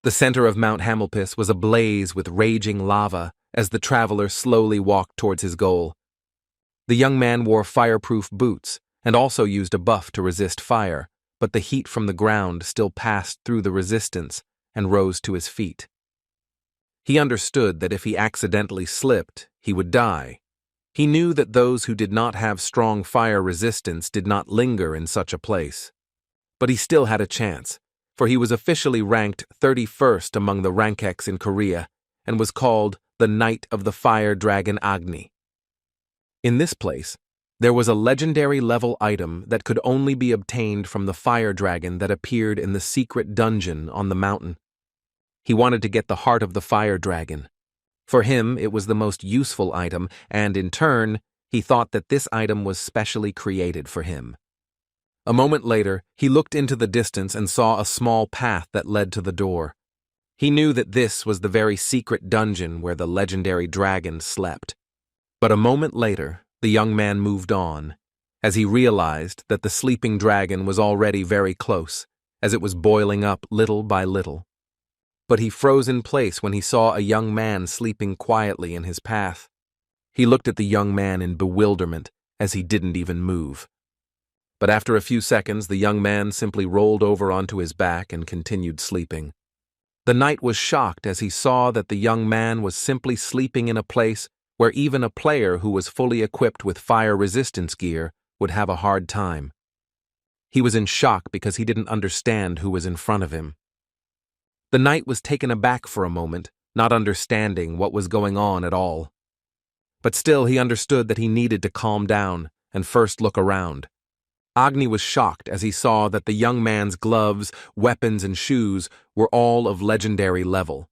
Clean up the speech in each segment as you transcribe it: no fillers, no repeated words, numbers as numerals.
The center of Mount Hamilpis was ablaze with raging lava as the traveler slowly walked towards his goal. The young man wore fireproof boots and also used a buff to resist fire, but the heat from the ground still passed through the resistance and rose to his feet. He understood that if he accidentally slipped, he would die. He knew that those who did not have strong fire resistance did not linger in such a place. But he still had a chance, for he was officially ranked 31st among the Rankex in Korea and was called the Knight of the Fire Dragon Agni. In this place, there was a legendary level item that could only be obtained from the fire dragon that appeared in the secret dungeon on the mountain. He wanted to get the heart of the fire dragon. For him, it was the most useful item, and in turn, he thought that this item was specially created for him. A moment later, he looked into the distance and saw a small path that led to the door. He knew that this was the very secret dungeon where the legendary dragon slept. But a moment later, the young man moved on, as he realized that the sleeping dragon was already very close, as it was boiling up little by little. But he froze in place when he saw a young man sleeping quietly in his path. He looked at the young man in bewilderment, as he didn't even move. But after a few seconds, the young man simply rolled over onto his back and continued sleeping. The knight was shocked as he saw that the young man was simply sleeping in a place where even a player who was fully equipped with fire resistance gear would have a hard time. He was in shock because he didn't understand who was in front of him. The knight was taken aback for a moment, not understanding what was going on at all. But still he understood that he needed to calm down and first look around. Agni was shocked as he saw that the young man's gloves, weapons, and shoes were all of legendary level.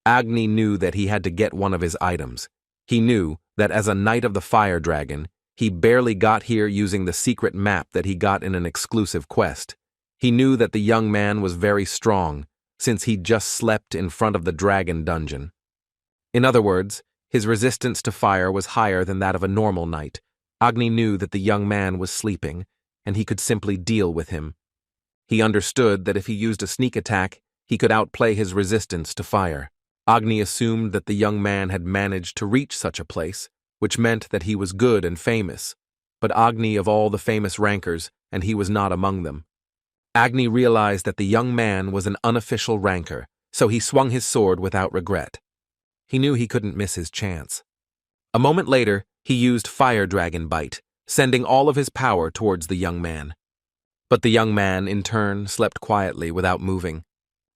Agni knew that he had to get one of his items. He knew that as a Knight of the Fire Dragon, he barely got here using the secret map that he got in an exclusive quest. He knew that the young man was very strong, since he'd just slept in front of the dragon dungeon. In other words, his resistance to fire was higher than that of a normal knight. Agni knew that the young man was sleeping, and he could simply deal with him. He understood that if he used a sneak attack, he could outplay his resistance to fire. Agni assumed that the young man had managed to reach such a place, which meant that he was good and famous. But Agni of all the famous rankers, and he was not among them. Agni realized that the young man was an unofficial ranker, so he swung his sword without regret. He knew he couldn't miss his chance. A moment later, he used Fire Dragon Bite, sending all of his power towards the young man. But the young man, in turn, slept quietly without moving.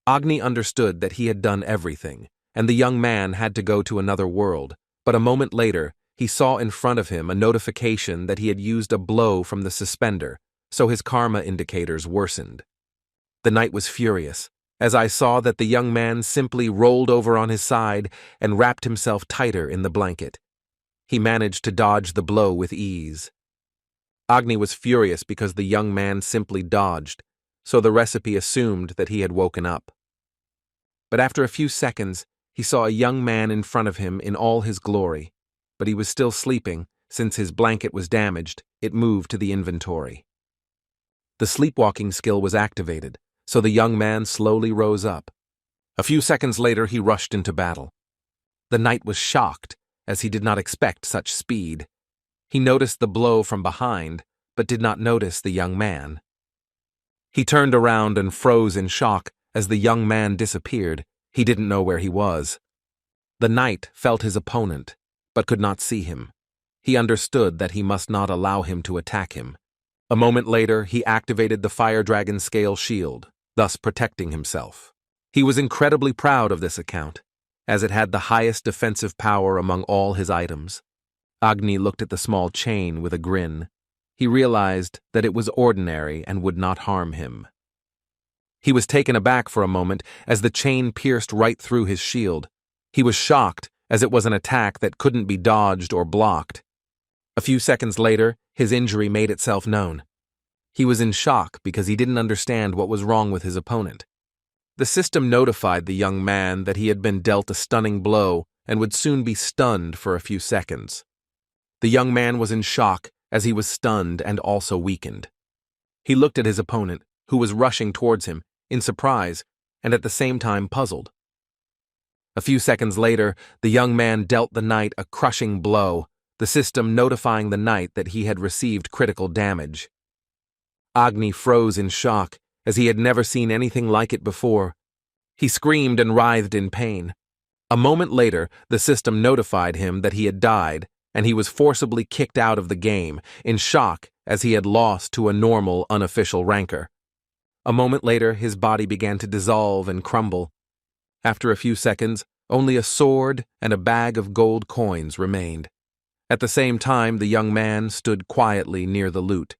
Agni understood that he had done everything, and the young man had to go to another world, but a moment later, he saw in front of him a notification that he had used a blow from the suspender, so his karma indicators worsened. The knight was furious, as I saw that the young man simply rolled over on his side and wrapped himself tighter in the blanket. He managed to dodge the blow with ease. Agni was furious because the young man simply dodged, so the recipe assumed that he had woken up. But after a few seconds, he saw a young man in front of him in all his glory, but he was still sleeping. Since his blanket was damaged, it moved to the inventory. The sleepwalking skill was activated, so the young man slowly rose up. A few seconds later, he rushed into battle. The knight was shocked, as he did not expect such speed. He noticed the blow from behind, but did not notice the young man. He turned around and froze in shock as the young man disappeared. He didn't know where he was. The knight felt his opponent, but could not see him. He understood that he must not allow him to attack him. A moment later, he activated the Fire Dragon Scale Shield, thus protecting himself. He was incredibly proud of this account, as it had the highest defensive power among all his items. Agni looked at the small chain with a grin. He realized that it was ordinary and would not harm him. He was taken aback for a moment as the chain pierced right through his shield. He was shocked, as it was an attack that couldn't be dodged or blocked. A few seconds later, his injury made itself known. He was in shock because he didn't understand what was wrong with his opponent. The system notified the young man that he had been dealt a stunning blow and would soon be stunned for a few seconds. The young man was in shock as he was stunned and also weakened. He looked at his opponent, who was rushing towards him, in surprise, and at the same time puzzled. A few seconds later, the young man dealt the knight a crushing blow, the system notifying the knight that he had received critical damage. Agni froze in shock, as he had never seen anything like it before. He screamed and writhed in pain. A moment later, the system notified him that he had died, and he was forcibly kicked out of the game, in shock as he had lost to a normal, unofficial ranker. A moment later, his body began to dissolve and crumble. After a few seconds, only a sword and a bag of gold coins remained. At the same time, the young man stood quietly near the loot.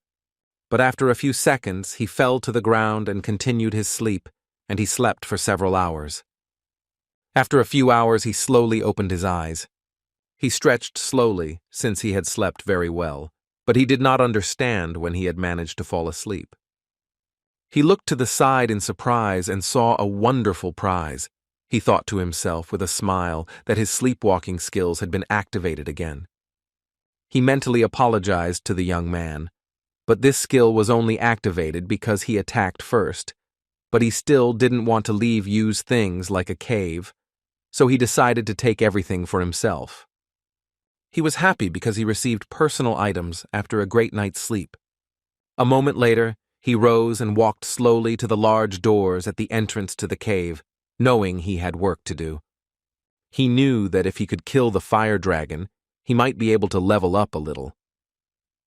But after a few seconds, he fell to the ground and continued his sleep, and he slept for several hours. After a few hours, he slowly opened his eyes. He stretched slowly, since he had slept very well, but he did not understand when he had managed to fall asleep. He looked to the side in surprise and saw a wonderful prize. He thought to himself with a smile that his sleepwalking skills had been activated again. He mentally apologized to the young man, but this skill was only activated because he attacked first. But he still didn't want to leave Yu's things like a cave, so he decided to take everything for himself. He was happy because he received personal items after a great night's sleep. A moment later, he rose and walked slowly to the large doors at the entrance to the cave, knowing he had work to do. He knew that if he could kill the fire dragon, he might be able to level up a little.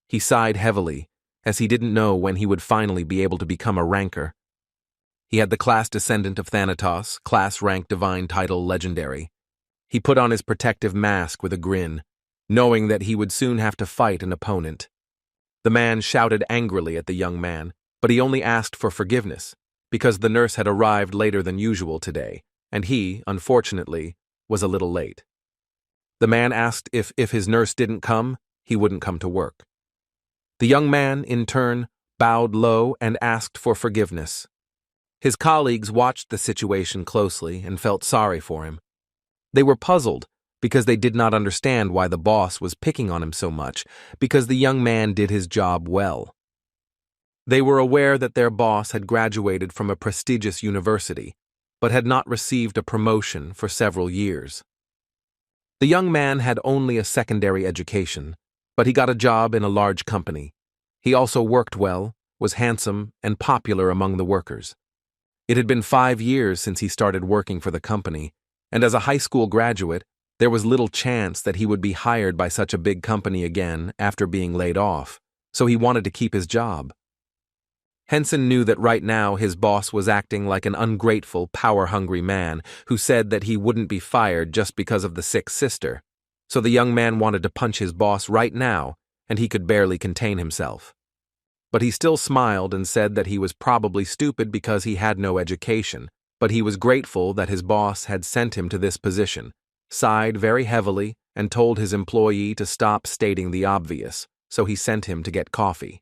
He sighed heavily, as he didn't know when he would finally be able to become a ranker. He had the class descendant of Thanatos, class rank divine title legendary. He put on his protective mask with a grin, knowing that he would soon have to fight an opponent. The man shouted angrily at the young man, but he only asked for forgiveness, because the nurse had arrived later than usual today, and he, unfortunately, was a little late. The man asked if his nurse didn't come, he wouldn't come to work. The young man, in turn, bowed low and asked for forgiveness. His colleagues watched the situation closely and felt sorry for him. They were puzzled because they did not understand why the boss was picking on him so much, because the young man did his job well. They were aware that their boss had graduated from a prestigious university, but had not received a promotion for several years. The young man had only a secondary education, but he got a job in a large company. He also worked well, was handsome, and popular among the workers. It had been 5 years since he started working for the company, and as a high school graduate, there was little chance that he would be hired by such a big company again after being laid off, so he wanted to keep his job. Henson knew that right now his boss was acting like an ungrateful, power-hungry man who said that he wouldn't be fired just because of the sick sister, so the young man wanted to punch his boss right now, and he could barely contain himself. But he still smiled and said that he was probably stupid because he had no education, but he was grateful that his boss had sent him to this position, sighed very heavily, and told his employee to stop stating the obvious, so he sent him to get coffee.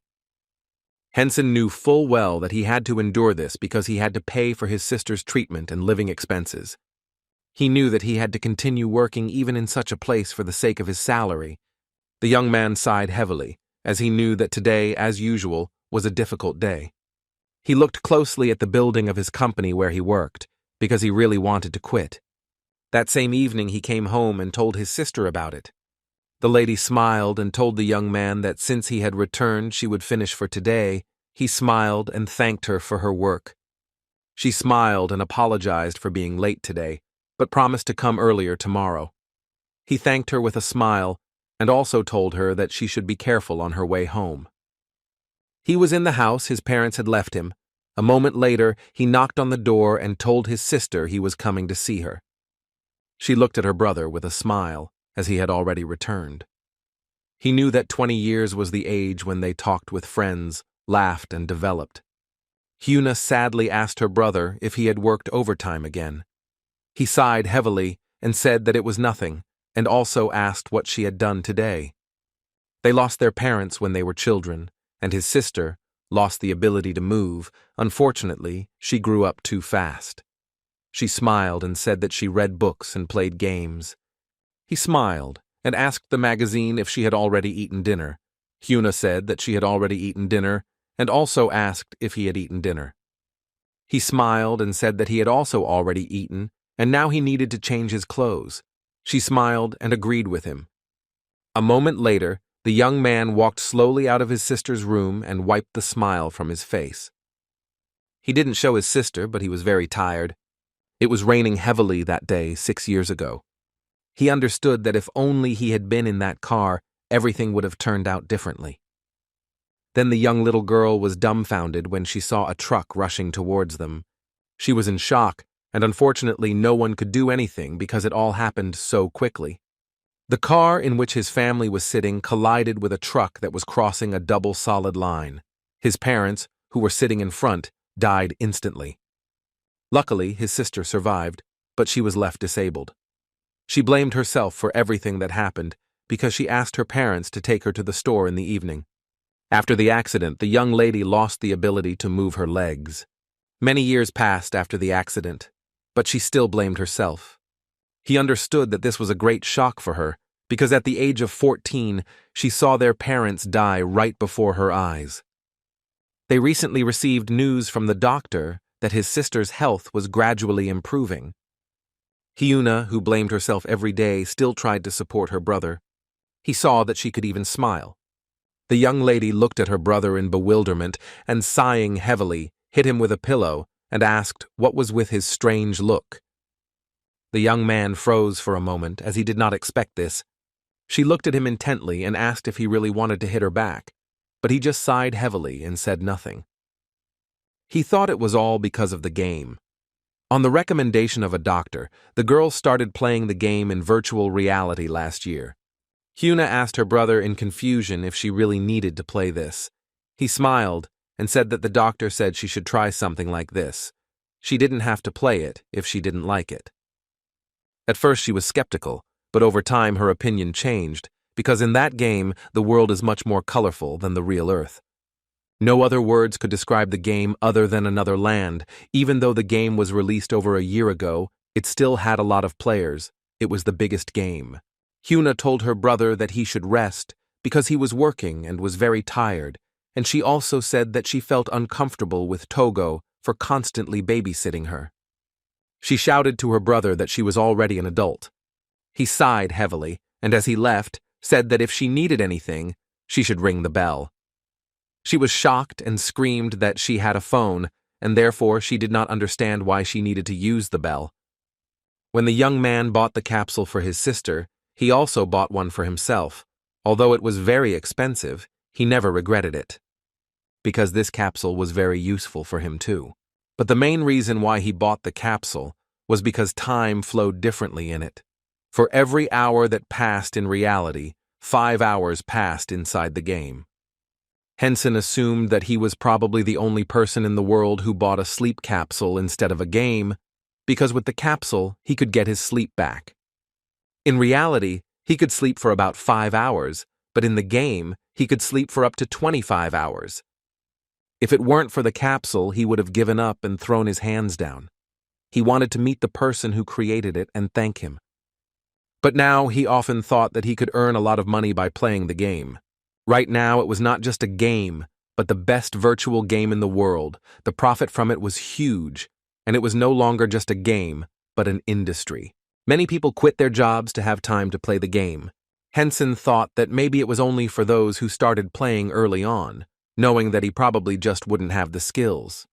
Henson knew full well that he had to endure this because he had to pay for his sister's treatment and living expenses. He knew that he had to continue working even in such a place for the sake of his salary. The young man sighed heavily, as he knew that today, as usual, was a difficult day. He looked closely at the building of his company where he worked, because he really wanted to quit. That same evening he came home and told his sister about it. The lady smiled and told the young man that since he had returned she would finish for today. He smiled and thanked her for her work. She smiled and apologized for being late today, but promised to come earlier tomorrow. He thanked her with a smile and also told her that she should be careful on her way home. He was in the house his parents had left him. A moment later, he knocked on the door and told his sister he was coming to see her. She looked at her brother with a smile, as he had already returned. He knew that 20 years was the age when they talked with friends, laughed, and developed. Hyuna sadly asked her brother if he had worked overtime again. He sighed heavily and said that it was nothing, and also asked what she had done today. They lost their parents when they were children, and his sister lost the ability to move. Unfortunately, she grew up too fast. She smiled and said that she read books and played games. He smiled and asked the magazine if she had already eaten dinner. Hyuna said that she had already eaten dinner and also asked if he had eaten dinner. He smiled and said that he had also already eaten, and now he needed to change his clothes. She smiled and agreed with him. A moment later, the young man walked slowly out of his sister's room and wiped the smile from his face. He didn't show his sister, but he was very tired. It was raining heavily that day 6 years ago. He understood that if only he had been in that car, everything would have turned out differently. Then the young little girl was dumbfounded when she saw a truck rushing towards them. She was in shock, and unfortunately no one could do anything because it all happened so quickly. The car in which his family was sitting collided with a truck that was crossing a double solid line. His parents, who were sitting in front, died instantly. Luckily, his sister survived, but she was left disabled. She blamed herself for everything that happened because she asked her parents to take her to the store in the evening. After the accident, the young lady lost the ability to move her legs. Many years passed after the accident, but she still blamed herself. He understood that this was a great shock for her because at the age of 14, she saw their parents die right before her eyes. They recently received news from the doctor that his sister's health was gradually improving. Hyuna, who blamed herself every day, still tried to support her brother. He saw that she could even smile. The young lady looked at her brother in bewilderment and, sighing heavily, hit him with a pillow and asked what was with his strange look. The young man froze for a moment, as he did not expect this. She looked at him intently and asked if he really wanted to hit her back, but he just sighed heavily and said nothing. He thought it was all because of the game. On the recommendation of a doctor, the girl started playing the game in virtual reality last year. Hyuna asked her brother in confusion if she really needed to play this. He smiled and said that the doctor said she should try something like this. She didn't have to play it if she didn't like it. At first she was skeptical, but over time her opinion changed, because in that game the world is much more colorful than the real Earth. No other words could describe the game other than another land. Even though the game was released over a year ago, it still had a lot of players. It was the biggest game. Hyuna told her brother that he should rest because he was working and was very tired, and she also said that she felt uncomfortable with Togo for constantly babysitting her. She shouted to her brother that she was already an adult. He sighed heavily, and as he left, said that if she needed anything, she should ring the bell. She was shocked and screamed that she had a phone, and therefore she did not understand why she needed to use the bell. When the young man bought the capsule for his sister, he also bought one for himself. Although it was very expensive, he never regretted it, because this capsule was very useful for him too. But the main reason why he bought the capsule was because time flowed differently in it. For every hour that passed in reality, 5 hours passed inside the game. Henson assumed that he was probably the only person in the world who bought a sleep capsule instead of a game, because with the capsule, he could get his sleep back. In reality, he could sleep for about 5 hours, but in the game, he could sleep for up to 25 hours. If it weren't for the capsule, he would have given up and thrown his hands down. He wanted to meet the person who created it and thank him. But now he often thought that he could earn a lot of money by playing the game. Right now, it was not just a game, but the best virtual game in the world. The profit from it was huge, and it was no longer just a game, but an industry. Many people quit their jobs to have time to play the game. Henson thought that maybe it was only for those who started playing early on, knowing that he probably just wouldn't have the skills.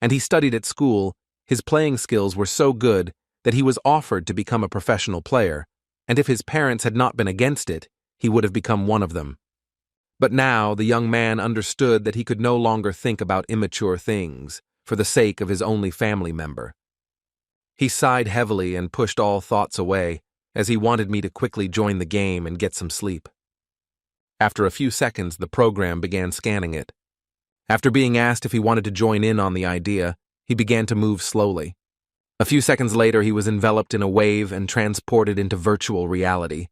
And he studied at school. His playing skills were so good that he was offered to become a professional player, and if his parents had not been against it, he would have become one of them. But now the young man understood that he could no longer think about immature things for the sake of his only family member. He sighed heavily and pushed all thoughts away, as he wanted me to quickly join the game and get some sleep. After a few seconds, the program began scanning it. After being asked if he wanted to join in on the idea, he began to move slowly. A few seconds later, he was enveloped in a wave and transported into virtual reality.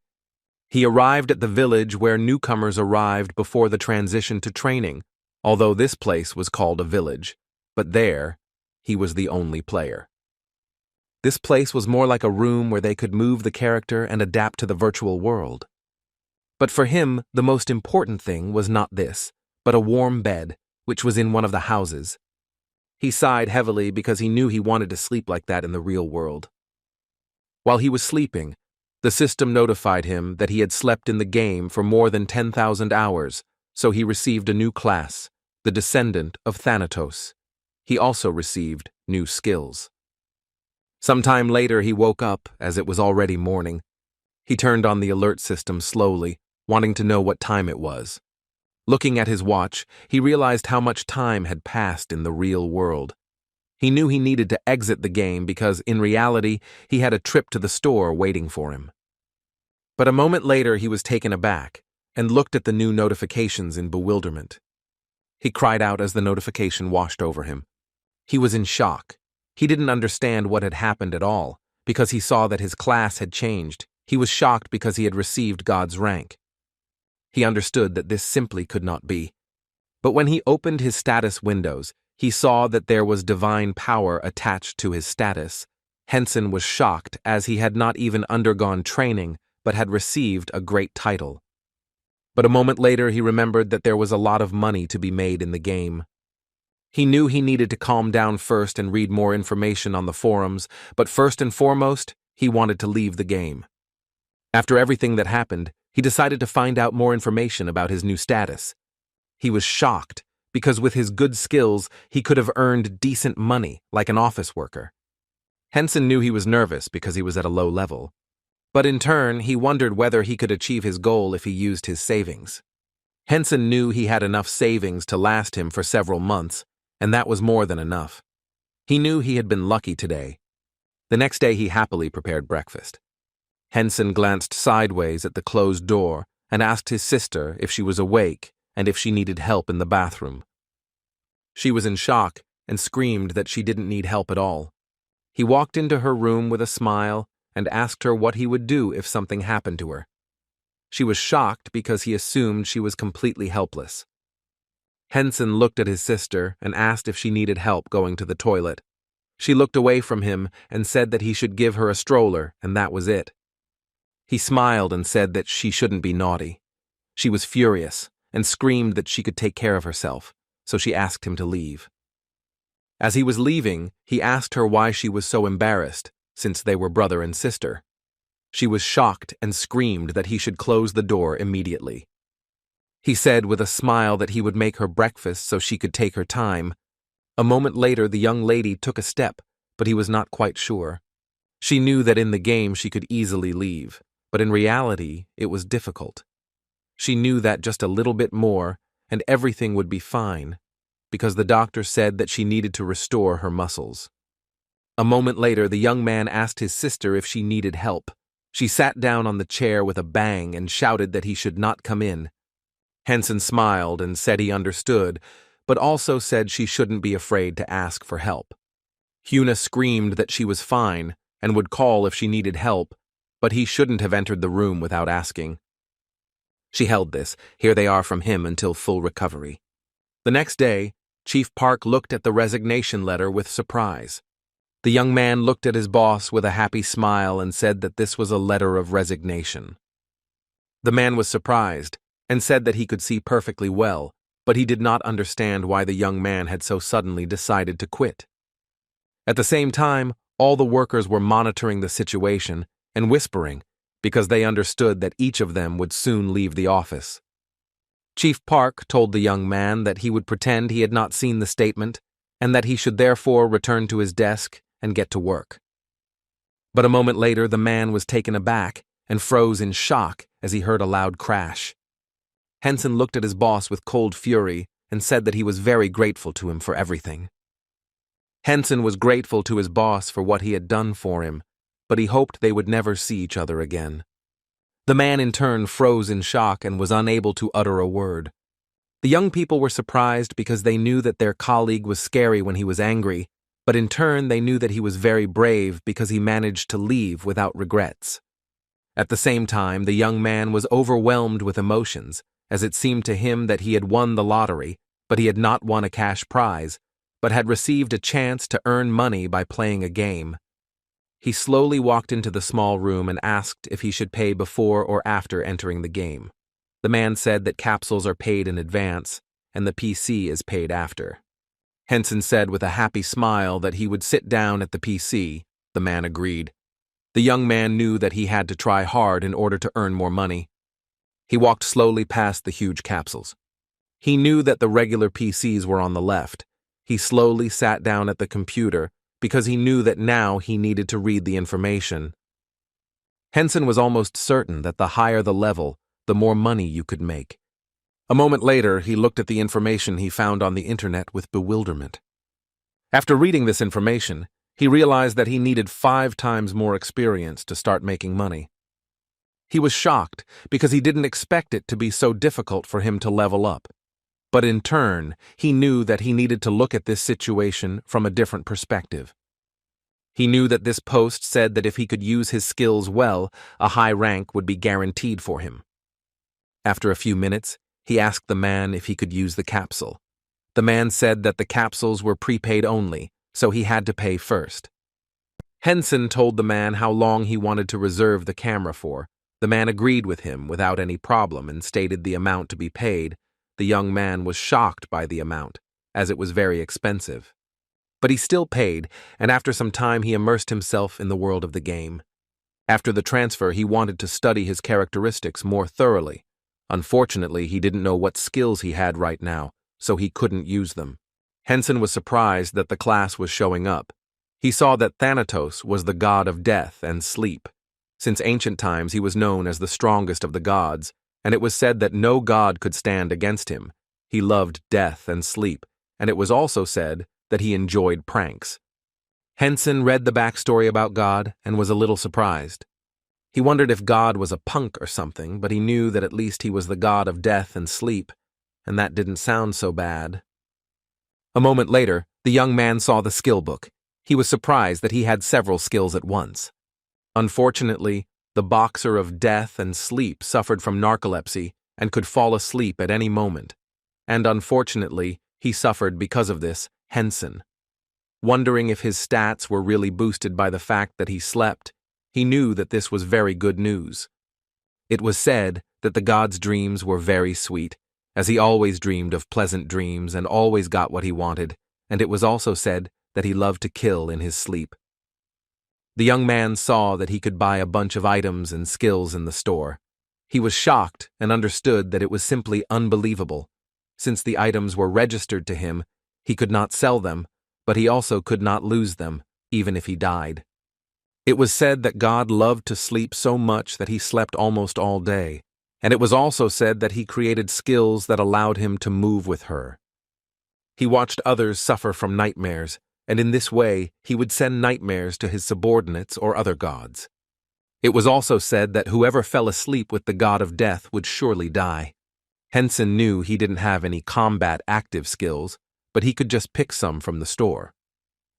He arrived at the village where newcomers arrived before the transition to training, although this place was called a village. But there, he was the only player. This place was more like a room where they could move the character and adapt to the virtual world. But for him, the most important thing was not this, but a warm bed, which was in one of the houses. He sighed heavily because he knew he wanted to sleep like that in the real world. While he was sleeping, the system notified him that he had slept in the game for more than 10,000 hours, so he received a new class, the Descendant of Thanatos. He also received new skills. Sometime later he woke up, as it was already morning. He turned on the alert system slowly, wanting to know what time it was. Looking at his watch, he realized how much time had passed in the real world. He knew he needed to exit the game because, in reality, he had a trip to the store waiting for him. But a moment later he was taken aback and looked at the new notifications in bewilderment. He cried out as the notification washed over him. He was in shock. He didn't understand what had happened at all, because he saw that his class had changed. He was shocked because he had received God's rank. He understood that this simply could not be. But when he opened his status windows, he saw that there was divine power attached to his status. Henson was shocked, as he had not even undergone training, but had received a great title. But a moment later he remembered that there was a lot of money to be made in the game. He knew he needed to calm down first and read more information on the forums, but first and foremost, he wanted to leave the game. After everything that happened, he decided to find out more information about his new status. He was shocked, because with his good skills, he could have earned decent money, like an office worker. Henson knew he was nervous because he was at a low level. But in turn, he wondered whether he could achieve his goal if he used his savings. Henson knew he had enough savings to last him for several months, and that was more than enough. He knew he had been lucky today. The next day he happily prepared breakfast. Henson glanced sideways at the closed door and asked his sister if she was awake and if she needed help in the bathroom. She was in shock and screamed that she didn't need help at all. He walked into her room with a smile and asked her what he would do if something happened to her. She was shocked because he assumed she was completely helpless. Henson looked at his sister and asked if she needed help going to the toilet. She looked away from him and said that he should give her a stroller, and that was it. He smiled and said that she shouldn't be naughty. She was furious and screamed that she could take care of herself, so she asked him to leave. As he was leaving, he asked her why she was so embarrassed, since they were brother and sister. She was shocked and screamed that he should close the door immediately. He said with a smile that he would make her breakfast so she could take her time. A moment later, the young lady took a step, but he was not quite sure. She knew that in the game she could easily leave, but in reality, it was difficult. She knew that just a little bit more, and everything would be fine, because the doctor said that she needed to restore her muscles. A moment later, the young man asked his sister if she needed help. She sat down on the chair with a bang and shouted that he should not come in. Henson smiled and said he understood, but also said she shouldn't be afraid to ask for help. Huna screamed that she was fine and would call if she needed help, but he shouldn't have entered the room without asking. She held this, here they are from him until full recovery. The next day, Chief Park looked at the resignation letter with surprise. The young man looked at his boss with a happy smile and said that this was a letter of resignation. The man was surprised and said that he could see perfectly well, but he did not understand why the young man had so suddenly decided to quit. At the same time, all the workers were monitoring the situation and whispering because they understood that each of them would soon leave the office. Chief Park told the young man that he would pretend he had not seen the statement and that he should therefore return to his desk and get to work. But a moment later, the man was taken aback and froze in shock as he heard a loud crash. Henson looked at his boss with cold fury and said that he was very grateful to him for everything. Henson was grateful to his boss for what he had done for him, but he hoped they would never see each other again. The man in turn froze in shock and was unable to utter a word. The young people were surprised because they knew that their colleague was scary when he was angry, but in turn they knew that he was very brave because he managed to leave without regrets. At the same time, the young man was overwhelmed with emotions, as it seemed to him that he had won the lottery, but he had not won a cash prize, but had received a chance to earn money by playing a game. He slowly walked into the small room and asked if he should pay before or after entering the game. The man said that capsules are paid in advance, and the PC is paid after. Henson said with a happy smile that he would sit down at the PC. The man agreed. The young man knew that he had to try hard in order to earn more money. He walked slowly past the huge capsules. He knew that the regular PCs were on the left. He slowly sat down at the computer because he knew that now he needed to read the information. Henson was almost certain that the higher the level, the more money you could make. A moment later, he looked at the information he found on the internet with bewilderment. After reading this information, he realized that he needed 5 times more experience to start making money. He was shocked because he didn't expect it to be so difficult for him to level up. But in turn, he knew that he needed to look at this situation from a different perspective. He knew that this post said that if he could use his skills well, a high rank would be guaranteed for him. After a few minutes, he asked the man if he could use the capsule. The man said that the capsules were prepaid only, so he had to pay first. Henson told the man how long he wanted to reserve the camera for. The man agreed with him without any problem and stated the amount to be paid. The young man was shocked by the amount, as it was very expensive. But he still paid, and after some time he immersed himself in the world of the game. After the transfer, he wanted to study his characteristics more thoroughly. Unfortunately, he didn't know what skills he had right now, so he couldn't use them. Henson was surprised that the class was showing up. He saw that Thanatos was the god of death and sleep. Since ancient times, he was known as the strongest of the gods, and it was said that no god could stand against him. He loved death and sleep, and it was also said that he enjoyed pranks. Henson read the backstory about God and was a little surprised. He wondered if God was a punk or something, but he knew that at least he was the god of death and sleep, and that didn't sound so bad. A moment later, the young man saw the skill book. He was surprised that he had several skills at once. Unfortunately, the boxer of death and sleep suffered from narcolepsy and could fall asleep at any moment. And unfortunately, he suffered because of this, Henson. Wondering if his stats were really boosted by the fact that he slept, he knew that this was very good news. It was said that the god's dreams were very sweet, as he always dreamed of pleasant dreams and always got what he wanted, and it was also said that he loved to kill in his sleep. The young man saw that he could buy a bunch of items and skills in the store. He was shocked and understood that it was simply unbelievable. Since the items were registered to him, he could not sell them, but he also could not lose them, even if he died. It was said that God loved to sleep so much that he slept almost all day, and it was also said that he created skills that allowed him to move with her. He watched others suffer from nightmares, and in this way he would send nightmares to his subordinates or other gods. It was also said that whoever fell asleep with the god of death would surely die. Henson knew he didn't have any combat active skills, but he could just pick some from the store.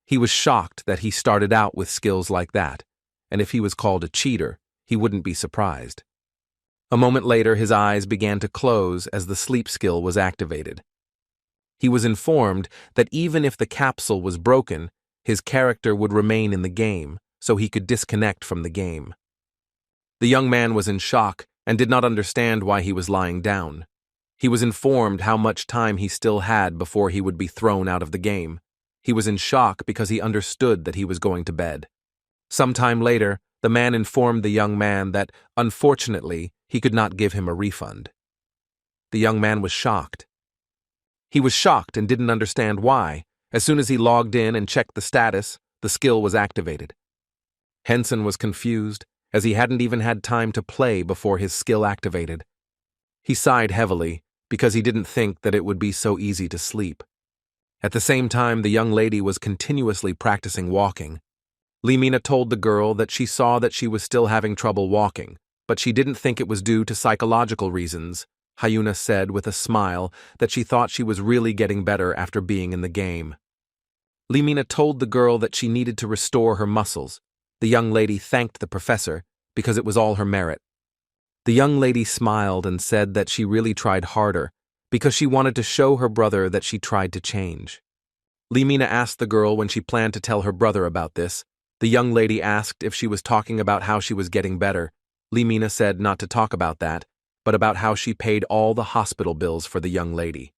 He was shocked that he started out with skills like that, and if he was called a cheater, he wouldn't be surprised. A moment later, his eyes began to close as the sleep skill was activated. He was informed that even if the capsule was broken, his character would remain in the game, so he could disconnect from the game. The young man was in shock and did not understand why he was lying down. He was informed how much time he still had before he would be thrown out of the game. He was in shock because he understood that he was going to bed. Sometime later, the man informed the young man that, unfortunately, he could not give him a refund. The young man was shocked. He was shocked and didn't understand why. As soon as he logged in and checked the status, the skill was activated. Henson was confused, as he hadn't even had time to play before his skill activated. He sighed heavily, because he didn't think that it would be so easy to sleep. At the same time, the young lady was continuously practicing walking. Limina told the girl that she saw that she was still having trouble walking, but she didn't think it was due to psychological reasons. Hyuna said with a smile that she thought she was really getting better after being in the game. Limina told the girl that she needed to restore her muscles. The young lady thanked the professor because it was all her merit. The young lady smiled and said that she really tried harder because she wanted to show her brother that she tried to change. Limina asked the girl when she planned to tell her brother about this. The young lady asked if she was talking about how she was getting better. Limina said not to talk about that, but about how she paid all the hospital bills for the young lady.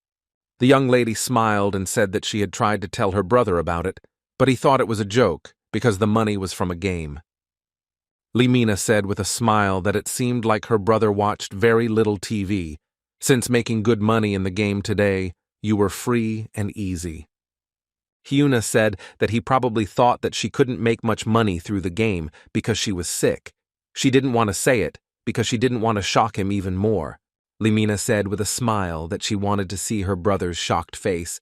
The young lady smiled and said that she had tried to tell her brother about it, but he thought it was a joke because the money was from a game. Limina said with a smile that it seemed like her brother watched very little TV, since making good money in the game today, you were free and easy. Hyuna said that he probably thought that she couldn't make much money through the game because she was sick. She didn't want to say it because she didn't want to shock him even more. Limina said with a smile that she wanted to see her brother's shocked face.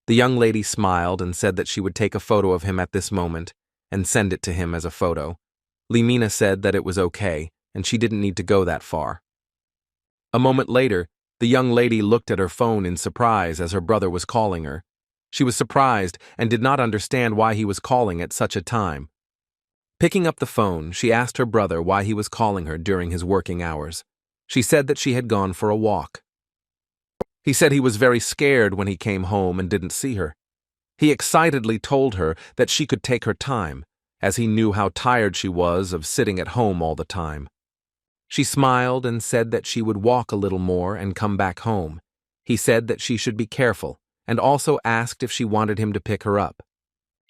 The young lady smiled and said that she would take a photo of him at this moment and send it to him as a photo. Limina said that it was okay and she didn't need to go that far. A moment later, the young lady looked at her phone in surprise as her brother was calling her. She was surprised and did not understand why he was calling at such a time. Picking up the phone, she asked her brother why he was calling her during his working hours. She said that she had gone for a walk. He said he was very scared when he came home and didn't see her. He excitedly told her that she could take her time, as he knew how tired she was of sitting at home all the time. She smiled and said that she would walk a little more and come back home. He said that she should be careful, and also asked if she wanted him to pick her up.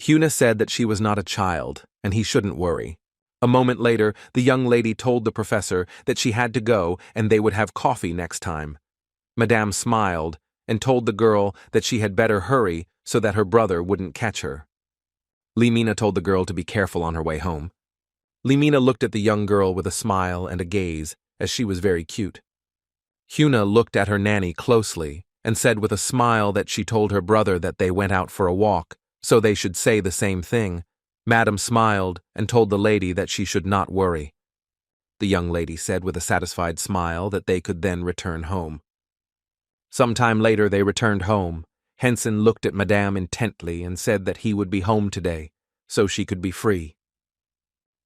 Hyuna said that she was not a child, and he shouldn't worry. A moment later, the young lady told the professor that she had to go and they would have coffee next time. Madame smiled and told the girl that she had better hurry so that her brother wouldn't catch her. Limina told the girl to be careful on her way home. Limina looked at the young girl with a smile and a gaze, as she was very cute. Hyuna looked at her nanny closely and said with a smile that she told her brother that they went out for a walk, so they should say the same thing. Madame smiled and told the lady that she should not worry. The young lady said with a satisfied smile that they could then return home. Some time later they returned home. Henson looked at Madame intently and said that he would be home today, so she could be free.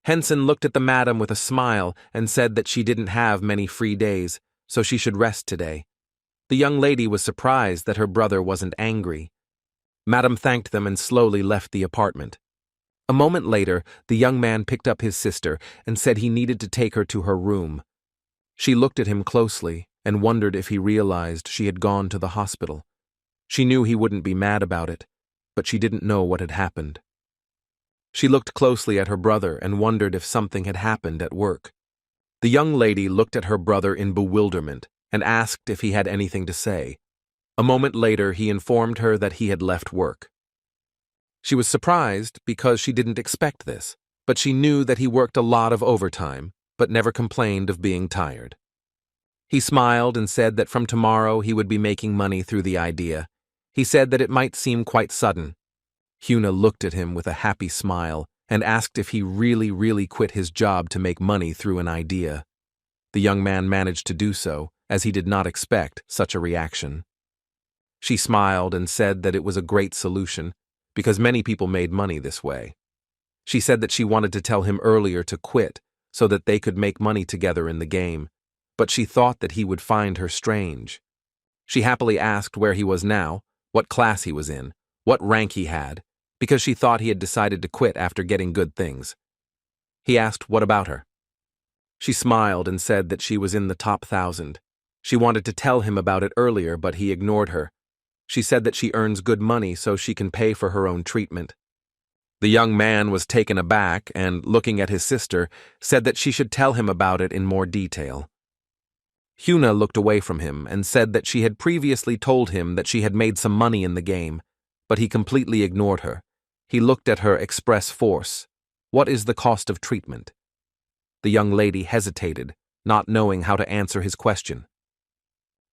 Henson looked at the madam with a smile and said that she didn't have many free days, so she should rest today. The young lady was surprised that her brother wasn't angry. Madame thanked them and slowly left the apartment. A moment later, the young man picked up his sister and said he needed to take her to her room. She looked at him closely and wondered if he realized she had gone to the hospital. She knew he wouldn't be mad about it, but she didn't know what had happened. She looked closely at her brother and wondered if something had happened at work. The young lady looked at her brother in bewilderment and asked if he had anything to say. A moment later, he informed her that he had left work. She was surprised because she didn't expect this, but she knew that he worked a lot of overtime, but never complained of being tired. He smiled and said that from tomorrow he would be making money through the idea. He said that it might seem quite sudden. Hyuna looked at him with a happy smile and asked if he really quit his job to make money through an idea. The young man managed to do so, as he did not expect such a reaction. She smiled and said that it was a great solution, because many people made money this way. She said that she wanted to tell him earlier to quit so that they could make money together in the game, but she thought that he would find her strange. She happily asked where he was now, what class he was in, what rank he had, because she thought he had decided to quit after getting good things. He asked what about her. She smiled and said that she was in the top 1,000. She wanted to tell him about it earlier, but he ignored her. She said that she earns good money so she can pay for her own treatment. The young man was taken aback and, looking at his sister, said that she should tell him about it in more detail. Hyuna looked away from him and said that she had previously told him that she had made some money in the game, but he completely ignored her. He looked at her express force. What is the cost of treatment? The young lady hesitated, not knowing how to answer his question.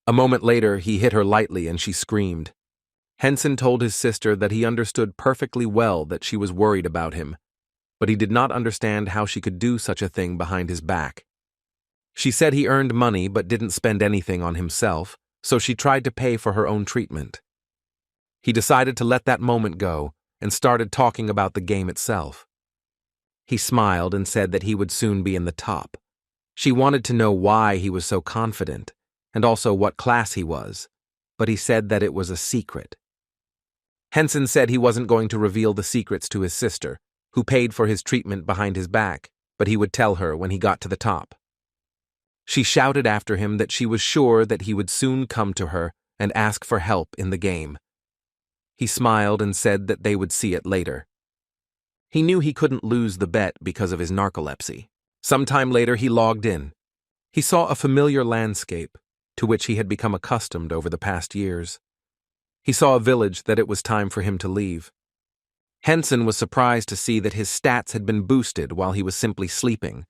A moment later, he hit her lightly and she screamed. Henson told his sister that he understood perfectly well that she was worried about him, but he did not understand how she could do such a thing behind his back. She said he earned money but didn't spend anything on himself, so she tried to pay for her own treatment. He decided to let that moment go and started talking about the game itself. He smiled and said that he would soon be in the top. She wanted to know why he was so confident, and also what class he was, but he said that it was a secret. Henson said he wasn't going to reveal the secrets to his sister, who paid for his treatment behind his back, but he would tell her when he got to the top. She shouted after him that she was sure that he would soon come to her and ask for help in the game. He smiled and said that they would see it later. He knew he couldn't lose the bet because of his narcolepsy. Sometime later he logged in. He saw a familiar landscape, to which he had become accustomed over the past years. He saw a village that it was time for him to leave. Henson was surprised to see that his stats had been boosted while he was simply sleeping.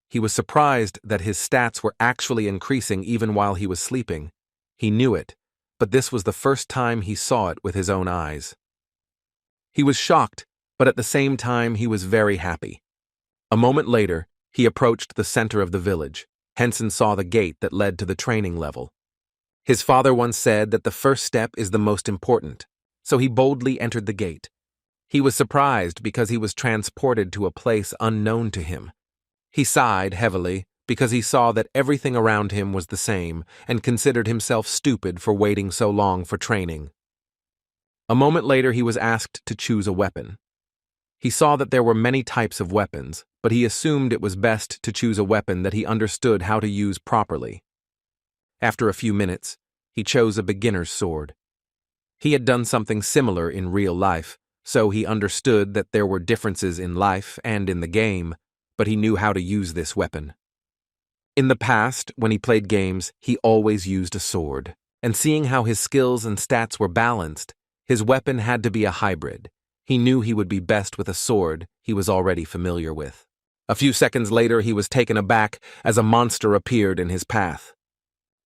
He was surprised that his stats were actually increasing even while he was sleeping. He knew it, but this was the first time he saw it with his own eyes. He was shocked, but at the same time he was very happy. A moment later, he approached the center of the village. Henson saw the gate that led to the training level. His father once said that the first step is the most important, so he boldly entered the gate. He was surprised because he was transported to a place unknown to him. He sighed heavily because he saw that everything around him was the same and considered himself stupid for waiting so long for training. A moment later, he was asked to choose a weapon. He saw that there were many types of weapons, but he assumed it was best to choose a weapon that he understood how to use properly. After a few minutes, he chose a beginner's sword. He had done something similar in real life, so he understood that there were differences in life and in the game, but he knew how to use this weapon. In the past, when he played games, he always used a sword, and seeing how his skills and stats were balanced, his weapon had to be a hybrid. He knew he would be best with a sword he was already familiar with. A few seconds later, he was taken aback as a monster appeared in his path.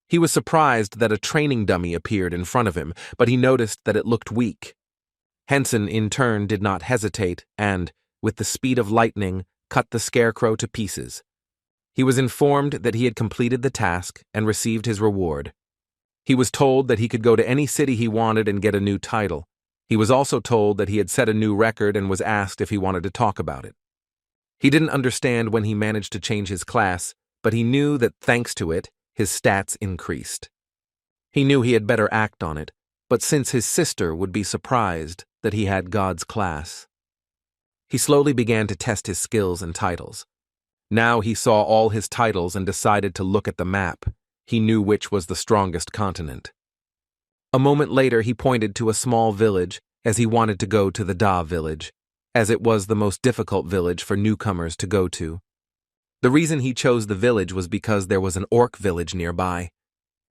He was surprised that a training dummy appeared in front of him, but he noticed that it looked weak. Henson, in turn, did not hesitate and, with the speed of lightning, cut the scarecrow to pieces. He was informed that he had completed the task and received his reward. He was told that he could go to any city he wanted and get a new title. He was also told that he had set a new record and was asked if he wanted to talk about it. He didn't understand when he managed to change his class, but he knew that thanks to it, his stats increased. He knew he had better act on it, but since his sister would be surprised that he had God's class. He slowly began to test his skills and titles. Now he saw all his titles and decided to look at the map. He knew which was the strongest continent. A moment later, he pointed to a small village as he wanted to go to the Da village, as it was the most difficult village for newcomers to go to. The reason he chose the village was because there was an orc village nearby.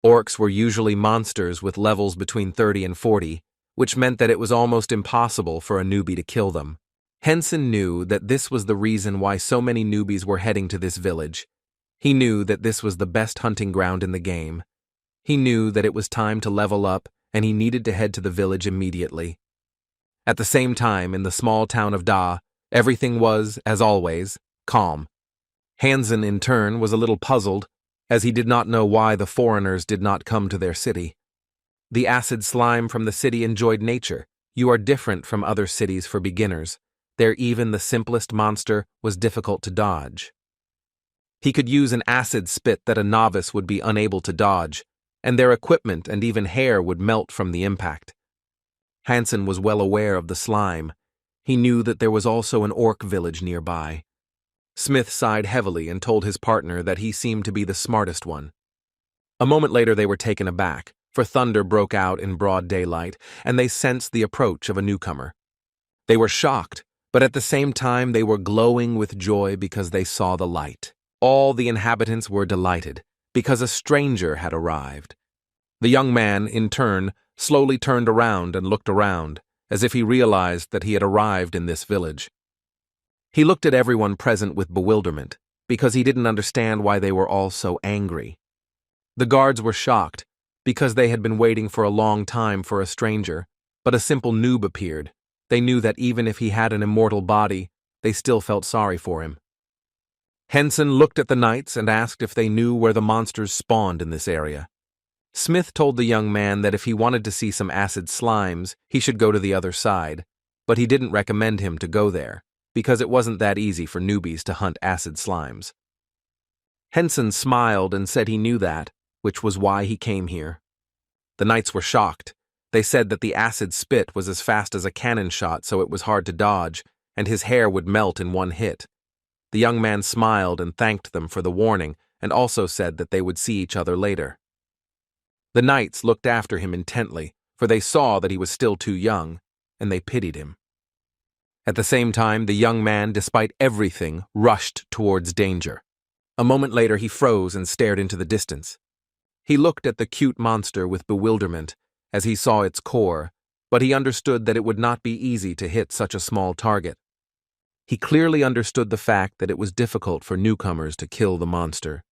Orcs were usually monsters with levels between 30 and 40, which meant that it was almost impossible for a newbie to kill them. Henson knew that this was the reason why so many newbies were heading to this village. He knew that this was the best hunting ground in the game. He knew that it was time to level up, and he needed to head to the village immediately. At the same time, in the small town of Da, everything was, as always, calm. Henson, in turn, was a little puzzled, as he did not know why the foreigners did not come to their city. The acid slime from the city enjoyed nature. You are different from other cities for beginners. There even the simplest monster was difficult to dodge. He could use an acid spit that a novice would be unable to dodge, and their equipment and even hair would melt from the impact. Henson was well aware of the slime. He knew that there was also an orc village nearby. Smith sighed heavily and told his partner that he seemed to be the smartest one. A moment later they were taken aback, for thunder broke out in broad daylight, and they sensed the approach of a newcomer. They were shocked, but at the same time they were glowing with joy because they saw the light. All the inhabitants were delighted, because a stranger had arrived. The young man, in turn, slowly turned around and looked around, as if he realized that he had arrived in this village. He looked at everyone present with bewilderment, because he didn't understand why they were all so angry. The guards were shocked, because they had been waiting for a long time for a stranger, but a simple noob appeared. They knew that even if he had an immortal body, they still felt sorry for him. Henson looked at the knights and asked if they knew where the monsters spawned in this area. Smith told the young man that if he wanted to see some acid slimes, he should go to the other side, but he didn't recommend him to go there, because it wasn't that easy for newbies to hunt acid slimes. Henson smiled and said he knew that, which was why he came here. The knights were shocked. They said that the acid spit was as fast as a cannon shot, so it was hard to dodge, and his hair would melt in one hit. The young man smiled and thanked them for the warning, and also said that they would see each other later. The knights looked after him intently, for they saw that he was still too young, and they pitied him. At the same time, the young man, despite everything, rushed towards danger. A moment later, he froze and stared into the distance. He looked at the cute monster with bewilderment as he saw its core, but he understood that it would not be easy to hit such a small target. He clearly understood the fact that it was difficult for newcomers to kill the monster.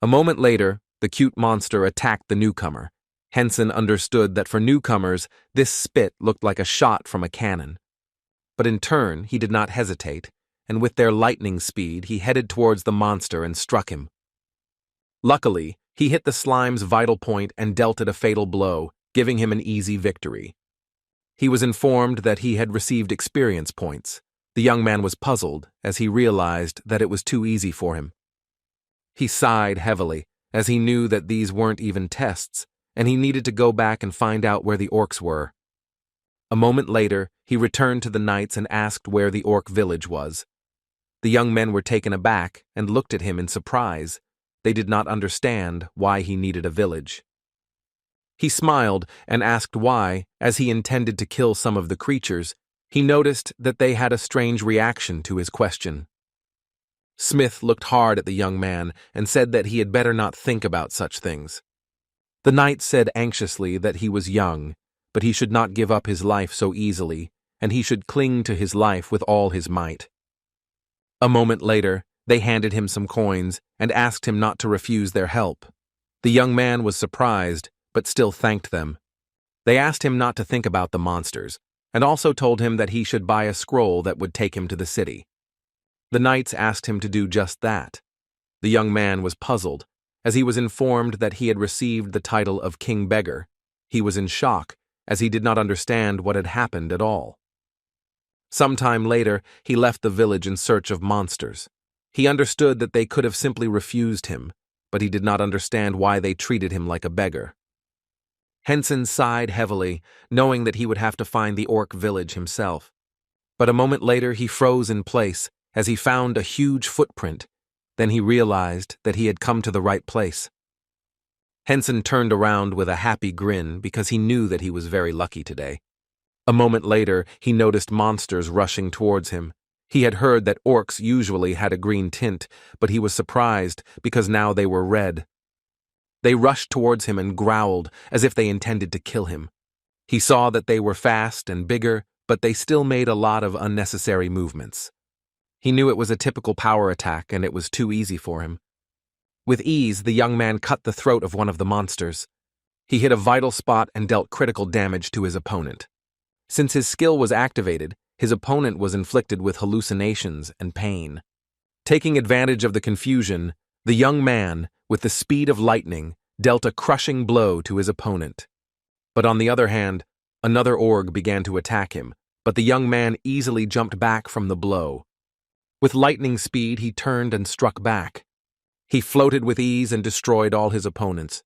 A moment later, the cute monster attacked the newcomer. Henson understood that for newcomers, this spit looked like a shot from a cannon. But in turn, he did not hesitate, and with their lightning speed, he headed towards the monster and struck him. Luckily, he hit the slime's vital point and dealt it a fatal blow, giving him an easy victory. He was informed that he had received experience points. The young man was puzzled as he realized that it was too easy for him. He sighed heavily as he knew that these weren't even tests, and he needed to go back and find out where the orcs were. A moment later, he returned to the knights and asked where the orc village was. The young men were taken aback and looked at him in surprise. They did not understand why he needed a village. He smiled and asked why, as he intended to kill some of the creatures. He noticed that they had a strange reaction to his question. Smith looked hard at the young man and said that he had better not think about such things. The knight said anxiously that he was young, but he should not give up his life so easily, and he should cling to his life with all his might. A moment later, they handed him some coins and asked him not to refuse their help. The young man was surprised, but still thanked them. They asked him not to think about the monsters, and also told him that he should buy a scroll that would take him to the city. The knights asked him to do just that. The young man was puzzled, as he was informed that he had received the title of King Beggar. He was in shock, as he did not understand what had happened at all. Sometime later, he left the village in search of monsters. He understood that they could have simply refused him, but he did not understand why they treated him like a beggar. Henson sighed heavily, knowing that he would have to find the orc village himself. But a moment later he froze in place as he found a huge footprint. Then he realized that he had come to the right place. Henson turned around with a happy grin because he knew that he was very lucky today. A moment later he noticed monsters rushing towards him. He had heard that orcs usually had a green tint, but he was surprised because now they were red. They rushed towards him and growled as if they intended to kill him. He saw that they were fast and bigger, but they still made a lot of unnecessary movements. He knew it was a typical power attack and it was too easy for him. With ease, the young man cut the throat of one of the monsters. He hit a vital spot and dealt critical damage to his opponent. Since his skill was activated, his opponent was inflicted with hallucinations and pain. Taking advantage of the confusion, the young man, with the speed of lightning, dealt a crushing blow to his opponent. But on the other hand, another orc began to attack him, but the young man easily jumped back from the blow. With lightning speed, he turned and struck back. He floated with ease and destroyed all his opponents.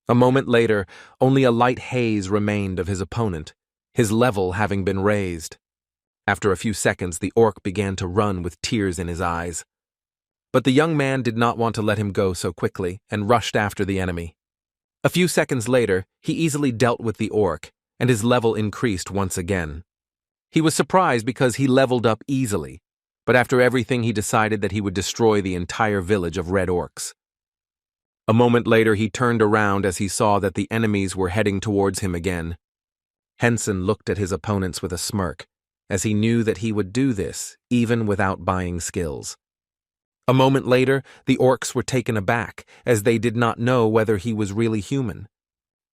A moment later, only a light haze remained of his opponent, his level having been raised. After a few seconds, the orc began to run with tears in his eyes. But the young man did not want to let him go so quickly and rushed after the enemy. A few seconds later, he easily dealt with the orc, and his level increased once again. He was surprised because he leveled up easily, but after everything he decided that he would destroy the entire village of red orcs. A moment later he turned around as he saw that the enemies were heading towards him again. Henson looked at his opponents with a smirk, as he knew that he would do this even without buying skills. A moment later, the orcs were taken aback, as they did not know whether he was really human.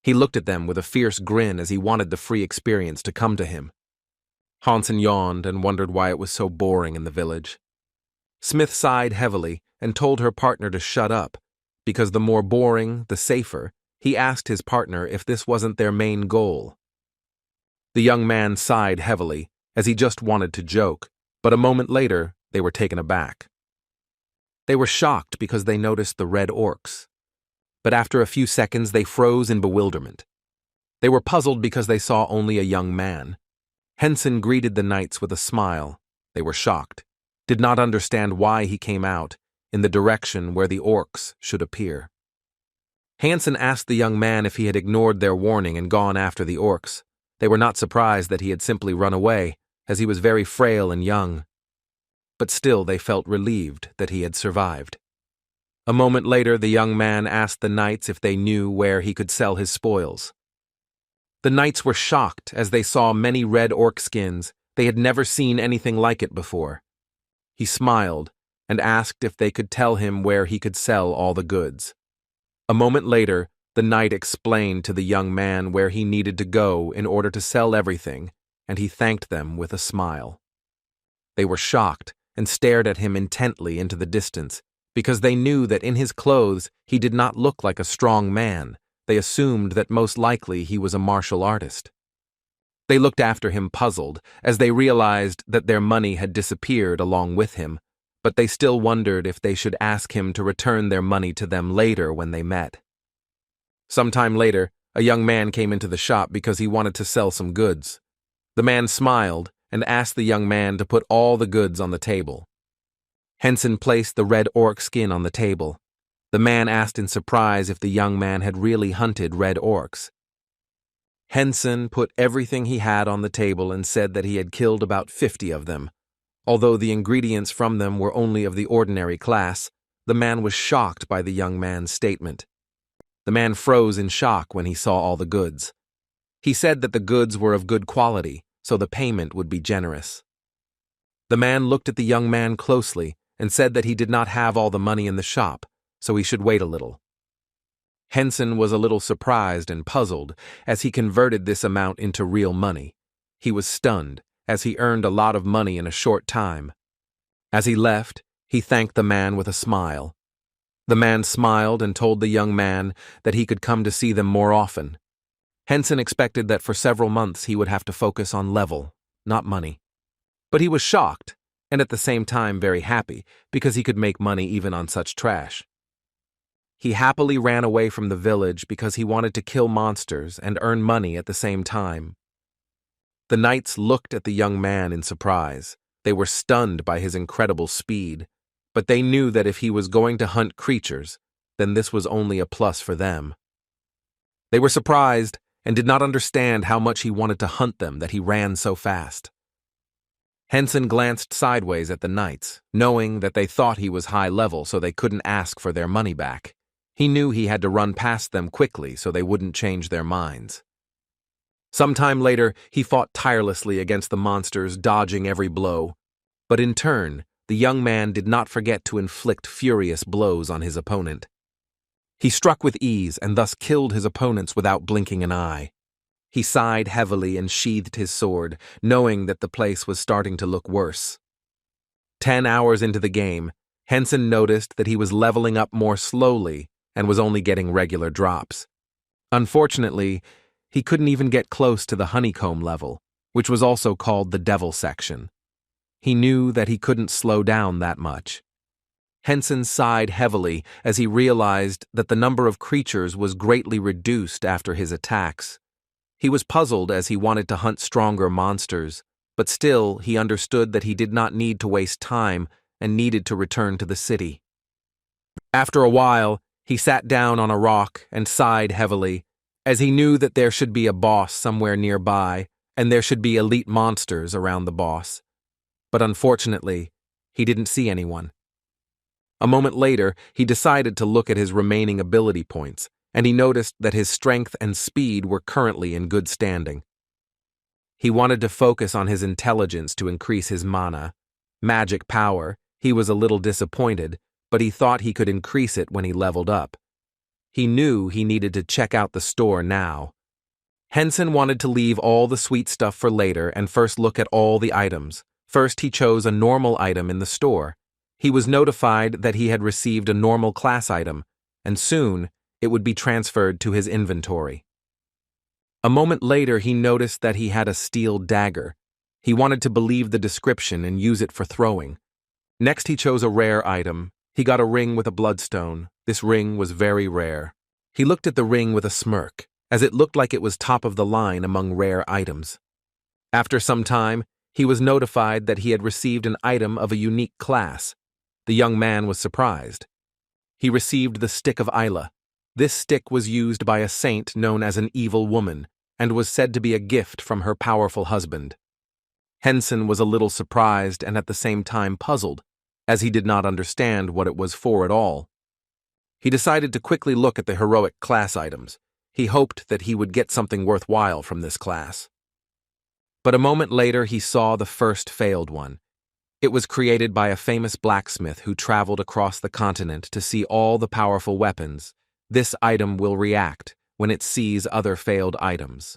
He looked at them with a fierce grin as he wanted the free experience to come to him. Hansen yawned and wondered why it was so boring in the village. Smith sighed heavily and told her partner to shut up, because the more boring, the safer. He asked his partner if this wasn't their main goal. The young man sighed heavily, as he just wanted to joke, but a moment later, they were taken aback. They were shocked because they noticed the red orcs. But after a few seconds, they froze in bewilderment. They were puzzled because they saw only a young man. Henson greeted the knights with a smile. They were shocked, did not understand why he came out, in the direction where the orcs should appear. Hansen asked the young man if he had ignored their warning and gone after the orcs. They were not surprised that he had simply run away, as he was very frail and young. But still they felt relieved that he had survived. A moment later, the young man asked the knights if they knew where he could sell his spoils. The knights were shocked as they saw many red orc skins. They had never seen anything like it before. He smiled and asked if they could tell him where he could sell all the goods. A moment later, the knight explained to the young man where he needed to go in order to sell everything, and he thanked them with a smile. They were shocked and stared at him intently into the distance, because they knew that in his clothes he did not look like a strong man. They assumed that most likely he was a martial artist. They looked after him puzzled, as they realized that their money had disappeared along with him, but they still wondered if they should ask him to return their money to them later when they met. Sometime later, a young man came into the shop because he wanted to sell some goods. The man smiled and asked the young man to put all the goods on the table. Hansen placed the red orc skin on the table. The man asked in surprise if the young man had really hunted red orcs. Hansen put everything he had on the table and said that he had killed about 50 of them. Although the ingredients from them were only of the ordinary class, the man was shocked by the young man's statement. The man froze in shock when he saw all the goods. He said that the goods were of good quality, so the payment would be generous. The man looked at the young man closely and said that he did not have all the money in the shop, so he should wait a little. Hansen was a little surprised and puzzled as he converted this amount into real money. He was stunned, as he earned a lot of money in a short time. As he left, he thanked the man with a smile. The man smiled and told the young man that he could come to see them more often. Hansen expected that for several months he would have to focus on level, not money. But he was shocked, and at the same time very happy, because he could make money even on such trash. He happily ran away from the village because he wanted to kill monsters and earn money at the same time. The knights looked at the young man in surprise. They were stunned by his incredible speed, but they knew that if he was going to hunt creatures, then this was only a plus for them. They were surprised and did not understand how much he wanted to hunt them that he ran so fast. Hansen glanced sideways at the knights, knowing that they thought he was high level so they couldn't ask for their money back. He knew he had to run past them quickly so they wouldn't change their minds. Sometime later, he fought tirelessly against the monsters, dodging every blow. But in turn, the young man did not forget to inflict furious blows on his opponent. He struck with ease and thus killed his opponents without blinking an eye. He sighed heavily and sheathed his sword, knowing that the place was starting to look worse. 10 hours into the game, Hansen noticed that he was leveling up more slowly and was only getting regular drops. Unfortunately, he couldn't even get close to the honeycomb level, which was also called the devil section. He knew that he couldn't slow down that much. Hansen sighed heavily as he realized that the number of creatures was greatly reduced after his attacks. He was puzzled as he wanted to hunt stronger monsters, but still he understood that he did not need to waste time and needed to return to the city. After a while, he sat down on a rock and sighed heavily, as he knew that there should be a boss somewhere nearby and there should be elite monsters around the boss. But unfortunately, he didn't see anyone. A moment later, he decided to look at his remaining ability points, and he noticed that his strength and speed were currently in good standing. He wanted to focus on his intelligence to increase his mana. Magic power, he was a little disappointed, but he thought he could increase it when he leveled up. He knew he needed to check out the store now. Hansen wanted to leave all the sweet stuff for later and first look at all the items. First, he chose a normal item in the store. He was notified that he had received a normal class item, and soon it would be transferred to his inventory. A moment later, he noticed that he had a steel dagger. He wanted to believe the description and use it for throwing. Next, he chose a rare item. He got a ring with a bloodstone. This ring was very rare. He looked at the ring with a smirk, as it looked like it was top of the line among rare items. After some time, he was notified that he had received an item of a unique class. The young man was surprised. He received the Stick of Isla. This stick was used by a saint known as an evil woman, and was said to be a gift from her powerful husband. Henson was a little surprised and at the same time puzzled, as he did not understand what it was for at all. He decided to quickly look at the heroic class items. He hoped that he would get something worthwhile from this class. But a moment later he saw the first failed one. It was created by a famous blacksmith who traveled across the continent to see all the powerful weapons. This item will react when it sees other failed items.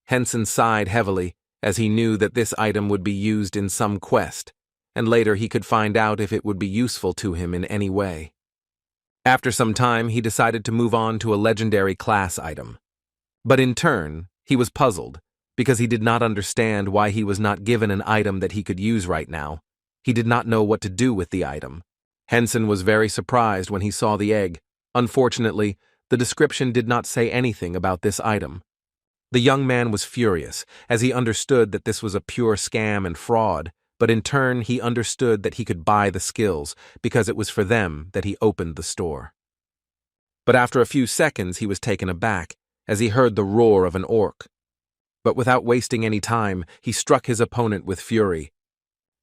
Henson sighed heavily, as he knew that this item would be used in some quest, and later he could find out if it would be useful to him in any way. After some time, he decided to move on to a legendary class item. But in turn, he was puzzled, because he did not understand why he was not given an item that he could use right now. He did not know what to do with the item. Henson was very surprised when he saw the egg. Unfortunately, the description did not say anything about this item. The young man was furious, as he understood that this was a pure scam and fraud, but in turn he understood that he could buy the skills, because it was for them that he opened the store. But after a few seconds he was taken aback, as he heard the roar of an orc. But without wasting any time, he struck his opponent with fury.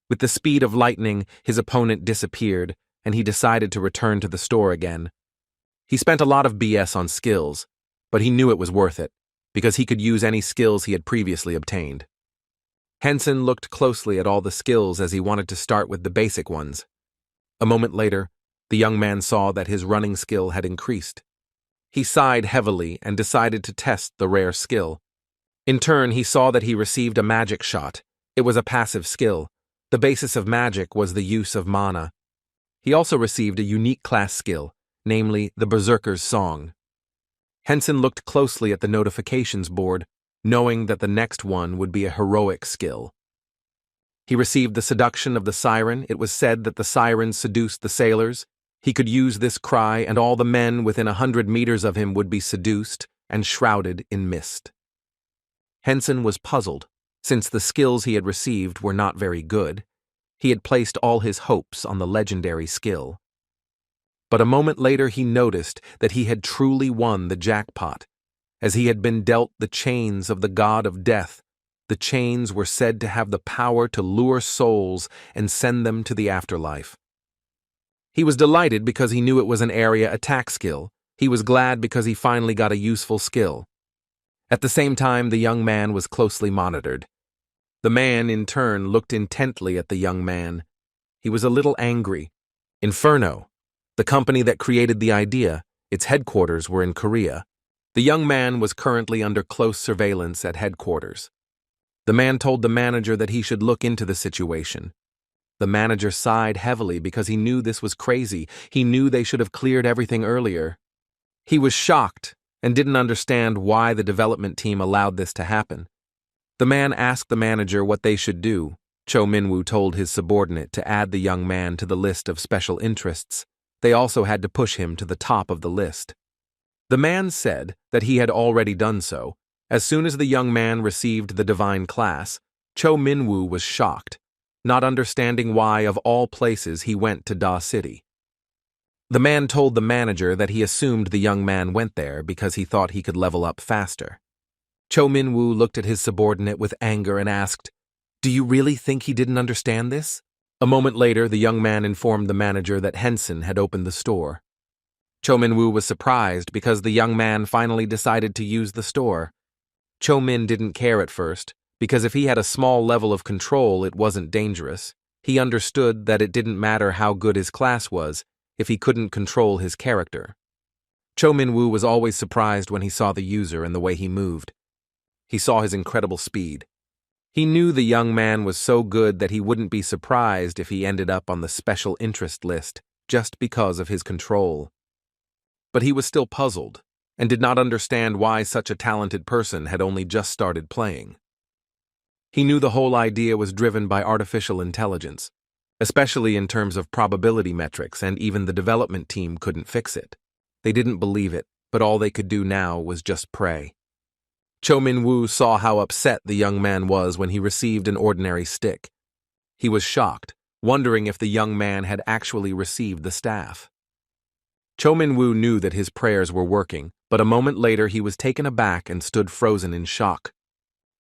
With the speed of lightning, his opponent disappeared, and he decided to return to the store again. He spent a lot of BS on skills, but he knew it was worth it, because he could use any skills he had previously obtained. Henson looked closely at all the skills as he wanted to start with the basic ones. A moment later, the young man saw that his running skill had increased. He sighed heavily and decided to test the rare skill. In turn, he saw that he received a magic shot. It was a passive skill. The basis of magic was the use of mana. He also received a unique class skill, namely the Berserker's Song. Henson looked closely at the notifications board, knowing that the next one would be a heroic skill. He received the Seduction of the Siren. It was said that the siren seduced the sailors. He could use this cry, and all the men within 100 meters of him would be seduced and shrouded in mist. Henson was puzzled, since the skills he had received were not very good. He had placed all his hopes on the legendary skill. But a moment later he noticed that he had truly won the jackpot, as he had been dealt the chains of the god of death. The chains were said to have the power to lure souls and send them to the afterlife. He was delighted because he knew it was an area attack skill. He was glad because he finally got a useful skill. At the same time, the young man was closely monitored. The man, in turn, looked intently at the young man. He was a little angry. Inferno, the company that created the idea, its headquarters were in Korea. The young man was currently under close surveillance at headquarters. The man told the manager that he should look into the situation. The manager sighed heavily because he knew this was crazy. He knew they should have cleared everything earlier. He was shocked and didn't understand why the development team allowed this to happen. The man asked the manager what they should do. Cho Minwoo told his subordinate to add the young man to the list of special interests. They also had to push him to the top of the list. The man said that he had already done so. As soon as the young man received the divine class, Cho Minwoo was shocked, not understanding why of all places he went to Da City. The man told the manager that he assumed the young man went there because he thought he could level up faster. Cho Minwoo looked at his subordinate with anger and asked, "Do you really think he didn't understand this?" A moment later, the young man informed the manager that Henson had opened the store. Cho Minwoo was surprised because the young man finally decided to use the store. Cho Min didn't care at first, because if he had a small level of control, it wasn't dangerous. He understood that it didn't matter how good his class was if he couldn't control his character. Cho Minwoo was always surprised when he saw the user and the way he moved. He saw his incredible speed. He knew the young man was so good that he wouldn't be surprised if he ended up on the special interest list just because of his control. But he was still puzzled and did not understand why such a talented person had only just started playing. He knew the whole idea was driven by artificial intelligence, especially in terms of probability metrics, and even the development team couldn't fix it. They didn't believe it, but all they could do now was just pray. Cho Minwoo saw how upset the young man was when he received an ordinary stick. He was shocked, wondering if the young man had actually received the staff. Cho Min-woo knew that his prayers were working, but a moment later he was taken aback and stood frozen in shock.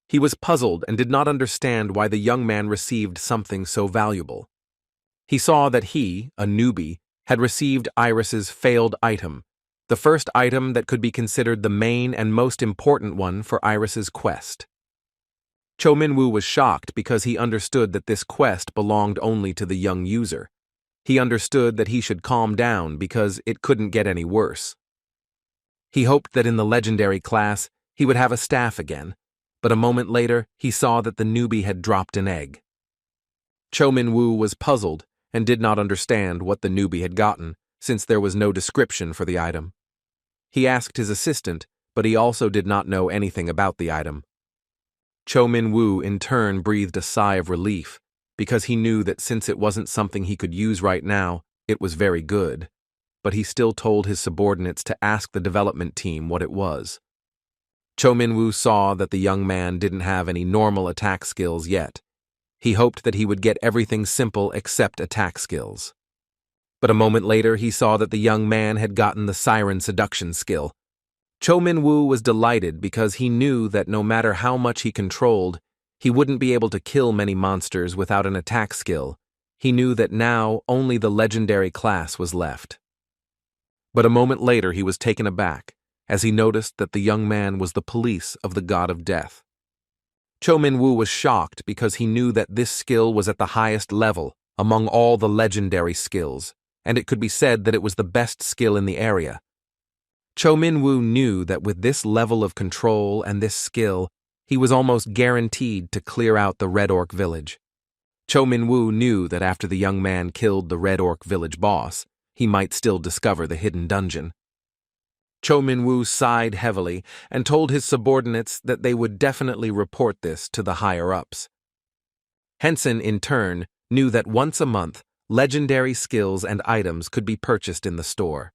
He was puzzled and did not understand why the young man received something so valuable. He saw that he, a newbie, had received Iris's failed item, the first item that could be considered the main and most important one for Iris's quest. Cho Min-woo was shocked because he understood that this quest belonged only to the young user. He understood that he should calm down because it couldn't get any worse. He hoped that in the legendary class he would have a staff again, but a moment later he saw that the newbie had dropped an egg. Cho Min-woo was puzzled and did not understand what the newbie had gotten, since there was no description for the item. He asked his assistant, but he also did not know anything about the item. Cho Min-woo in turn breathed a sigh of relief, because he knew that since it wasn't something he could use right now, it was very good. But he still told his subordinates to ask the development team what it was. Cho Min-woo saw that the young man didn't have any normal attack skills yet. He hoped that he would get everything simple except attack skills. But a moment later he saw that the young man had gotten the Siren Seduction skill. Cho Min-woo was delighted because he knew that no matter how much he controlled, he wouldn't be able to kill many monsters without an attack skill. He knew that now only the legendary class was left. But a moment later he was taken aback, as he noticed that the young man was the police of the god of death. Cho Min-woo was shocked because he knew that this skill was at the highest level among all the legendary skills, and it could be said that it was the best skill in the area. Cho Min-woo knew that with this level of control and this skill, he was almost guaranteed to clear out the Red Orc village. Cho Min-woo knew that after the young man killed the Red Orc village boss, he might still discover the hidden dungeon. Cho Min-woo sighed heavily and told his subordinates that they would definitely report this to the higher-ups. Henson, in turn, knew that once a month, legendary skills and items could be purchased in the store.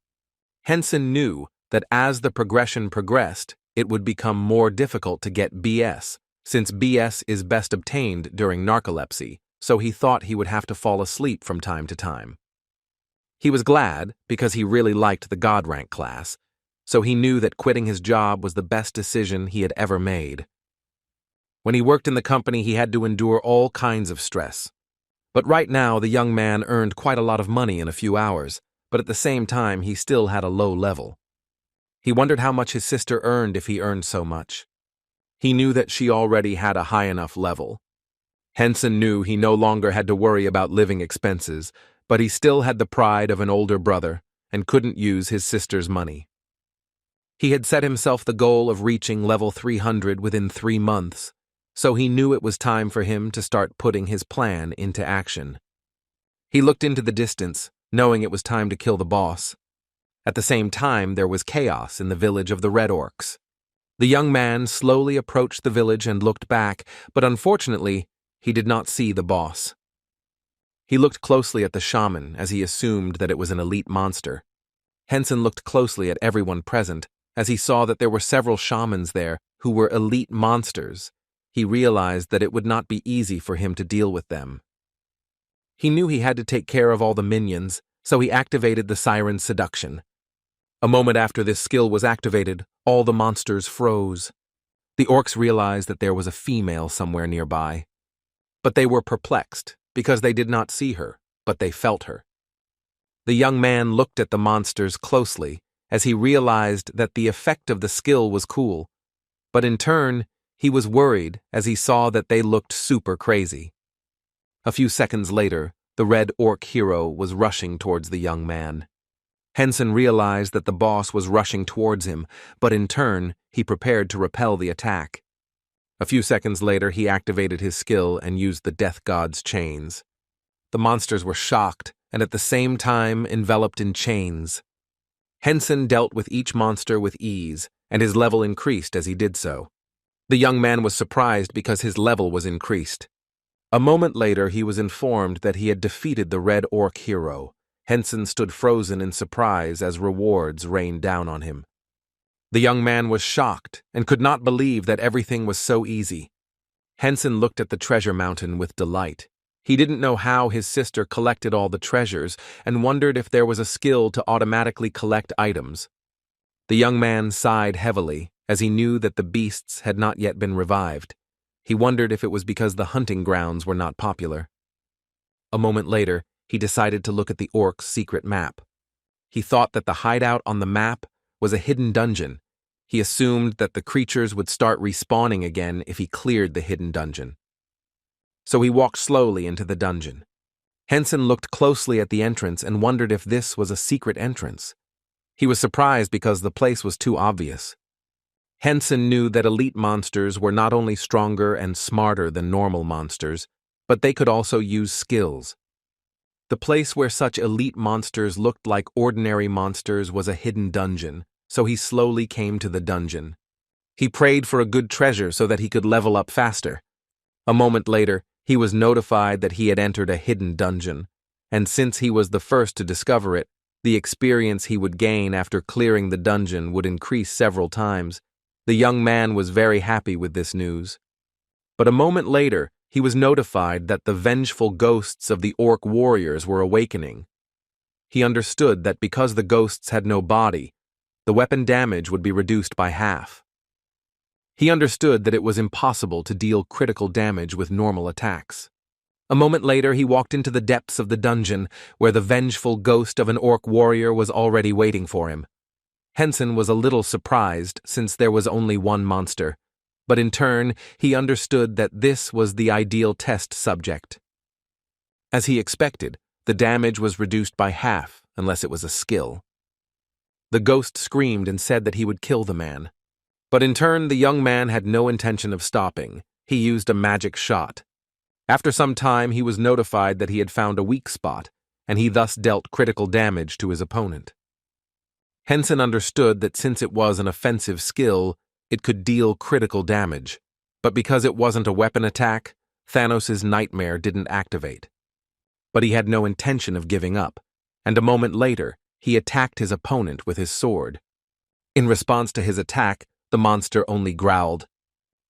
Henson knew that as the progression progressed, it would become more difficult to get BS, since BS is best obtained during narcolepsy, so he thought he would have to fall asleep from time to time. He was glad because he really liked the God rank class, so he knew that quitting his job was the best decision he had ever made. When he worked in the company, he had to endure all kinds of stress. But right now, the young man earned quite a lot of money in a few hours, but at the same time, he still had a low level. He wondered how much his sister earned if he earned so much. He knew that she already had a high enough level. Henson knew he no longer had to worry about living expenses, but he still had the pride of an older brother and couldn't use his sister's money. He had set himself the goal of reaching level 300 within 3 months, so he knew it was time for him to start putting his plan into action. He looked into the distance, knowing it was time to kill the boss. At the same time, there was chaos in the village of the Red Orcs. The young man slowly approached the village and looked back, but unfortunately, he did not see the boss. He looked closely at the shaman as he assumed that it was an elite monster. Henson looked closely at everyone present as he saw that there were several shamans there who were elite monsters. He realized that it would not be easy for him to deal with them. He knew he had to take care of all the minions, so he activated the Siren Seduction. A moment after this skill was activated, all the monsters froze. The orcs realized that there was a female somewhere nearby. But they were perplexed, because they did not see her, but they felt her. The young man looked at the monsters closely as he realized that the effect of the skill was cool, but in turn, he was worried as he saw that they looked super crazy. A few seconds later, the Red Orc hero was rushing towards the young man. Henson realized that the boss was rushing towards him, but in turn, he prepared to repel the attack. A few seconds later, he activated his skill and used the Death God's chains. The monsters were shocked and at the same time enveloped in chains. Henson dealt with each monster with ease, and his level increased as he did so. The young man was surprised because his level was increased. A moment later, he was informed that he had defeated the Red Orc hero. Henson stood frozen in surprise as rewards rained down on him. The young man was shocked and could not believe that everything was so easy. Henson looked at the treasure mountain with delight. He didn't know how his sister collected all the treasures and wondered if there was a skill to automatically collect items. The young man sighed heavily, as he knew that the beasts had not yet been revived. He wondered if it was because the hunting grounds were not popular. A moment later, he decided to look at the orc's secret map. He thought that the hideout on the map was a hidden dungeon. He assumed that the creatures would start respawning again if he cleared the hidden dungeon. So he walked slowly into the dungeon. Henson looked closely at the entrance and wondered if this was a secret entrance. He was surprised because the place was too obvious. Henson knew that elite monsters were not only stronger and smarter than normal monsters, but they could also use skills. The place where such elite monsters looked like ordinary monsters was a hidden dungeon, so he slowly came to the dungeon. He prayed for a good treasure so that he could level up faster. A moment later, he was notified that he had entered a hidden dungeon, and since he was the first to discover it, the experience he would gain after clearing the dungeon would increase several times. The young man was very happy with this news. But a moment later, he was notified that the vengeful ghosts of the orc warriors were awakening. He understood that because the ghosts had no body, the weapon damage would be reduced by half. He understood that it was impossible to deal critical damage with normal attacks. A moment later, he walked into the depths of the dungeon, where the vengeful ghost of an orc warrior was already waiting for him. Henson was a little surprised, since there was only one monster, but in turn, he understood that this was the ideal test subject. As he expected, the damage was reduced by half, unless it was a skill. The ghost screamed and said that he would kill the man. But in turn, the young man had no intention of stopping. He used a magic shot. After some time, he was notified that he had found a weak spot, and he thus dealt critical damage to his opponent. Henson understood that since it was an offensive skill, it could deal critical damage, but because it wasn't a weapon attack, Thanos' nightmare didn't activate. But he had no intention of giving up, and a moment later, he attacked his opponent with his sword. In response to his attack, the monster only growled.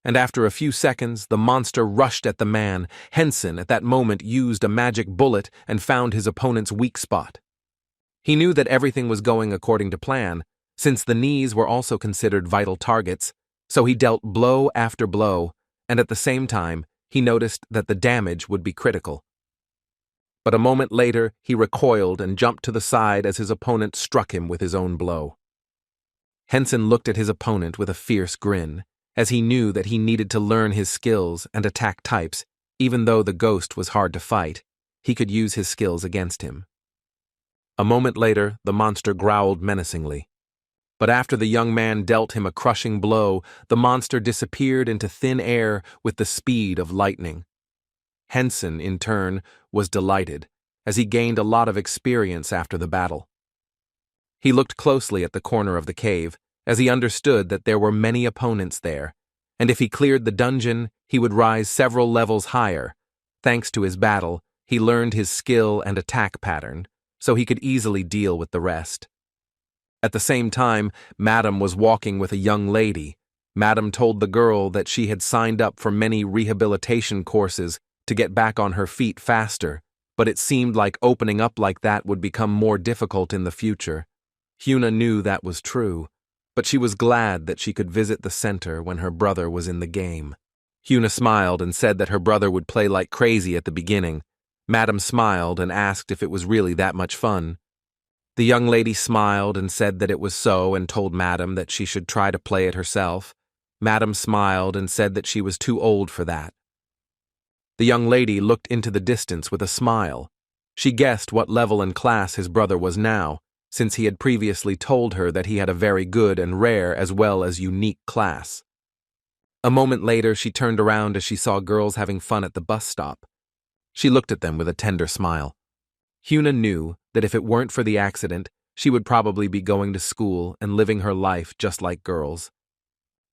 And after a few seconds, the monster rushed at the man. Henson, at that moment, used a magic bullet and found his opponent's weak spot. He knew that everything was going according to plan, since the knees were also considered vital targets, so he dealt blow after blow, and at the same time, he noticed that the damage would be critical. But a moment later, he recoiled and jumped to the side as his opponent struck him with his own blow. Henson looked at his opponent with a fierce grin, as he knew that he needed to learn his skills and attack types. Even though the ghost was hard to fight, he could use his skills against him. A moment later, the monster growled menacingly. But after the young man dealt him a crushing blow, the monster disappeared into thin air with the speed of lightning. Henson, in turn, was delighted, as he gained a lot of experience after the battle. He looked closely at the corner of the cave, as he understood that there were many opponents there, and if he cleared the dungeon, he would rise several levels higher. Thanks to his battle, he learned his skill and attack pattern, so he could easily deal with the rest. At the same time, Madam was walking with a young lady. Madam told the girl that she had signed up for many rehabilitation courses to get back on her feet faster, but it seemed like opening up like that would become more difficult in the future. Hyuna knew that was true, but she was glad that she could visit the center when her brother was in the game. Hyuna smiled and said that her brother would play like crazy at the beginning. Madam smiled and asked if it was really that much fun. The young lady smiled and said that it was so and told Madam that she should try to play it herself. Madam smiled and said that she was too old for that. The young lady looked into the distance with a smile. She guessed what level and class his brother was now, since he had previously told her that he had a very good and rare as well as unique class. A moment later, she turned around as she saw girls having fun at the bus stop. She looked at them with a tender smile. Hyuna knew that if it weren't for the accident, she would probably be going to school and living her life just like girls.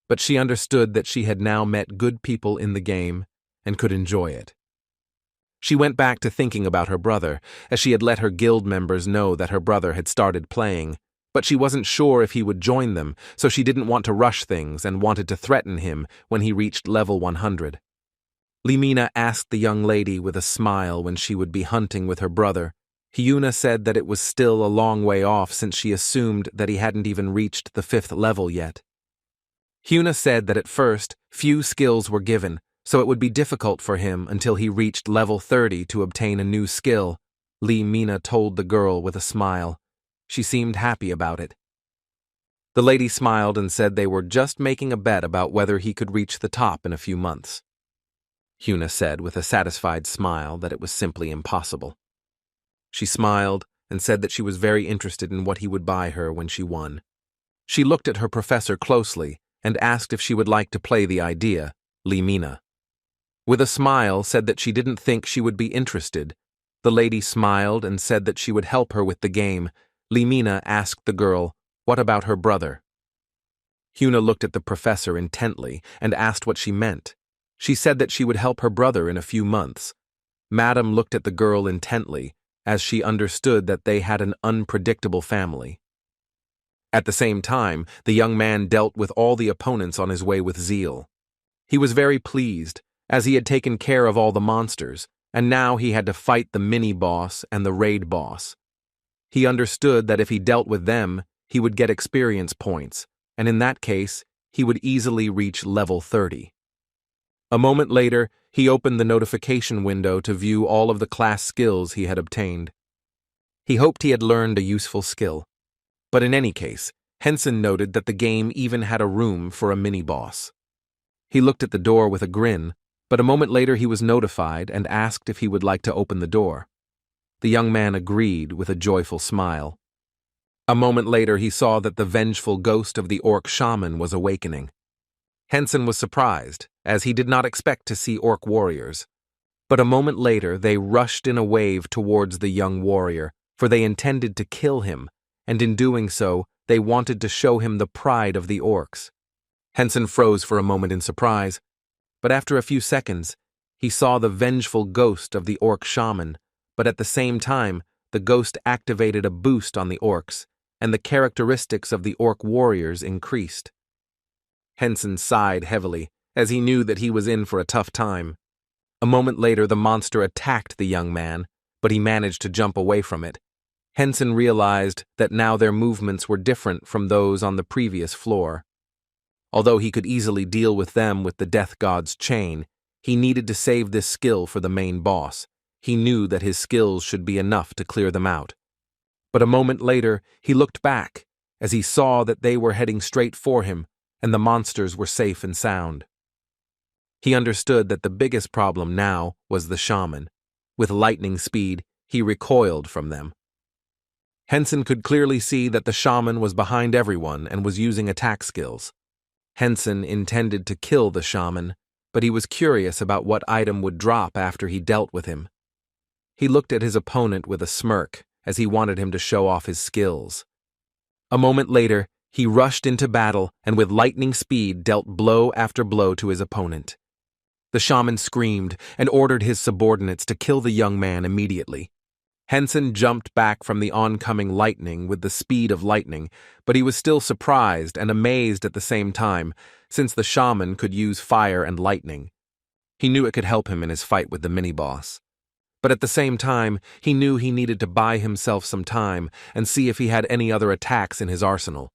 But she understood that she had now met good people in the game and could enjoy it. She went back to thinking about her brother, as she had let her guild members know that her brother had started playing, but she wasn't sure if he would join them, so she didn't want to rush things and wanted to threaten him when he reached level 100. Limina asked the young lady with a smile when she would be hunting with her brother. Hyuna said that it was still a long way off since she assumed that he hadn't even reached the 5th level yet. Hyuna said that at first, few skills were given, so it would be difficult for him until he reached level 30 to obtain a new skill. Limina told the girl with a smile. She seemed happy about it. The lady smiled and said they were just making a bet about whether he could reach the top in a few months. Hyuna said with a satisfied smile that it was simply impossible. She smiled and said that she was very interested in what he would buy her when she won. She looked at her professor closely and asked if she would like to play the idea, Limina. With a smile, said that she didn't think she would be interested. The lady smiled and said that she would help her with the game. Limina asked the girl, "What about her brother?" Hyuna looked at the professor intently and asked what she meant. She said that she would help her brother in a few months. Madam looked at the girl intently, as she understood that they had an unpredictable family. At the same time, the young man dealt with all the opponents on his way with zeal. He was very pleased, as he had taken care of all the monsters, and now he had to fight the mini-boss and the raid boss. He understood that if he dealt with them, he would get experience points, and in that case, he would easily reach level 30. A moment later, he opened the notification window to view all of the class skills he had obtained. He hoped he had learned a useful skill. But in any case, Henson noted that the game even had a room for a mini-boss. He looked at the door with a grin, but a moment later he was notified and asked if he would like to open the door. The young man agreed with a joyful smile. A moment later he saw that the vengeful ghost of the orc shaman was awakening. Henson was surprised, as he did not expect to see orc warriors. But a moment later they rushed in a wave towards the young warrior, for they intended to kill him, and in doing so, they wanted to show him the pride of the orcs. Henson froze for a moment in surprise, but after a few seconds, he saw the vengeful ghost of the orc shaman, but at the same time, the ghost activated a boost on the orcs, and the characteristics of the orc warriors increased. Henson sighed heavily, as he knew that he was in for a tough time. A moment later, the monster attacked the young man, but he managed to jump away from it. Henson realized that now their movements were different from those on the previous floor. Although he could easily deal with them with the Death God's chain, he needed to save this skill for the main boss. He knew that his skills should be enough to clear them out. But a moment later, he looked back, as he saw that they were heading straight for him, and the monsters were safe and sound. He understood that the biggest problem now was the shaman. With lightning speed, he recoiled from them. Henson could clearly see that the shaman was behind everyone and was using attack skills. Henson intended to kill the shaman, but he was curious about what item would drop after he dealt with him. He looked at his opponent with a smirk, as he wanted him to show off his skills. A moment later, he rushed into battle and with lightning speed dealt blow after blow to his opponent. The shaman screamed and ordered his subordinates to kill the young man immediately. Henson jumped back from the oncoming lightning with the speed of lightning, but he was still surprised and amazed at the same time, since the shaman could use fire and lightning. He knew it could help him in his fight with the mini-boss. But at the same time, he knew he needed to buy himself some time and see if he had any other attacks in his arsenal.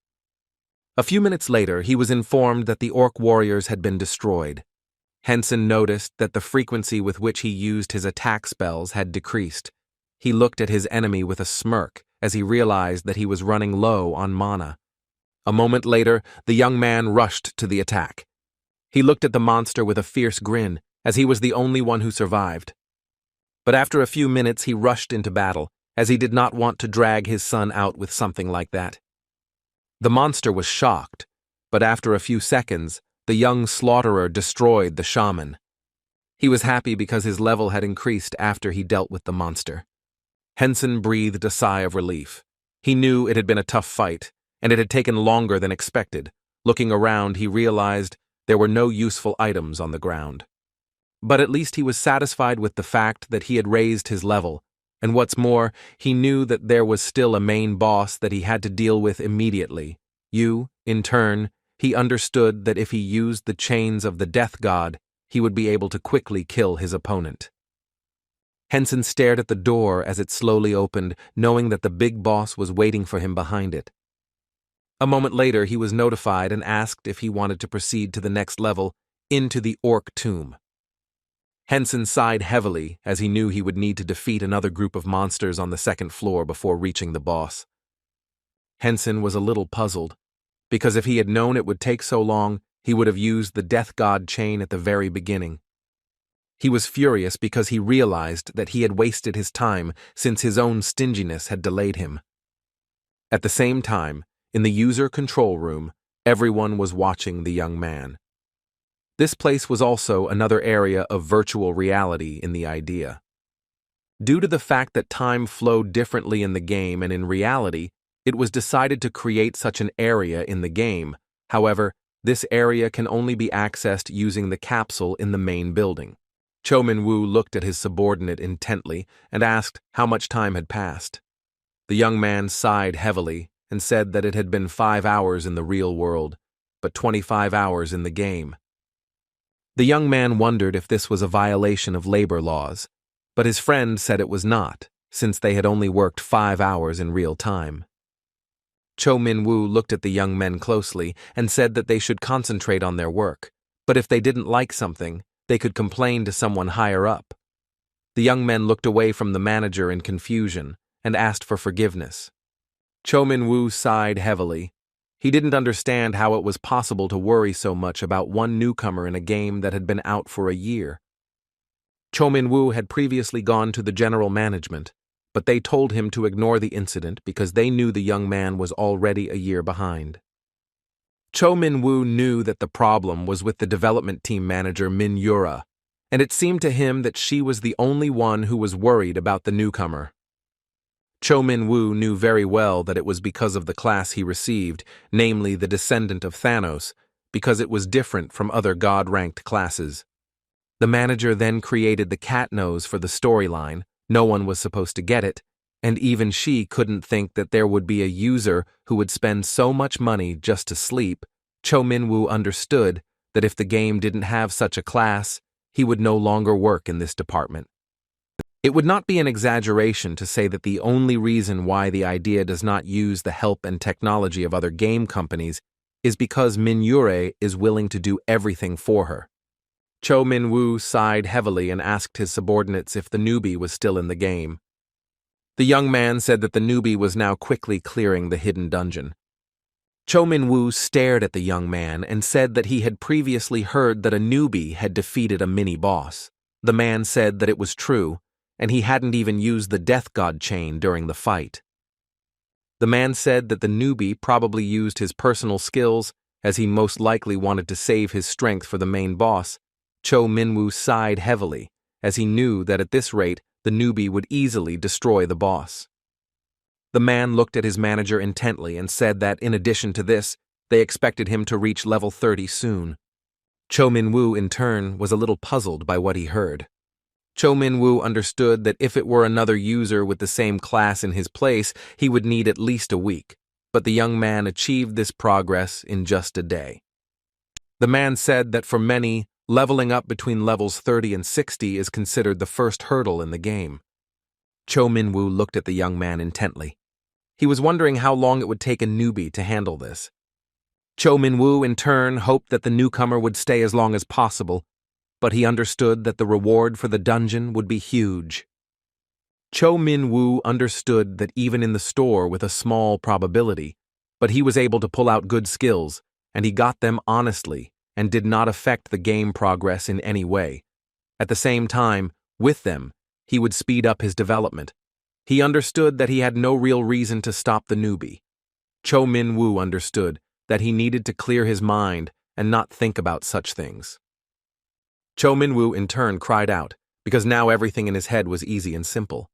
A few minutes later, he was informed that the orc warriors had been destroyed. Henson noticed that the frequency with which he used his attack spells had decreased. He looked at his enemy with a smirk as he realized that he was running low on mana. A moment later, the young man rushed to the attack. He looked at the monster with a fierce grin, as he was the only one who survived. But after a few minutes, he rushed into battle, as he did not want to drag his son out with something like that. The monster was shocked, but after a few seconds, the young slaughterer destroyed the shaman. He was happy because his level had increased after he dealt with the monster. Henson breathed a sigh of relief. He knew it had been a tough fight, and it had taken longer than expected. Looking around, he realized there were no useful items on the ground. But at least he was satisfied with the fact that he had raised his level, and what's more, he knew that there was still a main boss that he had to deal with immediately. In turn, he understood that if he used the chains of the Death God, he would be able to quickly kill his opponent. Henson stared at the door as it slowly opened, knowing that the big boss was waiting for him behind it. A moment later, he was notified and asked if he wanted to proceed to the next level, into the Orc Tomb. Henson sighed heavily as he knew he would need to defeat another group of monsters on the second floor before reaching the boss. Henson was a little puzzled, because if he had known it would take so long, he would have used the Death God chain at the very beginning. He was furious because he realized that he had wasted his time since his own stinginess had delayed him. At the same time, in the user control room, everyone was watching the young man. This place was also another area of virtual reality in the idea. Due to the fact that time flowed differently in the game and in reality, it was decided to create such an area in the game. However, this area can only be accessed using the capsule in the main building. Cho Min-woo looked at his subordinate intently and asked how much time had passed. The young man sighed heavily and said that it had been 5 hours in the real world, but 25 hours in the game. The young man wondered if this was a violation of labor laws, but his friend said it was not, since they had only worked 5 hours in real time. Cho Min-woo looked at the young men closely and said that they should concentrate on their work, but if they didn't like something, they could complain to someone higher up. The young men looked away from the manager in confusion and asked for forgiveness. Cho Min-woo sighed heavily. He didn't understand how it was possible to worry so much about one newcomer in a game that had been out for a year. Cho Min-woo had previously gone to the general management, but they told him to ignore the incident because they knew the young man was already a year behind. Cho Min-woo knew that the problem was with the development team manager Min Yura, and it seemed to him that she was the only one who was worried about the newcomer. Cho Min-woo knew very well that it was because of the class he received, namely the descendant of Thanos, because it was different from other God-ranked classes. The manager then created the cat nose for the storyline. No one was supposed to get it, and even she couldn't think that there would be a user who would spend so much money just to sleep. Cho Min-woo understood that if the game didn't have such a class, he would no longer work in this department. It would not be an exaggeration to say that the only reason why the idea does not use the help and technology of other game companies is because Min Yura is willing to do everything for her. Cho Min-woo sighed heavily and asked his subordinates if the newbie was still in the game. The young man said that the newbie was now quickly clearing the hidden dungeon. Cho Min-woo stared at the young man and said that he had previously heard that a newbie had defeated a mini-boss. The man said that it was true, and he hadn't even used the Death God chain during the fight. The man said that the newbie probably used his personal skills, as he most likely wanted to save his strength for the main boss. Cho Min-woo sighed heavily, as he knew that at this rate, the newbie would easily destroy the boss. The man looked at his manager intently and said that, in addition to this, they expected him to reach level 30 soon. Cho Min-woo, in turn, was a little puzzled by what he heard. Cho Min-woo understood that if it were another user with the same class in his place, he would need at least a week, but the young man achieved this progress in just a day. The man said that for many, leveling up between levels 30 and 60 is considered the first hurdle in the game. Cho Min-woo looked at the young man intently. He was wondering how long it would take a newbie to handle this. Cho Min-woo, in turn, hoped that the newcomer would stay as long as possible, but he understood that the reward for the dungeon would be huge. Cho Min-woo understood that even in the store with a small probability, but he was able to pull out good skills, and he got them honestly and did not affect the game progress in any way. At the same time, with them, he would speed up his development. He understood that he had no real reason to stop the newbie. Cho Min-woo understood that he needed to clear his mind and not think about such things. Cho Min-woo in turn cried out, because now everything in his head was easy and simple.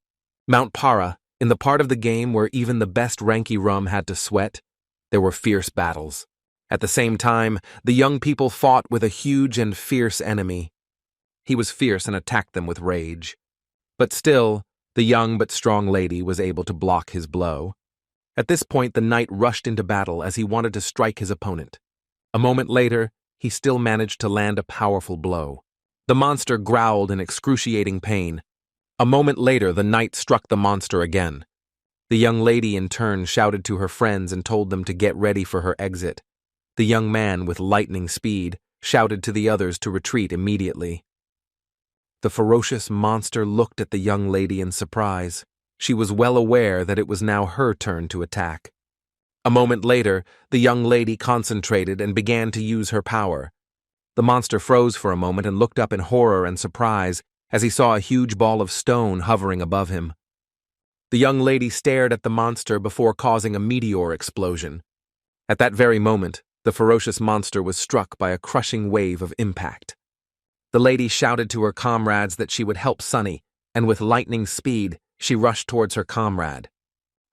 Mount Para, in the part of the game where even the best Ranky Rum had to sweat, there were fierce battles. At the same time, the young people fought with a huge and fierce enemy. He was fierce and attacked them with rage. But still, the young but strong lady was able to block his blow. At this point, the knight rushed into battle as he wanted to strike his opponent. A moment later, he still managed to land a powerful blow. The monster growled in excruciating pain. A moment later, the knight struck the monster again. The young lady in turn shouted to her friends and told them to get ready for her exit. The young man, with lightning speed, shouted to the others to retreat immediately. The ferocious monster looked at the young lady in surprise. She was well aware that it was now her turn to attack. A moment later, the young lady concentrated and began to use her power. The monster froze for a moment and looked up in horror and surprise as he saw a huge ball of stone hovering above him. The young lady stared at the monster before causing a meteor explosion. At that very moment, the ferocious monster was struck by a crushing wave of impact. The lady shouted to her comrades that she would help Sunny, and with lightning speed, she rushed towards her comrade.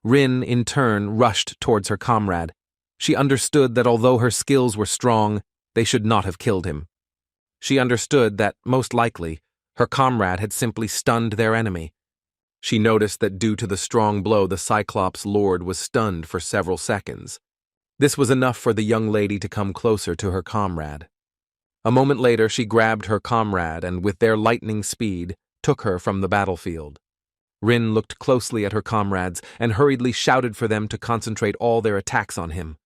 Rin, in turn, rushed towards her comrade. She understood that although her skills were strong, they should not have killed him. She understood that, most likely, her comrade had simply stunned their enemy. She noticed that due to the strong blow, the Cyclops Lord was stunned for several seconds. This was enough for the young lady to come closer to her comrade. A moment later, she grabbed her comrade and, with their lightning speed, took her from the battlefield. Rin looked closely at her comrades and hurriedly shouted for them to concentrate all their attacks on him.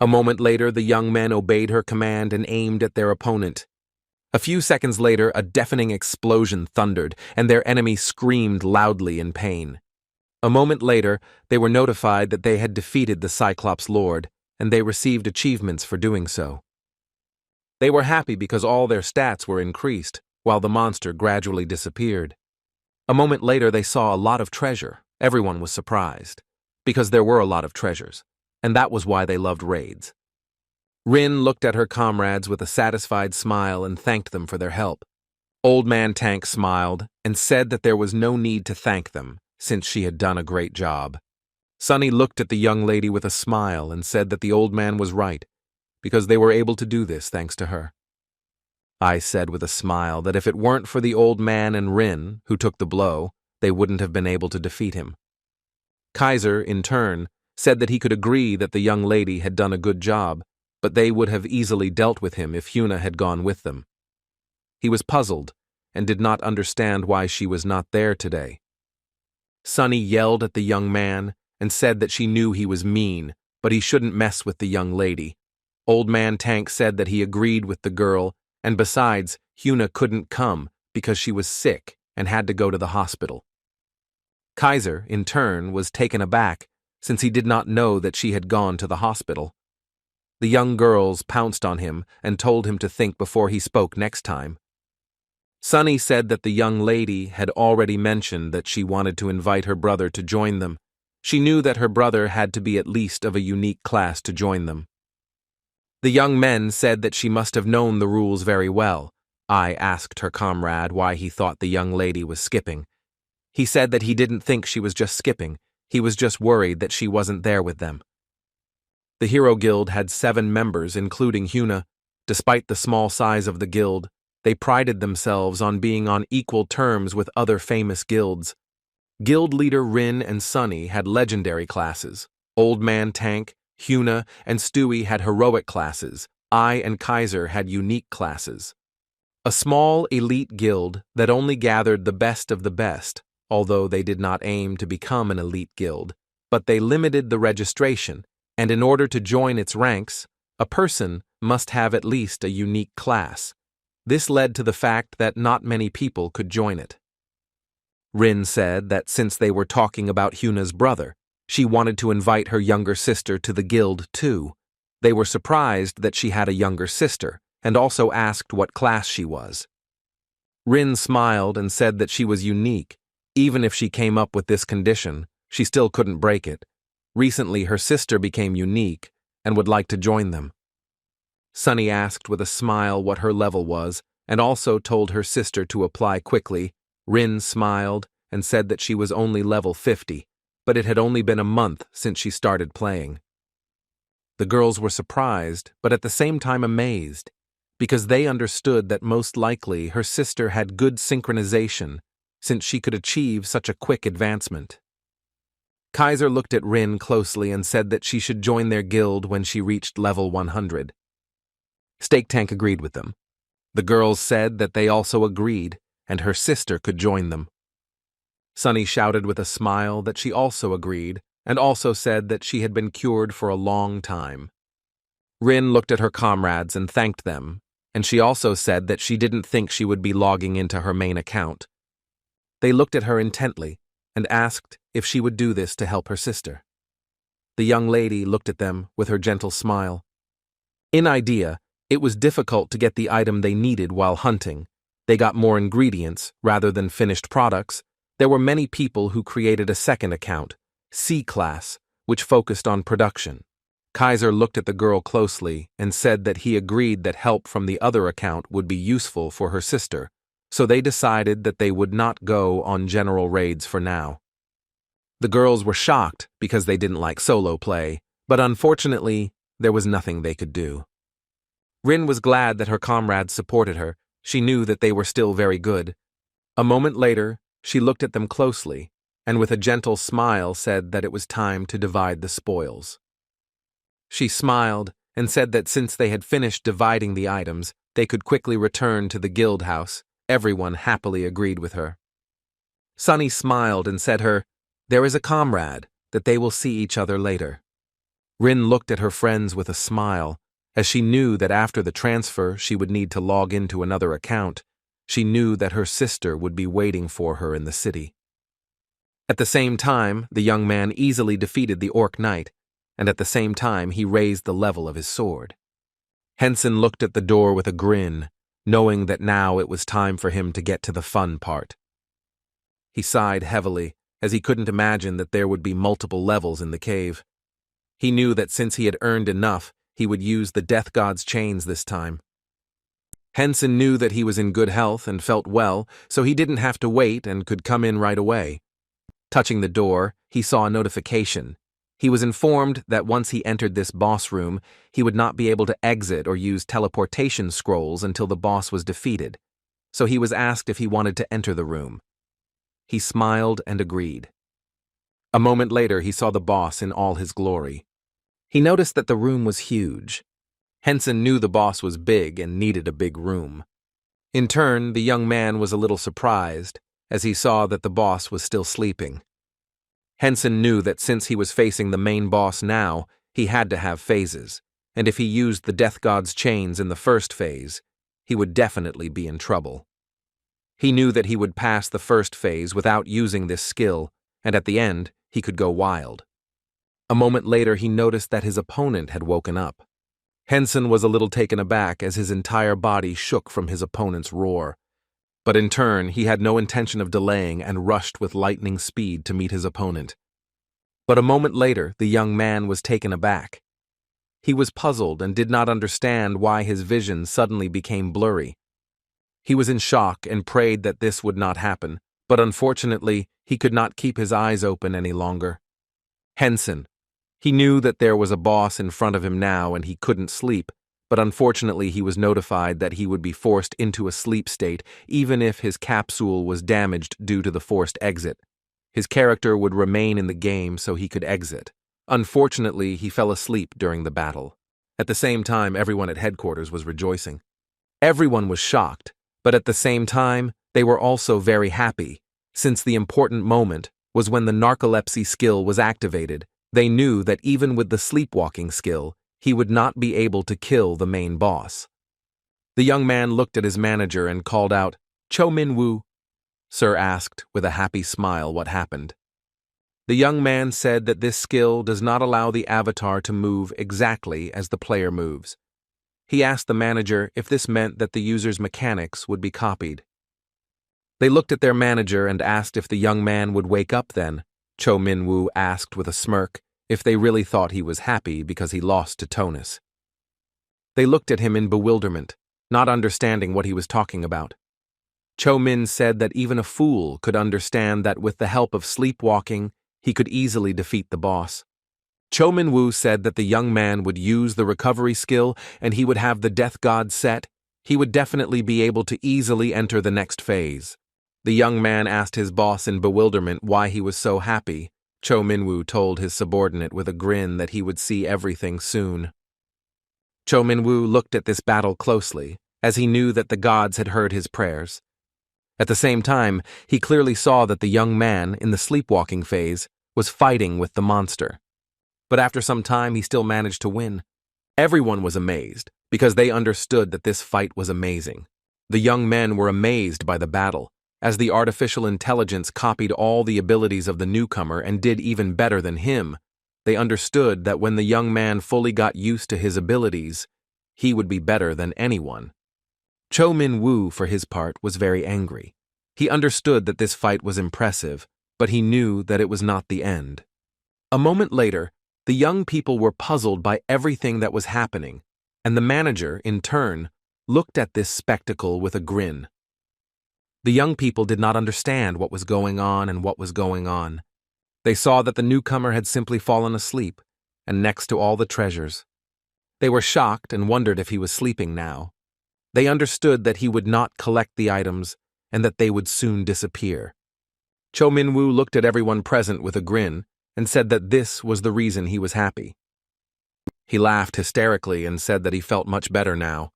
A moment later, the young men obeyed her command and aimed at their opponent. A few seconds later, a deafening explosion thundered, and their enemy screamed loudly in pain. A moment later, they were notified that they had defeated the Cyclops Lord, and they received achievements for doing so. They were happy because all their stats were increased, while the monster gradually disappeared. A moment later, they saw a lot of treasure. Everyone was surprised, because there were a lot of treasures, and that was why they loved raids. Rin looked at her comrades with a satisfied smile and thanked them for their help. Old Man Tank smiled and said that there was no need to thank them, since she had done a great job. Sunny looked at the young lady with a smile and said that the old man was right, because they were able to do this thanks to her. I said with a smile that if it weren't for the old man and Rin, who took the blow, they wouldn't have been able to defeat him. Kaiser, in turn, said that he could agree that the young lady had done a good job, but they would have easily dealt with him if Hyuna had gone with them. He was puzzled and did not understand why she was not there today. Sunny yelled at the young man and said that she knew he was mean, but he shouldn't mess with the young lady. Old Man Tank said that he agreed with the girl, and besides, Hyuna couldn't come because she was sick and had to go to the hospital. Kaiser, in turn, was taken aback since he did not know that she had gone to the hospital. The young girls pounced on him and told him to think before he spoke next time. Sunny said that the young lady had already mentioned that she wanted to invite her brother to join them. She knew that her brother had to be at least of a unique class to join them. The young men said that she must have known the rules very well. I asked her comrade why he thought the young lady was skipping. He said that he didn't think she was just skipping, he was just worried that she wasn't there with them. The Hero Guild had 7 members, including Hyuna. Despite the small size of the guild, they prided themselves on being on equal terms with other famous guilds. Guild leader Rin and Sunny had legendary classes. Old Man Tank, Hyuna, and Stewie had heroic classes. I and Kaiser had unique classes. A small, elite guild that only gathered the best of the best, although they did not aim to become an elite guild, but they limited the registration, and in order to join its ranks, a person must have at least a unique class. This led to the fact that not many people could join it. Rin said that since they were talking about Hyuna's brother, she wanted to invite her younger sister to the guild too. They were surprised that she had a younger sister, and also asked what class she was. Rin smiled and said that she was unique. Even if she came up with this condition, she still couldn't break it. Recently, her sister became unique and would like to join them. Sunny asked with a smile what her level was, and also told her sister to apply quickly. Rin smiled and said that she was only level 50. But it had only been a month since she started playing. The girls were surprised, but at the same time amazed, because they understood that most likely her sister had good synchronization, since she could achieve such a quick advancement. Kaiser looked at Rin closely and said that she should join their guild when she reached level 100. Steak Tank agreed with them. The girls said that they also agreed, and her sister could join them. Sunny shouted with a smile that she also agreed, and also said that she had been cured for a long time. Rin looked at her comrades and thanked them, and she also said that she didn't think she would be logging into her main account. They looked at her intently and asked if she would do this to help her sister. The young lady looked at them with her gentle smile. In idea, it was difficult to get the item they needed while hunting. They got more ingredients rather than finished products. There were many people who created a second account, C-Class, which focused on production. Kaiser looked at the girl closely and said that he agreed that help from the other account would be useful for her sister, so they decided that they would not go on general raids for now. The girls were shocked because they didn't like solo play, but unfortunately, there was nothing they could do. Rin was glad that her comrades supported her. She knew that they were still very good. A moment later, she looked at them closely and with a gentle smile said that it was time to divide the spoils. She smiled and said that since they had finished dividing the items, they could quickly return to the guild house. Everyone happily agreed with her. Sunny smiled and said there is a comrade, that they will see each other later. Rin looked at her friends with a smile, as she knew that after the transfer she would need to log into another account. She knew that her sister would be waiting for her in the city. At the same time, the young man easily defeated the Orc Knight, and at the same time he raised the level of his sword. Henson looked at the door with a grin, knowing that now it was time for him to get to the fun part. He sighed heavily, as he couldn't imagine that there would be multiple levels in the cave. He knew that since he had earned enough, he would use the Death God's chains this time. Henson knew that he was in good health and felt well, so he didn't have to wait and could come in right away. Touching the door, he saw a notification. He was informed that once he entered this boss room, he would not be able to exit or use teleportation scrolls until the boss was defeated, so he was asked if he wanted to enter the room. He smiled and agreed. A moment later, he saw the boss in all his glory. He noticed that the room was huge. Henson knew the boss was big and needed a big room. In turn, the young man was a little surprised, as he saw that the boss was still sleeping. Henson knew that since he was facing the main boss now, he had to have phases, and if he used the Death God's chains in the first phase, he would definitely be in trouble. He knew that he would pass the first phase without using this skill, and at the end, he could go wild. A moment later, he noticed that his opponent had woken up. Henson was a little taken aback as his entire body shook from his opponent's roar. But in turn, he had no intention of delaying and rushed with lightning speed to meet his opponent. But a moment later, the young man was taken aback. He was puzzled and did not understand why his vision suddenly became blurry. He was in shock and prayed that this would not happen, but unfortunately, he could not keep his eyes open any longer. Henson. He knew that there was a boss in front of him now and he couldn't sleep, but unfortunately he was notified that he would be forced into a sleep state even if his capsule was damaged due to the forced exit. His character would remain in the game so he could exit. Unfortunately, he fell asleep during the battle. At the same time, everyone at headquarters was rejoicing. Everyone was shocked, but at the same time, they were also very happy, since the important moment was when the narcolepsy skill was activated. They knew that even with the sleepwalking skill, he would not be able to kill the main boss. The young man looked at his manager and called out, "Cho Min-woo." Sir asked with a happy smile what happened. The young man said that this skill does not allow the avatar to move exactly as the player moves. He asked the manager if this meant that the user's mechanics would be copied. They looked at their manager and asked if the young man would wake up then. Cho Min-woo asked with a smirk if they really thought he was happy because he lost to Tonus. They looked at him in bewilderment, not understanding what he was talking about. Cho Min said that even a fool could understand that with the help of sleepwalking, he could easily defeat the boss. Cho Min-woo said that the young man would use the recovery skill and he would have the Death God set. He would definitely be able to easily enter the next phase. The young man asked his boss in bewilderment why he was so happy. Cho Min-woo told his subordinate with a grin that he would see everything soon. Cho Min-woo looked at this battle closely, as he knew that the gods had heard his prayers. At the same time, he clearly saw that the young man, in the sleepwalking phase, was fighting with the monster. But after some time, he still managed to win. Everyone was amazed, because they understood that this fight was amazing. The young men were amazed by the battle, as the artificial intelligence copied all the abilities of the newcomer and did even better than him. They understood that when the young man fully got used to his abilities, he would be better than anyone. Cho Min-woo, for his part, was very angry. He understood that this fight was impressive, but he knew that it was not the end. A moment later, the young people were puzzled by everything that was happening, and the manager, in turn, looked at this spectacle with a grin. The young people did not understand what was going on and what was going on. They saw that the newcomer had simply fallen asleep, and next to all the treasures. They were shocked and wondered if he was sleeping now. They understood that he would not collect the items and that they would soon disappear. Cho Min-woo looked at everyone present with a grin and said that this was the reason he was happy. He laughed hysterically and said that he felt much better now.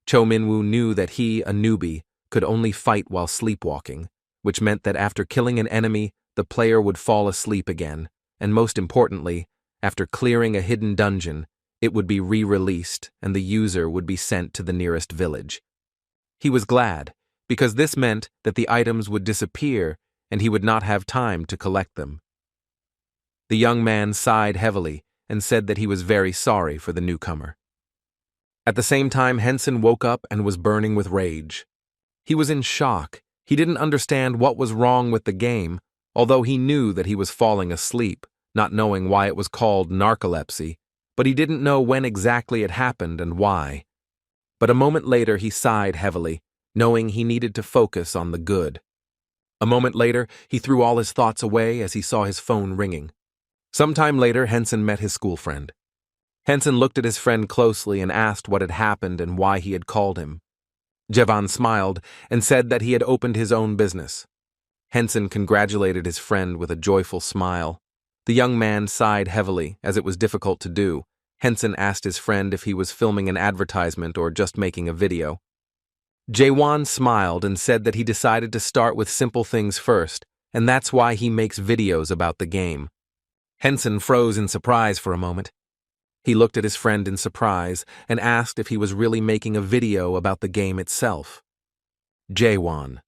Cho Min-woo knew that he, a newbie, could only fight while sleepwalking, which meant that after killing an enemy, the player would fall asleep again, and most importantly, after clearing a hidden dungeon, it would be re-released and the user would be sent to the nearest village. He was glad, because this meant that the items would disappear and he would not have time to collect them. The young man sighed heavily and said that he was very sorry for the newcomer. At the same time, Henson woke up and was burning with rage. He was in shock. He didn't understand what was wrong with the game, although he knew that he was falling asleep, not knowing why it was called narcolepsy, but he didn't know when exactly it happened and why. But a moment later he sighed heavily, knowing he needed to focus on the good. A moment later, he threw all his thoughts away as he saw his phone ringing. Sometime later, Henson met his school friend. Henson looked at his friend closely and asked what had happened and why he had called him. Jaevan smiled and said that he had opened his own business. Henson congratulated his friend with a joyful smile. The young man sighed heavily, as it was difficult to do. Henson asked his friend if he was filming an advertisement or just making a video. Jaewan smiled and said that he decided to start with simple things first, and that's why he makes videos about the game. Henson froze in surprise for a moment. He looked at his friend in surprise and asked if he was really making a video about the game itself. Jaewan,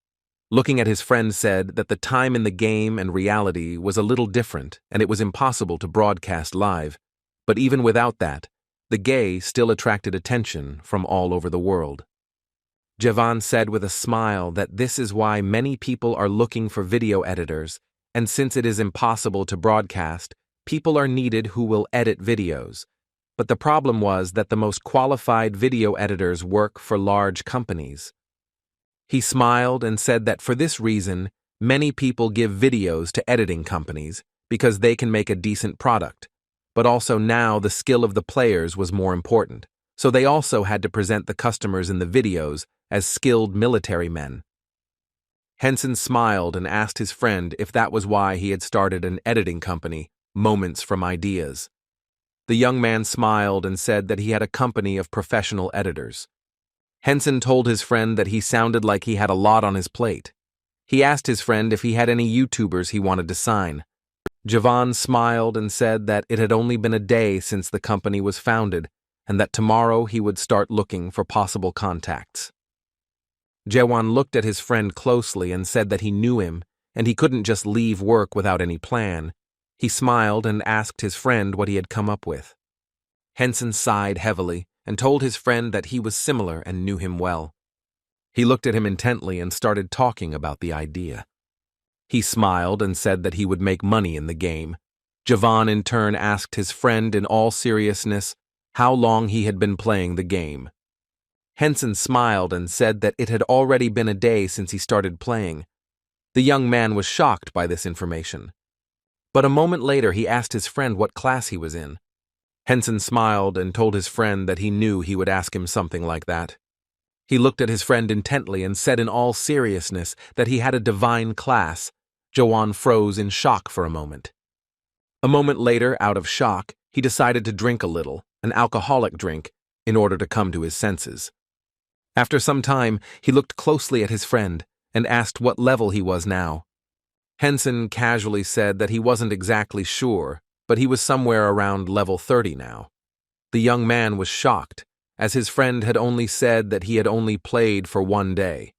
looking at his friend, said that the time in the game and reality was a little different and it was impossible to broadcast live, but even without that, the gay still attracted attention from all over the world. Jaevan said with a smile that this is why many people are looking for video editors, and since it is impossible to broadcast, people are needed who will edit videos. But the problem was that the most qualified video editors work for large companies. He smiled and said that for this reason, many people give videos to editing companies because they can make a decent product. But also now the skill of the players was more important, so they also had to present the customers in the videos as skilled military men. Henson smiled and asked his friend if that was why he had started an editing company, Moments from Ideas. The young man smiled and said that he had a company of professional editors. Henson told his friend that he sounded like he had a lot on his plate. He asked his friend if he had any YouTubers he wanted to sign. Jaevan smiled and said that it had only been a day since the company was founded, and that tomorrow he would start looking for possible contacts. Jaewan looked at his friend closely and said that he knew him, and he couldn't just leave work without any plan. He smiled and asked his friend what he had come up with. Henson sighed heavily and told his friend that he was similar and knew him well. He looked at him intently and started talking about the idea. He smiled and said that he would make money in the game. Jaevan in turn asked his friend in all seriousness how long he had been playing the game. Henson smiled and said that it had already been a day since he started playing. The young man was shocked by this information. But a moment later he asked his friend what class he was in. Henson smiled and told his friend that he knew he would ask him something like that. He looked at his friend intently and said in all seriousness that he had a divine class. Jaewan froze in shock for a moment. A moment later, out of shock, he decided to drink a little, an alcoholic drink, in order to come to his senses. After some time, he looked closely at his friend and asked what level he was now. Henson casually said that he wasn't exactly sure, but he was somewhere around level 30 now. The young man was shocked, as his friend had only said that he had only played for one day.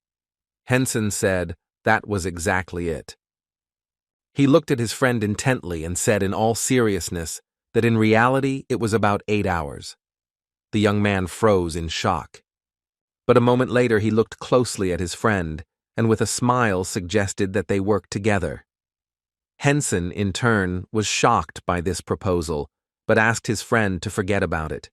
Henson said that was exactly it. He looked at his friend intently and said in all seriousness that in reality it was about 8 hours. The young man froze in shock. But a moment later he looked closely at his friend and with a smile suggested that they work together. Henson, in turn, was shocked by this proposal, but asked his friend to forget about it.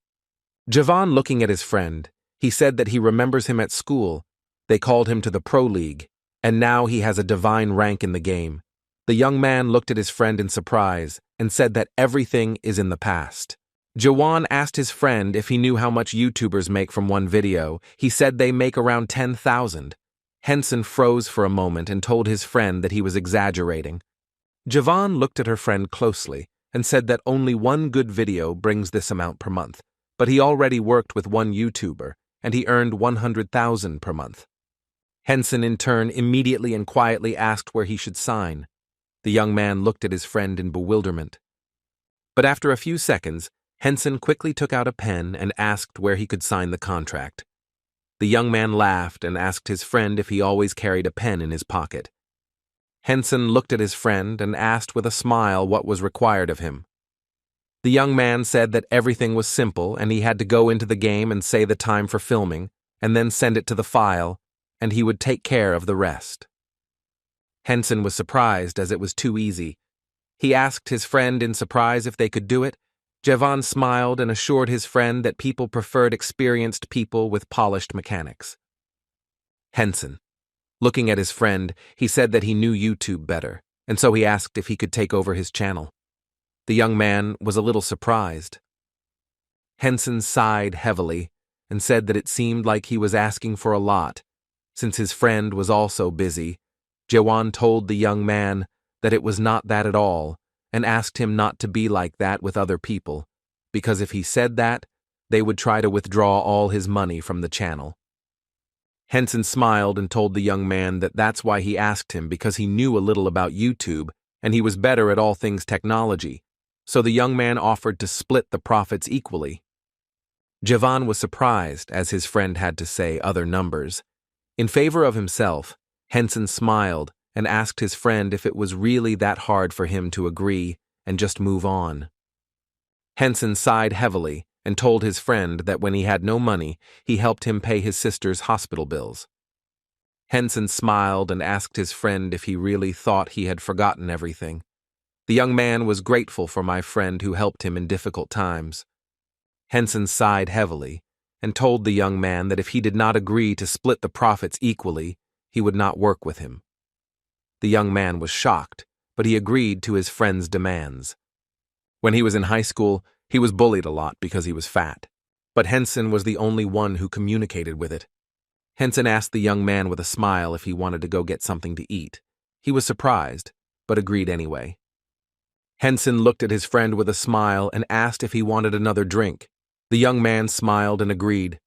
Javan looking at his friend, he said that he remembers him at school. They called him to the Pro League, and now he has a divine rank in the game. The young man looked at his friend in surprise and said that everything is in the past. Jawan asked his friend if he knew how much YouTubers make from one video. He said they make around 10,000. Henson froze for a moment and told his friend that he was exaggerating. Javan looked at her friend closely and said that only one good video brings this amount per month, but he already worked with one YouTuber, and he earned 100,000 per month. Henson, in turn, immediately and quietly asked where he should sign. The young man looked at his friend in bewilderment. But after a few seconds, Henson quickly took out a pen and asked where he could sign the contract. The young man laughed and asked his friend if he always carried a pen in his pocket. Henson looked at his friend and asked with a smile what was required of him. The young man said that everything was simple and he had to go into the game and say the time for filming, and then send it to the file, and he would take care of the rest. Henson was surprised as it was too easy. He asked his friend in surprise if they could do it. Javan smiled and assured his friend that people preferred experienced people with polished mechanics. Henson. Looking at his friend, he said that he knew YouTube better, and so he asked if he could take over his channel. The young man was a little surprised. Henson sighed heavily and said that it seemed like he was asking for a lot. Since his friend was also busy, Jawan told the young man that it was not that at all and asked him not to be like that with other people, because if he said that, they would try to withdraw all his money from the channel. Henson smiled and told the young man that that's why he asked him, because he knew a little about YouTube and he was better at all things technology, so the young man offered to split the profits equally. Javan was surprised as his friend had to say other numbers. In favor of himself, Henson smiled and asked his friend if it was really that hard for him to agree and just move on. Henson sighed heavily and told his friend that when he had no money, he helped him pay his sister's hospital bills. Henson smiled and asked his friend if he really thought he had forgotten everything. The young man was grateful for my friend who helped him in difficult times. Henson sighed heavily and told the young man that if he did not agree to split the profits equally, he would not work with him. The young man was shocked, but he agreed to his friend's demands. When he was in high school, he was bullied a lot because he was fat, but Henson was the only one who communicated with it. Henson asked the young man with a smile if he wanted to go get something to eat. He was surprised, but agreed anyway. Henson looked at his friend with a smile and asked if he wanted another drink. The young man smiled and agreed.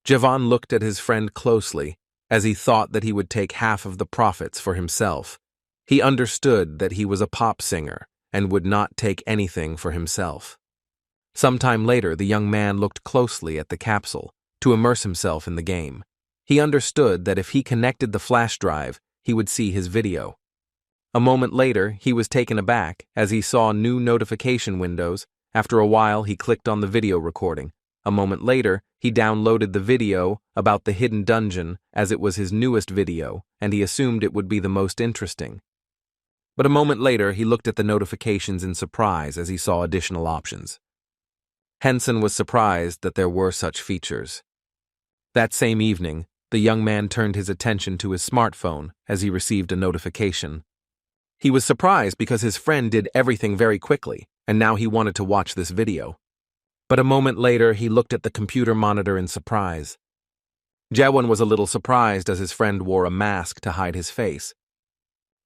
Javan looked at his friend closely, as he thought that he would take half of the profits for himself. He understood that he was a pop singer and would not take anything for himself. Sometime later, the young man looked closely at the capsule to immerse himself in the game. He understood that if he connected the flash drive, he would see his video. A moment later, he was taken aback as he saw new notification windows. After a while, he clicked on the video recording. A moment later, he downloaded the video about the hidden dungeon as it was his newest video, and he assumed it would be the most interesting. But a moment later, he looked at the notifications in surprise as he saw additional options. Henson was surprised that there were such features. That same evening, the young man turned his attention to his smartphone as he received a notification. He was surprised because his friend did everything very quickly, and now he wanted to watch this video. But a moment later, he looked at the computer monitor in surprise. Jawan was a little surprised as his friend wore a mask to hide his face.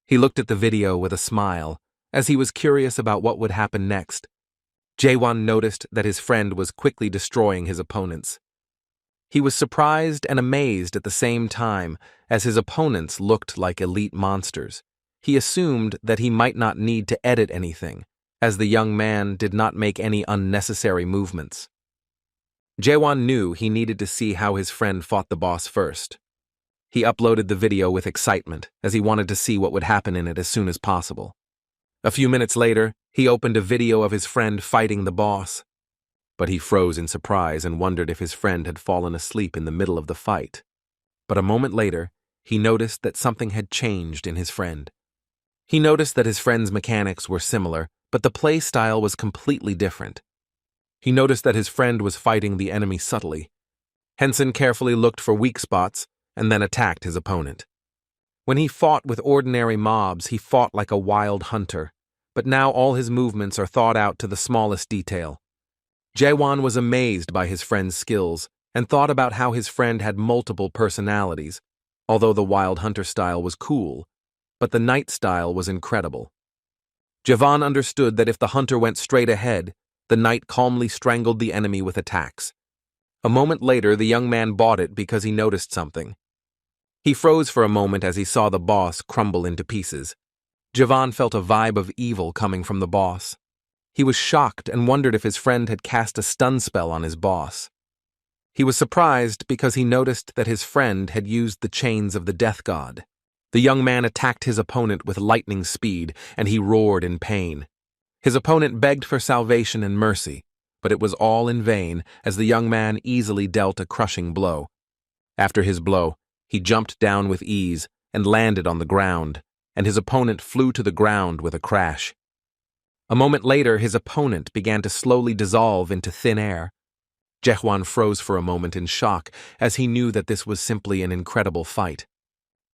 He looked at the video with a smile, as he was curious about what would happen next. Jawan noticed that his friend was quickly destroying his opponents. He was surprised and amazed at the same time, as his opponents looked like elite monsters. He assumed that he might not need to edit anything, as the young man did not make any unnecessary movements. Jaewon knew he needed to see how his friend fought the boss first. He uploaded the video with excitement, as he wanted to see what would happen in it as soon as possible. A few minutes later, he opened a video of his friend fighting the boss. But he froze in surprise and wondered if his friend had fallen asleep in the middle of the fight. But a moment later, he noticed that something had changed in his friend. He noticed that his friend's mechanics were similar, but the play style was completely different. He noticed that his friend was fighting the enemy subtly. Henson carefully looked for weak spots and then attacked his opponent. When he fought with ordinary mobs, he fought like a wild hunter, but now all his movements are thought out to the smallest detail. Jaewon was amazed by his friend's skills and thought about how his friend had multiple personalities, although the wild hunter style was cool, but the knight style was incredible. Jaewon understood that if the hunter went straight ahead, the knight calmly strangled the enemy with attacks. A moment later, the young man bought it because he noticed something. He froze for a moment as he saw the boss crumble into pieces. Jaewon felt a vibe of evil coming from the boss. He was shocked and wondered if his friend had cast a stun spell on his boss. He was surprised because he noticed that his friend had used the chains of the death god. The young man attacked his opponent with lightning speed, and he roared in pain. His opponent begged for salvation and mercy, but it was all in vain as the young man easily dealt a crushing blow. After his blow, he jumped down with ease and landed on the ground, and his opponent flew to the ground with a crash. A moment later, his opponent began to slowly dissolve into thin air. Jaewon froze for a moment in shock, as he knew that this was simply an incredible fight.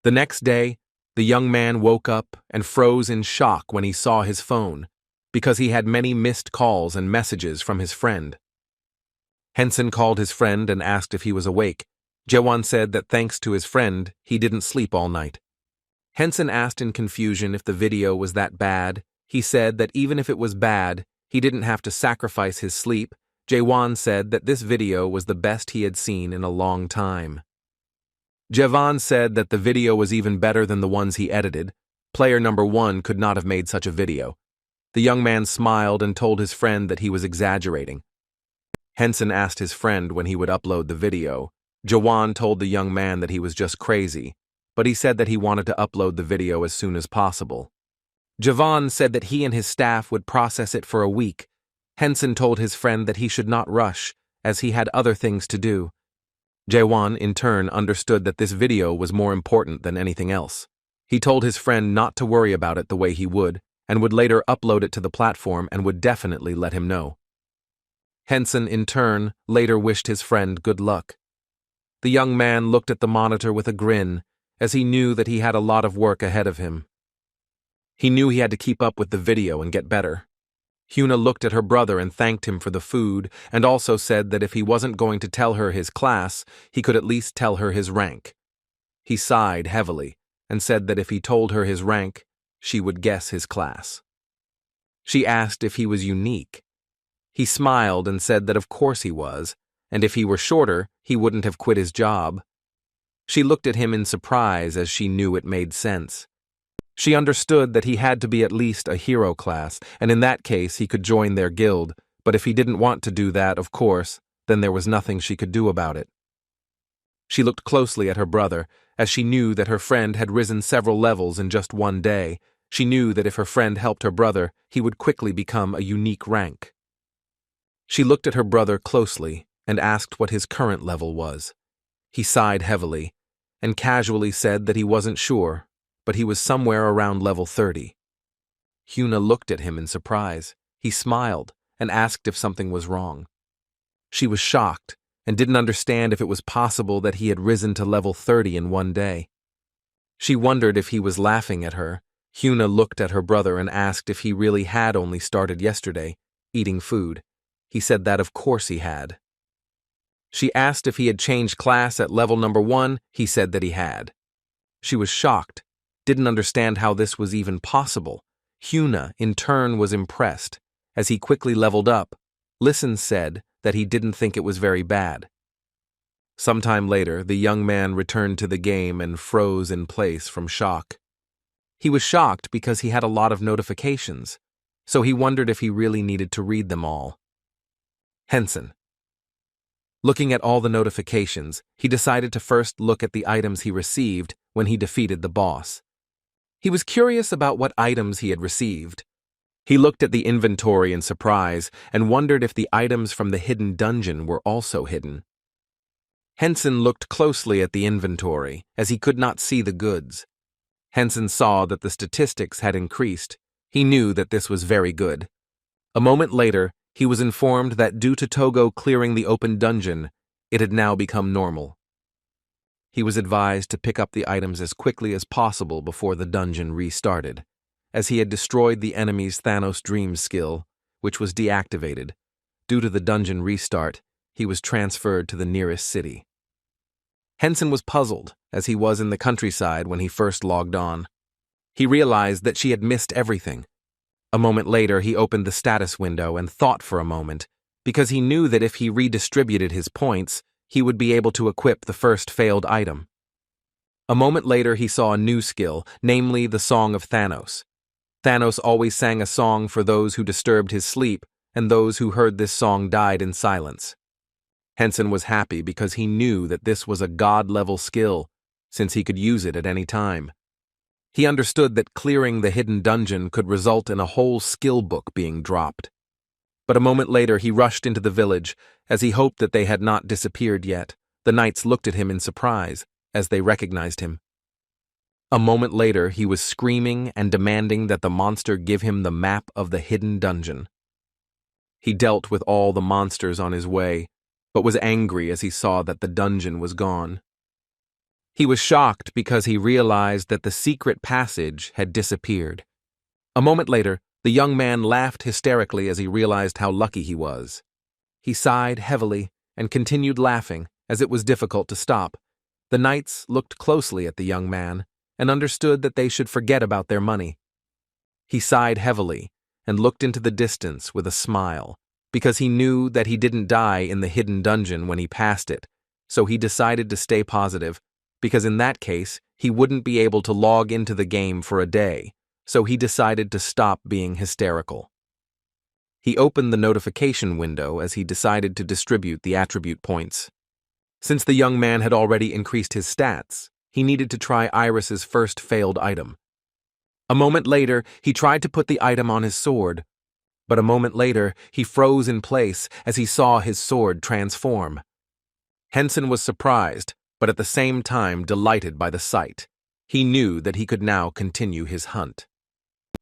The next day, the young man woke up and froze in shock when he saw his phone, because he had many missed calls and messages from his friend. Henson called his friend and asked if he was awake. Jaewon said that thanks to his friend, he didn't sleep all night. Henson asked in confusion if the video was that bad. He said that even if it was bad, he didn't have to sacrifice his sleep. Jaewon said that this video was the best he had seen in a long time. Jaewon said that the video was even better than the ones he edited. Player number 1 could not have made such a video. The young man smiled and told his friend that he was exaggerating. Henson asked his friend when he would upload the video. Jaewon told the young man that he was just crazy, but he said that he wanted to upload the video as soon as possible. Jaewon said that he and his staff would process it for a week. Henson told his friend that he should not rush, as he had other things to do. Jaewon, in turn, understood that this video was more important than anything else. He told his friend not to worry about it the way he would, and would later upload it to the platform and would definitely let him know. Henson, in turn, later wished his friend good luck. The young man looked at the monitor with a grin, as he knew that he had a lot of work ahead of him. He knew he had to keep up with the video and get better. Hyuna looked at her brother and thanked him for the food, and also said that if he wasn't going to tell her his class, he could at least tell her his rank. He sighed heavily, and said that if he told her his rank, she would guess his class. She asked if he was unique. He smiled and said that of course he was, and if he were shorter, he wouldn't have quit his job. She looked at him in surprise as she knew it made sense. She understood that he had to be at least a hero class, and in that case he could join their guild, but if he didn't want to do that, of course, then there was nothing she could do about it. She looked closely at her brother, as she knew that her friend had risen several levels in just one day. She knew that if her friend helped her brother, he would quickly become a unique rank. She looked at her brother closely and asked what his current level was. He sighed heavily and casually said that he wasn't sure, but he was somewhere around level 30. Hyuna looked at him in surprise. He smiled and asked if something was wrong. She was shocked and didn't understand if it was possible that he had risen to level 30 in one day. She wondered if he was laughing at her. Hyuna looked at her brother and asked if he really had only started yesterday, eating food. He said that of course he had. She asked if he had changed class at level number 1. He said that he had. She was shocked, didn't understand how this was even possible. Hyuna, in turn, was impressed. As he quickly leveled up, Listen said that he didn't think it was very bad. Sometime later, the young man returned to the game and froze in place from shock. He was shocked because he had a lot of notifications, so he wondered if he really needed to read them all. Henson. Looking at all the notifications, he decided to first look at the items he received when he defeated the boss. He was curious about what items he had received. He looked at the inventory in surprise and wondered if the items from the hidden dungeon were also hidden. Henson looked closely at the inventory, as he could not see the goods. Henson saw that the statistics had increased. He knew that this was very good. A moment later, he was informed that due to Togo clearing the open dungeon, it had now become normal. He was advised to pick up the items as quickly as possible before the dungeon restarted, as he had destroyed the enemy's Thanos Dream skill, which was deactivated. Due to the dungeon restart, he was transferred to the nearest city. Henson was puzzled, as he was in the countryside when he first logged on. He realized that she had missed everything. A moment later, he opened the status window and thought for a moment, because he knew that if he redistributed his points, he would be able to equip the first failed item. A moment later, he saw a new skill, namely the Song of Thanos. Thanos always sang a song for those who disturbed his sleep, and those who heard this song died in silence. Henson was happy because he knew that this was a god-level skill, since he could use it at any time. He understood that clearing the hidden dungeon could result in a whole skill book being dropped. But a moment later he rushed into the village, as he hoped that they had not disappeared yet. The knights looked at him in surprise, as they recognized him. A moment later he was screaming and demanding that the monster give him the map of the hidden dungeon. He dealt with all the monsters on his way, but was angry as he saw that the dungeon was gone. He was shocked because he realized that the secret passage had disappeared. A moment later, the young man laughed hysterically as he realized how lucky he was. He sighed heavily and continued laughing, as it was difficult to stop. The knights looked closely at the young man and understood that they should forget about their money. He sighed heavily and looked into the distance with a smile, because he knew that he didn't die in the hidden dungeon when he passed it, so he decided to stay positive, because in that case, he wouldn't be able to log into the game for a day, so he decided to stop being hysterical. He opened the notification window as he decided to distribute the attribute points. Since the young man had already increased his stats, he needed to try Iris's first failed item. A moment later, he tried to put the item on his sword, but a moment later, he froze in place as he saw his sword transform. Henson was surprised, but at the same time delighted by the sight. He knew that he could now continue his hunt.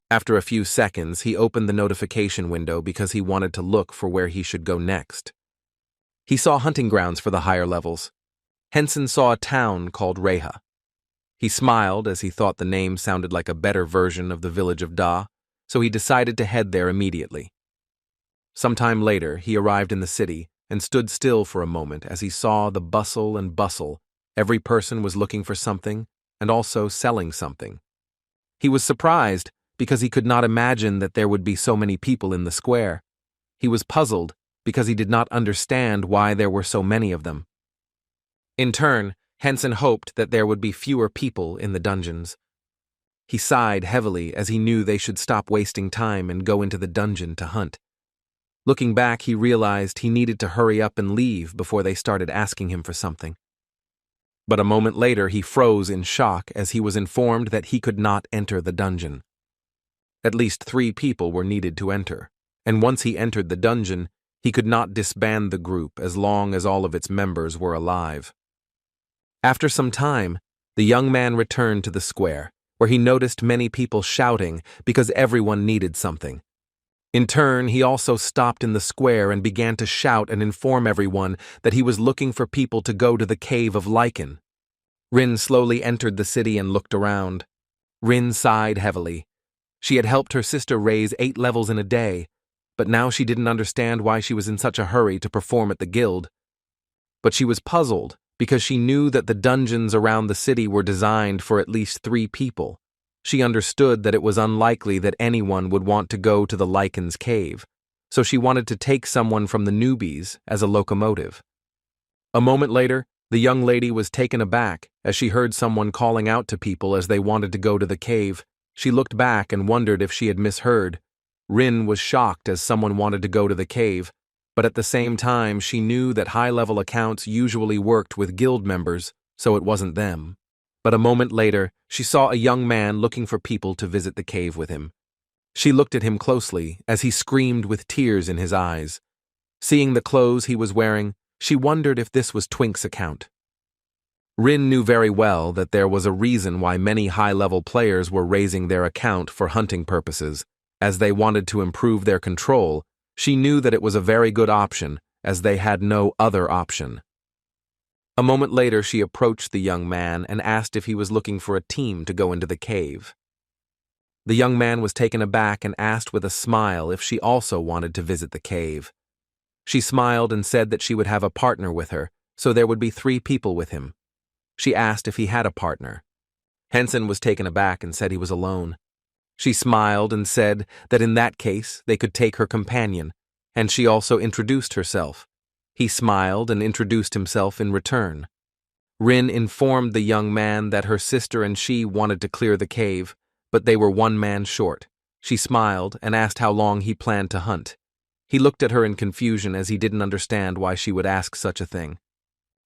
After a few seconds, he opened the notification window because he wanted to look for where he should go next. He saw hunting grounds for the higher levels. Henson saw a town called Reha. He smiled as he thought the name sounded like a better version of the village of Da, so he decided to head there immediately. Sometime later, he arrived in the city and stood still for a moment as he saw the bustle and bustle. Every person was looking for something and also selling something. He was surprised because he could not imagine that there would be so many people in the square. He was puzzled because he did not understand why there were so many of them. In turn, Henson hoped that there would be fewer people in the dungeons. He sighed heavily as he knew they should stop wasting time and go into the dungeon to hunt. Looking back, he realized he needed to hurry up and leave before they started asking him for something. But a moment later, he froze in shock as he was informed that he could not enter the dungeon. At least 3 people were needed to enter, and once he entered the dungeon, he could not disband the group as long as all of its members were alive. After some time, the young man returned to the square, where he noticed many people shouting because everyone needed something. In turn, he also stopped in the square and began to shout and inform everyone that he was looking for people to go to the Cave of Lichen. Rin slowly entered the city and looked around. Rin sighed heavily. She had helped her sister raise 8 levels in a day, but now she didn't understand why she was in such a hurry to perform at the guild. But she was puzzled because she knew that the dungeons around the city were designed for at least 3 people. She understood that it was unlikely that anyone would want to go to the Lichen's cave, so she wanted to take someone from the newbies as a locomotive. A moment later, The young lady was taken aback as she heard someone calling out to people as they wanted to go to the cave. She looked back and wondered if she had misheard. Rin was shocked as someone wanted to go to the cave, but at the same time she knew that high-level accounts usually worked with guild members, so it wasn't them. But a moment later, she saw a young man looking for people to visit the cave with him. She looked at him closely as he screamed with tears in his eyes. Seeing the clothes he was wearing, she wondered if this was Twink's account. Rin knew very well that there was a reason why many high-level players were raising their account for hunting purposes. As they wanted to improve their control, she knew that it was a very good option, as they had no other option. A moment later, she approached the young man and asked if he was looking for a team to go into the cave. The young man was taken aback and asked with a smile if she also wanted to visit the cave. She smiled and said that she would have a partner with her, so there would be 3 people with him. She asked if he had a partner. Henson was taken aback and said he was alone. She smiled and said that in that case they could take her companion, and she also introduced herself. He smiled and introduced himself in return. Rin informed the young man that her sister and she wanted to clear the cave, but they were 1 man short. She smiled and asked how long he planned to hunt. He looked at her in confusion as he didn't understand why she would ask such a thing.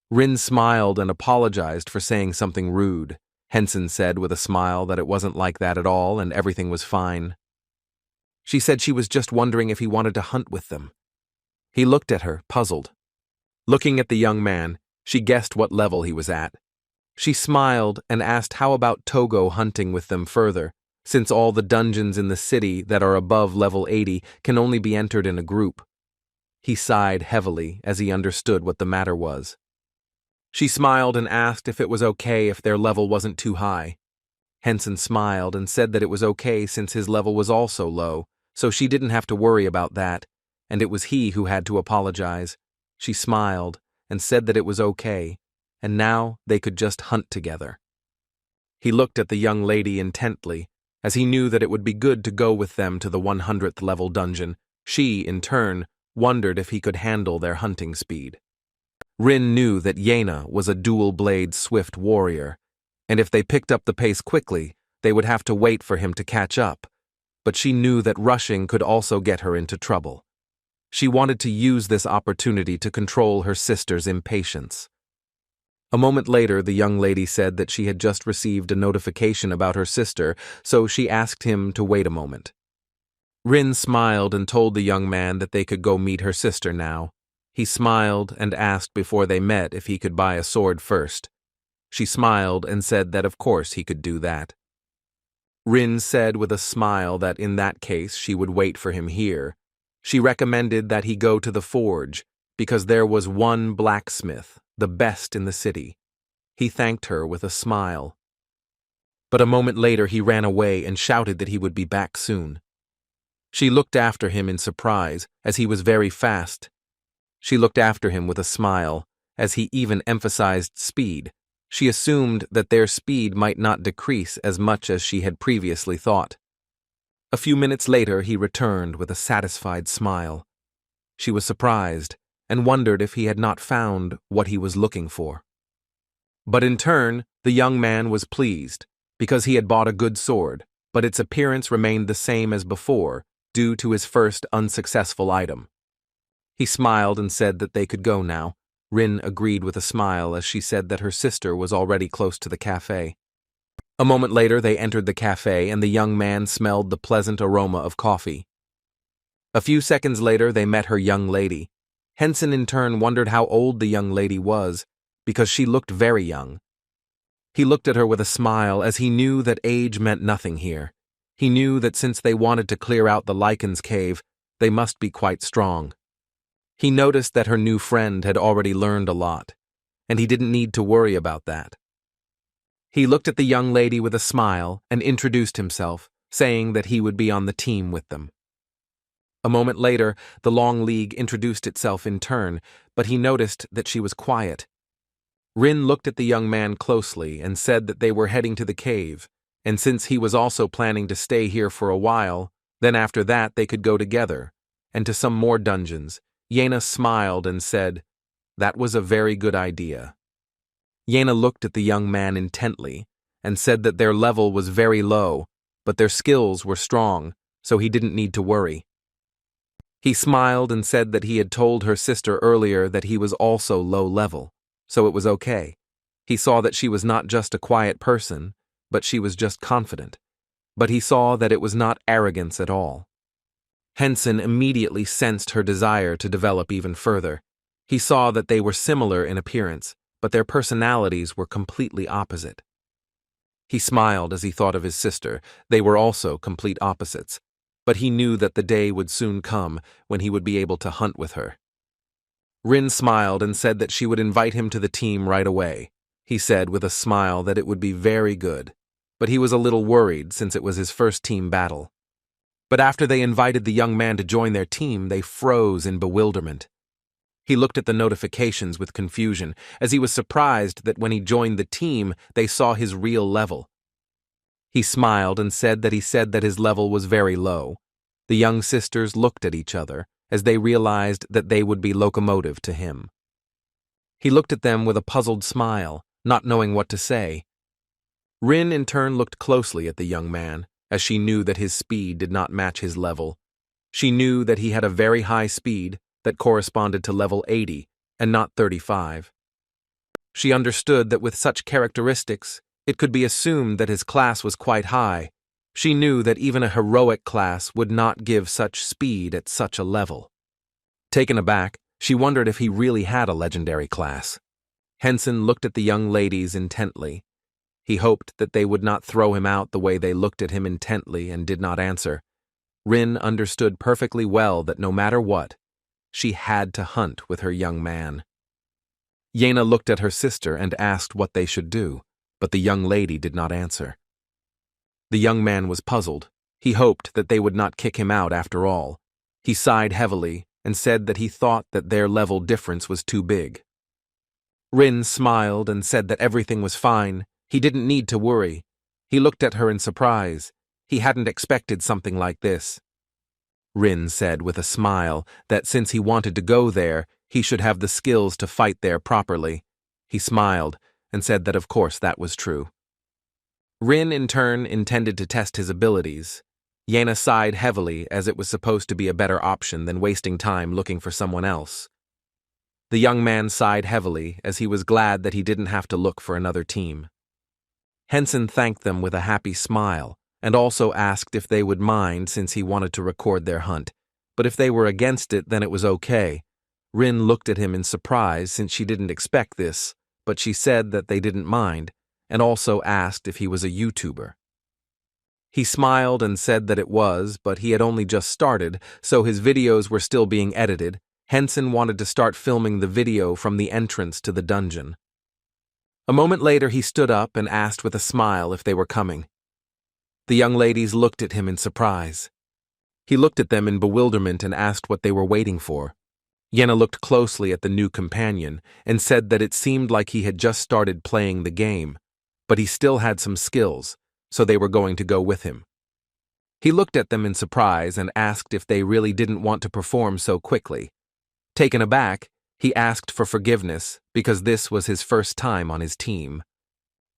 Rin smiled and apologized for saying something rude. Henson said with a smile that it wasn't like that at all and everything was fine. She said she was just wondering if he wanted to hunt with them. He looked at her, puzzled. Looking at the young man, she guessed what level he was at. She smiled and asked how about Togo hunting with them further, since all the dungeons in the city that are above level 80 can only be entered in a group. He sighed heavily as he understood what the matter was. She smiled and asked if it was okay if their level wasn't too high. Henson smiled and said that it was okay since his level was also low, so she didn't have to worry about that, and it was he who had to apologize. She smiled and said that it was okay, and now they could just hunt together. He looked at the young lady intently, as he knew that it would be good to go with them to the 100th level dungeon. She, in turn, wondered if he could handle their hunting speed. Rin knew that Yena was a dual-blade swift warrior, and if they picked up the pace quickly, they would have to wait for him to catch up, but she knew that rushing could also get her into trouble. She wanted to use this opportunity to control her sister's impatience. A moment later, the young lady said that she had just received a notification about her sister, so she asked him to wait a moment. Rin smiled and told the young man that they could go meet her sister now. He smiled and asked before they met if he could buy a sword first. She smiled and said that of course he could do that. Rin said with a smile that in that case she would wait for him here. She recommended that he go to the forge, because there was one blacksmith, the best in the city. He thanked her with a smile. But a moment later he ran away and shouted that he would be back soon. She looked after him in surprise, as he was very fast. She looked after him with a smile, as he even emphasized speed. She assumed that their speed might not decrease as much as she had previously thought. A few minutes later he returned with a satisfied smile. She was surprised and wondered if he had not found what he was looking for. But in turn, the young man was pleased, because he had bought a good sword, but its appearance remained the same as before, due to his first unsuccessful item. He smiled and said that they could go now. Rin agreed with a smile as she said that her sister was already close to the cafe. A moment later they entered the cafe and the young man smelled the pleasant aroma of coffee. A few seconds later they met her young lady. Henson in turn wondered how old the young lady was, because she looked very young. He looked at her with a smile as he knew that age meant nothing here. He knew that since they wanted to clear out the Lycan's cave, they must be quite strong. He noticed that her new friend had already learned a lot, and he didn't need to worry about that. He looked at the young lady with a smile and introduced himself, saying that he would be on the team with them. A moment later, the Long League introduced itself in turn, but he noticed that she was quiet. Rin looked at the young man closely and said that they were heading to the cave, and since he was also planning to stay here for a while, then after that they could go together, and to some more dungeons. Yena smiled and said, "That was a very good idea." Yena looked at the young man intently and said that their level was very low, but their skills were strong, so he didn't need to worry. He smiled and said that he had told her sister earlier that he was also low level, so it was okay. He saw that she was not just a quiet person, but she was just confident. But he saw that it was not arrogance at all. Henson immediately sensed her desire to develop even further. He saw that they were similar in appearance, but their personalities were completely opposite. He smiled as he thought of his sister. They were also complete opposites, but he knew that the day would soon come when he would be able to hunt with her. Rin smiled and said that she would invite him to the team right away. He said with a smile that it would be very good, but he was a little worried since it was his first team battle. But after they invited the young man to join their team, they froze in bewilderment. He looked at the notifications with confusion, as he was surprised that when he joined the team, they saw his real level. He smiled and said that his level was very low. The young sisters looked at each other, as they realized that they would be locomotive to him. He looked at them with a puzzled smile, not knowing what to say. Rin in turn looked closely at the young man, as she knew that his speed did not match his level. She knew that he had a very high speed that corresponded to level 80 and not 35. She understood that with such characteristics, it could be assumed that his class was quite high. She knew that even a heroic class would not give such speed at such a level. Taken aback, she wondered if he really had a legendary class. Henson looked at the young ladies intently. He hoped that they would not throw him out the way they looked at him intently and did not answer. Rin understood perfectly well that no matter what, she had to hunt with her young man. Yena looked at her sister and asked what they should do, but the young lady did not answer. The young man was puzzled. He hoped that they would not kick him out after all. He sighed heavily and said that he thought that their level difference was too big. Rin smiled and said that everything was fine. He didn't need to worry. He looked at her in surprise. He hadn't expected something like this. Rin said with a smile that since he wanted to go there, he should have the skills to fight there properly. He smiled and said that of course that was true. Rin in turn intended to test his abilities. Yena sighed heavily as it was supposed to be a better option than wasting time looking for someone else. The young man sighed heavily as he was glad that he didn't have to look for another team. Henson thanked them with a happy smile and also asked if they would mind since he wanted to record their hunt, but if they were against it then it was okay. Rin looked at him in surprise since she didn't expect this, but she said that they didn't mind and also asked if he was a YouTuber. He smiled and said that it was, but he had only just started, so his videos were still being edited. Henson wanted to start filming the video from the entrance to the dungeon. A moment later he stood up and asked with a smile if they were coming. The young ladies looked at him in surprise. He looked at them in bewilderment and asked what they were waiting for. Yena looked closely at the new companion and said that it seemed like he had just started playing the game, but he still had some skills, so they were going to go with him. He looked at them in surprise and asked if they really didn't want to perform so quickly. Taken aback, he asked for forgiveness because this was his first time on his team.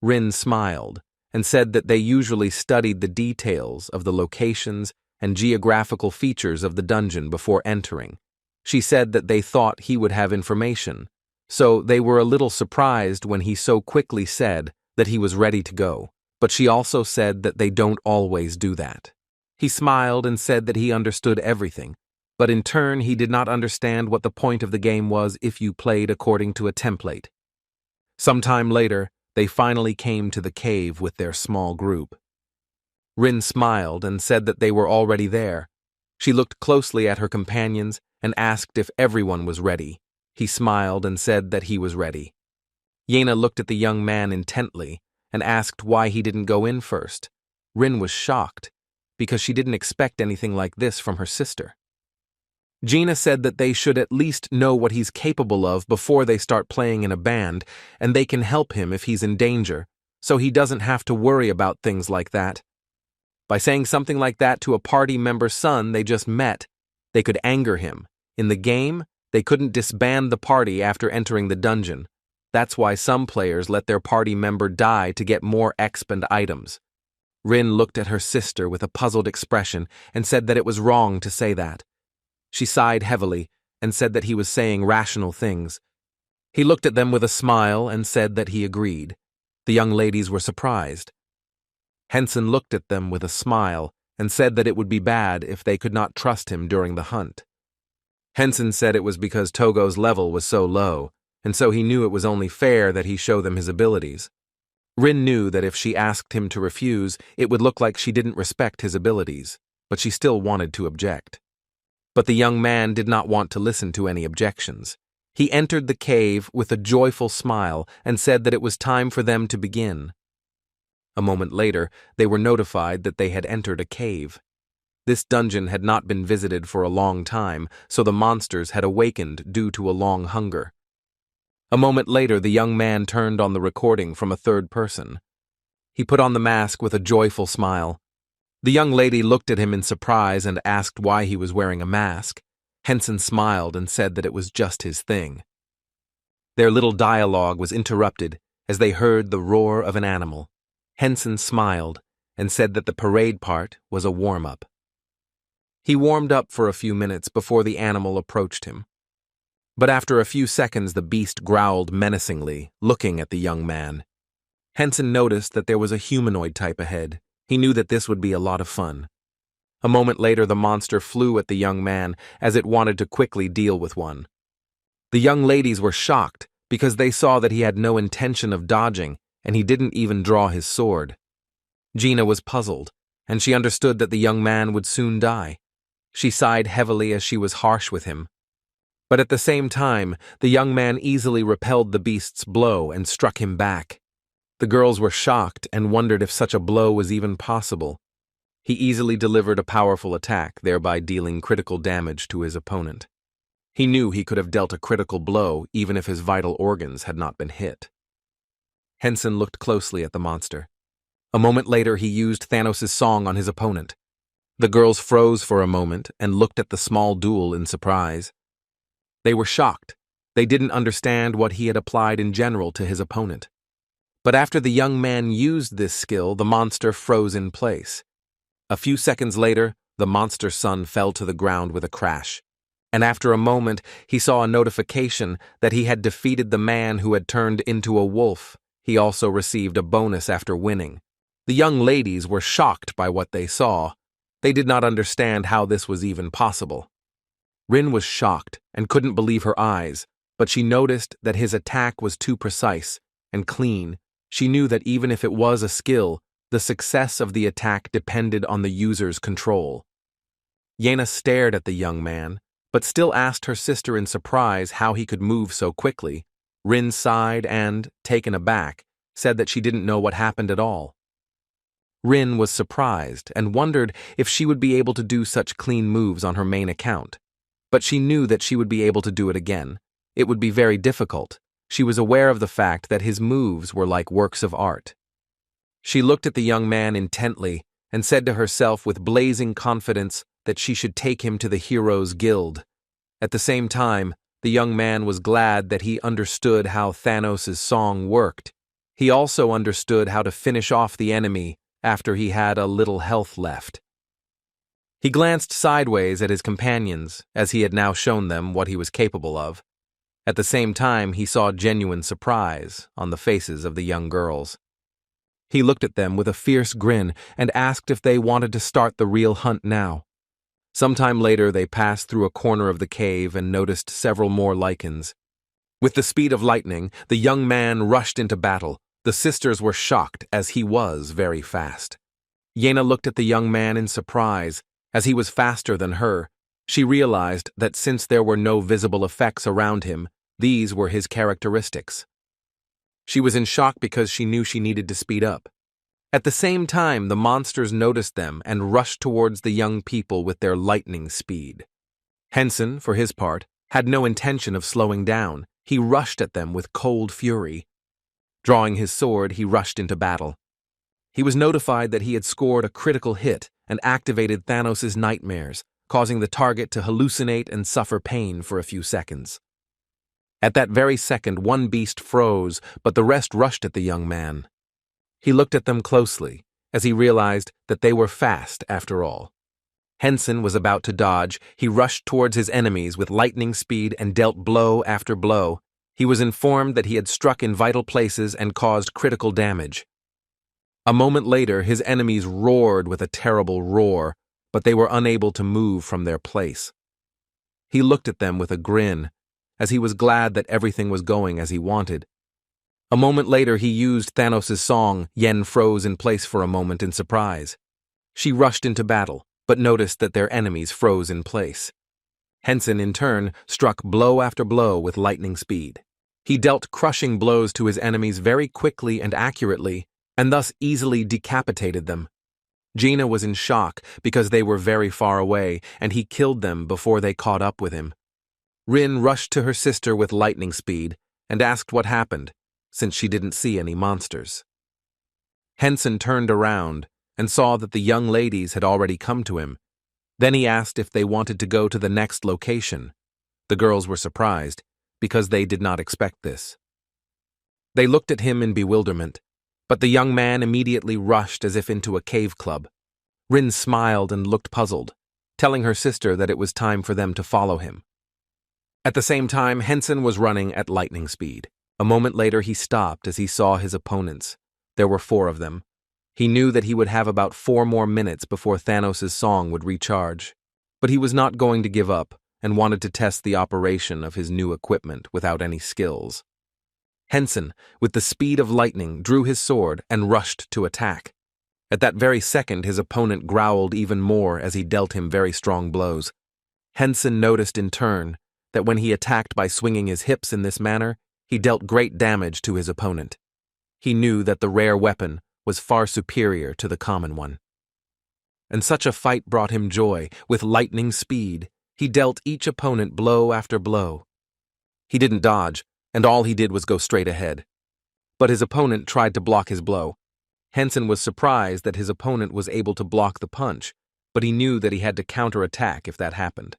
Rin smiled and said that they usually studied the details of the locations and geographical features of the dungeon before entering. She said that they thought he would have information, so they were a little surprised when he so quickly said that he was ready to go, but she also said that they don't always do that. He smiled and said that he understood everything, but in turn he did not understand what the point of the game was if you played according to a template. Sometime later, they finally came to the cave with their small group. Rin smiled and said that they were already there. She looked closely at her companions and asked if everyone was ready. He smiled and said that he was ready. Yena looked at the young man intently and asked why he didn't go in first. Rin was shocked, because she didn't expect anything like this from her sister. Gina said that they should at least know what he's capable of before they start playing in a band, and they can help him if he's in danger, so he doesn't have to worry about things like that. By saying something like that to a party member's son they just met, they could anger him. In the game, they couldn't disband the party after entering the dungeon. That's why some players let their party member die to get more exp and items. Rin looked at her sister with a puzzled expression and said that it was wrong to say that. She sighed heavily and said that he was saying rational things. He looked at them with a smile and said that he agreed. The young ladies were surprised. Henson looked at them with a smile and said that it would be bad if they could not trust him during the hunt. Henson said it was because Togo's level was so low, and so he knew it was only fair that he show them his abilities. Rin knew that if she asked him to refuse, it would look like she didn't respect his abilities, but she still wanted to object. But the young man did not want to listen to any objections. He entered the cave with a joyful smile and said that it was time for them to begin. A moment later, they were notified that they had entered a cave. This dungeon had not been visited for a long time, so the monsters had awakened due to a long hunger. A moment later, the young man turned on the recording from a third person. He put on the mask with a joyful smile. The young lady looked at him in surprise and asked why he was wearing a mask. Henson smiled and said that it was just his thing. Their little dialogue was interrupted as they heard the roar of an animal. Henson smiled and said that the parade part was a warm-up. He warmed up for a few minutes before the animal approached him. But after a few seconds, the beast growled menacingly, looking at the young man. Henson noticed that there was a humanoid type ahead. He knew that this would be a lot of fun. A moment later, the monster flew at the young man as it wanted to quickly deal with one. The young ladies were shocked because they saw that he had no intention of dodging, and he didn't even draw his sword. Gina was puzzled, and she understood that the young man would soon die. She sighed heavily as she was harsh with him. But at the same time, the young man easily repelled the beast's blow and struck him back. The girls were shocked and wondered if such a blow was even possible. He easily delivered a powerful attack, thereby dealing critical damage to his opponent. He knew he could have dealt a critical blow even if his vital organs had not been hit. Henson looked closely at the monster. A moment later, he used Thanos' song on his opponent. The girls froze for a moment and looked at the small duel in surprise. They were shocked. They didn't understand what he had applied in general to his opponent. But after the young man used this skill, the monster froze in place. A few seconds later, the monster's son fell to the ground with a crash. And after a moment, he saw a notification that he had defeated the man who had turned into a wolf. He also received a bonus after winning. The young ladies were shocked by what they saw. They did not understand how this was even possible. Rin was shocked and couldn't believe her eyes, but she noticed that his attack was too precise and clean. She knew that even if it was a skill, the success of the attack depended on the user's control. Yena stared at the young man, but still asked her sister in surprise how he could move so quickly. Rin sighed and, taken aback, said that she didn't know what happened at all. Rin was surprised and wondered if she would be able to do such clean moves on her main account. But she knew that she would be able to do it again. It would be very difficult. She was aware of the fact that his moves were like works of art. She looked at the young man intently and said to herself with blazing confidence that she should take him to the Heroes Guild. At the same time, the young man was glad that he understood how Thanos' song worked. He also understood how to finish off the enemy after he had a little health left. He glanced sideways at his companions, as he had now shown them what he was capable of. At the same time, he saw genuine surprise on the faces of the young girls. He looked at them with a fierce grin and asked if they wanted to start the real hunt now. Sometime later, they passed through a corner of the cave and noticed several more lichens. With the speed of lightning, the young man rushed into battle. The sisters were shocked, as he was very fast. Yena looked at the young man in surprise. As he was faster than her, she realized that since there were no visible effects around him, these were his characteristics. She was in shock because she knew she needed to speed up. At the same time, the monsters noticed them and rushed towards the young people with their lightning speed. Henson, for his part, had no intention of slowing down. He rushed at them with cold fury. Drawing his sword, he rushed into battle. He was notified that he had scored a critical hit and activated Thanos' nightmares, causing the target to hallucinate and suffer pain for a few seconds. At that very second, one beast froze, but the rest rushed at the young man. He looked at them closely, as he realized that they were fast after all. Henson was about to dodge. He rushed towards his enemies with lightning speed and dealt blow after blow. He was informed that he had struck in vital places and caused critical damage. A moment later, his enemies roared with a terrible roar, but they were unable to move from their place. He looked at them with a grin, as he was glad that everything was going as he wanted. A moment later, he used Thanos' song. Yen froze in place for a moment in surprise. She rushed into battle, but noticed that their enemies froze in place. Henson, in turn, struck blow after blow with lightning speed. He dealt crushing blows to his enemies very quickly and accurately, and thus easily decapitated them. Gina was in shock because they were very far away, and he killed them before they caught up with him. Rin rushed to her sister with lightning speed and asked what happened, since she didn't see any monsters. Henson turned around and saw that the young ladies had already come to him. Then he asked if they wanted to go to the next location. The girls were surprised, because they did not expect this. They looked at him in bewilderment, but the young man immediately rushed as if into a cave club. Rin smiled and looked puzzled, telling her sister that it was time for them to follow him. At the same time, Henson was running at lightning speed. A moment later, he stopped as he saw his opponents. There were 4 of them. He knew that he would have about 4 more minutes before Thanos' song would recharge. But he was not going to give up and wanted to test the operation of his new equipment without any skills. Henson, with the speed of lightning, drew his sword and rushed to attack. At that very second, his opponent growled even more as he dealt him very strong blows. Henson noticed in turn that when he attacked by swinging his hips in this manner, he dealt great damage to his opponent. He knew that the rare weapon was far superior to the common one. And such a fight brought him joy. With lightning speed, he dealt each opponent blow after blow. He didn't dodge, and all he did was go straight ahead. But his opponent tried to block his blow. Henson was surprised that his opponent was able to block the punch, but he knew that he had to counterattack if that happened.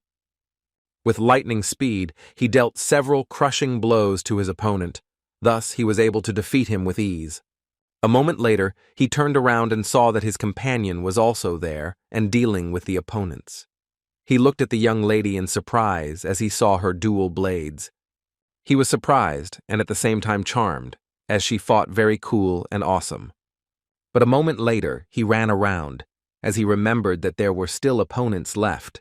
With lightning speed, he dealt several crushing blows to his opponent. Thus, he was able to defeat him with ease. A moment later, he turned around and saw that his companion was also there and dealing with the opponents. He looked at the young lady in surprise as he saw her dual blades. He was surprised and at the same time charmed, as she fought very cool and awesome. But a moment later, he ran around, as he remembered that there were still opponents left.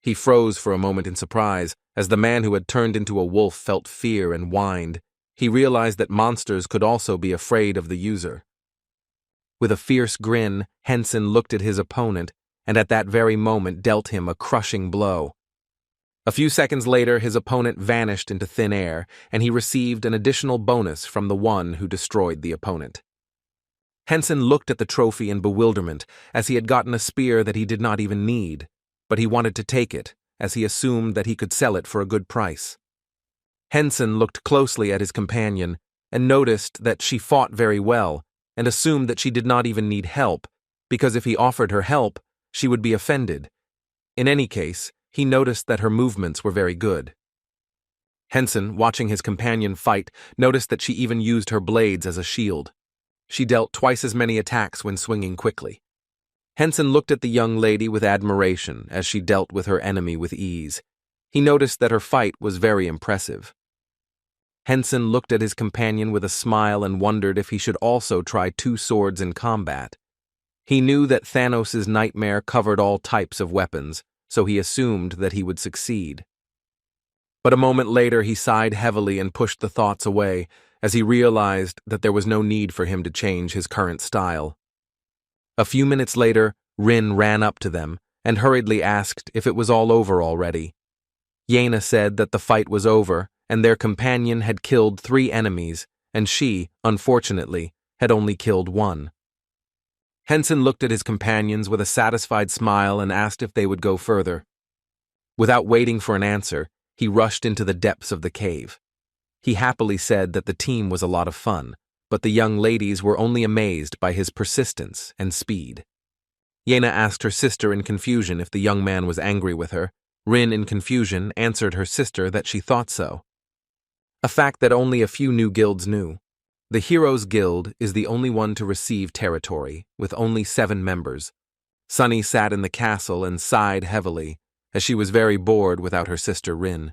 He froze for a moment in surprise, as the man who had turned into a wolf felt fear and whined. He realized that monsters could also be afraid of the user. With a fierce grin, Henson looked at his opponent, and at that very moment dealt him a crushing blow. A few seconds later, his opponent vanished into thin air, and he received an additional bonus from the one who destroyed the opponent. Henson looked at the trophy in bewilderment, as he had gotten a spear that he did not even need, but he wanted to take it, as he assumed that he could sell it for a good price. Henson looked closely at his companion and noticed that she fought very well, and assumed that she did not even need help, because if he offered her help, she would be offended. In any case, he noticed that her movements were very good. Henson, watching his companion fight, noticed that she even used her blades as a shield. She dealt twice as many attacks when swinging quickly. Henson looked at the young lady with admiration as she dealt with her enemy with ease. He noticed that her fight was very impressive. Henson looked at his companion with a smile and wondered if he should also try 2 swords in combat. He knew that Thanos' nightmare covered all types of weapons, so he assumed that he would succeed. But a moment later he sighed heavily and pushed the thoughts away, as he realized that there was no need for him to change his current style. A few minutes later, Rin ran up to them and hurriedly asked if it was all over already. Yena said that the fight was over and their companion had killed 3 enemies, and she, unfortunately, had only killed 1. Henson looked at his companions with a satisfied smile and asked if they would go further. Without waiting for an answer, he rushed into the depths of the cave. He happily said that the team was a lot of fun, but the young ladies were only amazed by his persistence and speed. Yena asked her sister in confusion if the young man was angry with her. Rin, in confusion, answered her sister that she thought so. a fact that only a few new guilds knew. The Heroes Guild is the only one to receive territory, with only 7 members. Sunny sat in the castle and sighed heavily, as she was very bored without her sister Rin.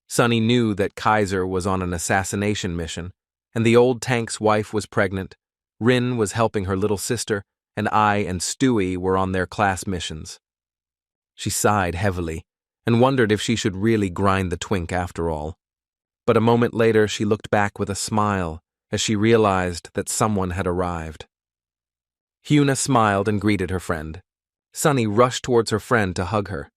Sunny knew that Kaiser was on an assassination mission, and the old tank's wife was pregnant. Rin was helping her little sister, and I and Stewie were on their class missions. She sighed heavily, and wondered if she should really grind the twink after all. But a moment later she looked back with a smile, as she realized that someone had arrived. Hyuna smiled and greeted her friend. Sunny rushed towards her friend to hug her.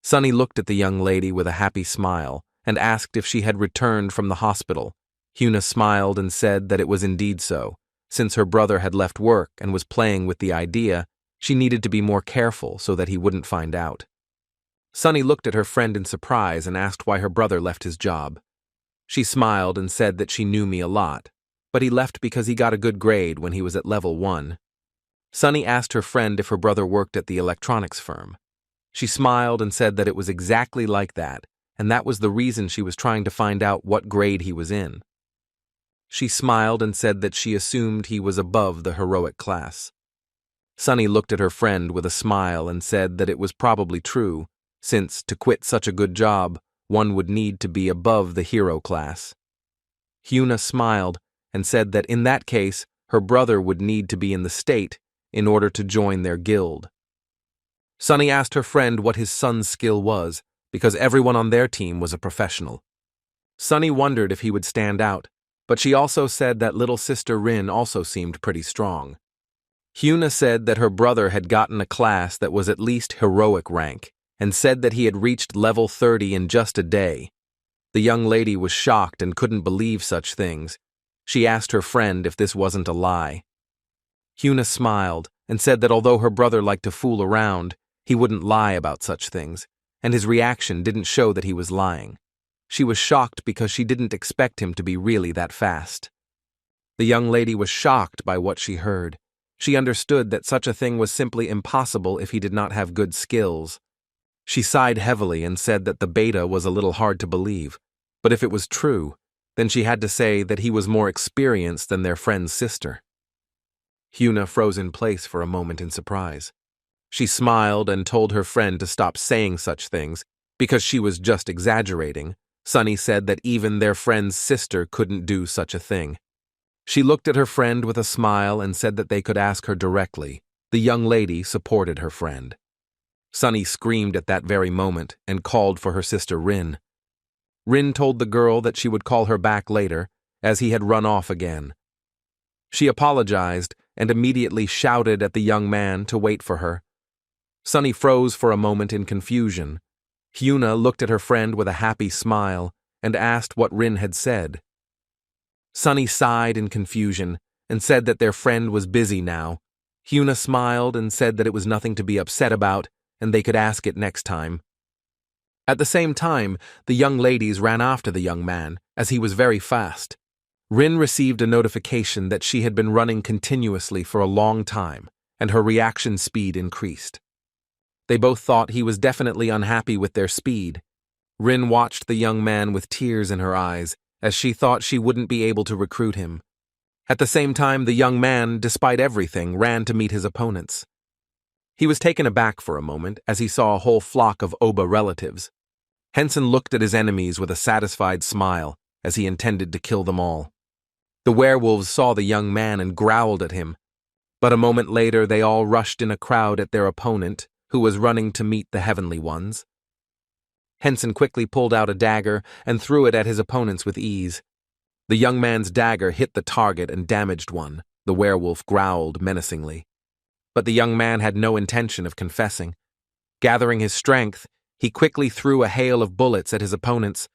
Sunny looked at the young lady with a happy smile, and asked if she had returned from the hospital. Hyuna smiled and said that it was indeed so. Since her brother had left work and was playing with the idea, she needed to be more careful so that he wouldn't find out. Sunny looked at her friend in surprise and asked why her brother left his job. She smiled and said that she knew me a lot, but he left because he got a good grade when he was at level 1. Sunny asked her friend if her brother worked at the electronics firm. She smiled and said that it was exactly like that, and that was the reason she was trying to find out what grade he was in. She smiled and said that she assumed he was above the heroic class. Sunny looked at her friend with a smile and said that it was probably true, since to quit such a good job, one would need to be above the hero class. Hyuna smiled and said that in that case, her brother would need to be in the state in order to join their guild. Sunny asked her friend what his son's skill was, because everyone on their team was a professional. Sunny wondered if he would stand out, but she also said that little sister Rin also seemed pretty strong. Hyuna said that her brother had gotten a class that was at least heroic rank, and said that he had reached level 30 in just a day. The young lady was shocked and couldn't believe such things. She asked her friend if this wasn't a lie. Hyuna smiled and said that although her brother liked to fool around, he wouldn't lie about such things, and his reaction didn't show that he was lying. She was shocked because she didn't expect him to be really that fast. The young lady was shocked by what she heard. She understood that such a thing was simply impossible if he did not have good skills. She sighed heavily and said that the beta was a little hard to believe, but if it was true, then she had to say that he was more experienced than their friend's sister. Hyuna froze in place for a moment in surprise. She smiled and told her friend to stop saying such things, because she was just exaggerating. Sunny said that even their friend's sister couldn't do such a thing. She looked at her friend with a smile and said that they could ask her directly. The young lady supported her friend. Sunny screamed at that very moment and called for her sister Rin. Rin told the girl that she would call her back later, as he had run off again. She apologized and immediately shouted at the young man to wait for her. Sunny froze for a moment in confusion. Hyuna looked at her friend with a happy smile and asked what Rin had said. Sunny sighed in confusion and said that their friend was busy now. Hyuna smiled and said that it was nothing to be upset about and they could ask it next time. At the same time, the young ladies ran after the young man, as he was very fast. Rin received a notification that she had been running continuously for a long time, and her reaction speed increased. They both thought he was definitely unhappy with their speed. Rin watched the young man with tears in her eyes, as she thought she wouldn't be able to recruit him. At the same time, the young man, despite everything, ran to meet his opponents. He was taken aback for a moment as he saw a whole flock of Oba relatives. Henson looked at his enemies with a satisfied smile, as he intended to kill them all. The werewolves saw the young man and growled at him, but a moment later they all rushed in a crowd at their opponent, who was running to meet the heavenly ones. Henson quickly pulled out a dagger and threw it at his opponents with ease. The young man's dagger hit the target and damaged one. The werewolf growled menacingly. But the young man had no intention of confessing. Gathering his strength, he quickly threw a hail of bullets at his opponents.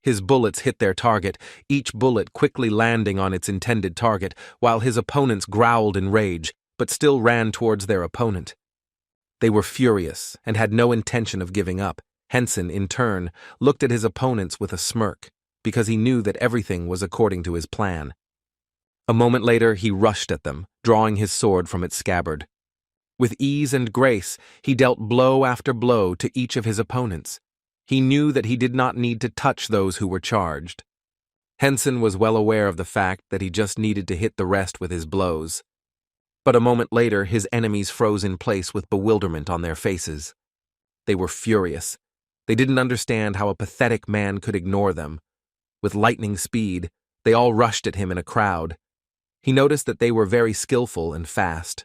His bullets hit their target, each bullet quickly landing on its intended target, while his opponents growled in rage, but still ran towards their opponent. They were furious and had no intention of giving up. Henson, in turn, looked at his opponents with a smirk, because he knew that everything was according to his plan. A moment later, he rushed at them, drawing his sword from its scabbard. With ease and grace, he dealt blow after blow to each of his opponents. He knew that he did not need to touch those who were charged. Henson was well aware of the fact that he just needed to hit the rest with his blows. But a moment later, his enemies froze in place with bewilderment on their faces. They were furious. They didn't understand how a pathetic man could ignore them. With lightning speed, they all rushed at him in a crowd. He noticed that they were very skillful and fast.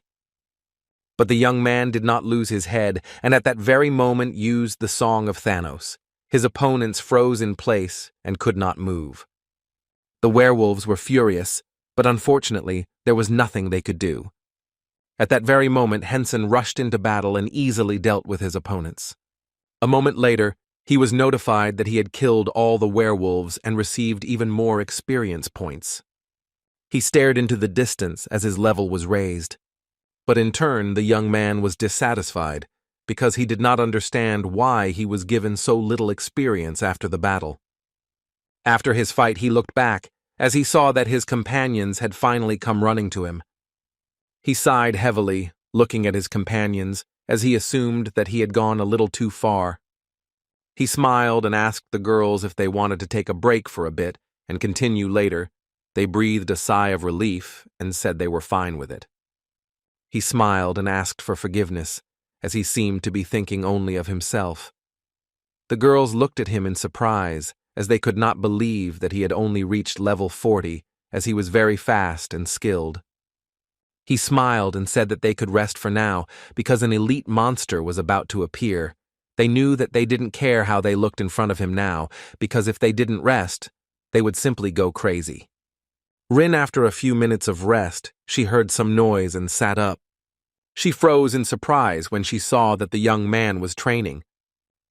But the young man did not lose his head, and at that very moment used the Song of Thanos. His opponents froze in place and could not move. The werewolves were furious, but unfortunately, there was nothing they could do. At that very moment, Henson rushed into battle and easily dealt with his opponents. A moment later, he was notified that he had killed all the werewolves and received even more experience points. He stared into the distance as his level was raised. But in turn, the young man was dissatisfied because he did not understand why he was given so little experience after the battle. After his fight, he looked back as he saw that his companions had finally come running to him. He sighed heavily, looking at his companions, as he assumed that he had gone a little too far. He smiled and asked the girls if they wanted to take a break for a bit and continue later. They breathed a sigh of relief and said they were fine with it. He smiled and asked for forgiveness, as he seemed to be thinking only of himself. The girls looked at him in surprise, as they could not believe that he had only reached level 40, as he was very fast and skilled. He smiled and said that they could rest for now, because an elite monster was about to appear. They knew that they didn't care how they looked in front of him now, because if they didn't rest, they would simply go crazy. Rin, after a few minutes of rest, she heard some noise and sat up. She froze in surprise when she saw that the young man was training.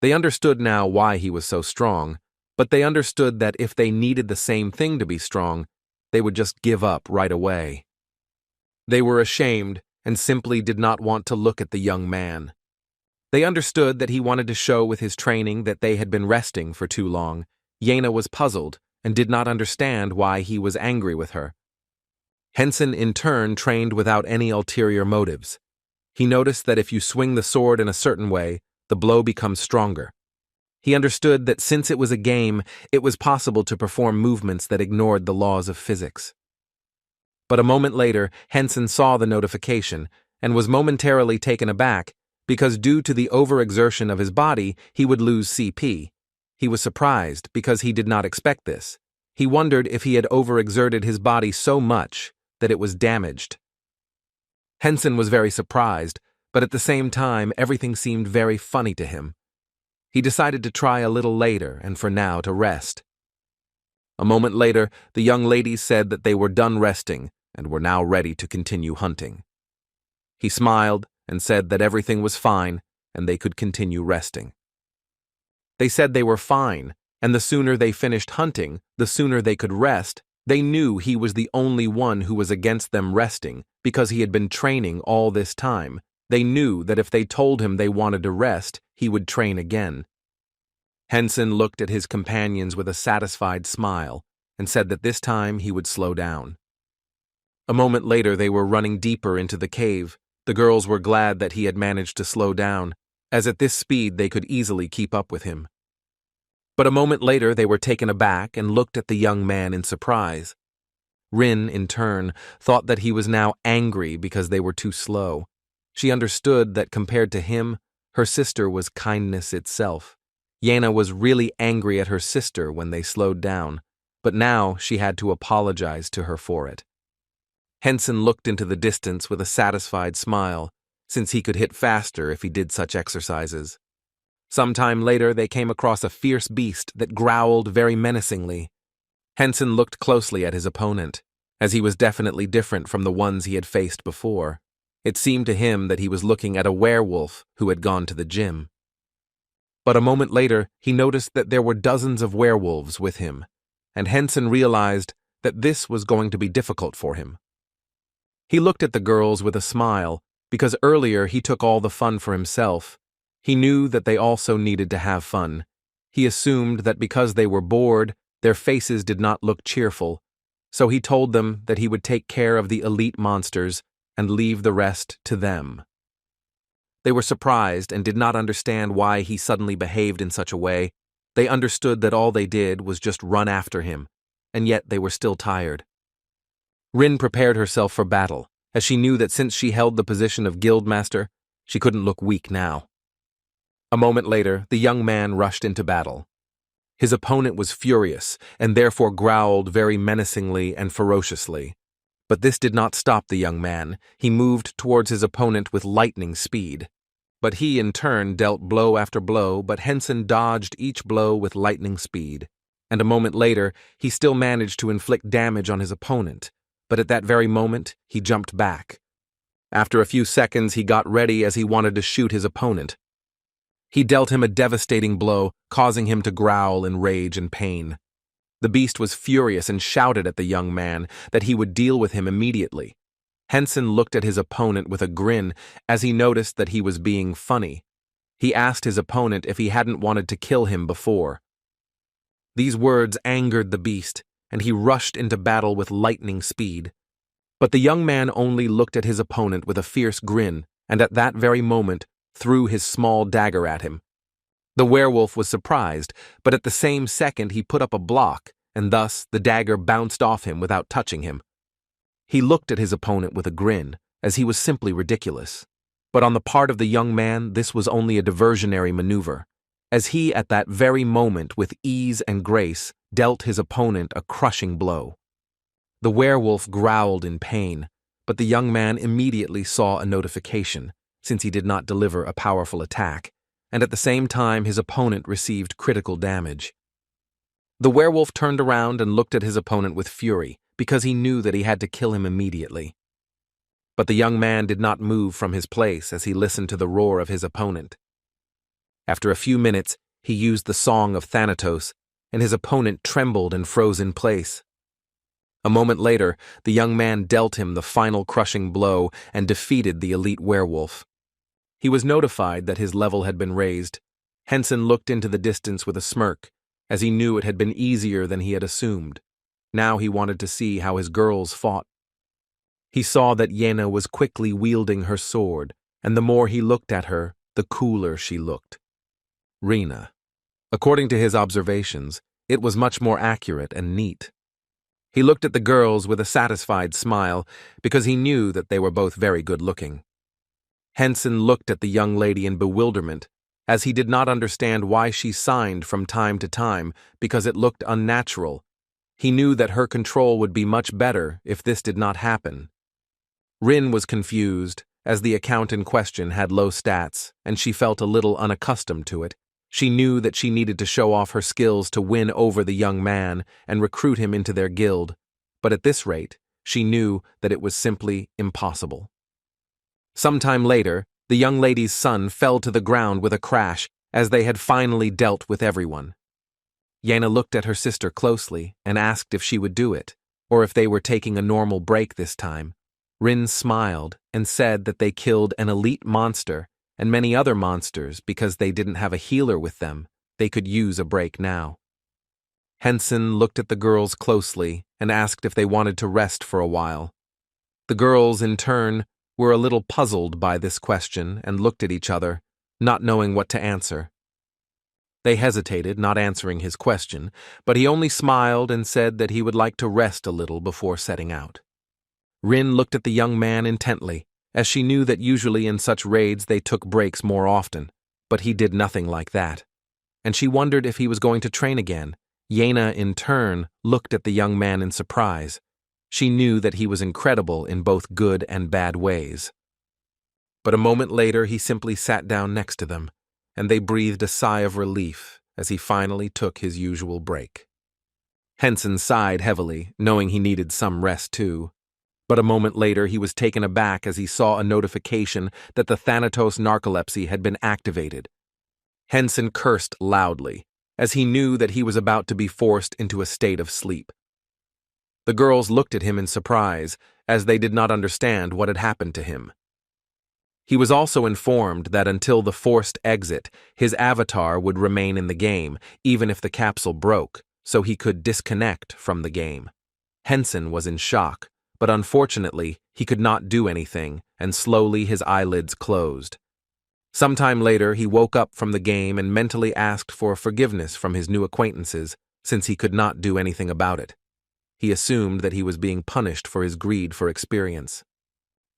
They understood now why he was so strong, but they understood that if they needed the same thing to be strong, they would just give up right away. They were ashamed and simply did not want to look at the young man. They understood that he wanted to show with his training that they had been resting for too long. Yena was puzzled and did not understand why he was angry with her. Henson, in turn, trained without any ulterior motives. He noticed that if you swing the sword in a certain way, the blow becomes stronger. He understood that since it was a game, it was possible to perform movements that ignored the laws of physics. But a moment later, Henson saw the notification and was momentarily taken aback because due to the overexertion of his body, he would lose CP. He was surprised because he did not expect this. He wondered if he had overexerted his body so much that it was damaged. Henson was very surprised, but at the same time, everything seemed very funny to him. He decided to try a little later and for now to rest. A moment later, the young ladies said that they were done resting and were now ready to continue hunting. He smiled and said that everything was fine and they could continue resting. They said they were fine, and the sooner they finished hunting, the sooner they could rest. They knew he was the only one who was against them resting because he had been training all this time. They knew that if they told him they wanted to rest, he would train again. Henson looked at his companions with a satisfied smile and said that this time he would slow down. A moment later, they were running deeper into the cave. The girls were glad that he had managed to slow down, as at this speed they could easily keep up with him. But a moment later, they were taken aback and looked at the young man in surprise. Rin, in turn, thought that he was now angry because they were too slow. She understood that compared to him, her sister was kindness itself. Yena was really angry at her sister when they slowed down, but now she had to apologize to her for it. Henson looked into the distance with a satisfied smile, since he could hit faster if he did such exercises. Sometime later, they came across a fierce beast that growled very menacingly. Henson looked closely at his opponent, as he was definitely different from the ones he had faced before. It seemed to him that he was looking at a werewolf who had gone to the gym. But a moment later, he noticed that there were dozens of werewolves with him, and Henson realized that this was going to be difficult for him. He looked at the girls with a smile, because earlier he took all the fun for himself. He knew that they also needed to have fun. He assumed that because they were bored, their faces did not look cheerful, so he told them that he would take care of the elite monsters and leave the rest to them. They were surprised and did not understand why he suddenly behaved in such a way. They understood that all they did was just run after him. and yet they were still tired. Rin prepared herself for battle, as she knew that since she held the position of guildmaster, she couldn't look weak now. A moment later, the young man rushed into battle. His opponent was furious, and therefore growled very menacingly and ferociously. But this did not stop the young man. He moved towards his opponent with lightning speed. But he, in turn, dealt blow after blow, but Henson dodged each blow with lightning speed. And a moment later, he still managed to inflict damage on his opponent. But at that very moment, he jumped back. After a few seconds, he got ready as he wanted to shoot his opponent. He dealt him a devastating blow, causing him to growl in rage and pain. The beast was furious and shouted at the young man that he would deal with him immediately. Henson looked at his opponent with a grin as he noticed that he was being funny. He asked his opponent if he hadn't wanted to kill him before. These words angered the beast, and he rushed into battle with lightning speed. But the young man only looked at his opponent with a fierce grin, and at that very moment threw his small dagger at him. The werewolf was surprised, but at the same second he put up a block, and thus the dagger bounced off him without touching him. He looked at his opponent with a grin, as he was simply ridiculous. But on the part of the young man, this was only a diversionary maneuver, as he at that very moment with ease and grace dealt his opponent a crushing blow. The werewolf growled in pain, but the young man immediately saw a notification, since he did not deliver a powerful attack, and at the same time his opponent received critical damage. The werewolf turned around and looked at his opponent with fury, because he knew that he had to kill him immediately. But the young man did not move from his place as he listened to the roar of his opponent. After a few minutes, he used the Song of Thanatos, and his opponent trembled and froze in place. A moment later, the young man dealt him the final crushing blow and defeated the elite werewolf. He was notified that his level had been raised. Henson looked into the distance with a smirk, as he knew it had been easier than he had assumed. Now he wanted to see how his girls fought. He saw that Yena was quickly wielding her sword, and the more he looked at her, the cooler she looked. Rena. According to his observations, it was much more accurate and neat. He looked at the girls with a satisfied smile, because he knew that they were both very good-looking. Henson looked at the young lady in bewilderment, as he did not understand why she signed from time to time, because it looked unnatural. He knew that her control would be much better if this did not happen. Rin was confused, as the account in question had low stats, and she felt a little unaccustomed to it. She knew that she needed to show off her skills to win over the young man and recruit him into their guild, but at this rate, she knew that it was simply impossible. Sometime later, the young lady's son fell to the ground with a crash, as they had finally dealt with everyone. Yena looked at her sister closely and asked if she would do it, or if they were taking a normal break this time. Rin smiled and said that they killed an elite monster and many other monsters because they didn't have a healer with them. They could use a break now. Henson looked at the girls closely and asked if they wanted to rest for a while. The girls, in turn, were a little puzzled by this question and looked at each other, not knowing what to answer. They hesitated, not answering his question, but he only smiled and said that he would like to rest a little before setting out. Rin looked at the young man intently, as she knew that usually in such raids they took breaks more often, but he did nothing like that. And she wondered if he was going to train again. Yena, in turn, looked at the young man in surprise. She knew that he was incredible in both good and bad ways. But a moment later he simply sat down next to them, and they breathed a sigh of relief as he finally took his usual break. Henson sighed heavily, knowing he needed some rest too. But a moment later he was taken aback as he saw a notification that the Thanatos narcolepsy had been activated. Henson cursed loudly, as he knew that he was about to be forced into a state of sleep. The girls looked at him in surprise, as they did not understand what had happened to him. He was also informed that until the forced exit, his avatar would remain in the game, even if the capsule broke, so he could disconnect from the game. Henson was in shock, but unfortunately, he could not do anything, and slowly his eyelids closed. Sometime later, he woke up from the game and mentally asked for forgiveness from his new acquaintances, since he could not do anything about it. He assumed that he was being punished for his greed for experience.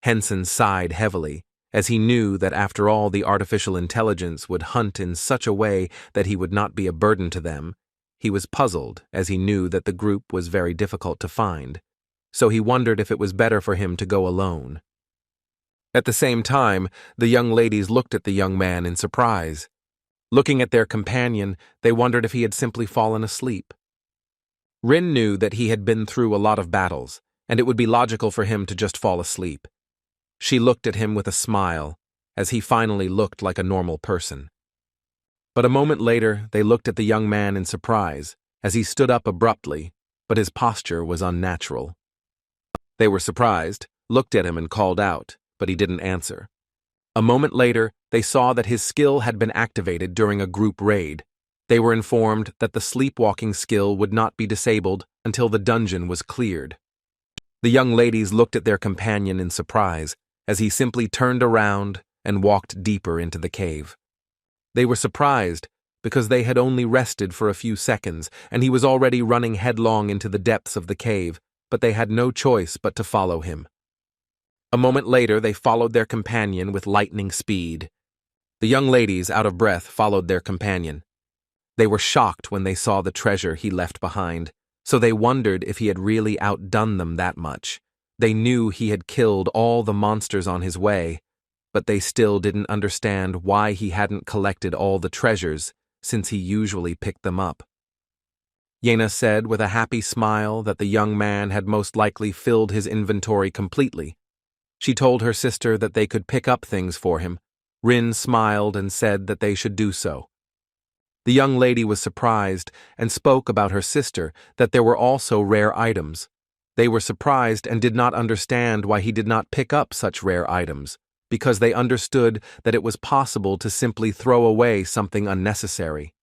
Henson sighed heavily, as he knew that after all the artificial intelligence would hunt in such a way that he would not be a burden to them. He was puzzled, as he knew that the group was very difficult to find, so he wondered if it was better for him to go alone. At the same time, the young ladies looked at the young man in surprise. Looking at their companion, they wondered if he had simply fallen asleep. Rin knew that he had been through a lot of battles, and it would be logical for him to just fall asleep. She looked at him with a smile, as he finally looked like a normal person. But a moment later, they looked at the young man in surprise, as he stood up abruptly, but his posture was unnatural. They were surprised, looked at him and called out, but he didn't answer. A moment later, they saw that his skill had been activated during a group raid. They were informed that the sleepwalking skill would not be disabled until the dungeon was cleared. The young ladies looked at their companion in surprise, as he simply turned around and walked deeper into the cave. They were surprised because they had only rested for a few seconds, and he was already running headlong into the depths of the cave, but they had no choice but to follow him. A moment later, they followed their companion with lightning speed. The young ladies, out of breath, followed their companion. They were shocked when they saw the treasure he left behind, so they wondered if he had really outdone them that much. They knew he had killed all the monsters on his way, but they still didn't understand why he hadn't collected all the treasures, since he usually picked them up. Yena said with a happy smile that the young man had most likely filled his inventory completely. She told her sister that they could pick up things for him. Rin smiled and said that they should do so. The young lady was surprised and spoke about her sister that there were also rare items. They were surprised and did not understand why he did not pick up such rare items, because they understood that it was possible to simply throw away something unnecessary.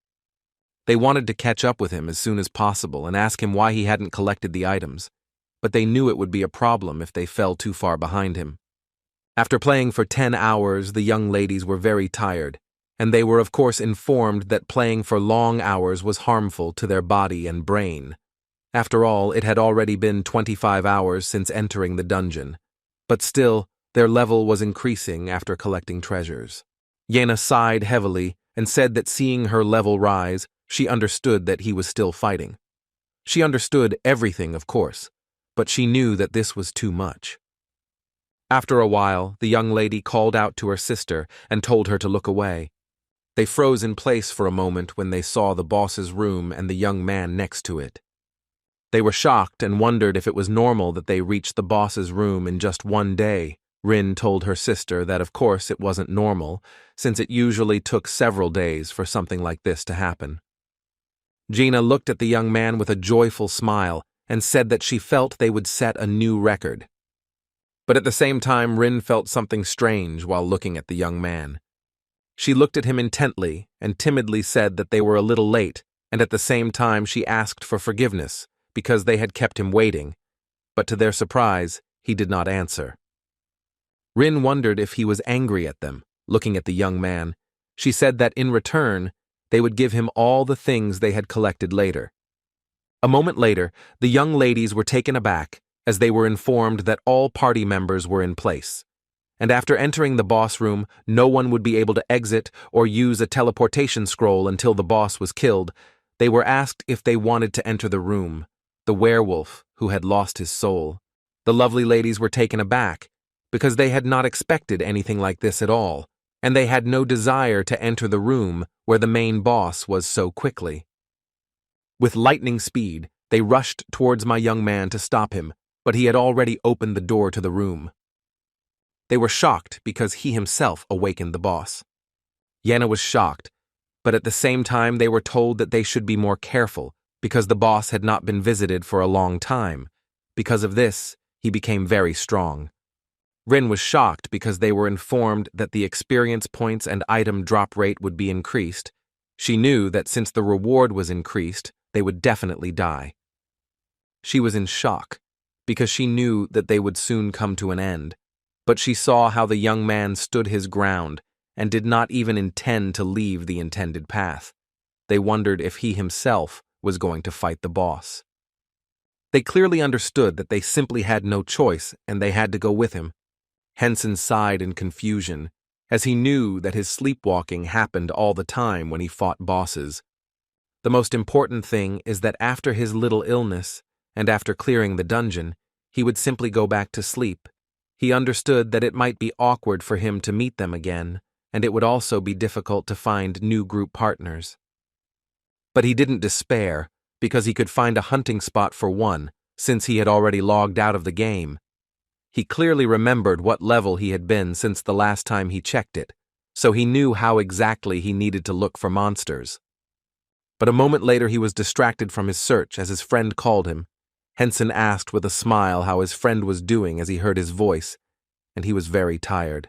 They wanted to catch up with him as soon as possible and ask him why he hadn't collected the items, but they knew it would be a problem if they fell too far behind him. After playing for 10 hours, the young ladies were very tired, and they were of course informed that playing for long hours was harmful to their body and brain. After all, it had already been 25 hours since entering the dungeon, but still, their level was increasing after collecting treasures. Yena sighed heavily and said that seeing her level rise, she understood that he was still fighting. She understood everything, of course, but she knew that this was too much. After a while, the young lady called out to her sister and told her to look away. They froze in place for a moment when they saw the boss's room and the young man next to it. They were shocked and wondered if it was normal that they reached the boss's room in just one day. Rin told her sister that of course it wasn't normal, since it usually took several days for something like this to happen. Gina looked at the young man with a joyful smile and said that she felt they would set a new record. But at the same time, Rin felt something strange while looking at the young man. She looked at him intently and timidly said that they were a little late, and at the same time she asked for forgiveness because they had kept him waiting, but to their surprise, he did not answer. Rin wondered if he was angry at them. Looking at the young man, she said that in return, they would give him all the things they had collected later. A moment later, the young ladies were taken aback as they were informed that all party members were in place. And after entering the boss room, no one would be able to exit or use a teleportation scroll until the boss was killed. They were asked if they wanted to enter the room. The werewolf, who had lost his soul. The lovely ladies were taken aback, because they had not expected anything like this at all, and they had no desire to enter the room where the main boss was so quickly. With lightning speed, they rushed towards my young man to stop him, but he had already opened the door to the room. They were shocked because he himself awakened the boss. Yena was shocked, but at the same time they were told that they should be more careful because the boss had not been visited for a long time. Because of this, he became very strong. Rin was shocked because they were informed that the experience points and item drop rate would be increased. She knew that since the reward was increased, they would definitely die. She was in shock because she knew that they would soon come to an end, but she saw how the young man stood his ground and did not even intend to leave the intended path. They wondered if he himself was going to fight the boss. They clearly understood that they simply had no choice and they had to go with him. Henson sighed in confusion, as he knew that his sleepwalking happened all the time when he fought bosses. The most important thing is that after his little illness, and after clearing the dungeon, he would simply go back to sleep. He understood that it might be awkward for him to meet them again, and it would also be difficult to find new group partners. But he didn't despair, because he could find a hunting spot for one, since he had already logged out of the game. He clearly remembered what level he had been since the last time he checked it, so he knew how exactly he needed to look for monsters. But a moment later he was distracted from his search as his friend called him. Henson asked with a smile how his friend was doing as he heard his voice, and he was very tired.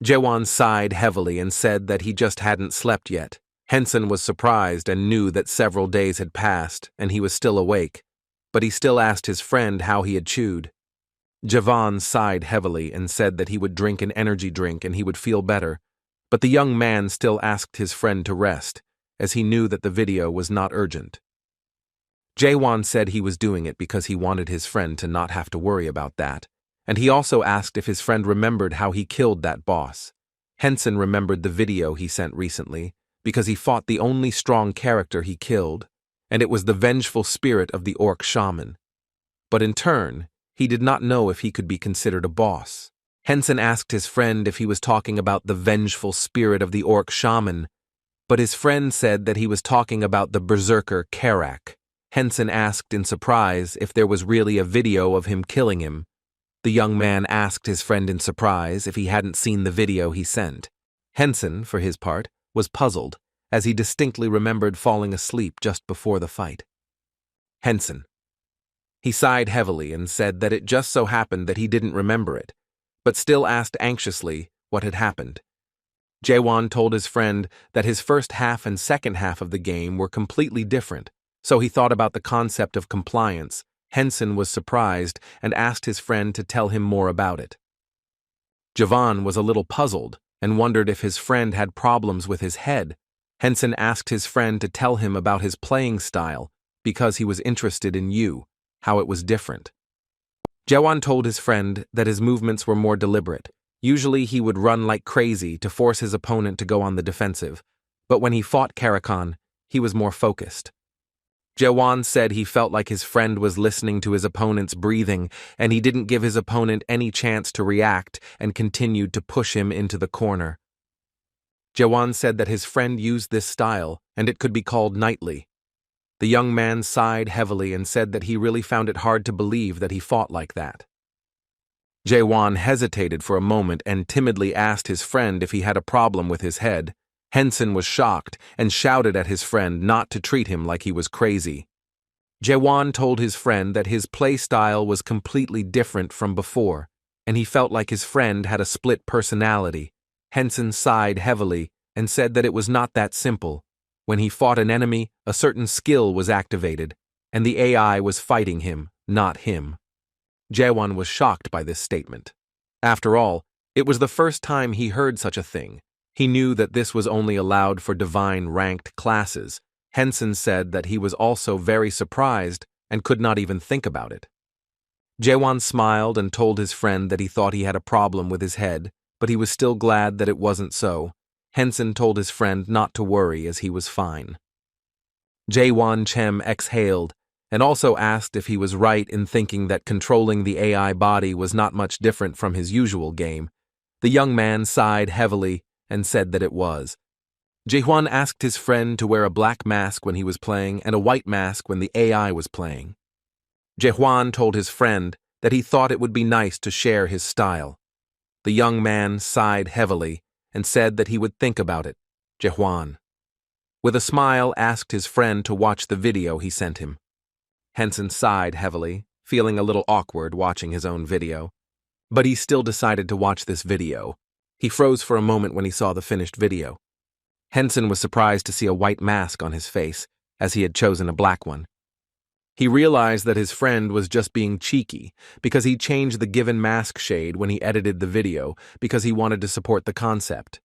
Jaewon sighed heavily and said that he just hadn't slept yet. Henson was surprised and knew that several days had passed and he was still awake, but he still asked his friend how he had chewed. Jaewon sighed heavily and said that he would drink an energy drink and he would feel better, but the young man still asked his friend to rest, as he knew that the video was not urgent. Jaewon said he was doing it because he wanted his friend to not have to worry about that, and he also asked if his friend remembered how he killed that boss. Henson remembered the video he sent recently, because he fought the only strong character he killed, and it was the vengeful spirit of the orc shaman. But in turn, he did not know if he could be considered a boss. Henson asked his friend if he was talking about the vengeful spirit of the orc shaman, but his friend said that he was talking about the berserker Karak. Henson asked in surprise if there was really a video of him killing him. The young man asked his friend in surprise if he hadn't seen the video he sent. Henson, for his part, was puzzled, as he distinctly remembered falling asleep just before the fight. Henson. He sighed heavily and said that it just so happened that he didn't remember it, but still asked anxiously what had happened. Jaewon told his friend that his first half and second half of the game were completely different, so he thought about the concept of compliance. Henson was surprised and asked his friend to tell him more about it. Jaewon was a little puzzled and wondered if his friend had problems with his head. Henson asked his friend to tell him about his playing style because he was interested in how it was different. Jaewon told his friend that his movements were more deliberate. Usually he would run like crazy to force his opponent to go on the defensive, but when he fought Karakhan, he was more focused. Jaewon said he felt like his friend was listening to his opponent's breathing, and he didn't give his opponent any chance to react and continued to push him into the corner. Jaewon said that his friend used this style, and it could be called knightly. The young man sighed heavily and said that he really found it hard to believe that he fought like that. Jaewon hesitated for a moment and timidly asked his friend if he had a problem with his head. Henson was shocked and shouted at his friend not to treat him like he was crazy. Jaewon told his friend that his play style was completely different from before, and he felt like his friend had a split personality. Henson sighed heavily and said that it was not that simple. When he fought an enemy, a certain skill was activated, and the AI was fighting him, not him. Jaewon was shocked by this statement. After all, it was the first time he heard such a thing. He knew that this was only allowed for divine ranked classes. Henson said that he was also very surprised and could not even think about it. Jaewon smiled and told his friend that he thought he had a problem with his head, but he was still glad that it wasn't so. Henson told his friend not to worry as he was fine. Jaewon Chem exhaled and also asked if he was right in thinking that controlling the AI body was not much different from his usual game. The young man sighed heavily and said that it was. Jaewon asked his friend to wear a black mask when he was playing and a white mask when the AI was playing. Jaewon told his friend that he thought it would be nice to share his style. The young man sighed heavily and said that he would think about it. Jaewon, with a smile, asked his friend to watch the video he sent him. Henson sighed heavily, feeling a little awkward watching his own video. But he still decided to watch this video. He froze for a moment when he saw the finished video. Henson was surprised to see a white mask on his face, as he had chosen a black one. He realized that his friend was just being cheeky because he changed the given mask shade when he edited the video because he wanted to support the concept.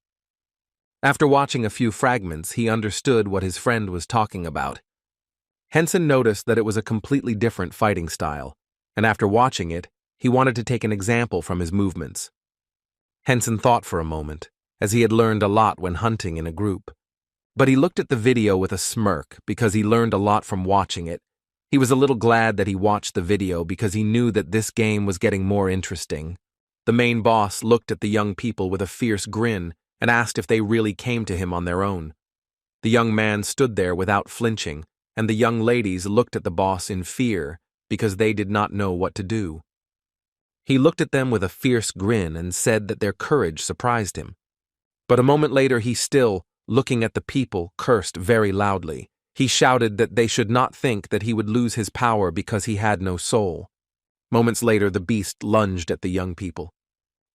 After watching a few fragments, he understood what his friend was talking about. Henson noticed that it was a completely different fighting style, and after watching it, he wanted to take an example from his movements. Henson thought for a moment, as he had learned a lot when hunting in a group. But he looked at the video with a smirk because he learned a lot from watching it. He was a little glad that he watched the video because he knew that this game was getting more interesting. The main boss looked at the young people with a fierce grin and asked if they really came to him on their own. The young man stood there without flinching, and the young ladies looked at the boss in fear because they did not know what to do. He looked at them with a fierce grin and said that their courage surprised him. But a moment later he still, looking at the people, cursed very loudly. He shouted that they should not think that he would lose his power because he had no soul. Moments later the beast lunged at the young people.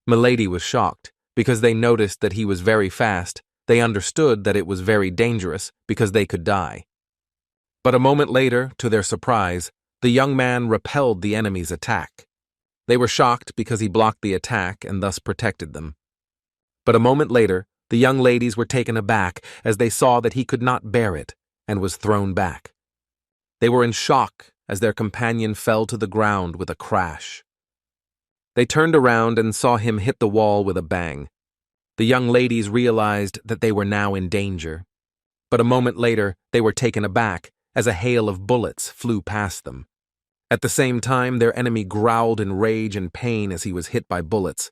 Milady was shocked because they noticed that he was very fast. They understood that it was very dangerous because they could die. But a moment later, to their surprise, the young man repelled the enemy's attack. They were shocked because he blocked the attack and thus protected them. But a moment later, the young ladies were taken aback as they saw that he could not bear it and was thrown back. They were in shock as their companion fell to the ground with a crash. They turned around and saw him hit the wall with a bang. The young ladies realized that they were now in danger. But a moment later, they were taken aback as a hail of bullets flew past them. At the same time, their enemy growled in rage and pain as he was hit by bullets.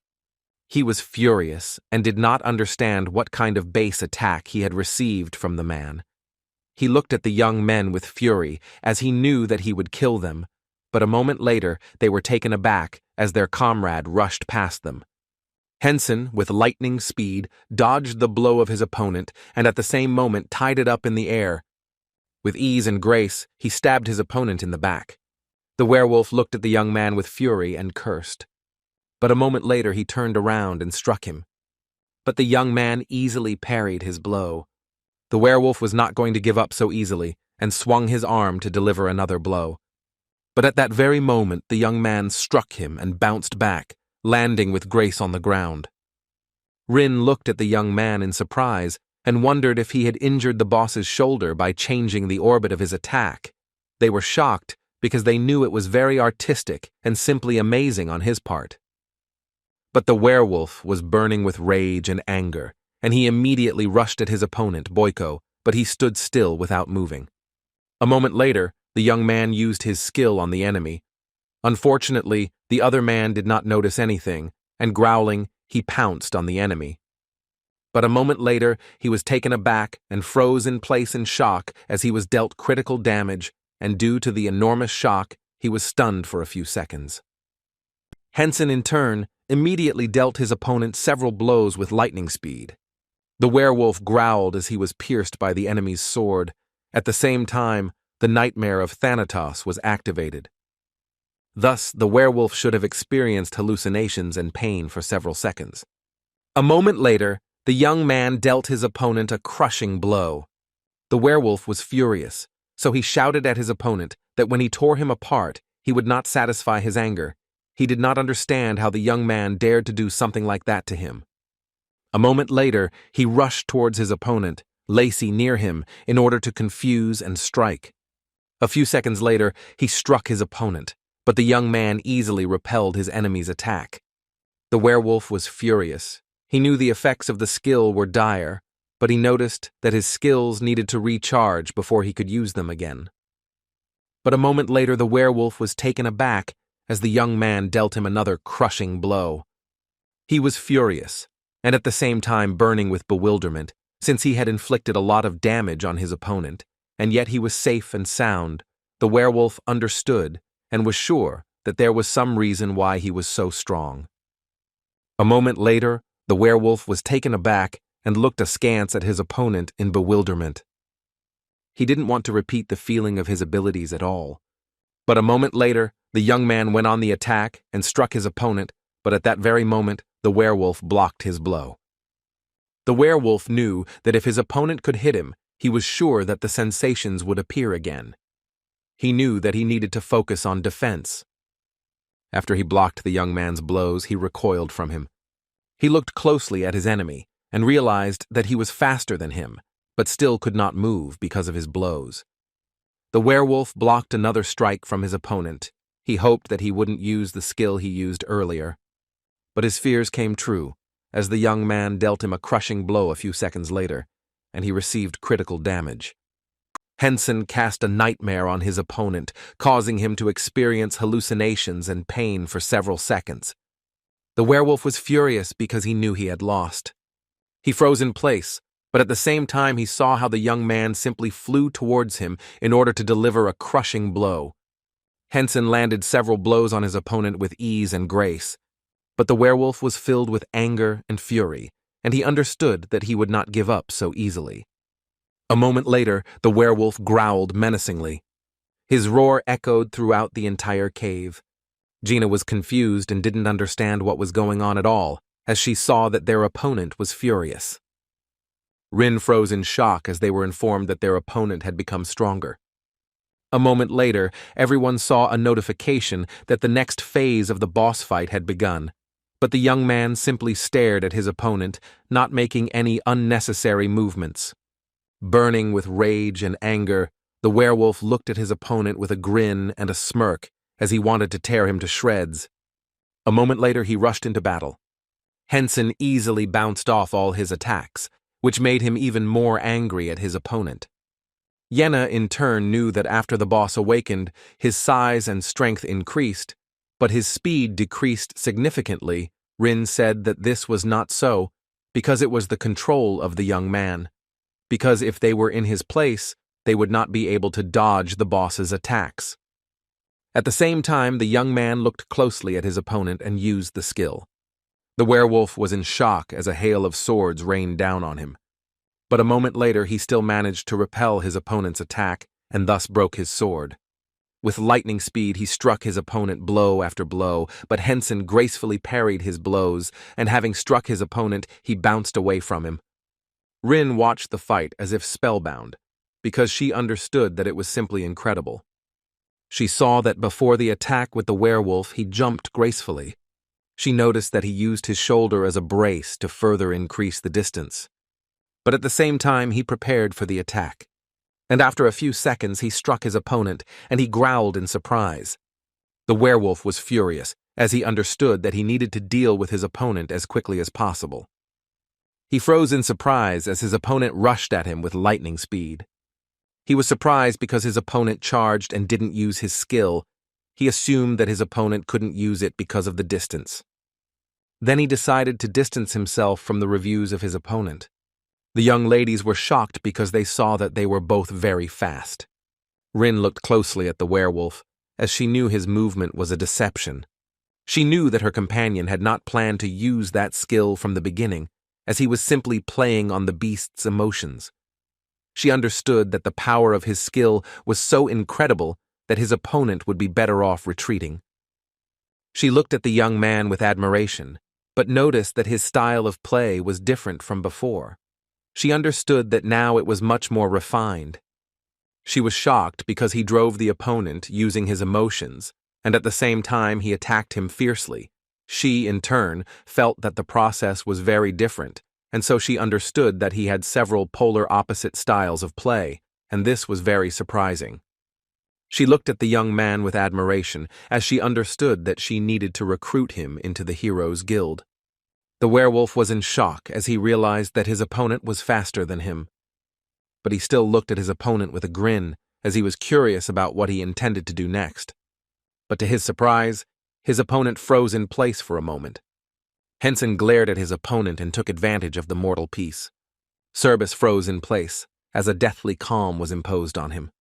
He was furious and did not understand what kind of base attack he had received from the man. He looked at the young men with fury as he knew that he would kill them, but a moment later they were taken aback as their comrade rushed past them. Henson, with lightning speed, dodged the blow of his opponent and at the same moment tied it up in the air. With ease and grace, he stabbed his opponent in the back. The werewolf looked at the young man with fury and cursed. But a moment later he turned around and struck him. But the young man easily parried his blow. The werewolf was not going to give up so easily and swung his arm to deliver another blow. But at that very moment the young man struck him and bounced back, landing with grace on the ground. Rin looked at the young man in surprise and wondered if he had injured the boss's shoulder by changing the orbit of his attack. They were shocked because they knew it was very artistic and simply amazing on his part. But the werewolf was burning with rage and anger, and he immediately rushed at his opponent, Boyko, but he stood still without moving. A moment later, the young man used his skill on the enemy. Unfortunately, the other man did not notice anything, and growling, he pounced on the enemy. But a moment later, he was taken aback and froze in place in shock as he was dealt critical damage, and due to the enormous shock, he was stunned for a few seconds. Henson, in turn, immediately dealt his opponent several blows with lightning speed. The werewolf growled as he was pierced by the enemy's sword. At the same time, the nightmare of Thanatos was activated. Thus, the werewolf should have experienced hallucinations and pain for several seconds. A moment later, the young man dealt his opponent a crushing blow. The werewolf was furious, so he shouted at his opponent that when he tore him apart, he would not satisfy his anger. He did not understand how the young man dared to do something like that to him. A moment later, he rushed towards his opponent, Lacey near him, in order to confuse and strike. A few seconds later, he struck his opponent, but the young man easily repelled his enemy's attack. The werewolf was furious. He knew the effects of the skill were dire, but he noticed that his skills needed to recharge before he could use them again. But a moment later, the werewolf was taken aback as the young man dealt him another crushing blow. He was furious, and at the same time burning with bewilderment, since he had inflicted a lot of damage on his opponent, and yet he was safe and sound. The werewolf understood and was sure that there was some reason why he was so strong. A moment later, the werewolf was taken aback and looked askance at his opponent in bewilderment. He didn't want to repeat the feeling of his abilities at all. But a moment later, the young man went on the attack and struck his opponent, but at that very moment, the werewolf blocked his blow. The werewolf knew that if his opponent could hit him, he was sure that the sensations would appear again. He knew that he needed to focus on defense. After he blocked the young man's blows, he recoiled from him. He looked closely at his enemy and realized that he was faster than him, but still could not move because of his blows. The werewolf blocked another strike from his opponent. He hoped that he wouldn't use the skill he used earlier. But his fears came true, as the young man dealt him a crushing blow a few seconds later, and he received critical damage. Henson cast a nightmare on his opponent, causing him to experience hallucinations and pain for several seconds. The werewolf was furious because he knew he had lost. He froze in place, but at the same time he saw how the young man simply flew towards him in order to deliver a crushing blow. Henson landed several blows on his opponent with ease and grace, but the werewolf was filled with anger and fury, and he understood that he would not give up so easily. A moment later, the werewolf growled menacingly. His roar echoed throughout the entire cave. Gina was confused and didn't understand what was going on at all, as she saw that their opponent was furious. Rin froze in shock as they were informed that their opponent had become stronger. A moment later, everyone saw a notification that the next phase of the boss fight had begun, but the young man simply stared at his opponent, not making any unnecessary movements. Burning with rage and anger, the werewolf looked at his opponent with a grin and a smirk as he wanted to tear him to shreds. A moment later, he rushed into battle. Henson easily bounced off all his attacks, which made him even more angry at his opponent. Yenna, in turn, knew that after the boss awakened, his size and strength increased, but his speed decreased significantly. Rin said that this was not so, because it was the control of the young man. Because if they were in his place, they would not be able to dodge the boss's attacks. At the same time, the young man looked closely at his opponent and used the skill. The werewolf was in shock as a hail of swords rained down on him. But a moment later, he still managed to repel his opponent's attack and thus broke his sword. With lightning speed, he struck his opponent blow after blow, but Henson gracefully parried his blows, and having struck his opponent, he bounced away from him. Rin watched the fight as if spellbound, because she understood that it was simply incredible. She saw that before the attack with the werewolf, he jumped gracefully. She noticed that he used his shoulder as a brace to further increase the distance. But at the same time, he prepared for the attack. And after a few seconds, he struck his opponent, and he growled in surprise. The werewolf was furious, as he understood that he needed to deal with his opponent as quickly as possible. He froze in surprise as his opponent rushed at him with lightning speed. He was surprised because his opponent charged and didn't use his skill. He assumed that his opponent couldn't use it because of the distance. Then he decided to distance himself from the reviews of his opponent. The young ladies were shocked because they saw that they were both very fast. Rin looked closely at the werewolf, as she knew his movement was a deception. She knew that her companion had not planned to use that skill from the beginning, as he was simply playing on the beast's emotions. She understood that the power of his skill was so incredible that his opponent would be better off retreating. She looked at the young man with admiration, but noticed that his style of play was different from before. She understood that now it was much more refined. She was shocked because he drove the opponent using his emotions, and at the same time he attacked him fiercely. She, in turn, felt that the process was very different, and so she understood that he had several polar opposite styles of play, and this was very surprising. She looked at the young man with admiration, as she understood that she needed to recruit him into the Heroes Guild. The werewolf was in shock as he realized that his opponent was faster than him. But he still looked at his opponent with a grin, as he was curious about what he intended to do next. But to his surprise, his opponent froze in place for a moment. Henson glared at his opponent and took advantage of the mortal piece. Cerbis froze in place, as a deathly calm was imposed on him.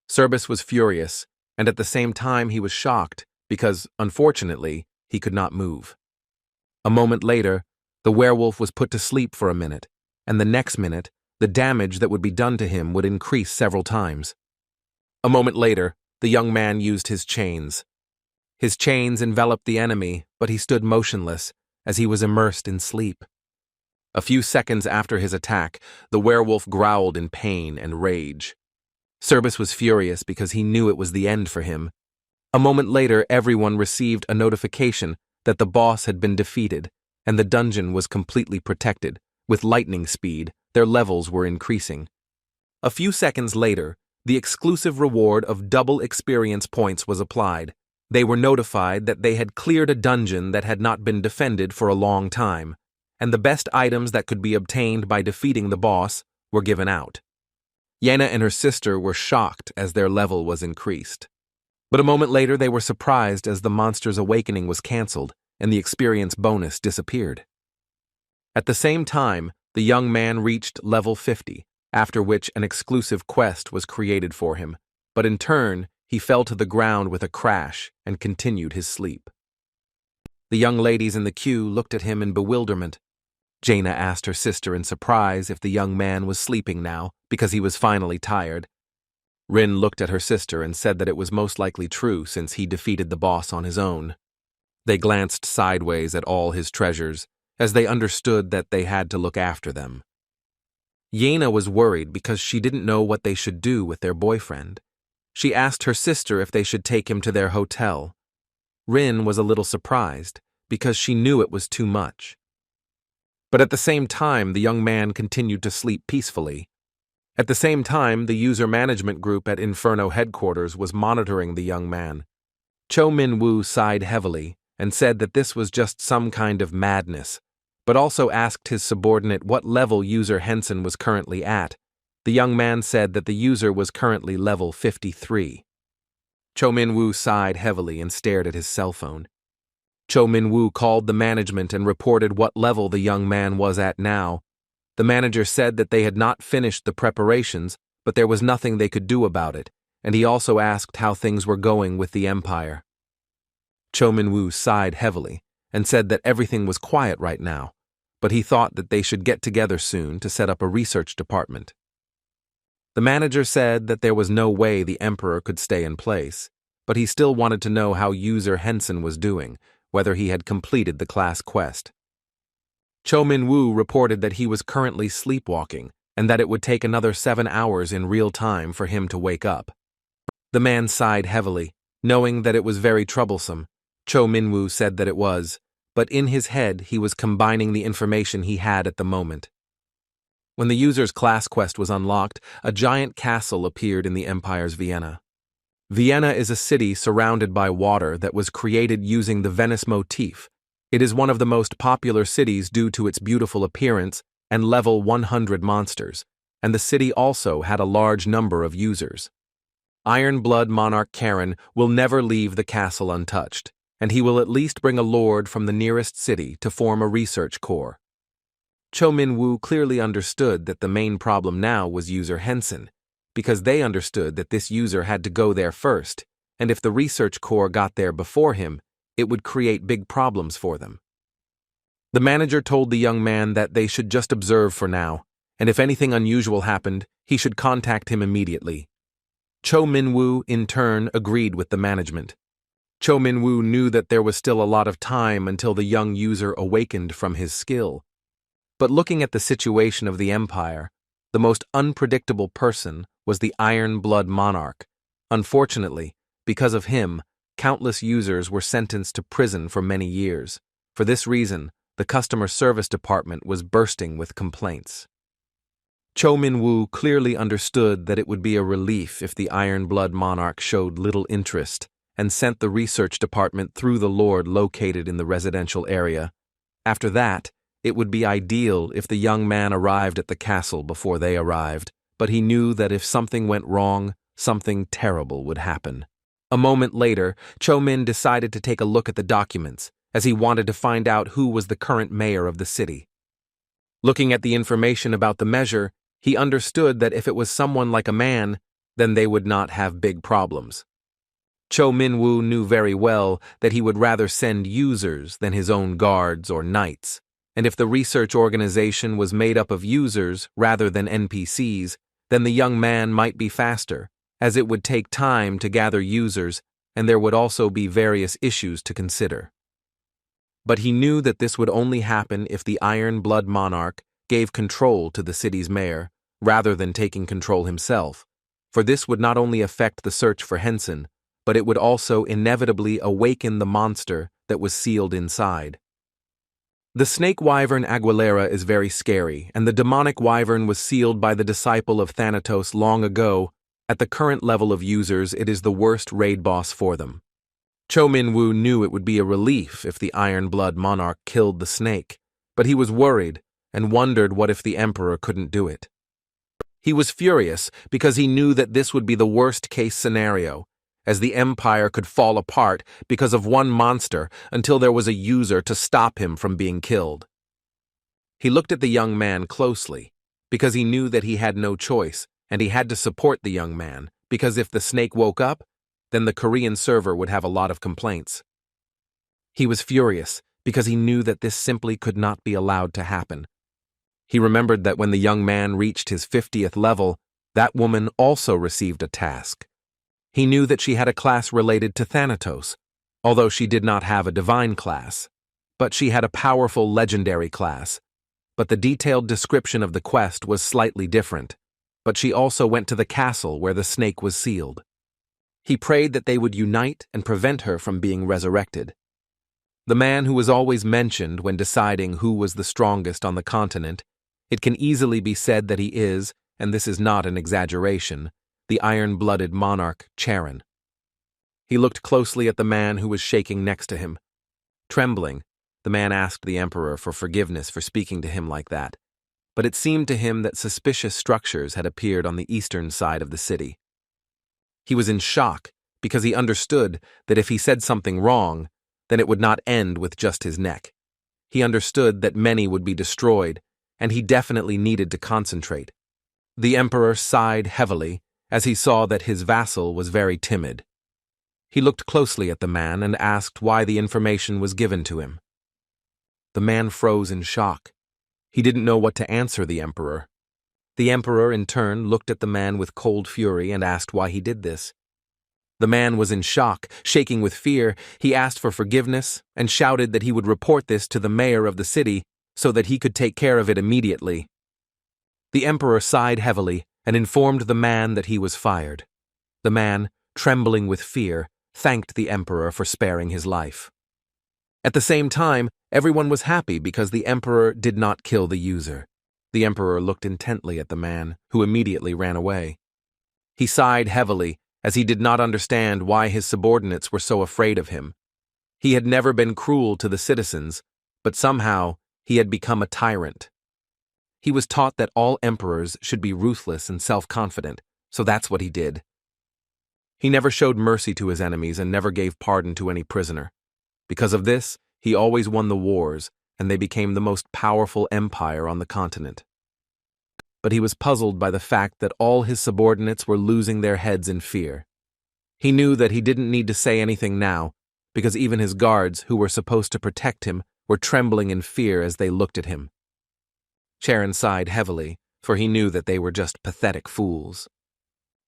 Cerbis was furious, and at the same time he was shocked, because, unfortunately, he could not move. A moment later, the werewolf was put to sleep for a minute, and the next minute, the damage that would be done to him would increase several times. A moment later, the young man used his chains. His chains enveloped the enemy, but he stood motionless, as he was immersed in sleep. A few seconds after his attack, the werewolf growled in pain and rage. Cerbis was furious because he knew it was the end for him. A moment later, everyone received a notification that the boss had been defeated, and the dungeon was completely protected. With lightning speed, their levels were increasing. A few seconds later, the exclusive reward of double experience points was applied. They were notified that they had cleared a dungeon that had not been defended for a long time, and the best items that could be obtained by defeating the boss were given out. Yena and her sister were shocked as their level was increased. But a moment later they were surprised as the monster's awakening was cancelled and the experience bonus disappeared. At the same time, the young man reached level 50, after which an exclusive quest was created for him, but in turn, he fell to the ground with a crash and continued his sleep. The young ladies in the queue looked at him in bewilderment. Jaina asked her sister in surprise if the young man was sleeping now because he was finally tired. Rin looked at her sister and said that it was most likely true since he defeated the boss on his own. They glanced sideways at all his treasures as they understood that they had to look after them. Yena was worried because she didn't know what they should do with their boyfriend. She asked her sister if they should take him to their hotel. Rin was a little surprised because she knew it was too much. But at the same time, the young man continued to sleep peacefully. At the same time, the user management group at Inferno headquarters was monitoring the young man. Cho Min-woo sighed heavily and said that this was just some kind of madness, but also asked his subordinate what level user Henson was currently at. The young man said that the user was currently level 53. Cho Min-woo sighed heavily and stared at his cell phone. Cho Min-woo called the management and reported what level the young man was at now. The manager said that they had not finished the preparations, but there was nothing they could do about it, and he also asked how things were going with the Empire. Cho Min-woo sighed heavily and said that everything was quiet right now, but he thought that they should get together soon to set up a research department. The manager said that there was no way the Emperor could stay in place, but he still wanted to know how user Henson was doing, whether he had completed the class quest. Cho Min-woo reported that he was currently sleepwalking and that it would take another 7 hours in real time for him to wake up. The man sighed heavily, knowing that it was very troublesome. Cho Min-woo said that it was, but in his head he was combining the information he had at the moment. When the user's class quest was unlocked, a giant castle appeared in the Empire's Vienna. Vienna is a city surrounded by water that was created using the Venice motif. It is one of the most popular cities due to its beautiful appearance and level 100 monsters, and the city also had a large number of users. Iron Blood Monarch Karen will never leave the castle untouched, and he will at least bring a lord from the nearest city to form a research corps. Cho Min-woo clearly understood that the main problem now was user Henson, because they understood that this user had to go there first, and if the research corps got there before him, it would create big problems for them. The manager told the young man that they should just observe for now, and if anything unusual happened, he should contact him immediately. Cho Min-woo, in turn, agreed with the management. Cho Min-woo knew that there was still a lot of time until the young user awakened from his skill. But looking at the situation of the Empire, the most unpredictable person was the Iron Blood Monarch. Unfortunately, because of him, countless users were sentenced to prison for many years. For this reason, the customer service department was bursting with complaints. Cho Min-woo clearly understood that it would be a relief if the Iron Blood Monarch showed little interest and sent the research department through the lord located in the residential area. After that, it would be ideal if the young man arrived at the castle before they arrived, but he knew that if something went wrong, something terrible would happen. A moment later, Cho Min decided to take a look at the documents, as he wanted to find out who was the current mayor of the city. Looking at the information about the measure, he understood that if it was someone like a man, then they would not have big problems. Cho Min-woo knew very well that he would rather send users than his own guards or knights, and if the research organization was made up of users rather than NPCs, then the young man might be faster, as it would take time to gather users and there would also be various issues to consider. But he knew that this would only happen if the Iron Blood Monarch gave control to the city's mayor, rather than taking control himself, for this would not only affect the search for Henson, but it would also inevitably awaken the monster that was sealed inside. The snake wyvern Aguilera is very scary, and the demonic wyvern was sealed by the disciple of Thanatos long ago, At the current level of users, it is the worst raid boss for them. Cho Min-woo knew it would be a relief if the Iron Blood Monarch killed the snake, but he was worried and wondered what if the Emperor couldn't do it. He was furious because he knew that this would be the worst-case scenario, as the Empire could fall apart because of one monster until there was a user to stop him from being killed. He looked at the young man closely, because he knew that he had no choice, and he had to support the young man, because if the snake woke up, then the Korean server would have a lot of complaints. He was furious because he knew that this simply could not be allowed to happen. He remembered that when the young man reached his 50th level, that woman also received a task. He knew that she had a class related to Thanatos, although she did not have a divine class, but she had a powerful legendary class. But the detailed description of the quest was slightly different, but she also went to the castle where the snake was sealed. He prayed that they would unite and prevent her from being resurrected. The man who was always mentioned when deciding who was the strongest on the continent, it can easily be said that he is, and this is not an exaggeration, the iron-blooded monarch Charon. He looked closely at the man who was shaking next to him. Trembling, the man asked the emperor for forgiveness for speaking to him like that, but it seemed to him that suspicious structures had appeared on the eastern side of the city. He was in shock because he understood that if he said something wrong, then it would not end with just his neck. He understood that many would be destroyed, and he definitely needed to concentrate. The emperor sighed heavily as he saw that his vassal was very timid. He looked closely at the man and asked why the information was given to him. The man froze in shock. He didn't know what to answer the emperor. The emperor, in turn, looked at the man with cold fury and asked why he did this. The man was in shock, shaking with fear. He asked for forgiveness and shouted that he would report this to the mayor of the city so that he could take care of it immediately. The emperor sighed heavily and informed the man that he was fired. The man, trembling with fear, thanked the emperor for sparing his life. At the same time, everyone was happy because the emperor did not kill the user. The emperor looked intently at the man, who immediately ran away. He sighed heavily as he did not understand why his subordinates were so afraid of him. He had never been cruel to the citizens, but somehow he had become a tyrant. He was taught that all emperors should be ruthless and self-confident, so that's what he did. He never showed mercy to his enemies and never gave pardon to any prisoner. Because of this, he always won the wars, and they became the most powerful empire on the continent. But he was puzzled by the fact that all his subordinates were losing their heads in fear. He knew that he didn't need to say anything now, because even his guards, who were supposed to protect him, were trembling in fear as they looked at him. Charon sighed heavily, for he knew that they were just pathetic fools.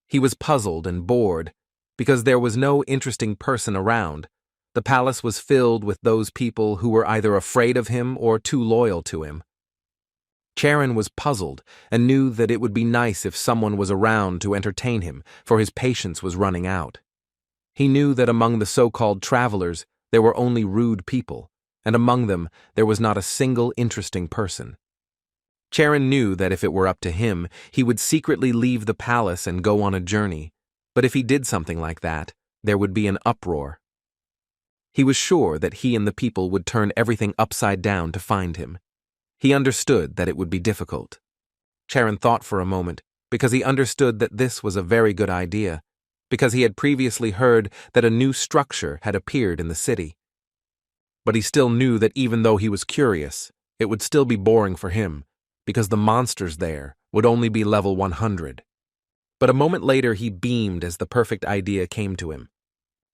He was puzzled and bored, because there was no interesting person around. The palace was filled with those people who were either afraid of him or too loyal to him. Charon was puzzled and knew that it would be nice if someone was around to entertain him, for his patience was running out. He knew that among the so-called travelers there were only rude people, and among them there was not a single interesting person. Charon knew that if it were up to him, he would secretly leave the palace and go on a journey, but if he did something like that, there would be an uproar. He was sure that he and the people would turn everything upside down to find him. He understood that it would be difficult. Charon thought for a moment, because he understood that this was a very good idea, because he had previously heard that a new structure had appeared in the city. But he still knew that even though he was curious, it would still be boring for him, because the monsters there would only be level 100. But a moment later he beamed as the perfect idea came to him.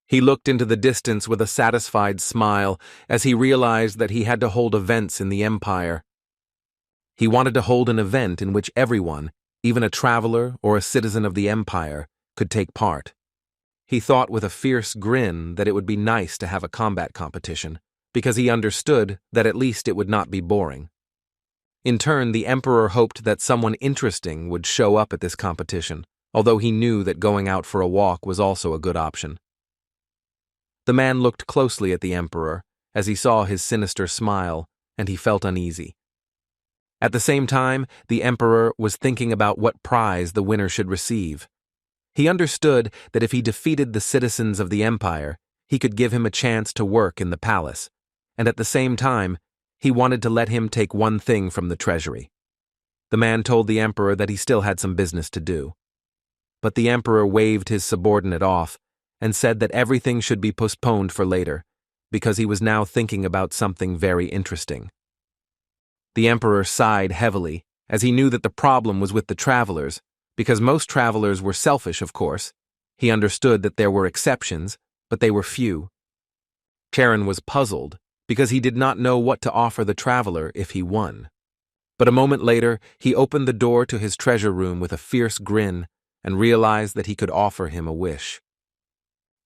He looked into the distance with a satisfied smile as he realized that he had to hold events in the Empire. He wanted to hold an event in which everyone, even a traveler or a citizen of the Empire, could take part. He thought with a fierce grin that it would be nice to have a combat competition, because he understood that at least it would not be boring. In turn, the Emperor hoped that someone interesting would show up at this competition, although he knew that going out for a walk was also a good option. The man looked closely at the Emperor as he saw his sinister smile, and he felt uneasy. At the same time, the Emperor was thinking about what prize the winner should receive. He understood that if he defeated the citizens of the empire, he could give him a chance to work in the palace, and at the same time, he wanted to let him take one thing from the treasury. The man told the emperor that he still had some business to do. But the emperor waved his subordinate off and said that everything should be postponed for later, because he was now thinking about something very interesting. The emperor sighed heavily, as he knew that the problem was with the travelers, because most travelers were selfish, of course. He understood that there were exceptions, but they were few. Charon was puzzled, because he did not know what to offer the traveler if he won. But a moment later, he opened the door to his treasure room with a fierce grin and realized that he could offer him a wish.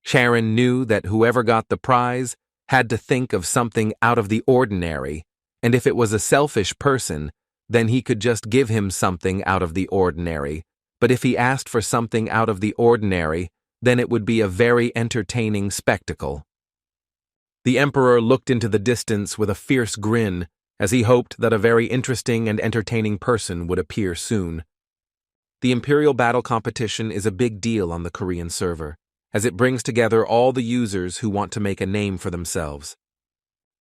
Charon knew that whoever got the prize had to think of something out of the ordinary, and if it was a selfish person, then he could just give him something out of the ordinary. But if he asked for something out of the ordinary, then it would be a very entertaining spectacle. The emperor looked into the distance with a fierce grin, as he hoped that a very interesting and entertaining person would appear soon. The Imperial Battle Competition is a big deal on the Korean server, as it brings together all the users who want to make a name for themselves.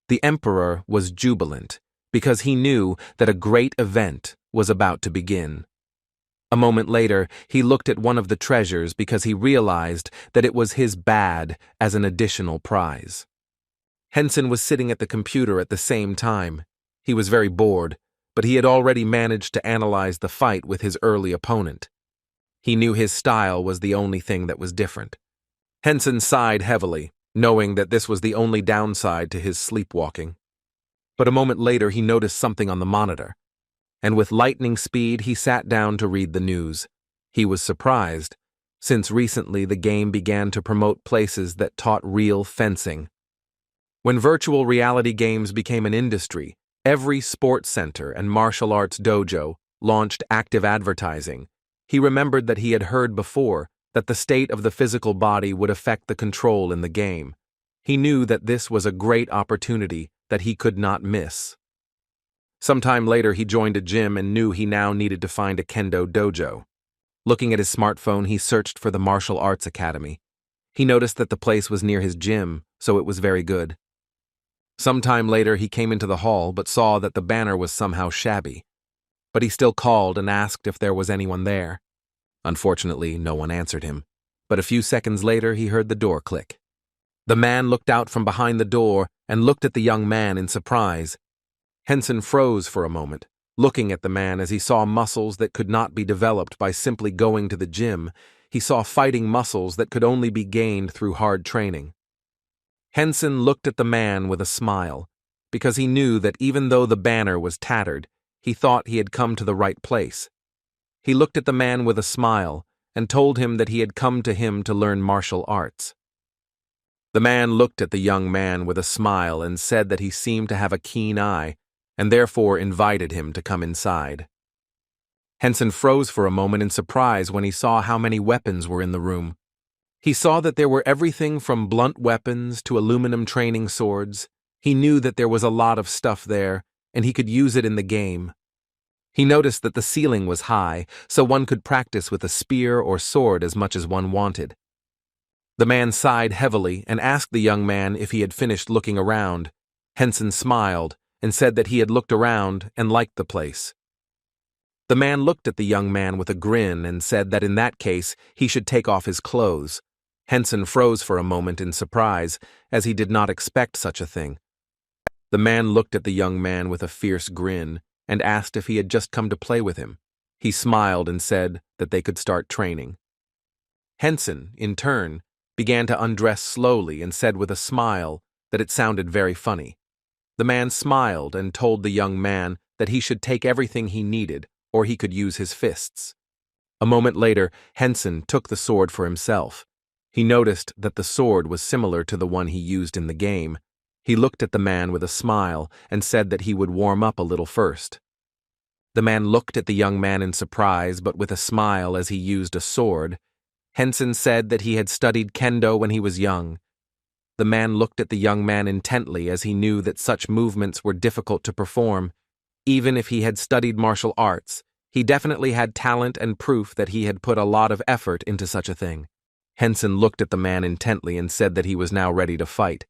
The emperor was jubilant, because he knew that a great event was about to begin. A moment later, he looked at one of the treasures because he realized that it was his bad as an additional prize. Henson was sitting at the computer at the same time. He was very bored, but he had already managed to analyze the fight with his early opponent. He knew his style was the only thing that was different. Henson sighed heavily, knowing that this was the only downside to his sleepwalking. But a moment later he noticed something on the monitor, and with lightning speed he sat down to read the news. He was surprised, since recently the game began to promote places that taught real fencing. When virtual reality games became an industry, every sports center and martial arts dojo launched active advertising. He remembered that he had heard before that the state of the physical body would affect the control in the game. He knew that this was a great opportunity that he could not miss. Sometime later he joined a gym and knew he now needed to find a kendo dojo. Looking at his smartphone, he searched for the martial arts academy. He noticed that the place was near his gym, so it was very good. Sometime later he came into the hall but saw that the banner was somehow shabby. But he still called and asked if there was anyone there. Unfortunately, no one answered him, but a few seconds later he heard the door click. The man looked out from behind the door and looked at the young man in surprise. Henson froze for a moment, looking at the man as he saw muscles that could not be developed by simply going to the gym. He saw fighting muscles that could only be gained through hard training. Henson looked at the man with a smile, because he knew that even though the banner was tattered, he thought he had come to the right place. He looked at the man with a smile and told him that he had come to him to learn martial arts. The man looked at the young man with a smile and said that he seemed to have a keen eye, and therefore invited him to come inside. Henson froze for a moment in surprise when he saw how many weapons were in the room. He saw that there were everything from blunt weapons to aluminum training swords. He knew that there was a lot of stuff there, and he could use it in the game. He noticed that the ceiling was high, so one could practice with a spear or sword as much as one wanted. The man sighed heavily and asked the young man if he had finished looking around. Henson smiled and said that he had looked around and liked the place. The man looked at the young man with a grin and said that in that case he should take off his clothes. Henson froze for a moment in surprise, as he did not expect such a thing. The man looked at the young man with a fierce grin and asked if he had just come to play with him. He smiled and said that they could start training. Henson, in turn, began to undress slowly and said with a smile that it sounded very funny. The man smiled and told the young man that he should take everything he needed, or he could use his fists. A moment later, Henson took the sword for himself. He noticed that the sword was similar to the one he used in the game. He looked at the man with a smile and said that he would warm up a little first. The man looked at the young man in surprise but with a smile as he used a sword. Henson said that he had studied kendo when he was young. The man looked at the young man intently as he knew that such movements were difficult to perform. Even if he had studied martial arts, He definitely had talent and proof that he had put a lot of effort into such a thing. Henson looked at the man intently and said that he was now ready to fight.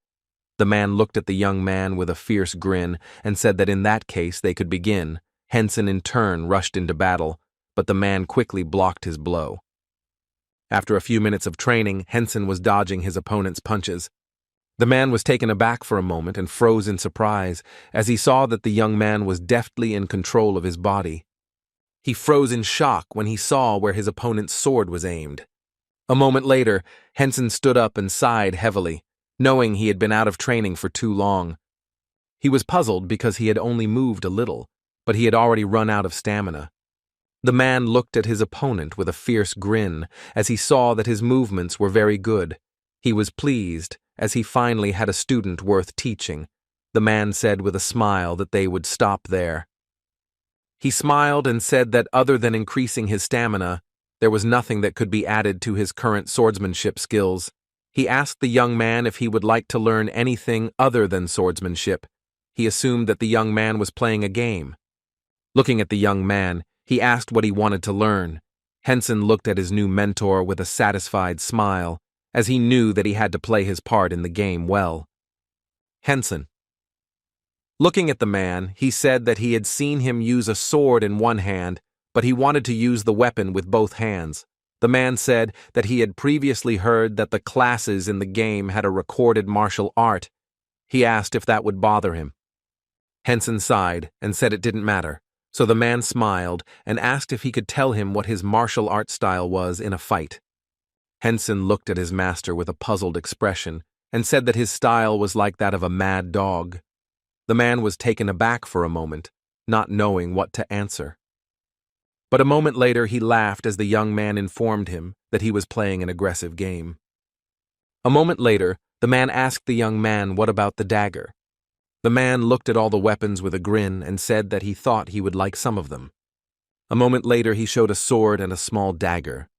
The man looked at the young man with a fierce grin and said that in that case they could begin. Henson in turn rushed into battle, but the man quickly blocked his blow. After a few minutes of training, Henson was dodging his opponent's punches. The man was taken aback for a moment and froze in surprise as he saw that the young man was deftly in control of his body. He froze in shock when he saw where his opponent's sword was aimed. A moment later, Henson stood up and sighed heavily, knowing he had been out of training for too long. He was puzzled because he had only moved a little, but he had already run out of stamina. The man looked at his opponent with a fierce grin as he saw that his movements were very good. He was pleased, as he finally had a student worth teaching. The man said with a smile that they would stop there. He smiled and said that other than increasing his stamina, there was nothing that could be added to his current swordsmanship skills. He asked the young man if he would like to learn anything other than swordsmanship. He assumed that the young man was playing a game. Looking at the young man, he asked what he wanted to learn. Henson looked at his new mentor with a satisfied smile, as he knew that he had to play his part in the game well. Henson. Looking at the man, he said that he had seen him use a sword in one hand, but he wanted to use the weapon with both hands. The man said that he had previously heard that the classes in the game had a recorded martial art. He asked if that would bother him. Henson sighed and said it didn't matter, so the man smiled and asked if he could tell him what his martial art style was in a fight. Henson looked at his master with a puzzled expression and said that his style was like that of a mad dog. The man was taken aback for a moment, not knowing what to answer. But a moment later he laughed as the young man informed him that he was playing an aggressive game. A moment later, the man asked the young man what about the dagger. The man looked at all the weapons with a grin and said that he thought he would like some of them. A moment later he showed a sword and a small dagger.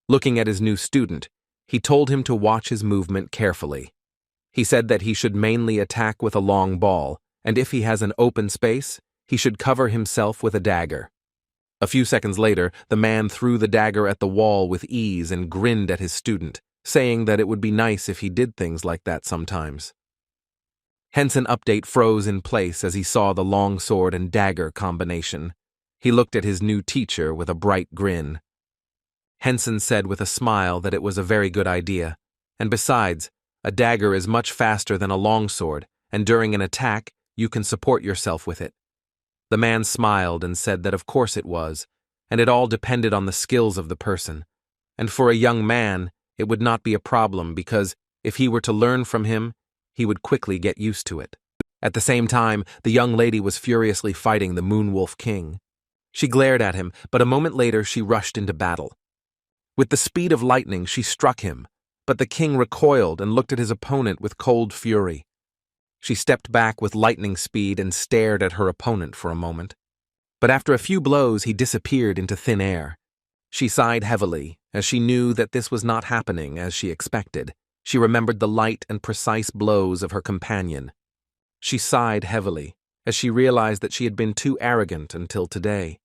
Looking at his new student, he told him to watch his movement carefully. He said that he should mainly attack with a long ball, and if he has an open space, he should cover himself with a dagger. A few seconds later, the man threw the dagger at the wall with ease and grinned at his student, saying that it would be nice if he did things like that sometimes. Henson froze in place as he saw the long sword and dagger combination. He looked at his new teacher with a bright grin. Henson said with a smile that it was a very good idea, and besides, a dagger is much faster than a longsword, and during an attack, you can support yourself with it. The man smiled and said that of course it was, and it all depended on the skills of the person. And for a young man, it would not be a problem because if he were to learn from him, he would quickly get used to it. At the same time, the young lady was furiously fighting the Moonwolf King. She glared at him, but a moment later she rushed into battle. With the speed of lightning, she struck him, but the king recoiled and looked at his opponent with cold fury. She stepped back with lightning speed and stared at her opponent for a moment. But after a few blows, he disappeared into thin air. She sighed heavily, as she knew that this was not happening as she expected. She remembered the light and precise blows of her companion. She sighed heavily, as she realized that she had been too arrogant until today.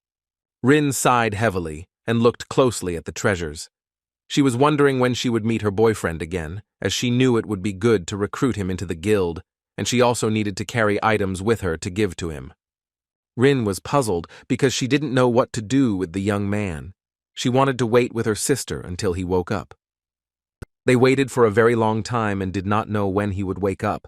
Rin sighed heavily and looked closely at the treasures. She was wondering when she would meet her boyfriend again, as she knew it would be good to recruit him into the guild, and she also needed to carry items with her to give to him. Rin was puzzled because she didn't know what to do with the young man. She wanted to wait with her sister until he woke up. They waited for a very long time and did not know when he would wake up.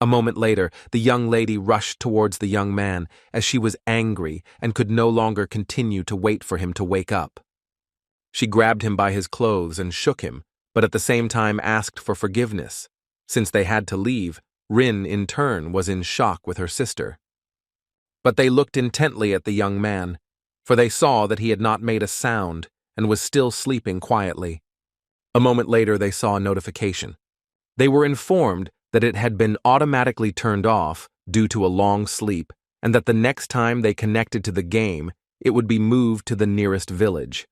A moment later, the young lady rushed towards the young man as she was angry and could no longer continue to wait for him to wake up. She grabbed him by his clothes and shook him, but at the same time asked for forgiveness. Since they had to leave, Rin, in turn, was in shock with her sister. But they looked intently at the young man, for they saw that he had not made a sound and was still sleeping quietly. A moment later, they saw a notification. They were informed that it had been automatically turned off due to a long sleep, and that the next time they connected to the game, it would be moved to the nearest village.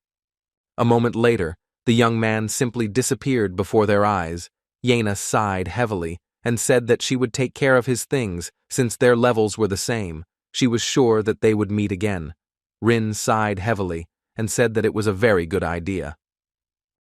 A moment later, the young man simply disappeared before their eyes. Yena sighed heavily and said that she would take care of his things since their levels were the same. She was sure that they would meet again. Rin sighed heavily and said that it was a very good idea.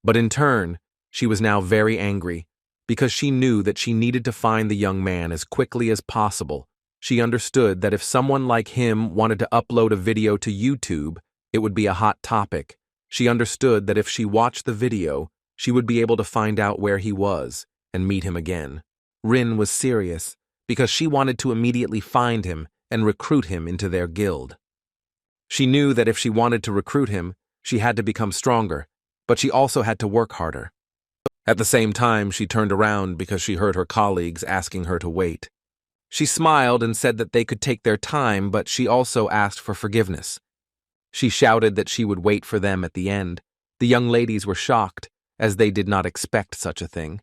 But in turn, she was now very angry because she knew that she needed to find the young man as quickly as possible. She understood that if someone like him wanted to upload a video to YouTube, it would be a hot topic. She understood that if she watched the video, she would be able to find out where he was and meet him again. Rin was serious because she wanted to immediately find him and recruit him into their guild. She knew that if she wanted to recruit him, she had to become stronger, but she also had to work harder. At the same time, she turned around because she heard her colleagues asking her to wait. She smiled and said that they could take their time, but she also asked for forgiveness. She shouted that she would wait for them at the end. The young ladies were shocked, as they did not expect such a thing.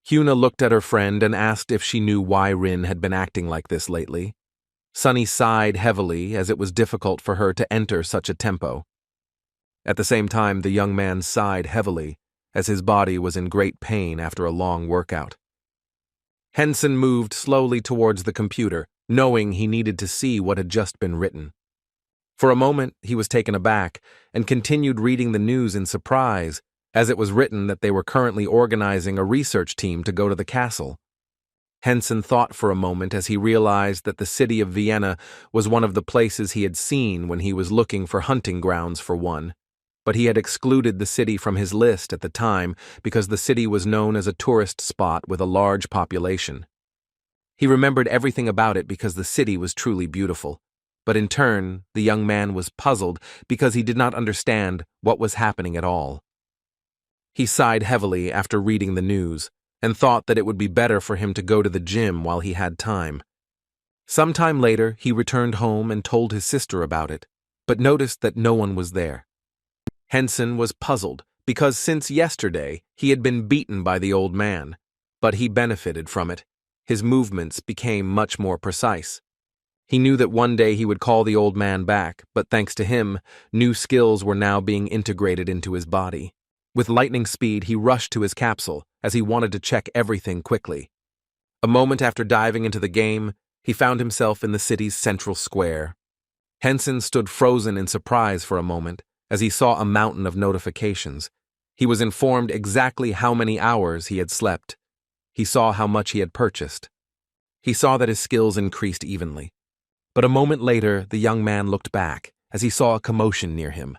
Hyuna looked at her friend and asked if she knew why Rin had been acting like this lately. Sunny sighed heavily, as it was difficult for her to enter such a tempo. At the same time, the young man sighed heavily, as his body was in great pain after a long workout. Henson moved slowly towards the computer, knowing he needed to see what had just been written. For a moment, he was taken aback and continued reading the news in surprise, as it was written that they were currently organizing a research team to go to the castle. Henson thought for a moment as he realized that the city of Vienna was one of the places he had seen when he was looking for hunting grounds for one, but he had excluded the city from his list at the time because the city was known as a tourist spot with a large population. He remembered everything about it because the city was truly beautiful, but in turn, the young man was puzzled because he did not understand what was happening at all. He sighed heavily after reading the news and thought that it would be better for him to go to the gym while he had time. Sometime later, he returned home and told his sister about it, but noticed that no one was there. Henson was puzzled because since yesterday he had been beaten by the old man, but he benefited from it. His movements became much more precise. He knew that one day he would call the old man back, but thanks to him, new skills were now being integrated into his body. With lightning speed, he rushed to his capsule, as he wanted to check everything quickly. A moment after diving into the game, he found himself in the city's central square. Henson stood frozen in surprise for a moment, as he saw a mountain of notifications. He was informed exactly how many hours he had slept. He saw how much he had purchased. He saw that his skills increased evenly. But a moment later, the young man looked back, as he saw a commotion near him.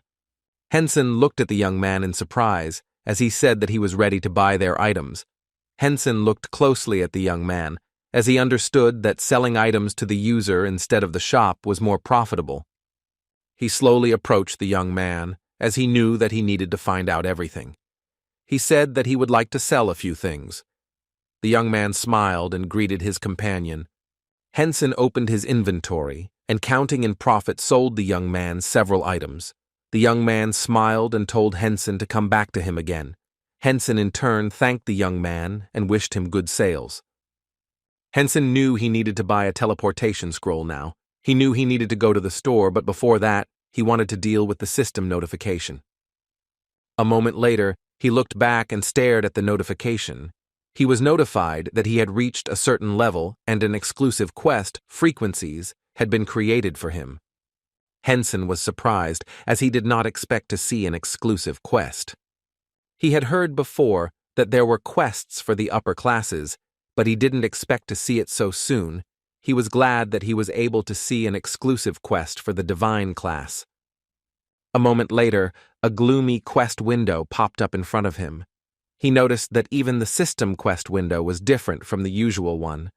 Henson looked at the young man in surprise, as he said that he was ready to buy their items. Henson looked closely at the young man, as he understood that selling items to the user instead of the shop was more profitable. He slowly approached the young man, as he knew that he needed to find out everything. He said that he would like to sell a few things. The young man smiled and greeted his companion. Henson opened his inventory and, counting in profit, sold the young man several items. The young man smiled and told Henson to come back to him again. Henson in turn thanked the young man and wished him good sales. Henson knew he needed to buy a teleportation scroll now. He knew he needed to go to the store, but before that, he wanted to deal with the system notification. A moment later, he looked back and stared at the notification. He was notified that he had reached a certain level and an exclusive quest, Frequencies, had been created for him. Henson was surprised, as he did not expect to see an exclusive quest. He had heard before that there were quests for the upper classes, but he didn't expect to see it so soon. He was glad that he was able to see an exclusive quest for the divine class. A moment later, a gloomy quest window popped up in front of him. He noticed that even the system quest window was different from the usual one.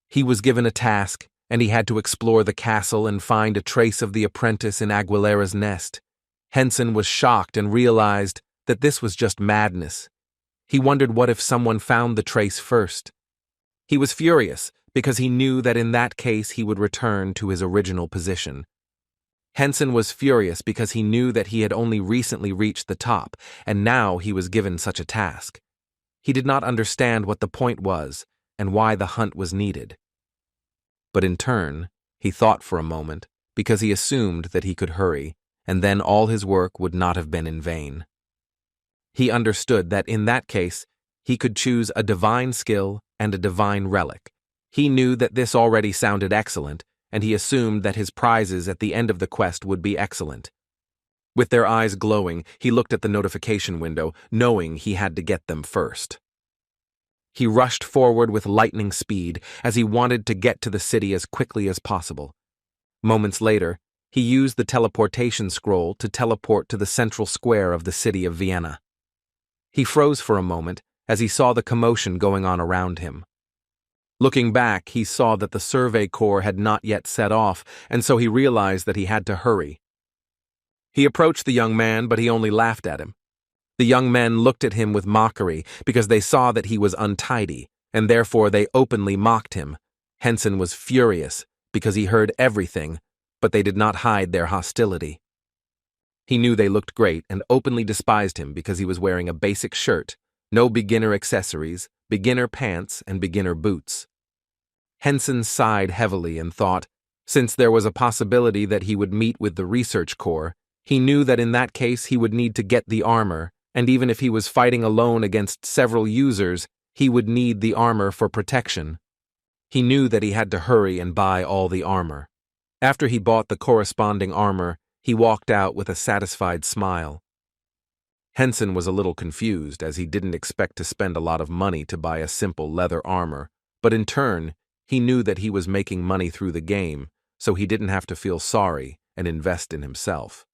He was given a task, and he had to explore the castle and find a trace of the apprentice in Aguilera's nest. Henson was shocked and realized that this was just madness. He wondered what if someone found the trace first. He was furious because he knew that in that case he would return to his original position. Henson was furious because he knew that he had only recently reached the top, and now he was given such a task. He did not understand what the point was and why the hunt was needed. But in turn, he thought for a moment, because he assumed that he could hurry, and then all his work would not have been in vain. He understood that in that case, he could choose a divine skill and a divine relic. He knew that this already sounded excellent, and he assumed that his prizes at the end of the quest would be excellent. With their eyes glowing, he looked at the notification window, knowing he had to get them first. He rushed forward with lightning speed as he wanted to get to the city as quickly as possible. Moments later, he used the teleportation scroll to teleport to the central square of the city of Vienna. He froze for a moment as he saw the commotion going on around him. Looking back, he saw that the Survey Corps had not yet set off, and so he realized that he had to hurry. He approached the young man, but he only laughed at him. The young men looked at him with mockery because they saw that he was untidy, and therefore they openly mocked him. Henson was furious because he heard everything, but they did not hide their hostility. He knew they looked great and openly despised him because he was wearing a basic shirt, no beginner accessories, beginner pants, and beginner boots. Henson sighed heavily and thought, since there was a possibility that he would meet with the Research Corps, he knew that in that case he would need to get the armor, and even if he was fighting alone against several users, he would need the armor for protection. He knew that he had to hurry and buy all the armor. After he bought the corresponding armor, he walked out with a satisfied smile. Henson was a little confused as he didn't expect to spend a lot of money to buy a simple leather armor, but in turn, he knew that he was making money through the game, so he didn't have to feel sorry and invest in himself.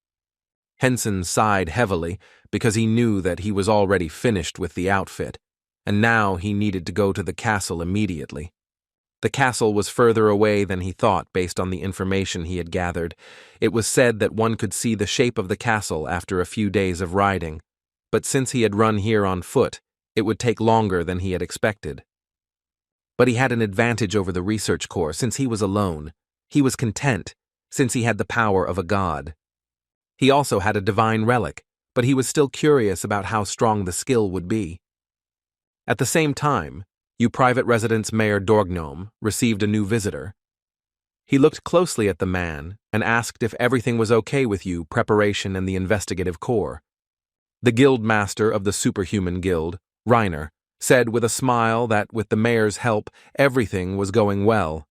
Henson sighed heavily because he knew that he was already finished with the outfit, and now he needed to go to the castle immediately. The castle was further away than he thought based on the information he had gathered. It was said that one could see the shape of the castle after a few days of riding, but since he had run here on foot, it would take longer than he had expected. But he had an advantage over the Research Corps since he was alone. He was content, since he had the power of a god. He also had a divine relic, but he was still curious about how strong the skill would be. At the same time, Private Residence Mayor Dorgnome received a new visitor. He looked closely at the man and asked if everything was okay with you, Preparation and the Investigative Corps. The guild master of the Superhuman Guild, Reiner, said with a smile that with the mayor's help, everything was going well.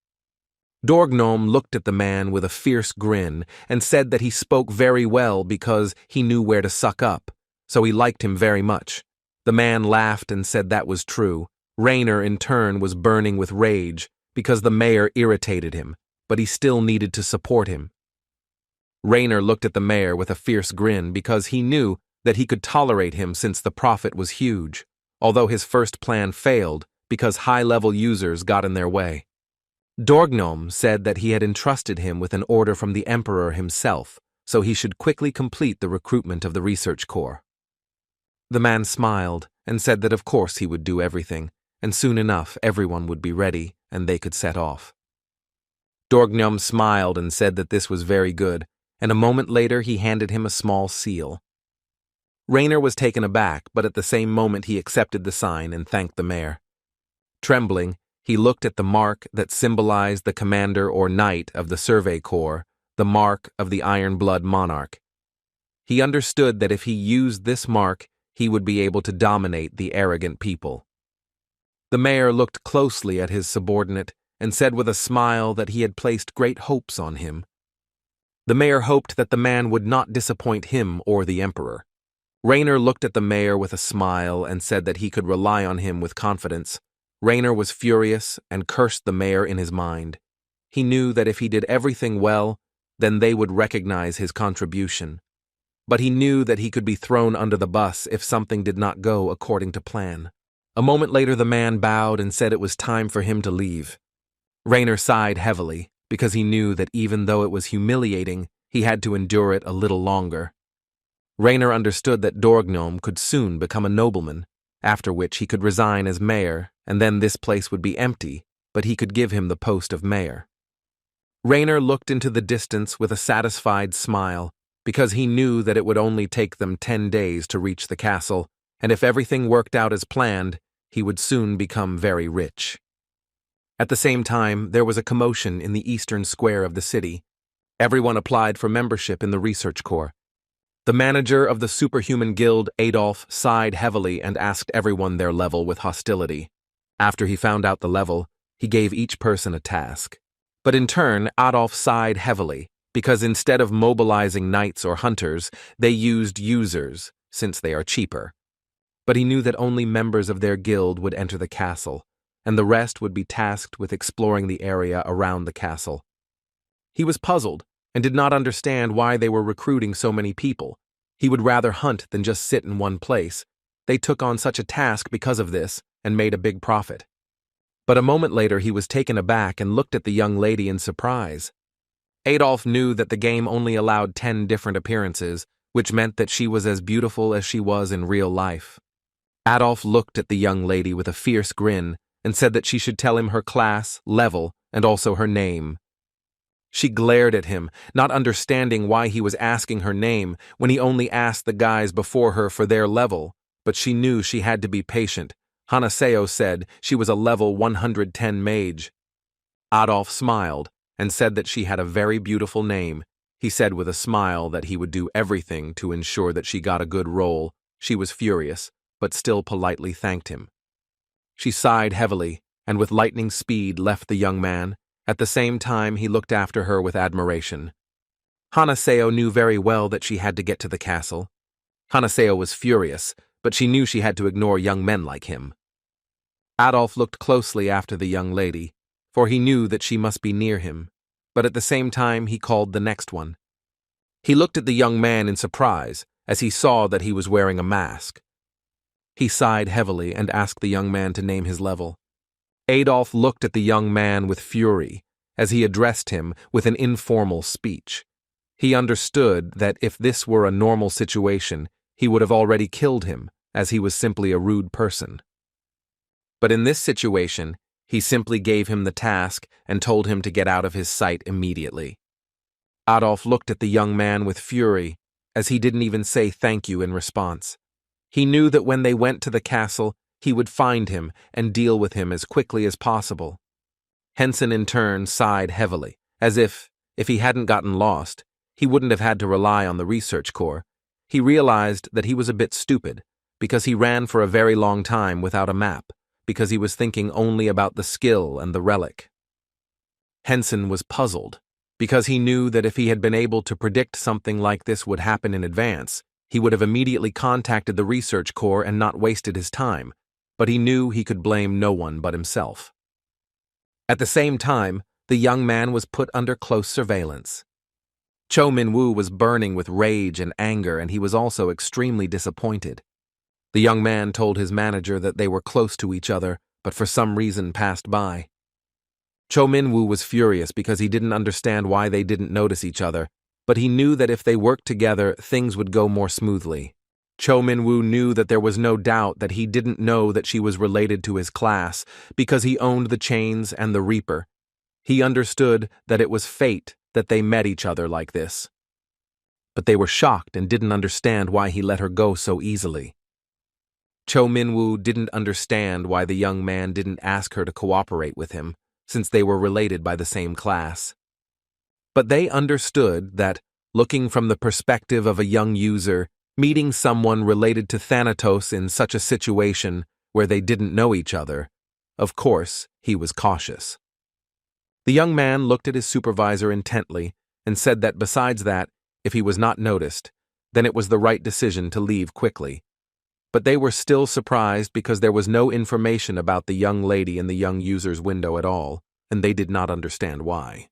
Dorgnome looked at the man with a fierce grin and said that he spoke very well because he knew where to suck up, so he liked him very much. The man laughed and said that was true. Reiner, in turn, was burning with rage because the mayor irritated him, but he still needed to support him. Reiner looked at the mayor with a fierce grin because he knew that he could tolerate him since the profit was huge, although his first plan failed because high-level users got in their way. Dorgnome said that he had entrusted him with an order from the Emperor himself, so he should quickly complete the recruitment of the Research Corps. The man smiled and said that of course he would do everything, and soon enough everyone would be ready and they could set off. Dorgnome smiled and said that this was very good, and a moment later he handed him a small seal. Reiner was taken aback, but at the same moment he accepted the sign and thanked the mayor. Trembling, he looked at the mark that symbolized the commander or knight of the Survey Corps, the mark of the Iron Blood Monarch. He understood that if he used this mark, he would be able to dominate the arrogant people. The mayor looked closely at his subordinate and said with a smile that he had placed great hopes on him. The mayor hoped that the man would not disappoint him or the emperor. Reiner looked at the mayor with a smile and said that he could rely on him with confidence. Reiner was furious and cursed the mayor in his mind. He knew that if he did everything well, then they would recognize his contribution. But he knew that he could be thrown under the bus if something did not go according to plan. A moment later the man bowed and said it was time for him to leave. Reiner sighed heavily because he knew that even though it was humiliating, he had to endure it a little longer. Reiner understood that Dorgnome could soon become a nobleman, after which he could resign as mayor, and then this place would be empty, but he could give him the post of mayor. Reiner looked into the distance with a satisfied smile, because he knew that it would only take them 10 days to reach the castle, and if everything worked out as planned, he would soon become very rich. At the same time, there was a commotion in the eastern square of the city. Everyone applied for membership in the Research Corps. The manager of the Superhuman Guild, Adolf, sighed heavily and asked everyone their level with hostility. After he found out the level, he gave each person a task. But in turn, Adolf sighed heavily, because instead of mobilizing knights or hunters, they used users, since they are cheaper. But he knew that only members of their guild would enter the castle, and the rest would be tasked with exploring the area around the castle. He was puzzled and did not understand why they were recruiting so many people. He would rather hunt than just sit in one place. They took on such a task because of this and made a big profit. But a moment later he was taken aback and looked at the young lady in surprise. Adolf knew that the game only allowed 10 different appearances, which meant that she was as beautiful as she was in real life. Adolf looked at the young lady with a fierce grin and said that she should tell him her class, level, and also her name. She glared at him, not understanding why he was asking her name when he only asked the guys before her for their level, but she knew she had to be patient. Hanaseo said she was a level 110 mage. Adolf smiled and said that she had a very beautiful name. He said with a smile that he would do everything to ensure that she got a good roll. She was furious, but still politely thanked him. She sighed heavily and with lightning speed left the young man. At the same time, he looked after her with admiration. Hanaseo knew very well that she had to get to the castle. Hanaseo was furious, but she knew she had to ignore young men like him. Adolf looked closely after the young lady, for he knew that she must be near him, but at the same time he called the next one. He looked at the young man in surprise as he saw that he was wearing a mask. He sighed heavily and asked the young man to name his level. Adolf looked at the young man with fury as he addressed him with an informal speech. He understood that if this were a normal situation, he would have already killed him, as he was simply a rude person. But in this situation, he simply gave him the task and told him to get out of his sight immediately. Adolf looked at the young man with fury, as he didn't even say thank you in response. He knew that when they went to the castle, he would find him and deal with him as quickly as possible. Henson in turn sighed heavily, as if he hadn't gotten lost, he wouldn't have had to rely on the research corps. He realized that he was a bit stupid, because he ran for a very long time without a map, because he was thinking only about the skill and the relic. Henson was puzzled, because he knew that if he had been able to predict something like this would happen in advance, he would have immediately contacted the research corps and not wasted his time, but he knew he could blame no one but himself. At the same time, the young man was put under close surveillance. Cho Min-woo was burning with rage and anger, and he was also extremely disappointed. The young man told his manager that they were close to each other, but for some reason passed by. Cho Min-woo was furious because he didn't understand why they didn't notice each other, but he knew that if they worked together, things would go more smoothly. Cho Min-woo knew that there was no doubt that he didn't know that she was related to his class because he owned the chains and the Reaper. He understood that it was fate that they met each other like this. But they were shocked and didn't understand why he let her go so easily. Cho Min-woo didn't understand why the young man didn't ask her to cooperate with him, since they were related by the same class. But they understood that, looking from the perspective of a young user, meeting someone related to Thanatos in such a situation where they didn't know each other, of course, he was cautious. The young man looked at his supervisor intently and said that besides that, if he was not noticed, then it was the right decision to leave quickly. But they were still surprised because there was no information about the young lady in the young user's window at all, and they did not understand why.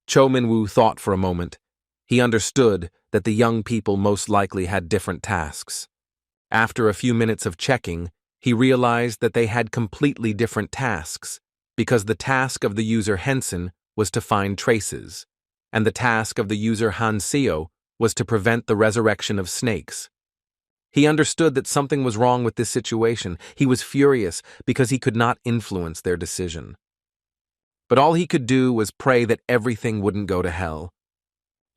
Cho Min-woo thought for a moment. He understood that the young people most likely had different tasks. After a few minutes of checking, he realized that they had completely different tasks, because the task of the user Henson was to find traces, and the task of the user Hanseo was to prevent the resurrection of snakes. He understood that something was wrong with this situation. He was furious because he could not influence their decision. But all he could do was pray that everything wouldn't go to hell.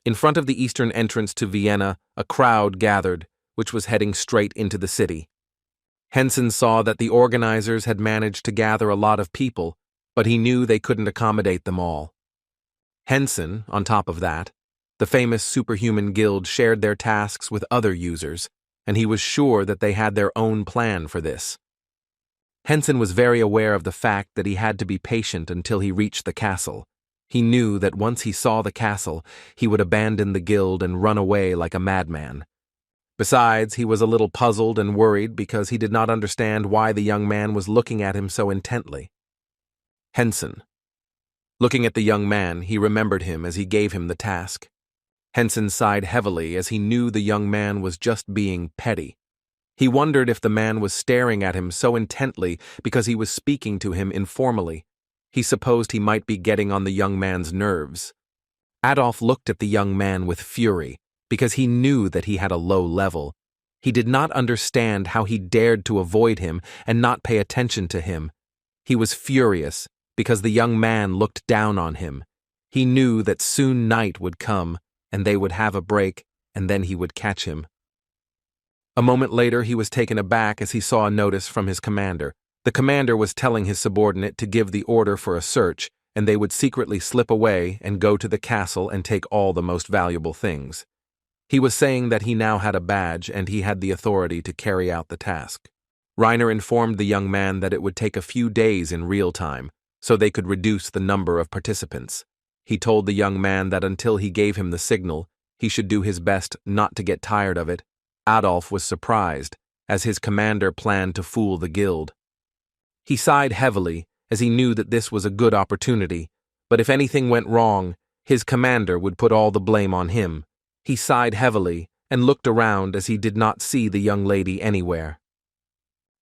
In front of the eastern entrance to Vienna, a crowd gathered, which was heading straight into the city. Henson saw that the organizers had managed to gather a lot of people, but he knew they couldn't accommodate them all. Henson, on top of that, the famous superhuman guild shared their tasks with other users, and he was sure that they had their own plan for this. Henson was very aware of the fact that he had to be patient until he reached the castle, He knew that once he saw the castle, he would abandon the guild and run away like a madman. Besides, he was a little puzzled and worried because he did not understand why the young man was looking at him so intently. Henson. Looking at the young man, he remembered him as he gave him the task. Henson sighed heavily as he knew the young man was just being petty. He wondered if the man was staring at him so intently because he was speaking to him informally. He supposed he might be getting on the young man's nerves. Adolf looked at the young man with fury because he knew that he had a low level. He did not understand how he dared to avoid him and not pay attention to him. He was furious because the young man looked down on him. He knew that soon night would come, and they would have a break, and then he would catch him. A moment later, he was taken aback as he saw a notice from his commander. The commander was telling his subordinate to give the order for a search, and they would secretly slip away and go to the castle and take all the most valuable things. He was saying that he now had a badge and he had the authority to carry out the task. Reiner informed the young man that it would take a few days in real time, so they could reduce the number of participants. He told the young man that until he gave him the signal, he should do his best not to get tired of it. Adolf was surprised, as his commander planned to fool the guild. He sighed heavily, as he knew that this was a good opportunity, but if anything went wrong, his commander would put all the blame on him. He sighed heavily and looked around as he did not see the young lady anywhere.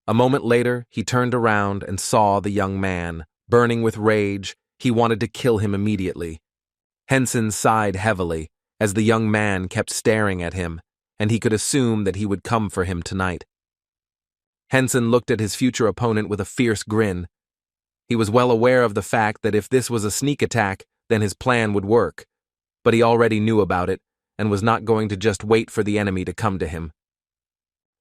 A moment later, he turned around and saw the young man. Burning with rage, he wanted to kill him immediately. Henson sighed heavily as the young man kept staring at him, and he could assume that he would come for him tonight. Henson looked at his future opponent with a fierce grin. He was well aware of the fact that if this was a sneak attack, then his plan would work, but he already knew about it and was not going to just wait for the enemy to come to him.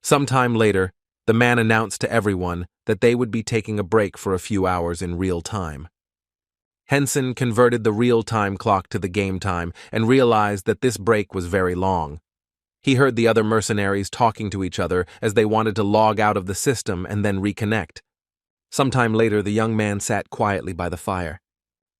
Sometime later, the man announced to everyone that they would be taking a break for a few hours in real time. Henson converted the real-time clock to the game time and realized that this break was very long. He heard the other mercenaries talking to each other as they wanted to log out of the system and then reconnect. Sometime later, the young man sat quietly by the fire.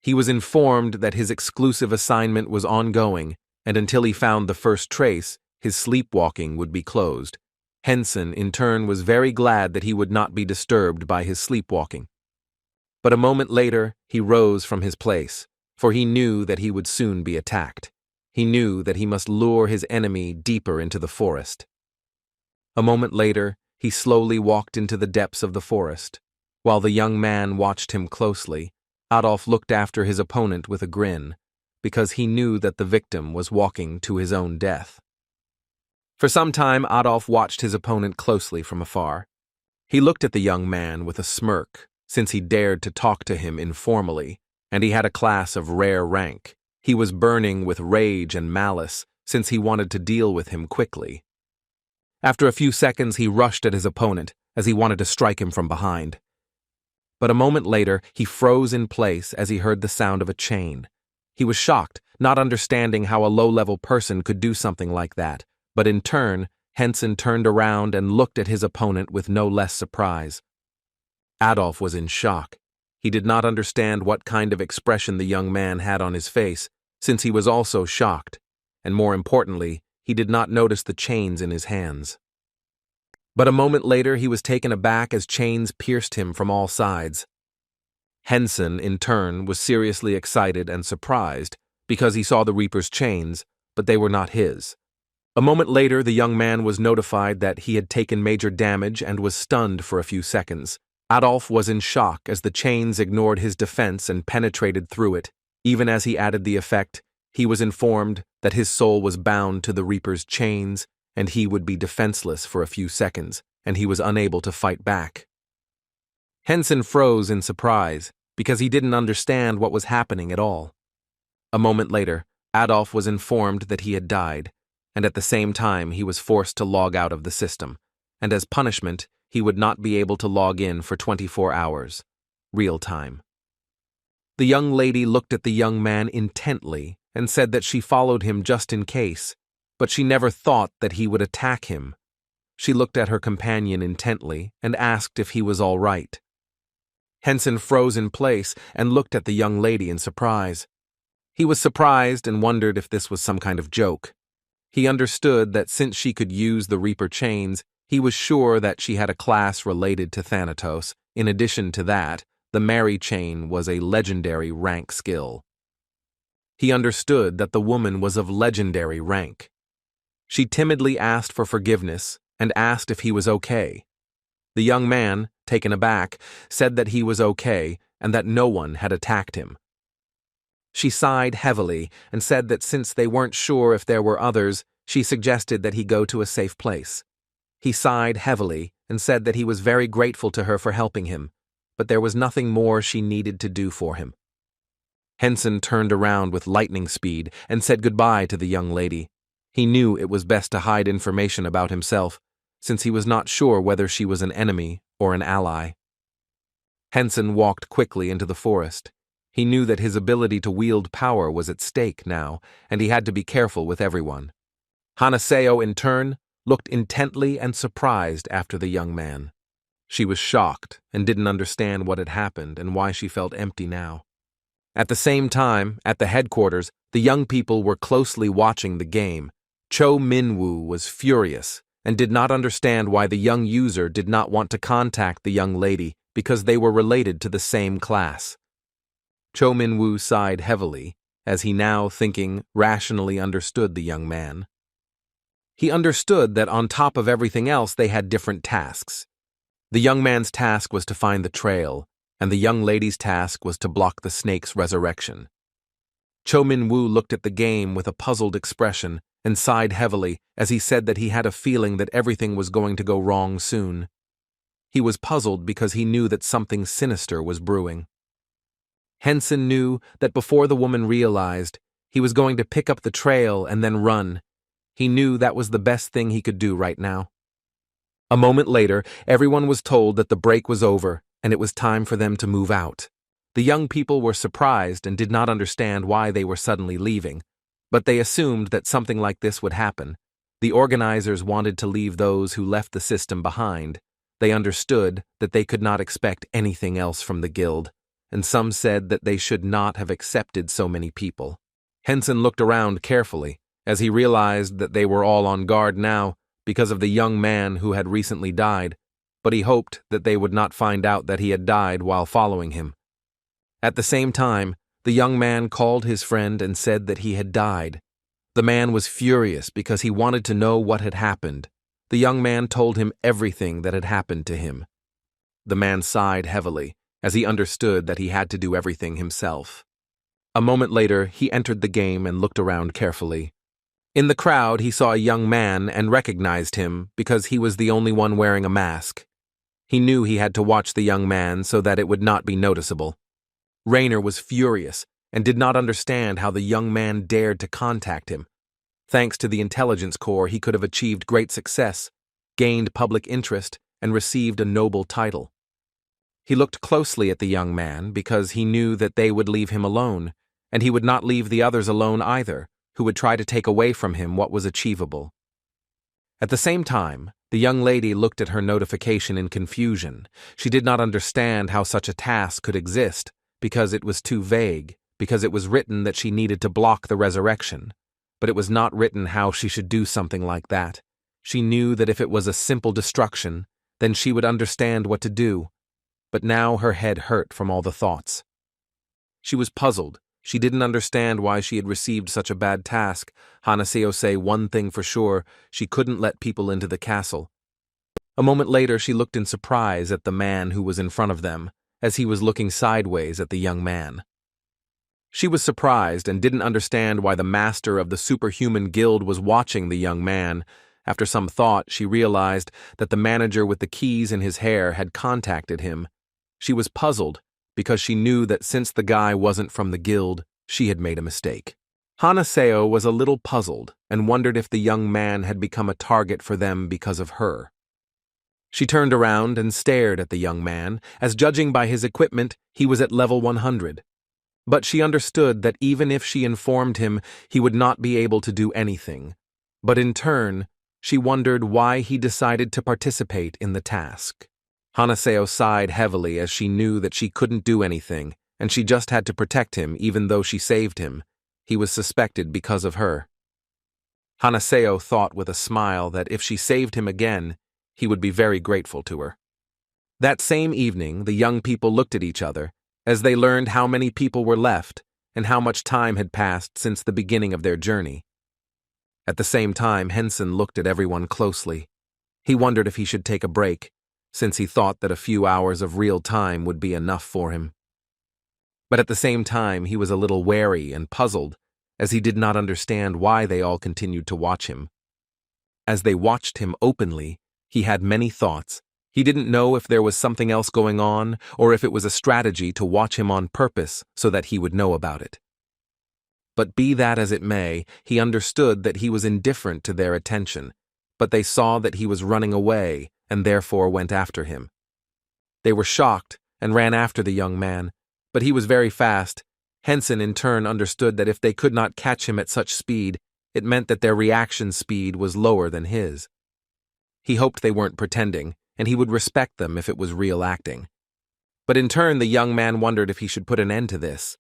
He was informed that his exclusive assignment was ongoing, and until he found the first trace, his sleepwalking would be closed. Henson, in turn, was very glad that he would not be disturbed by his sleepwalking. But a moment later, he rose from his place, for he knew that he would soon be attacked. He knew that he must lure his enemy deeper into the forest. A moment later, he slowly walked into the depths of the forest. While the young man watched him closely, Adolf looked after his opponent with a grin, because he knew that the victim was walking to his own death. For some time, Adolf watched his opponent closely from afar. He looked at the young man with a smirk, since he dared to talk to him informally, and he had a class of rare rank. He was burning with rage and malice, since he wanted to deal with him quickly. After a few seconds, he rushed at his opponent, as he wanted to strike him from behind. But a moment later, he froze in place as he heard the sound of a chain. He was shocked, not understanding how a low-level person could do something like that, but in turn, Henson turned around and looked at his opponent with no less surprise. Adolf was in shock. He did not understand what kind of expression the young man had on his face, since he was also shocked, and more importantly, he did not notice the chains in his hands. But a moment later, he was taken aback as chains pierced him from all sides. Henson, in turn, was seriously excited and surprised because he saw the Reaper's chains, but they were not his. A moment later, the young man was notified that he had taken major damage and was stunned for a few seconds. Adolf was in shock as the chains ignored his defense and penetrated through it. Even as he added the effect, he was informed that his soul was bound to the Reaper's chains, and he would be defenseless for a few seconds, and he was unable to fight back. Henson froze in surprise, because he didn't understand what was happening at all. A moment later, Adolf was informed that he had died, and at the same time he was forced to log out of the system, and as punishment, he would not be able to log in for 24 hours, real time. The young lady looked at the young man intently and said that she followed him just in case, but she never thought that he would attack him. She looked at her companion intently and asked if he was all right. Henson froze in place and looked at the young lady in surprise. He was surprised and wondered if this was some kind of joke. He understood that since she could use the Reaper chains, he was sure that she had a class related to Thanatos. In addition to that, the Mary chain was a legendary rank skill. He understood that the woman was of legendary rank. She timidly asked for forgiveness and asked if he was okay. The young man, taken aback, said that he was okay and that no one had attacked him. She sighed heavily and said that since they weren't sure if there were others, she suggested that he go to a safe place. He sighed heavily and said that he was very grateful to her for helping him, but there was nothing more she needed to do for him. Henson turned around with lightning speed and said goodbye to the young lady. He knew it was best to hide information about himself, since he was not sure whether she was an enemy or an ally. Henson walked quickly into the forest. He knew that his ability to wield power was at stake now, and he had to be careful with everyone. Hanaseo, in turn, looked intently and surprised after the young man. She was shocked and didn't understand what had happened and why she felt empty now. At the same time, at the headquarters, the young people were closely watching the game. Cho Min-woo was furious and did not understand why the young user did not want to contact the young lady because they were related to the same class. Cho Min-woo sighed heavily, as he now, thinking, rationally understood the young man. He understood that on top of everything else they had different tasks. The young man's task was to find the trail, and the young lady's task was to block the snake's resurrection. Cho Min-woo looked at the game with a puzzled expression and sighed heavily as he said that he had a feeling that everything was going to go wrong soon. He was puzzled because he knew that something sinister was brewing. Henson knew that before the woman realized, he was going to pick up the trail and then run. He knew that was the best thing he could do right now. A moment later, everyone was told that the break was over and it was time for them to move out. The young people were surprised and did not understand why they were suddenly leaving, but they assumed that something like this would happen. The organizers wanted to leave those who left the system behind. They understood that they could not expect anything else from the guild, and some said that they should not have accepted so many people. Henson looked around carefully, as he realized that they were all on guard now because of the young man who had recently died, but he hoped that they would not find out that he had died while following him. At the same time, the young man called his friend and said that he had died. The man was furious because he wanted to know what had happened. The young man told him everything that had happened to him. The man sighed heavily, as he understood that he had to do everything himself. A moment later, he entered the game and looked around carefully. In the crowd, he saw a young man and recognized him because he was the only one wearing a mask. He knew he had to watch the young man so that it would not be noticeable. Rainer was furious and did not understand how the young man dared to contact him. Thanks to the intelligence corps, he could have achieved great success, gained public interest, and received a noble title. He looked closely at the young man because he knew that they would leave him alone, and he would not leave the others alone either, who would try to take away from him what was achievable. At the same time, the young lady looked at her notification in confusion. She did not understand how such a task could exist, because it was too vague, because it was written that she needed to block the resurrection. But it was not written how she should do something like that. She knew that if it was a simple destruction, then she would understand what to do. But now her head hurt from all the thoughts. She was puzzled. She didn't understand why she had received such a bad task. Hanaseo said one thing for sure: she couldn't let people into the castle. A moment later, she looked in surprise at the man who was in front of them, as he was looking sideways at the young man. She was surprised and didn't understand why the master of the superhuman guild was watching the young man. After some thought, she realized that the manager with the keys in his hair had contacted him. She was puzzled, because she knew that since the guy wasn't from the guild, she had made a mistake. Hanaseo was a little puzzled and wondered if the young man had become a target for them because of her. She turned around and stared at the young man, as judging by his equipment, he was at level 100. But she understood that even if she informed him, he would not be able to do anything. But in turn, she wondered why he decided to participate in the task. Hanaseo sighed heavily as she knew that she couldn't do anything, and she just had to protect him even though she saved him. he was suspected because of her. Hanaseo thought with a smile that if she saved him again, he would be very grateful to her. That same evening, the young people looked at each other as they learned how many people were left and how much time had passed since the beginning of their journey. At the same time, Henson looked at everyone closely. He wondered if he should take a break, since he thought that a few hours of real time would be enough for him. But at the same time, he was a little wary and puzzled, as he did not understand why they all continued to watch him. As they watched him openly, he had many thoughts. He didn't know if there was something else going on, or if it was a strategy to watch him on purpose so that he would know about it. But be that as it may, he understood that he was indifferent to their attention, but they saw that he was running away and therefore went after him. They were shocked and ran after the young man, but he was very fast. Henson in turn understood that if they could not catch him at such speed, it meant that their reaction speed was lower than his. He hoped they weren't pretending, and he would respect them if it was real acting. But in turn, the young man wondered if he should put an end to this.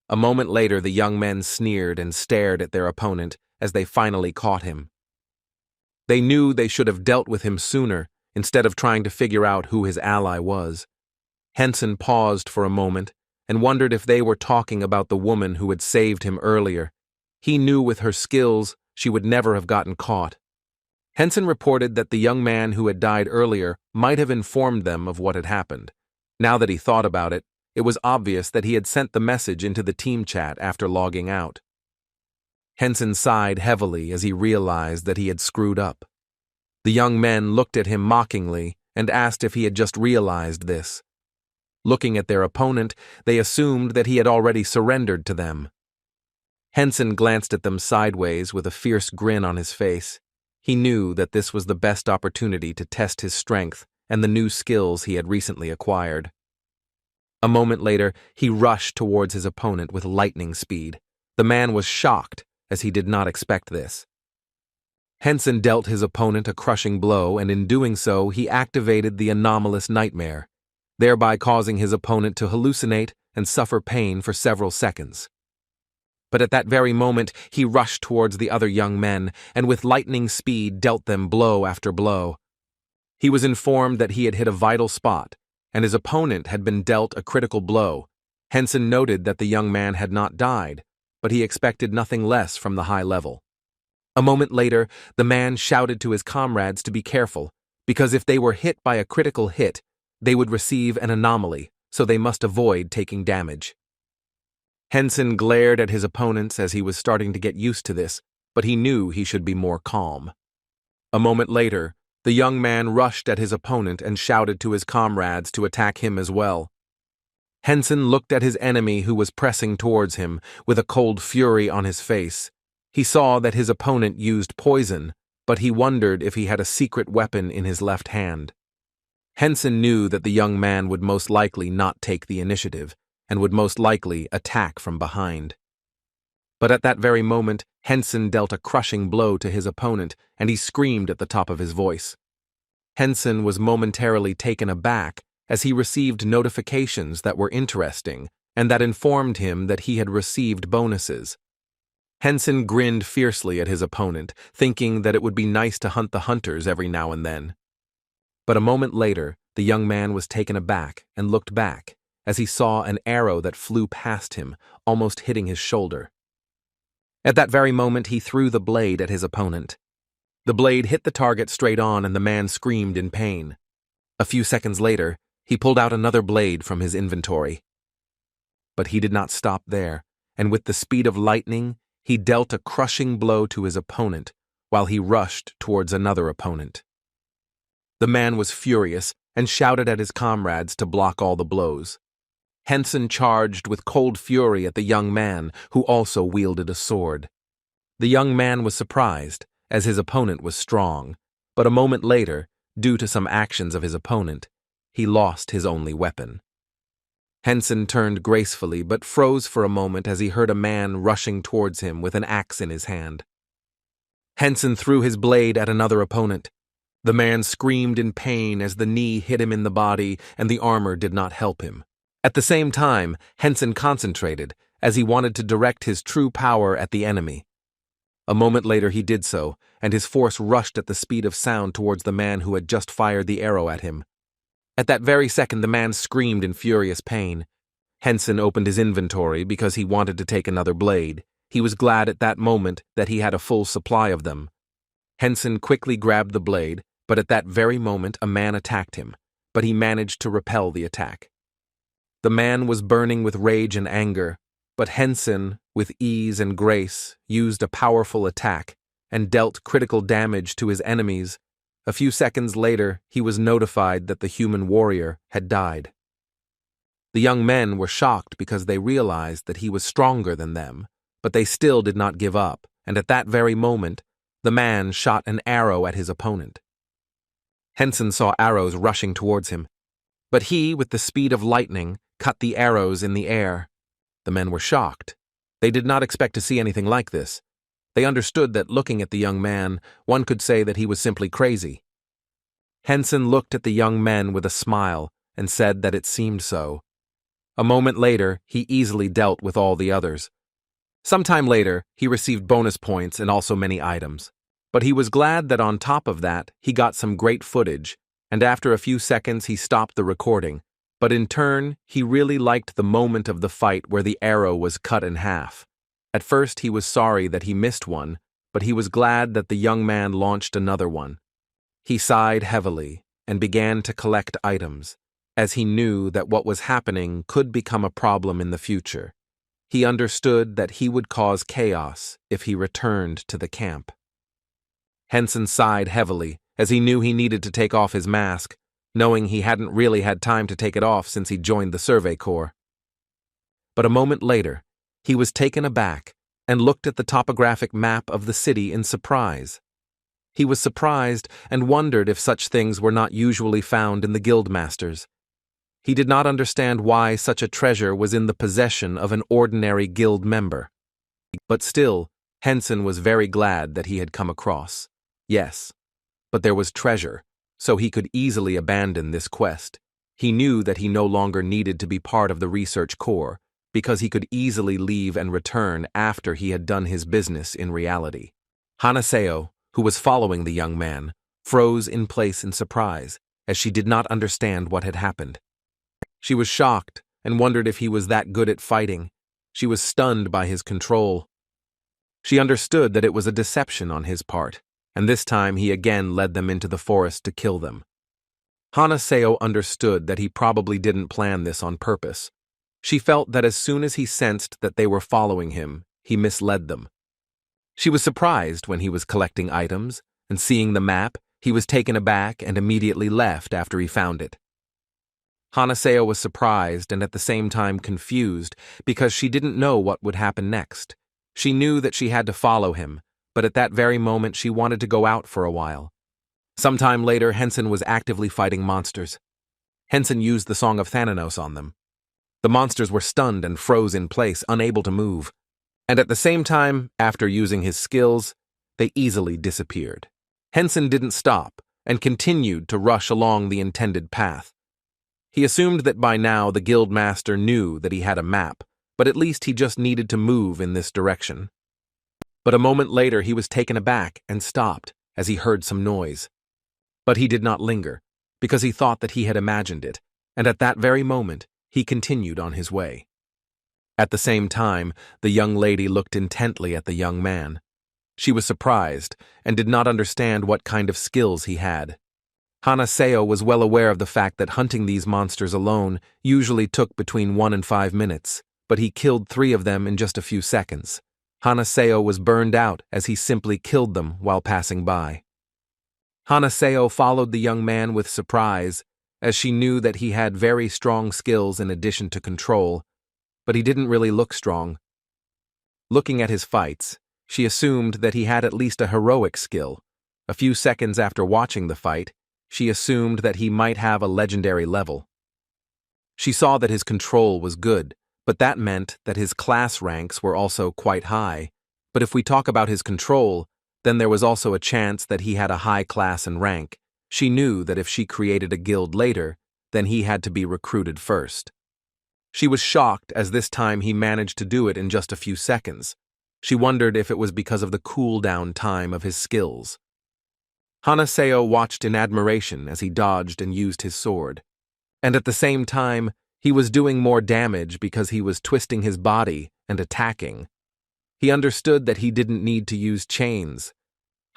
A moment later, the young men sneered and stared at their opponent as they finally caught him. They knew they should have dealt with him sooner, instead of trying to figure out who his ally was. Henson paused for a moment and wondered if they were talking about the woman who had saved him earlier. He knew with her skills she would never have gotten caught. Henson reported that the young man who had died earlier might have informed them of what had happened. Now that he thought about it, it was obvious that he had sent the message into the team chat after logging out. Henson sighed heavily as he realized that he had screwed up. The young men looked at him mockingly and asked if he had just realized this. Looking at their opponent, they assumed that he had already surrendered to them. Henson glanced at them sideways with a fierce grin on his face. He knew that this was the best opportunity to test his strength and the new skills he had recently acquired. A moment later, he rushed towards his opponent with lightning speed. The man was shocked, as he did not expect this. Henson dealt his opponent a crushing blow, and in doing so, he activated the anomalous nightmare, thereby causing his opponent to hallucinate and suffer pain for several seconds. But at that very moment, he rushed towards the other young men, and with lightning speed dealt them blow after blow. He was informed that he had hit a vital spot, and his opponent had been dealt a critical blow. Henson noted that the young man had not died, but he expected nothing less from the high level. A moment later, the man shouted to his comrades to be careful, because if they were hit by a critical hit, they would receive an anomaly, so they must avoid taking damage. Henson glared at his opponents as he was starting to get used to this, but he knew he should be more calm. A moment later, the young man rushed at his opponent and shouted to his comrades to attack him as well. Henson looked at his enemy who was pressing towards him with a cold fury on his face. He saw that his opponent used poison, but he wondered if he had a secret weapon in his left hand. Henson knew that the young man would most likely not take the initiative, and would most likely attack from behind. But at that very moment, Henson dealt a crushing blow to his opponent, and he screamed at the top of his voice. Henson was momentarily taken aback as he received notifications that were interesting and that informed him that he had received bonuses. Henson grinned fiercely at his opponent, thinking that it would be nice to hunt the hunters every now and then. But a moment later, the young man was taken aback and looked back as he saw an arrow that flew past him, almost hitting his shoulder. At that very moment, he threw the blade at his opponent. The blade hit the target straight on, and the man screamed in pain. A few seconds later, he pulled out another blade from his inventory. But he did not stop there, and with the speed of lightning, he dealt a crushing blow to his opponent while he rushed towards another opponent. The man was furious and shouted at his comrades to block all the blows. Henson charged with cold fury at the young man, who also wielded a sword. The young man was surprised, as his opponent was strong, but a moment later, due to some actions of his opponent, he lost his only weapon. Henson turned gracefully but froze for a moment as he heard a man rushing towards him with an axe in his hand. Henson threw his blade at another opponent. The man screamed in pain as the knee hit him in the body and the armor did not help him. At the same time, Henson concentrated as he wanted to direct his true power at the enemy. A moment later he did so, and his force rushed at the speed of sound towards the man who had just fired the arrow at him. At that very second the man screamed in furious pain. Henson opened his inventory because he wanted to take another blade. He was glad at that moment that he had a full supply of them. Henson quickly grabbed the blade, but at that very moment a man attacked him, but he managed to repel the attack. The man was burning with rage and anger, but Henson, with ease and grace, used a powerful attack and dealt critical damage to his enemies. A few seconds later, he was notified that the human warrior had died. The young men were shocked because they realized that he was stronger than them, but they still did not give up, and at that very moment, the man shot an arrow at his opponent. Henson saw arrows rushing towards him, but he, with the speed of lightning, cut the arrows in the air. The men were shocked. They did not expect to see anything like this. They understood that looking at the young man, one could say that he was simply crazy. Henson looked at the young men with a smile and said that it seemed so. A moment later, he easily dealt with all the others. Sometime later, he received bonus points and also many items. But he was glad that on top of that, he got some great footage, and after a few seconds he stopped the recording. But in turn, he really liked the moment of the fight where the arrow was cut in half. At first he was sorry that he missed one, but he was glad that the young man launched another one. He sighed heavily and began to collect items, as he knew that what was happening could become a problem in the future. He understood that he would cause chaos if he returned to the camp. Henson sighed heavily, as he knew he needed to take off his mask, knowing he hadn't really had time to take it off since he joined the Survey Corps. But a moment later, he was taken aback and looked at the topographic map of the city in surprise. He was surprised and wondered if such things were not usually found in the guildmasters. He did not understand why such a treasure was in the possession of an ordinary guild member. But still, Henson was very glad that he had come across. Yes, but there was treasure, so he could easily abandon this quest. He knew that he no longer needed to be part of the research corps, because he could easily leave and return after he had done his business in reality. Hanaseo, who was following the young man, froze in place in surprise, as she did not understand what had happened. She was shocked and wondered if he was that good at fighting. She was stunned by his control. She understood that it was a deception on his part, and this time he again led them into the forest to kill them. Hanaseo understood that he probably didn't plan this on purpose. She felt that as soon as he sensed that they were following him, he misled them. She was surprised when he was collecting items, and seeing the map, he was taken aback and immediately left after he found it. Hanaseo was surprised and at the same time confused because she didn't know what would happen next. She knew that she had to follow him, but at that very moment she wanted to go out for a while. Sometime later, Henson was actively fighting monsters. Henson used the Song of Thanatos on them. The monsters were stunned and froze in place, unable to move. And at the same time, after using his skills, they easily disappeared. Henson didn't stop and continued to rush along the intended path. He assumed that by now the guildmaster knew that he had a map, but at least he just needed to move in this direction. But a moment later he was taken aback and stopped as he heard some noise. But he did not linger, because he thought that he had imagined it, and at that very moment he continued on his way. At the same time, the young lady looked intently at the young man. She was surprised and did not understand what kind of skills he had. Hanaseo was well aware of the fact that hunting these monsters alone usually took between 1 and 5 minutes, but he killed 3 of them in just a few seconds. Hanaseo was burned out as he simply killed them while passing by. Hanaseo followed the young man with surprise, as she knew that he had very strong skills in addition to control, but he didn't really look strong. Looking at his fights, she assumed that he had at least a heroic skill. A few seconds after watching the fight, she assumed that he might have a legendary level. She saw that his control was good, but that meant that his class ranks were also quite high. But if we talk about his control, then there was also a chance that he had a high class and rank. She knew that if she created a guild later, then he had to be recruited first. She was shocked as this time he managed to do it in just a few seconds. She wondered if it was because of the cooldown time of his skills. Hanaseo watched in admiration as he dodged and used his sword. And at the same time, he was doing more damage because he was twisting his body and attacking. He understood that he didn't need to use chains.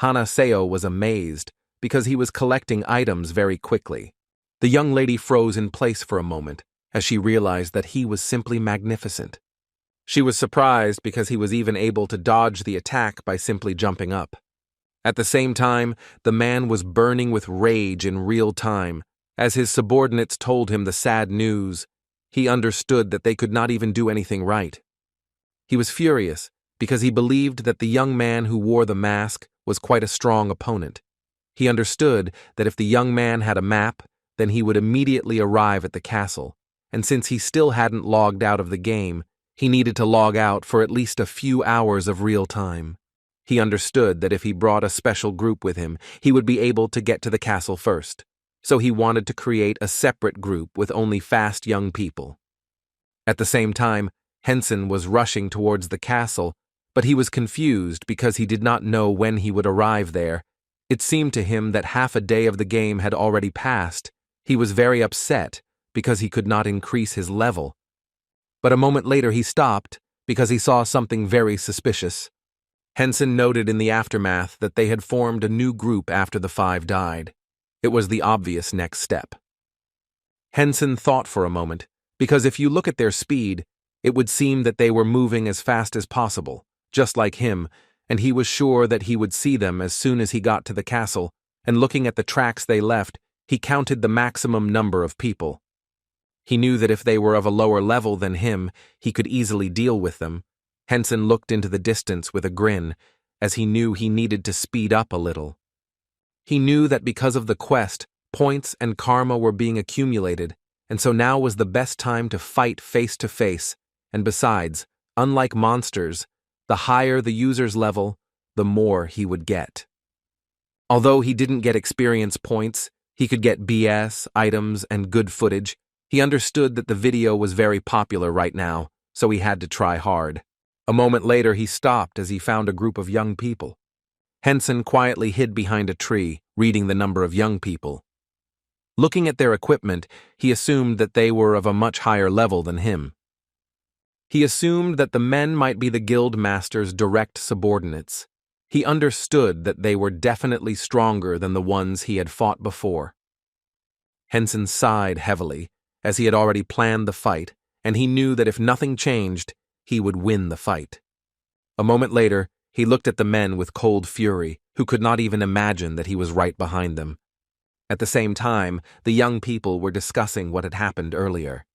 Hanaseo was amazed because he was collecting items very quickly. The young lady froze in place for a moment as she realized that he was simply magnificent. She was surprised because he was even able to dodge the attack by simply jumping up. At the same time, the man was burning with rage in real time. As his subordinates told him the sad news, he understood that they could not even do anything right. He was furious because he believed that the young man who wore the mask was quite a strong opponent. He understood that if the young man had a map, then he would immediately arrive at the castle, and since he still hadn't logged out of the game, he needed to log out for at least a few hours of real time. He understood that if he brought a special group with him, he would be able to get to the castle first, so he wanted to create a separate group with only fast young people. At the same time, Henson was rushing towards the castle, but he was confused because he did not know when he would arrive there. It seemed to him that half a day of the game had already passed. He was very upset because he could not increase his level. But a moment later he stopped because he saw something very suspicious. Henson noted in the aftermath that they had formed a new group after the 5 died. It was the obvious next step. Henson thought for a moment, because if you look at their speed, it would seem that they were moving as fast as possible, just like him, and he was sure that he would see them as soon as he got to the castle, and looking at the tracks they left, he counted the maximum number of people. He knew that if they were of a lower level than him, he could easily deal with them. Henson looked into the distance with a grin, as he knew he needed to speed up a little. He knew that because of the quest, points and karma were being accumulated, and so now was the best time to fight face to face, and besides, unlike monsters, the higher the user's level, the more he would get. Although he didn't get experience points, he could get BS, items, and good footage. He understood that the video was very popular right now, so he had to try hard. A moment later he stopped as he found a group of young people. Henson quietly hid behind a tree, reading the number of young people. Looking at their equipment, he assumed that they were of a much higher level than him. He assumed that the men might be the guild master's direct subordinates. He understood that they were definitely stronger than the ones he had fought before. Henson sighed heavily, as he had already planned the fight, and he knew that if nothing changed, he would win the fight. A moment later, he looked at the men with cold fury, who could not even imagine that he was right behind them. At the same time, the young people were discussing what had happened earlier.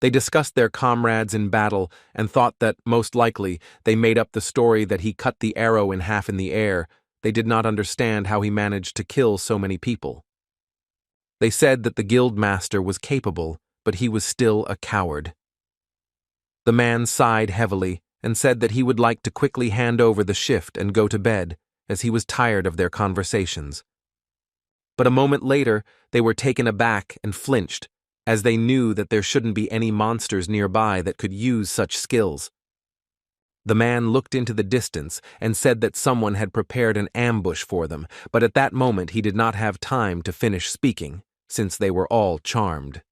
They discussed their comrades in battle and thought that, most likely, they made up the story that he cut the arrow in half in the air. They did not understand how he managed to kill so many people. They said that the guild master was capable, but he was still a coward. The man sighed heavily and said that he would like to quickly hand over the shift and go to bed, as he was tired of their conversations. But a moment later, they were taken aback and flinched, as they knew that there shouldn't be any monsters nearby that could use such skills. The man looked into the distance and said that someone had prepared an ambush for them, but at that moment he did not have time to finish speaking, since they were all charmed.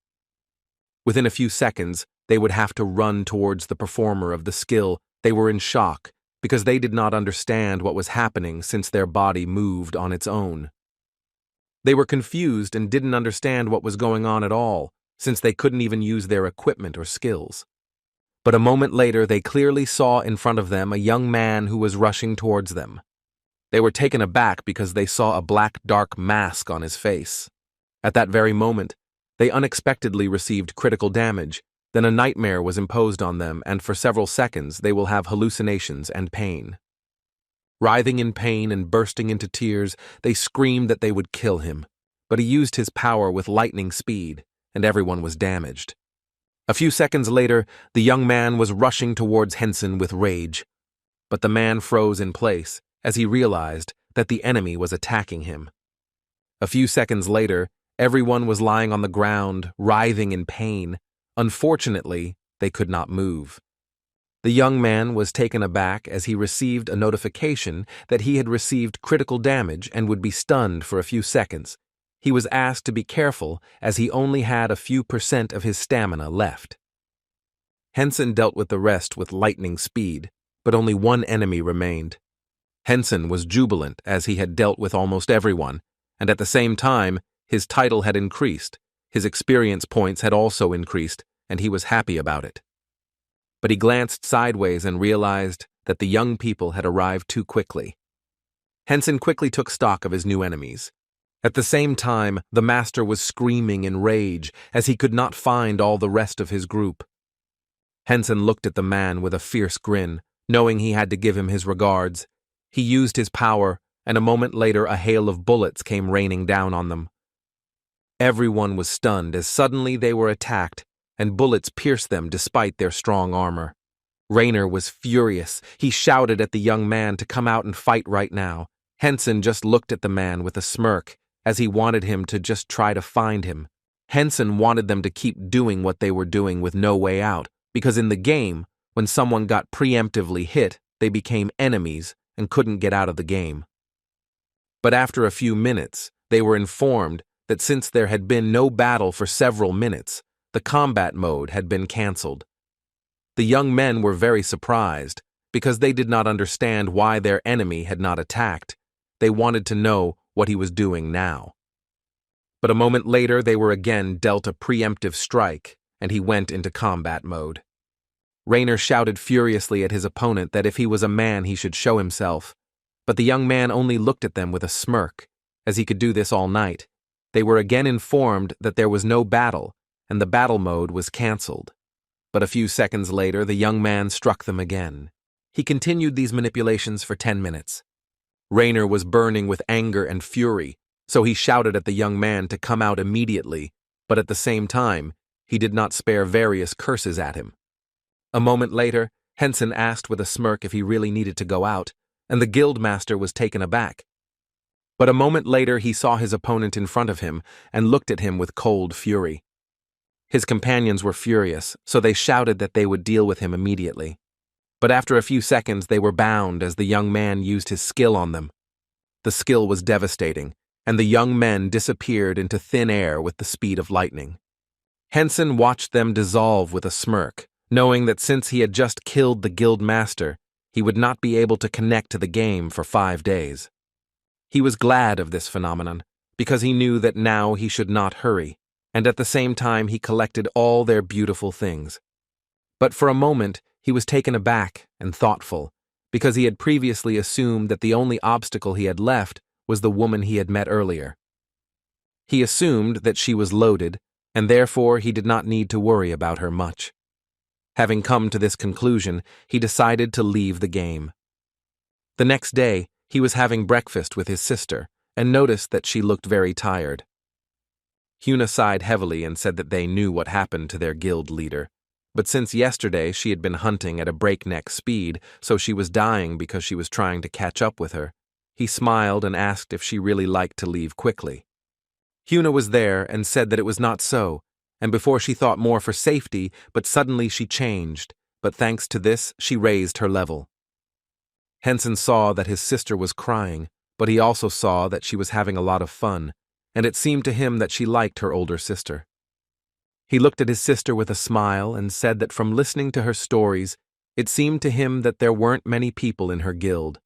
Within a few seconds, they would have to run towards the performer of the skill. They were in shock, because they did not understand what was happening since their body moved on its own. They were confused and didn't understand what was going on at all, since they couldn't even use their equipment or skills. But a moment later they clearly saw in front of them a young man who was rushing towards them. They were taken aback because they saw a black dark mask on his face. At that very moment, they unexpectedly received critical damage. Then a nightmare was imposed on them, and for several seconds they will have hallucinations and pain. Writhing in pain and bursting into tears, they screamed that they would kill him, but he used his power with lightning speed, and everyone was damaged. A few seconds later, the young man was rushing towards Henson with rage, but the man froze in place as he realized that the enemy was attacking him. A few seconds later, everyone was lying on the ground, writhing in pain. Unfortunately, they could not move. The young man was taken aback as he received a notification that he had received critical damage and would be stunned for a few seconds. He was asked to be careful as he only had a few % of his stamina left. Henson dealt with the rest with lightning speed, but only one enemy remained. Henson was jubilant as he had dealt with almost everyone, and at the same time, his title had increased, his experience points had also increased, and he was happy about it. But he glanced sideways and realized that the young people had arrived too quickly. Henson quickly took stock of his new enemies. At the same time, the master was screaming in rage as he could not find all the rest of his group. Henson looked at the man with a fierce grin, knowing he had to give him his regards. He used his power, and a moment later a hail of bullets came raining down on them. Everyone was stunned as suddenly they were attacked, and bullets pierced them despite their strong armor. Rainer was furious. He shouted at the young man to come out and fight right now. Henson just looked at the man with a smirk, as he wanted him to just try to find him. Henson wanted them to keep doing what they were doing with no way out, because in the game, when someone got preemptively hit, they became enemies and couldn't get out of the game. But after a few minutes, they were informed that since there had been no battle for several minutes, the combat mode had been cancelled. The young men were very surprised, because they did not understand why their enemy had not attacked. They wanted to know what he was doing now. But a moment later they were again dealt a preemptive strike, and he went into combat mode. Rainer shouted furiously at his opponent that if he was a man he should show himself, but the young man only looked at them with a smirk, as he could do this all night. They were again informed that there was no battle, and the battle mode was cancelled. But a few seconds later the young man struck them again. He continued these manipulations for 10 minutes. Rainer was burning with anger and fury, so he shouted at the young man to come out immediately, but at the same time, he did not spare various curses at him. A moment later, Henson asked with a smirk if he really needed to go out, and the guildmaster was taken aback. But a moment later he saw his opponent in front of him and looked at him with cold fury. His companions were furious, so they shouted that they would deal with him immediately. But after a few seconds they were bound as the young man used his skill on them. The skill was devastating, and the young men disappeared into thin air with the speed of lightning. Henson watched them dissolve with a smirk, knowing that since he had just killed the guild master, he would not be able to connect to the game for 5 days. He was glad of this phenomenon, because he knew that now he should not hurry, and at the same time he collected all their beautiful things. But for a moment he was taken aback and thoughtful, because he had previously assumed that the only obstacle he had left was the woman he had met earlier. He assumed that she was loaded, and therefore he did not need to worry about her much. Having come to this conclusion, he decided to leave the game. The next day, he was having breakfast with his sister, and noticed that she looked very tired. Huna sighed heavily and said that they knew what happened to their guild leader, but since yesterday she had been hunting at a breakneck speed, so she was dying because she was trying to catch up with her. He smiled and asked if she really liked to leave quickly. Huna was there and said that it was not so, and before she thought more for safety, but suddenly she changed, but thanks to this she raised her level. Henson saw that his sister was crying, but he also saw that she was having a lot of fun, and it seemed to him that she liked her older sister. He looked at his sister with a smile and said that from listening to her stories, it seemed to him that there weren't many people in her guild.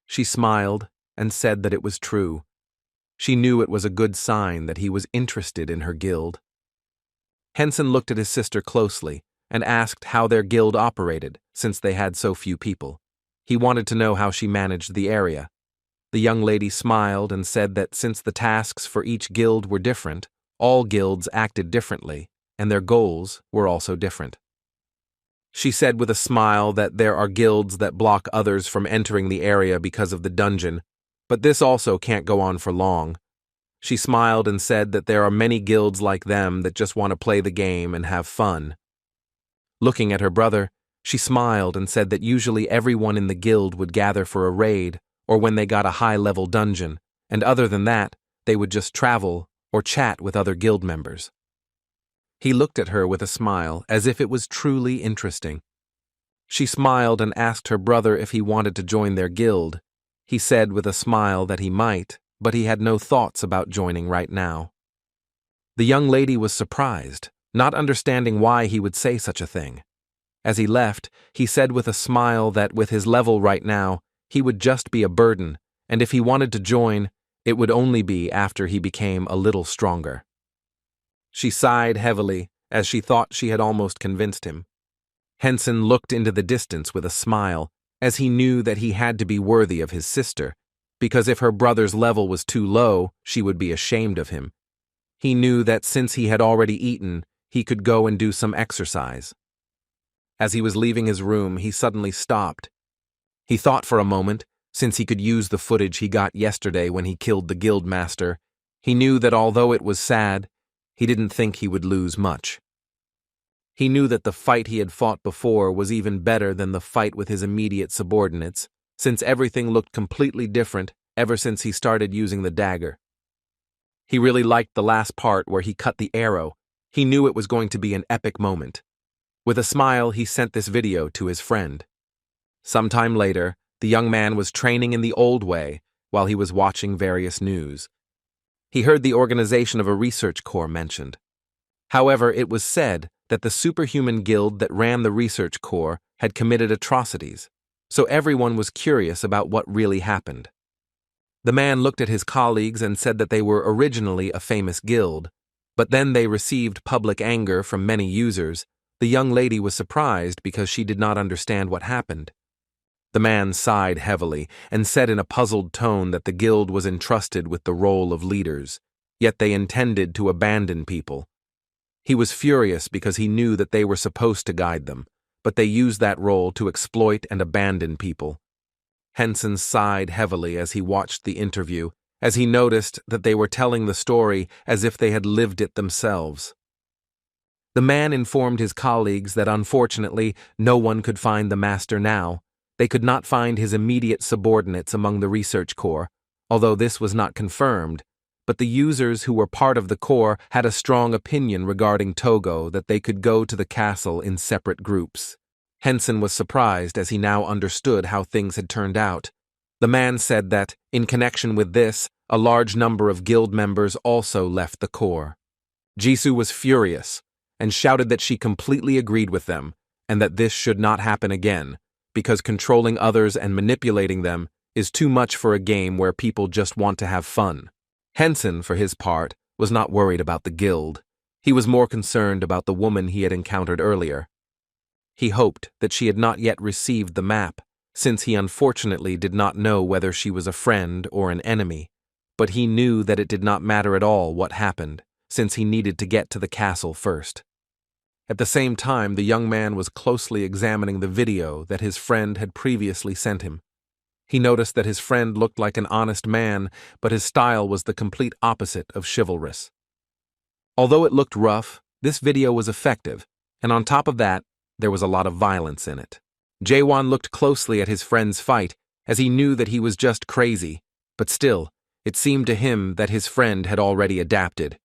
She smiled and said that it was true. She knew it was a good sign that he was interested in her guild. Henson looked at his sister closely and asked how their guild operated, since they had so few people. He wanted to know how she managed the area. The young lady smiled and said that since the tasks for each guild were different, all guilds acted differently, and their goals were also different. She said with a smile that there are guilds that block others from entering the area because of the dungeon, but this also can't go on for long. She smiled and said that there are many guilds like them that just want to play the game and have fun. Looking at her brother, she smiled and said that usually everyone in the guild would gather for a raid or when they got a high-level dungeon, and other than that, they would just travel or chat with other guild members. He looked at her with a smile, as if it was truly interesting. She smiled and asked her brother if he wanted to join their guild. He said with a smile that he might, but he had no thoughts about joining right now. The young lady was surprised, not understanding why he would say such a thing. As he left, he said with a smile that with his level right now, he would just be a burden, and if he wanted to join, it would only be after he became a little stronger. She sighed heavily, as she thought she had almost convinced him. Henson looked into the distance with a smile, as he knew that he had to be worthy of his sister, because if her brother's level was too low, she would be ashamed of him. He knew that since he had already eaten, he could go and do some exercise. As he was leaving his room, he suddenly stopped. He thought for a moment, since he could use the footage he got yesterday when he killed the guild master, he knew that although it was sad, he didn't think he would lose much. He knew that the fight he had fought before was even better than the fight with his immediate subordinates, since everything looked completely different ever since he started using the dagger. He really liked the last part where he cut the arrow. He knew it was going to be an epic moment. With a smile, he sent this video to his friend. Sometime later, the young man was training in the old way while he was watching various news. He heard the organization of a research corps mentioned. However, it was said that the superhuman guild that ran the research corps had committed atrocities, so everyone was curious about what really happened. The man looked at his colleagues and said that they were originally a famous guild, but then they received public anger from many users. The young lady was surprised because she did not understand what happened. The man sighed heavily and said in a puzzled tone that the guild was entrusted with the role of leaders, yet they intended to abandon people. He was furious because he knew that they were supposed to guide them, but they used that role to exploit and abandon people. Henson sighed heavily as he watched the interview, as he noticed that they were telling the story as if they had lived it themselves. The man informed his colleagues that unfortunately no one could find the master now. They could not find his immediate subordinates among the research corps, although this was not confirmed, but the users who were part of the corps had a strong opinion regarding Togo that they could go to the castle in separate groups. Henson was surprised as he now understood how things had turned out. The man said that, in connection with this, a large number of guild members also left the corps. Jisoo was furious and shouted that she completely agreed with them and that this should not happen again, because controlling others and manipulating them is too much for a game where people just want to have fun. Henson, for his part, was not worried about the guild. He was more concerned about the woman he had encountered earlier. He hoped that she had not yet received the map, since he unfortunately did not know whether she was a friend or an enemy, but he knew that it did not matter at all what happened, since he needed to get to the castle first. At the same time, the young man was closely examining the video that his friend had previously sent him. He noticed that his friend looked like an honest man, but his style was the complete opposite of chivalrous. Although it looked rough, this video was effective, and on top of that, there was a lot of violence in it. Jaewon looked closely at his friend's fight, as he knew that he was just crazy, but still, it seemed to him that his friend had already adapted.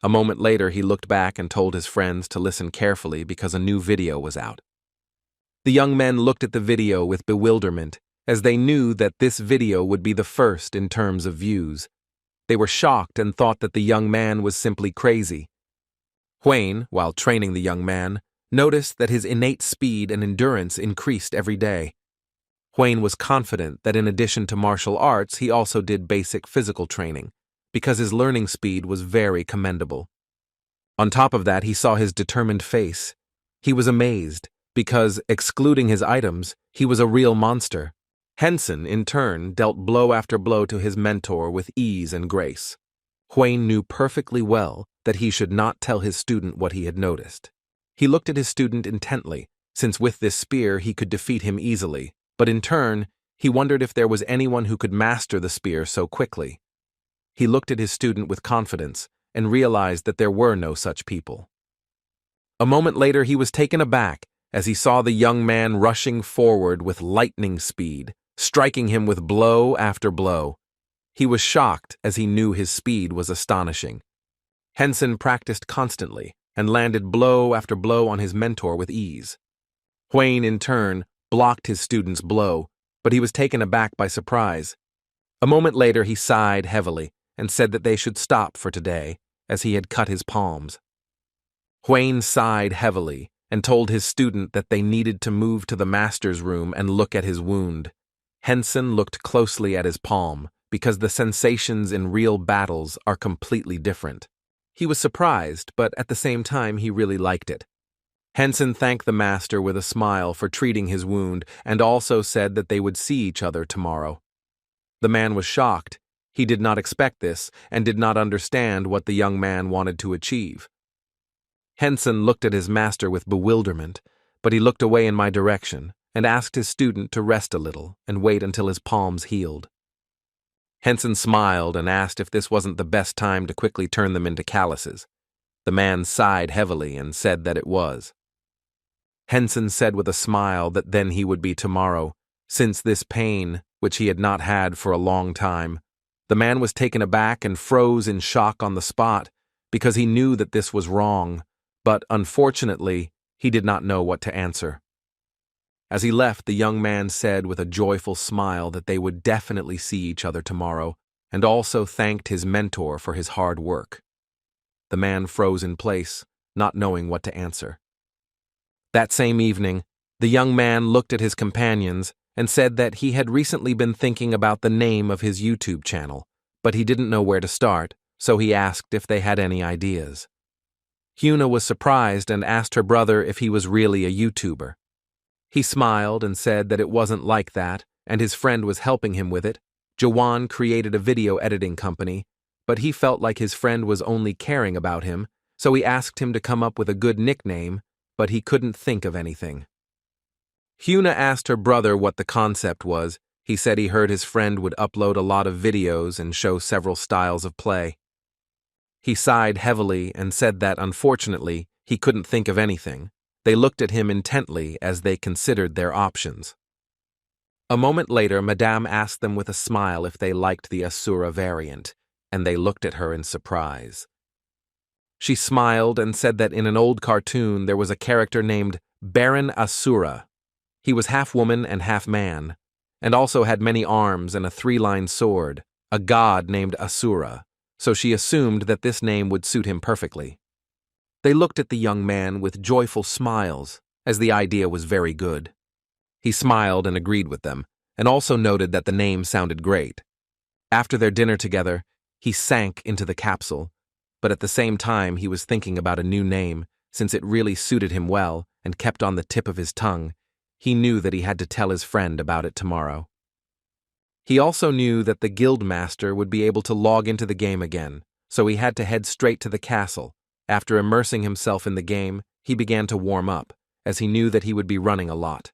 A moment later, he looked back and told his friends to listen carefully because a new video was out. The young men looked at the video with bewilderment, as they knew that this video would be the first in terms of views. They were shocked and thought that the young man was simply crazy. Hwayne, while training the young man, noticed that his innate speed and endurance increased every day. Hwayne was confident that in addition to martial arts, he also did basic physical training, because his learning speed was very commendable. On top of that, he saw his determined face. He was amazed, because, excluding his items, he was a real monster. Henson, in turn, dealt blow after blow to his mentor with ease and grace. Hwayne knew perfectly well that he should not tell his student what he had noticed. He looked at his student intently, since with this spear he could defeat him easily, but in turn, he wondered if there was anyone who could master the spear so quickly. He looked at his student with confidence and realized that there were no such people. A moment later, he was taken aback as he saw the young man rushing forward with lightning speed, striking him with blow after blow. He was shocked as he knew his speed was astonishing. Henson practiced constantly, and landed blow after blow on his mentor with ease. Huane, in turn, blocked his student's blow, but he was taken aback by surprise. A moment later, he sighed heavily and said that they should stop for today, as he had cut his palms. Huane sighed heavily and told his student that they needed to move to the master's room and look at his wound. Henson looked closely at his palm, because the sensations in real battles are completely different. He was surprised, but at the same time he really liked it. Henson thanked the master with a smile for treating his wound and also said that they would see each other tomorrow. The man was shocked. He did not expect this and did not understand what the young man wanted to achieve. Henson looked at his master with bewilderment, but he looked away in my direction and asked his student to rest a little and wait until his palms healed. Henson smiled and asked if this wasn't the best time to quickly turn them into calluses. The man sighed heavily and said that it was. Henson said with a smile that then he would be tomorrow, since this pain, which he had not had for a long time. The man was taken aback and froze in shock on the spot, because he knew that this was wrong, but unfortunately, he did not know what to answer. As he left, the young man said with a joyful smile that they would definitely see each other tomorrow, and also thanked his mentor for his hard work. The man froze in place, not knowing what to answer. That same evening, the young man looked at his companions and said that he had recently been thinking about the name of his YouTube channel, but he didn't know where to start, so he asked if they had any ideas. Hyuna was surprised and asked her brother if he was really a YouTuber. He smiled and said that it wasn't like that, and his friend was helping him with it. Jawan created a video editing company, but he felt like his friend was only caring about him, so he asked him to come up with a good nickname, but he couldn't think of anything. Hyuna asked her brother what the concept was. He said he heard his friend would upload a lot of videos and show several styles of play. He sighed heavily and said that, unfortunately, he couldn't think of anything. They looked at him intently as they considered their options. A moment later, Madame asked them with a smile if they liked the Asura variant, and they looked at her in surprise. She smiled and said that in an old cartoon there was a character named Baron Asura. He was half woman and half man, and also had many arms and a three-line sword, a god named Asura, so she assumed that this name would suit him perfectly. They looked at the young man with joyful smiles, as the idea was very good. He smiled and agreed with them, and also noted that the name sounded great. After their dinner together, he sank into the capsule, but at the same time he was thinking about a new name, since it really suited him well and kept on the tip of his tongue. He knew that he had to tell his friend about it tomorrow. He also knew that the guild master would be able to log into the game again, so he had to head straight to the castle. After immersing himself in the game, he began to warm up, as he knew that he would be running a lot.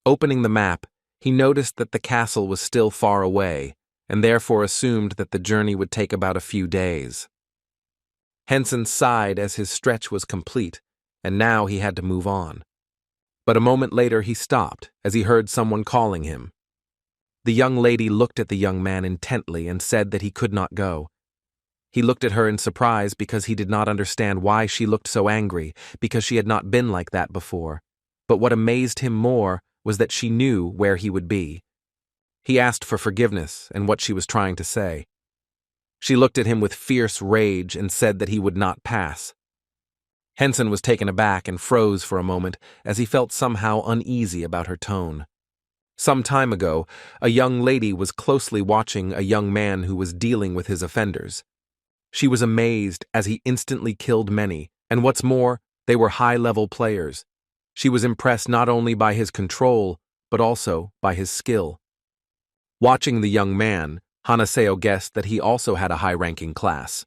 Opening the map, he noticed that the castle was still far away, and therefore assumed that the journey would take about a few days. Henson sighed as his stretch was complete, and now he had to move on. But a moment later he stopped, as he heard someone calling him. The young lady looked at the young man intently and said that he could not go. He looked at her in surprise because he did not understand why she looked so angry, because she had not been like that before. But what amazed him more was that she knew where he would be. He asked for forgiveness and what she was trying to say. She looked at him with fierce rage and said that he would not pass. Henson was taken aback and froze for a moment as he felt somehow uneasy about her tone. Some time ago, a young lady was closely watching a young man who was dealing with his offenders. She was amazed as he instantly killed many, and what's more, they were high-level players. She was impressed not only by his control, but also by his skill. Watching the young man, Hanaseo guessed that he also had a high-ranking class.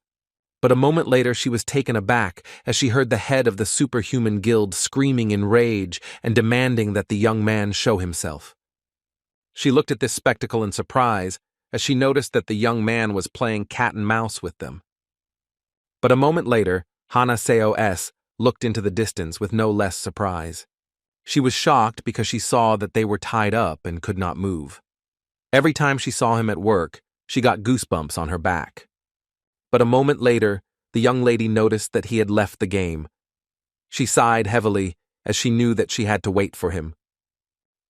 But a moment later she was taken aback as she heard the head of the superhuman guild screaming in rage and demanding that the young man show himself. She looked at this spectacle in surprise as she noticed that the young man was playing cat and mouse with them. But a moment later, Hanaseo S. looked into the distance with no less surprise. She was shocked because she saw that they were tied up and could not move. Every time she saw him at work, she got goosebumps on her back. But a moment later, the young lady noticed that he had left the game, She sighed heavily as she knew that she had to wait for him.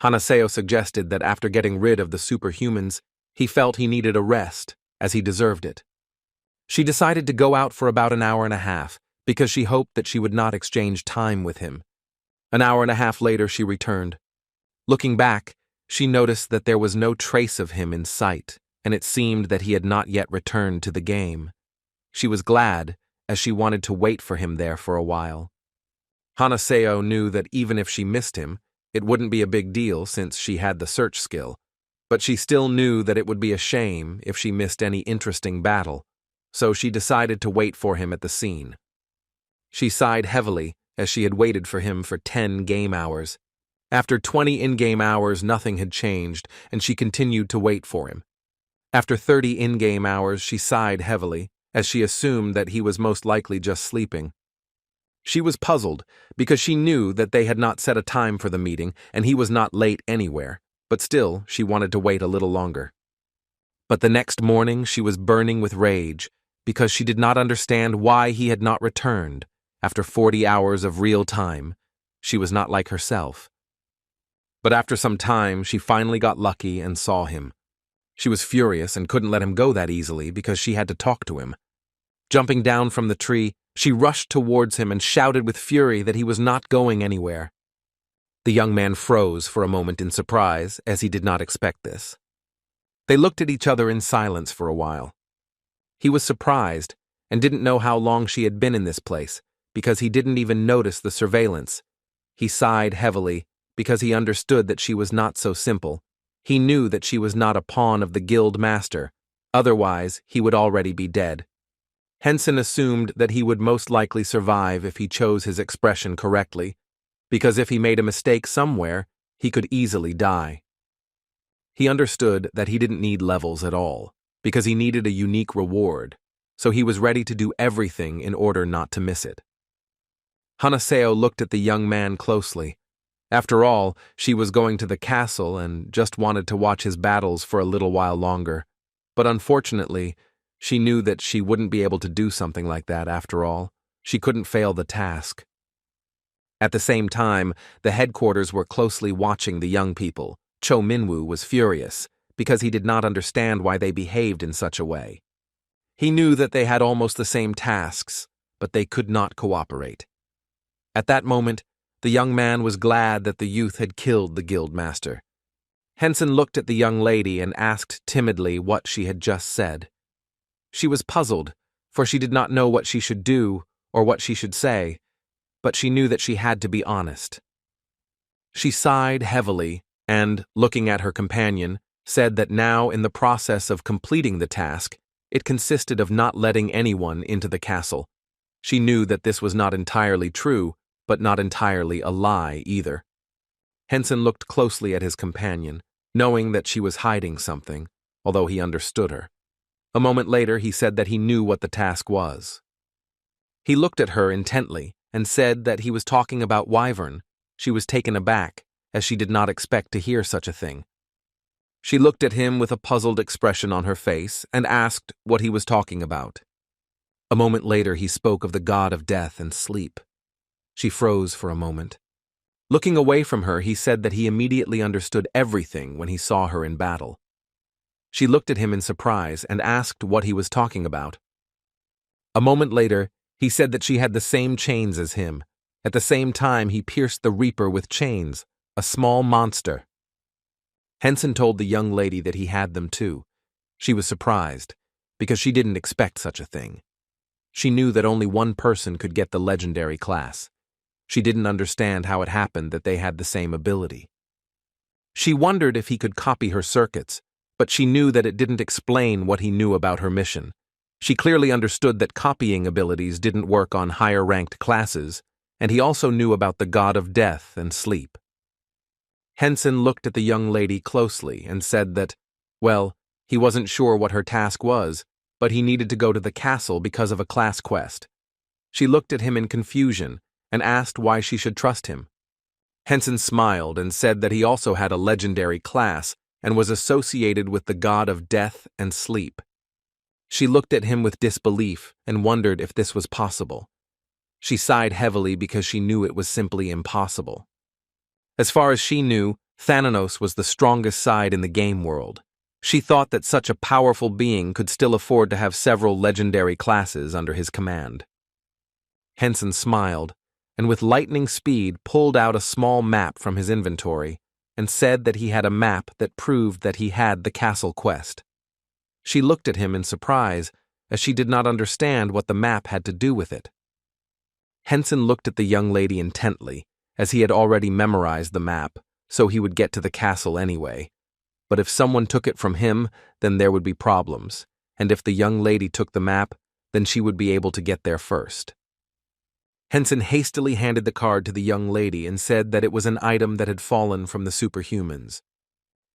Hanaseo suggested that after getting rid of the superhumans, he felt he needed a rest, as he deserved it. She decided to go out for about an hour and a half, because she hoped that she would not exchange time with him. An hour and a half later, she returned. Looking back, she noticed that there was no trace of him in sight, and it seemed that he had not yet returned to the game. She was glad, as she wanted to wait for him there for a while. Hanaseo knew that even if she missed him, it wouldn't be a big deal since she had the search skill, but she still knew that it would be a shame if she missed any interesting battle, so she decided to wait for him at the scene. She sighed heavily as she had waited for him for 10 game hours. After 20 in-game hours, nothing had changed, and she continued to wait for him. After 30 in-game hours, she sighed heavily, as she assumed that he was most likely just sleeping. She was puzzled, because she knew that they had not set a time for the meeting, and he was not late anywhere, but still, she wanted to wait a little longer. But the next morning, she was burning with rage, because she did not understand why he had not returned. After 40 hours of real time, she was not like herself. But after some time, she finally got lucky and saw him. She was furious and couldn't let him go that easily because she had to talk to him. Jumping down from the tree, she rushed towards him and shouted with fury that he was not going anywhere. The young man froze for a moment in surprise, as he did not expect this. They looked at each other in silence for a while. He was surprised and didn't know how long she had been in this place, because he didn't even notice the surveillance. He sighed heavily, because he understood that she was not so simple. He knew that she was not a pawn of the guild master, otherwise he would already be dead. Henson assumed that he would most likely survive if he chose his expression correctly, because if he made a mistake somewhere, he could easily die. He understood that he didn't need levels at all, because he needed a unique reward, so he was ready to do everything in order not to miss it. Hanaseo looked at the young man closely. After all, she was going to the castle and just wanted to watch his battles for a little while longer. But unfortunately, she knew that she wouldn't be able to do something like that after all. She couldn't fail the task. At the same time, the headquarters were closely watching the young people. Cho Minwoo was furious, because he did not understand why they behaved in such a way. He knew that they had almost the same tasks, but they could not cooperate. At that moment, the young man was glad that the youth had killed the guildmaster. Henson looked at the young lady and asked timidly what she had just said. She was puzzled, for she did not know what she should do or what she should say, but she knew that she had to be honest. She sighed heavily and, looking at her companion, said that now in the process of completing the task, it consisted of not letting anyone into the castle. She knew that this was not entirely true, but not entirely a lie either. Henson looked closely at his companion, knowing that she was hiding something, although he understood her. A moment later, he said that he knew what the task was. He looked at her intently and said that he was talking about Wyvern. She was taken aback, as she did not expect to hear such a thing. She looked at him with a puzzled expression on her face and asked what he was talking about. A moment later, he spoke of the god of death and sleep. She froze for a moment. Looking away from her, he said that he immediately understood everything when he saw her in battle. She looked at him in surprise and asked what he was talking about. A moment later, he said that she had the same chains as him. At the same time, he pierced the Reaper with chains, a small monster. Henson told the young lady that he had them too. She was surprised, because she didn't expect such a thing. She knew that only one person could get the legendary class. She didn't understand how it happened that they had the same ability. She wondered if he could copy her circuits, but she knew that it didn't explain what he knew about her mission. She clearly understood that copying abilities didn't work on higher-ranked classes, and he also knew about the god of death and sleep. Henson looked at the young lady closely and said that, well, he wasn't sure what her task was, but he needed to go to the castle because of a class quest. She looked at him in confusion and asked why she should trust him. Henson smiled and said that he also had a legendary class and was associated with the god of death and sleep. She looked at him with disbelief and wondered if this was possible. She sighed heavily because she knew it was simply impossible. As far as she knew, Thanatos was the strongest side in the game world. She thought that such a powerful being could still afford to have several legendary classes under his command. Henson smiled, and with lightning speed pulled out a small map from his inventory and said that he had a map that proved that he had the castle quest. She looked at him in surprise, as she did not understand what the map had to do with it. Henson looked at the young lady intently, as he had already memorized the map, so he would get to the castle anyway. But if someone took it from him, then there would be problems, and if the young lady took the map, then she would be able to get there first. Henson hastily handed the card to the young lady and said that it was an item that had fallen from the superhumans.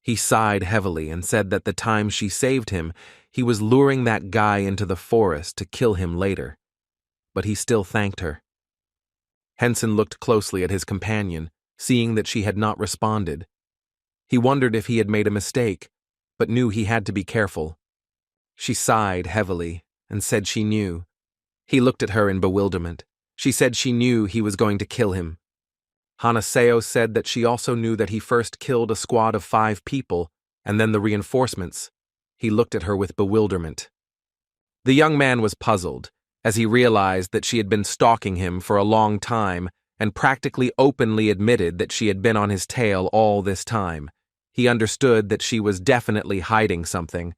He sighed heavily and said that the time she saved him, he was luring that guy into the forest to kill him later. But he still thanked her. Henson looked closely at his companion, seeing that she had not responded. He wondered if he had made a mistake, but knew he had to be careful. She sighed heavily and said she knew. He looked at her in bewilderment. She said she knew he was going to kill him. Hanaseo said that she also knew that he first killed a squad of 5 people, and then the reinforcements. He looked at her with bewilderment. The young man was puzzled, as he realized that she had been stalking him for a long time and practically openly admitted that she had been on his tail all this time. He understood that she was definitely hiding something.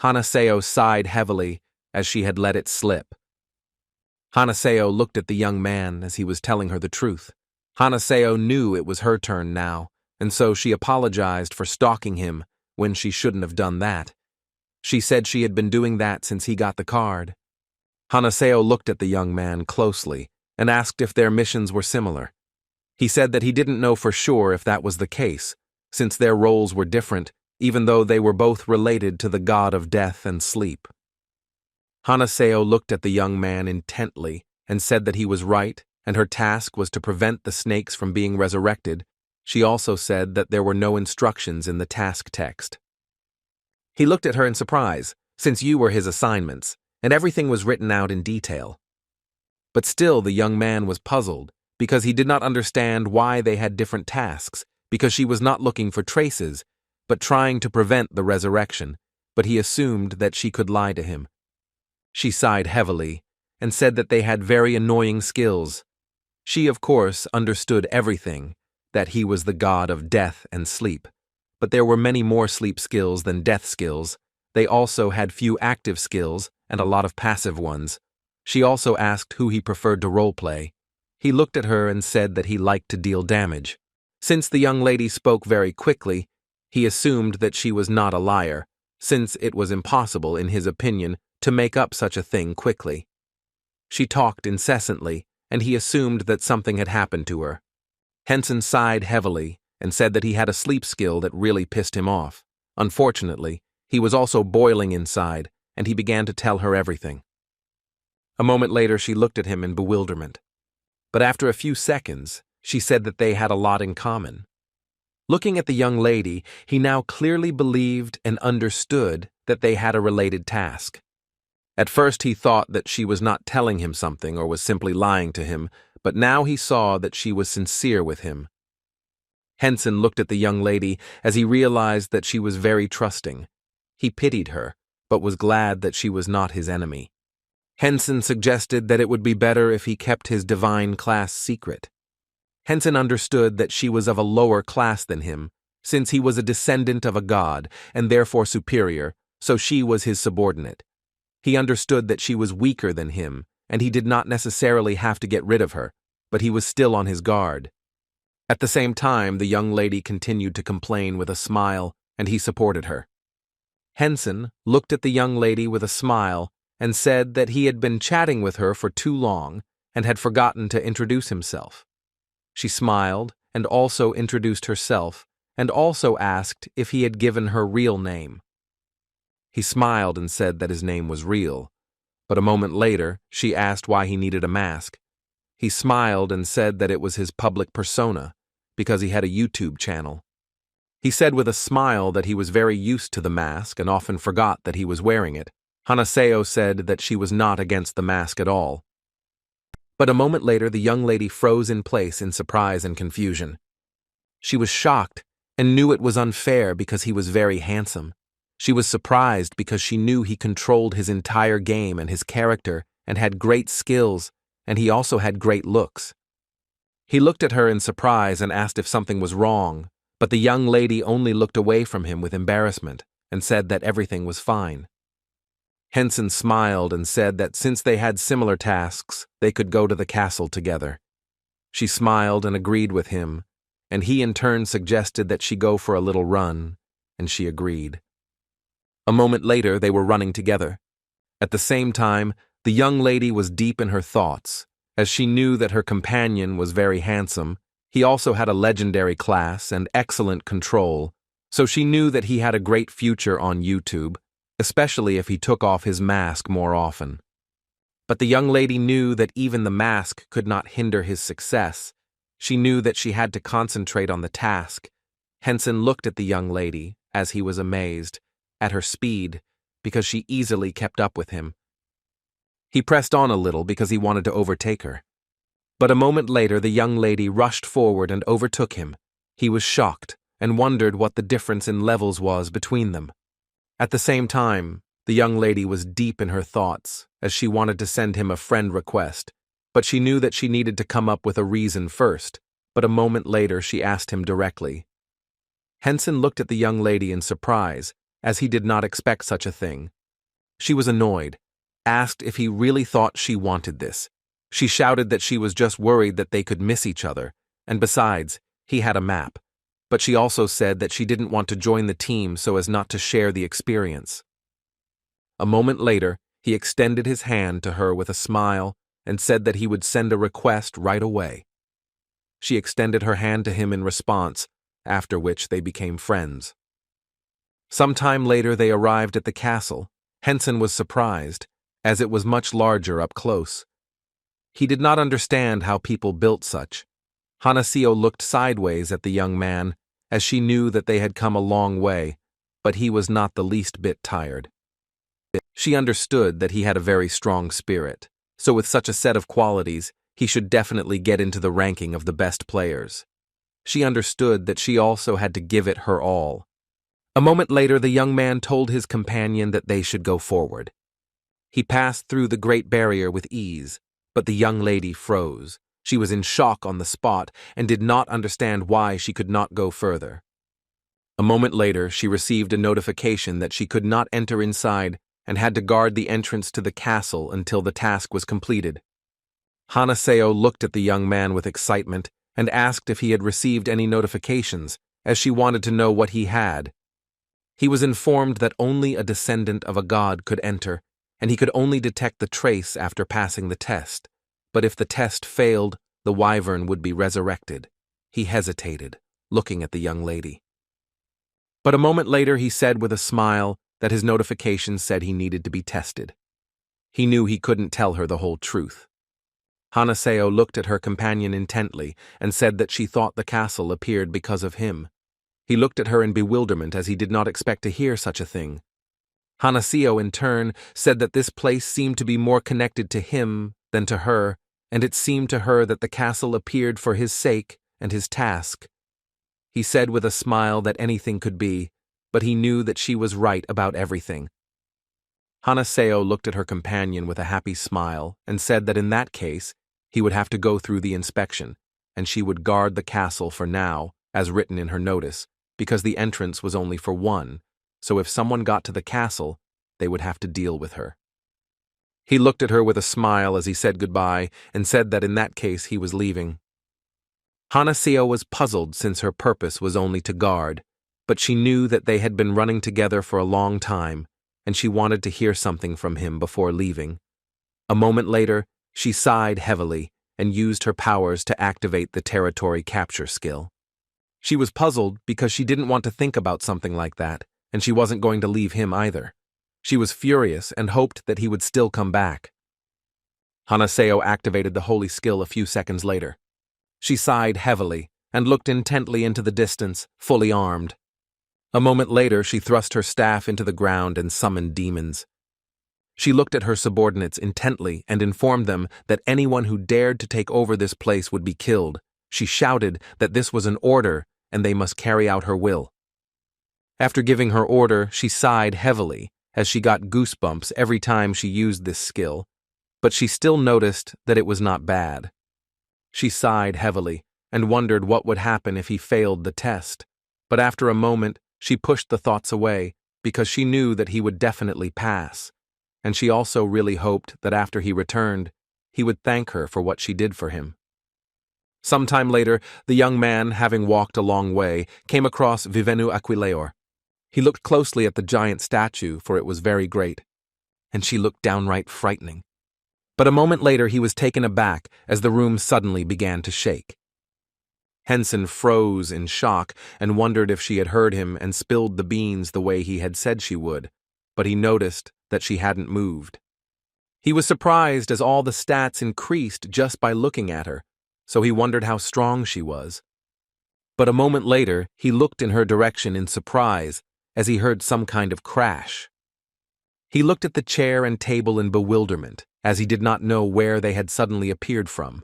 Hanaseo sighed heavily, as she had let it slip. Hanaseo looked at the young man as he was telling her the truth. Hanaseo knew it was her turn now, and so she apologized for stalking him when she shouldn't have done that. She said she had been doing that since he got the card. Hanaseo looked at the young man closely and asked if their missions were similar. He said that he didn't know for sure if that was the case, since their roles were different, even though they were both related to the god of death and sleep. Hanaseo looked at the young man intently and said that he was right, and her task was to prevent the snakes from being resurrected. She also said that there were no instructions in the task text. He looked at her in surprise, since you were his assignments, and everything was written out in detail. But still the young man was puzzled, because he did not understand why they had different tasks, because she was not looking for traces, but trying to prevent the resurrection, but he assumed that she could lie to him. She sighed heavily and said that they had very annoying skills. She, of course, understood everything, that he was the god of death and sleep, but there were many more sleep skills than death skills. They also had few active skills and a lot of passive ones. She also asked who he preferred to roleplay. He looked at her and said that he liked to deal damage. Since the young lady spoke very quickly, he assumed that she was not a liar, since it was impossible, in his opinion, to make up such a thing quickly. She talked incessantly, and he assumed that something had happened to her. Henson sighed heavily and said that he had a sleep skill that really pissed him off. Unfortunately, he was also boiling inside, and he began to tell her everything. A moment later, she looked at him in bewilderment. But after a few seconds, she said that they had a lot in common. Looking at the young lady, he now clearly believed and understood that they had a related task. At first he thought that she was not telling him something or was simply lying to him, but now he saw that she was sincere with him. Henson looked at the young lady as he realized that she was very trusting. He pitied her, but was glad that she was not his enemy. Henson suggested that it would be better if he kept his divine class secret. Henson understood that she was of a lower class than him, since he was a descendant of a god and therefore superior, so she was his subordinate. He understood that she was weaker than him, and he did not necessarily have to get rid of her, but he was still on his guard. At the same time, the young lady continued to complain with a smile, and he supported her. Henson looked at the young lady with a smile and said that he had been chatting with her for too long and had forgotten to introduce himself. She smiled and also introduced herself and also asked if he had given her real name. He smiled and said that his name was real, but a moment later she asked why he needed a mask. He smiled and said that it was his public persona, because he had a YouTube channel. He said with a smile that he was very used to the mask and often forgot that he was wearing it. Hanaseo said that she was not against the mask at all. But a moment later, the young lady froze in place in surprise and confusion. She was shocked and knew it was unfair because he was very handsome. She was surprised because she knew he controlled his entire game and his character and had great skills, and he also had great looks. He looked at her in surprise and asked if something was wrong, but the young lady only looked away from him with embarrassment and said that everything was fine. Henson smiled and said that since they had similar tasks, they could go to the castle together. She smiled and agreed with him, and he in turn suggested that she go for a little run, and she agreed. A moment later, they were running together. At the same time, the young lady was deep in her thoughts, as she knew that her companion was very handsome. He also had a legendary class and excellent control, so she knew that he had a great future on YouTube, especially if he took off his mask more often. But the young lady knew that even the mask could not hinder his success. She knew that she had to concentrate on the task. Henson looked at the young lady, as he was amazed, at her speed, because she easily kept up with him. He pressed on a little because he wanted to overtake her. But a moment later, the young lady rushed forward and overtook him. He was shocked and wondered what the difference in levels was between them. At the same time, the young lady was deep in her thoughts, as she wanted to send him a friend request, but she knew that she needed to come up with a reason first. But a moment later, she asked him directly. Henson looked at the young lady in surprise, as he did not expect such a thing. She was annoyed, asked if he really thought she wanted this. She shouted that she was just worried that they could miss each other, and besides, he had a map. But she also said that she didn't want to join the team so as not to share the experience. A moment later, he extended his hand to her with a smile and said that he would send a request right away. She extended her hand to him in response, after which they became friends. Some time later, they arrived at the castle. Henson was surprised, as it was much larger up close. He did not understand how people built such. Hanasio looked sideways at the young man, as she knew that they had come a long way, but he was not the least bit tired. She understood that he had a very strong spirit, so with such a set of qualities, he should definitely get into the ranking of the best players. She understood that she also had to give it her all. A moment later, the young man told his companion that they should go forward. He passed through the Great Barrier with ease, but the young lady froze. She was in shock on the spot and did not understand why she could not go further. A moment later, she received a notification that she could not enter inside and had to guard the entrance to the castle until the task was completed. Hanaseo looked at the young man with excitement and asked if he had received any notifications, as she wanted to know what he had. He was informed that only a descendant of a god could enter, and he could only detect the trace after passing the test. But if the test failed, the wyvern would be resurrected. He hesitated, looking at the young lady. But a moment later he said with a smile that his notification said he needed to be tested. He knew he couldn't tell her the whole truth. Hanaseo looked at her companion intently and said that she thought the castle appeared because of him. He looked at her in bewilderment as he did not expect to hear such a thing. Hanaseo, in turn, said that this place seemed to be more connected to him than to her, and it seemed to her that the castle appeared for his sake and his task. He said with a smile that anything could be, but he knew that she was right about everything. Hanaseo looked at her companion with a happy smile and said that in that case, he would have to go through the inspection, and she would guard the castle for now, as written in her notice, because the entrance was only for one, so if someone got to the castle, they would have to deal with her. He looked at her with a smile as he said goodbye and said that in that case he was leaving. Hanaseo was puzzled since her purpose was only to guard, but she knew that they had been running together for a long time, and she wanted to hear something from him before leaving. A moment later, she sighed heavily and used her powers to activate the territory capture skill. She was puzzled because she didn't want to think about something like that, and she wasn't going to leave him either. She was furious and hoped that he would still come back. Hanaseo activated the holy skill a few seconds later. She sighed heavily and looked intently into the distance, fully armed. A moment later, she thrust her staff into the ground and summoned demons. She looked at her subordinates intently and informed them that anyone who dared to take over this place would be killed. She shouted that this was an order and they must carry out her will. After giving her order, she sighed heavily, as she got goosebumps every time she used this skill, but she still noticed that it was not bad. She sighed heavily and wondered what would happen if he failed the test, but after a moment, she pushed the thoughts away because she knew that he would definitely pass, and she also really hoped that after he returned, he would thank her for what she did for him. Sometime later, the young man, having walked a long way, came across Vivenu Aquileor. He looked closely at the giant statue, for it was very great, and she looked downright frightening. But a moment later he was taken aback as the room suddenly began to shake. Henson froze in shock and wondered if she had heard him and spilled the beans the way he had said she would, but he noticed that she hadn't moved. He was surprised as all the stats increased just by looking at her, so he wondered how strong she was. But a moment later he looked in her direction in surprise as he heard some kind of crash. He looked at the chair and table in bewilderment, as he did not know where they had suddenly appeared from.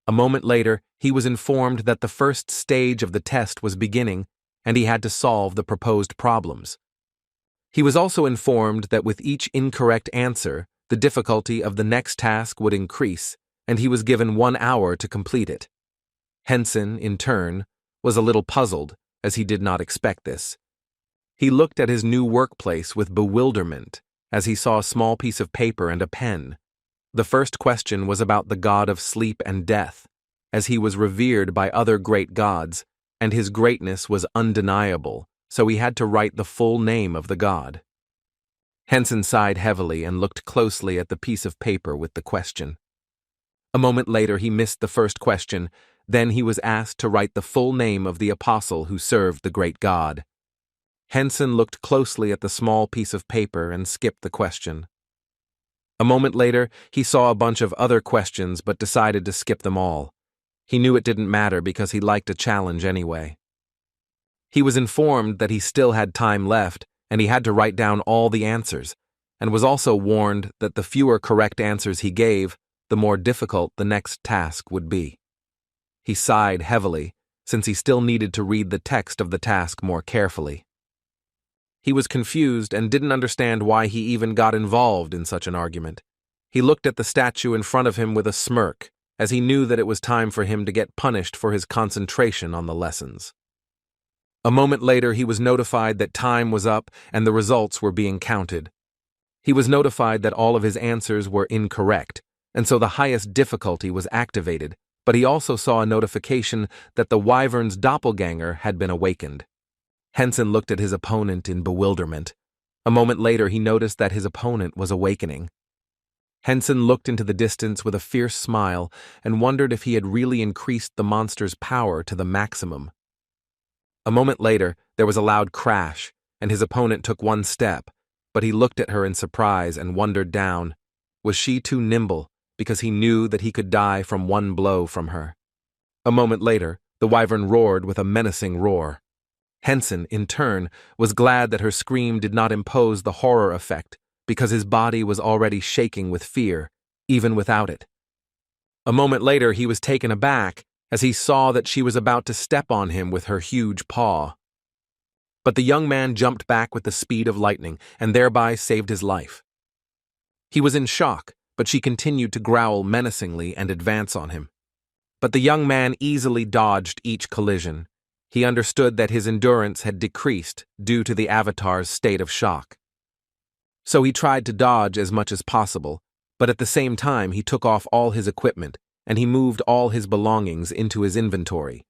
A moment later, he was informed that the first stage of the test was beginning, and he had to solve the proposed problems. He was also informed that with each incorrect answer, the difficulty of the next task would increase, and he was given 1 hour to complete it. Henson, in turn, was a little puzzled, as he did not expect this. He looked at his new workplace with bewilderment as he saw a small piece of paper and a pen. The first question was about the god of sleep and death, as he was revered by other great gods, and his greatness was undeniable, so he had to write the full name of the god. Henson sighed heavily and looked closely at the piece of paper with the question. A moment later he missed the first question, then he was asked to write the full name of the apostle who served the great god. Henson looked closely at the small piece of paper and skipped the question. A moment later, he saw a bunch of other questions but decided to skip them all. He knew it didn't matter because he liked a challenge anyway. He was informed that he still had time left and he had to write down all the answers, and was also warned that the fewer correct answers he gave, the more difficult the next task would be. He sighed heavily, since he still needed to read the text of the task more carefully. He was confused and didn't understand why he even got involved in such an argument. He looked at the statue in front of him with a smirk, as he knew that it was time for him to get punished for his concentration on the lessons. A moment later he was notified that time was up and the results were being counted. He was notified that all of his answers were incorrect, and so the highest difficulty was activated, but he also saw a notification that the wyvern's doppelganger had been awakened. Henson looked at his opponent in bewilderment. A moment later he noticed that his opponent was awakening. Henson looked into the distance with a fierce smile and wondered if he had really increased the monster's power to the maximum. A moment later there was a loud crash, and his opponent took one step, but he looked at her in surprise and wondered down. Was she too nimble, because he knew that he could die from one blow from her? A moment later, the wyvern roared with a menacing roar. Henson, in turn, was glad that her scream did not impose the horror effect, because his body was already shaking with fear, even without it. A moment later he was taken aback as he saw that she was about to step on him with her huge paw. But the young man jumped back with the speed of lightning and thereby saved his life. He was in shock, but she continued to growl menacingly and advance on him. But the young man easily dodged each collision. He understood that his endurance had decreased due to the avatar's state of shock. So he tried to dodge as much as possible, but at the same time he took off all his equipment and he moved all his belongings into his inventory.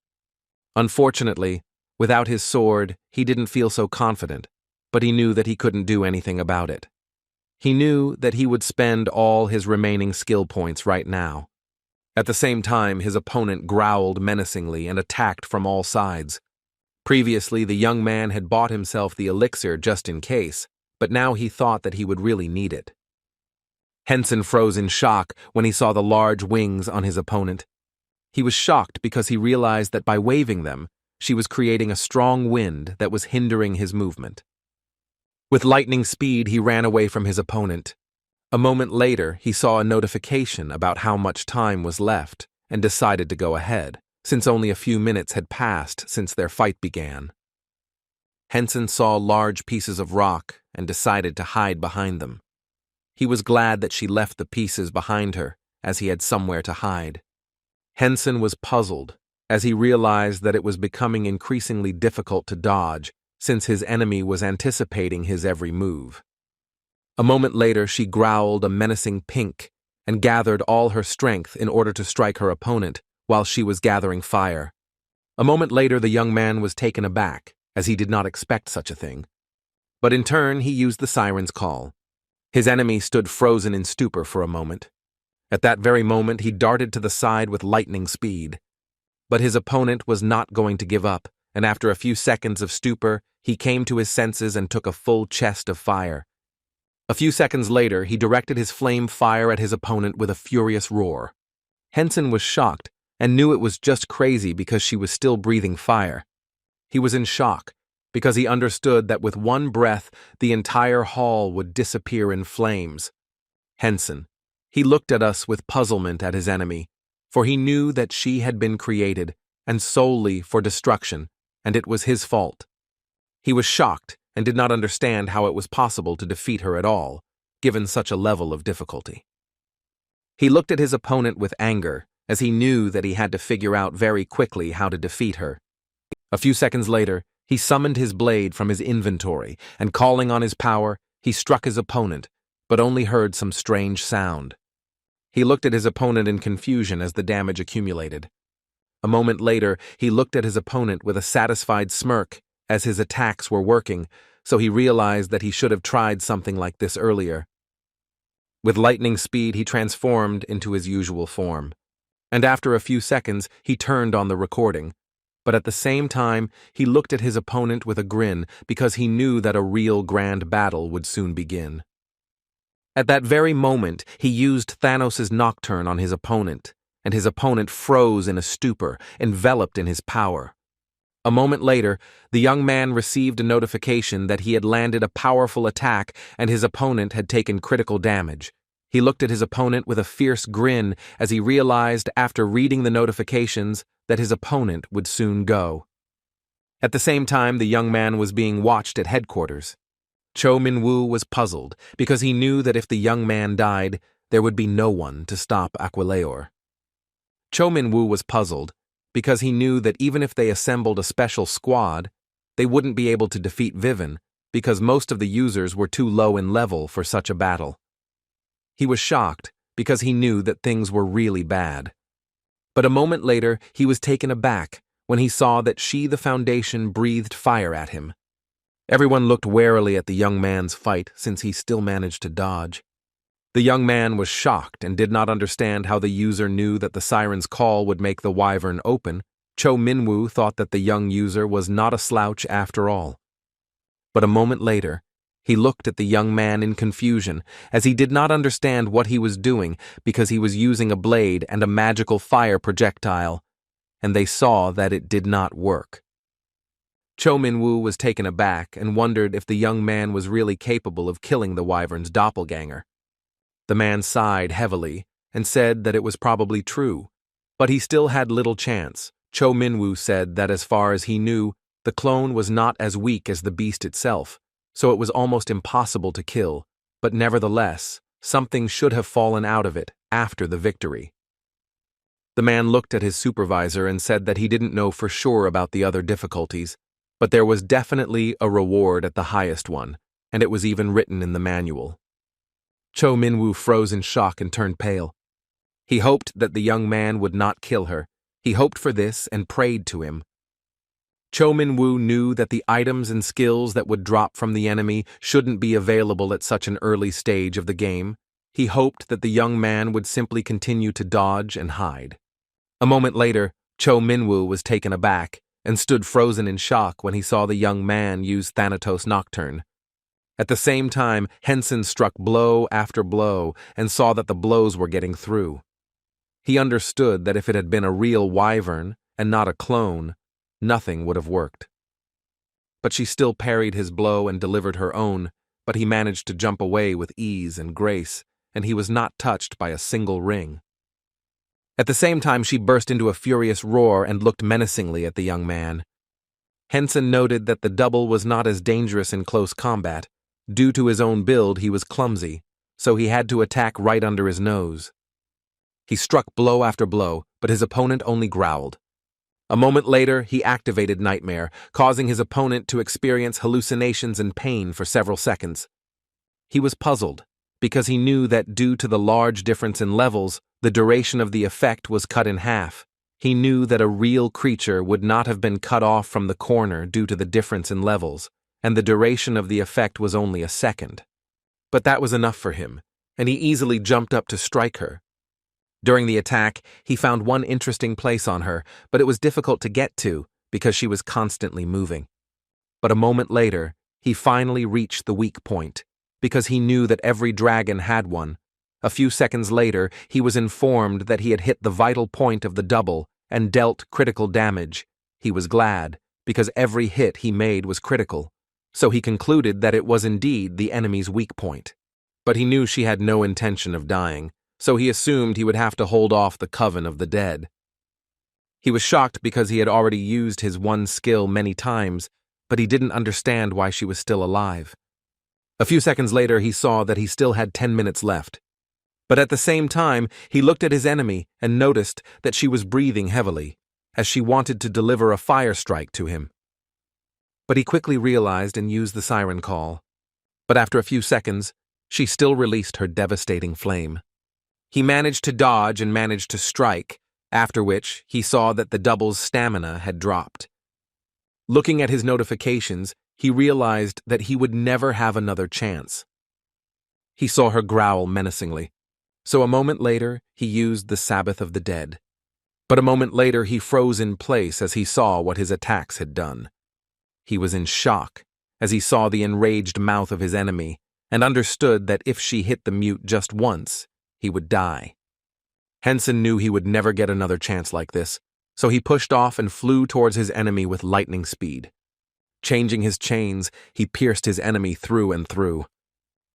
Unfortunately, without his sword, he didn't feel so confident, but he knew that he couldn't do anything about it. He knew that he would spend all his remaining skill points right now. At the same time, his opponent growled menacingly and attacked from all sides. Previously, the young man had bought himself the elixir just in case, but now he thought that he would really need it. Henson froze in shock when he saw the large wings on his opponent. He was shocked because he realized that by waving them, she was creating a strong wind that was hindering his movement. With lightning speed, he ran away from his opponent. A moment later, he saw a notification about how much time was left and decided to go ahead, since only a few minutes had passed since their fight began. Henson saw large pieces of rock and decided to hide behind them. He was glad that she left the pieces behind her, as he had somewhere to hide. Henson was puzzled, as he realized that it was becoming increasingly difficult to dodge, since his enemy was anticipating his every move. A moment later, she growled a menacing pink and gathered all her strength in order to strike her opponent while she was gathering fire. A moment later, the young man was taken aback, as he did not expect such a thing. But in turn, he used the siren's call. His enemy stood frozen in stupor for a moment. At that very moment, he darted to the side with lightning speed. But his opponent was not going to give up, and after a few seconds of stupor, he came to his senses and took a full chest of fire. A few seconds later, he directed his flame fire at his opponent with a furious roar. Henson was shocked and knew it was just crazy because she was still breathing fire. He was in shock because he understood that with one breath, the entire hall would disappear in flames. Henson. He looked at us with puzzlement at his enemy, for he knew that she had been created, and solely for destruction, and it was his fault. He was shocked and did not understand how it was possible to defeat her at all, given such a level of difficulty. He looked at his opponent with anger, as he knew that he had to figure out very quickly how to defeat her. A few seconds later, he summoned his blade from his inventory, and calling on his power, he struck his opponent, but only heard some strange sound. He looked at his opponent in confusion as the damage accumulated. A moment later, he looked at his opponent with a satisfied smirk as his attacks were working, so he realized that he should have tried something like this earlier. With lightning speed, he transformed into his usual form, and after a few seconds, he turned on the recording. But at the same time, he looked at his opponent with a grin because he knew that a real grand battle would soon begin. At that very moment, he used Thanos' Nocturne on his opponent, and his opponent froze in a stupor, enveloped in his power. A moment later, the young man received a notification that he had landed a powerful attack and his opponent had taken critical damage. He looked at his opponent with a fierce grin as he realized after reading the notifications that his opponent would soon go. At the same time, the young man was being watched at headquarters. Cho Min-woo was puzzled because he knew that if the young man died, there would be no one to stop Aquileor. Cho Min-woo was puzzled because he knew that even if they assembled a special squad, they wouldn't be able to defeat Vivin because most of the users were too low in level for such a battle. He was shocked because he knew that things were really bad. But a moment later, he was taken aback when he saw that She the Foundation breathed fire at him. Everyone looked warily at the young man's fight since he still managed to dodge. The young man was shocked and did not understand how the user knew that the siren's call would make the wyvern open. Cho Min-woo thought that the young user was not a slouch after all. But a moment later, he looked at the young man in confusion as he did not understand what he was doing because he was using a blade and a magical fire projectile, and they saw that it did not work. Cho Min-woo was taken aback and wondered if the young man was really capable of killing the wyvern's doppelganger. The man sighed heavily and said that it was probably true, but he still had little chance. Cho Min-woo said that as far as he knew, the clone was not as weak as the beast itself, so it was almost impossible to kill, but nevertheless, something should have fallen out of it after the victory. The man looked at his supervisor and said that he didn't know for sure about the other difficulties, but there was definitely a reward at the highest one, and it was even written in the manual. Cho Min-woo froze in shock and turned pale. He hoped that the young man would not kill her. He hoped for this and prayed to him. Cho Min-woo knew that the items and skills that would drop from the enemy shouldn't be available at such an early stage of the game. He hoped that the young man would simply continue to dodge and hide. A moment later, Cho Min-woo was taken aback and stood frozen in shock when he saw the young man use Thanatos Nocturne. At the same time, Henson struck blow after blow and saw that the blows were getting through. He understood that if it had been a real wyvern and not a clone, nothing would have worked. But she still parried his blow and delivered her own, but he managed to jump away with ease and grace, and he was not touched by a single ring. At the same time, she burst into a furious roar and looked menacingly at the young man. Henson noted that the double was not as dangerous in close combat. Due to his own build, he was clumsy, so he had to attack right under his nose. He struck blow after blow, but his opponent only growled. A moment later, he activated Nightmare, causing his opponent to experience hallucinations and pain for several seconds. He was puzzled, because he knew that due to the large difference in levels, the duration of the effect was cut in half. He knew that a real creature would not have been cut off from the corner due to the difference in levels, and the duration of the effect was only a second. But that was enough for him, and he easily jumped up to strike her. During the attack, he found one interesting place on her, but it was difficult to get to because she was constantly moving. But a moment later, he finally reached the weak point, because he knew that every dragon had one. A few seconds later, he was informed that he had hit the vital point of the double and dealt critical damage. He was glad, because every hit he made was critical, so he concluded that it was indeed the enemy's weak point. But he knew she had no intention of dying, so he assumed he would have to hold off the coven of the dead. He was shocked because he had already used his one skill many times, but he didn't understand why she was still alive. A few seconds later, he saw that he still had 10 minutes left. But at the same time, he looked at his enemy and noticed that she was breathing heavily, as she wanted to deliver a fire strike to him. But he quickly realized and used the siren call. But after a few seconds, she still released her devastating flame. He managed to dodge and managed to strike, after which he saw that the double's stamina had dropped. Looking at his notifications, he realized that he would never have another chance. He saw her growl menacingly, so a moment later he used the Sabbath of the Dead. But a moment later he froze in place as he saw what his attacks had done. He was in shock as he saw the enraged mouth of his enemy and understood that if she hit the mute just once, he would die. Henson knew he would never get another chance like this, so he pushed off and flew towards his enemy with lightning speed. Changing his chains, he pierced his enemy through and through.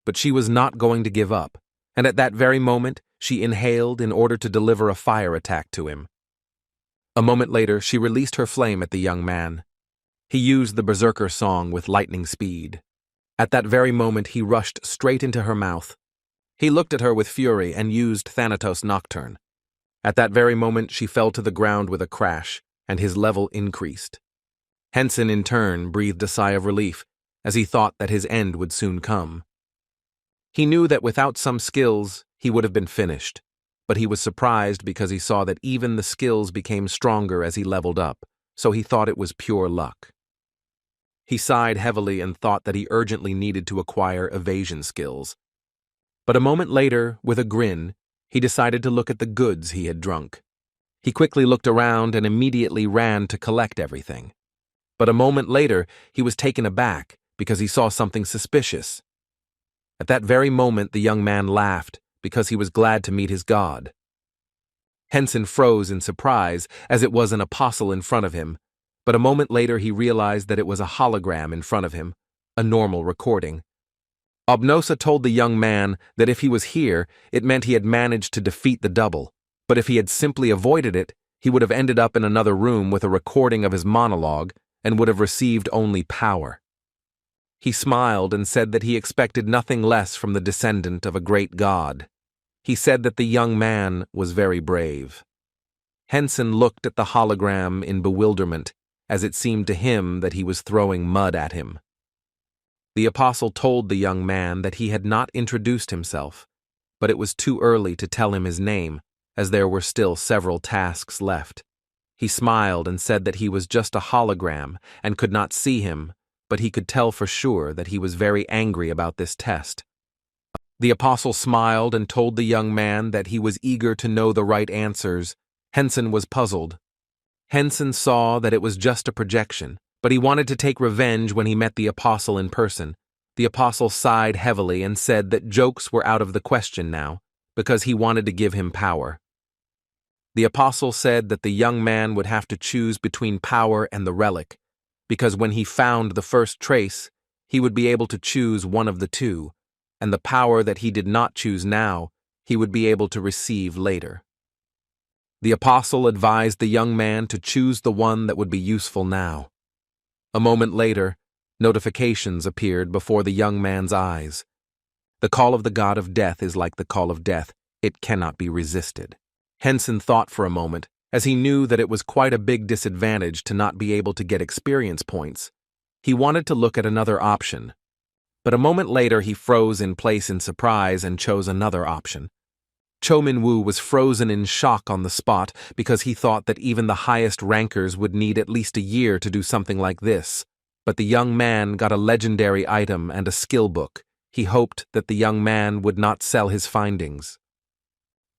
But she was not going to give up, and at that very moment, she inhaled in order to deliver a fire attack to him. A moment later, she released her flame at the young man. He used the Berserker song with lightning speed. At that very moment, he rushed straight into her mouth. He looked at her with fury and used Thanatos Nocturne. At that very moment, she fell to the ground with a crash, and his level increased. Henson, in turn, breathed a sigh of relief, as he thought that his end would soon come. He knew that without some skills, he would have been finished, but he was surprised because he saw that even the skills became stronger as he leveled up, so he thought it was pure luck. He sighed heavily and thought that he urgently needed to acquire evasion skills. But a moment later, with a grin, he decided to look at the goods he had drunk. He quickly looked around and immediately ran to collect everything. But a moment later, he was taken aback because he saw something suspicious. At that very moment, the young man laughed because he was glad to meet his god. Henson froze in surprise as it was an apostle in front of him, but a moment later he realized that it was a hologram in front of him, a normal recording. Obnosa told the young man that if he was here, it meant he had managed to defeat the double, but if he had simply avoided it, he would have ended up in another room with a recording of his monologue and would have received only power. He smiled and said that he expected nothing less from the descendant of a great god. He said that the young man was very brave. Henson looked at the hologram in bewilderment, as it seemed to him that he was throwing mud at him. The apostle told the young man that he had not introduced himself, but it was too early to tell him his name, as there were still several tasks left. He smiled and said that he was just a hologram and could not see him, but he could tell for sure that he was very angry about this test. The apostle smiled and told the young man that he was eager to know the right answers. Henson was puzzled. Henson saw that it was just a projection, but he wanted to take revenge when he met the apostle in person. The apostle sighed heavily and said that jokes were out of the question now, because he wanted to give him power. The apostle said that the young man would have to choose between power and the relic, because when he found the first trace, he would be able to choose one of the two, and the power that he did not choose now, he would be able to receive later. The apostle advised the young man to choose the one that would be useful now. A moment later, notifications appeared before the young man's eyes. The call of the god of death is like the call of death. It cannot be resisted. Henson thought for a moment, as he knew that it was quite a big disadvantage to not be able to get experience points. He wanted to look at another option. But a moment later he froze in place in surprise and chose another option. Cho Min-woo was frozen in shock on the spot because he thought that even the highest rankers would need at least a year to do something like this. But the young man got a legendary item and a skill book. He hoped that the young man would not sell his findings.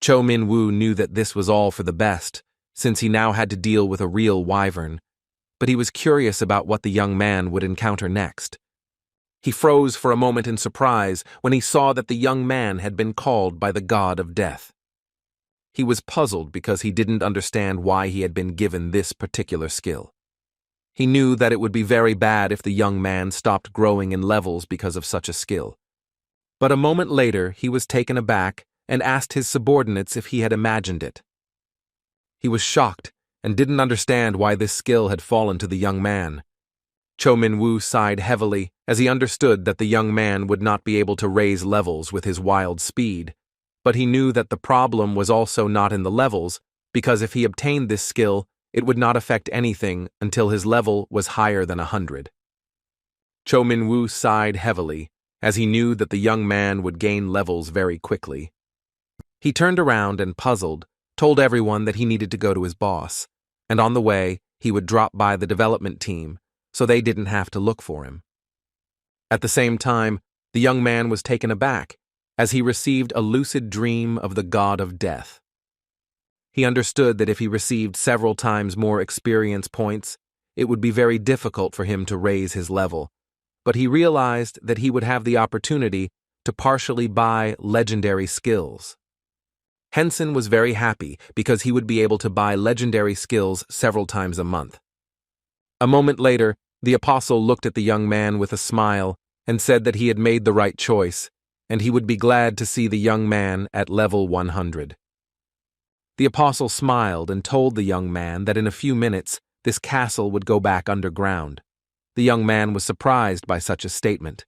Cho Min-woo knew that this was all for the best, since he now had to deal with a real wyvern. But he was curious about what the young man would encounter next. He froze for a moment in surprise when he saw that the young man had been called by the god of death. He was puzzled because he didn't understand why he had been given this particular skill. He knew that it would be very bad if the young man stopped growing in levels because of such a skill. But a moment later he was taken aback and asked his subordinates if he had imagined it. He was shocked and didn't understand why this skill had fallen to the young man. Cho Min-woo sighed heavily as he understood that the young man would not be able to raise levels with his wild speed, but he knew that the problem was also not in the levels, because if he obtained this skill, it would not affect anything until his level was higher than 100. Cho Min-woo sighed heavily as he knew that the young man would gain levels very quickly. He turned around and, puzzled, told everyone that he needed to go to his boss, and on the way he would drop by the development team so they didn't have to look for him. At the same time, the young man was taken aback as he received a lucid dream of the god of death. He understood that if he received several times more experience points, it would be very difficult for him to raise his level, but he realized that he would have the opportunity to partially buy legendary skills. Henson was very happy because he would be able to buy legendary skills several times a month. A moment later, the apostle looked at the young man with a smile and said that he had made the right choice, and he would be glad to see the young man at level 100. The apostle smiled and told the young man that in a few minutes this castle would go back underground. The young man was surprised by such a statement.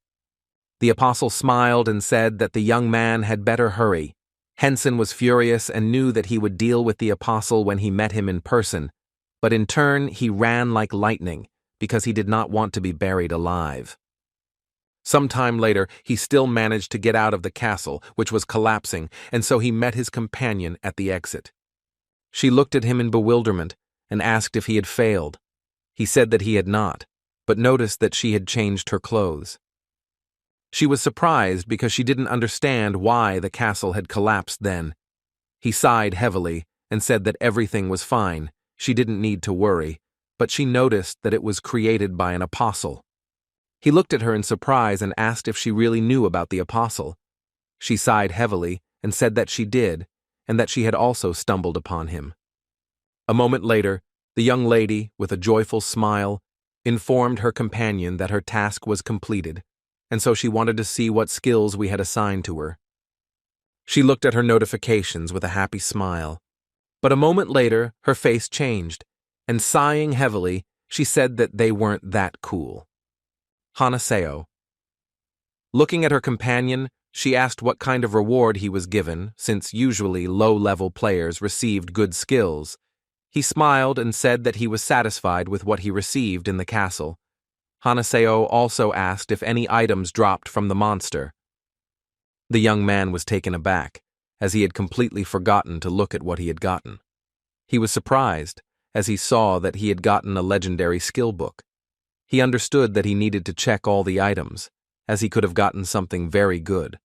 The apostle smiled and said that the young man had better hurry. Henson was furious and knew that he would deal with the apostle when he met him in person, but in turn he ran like lightning because he did not want to be buried alive. Some time later, he still managed to get out of the castle, which was collapsing, and so he met his companion at the exit. She looked at him in bewilderment and asked if he had failed. He said that he had not, but noticed that she had changed her clothes. She was surprised because she didn't understand why the castle had collapsed then. He sighed heavily and said that everything was fine. She didn't need to worry, but she noticed that it was created by an apostle. He looked at her in surprise and asked if she really knew about the apostle. She sighed heavily and said that she did, and that she had also stumbled upon him. A moment later, the young lady, with a joyful smile, informed her companion that her task was completed, and so she wanted to see what skills we had assigned to her. She looked at her notifications with a happy smile, but a moment later her face changed, and sighing heavily, she said that they weren't that cool. Hanaseo. Looking at her companion, she asked what kind of reward he was given, since usually low-level players received good skills. He smiled and said that he was satisfied with what he received in the castle. Hanaseo also asked if any items dropped from the monster. The young man was taken aback, as he had completely forgotten to look at what he had gotten. He was surprised, as he saw that he had gotten a legendary skill book. He understood that he needed to check all the items, as he could have gotten something very good.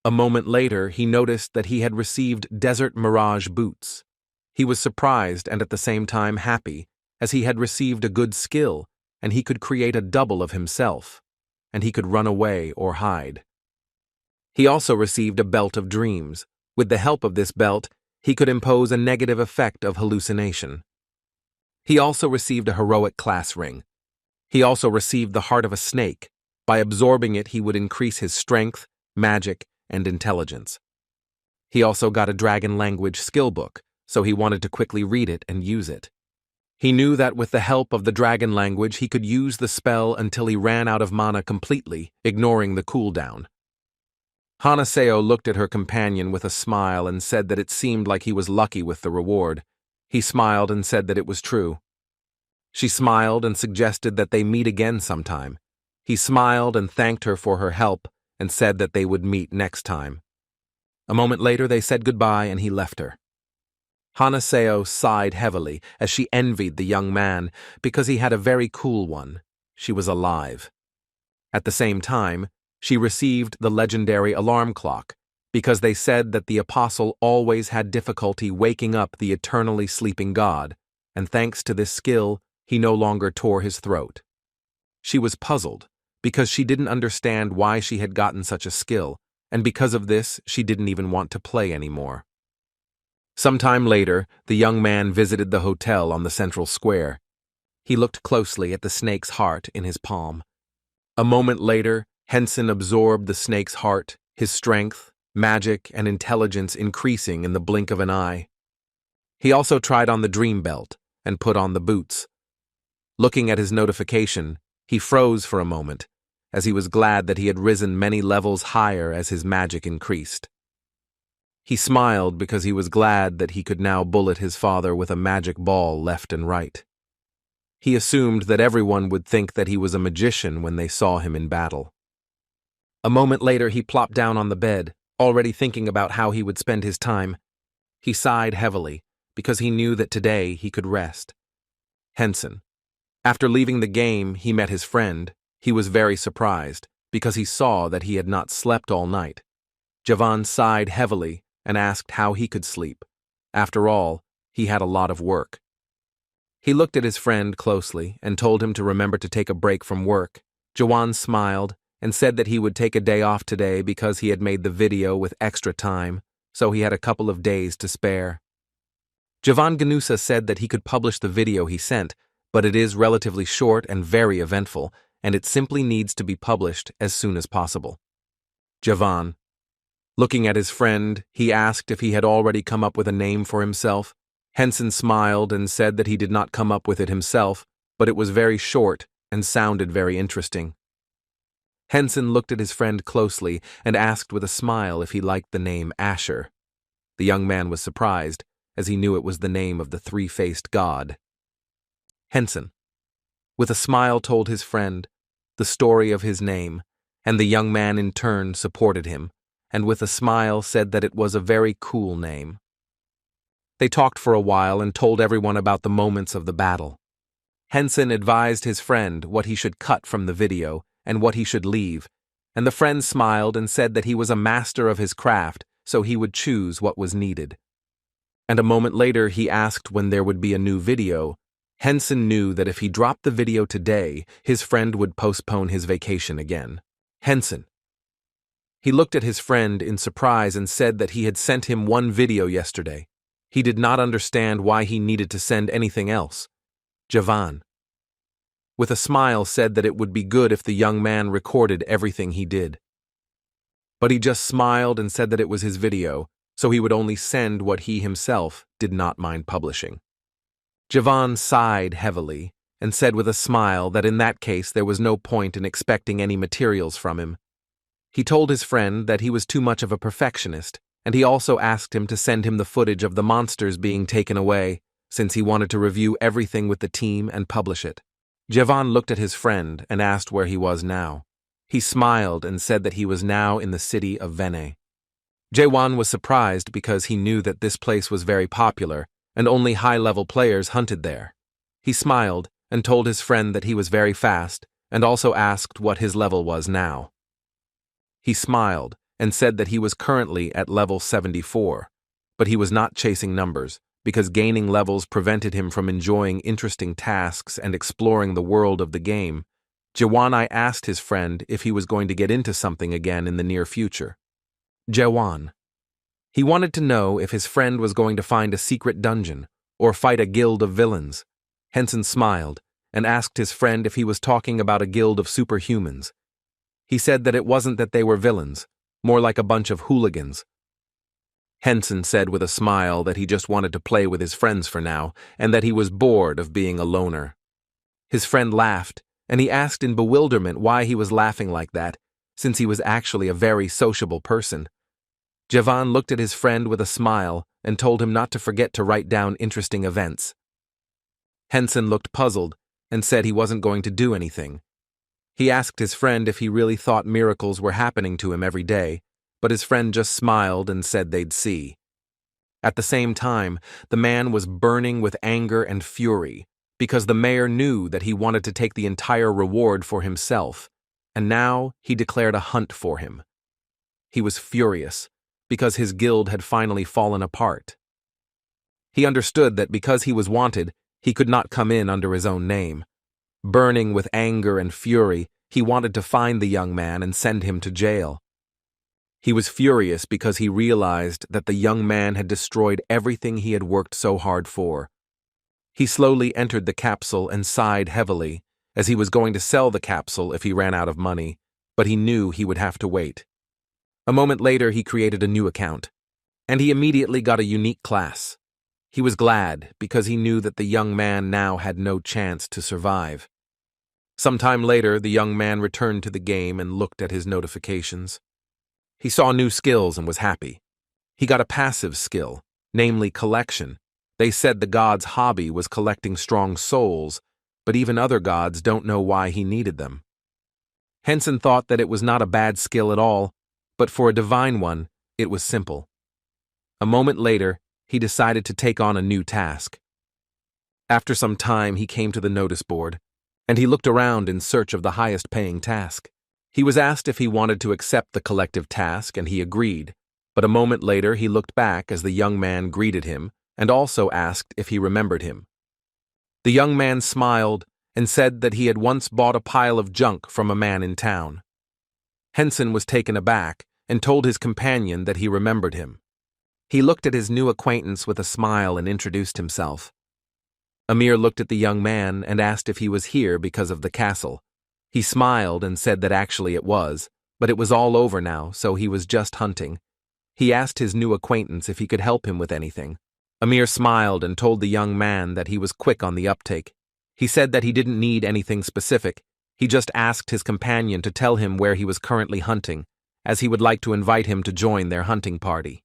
A moment later, he noticed that he had received Desert Mirage boots. He was surprised and at the same time happy, as he had received a good skill, and he could create a double of himself, and he could run away or hide. He also received a Belt of Dreams. With the help of this belt, he could impose a negative effect of hallucination. He also received a heroic class ring. He also received the heart of a snake. By absorbing it, he would increase his strength, magic, and intelligence. He also got a dragon language skill book, so he wanted to quickly read it and use it. He knew that with the help of the dragon language he could use the spell until he ran out of mana completely, ignoring the cooldown. Hanaseo looked at her companion with a smile and said that it seemed like he was lucky with the reward. He smiled and said that it was true. She smiled and suggested that they meet again sometime. He smiled and thanked her for her help and said that they would meet next time. A moment later they said goodbye and he left her. Hanaseo sighed heavily as she envied the young man because he had a very cool one. She was alive. At the same time, she received the legendary alarm clock because they said that the apostle always had difficulty waking up the eternally sleeping god, and thanks to this skill, he no longer tore his throat. She was puzzled because she didn't understand why she had gotten such a skill, and because of this, she didn't even want to play anymore. Sometime later, the young man visited the hotel on the central square. He looked closely at the snake's heart in his palm. A moment later, Henson absorbed the snake's heart, his strength, magic, and intelligence increasing in the blink of an eye. He also tried on the dream belt and put on the boots. Looking at his notification, he froze for a moment, as he was glad that he had risen many levels higher as his magic increased. He smiled because he was glad that he could now bullet his father with a magic ball left and right. He assumed that everyone would think that he was a magician when they saw him in battle. A moment later he plopped down on the bed, already thinking about how he would spend his time. He sighed heavily because he knew that today he could rest. Henson. After leaving the game, he met his friend. He was very surprised because he saw that he had not slept all night. Javan sighed heavily and asked how he could sleep. After all, he had a lot of work. He looked at his friend closely and told him to remember to take a break from work. Jawan smiled and said that he would take a day off today because he had made the video with extra time, so he had a couple of days to spare. Javan Ganusa said that he could publish the video he sent, but it is relatively short and very eventful, and it simply needs to be published as soon as possible. Javan. Looking at his friend, he asked if he had already come up with a name for himself. Henson smiled and said that he did not come up with it himself, but it was very short and sounded very interesting. Henson looked at his friend closely and asked with a smile if he liked the name Asher. The young man was surprised, as he knew it was the name of the three-faced god. Henson, with a smile, told his friend the story of his name, and the young man in turn supported him, and with a smile said that it was a very cool name. They talked for a while and told everyone about the moments of the battle. Henson advised his friend what he should cut from the video and what he should leave, and the friend smiled and said that he was a master of his craft, so he would choose what was needed. And a moment later he asked when there would be a new video. Henson knew that if he dropped the video today, his friend would postpone his vacation again. Henson. He looked at his friend in surprise and said that he had sent him one video yesterday. He did not understand why he needed to send anything else. Javan, with a smile, said that it would be good if the young man recorded everything he did. But he just smiled and said that it was his video, so he would only send what he himself did not mind publishing. Javan sighed heavily and said with a smile that in that case there was no point in expecting any materials from him. He told his friend that he was too much of a perfectionist, and he also asked him to send him the footage of the monsters being taken away, since he wanted to review everything with the team and publish it. Javan looked at his friend and asked where he was now. He smiled and said that he was now in the city of Vene. Jawan was surprised because he knew that this place was very popular, and only high-level players hunted there. He smiled and told his friend that he was very fast, and also asked what his level was now. He smiled and said that he was currently at level 74, but he was not chasing numbers, because gaining levels prevented him from enjoying interesting tasks and exploring the world of the game. Jawan asked his friend if he was going to get into something again in the near future. Jawan. He wanted to know if his friend was going to find a secret dungeon or fight a guild of villains. Henson smiled and asked his friend if he was talking about a guild of superhumans. He said that it wasn't that they were villains, more like a bunch of hooligans. Henson said with a smile that he just wanted to play with his friends for now, and that he was bored of being a loner. His friend laughed, and he asked in bewilderment why he was laughing like that, since he was actually a very sociable person. Javan looked at his friend with a smile and told him not to forget to write down interesting events. Henson looked puzzled and said he wasn't going to do anything. He asked his friend if he really thought miracles were happening to him every day, but his friend just smiled and said they'd see. At the same time, the man was burning with anger and fury, because the mayor knew that he wanted to take the entire reward for himself, and now he declared a hunt for him. He was furious, because his guild had finally fallen apart. He understood that because he was wanted, he could not come in under his own name. Burning with anger and fury, he wanted to find the young man and send him to jail. He was furious because he realized that the young man had destroyed everything he had worked so hard for. He slowly entered the capsule and sighed heavily, as he was going to sell the capsule if he ran out of money, but he knew he would have to wait. A moment later, he created a new account, and he immediately got a unique class. He was glad because he knew that the young man now had no chance to survive. Some time later, the young man returned to the game and looked at his notifications. He saw new skills and was happy. He got a passive skill, namely collection. They said the god's hobby was collecting strong souls, but even other gods don't know why he needed them. Henson thought that it was not a bad skill at all, but for a divine one, it was simple. A moment later, he decided to take on a new task. After some time, he came to the notice board, and he looked around in search of the highest-paying task. He was asked if he wanted to accept the collective task, and he agreed, but a moment later he looked back as the young man greeted him and also asked if he remembered him. The young man smiled and said that he had once bought a pile of junk from a man in town. Henson was taken aback and told his companion that he remembered him. He looked at his new acquaintance with a smile and introduced himself. Amir looked at the young man and asked if he was here because of the castle. He smiled and said that actually it was, but it was all over now, so he was just hunting. He asked his new acquaintance if he could help him with anything. Amir smiled and told the young man that he was quick on the uptake. He said that he didn't need anything specific. He just asked his companion to tell him where he was currently hunting, as he would like to invite him to join their hunting party.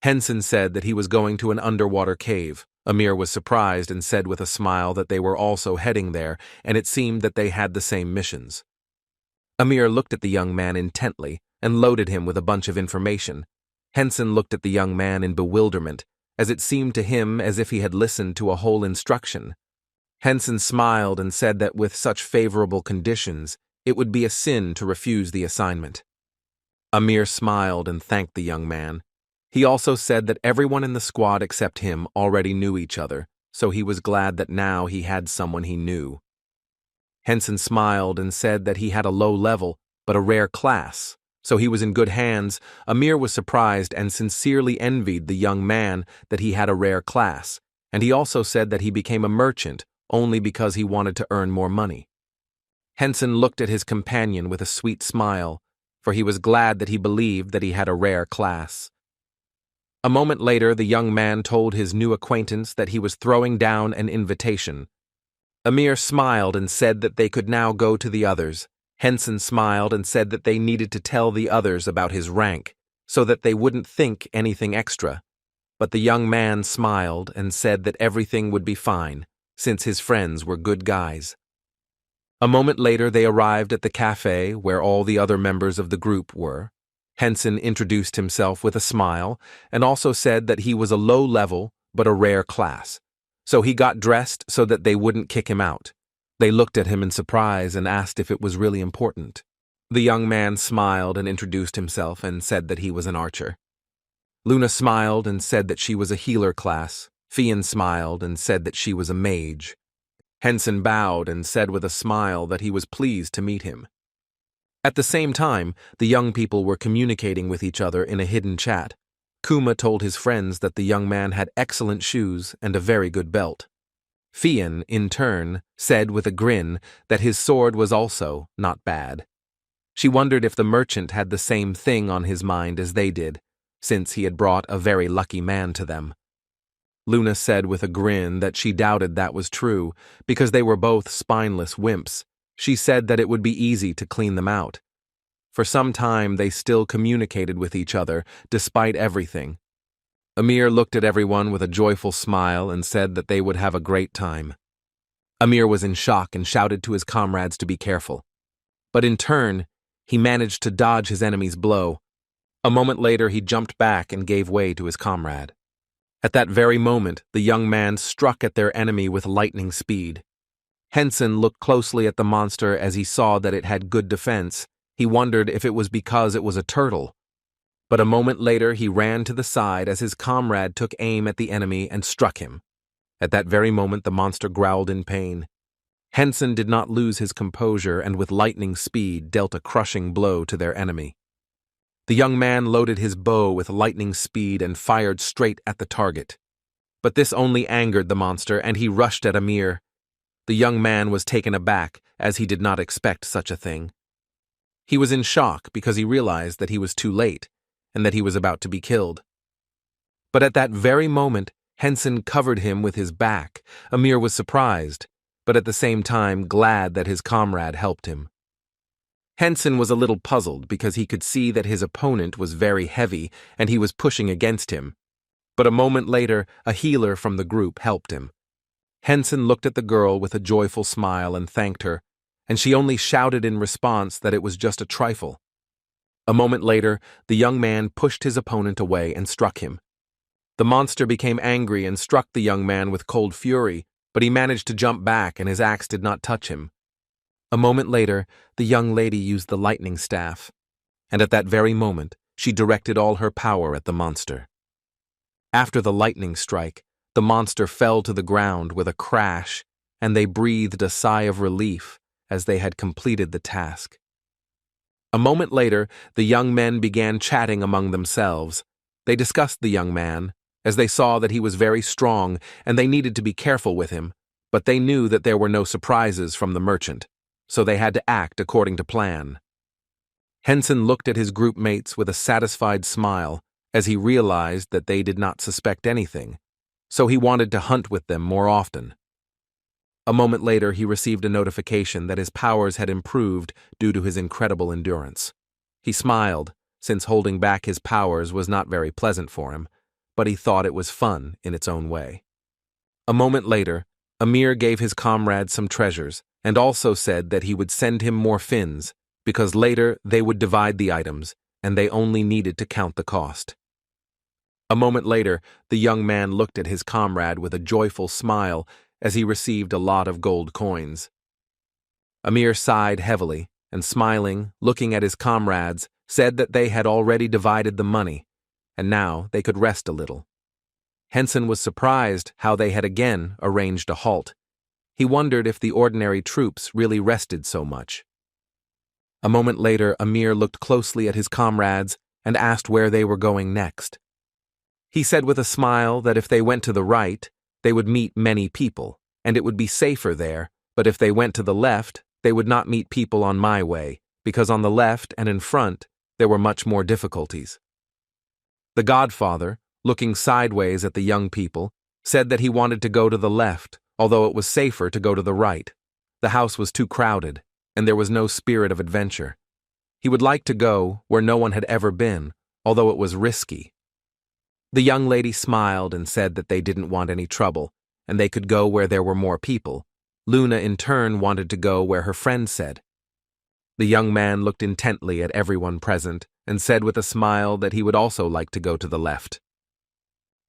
Henson said that he was going to an underwater cave. Amir was surprised and said with a smile that they were also heading there, and it seemed that they had the same missions. Amir looked at the young man intently and loaded him with a bunch of information. Henson looked at the young man in bewilderment, as it seemed to him as if he had listened to a whole instruction. Henson smiled and said that with such favorable conditions, it would be a sin to refuse the assignment. Amir smiled and thanked the young man. He also said that everyone in the squad except him already knew each other, so he was glad that now he had someone he knew. Henson smiled and said that he had a low level, but a rare class, so he was in good hands. Amir was surprised and sincerely envied the young man that he had a rare class, and he also said that he became a merchant only because he wanted to earn more money. Henson looked at his companion with a sweet smile, for he was glad that he believed that he had a rare class. A moment later, the young man told his new acquaintance that he was throwing down an invitation. Amir smiled and said that they could now go to the others. Henson smiled and said that they needed to tell the others about his rank, so that they wouldn't think anything extra. But the young man smiled and said that everything would be fine, since his friends were good guys. A moment later, they arrived at the cafe where all the other members of the group were. Henson introduced himself with a smile and also said that he was a low level but a rare class, so he got dressed so that they wouldn't kick him out. They looked at him in surprise and asked if it was really important. The young man smiled and introduced himself and said that he was an archer. Luna smiled and said that she was a healer class. Fian smiled and said that she was a mage. Henson bowed and said with a smile that he was pleased to meet him. At the same time, the young people were communicating with each other in a hidden chat. Kuma told his friends that the young man had excellent shoes and a very good belt. Fian, in turn, said with a grin that his sword was also not bad. She wondered if the merchant had the same thing on his mind as they did, since he had brought a very lucky man to them. Luna said with a grin that she doubted that was true, because they were both spineless wimps. She said that it would be easy to clean them out. For some time they still communicated with each other, despite everything. Amir looked at everyone with a joyful smile and said that they would have a great time. Amir was in shock and shouted to his comrades to be careful. But in turn, he managed to dodge his enemy's blow. A moment later, he jumped back and gave way to his comrade. At that very moment, the young man struck at their enemy with lightning speed. Henson looked closely at the monster as he saw that it had good defense. He wondered if it was because it was a turtle. But a moment later, he ran to the side as his comrade took aim at the enemy and struck him. At that very moment, the monster growled in pain. Henson did not lose his composure and with lightning speed dealt a crushing blow to their enemy. The young man loaded his bow with lightning speed and fired straight at the target. But this only angered the monster, and he rushed at Amir. The young man was taken aback, as he did not expect such a thing. He was in shock because he realized that he was too late, and that he was about to be killed. But at that very moment, Henson covered him with his back. Amir was surprised, but at the same time glad that his comrade helped him. Henson was a little puzzled because he could see that his opponent was very heavy and he was pushing against him. But a moment later, a healer from the group helped him. Henson looked at the girl with a joyful smile and thanked her, and she only shouted in response that it was just a trifle. A moment later, the young man pushed his opponent away and struck him. The monster became angry and struck the young man with cold fury, but he managed to jump back and his axe did not touch him. A moment later, the young lady used the lightning staff, and at that very moment, she directed all her power at the monster. After the lightning strike, the monster fell to the ground with a crash, and they breathed a sigh of relief as they had completed the task. A moment later, the young men began chatting among themselves. They discussed the young man, as they saw that he was very strong and they needed to be careful with him, but they knew that there were no surprises from the merchant, so they had to act according to plan. Henson looked at his group mates with a satisfied smile as he realized that they did not suspect anything, so he wanted to hunt with them more often. A moment later, he received a notification that his powers had improved due to his incredible endurance. He smiled, since holding back his powers was not very pleasant for him, but he thought it was fun in its own way. A moment later, Amir gave his comrade some treasures and also said that he would send him more fins because later they would divide the items and they only needed to count the cost. A moment later, the young man looked at his comrade with a joyful smile as he received a lot of gold coins. Amir sighed heavily and, smiling, looking at his comrades, said that they had already divided the money, and now they could rest a little. Henson was surprised how they had again arranged a halt. He wondered if the ordinary troops really rested so much. A moment later, Amir looked closely at his comrades and asked where they were going next. He said with a smile that if they went to the right, they would meet many people, and it would be safer there, but if they went to the left, they would not meet people on my way, because on the left and in front, there were much more difficulties. The godfather, looking sideways at the young people, said that he wanted to go to the left, although it was safer to go to the right. The house was too crowded, and there was no spirit of adventure. He would like to go where no one had ever been, although it was risky. The young lady smiled and said that they didn't want any trouble, and they could go where there were more people. Luna, in turn, wanted to go where her friend said. The young man looked intently at everyone present and said with a smile that he would also like to go to the left.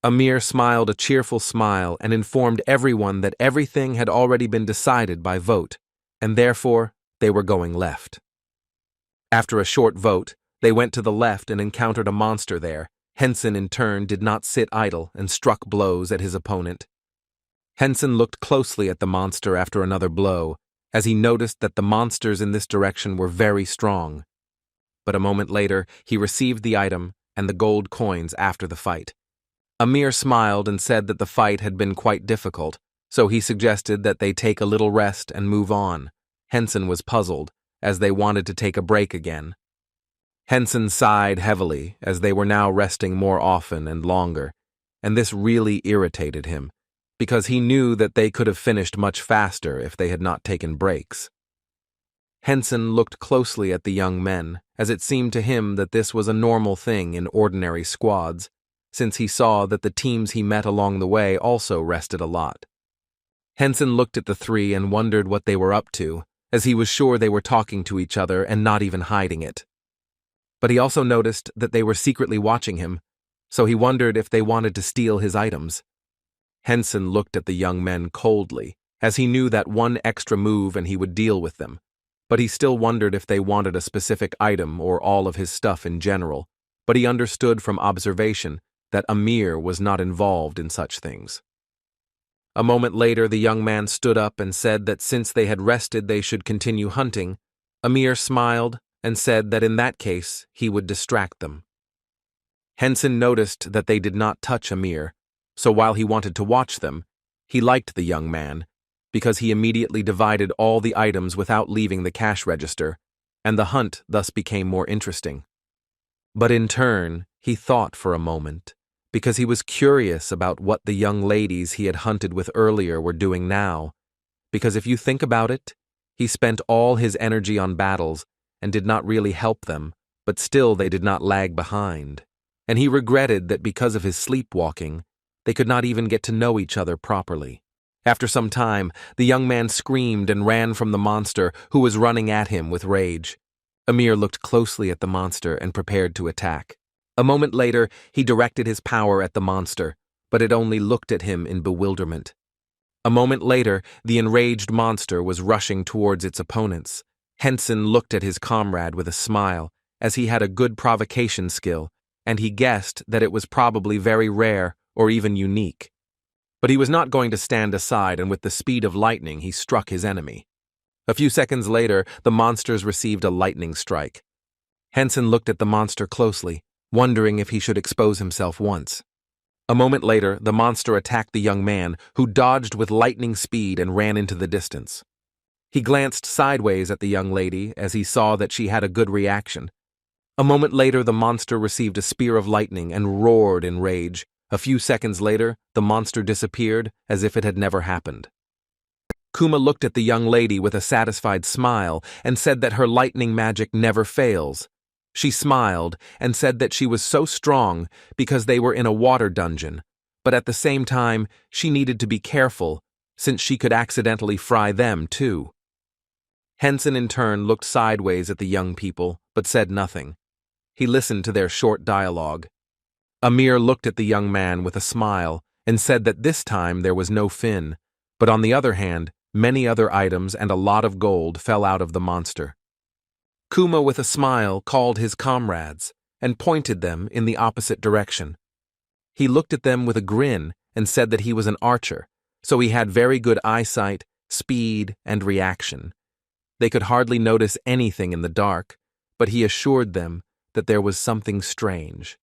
Amir smiled a cheerful smile and informed everyone that everything had already been decided by vote, and therefore they were going left. After a short vote, they went to the left and encountered a monster there. Henson, in turn, did not sit idle and struck blows at his opponent. Henson looked closely at the monster after another blow, as he noticed that the monsters in this direction were very strong. But a moment later, he received the item and the gold coins after the fight. Amir smiled and said that the fight had been quite difficult, so he suggested that they take a little rest and move on. Henson was puzzled, as they wanted to take a break again. Henson sighed heavily, as they were now resting more often and longer, and this really irritated him, because he knew that they could have finished much faster if they had not taken breaks. Henson looked closely at the young men, as it seemed to him that this was a normal thing in ordinary squads, since he saw that the teams he met along the way also rested a lot. Henson looked at the three and wondered what they were up to, as he was sure they were talking to each other and not even hiding it. But he also noticed that they were secretly watching him, so he wondered if they wanted to steal his items. Henson looked at the young men coldly, as he knew that one extra move and he would deal with them, but he still wondered if they wanted a specific item or all of his stuff in general, but he understood from observation that Amir was not involved in such things. A moment later, the young man stood up and said that since they had rested they should continue hunting. Amir smiled and said that in that case he would distract them. Henson noticed that they did not touch Amir, so while he wanted to watch them, he liked the young man, because he immediately divided all the items without leaving the cash register, and the hunt thus became more interesting. But in turn, he thought for a moment, because he was curious about what the young ladies he had hunted with earlier were doing now, because if you think about it, he spent all his energy on battles and did not really help them, but still they did not lag behind, and he regretted that because of his sleepwalking, they could not even get to know each other properly. After some time, the young man screamed and ran from the monster, who was running at him with rage. Amir looked closely at the monster and prepared to attack. A moment later, he directed his power at the monster, but it only looked at him in bewilderment. A moment later, the enraged monster was rushing towards its opponents. Henson looked at his comrade with a smile, as he had a good provocation skill, and he guessed that it was probably very rare or even unique. But he was not going to stand aside, and with the speed of lightning, he struck his enemy. A few seconds later, the monsters received a lightning strike. Henson looked at the monster closely, wondering if he should expose himself once. A moment later, the monster attacked the young man, who dodged with lightning speed and ran into the distance. He glanced sideways at the young lady as he saw that she had a good reaction. A moment later, the monster received a spear of lightning and roared in rage. A few seconds later, the monster disappeared as if it had never happened. Kuma looked at the young lady with a satisfied smile and said that her lightning magic never fails. She smiled and said that she was so strong because they were in a water dungeon, but at the same time, she needed to be careful since she could accidentally fry them too. Henson in turn looked sideways at the young people, but said nothing. He listened to their short dialogue. Amir looked at the young man with a smile and said that this time there was no fin, but on the other hand, many other items and a lot of gold fell out of the monster. Kuma with a smile called his comrades and pointed them in the opposite direction. He looked at them with a grin and said that he was an archer, so he had very good eyesight, speed, and reaction. They could hardly notice anything in the dark, but he assured them that there was something strange.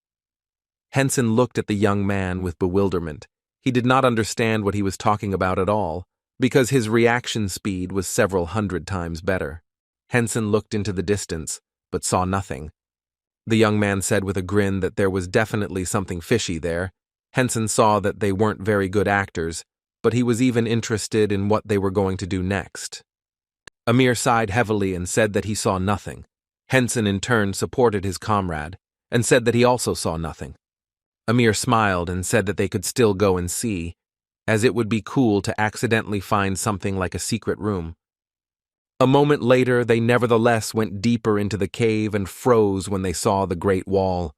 Henson looked at the young man with bewilderment. He did not understand what he was talking about at all, because his reaction speed was several hundred times better. Henson looked into the distance, but saw nothing. The young man said with a grin that there was definitely something fishy there. Henson saw that they weren't very good actors, but he was even interested in what they were going to do next. Amir sighed heavily and said that he saw nothing. Henson in turn supported his comrade, and said that he also saw nothing. Amir smiled and said that they could still go and see, as it would be cool to accidentally find something like a secret room. A moment later, they nevertheless went deeper into the cave and froze when they saw the Great Wall.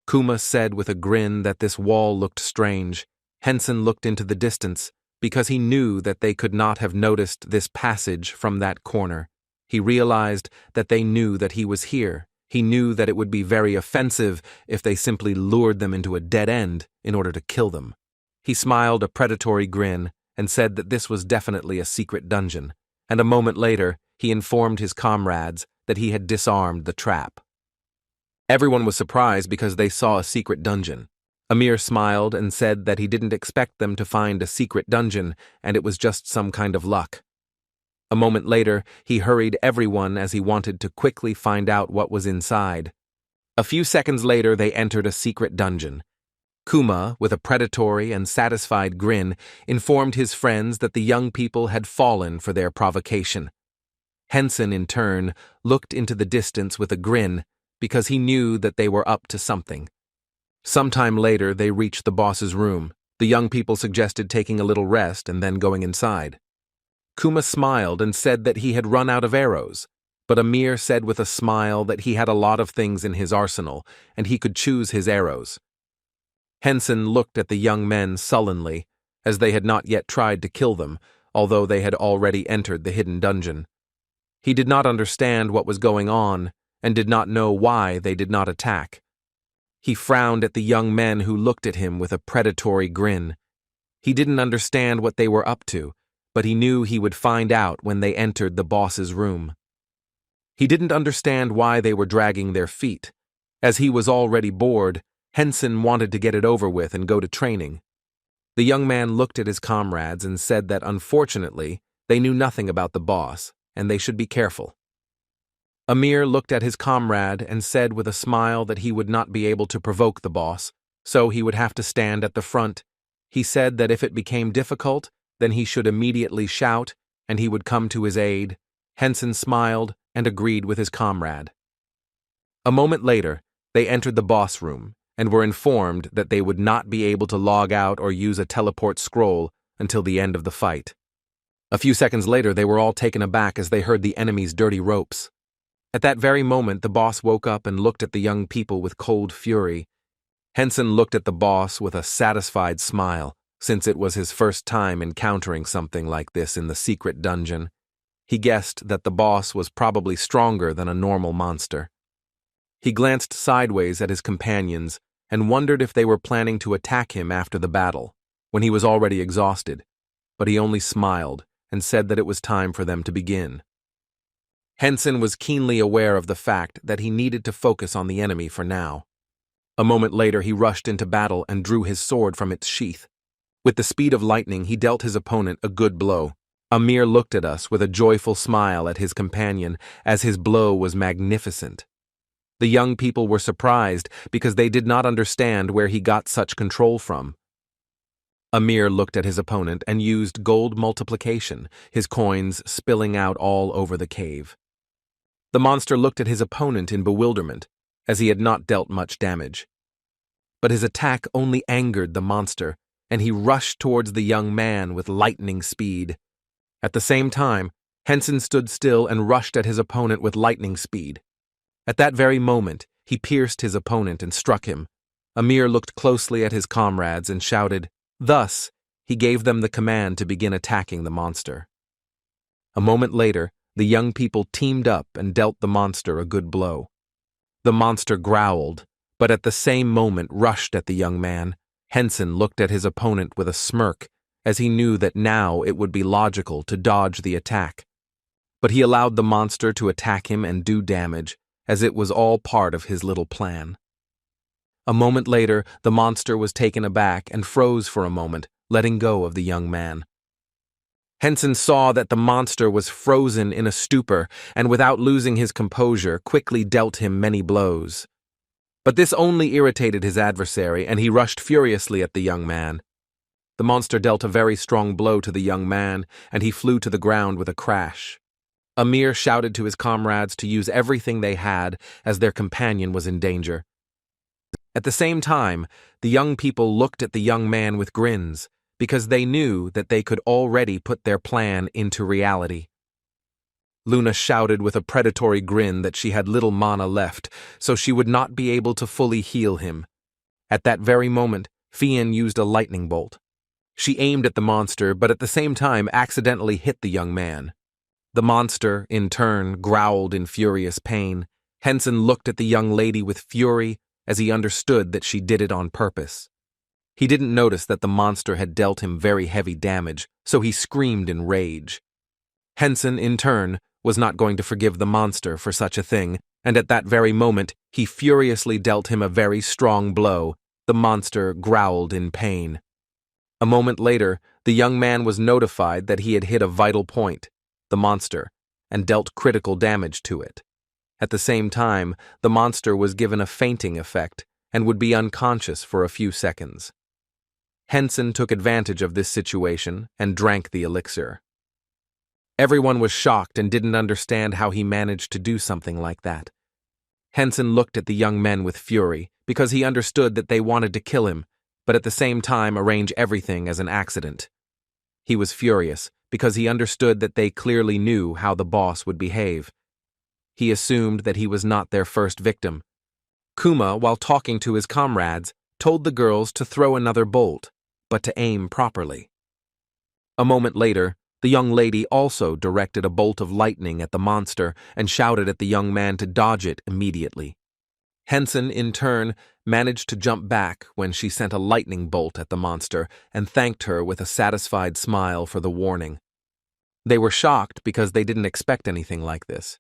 Kuma said with a grin that this wall looked strange. Henson looked into the distance, because he knew that they could not have noticed this passage from that corner. He realized that they knew that he was here. He knew that it would be very offensive if they simply lured them into a dead end in order to kill them. He smiled a predatory grin and said that this was definitely a secret dungeon, and a moment later, he informed his comrades that he had disarmed the trap. Everyone was surprised because they saw a secret dungeon. Amir smiled and said that he didn't expect them to find a secret dungeon and it was just some kind of luck. A moment later, he hurried everyone as he wanted to quickly find out what was inside. A few seconds later, they entered a secret dungeon. Kuma, with a predatory and satisfied grin, informed his friends that the young people had fallen for their provocation. Henson, in turn, looked into the distance with a grin because he knew that they were up to something. Sometime later, they reached the boss's room. The young people suggested taking a little rest and then going inside. Kuma smiled and said that he had run out of arrows, but Amir said with a smile that he had a lot of things in his arsenal and he could choose his arrows. Henson looked at the young men sullenly, as they had not yet tried to kill them, although they had already entered the hidden dungeon. He did not understand what was going on and did not know why they did not attack. He frowned at the young men who looked at him with a predatory grin. He didn't understand what they were up to, but he knew he would find out when they entered the boss's room. He didn't understand why they were dragging their feet. As he was already bored, Henson wanted to get it over with and go to training. The young man looked at his comrades and said that unfortunately, they knew nothing about the boss, and they should be careful. Amir looked at his comrade and said with a smile that he would not be able to provoke the boss, so he would have to stand at the front. He said that if it became difficult, then he should immediately shout, and he would come to his aid. Henson smiled and agreed with his comrade. A moment later, they entered the boss room and were informed that they would not be able to log out or use a teleport scroll until the end of the fight. A few seconds later, they were all taken aback as they heard the enemy's dirty ropes. At that very moment, the boss woke up and looked at the young people with cold fury. Henson looked at the boss with a satisfied smile, since it was his first time encountering something like this in the secret dungeon. He guessed that the boss was probably stronger than a normal monster. He glanced sideways at his companions and wondered if they were planning to attack him after the battle, when he was already exhausted, but he only smiled and said that it was time for them to begin. Henson was keenly aware of the fact that he needed to focus on the enemy for now. A moment later, he rushed into battle and drew his sword from its sheath. With the speed of lightning, he dealt his opponent a good blow. Amir looked at us with a joyful smile at his companion, as his blow was magnificent. The young people were surprised because they did not understand where he got such control from. Amir looked at his opponent and used gold multiplication, his coins spilling out all over the cave. The monster looked at his opponent in bewilderment, as he had not dealt much damage. But his attack only angered the monster, and he rushed towards the young man with lightning speed. At the same time, Henson stood still and rushed at his opponent with lightning speed. At that very moment, he pierced his opponent and struck him. Amir looked closely at his comrades and shouted. Thus, he gave them the command to begin attacking the monster. A moment later, the young people teamed up and dealt the monster a good blow. The monster growled, but at the same moment rushed at the young man. Henson looked at his opponent with a smirk, as he knew that now it would be logical to dodge the attack. But he allowed the monster to attack him and do damage, as it was all part of his little plan. A moment later, the monster was taken aback and froze for a moment, letting go of the young man. Henson saw that the monster was frozen in a stupor and, without losing his composure, quickly dealt him many blows. But this only irritated his adversary, and he rushed furiously at the young man. The monster dealt a very strong blow to the young man, and he flew to the ground with a crash. Amir shouted to his comrades to use everything they had, as their companion was in danger. At the same time, the young people looked at the young man with grins, because they knew that they could already put their plan into reality. Luna shouted with a predatory grin that she had little mana left, so she would not be able to fully heal him. At that very moment, Fian used a lightning bolt. She aimed at the monster, but at the same time accidentally hit the young man. The monster, in turn, growled in furious pain. Henson looked at the young lady with fury, as he understood that she did it on purpose. He didn't notice that the monster had dealt him very heavy damage, so he screamed in rage. Henson, in turn, was not going to forgive the monster for such a thing, and at that very moment, he furiously dealt him a very strong blow. The monster growled in pain. A moment later, the young man was notified that he had hit a vital point. the monster, and dealt critical damage to it. At the same time, the monster was given a fainting effect and would be unconscious for a few seconds. Henson took advantage of this situation and drank the elixir. Everyone was shocked and didn't understand how he managed to do something like that. Henson looked at the young men with fury because he understood that they wanted to kill him, but at the same time arrange everything as an accident. He was furious because he understood that they clearly knew how the boss would behave. He assumed that he was not their first victim. Kuma, while talking to his comrades, told the girls to throw another bolt, but to aim properly. A moment later, the young lady also directed a bolt of lightning at the monster and shouted at the young man to dodge it immediately. Henson, in turn, managed to jump back when she sent a lightning bolt at the monster and thanked her with a satisfied smile for the warning. They were shocked because they didn't expect anything like this.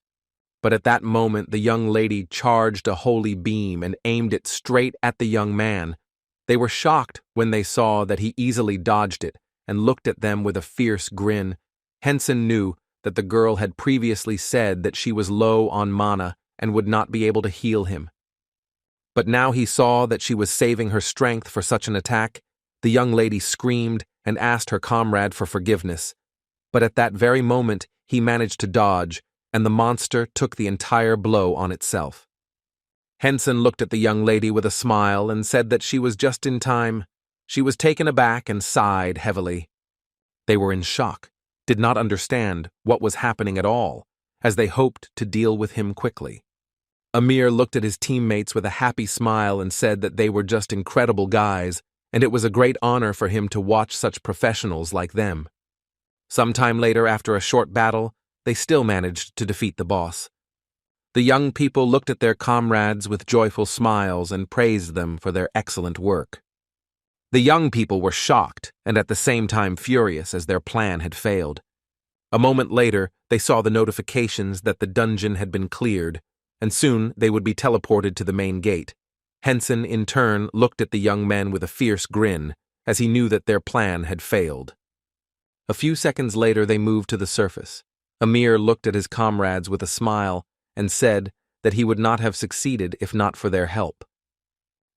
But at that moment, the young lady charged a holy beam and aimed it straight at the young man. They were shocked when they saw that he easily dodged it and looked at them with a fierce grin. Henson knew that the girl had previously said that she was low on mana and would not be able to heal him. But now he saw that she was saving her strength for such an attack. The young lady screamed and asked her comrade for forgiveness. But at that very moment, he managed to dodge, and the monster took the entire blow on itself. Henson looked at the young lady with a smile and said that she was just in time. She was taken aback and sighed heavily. They were in shock, did not understand what was happening at all, as they hoped to deal with him quickly. Amir looked at his teammates with a happy smile and said that they were just incredible guys, and it was a great honor for him to watch such professionals like them. Sometime later, after a short battle, they still managed to defeat the boss. The young people looked at their comrades with joyful smiles and praised them for their excellent work. The young people were shocked and at the same time furious as their plan had failed. A moment later, they saw the notifications that the dungeon had been cleared, and soon they would be teleported to the main gate. Henson, in turn, looked at the young men with a fierce grin, as he knew that their plan had failed. A few seconds later, they moved to the surface. Amir looked at his comrades with a smile and said that he would not have succeeded if not for their help.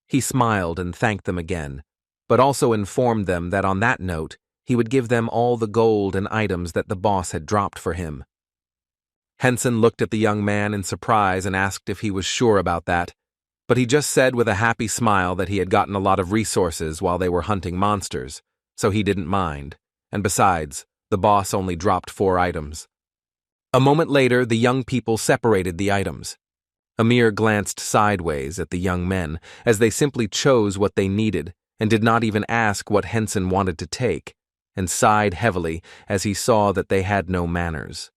He smiled and thanked them again, but also informed them that on that note, he would give them all the gold and items that the boss had dropped for him. Henson looked at the young man in surprise and asked if he was sure about that, but he just said with a happy smile that he had gotten a lot of resources while they were hunting monsters, so he didn't mind, and besides, the boss only dropped 4 items. A moment later, the young people separated the items. Amir glanced sideways at the young men, as they simply chose what they needed and did not even ask what Henson wanted to take, and sighed heavily as he saw that they had no manners.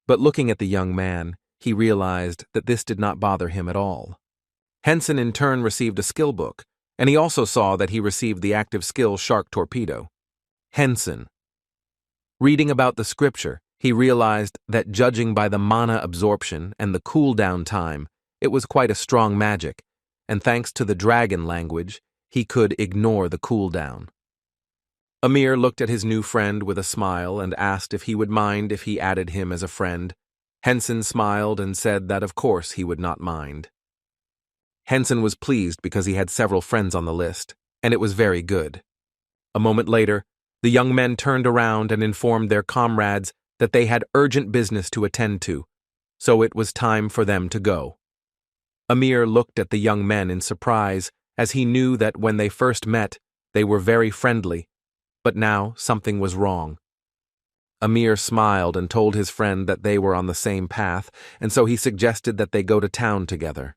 But looking at the young man, he realized that this did not bother him at all. Henson in turn received a skill book, and he also saw that he received the active skill Shark Torpedo. Henson. Reading about the scripture, he realized that judging by the mana absorption and the cooldown time, it was quite a strong magic, and thanks to the dragon language, he could ignore the cooldown. Amir looked at his new friend with a smile and asked if he would mind if he added him as a friend. Henson smiled and said that of course he would not mind. Henson was pleased because he had several friends on the list, and it was very good. A moment later, the young men turned around and informed their comrades that they had urgent business to attend to, so it was time for them to go. Amir looked at the young men in surprise, as he knew that when they first met, they were very friendly, but now something was wrong. Amir smiled and told his friend that they were on the same path, and so he suggested that they go to town together.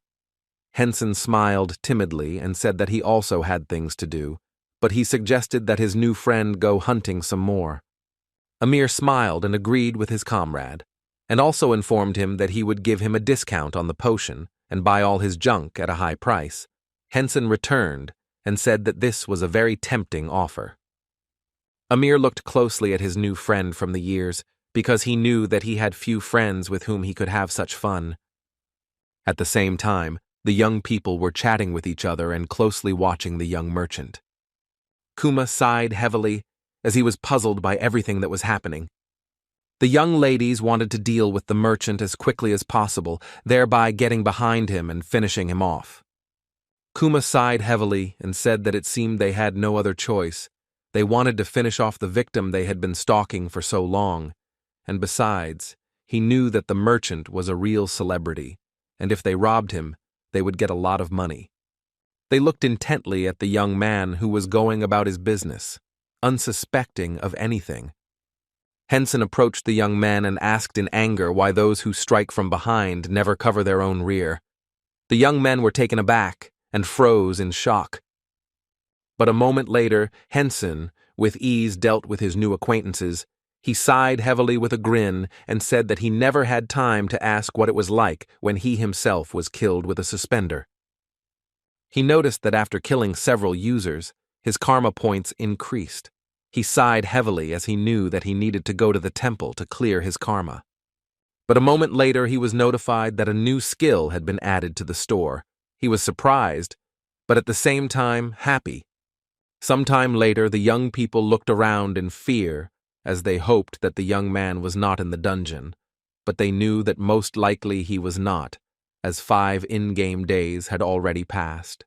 Henson smiled timidly and said that he also had things to do, but he suggested that his new friend go hunting some more. Amir smiled and agreed with his comrade, and also informed him that he would give him a discount on the potion and buy all his junk at a high price. Henson returned and said that this was a very tempting offer. Amir looked closely at his new friend from the years because he knew that he had few friends with whom he could have such fun. At the same time, the young people were chatting with each other and closely watching the young merchant. Kuma sighed heavily as he was puzzled by everything that was happening. The young ladies wanted to deal with the merchant as quickly as possible, thereby getting behind him and finishing him off. Kuma sighed heavily and said that it seemed they had no other choice. They wanted to finish off the victim they had been stalking for so long, and besides, he knew that the merchant was a real celebrity, and if they robbed him, they would get a lot of money. They looked intently at the young man who was going about his business, unsuspecting of anything. Henson approached the young man and asked in anger why those who strike from behind never cover their own rear. The young men were taken aback and froze in shock. But a moment later, Henson, with ease, dealt with his new acquaintances. He sighed heavily with a grin and said that he never had time to ask what it was like when he himself was killed with a suspender. He noticed that after killing several users, his karma points increased. He sighed heavily as he knew that he needed to go to the temple to clear his karma. But a moment later he was notified that a new skill had been added to the store. He was surprised, but at the same time happy. Sometime later the young people looked around in fear as they hoped that the young man was not in the dungeon, but they knew that most likely he was not, as 5 in-game days had already passed.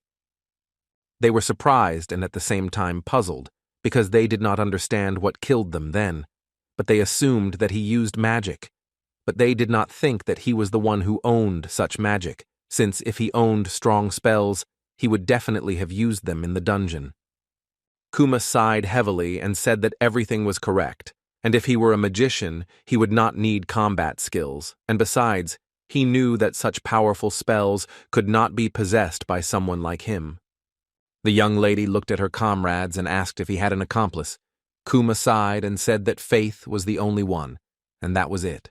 They were surprised and at the same time puzzled, because they did not understand what killed them then, but they assumed that he used magic. But they did not think that he was the one who owned such magic, since if he owned strong spells, he would definitely have used them in the dungeon. Kuma sighed heavily and said that everything was correct, and if he were a magician, he would not need combat skills, and besides, he knew that such powerful spells could not be possessed by someone like him. The young lady looked at her comrades and asked if he had an accomplice. Kuma sighed and said that Faith was the only one, and that was it.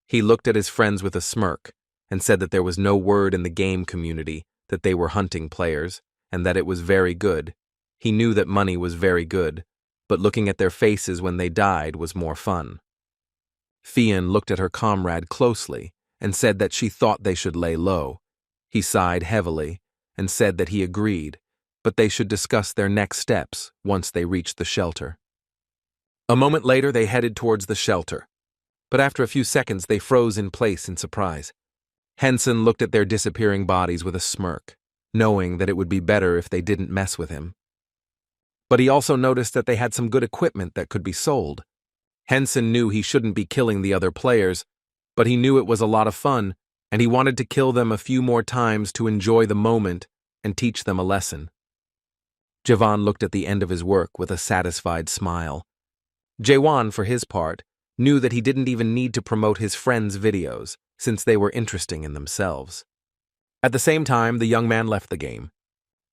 He looked at his friends with a smirk and said that there was no word in the game community that they were hunting players, and that it was very good. He knew that money was very good, but looking at their faces when they died was more fun. Fian looked at her comrade closely and said that she thought they should lay low. He sighed heavily and said that he agreed, but they should discuss their next steps once they reached the shelter. A moment later they headed towards the shelter, but after a few seconds they froze in place in surprise. Henson looked at their disappearing bodies with a smirk, knowing that it would be better if they didn't mess with him. But he also noticed that they had some good equipment that could be sold. Henson knew he shouldn't be killing the other players, but he knew it was a lot of fun, and he wanted to kill them a few more times to enjoy the moment and teach them a lesson. Javan looked at the end of his work with a satisfied smile. Jawan, for his part, knew that he didn't even need to promote his friends' videos, since they were interesting in themselves. At the same time, the young man left the game.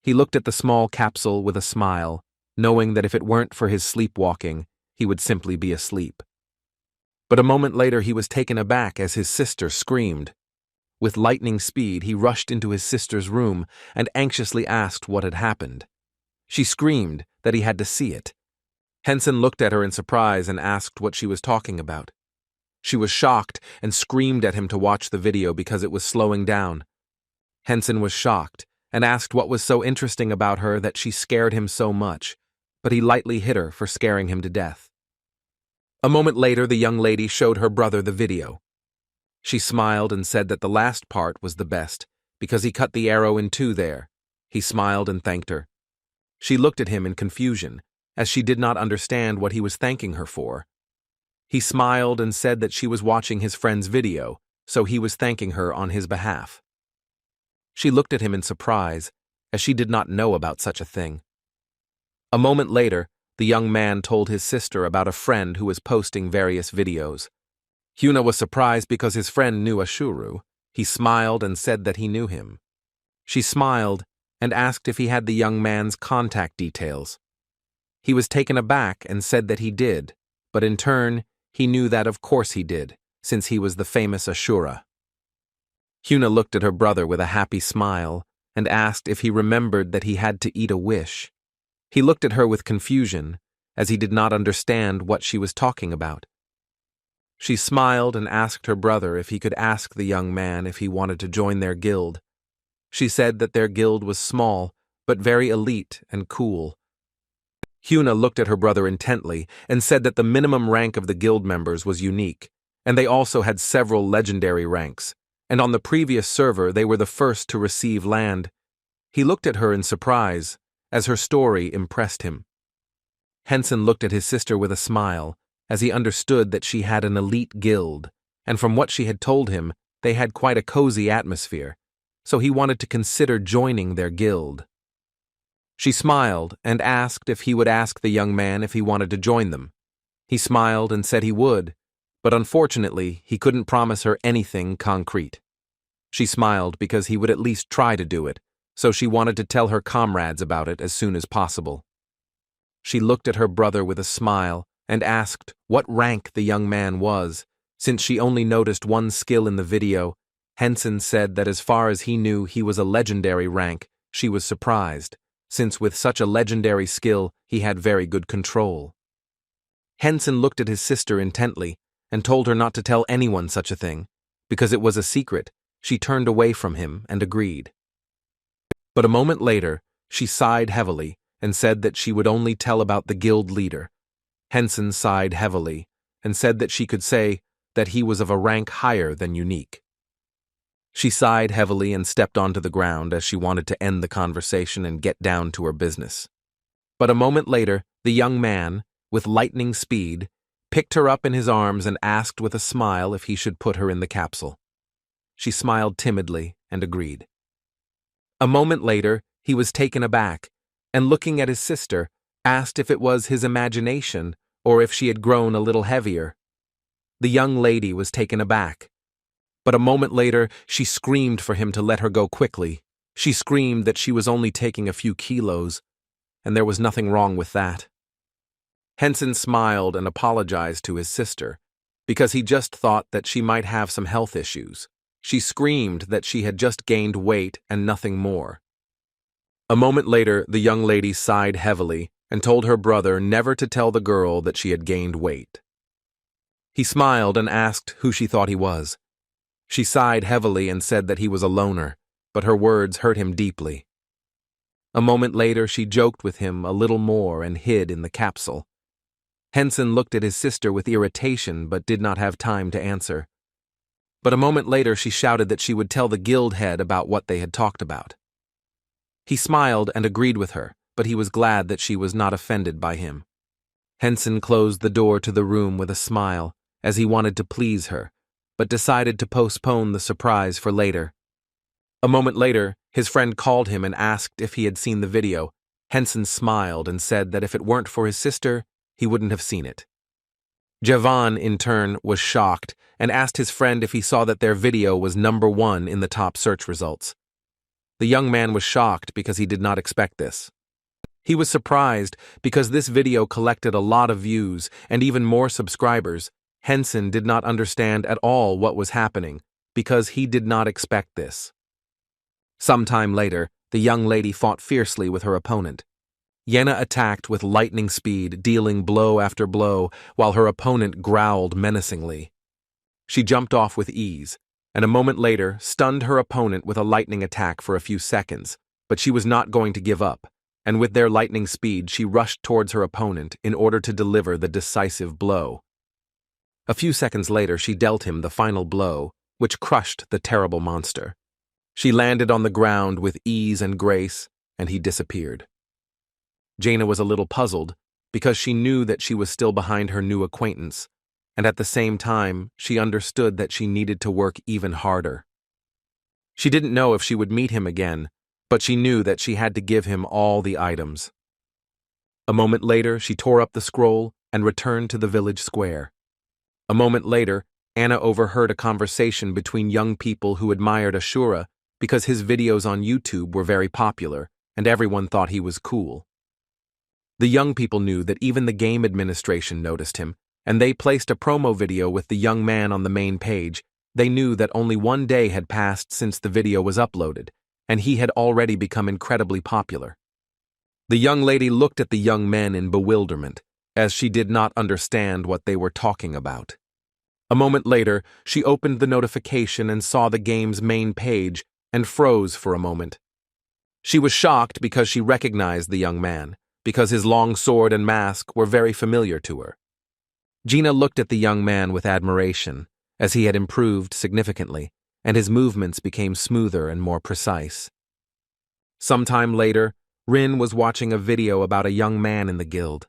He looked at the small capsule with a smile, knowing that if it weren't for his sleepwalking, he would simply be asleep. But a moment later he was taken aback as his sister screamed. With lightning speed, he rushed into his sister's room and anxiously asked what had happened. She screamed that he had to see it. Henson looked at her in surprise and asked what she was talking about. She was shocked and screamed at him to watch the video because it was slowing down. Henson was shocked and asked what was so interesting about her that she scared him so much, but he lightly hit her for scaring him to death. A moment later, the young lady showed her brother the video. She smiled and said that the last part was the best, because he cut the arrow in 2 there. He smiled and thanked her. She looked at him in confusion, as she did not understand what he was thanking her for. He smiled and said that she was watching his friend's video, so he was thanking her on his behalf. She looked at him in surprise, as she did not know about such a thing. A moment later, the young man told his sister about a friend who was posting various videos. Hyuna was surprised because his friend knew Ashuru. He smiled and said that he knew him. She smiled and asked if he had the young man's contact details. He was taken aback and said that he did, but in turn, he knew that of course he did, since he was the famous Ashura. Hyuna looked at her brother with a happy smile and asked if he remembered that he had to eat a wish. He looked at her with confusion, as he did not understand what she was talking about. She smiled and asked her brother if he could ask the young man if he wanted to join their guild. She said that their guild was small, but very elite and cool. Hyuna looked at her brother intently and said that the minimum rank of the guild members was unique, and they also had several legendary ranks, and on the previous server they were the first to receive land. He looked at her in surprise, as her story impressed him. Henson looked at his sister with a smile, as he understood that she had an elite guild, and from what she had told him, they had quite a cozy atmosphere, so he wanted to consider joining their guild. She smiled and asked if he would ask the young man if he wanted to join them. He smiled and said he would, but unfortunately he couldn't promise her anything concrete. She smiled because he would at least try to do it, so she wanted to tell her comrades about it as soon as possible. She looked at her brother with a smile and asked what rank the young man was. Since she only noticed one skill in the video, Henson said that as far as he knew he was a legendary rank. She was surprised, since with such a legendary skill he had very good control. Henson looked at his sister intently and told her not to tell anyone such a thing, because it was a secret. She turned away from him and agreed. But a moment later, she sighed heavily and said that she would only tell about the guild leader. Henson sighed heavily and said that she could say that he was of a rank higher than unique. She sighed heavily and stepped onto the ground as she wanted to end the conversation and get down to her business. But a moment later, the young man, with lightning speed, picked her up in his arms and asked with a smile if he should put her in the capsule. She smiled timidly and agreed. A moment later, he was taken aback, and looking at his sister, asked if it was his imagination or if she had grown a little heavier. The young lady was taken aback. But a moment later, she screamed for him to let her go quickly. She screamed that she was only taking a few kilos, and there was nothing wrong with that. Henson smiled and apologized to his sister, because he just thought that she might have some health issues. She screamed that she had just gained weight and nothing more. A moment later, the young lady sighed heavily and told her brother never to tell the girl that she had gained weight. He smiled and asked who she thought he was. She sighed heavily and said that he was a loner, but her words hurt him deeply. A moment later, she joked with him a little more and hid in the capsule. Henson looked at his sister with irritation but did not have time to answer. But a moment later, she shouted that she would tell the guild head about what they had talked about. He smiled and agreed with her, but he was glad that she was not offended by him. Henson closed the door to the room with a smile, as he wanted to please her, but decided to postpone the surprise for later. A moment later, his friend called him and asked if he had seen the video. Henson smiled and said that if it weren't for his sister, he wouldn't have seen it. Javan, in turn, was shocked and asked his friend if he saw that their video was #1 in the top search results. The young man was shocked because he did not expect this. He was surprised because this video collected a lot of views and even more subscribers. Henson did not understand at all what was happening because he did not expect this. Sometime later, the young lady fought fiercely with her opponent. Yena attacked with lightning speed, dealing blow after blow, while her opponent growled menacingly. She jumped off with ease, and a moment later stunned her opponent with a lightning attack for a few seconds, but she was not going to give up, and with their lightning speed she rushed towards her opponent in order to deliver the decisive blow. A few seconds later she dealt him the final blow, which crushed the terrible monster. She landed on the ground with ease and grace, and he disappeared. Jaina was a little puzzled, because she knew that she was still behind her new acquaintance, and at the same time, she understood that she needed to work even harder. She didn't know if she would meet him again, but she knew that she had to give him all the items. A moment later, she tore up the scroll and returned to the village square. A moment later, Anna overheard a conversation between young people who admired Ashura because his videos on YouTube were very popular, and everyone thought he was cool. The young people knew that even the game administration noticed him, and they placed a promo video with the young man on the main page. They knew that only one day had passed since the video was uploaded, and he had already become incredibly popular. The young lady looked at the young men in bewilderment, as she did not understand what they were talking about. A moment later, she opened the notification and saw the game's main page and froze for a moment. She was shocked because she recognized the young man, because his long sword and mask were very familiar to her. Gina looked at the young man with admiration, as he had improved significantly, and his movements became smoother and more precise. Sometime later, Rin was watching a video about a young man in the guild.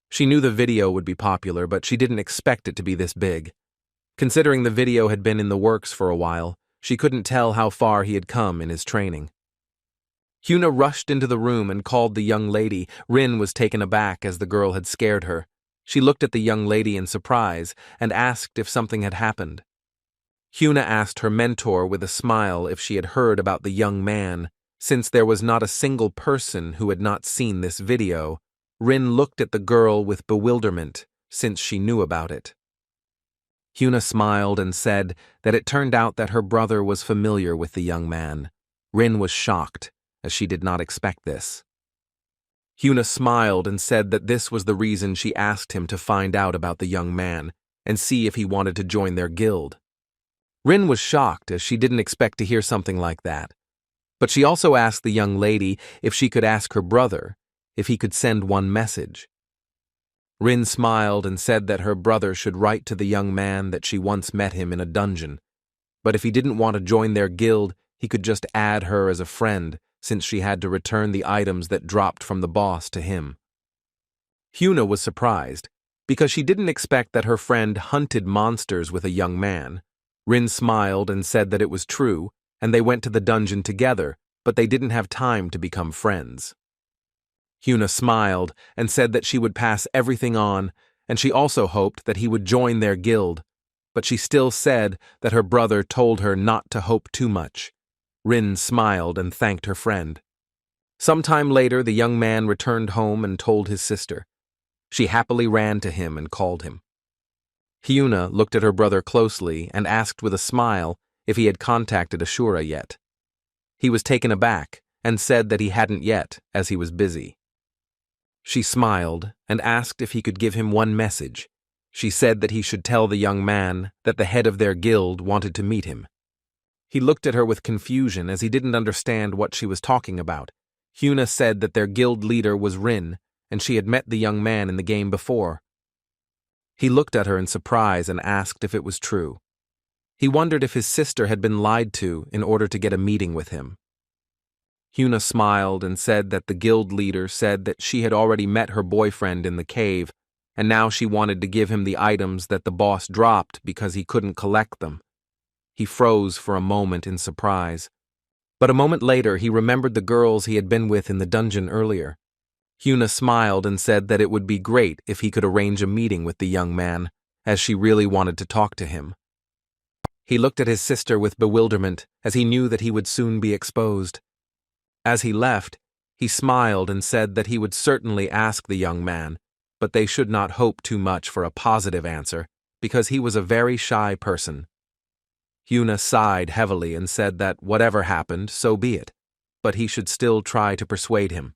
She knew the video would be popular, but she didn't expect it to be this big. Considering the video had been in the works for a while, she couldn't tell how far he had come in his training. Hyuna rushed into the room and called the young lady. Rin was taken aback as the girl had scared her. She looked at the young lady in surprise and asked if something had happened. Hyuna asked her mentor with a smile if she had heard about the young man. Since there was not a single person who had not seen this video, Rin looked at the girl with bewilderment since she knew about it. Hyuna smiled and said that it turned out that her brother was familiar with the young man. Rin was shocked, as she did not expect this. Hyuna smiled and said that this was the reason she asked him to find out about the young man and see if he wanted to join their guild. Rin was shocked, as she didn't expect to hear something like that. But she also asked the young lady if she could ask her brother if he could send one message. Rin smiled and said that her brother should write to the young man that she once met him in a dungeon, but if he didn't want to join their guild, he could just add her as a friend, since she had to return the items that dropped from the boss to him. Hyuna was surprised, because she didn't expect that her friend hunted monsters with a young man. Rin smiled and said that it was true, and they went to the dungeon together, but they didn't have time to become friends. Hyuna smiled and said that she would pass everything on, and she also hoped that he would join their guild, but she still said that her brother told her not to hope too much. Rin smiled and thanked her friend. Sometime later, the young man returned home and told his sister. She happily ran to him and called him. Hyuna looked at her brother closely and asked with a smile if he had contacted Ashura yet. He was taken aback and said that he hadn't yet, as he was busy. She smiled and asked if he could give him one message. She said that he should tell the young man that the head of their guild wanted to meet him. He looked at her with confusion as he didn't understand what she was talking about. Hyuna said that their guild leader was Rin, and she had met the young man in the game before. He looked at her in surprise and asked if it was true. He wondered if his sister had been lied to in order to get a meeting with him. Hyuna smiled and said that the guild leader said that she had already met her boyfriend in the cave, and now she wanted to give him the items that the boss dropped because he couldn't collect them. He froze for a moment in surprise. But a moment later, he remembered the girls he had been with in the dungeon earlier. Hyuna smiled and said that it would be great if he could arrange a meeting with the young man, as she really wanted to talk to him. He looked at his sister with bewilderment, as he knew that he would soon be exposed. As he left, he smiled and said that he would certainly ask the young man, but they should not hope too much for a positive answer, because he was a very shy person. Hyuna sighed heavily and said that whatever happened, so be it, but he should still try to persuade him.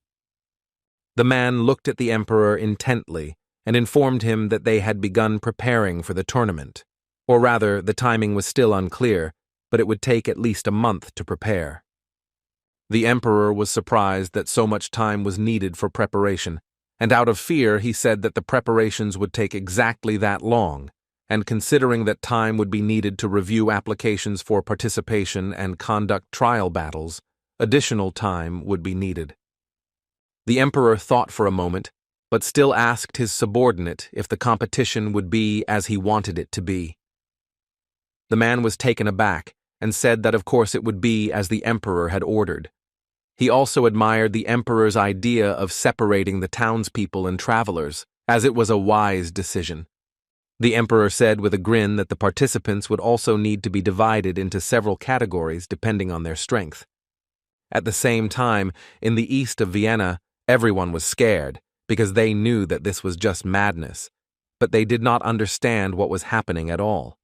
The man looked at the emperor intently and informed him that they had begun preparing for the tournament. Or rather, the timing was still unclear, but it would take at least a month to prepare. The emperor was surprised that so much time was needed for preparation, and out of fear he said that the preparations would take exactly that long, and considering that time would be needed to review applications for participation and conduct trial battles, additional time would be needed. The emperor thought for a moment, but still asked his subordinate if the competition would be as he wanted it to be. The man was taken aback and said that of course it would be as the emperor had ordered. He also admired the emperor's idea of separating the townspeople and travelers, as it was a wise decision. The emperor said with a grin that the participants would also need to be divided into several categories depending on their strength. At the same time, in the east of Vienna, everyone was scared because they knew that this was just madness, but they did not understand what was happening at all.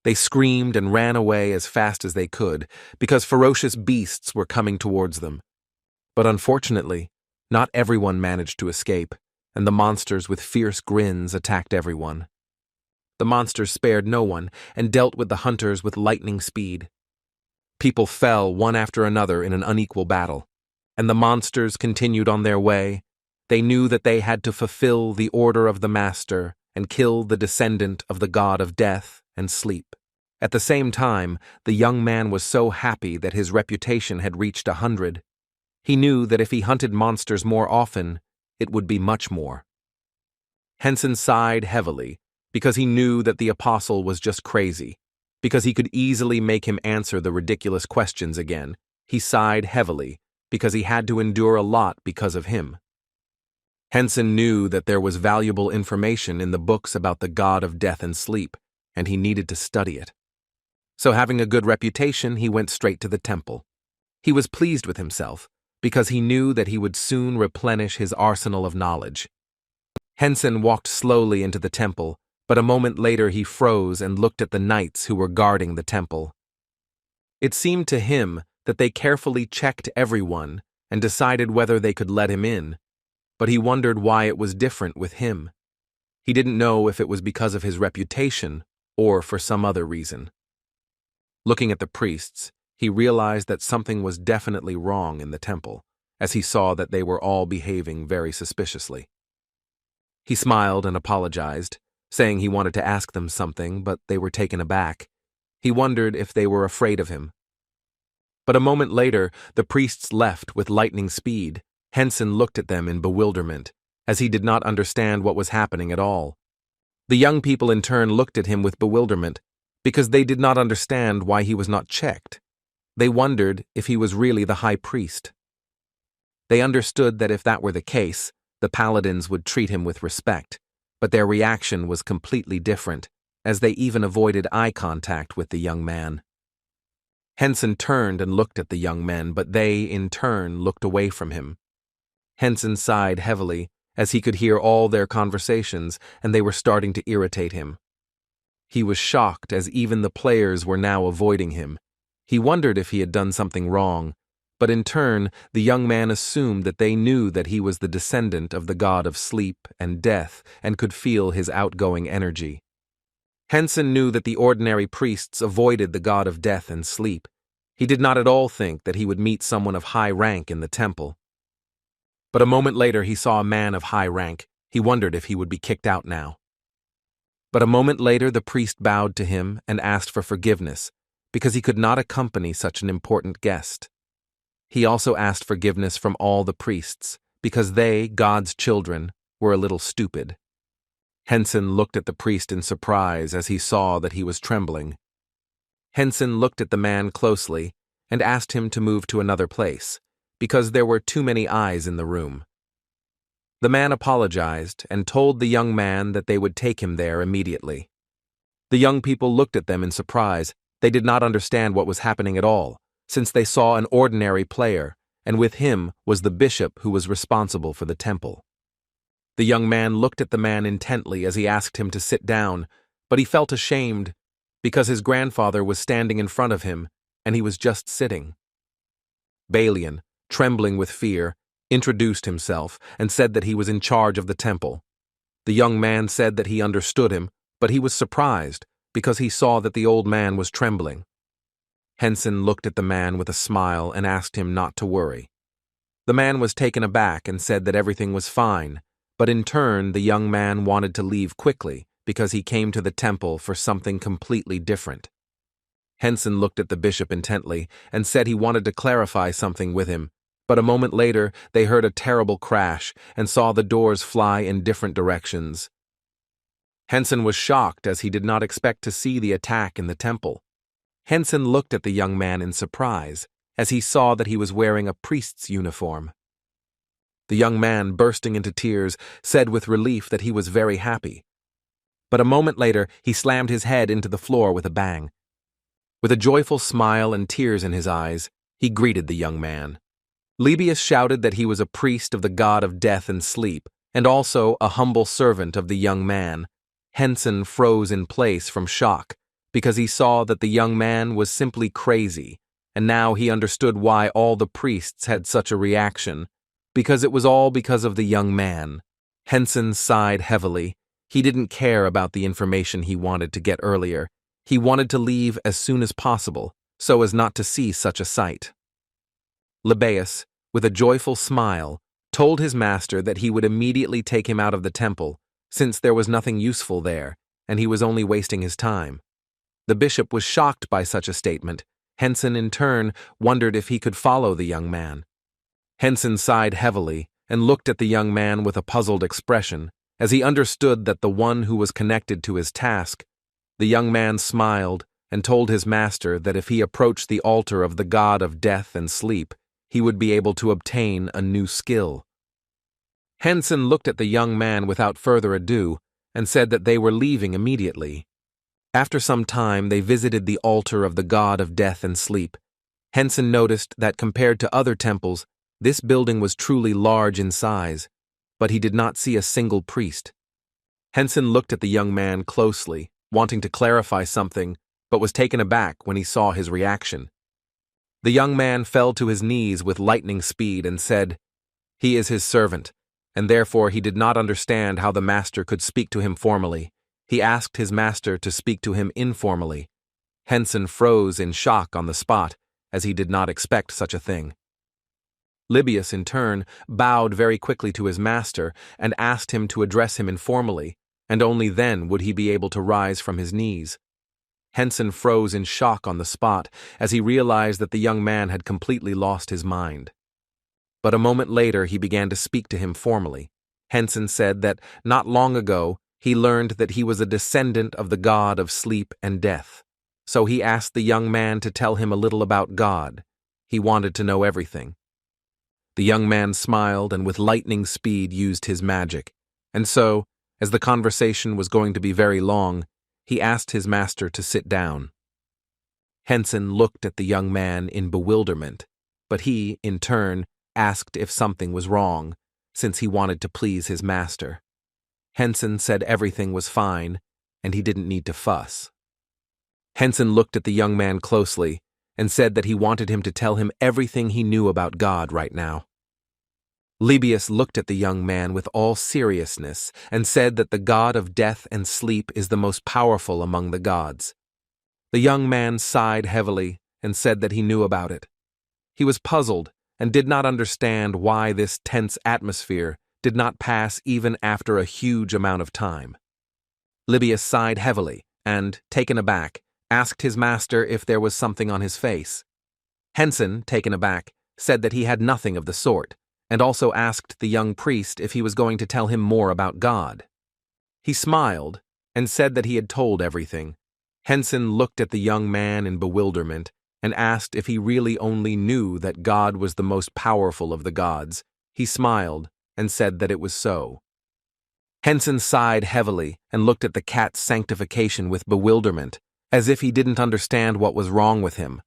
They screamed and ran away as fast as they could because ferocious beasts were coming towards them. But unfortunately, not everyone managed to escape, and the monsters with fierce grins attacked everyone. The monsters spared no one and dealt with the hunters with lightning speed. People fell one after another in an unequal battle, and the monsters continued on their way, They knew that they had to fulfill the order of the master and kill the descendant of the god of death and sleep. At the same time, the young man was so happy that his reputation had reached 100. He knew that if he hunted monsters more often, it would be much more. Henson sighed heavily, because he knew that the apostle was just crazy, because he could easily make him answer the ridiculous questions again. He sighed heavily, because he had to endure a lot because of him. Henson knew that there was valuable information in the books about the god of death and sleep, and he needed to study it. So having a good reputation, he went straight to the temple. He was pleased with himself, because he knew that he would soon replenish his arsenal of knowledge. Henson walked slowly into the temple, but a moment later he froze and looked at the knights who were guarding the temple. It seemed to him that they carefully checked everyone and decided whether they could let him in, but he wondered why it was different with him. He didn't know if it was because of his reputation or for some other reason. Looking at the priests, he realized that something was definitely wrong in the temple, as he saw that they were all behaving very suspiciously. He smiled and apologized, saying he wanted to ask them something, but they were taken aback. He wondered if they were afraid of him. But a moment later, the priests left with lightning speed. Henson looked at them in bewilderment, as he did not understand what was happening at all. The young people in turn looked at him with bewilderment, because they did not understand why he was not checked. They wondered if he was really the high priest. They understood that if that were the case, the paladins would treat him with respect, but their reaction was completely different, as they even avoided eye contact with the young man. Henson turned and looked at the young men, but they, in turn, looked away from him. Henson sighed heavily, as he could hear all their conversations, and they were starting to irritate him. He was shocked, as even the players were now avoiding him. He wondered if he had done something wrong, but in turn, the young man assumed that they knew that he was the descendant of the god of sleep and death and could feel his outgoing energy. Henson knew that the ordinary priests avoided the god of death and sleep. He did not at all think that he would meet someone of high rank in the temple. But a moment later he saw a man of high rank. He wondered if he would be kicked out now. But a moment later the priest bowed to him and asked for forgiveness, because he could not accompany such an important guest. He also asked forgiveness from all the priests, because they, God's children, were a little stupid. Henson looked at the priest in surprise as he saw that he was trembling. Henson looked at the man closely and asked him to move to another place, because there were too many eyes in the room. The man apologized and told the young man that they would take him there immediately. The young people looked at them in surprise. They did not understand what was happening at all, since they saw an ordinary player, and with him was the bishop who was responsible for the temple. The young man looked at the man intently as he asked him to sit down, but he felt ashamed because his grandfather was standing in front of him, and he was just sitting. Balian, trembling with fear, introduced himself and said that he was in charge of the temple. The young man said that he understood him, but he was surprised because he saw that the old man was trembling. Henson looked at the man with a smile and asked him not to worry. The man was taken aback and said that everything was fine, but in turn the young man wanted to leave quickly because he came to the temple for something completely different. Henson looked at the bishop intently and said he wanted to clarify something with him, but a moment later they heard a terrible crash and saw the doors fly in different directions. Henson was shocked as he did not expect to see the attack in the temple. Henson looked at the young man in surprise as he saw that he was wearing a priest's uniform. The young man, bursting into tears, said with relief that he was very happy. But a moment later he slammed his head into the floor with a bang. With a joyful smile and tears in his eyes, he greeted the young man. Libius shouted that he was a priest of the god of death and sleep, and also a humble servant of the young man. Henson froze in place from shock, because he saw that the young man was simply crazy, and now he understood why all the priests had such a reaction, because it was all because of the young man. Henson sighed heavily. He didn't care about the information he wanted to get earlier. He wanted to leave as soon as possible, so as not to see such a sight. Libius, with a joyful smile, told his master that he would immediately take him out of the temple, since there was nothing useful there, and he was only wasting his time. The bishop was shocked by such a statement. Henson, in turn, wondered if he could follow the young man. Henson sighed heavily and looked at the young man with a puzzled expression, as he understood that the one who was connected to his task. The young man smiled and told his master that if he approached the altar of the god of death and sleep, he would be able to obtain a new skill. Henson looked at the young man without further ado and said that they were leaving immediately. After some time, they visited the altar of the god of death and sleep. Henson noticed that compared to other temples, this building was truly large in size, but he did not see a single priest. Henson looked at the young man closely, wanting to clarify something, but was taken aback when he saw his reaction. The young man fell to his knees with lightning speed and said, "He is his servant," and therefore he did not understand how the master could speak to him formally. He asked his master to speak to him informally. Henson froze in shock on the spot, as he did not expect such a thing. Libius, in turn, bowed very quickly to his master and asked him to address him informally, and only then would he be able to rise from his knees. Henson froze in shock on the spot as he realized that the young man had completely lost his mind. But a moment later he began to speak to him formally. Henson said that not long ago he learned that he was a descendant of the god of sleep and death. So he asked the young man to tell him a little about God. He wanted to know everything. The young man smiled and with lightning speed used his magic. And so, as the conversation was going to be very long, he asked his master to sit down. Henson looked at the young man in bewilderment, but he, in turn, asked if something was wrong, since he wanted to please his master. Henson said everything was fine, and he didn't need to fuss. Henson looked at the young man closely and said that he wanted him to tell him everything he knew about God right now. Libius looked at the young man with all seriousness and said that the god of death and sleep is the most powerful among the gods. The young man sighed heavily and said that he knew about it. He was puzzled and did not understand why this tense atmosphere did not pass even after a huge amount of time. Libius sighed heavily and, taken aback, asked his master if there was something on his face. Henson, taken aback, said that he had nothing of the sort, and also asked the young priest if he was going to tell him more about God. He smiled and said that he had told everything. Henson looked at the young man in bewilderment and asked if he really only knew that God was the most powerful of the gods. He smiled and said that it was so. Henson sighed heavily and looked at the cat's sanctification with bewilderment, as if he didn't understand what was wrong with him.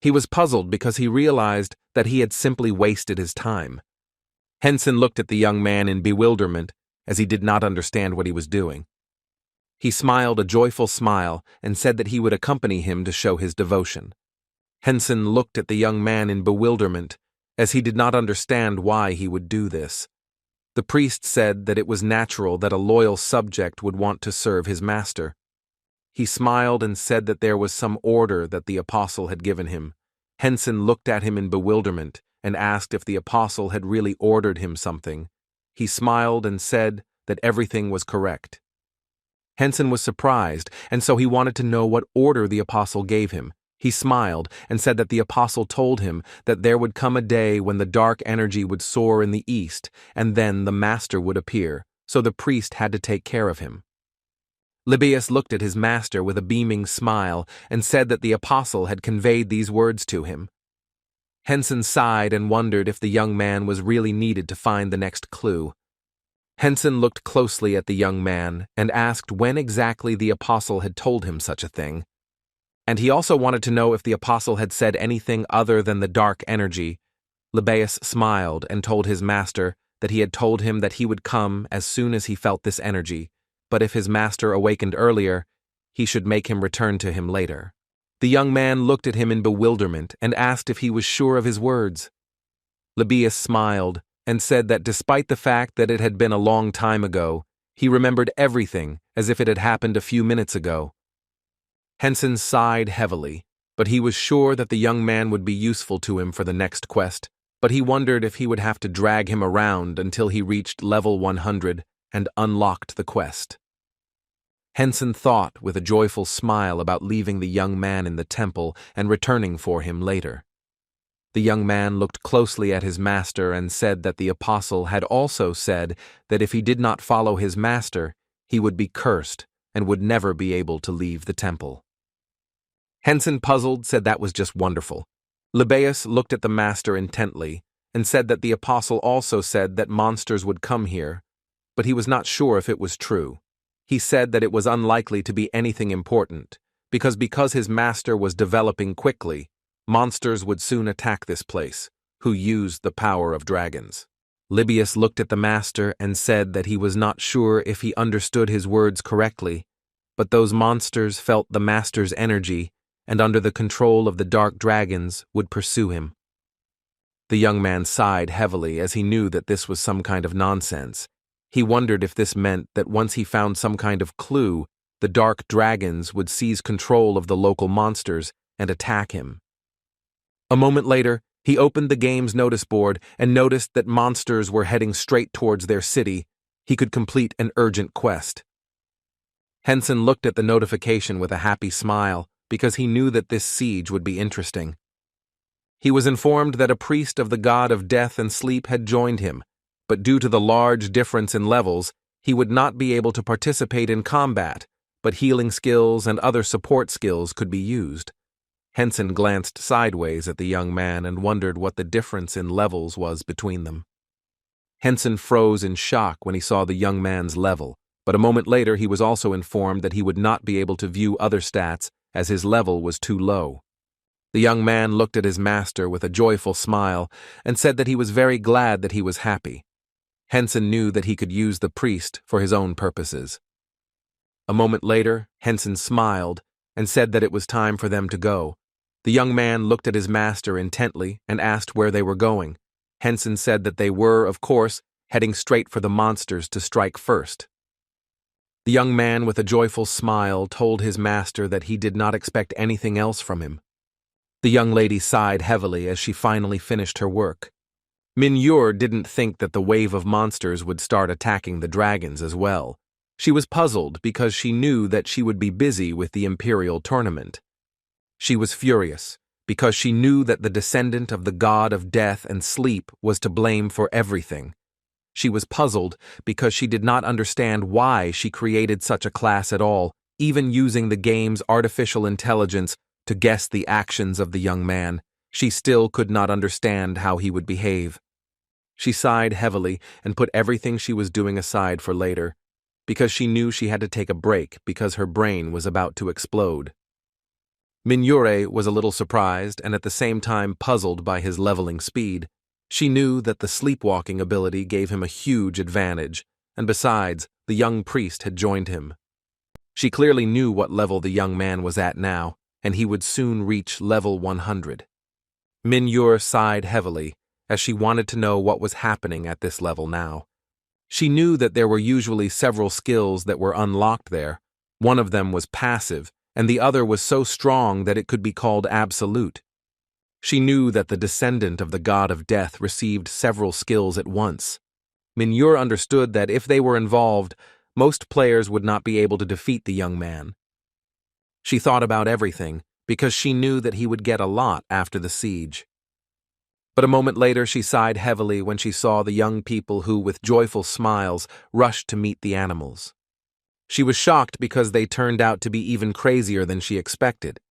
He was puzzled because he realized that he had simply wasted his time. Henson looked at the young man in bewilderment, as he did not understand what he was doing. He smiled a joyful smile and said that he would accompany him to show his devotion. Henson looked at the young man in bewilderment, as he did not understand why he would do this. The priest said that it was natural that a loyal subject would want to serve his master. He smiled and said that there was some order that the apostle had given him. Henson looked at him in bewilderment and asked if the apostle had really ordered him something. He smiled and said that everything was correct. Henson was surprised, and so he wanted to know what order the apostle gave him. He smiled and said that the apostle told him that there would come a day when the dark energy would soar in the east, and then the master would appear, so the priest had to take care of him. Libius looked at his master with a beaming smile and said that the apostle had conveyed these words to him. Henson sighed and wondered if the young man was really needed to find the next clue. Henson looked closely at the young man and asked when exactly the apostle had told him such a thing. And he also wanted to know if the apostle had said anything other than the dark energy. Libius smiled and told his master that he had told him that he would come as soon as he felt this energy, but if his master awakened earlier, he should make him return to him later. The young man looked at him in bewilderment and asked if he was sure of his words. Libius smiled and said that despite the fact that it had been a long time ago, he remembered everything as if it had happened a few minutes ago. Henson sighed heavily, but he was sure that the young man would be useful to him for the next quest, but he wondered if he would have to drag him around until he reached level 100 and unlocked the quest. Henson thought with a joyful smile about leaving the young man in the temple and returning for him later. The young man looked closely at his master and said that the apostle had also said that if he did not follow his master, he would be cursed and would never be able to leave the temple. Henson, puzzled, said that was just wonderful. Libaeus looked at the master intently and said that the apostle also said that monsters would come here, but he was not sure if it was true. He said that it was unlikely to be anything important, because his master was developing quickly, monsters would soon attack this place, who used the power of dragons. Libaeus looked at the master and said that he was not sure if he understood his words correctly, but those monsters felt the master's energy and under the control of the dark dragons would pursue him. The young man sighed heavily as he knew that this was some kind of nonsense. He wondered if this meant that once he found some kind of clue, the dark dragons would seize control of the local monsters and attack him. A moment later, he opened the game's notice board and noticed that monsters were heading straight towards their city. He could complete an urgent quest. Henson looked at the notification with a happy smile because he knew that this siege would be interesting. He was informed that a priest of the god of death and sleep had joined him, but due to the large difference in levels, he would not be able to participate in combat, but healing skills and other support skills could be used. Henson glanced sideways at the young man and wondered what the difference in levels was between them. Henson froze in shock when he saw the young man's level, but a moment later he was also informed that he would not be able to view other stats as his level was too low. The young man looked at his master with a joyful smile and said that he was very glad that he was happy. Henson knew that he could use the priest for his own purposes. A moment later, Henson smiled and said that it was time for them to go. The young man looked at his master intently and asked where they were going. Henson said that they were, of course, heading straight for the monsters to strike first. The young man with a joyful smile told his master that he did not expect anything else from him. The young lady sighed heavily as she finally finished her work. Minure didn't think that the wave of monsters would start attacking the dragons as well. She was puzzled because she knew that she would be busy with the Imperial tournament. She was furious because she knew that the descendant of the god of death and sleep was to blame for everything. She was puzzled because she did not understand why she created such a class at all, even using the game's artificial intelligence to guess the actions of the young man. She still could not understand how he would behave. She sighed heavily and put everything she was doing aside for later, because she knew she had to take a break because her brain was about to explode. Minure was a little surprised and at the same time puzzled by his leveling speed. She knew that the sleepwalking ability gave him a huge advantage, and besides, the young priest had joined him. She clearly knew what level the young man was at now, and he would soon reach level 100. Minure sighed heavily, as she wanted to know what was happening at this level now. She knew that there were usually several skills that were unlocked there. One of them was passive, and the other was so strong that it could be called absolute. She knew that the descendant of the god of death received several skills at once. Minure understood that if they were involved, most players would not be able to defeat the young man. She thought about everything, because she knew that he would get a lot after the siege. But a moment later she sighed heavily when she saw the young people who, with joyful smiles, rushed to meet the animals. She was shocked because they turned out to be even crazier than she expected.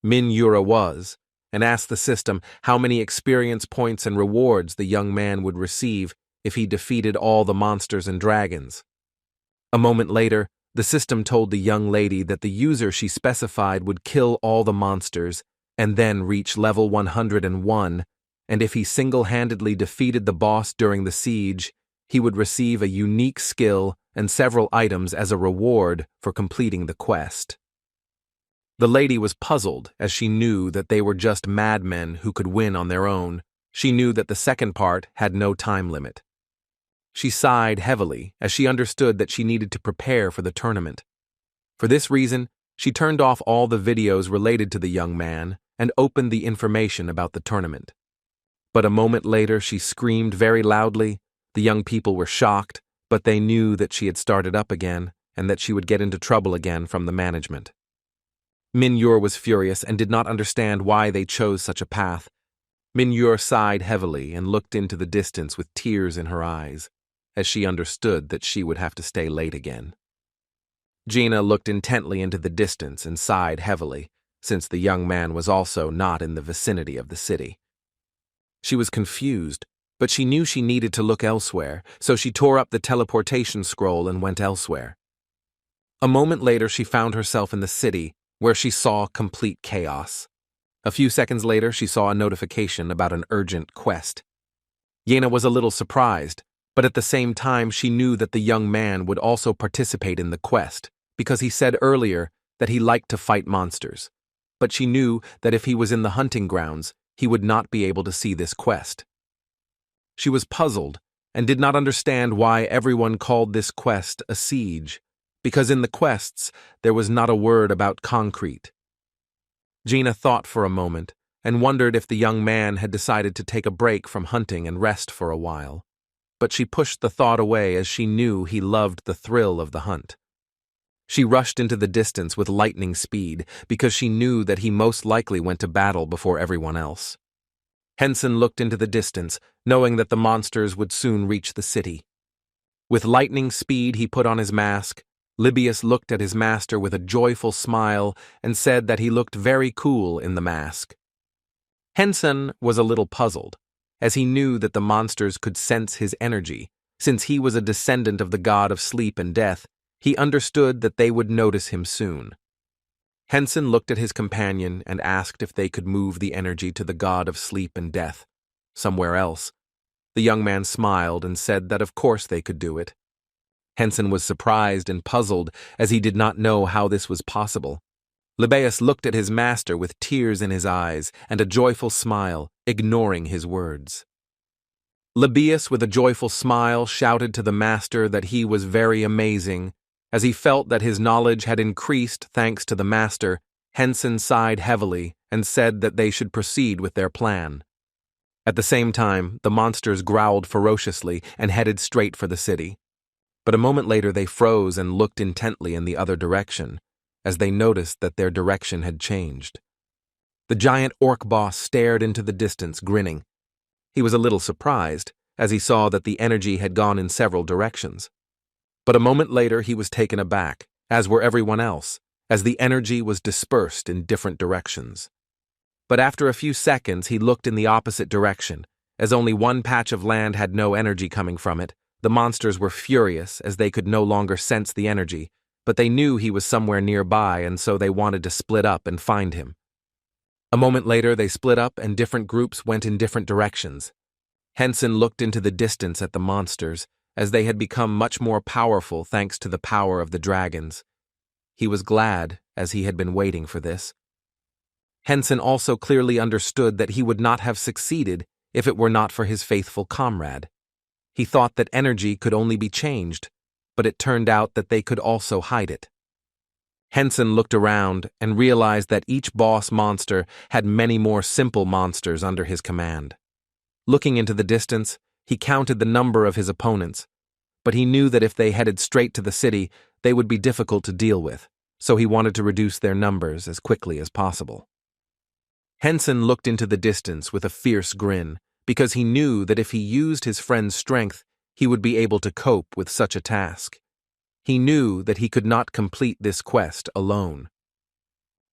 Minure was, and asked the system how many experience points and rewards the young man would receive if he defeated all the monsters and dragons. A moment later, the system told the young lady that the user she specified would kill all the monsters and then reach level 101, and if he single-handedly defeated the boss during the siege, he would receive a unique skill and several items as a reward for completing the quest. The lady was puzzled as she knew that they were just madmen who could win on their own. She knew that the second part had no time limit. She sighed heavily as she understood that she needed to prepare for the tournament. For this reason, she turned off all the videos related to the young man and opened the information about the tournament. But a moment later she screamed very loudly. The young people were shocked, but they knew that she had started up again and that she would get into trouble again from the management. Min-yor was furious and did not understand why they chose such a path. Min-yor sighed heavily and looked into the distance with tears in her eyes, as she understood that she would have to stay late again. Gina looked intently into the distance and sighed heavily, since the young man was also not in the vicinity of the city. She was confused, but she knew she needed to look elsewhere, so she tore up the teleportation scroll and went elsewhere. A moment later she found herself in the city, where she saw complete chaos. A few seconds later she saw a notification about an urgent quest. Yena was a little surprised, but at the same time she knew that the young man would also participate in the quest, because he said earlier that he liked to fight monsters. But she knew that if he was in the hunting grounds, he would not be able to see this quest. She was puzzled and did not understand why everyone called this quest a siege, because in the quests there was not a word about concrete. Gina thought for a moment and wondered if the young man had decided to take a break from hunting and rest for a while, but she pushed the thought away as she knew he loved the thrill of the hunt. She rushed into the distance with lightning speed because she knew that he most likely went to battle before everyone else. Henson looked into the distance, knowing that the monsters would soon reach the city. With lightning speed he put on his mask. Libius looked at his master with a joyful smile and said that he looked very cool in the mask. Henson was a little puzzled, as he knew that the monsters could sense his energy. Since he was a descendant of the god of sleep and death, he understood that they would notice him soon. Henson looked at his companion and asked if they could move the energy to the god of sleep and death, somewhere else. The young man smiled and said that of course they could do it. Henson was surprised and puzzled, as he did not know how this was possible. Libius looked at his master with tears in his eyes and a joyful smile, ignoring his words. Libius, with a joyful smile, shouted to the master that he was very amazing. As he felt that his knowledge had increased thanks to the master, Henson sighed heavily and said that they should proceed with their plan. At the same time, the monsters growled ferociously and headed straight for the city. But a moment later they froze and looked intently in the other direction, as they noticed that their direction had changed. The giant orc boss stared into the distance, grinning. He was a little surprised, as he saw that the energy had gone in several directions. But a moment later he was taken aback, as were everyone else, as the energy was dispersed in different directions. But after a few seconds he looked in the opposite direction, as only one patch of land had no energy coming from it. The monsters were furious as they could no longer sense the energy, but they knew he was somewhere nearby and so they wanted to split up and find him. A moment later they split up and different groups went in different directions. Henson looked into the distance at the monsters, as they had become much more powerful thanks to the power of the dragons. He was glad, as he had been waiting for this. Henson also clearly understood that he would not have succeeded if it were not for his faithful comrade. He thought that energy could only be changed, but it turned out that they could also hide it. Henson looked around and realized that each boss monster had many more simple monsters under his command. Looking into the distance, he counted the number of his opponents, but he knew that if they headed straight to the city, they would be difficult to deal with, so he wanted to reduce their numbers as quickly as possible. Henson looked into the distance with a fierce grin, because he knew that if he used his friend's strength, he would be able to cope with such a task. He knew that he could not complete this quest alone.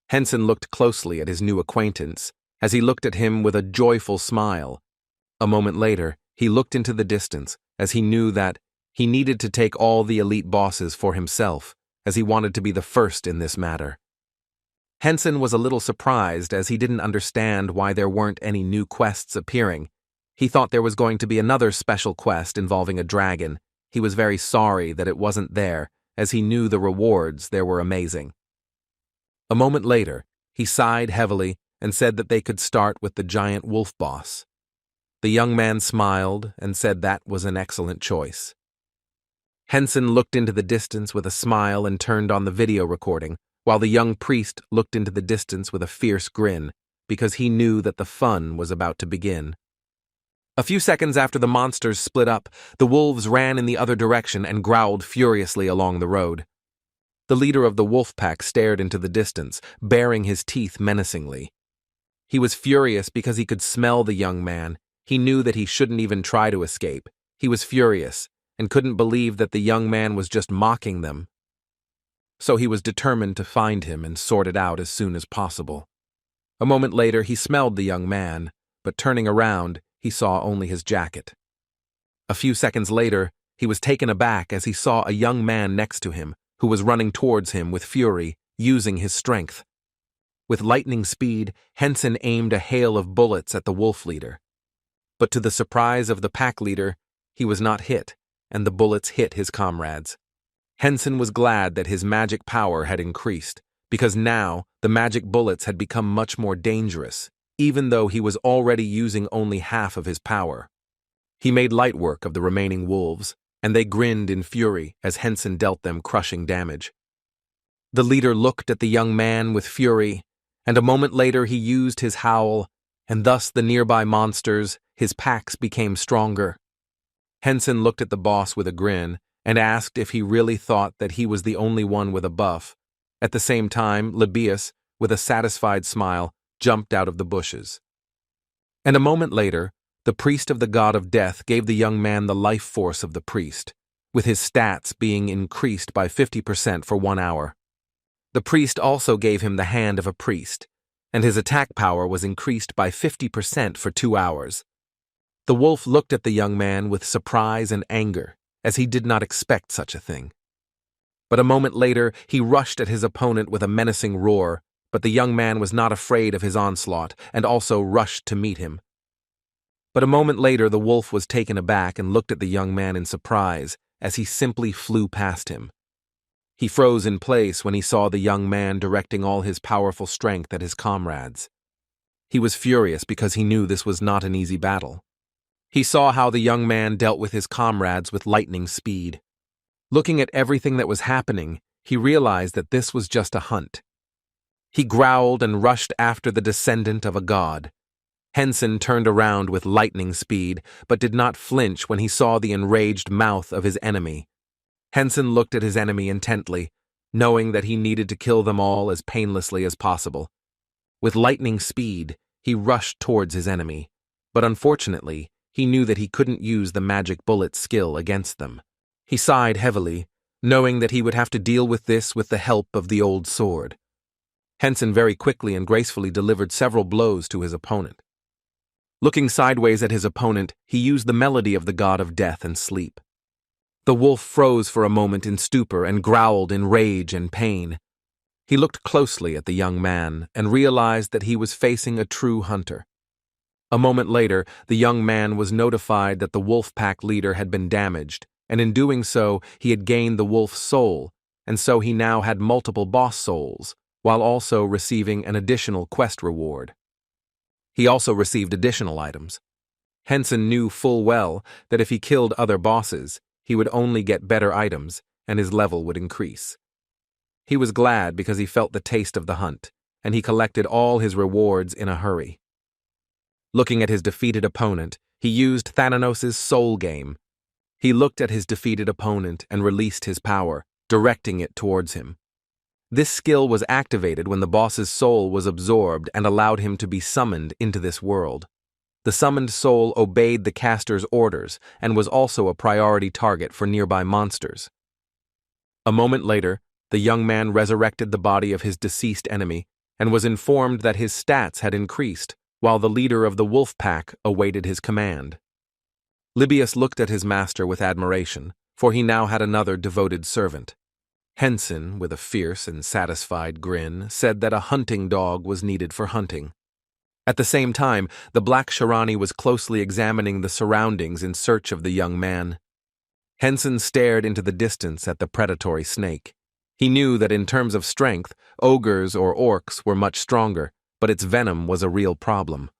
Henson looked closely at his new acquaintance, as he looked at him with a joyful smile. A moment later, he looked into the distance, as he knew that he needed to take all the elite bosses for himself, as he wanted to be the first in this matter. Henson was a little surprised as he didn't understand why there weren't any new quests appearing. He thought there was going to be another special quest involving a dragon. He was very sorry that it wasn't there, as he knew the rewards there were amazing. A moment later, he sighed heavily and said that they could start with the giant wolf boss. The young man smiled and said that was an excellent choice. Henson looked into the distance with a smile and turned on the video recording, while the young priest looked into the distance with a fierce grin, because he knew that the fun was about to begin. A few seconds after the monsters split up, the wolves ran in the other direction and growled furiously along the road. The leader of the wolf pack stared into the distance, baring his teeth menacingly. He was furious because he could smell the young man. He knew that he shouldn't even try to escape. He was furious and couldn't believe that the young man was just mocking them. So he was determined to find him and sort it out as soon as possible. A moment later, he smelled the young man, but turning around, he saw only his jacket. A few seconds later, he was taken aback as he saw a young man next to him who was running towards him with fury, using his strength. With lightning speed, Henson aimed a hail of bullets at the wolf leader. But to the surprise of the pack leader, he was not hit, and the bullets hit his comrades. Henson was glad that his magic power had increased, because now the magic bullets had become much more dangerous, even though he was already using only half of his power. He made light work of the remaining wolves, and they grinned in fury as Henson dealt them crushing damage. The leader looked at the young man with fury, and a moment later he used his howl, and thus the nearby monsters, his packs, became stronger. Henson looked at the boss with a grin and asked if he really thought that he was the only one with a buff. At the same time, Libius, with a satisfied smile, jumped out of the bushes. And a moment later, the priest of the god of death gave the young man the life force of the priest, with his stats being increased by 50% for 1 hour. The priest also gave him the hand of a priest, and his attack power was increased by 50% for 2 hours. The wolf looked at the young man with surprise and anger, as he did not expect such a thing. But a moment later, he rushed at his opponent with a menacing roar, but the young man was not afraid of his onslaught and also rushed to meet him. But a moment later, the wolf was taken aback and looked at the young man in surprise as he simply flew past him. He froze in place when he saw the young man directing all his powerful strength at his comrades. He was furious because he knew this was not an easy battle. He saw how the young man dealt with his comrades with lightning speed. Looking at everything that was happening, he realized that this was just a hunt. He growled and rushed after the descendant of a god. Henson turned around with lightning speed, but did not flinch when he saw the enraged mouth of his enemy. Henson looked at his enemy intently, knowing that he needed to kill them all as painlessly as possible. With lightning speed, he rushed towards his enemy, but unfortunately, he knew that he couldn't use the magic bullet skill against them. He sighed heavily, knowing that he would have to deal with this with the help of the old sword. Henson very quickly and gracefully delivered several blows to his opponent. Looking sideways at his opponent, he used the melody of the god of death and sleep. The wolf froze for a moment in stupor and growled in rage and pain. He looked closely at the young man and realized that he was facing a true hunter. A moment later, the young man was notified that the wolf pack leader had been damaged, and in doing so, he had gained the wolf's soul, and so he now had multiple boss souls, while also receiving an additional quest reward. He also received additional items. Henson knew full well that if he killed other bosses, he would only get better items, and his level would increase. He was glad because he felt the taste of the hunt, and he collected all his rewards in a hurry. Looking at his defeated opponent, he used Thananos' soul game. He looked at his defeated opponent and released his power, directing it towards him. This skill was activated when the boss's soul was absorbed and allowed him to be summoned into this world. The summoned soul obeyed the caster's orders and was also a priority target for nearby monsters. A moment later, the young man resurrected the body of his deceased enemy and was informed that his stats had increased, while the leader of the wolf pack awaited his command. Libius looked at his master with admiration, for he now had another devoted servant. Henson, with a fierce and satisfied grin, said that a hunting dog was needed for hunting. At the same time, the Black Sharani was closely examining the surroundings in search of the young man. Henson stared into the distance at the predatory snake. He knew that in terms of strength, ogres or orcs were much stronger, but its venom was a real problem.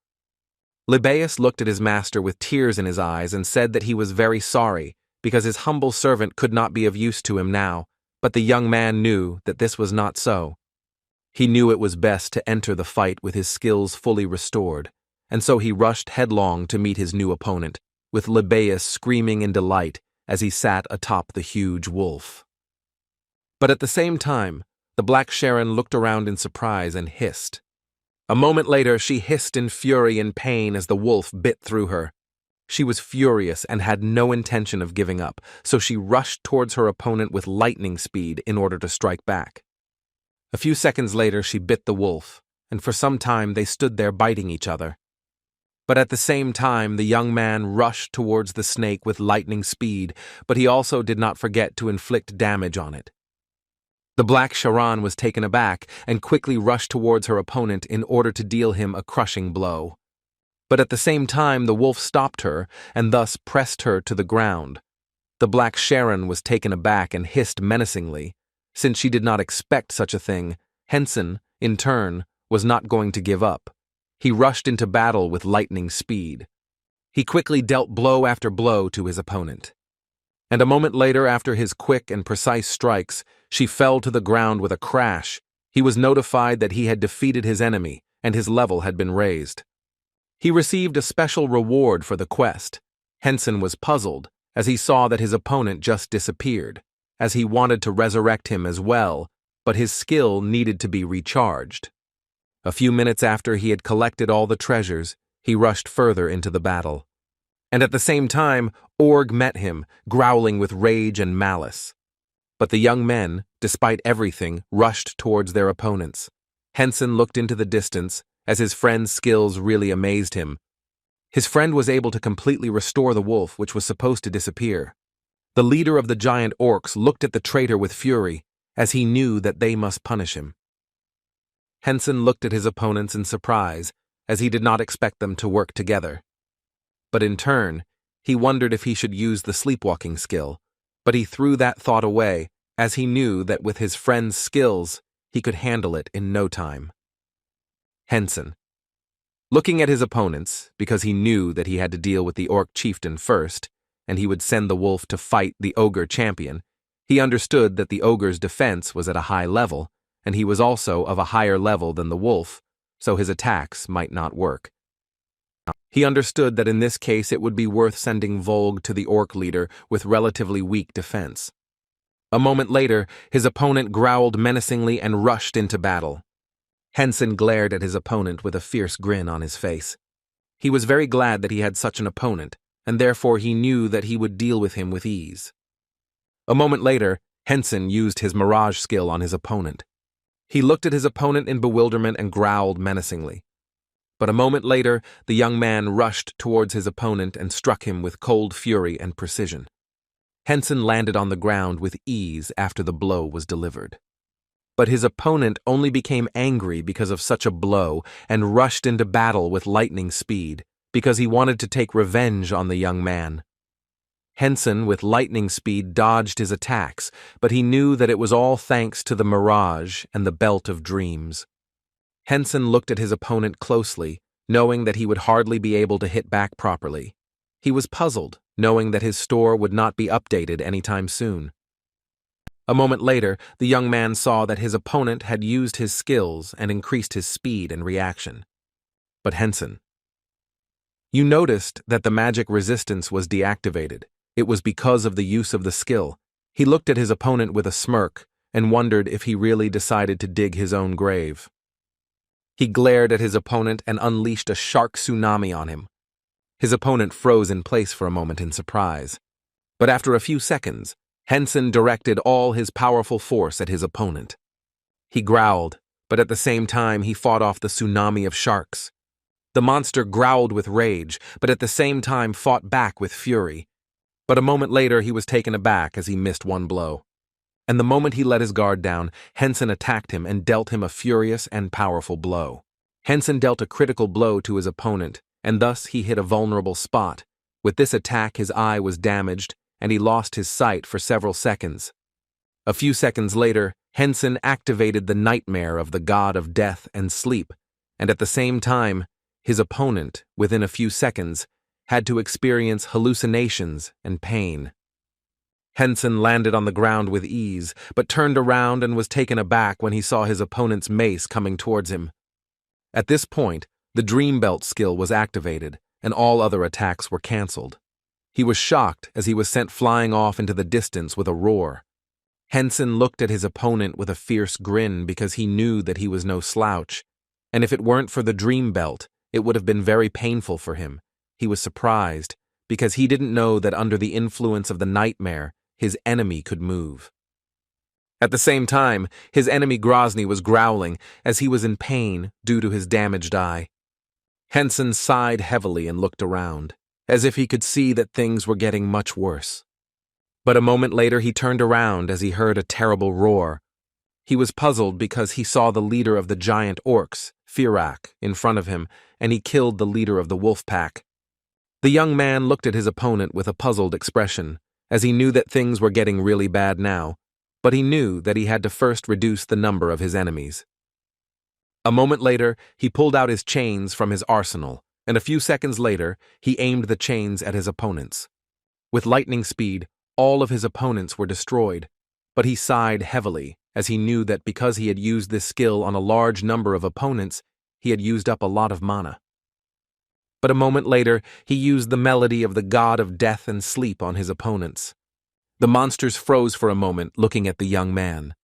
Libius looked at his master with tears in his eyes and said that he was very sorry because his humble servant could not be of use to him now, but the young man knew that this was not so. He knew it was best to enter the fight with his skills fully restored, and so he rushed headlong to meet his new opponent, with Libaeus screaming in delight as he sat atop the huge wolf. But at the same time, the Black Sharon looked around in surprise and hissed. A moment later, she hissed in fury and pain as the wolf bit through her. She was furious and had no intention of giving up, so she rushed towards her opponent with lightning speed in order to strike back. A few seconds later, she bit the wolf, and for some time they stood there biting each other. But at the same time, the young man rushed towards the snake with lightning speed, but he also did not forget to inflict damage on it. The Black Sharon was taken aback and quickly rushed towards her opponent in order to deal him a crushing blow. But at the same time, the wolf stopped her and thus pressed her to the ground. The Black Sharon was taken aback and hissed menacingly. Since she did not expect such a thing, Henson, in turn, was not going to give up. He rushed into battle with lightning speed. He quickly dealt blow after blow to his opponent. And a moment later, after his quick and precise strikes, she fell to the ground with a crash. He was notified that he had defeated his enemy, and his level had been raised. He received a special reward for the quest. Henson was puzzled, as he saw that his opponent just disappeared, as he wanted to resurrect him as well, but his skill needed to be recharged. A few minutes after he had collected all the treasures, he rushed further into the battle. And at the same time, Org met him, growling with rage and malice. But the young men, despite everything, rushed towards their opponents. Henson looked into the distance, as his friend's skills really amazed him. His friend was able to completely restore the wolf, which was supposed to disappear. The leader of the giant orcs looked at the traitor with fury, as he knew that they must punish him. Henson looked at his opponents in surprise, as he did not expect them to work together. But in turn, he wondered if he should use the sleepwalking skill, but he threw that thought away, as he knew that with his friend's skills, he could handle it in no time. Henson. Looking at his opponents, because he knew that he had to deal with the orc chieftain first, and he would send the wolf to fight the ogre champion, he understood that the ogre's defense was at a high level, and he was also of a higher level than the wolf, so his attacks might not work. He understood that in this case it would be worth sending Volg to the orc leader with relatively weak defense. A moment later, his opponent growled menacingly and rushed into battle. Henson glared at his opponent with a fierce grin on his face. He was very glad that he had such an opponent, and therefore he knew that he would deal with him with ease. A moment later, Henson used his mirage skill on his opponent. He looked at his opponent in bewilderment and growled menacingly. But a moment later, the young man rushed towards his opponent and struck him with cold fury and precision. Henson landed on the ground with ease after the blow was delivered. But his opponent only became angry because of such a blow and rushed into battle with lightning speed, because he wanted to take revenge on the young man. Henson, with lightning speed, dodged his attacks, but he knew that it was all thanks to the mirage and the belt of dreams. Henson looked at his opponent closely, knowing that he would hardly be able to hit back properly. He was puzzled, knowing that his store would not be updated anytime soon. A moment later, the young man saw that his opponent had used his skills and increased his speed and reaction. But Henson. You noticed that the magic resistance was deactivated. It was because of the use of the skill. He looked at his opponent with a smirk and wondered if he really decided to dig his own grave. He glared at his opponent and unleashed a shark tsunami on him. His opponent froze in place for a moment in surprise. But after a few seconds, Henson directed all his powerful force at his opponent. He growled, but at the same time he fought off the tsunami of sharks. The monster growled with rage, but at the same time fought back with fury. But a moment later he was taken aback as he missed one blow. And the moment he let his guard down, Henson attacked him and dealt him a furious and powerful blow. Henson dealt a critical blow to his opponent, and thus he hit a vulnerable spot. With this attack his eye was damaged, and he lost his sight for several seconds. A few seconds later, Henson activated the nightmare of the god of death and sleep, and at the same time, his opponent, within a few seconds, had to experience hallucinations and pain. Henson landed on the ground with ease, but turned around and was taken aback when he saw his opponent's mace coming towards him. At this point, The Dream Belt skill was activated, and all other attacks were cancelled. He was shocked as he was sent flying off into the distance with a roar. Henson looked at his opponent with a fierce grin because he knew that he was no slouch, and if it weren't for the Dream Belt, it would have been very painful for him. He was surprised because he didn't know that under the influence of the nightmare, his enemy could move. At the same time, his enemy Grozny was growling as he was in pain due to his damaged eye. Henson sighed heavily and looked around, as if he could see that things were getting much worse. But a moment later he turned around as he heard a terrible roar. He was puzzled because he saw the leader of the giant orcs, Firak, in front of him, and he killed the leader of the wolf pack. The young man looked at his opponent with a puzzled expression, as he knew that things were getting really bad now, but he knew that he had to first reduce the number of his enemies. A moment later, he pulled out his chains from his arsenal, and a few seconds later, he aimed the chains at his opponents. With lightning speed, all of his opponents were destroyed, but he sighed heavily as he knew that because he had used this skill on a large number of opponents, he had used up a lot of mana. But a moment later, he used the melody of the god of death and sleep on his opponents. The monsters froze for a moment, looking at the young man,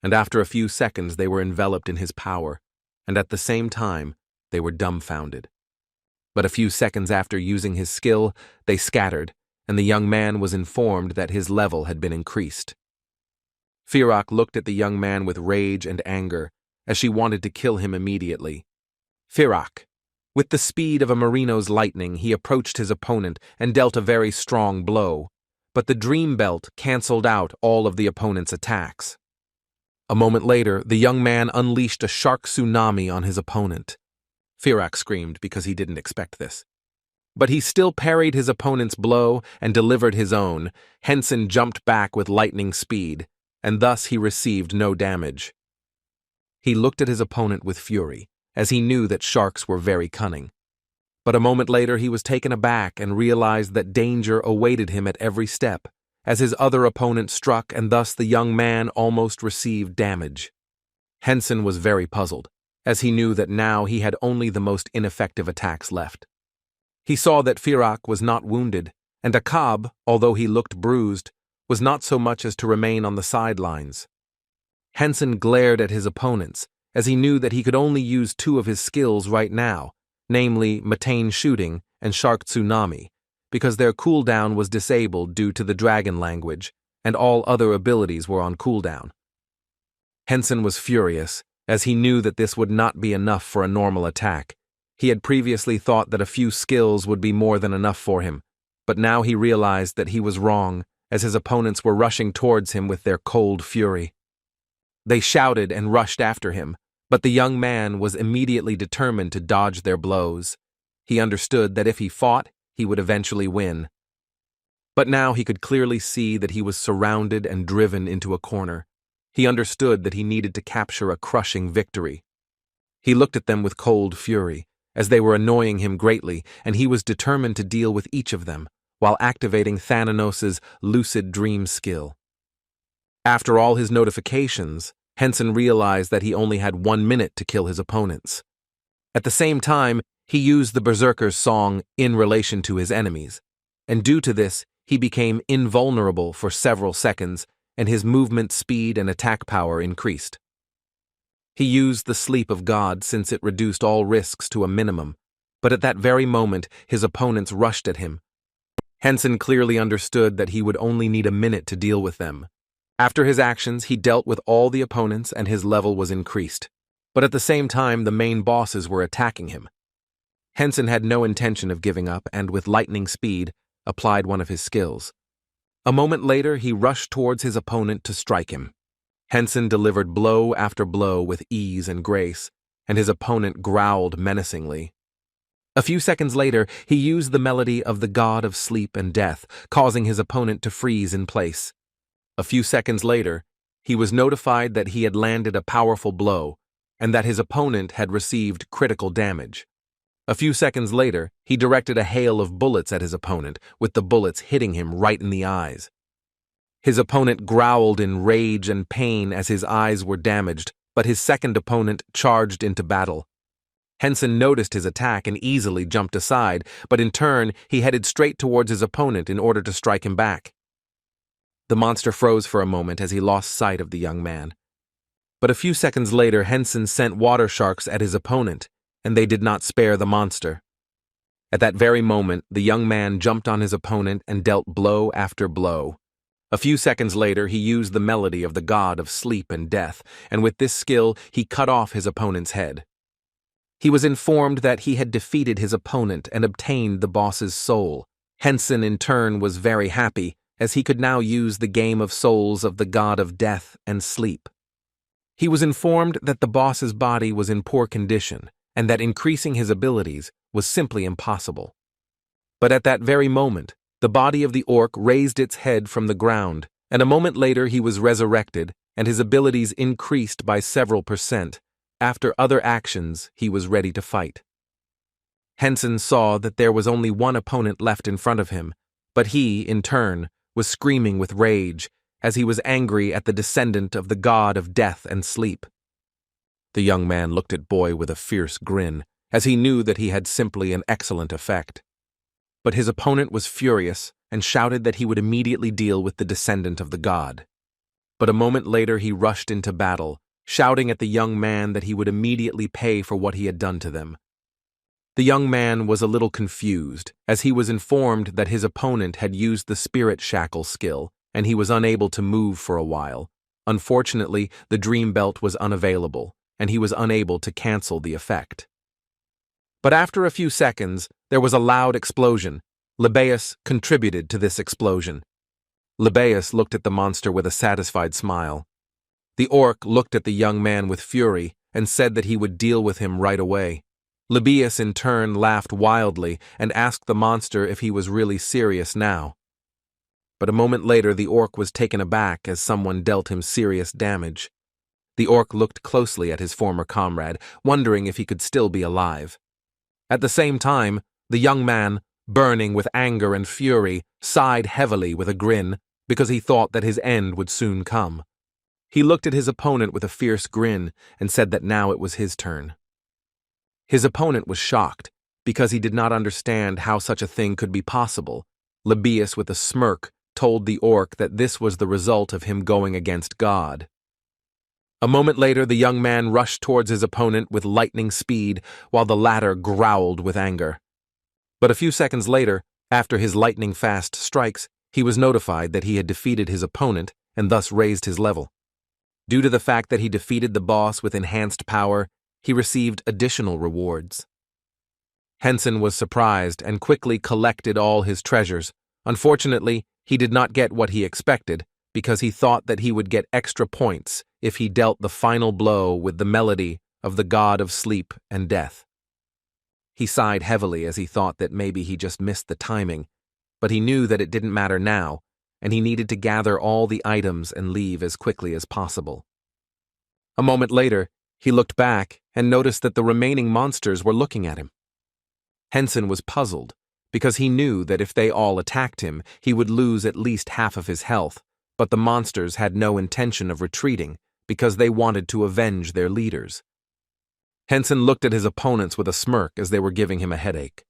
and after a few seconds they were enveloped in his power, and at the same time, they were dumbfounded. But a few seconds after using his skill, they scattered, and the young man was informed that his level had been increased. Firak looked at the young man with rage and anger, as she wanted to kill him immediately. Firak, with the speed of a merino's lightning, he approached his opponent and dealt a very strong blow, but the Dream Belt cancelled out all of the opponent's attacks. A moment later, the young man unleashed a shark tsunami on his opponent. Firak screamed because he didn't expect this. But he still parried his opponent's blow and delivered his own. Henson jumped back with lightning speed, and thus he received no damage. He looked at his opponent with fury, as he knew that sharks were very cunning. But a moment later he was taken aback and realized that danger awaited him at every step, as his other opponent struck, and thus the young man almost received damage. Henson was very puzzled, as he knew that now he had only the most ineffective attacks left. He saw that Firak was not wounded, and Akab, although he looked bruised, was not so much as to remain on the sidelines. Henson glared at his opponents, as he knew that he could only use two of his skills right now, namely Mutane Shooting and Shark Tsunami, because their cooldown was disabled due to the dragon language, and all other abilities were on cooldown. Henson was furious, as he knew that this would not be enough for a normal attack. He had previously thought that a few skills would be more than enough for him, but now he realized that he was wrong, as his opponents were rushing towards him with their cold fury. They shouted and rushed after him, but the young man was immediately determined to dodge their blows. He understood that if he fought, he would eventually win. But now he could clearly see that he was surrounded and driven into a corner. He understood that he needed to capture a crushing victory. He looked at them with cold fury, as they were annoying him greatly, and he was determined to deal with each of them, while activating Thananos's lucid dream skill. After all his notifications, Henson realized that he only had 1 minute to kill his opponents. At the same time, he used the Berserker's song in relation to his enemies, and due to this, he became invulnerable for several seconds, and his movement speed and attack power increased. He used the Sleep of God since it reduced all risks to a minimum, but at that very moment, his opponents rushed at him. Henson clearly understood that he would only need a minute to deal with them. After his actions, he dealt with all the opponents and his level was increased. But at the same time, the main bosses were attacking him. Henson had no intention of giving up and, with lightning speed, applied one of his skills. A moment later, he rushed towards his opponent to strike him. Henson delivered blow after blow with ease and grace, and his opponent growled menacingly. A few seconds later, he used the melody of the god of sleep and death, causing his opponent to freeze in place. A few seconds later, he was notified that he had landed a powerful blow, and that his opponent had received critical damage. A few seconds later, he directed a hail of bullets at his opponent, with the bullets hitting him right in the eyes. His opponent growled in rage and pain as his eyes were damaged, but his second opponent charged into battle. Henson noticed his attack and easily jumped aside, but in turn, he headed straight towards his opponent in order to strike him back. The monster froze for a moment as he lost sight of the young man. But a few seconds later, Henson sent water sharks at his opponent, and they did not spare the monster. At that very moment, the young man jumped on his opponent and dealt blow after blow. A few seconds later, he used the melody of the god of sleep and death, and with this skill, he cut off his opponent's head. He was informed that he had defeated his opponent and obtained the boss's soul. Henson, in turn, was very happy, as he could now use the game of souls of the god of death and sleep. He was informed that the boss's body was in poor condition, and that increasing his abilities was simply impossible. But at that very moment, the body of the orc raised its head from the ground, and a moment later he was resurrected, and his abilities increased by several %. After other actions, he was ready to fight. Henson saw that there was only one opponent left in front of him, but he, in turn, was screaming with rage, as he was angry at the descendant of the god of death and sleep. The young man looked at Boy with a fierce grin, as he knew that he had simply an excellent effect. But his opponent was furious and shouted that he would immediately deal with the descendant of the god. But a moment later he rushed into battle, shouting at the young man that he would immediately pay for what he had done to them. The young man was a little confused, as he was informed that his opponent had used the spirit shackle skill, and he was unable to move for a while. Unfortunately, the dream belt was unavailable, and he was unable to cancel the effect. But after a few seconds, there was a loud explosion. Libeus contributed to this explosion. Libeus looked at the monster with a satisfied smile. The orc looked at the young man with fury and said that he would deal with him right away. Libeus in turn laughed wildly and asked the monster if he was really serious now. But a moment later the orc was taken aback as someone dealt him serious damage. The orc looked closely at his former comrade, wondering if he could still be alive. At the same time, the young man, burning with anger and fury, sighed heavily with a grin because he thought that his end would soon come. He looked at his opponent with a fierce grin and said that now it was his turn. His opponent was shocked because he did not understand how such a thing could be possible. Libeus, with a smirk, told the orc that this was the result of him going against God. A moment later, the young man rushed towards his opponent with lightning speed, while the latter growled with anger. But a few seconds later, after his lightning-fast strikes, he was notified that he had defeated his opponent and thus raised his level. Due to the fact that he defeated the boss with enhanced power, he received additional rewards. Henson was surprised and quickly collected all his treasures. Unfortunately, he did not get what he expected, because he thought that he would get extra points if he dealt the final blow with the melody of the god of sleep and death. He sighed heavily as he thought that maybe he just missed the timing, but he knew that it didn't matter now, and he needed to gather all the items and leave as quickly as possible. A moment later, he looked back and noticed that the remaining monsters were looking at him. Henson was puzzled, because he knew that if they all attacked him, he would lose at least half of his health, but the monsters had no intention of retreating because they wanted to avenge their leaders. Henson looked at his opponents with a smirk as they were giving him a headache.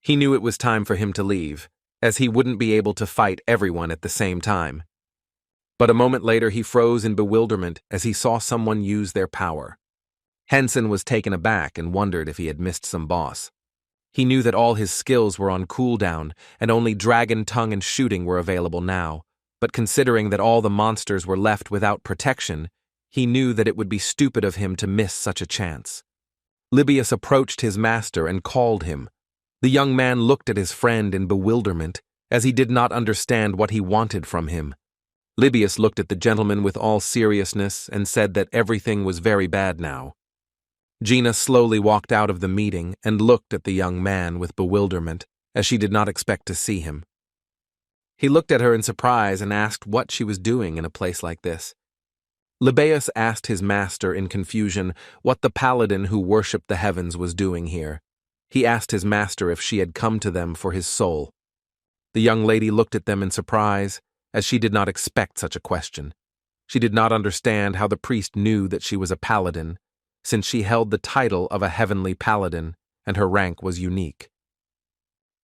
He knew it was time for him to leave, as he wouldn't be able to fight everyone at the same time. But a moment later he froze in bewilderment as he saw someone use their power. Henson was taken aback and wondered if he had missed some boss. He knew that all his skills were on cooldown and only Dragon Tongue and Shooting were available now, but considering that all the monsters were left without protection, he knew that it would be stupid of him to miss such a chance. Libeus approached his master and called him. The young man looked at his friend in bewilderment, as he did not understand what he wanted from him. Libeus looked at the gentleman with all seriousness and said that everything was very bad now. Gina slowly walked out of the meeting and looked at the young man with bewilderment, as she did not expect to see him. He looked at her in surprise and asked what she was doing in a place like this. Libeus asked his master in confusion what the paladin who worshipped the heavens was doing here. He asked his master if she had come to them for his soul. The young lady looked at them in surprise, as she did not expect such a question. She did not understand how the priest knew that she was a paladin, since she held the title of a heavenly paladin, and her rank was unique.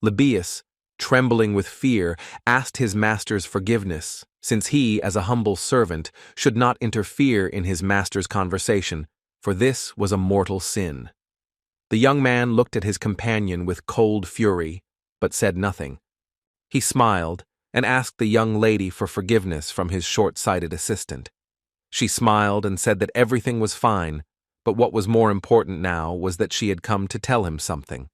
Libius, trembling with fear, asked his master's forgiveness, since he, as a humble servant, should not interfere in his master's conversation, for this was a mortal sin. The young man looked at his companion with cold fury, but said nothing. He smiled and asked the young lady for forgiveness from his short-sighted assistant. She smiled and said that everything was fine, but what was more important now was that she had come to tell him something.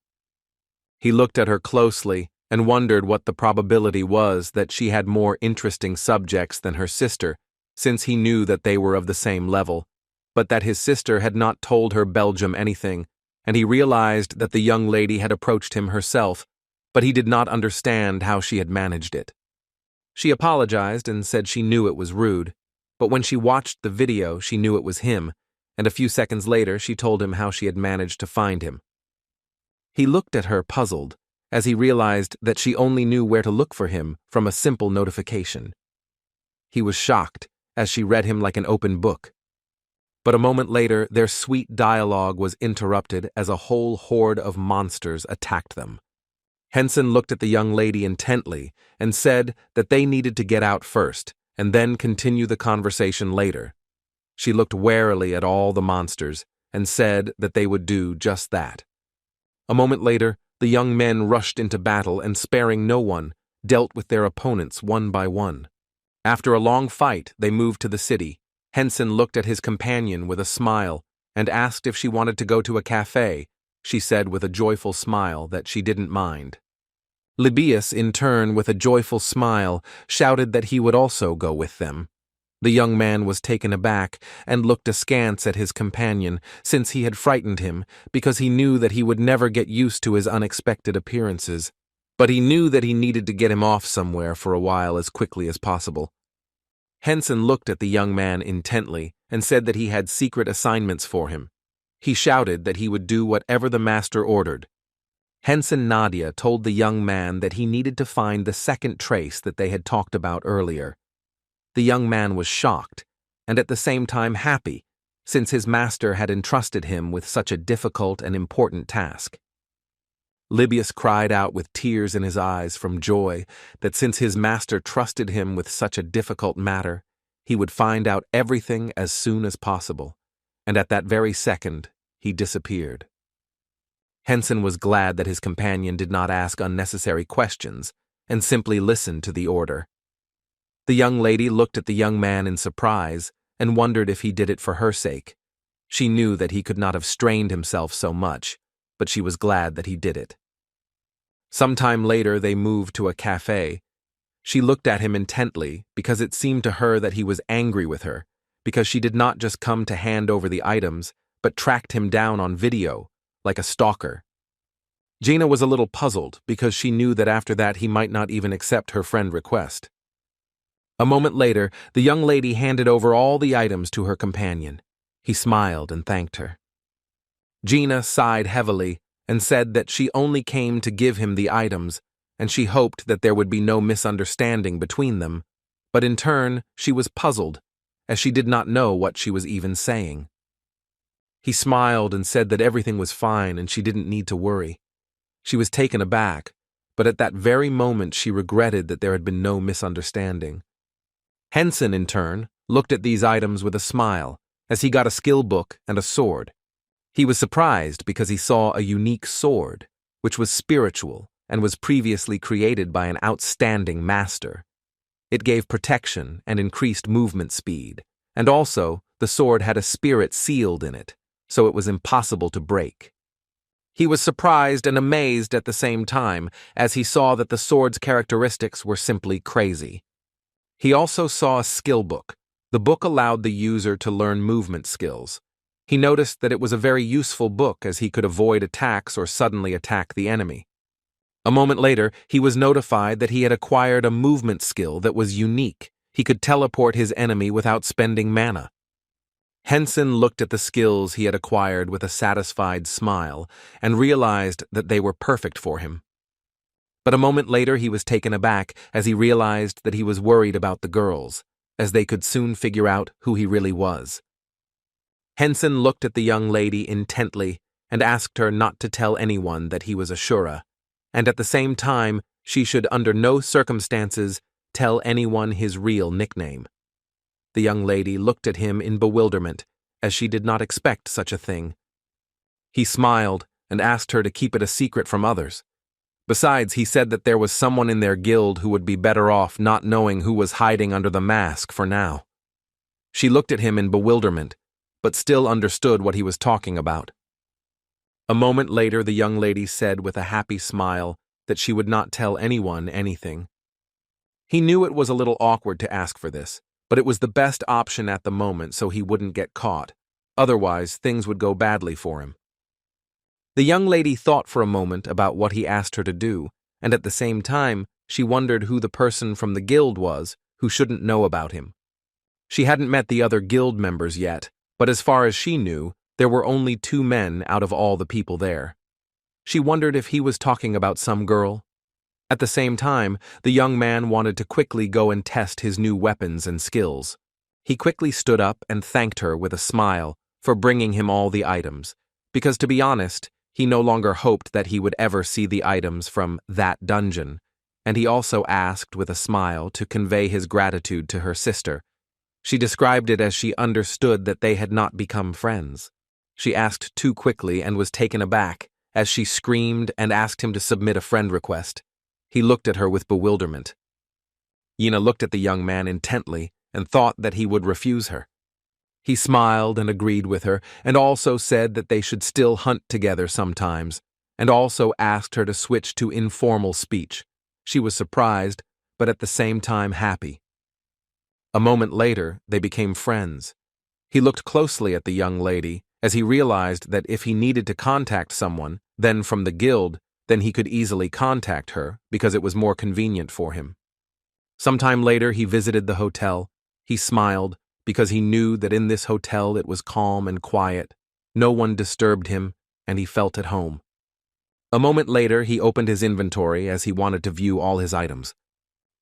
He looked at her closely and wondered what the probability was that she had more interesting subjects than her sister, since he knew that they were of the same level, but that his sister had not told her Belgium anything, and he realized that the young lady had approached him herself, but he did not understand how she had managed it. She apologized and said she knew it was rude, but when she watched the video, she knew it was him, and a few seconds later she told him how she had managed to find him. He looked at her puzzled, as he realized that she only knew where to look for him from a simple notification. He was shocked, as she read him like an open book. But a moment later, their sweet dialogue was interrupted as a whole horde of monsters attacked them. Henson looked at the young lady intently and said that they needed to get out first and then continue the conversation later. She looked warily at all the monsters and said that they would do just that. A moment later, the young men rushed into battle and, sparing no one, dealt with their opponents one by one. After a long fight, they moved to the city. Henson looked at his companion with a smile and asked if she wanted to go to a cafe. She said with a joyful smile that she didn't mind. Libius, in turn, with a joyful smile, shouted that he would also go with them. The young man was taken aback and looked askance at his companion, since he had frightened him, because he knew that he would never get used to his unexpected appearances. But he knew that he needed to get him off somewhere for a while as quickly as possible. Henson looked at the young man intently and said that he had secret assignments for him. He shouted that he would do whatever the master ordered. Henson Nadia told the young man that he needed to find the second trace that they had talked about earlier. The young man was shocked, and at the same time happy, since his master had entrusted him with such a difficult and important task. Libius cried out with tears in his eyes from joy that since his master trusted him with such a difficult matter, he would find out everything as soon as possible, and at that very second, he disappeared. Henson was glad that his companion did not ask unnecessary questions and simply listened to the order. The young lady looked at the young man in surprise and wondered if he did it for her sake. She knew that he could not have strained himself so much, but she was glad that he did it. Some time later, they moved to a cafe. She looked at him intently because it seemed to her that he was angry with her, because she did not just come to hand over the items, but tracked him down on video, like a stalker. Gina was a little puzzled because she knew that after that he might not even accept her friend request. A moment later, the young lady handed over all the items to her companion. He smiled and thanked her. Gina sighed heavily and said that she only came to give him the items, and she hoped that there would be no misunderstanding between them, but in turn she was puzzled, as she did not know what she was even saying. He smiled and said that everything was fine and she didn't need to worry. She was taken aback, but at that very moment she regretted that there had been no misunderstanding. Henson, in turn, looked at these items with a smile, as he got a skill book and a sword. He was surprised because he saw a unique sword, which was spiritual and was previously created by an outstanding master. It gave protection and increased movement speed, and also the sword had a spirit sealed in it, so it was impossible to break. He was surprised and amazed at the same time as he saw that the sword's characteristics were simply crazy. He also saw a skill book. The book allowed the user to learn movement skills. He noticed that it was a very useful book as he could avoid attacks or suddenly attack the enemy. A moment later, he was notified that he had acquired a movement skill that was unique. He could teleport his enemy without spending mana. Henson looked at the skills he had acquired with a satisfied smile and realized that they were perfect for him. But a moment later he was taken aback as he realized that he was worried about the girls, as they could soon figure out who he really was. Henson looked at the young lady intently and asked her not to tell anyone that he was Ashura, and at the same time she should under no circumstances tell anyone his real nickname. The young lady looked at him in bewilderment, as she did not expect such a thing. He smiled and asked her to keep it a secret from others. Besides, he said that there was someone in their guild who would be better off not knowing who was hiding under the mask for now. She looked at him in bewilderment, but still understood what he was talking about. A moment later, the young lady said with a happy smile that she would not tell anyone anything. He knew it was a little awkward to ask for this, but it was the best option at the moment so he wouldn't get caught. Otherwise, things would go badly for him. The young lady thought for a moment about what he asked her to do, and at the same time, she wondered who the person from the guild was who shouldn't know about him. She hadn't met the other guild members yet, but as far as she knew, there were only 2 men out of all the people there. She wondered if he was talking about some girl. At the same time, the young man wanted to quickly go and test his new weapons and skills. He quickly stood up and thanked her with a smile for bringing him all the items, because to be honest, he no longer hoped that he would ever see the items from that dungeon, and he also asked with a smile to convey his gratitude to her sister. She described it as she understood that they had not become friends. She asked too quickly and was taken aback as she screamed and asked him to submit a friend request. He looked at her with bewilderment. Yina looked at the young man intently and thought that he would refuse her. He smiled and agreed with her, and also said that they should still hunt together sometimes, and also asked her to switch to informal speech. She was surprised, but at the same time happy. A moment later, they became friends. He looked closely at the young lady, as he realized that if he needed to contact someone, then from the guild, then he could easily contact her, because it was more convenient for him. Sometime later, he visited the hotel. He smiled, because he knew that in this hotel it was calm and quiet. No one disturbed him, and he felt at home. A moment later, he opened his inventory as he wanted to view all his items.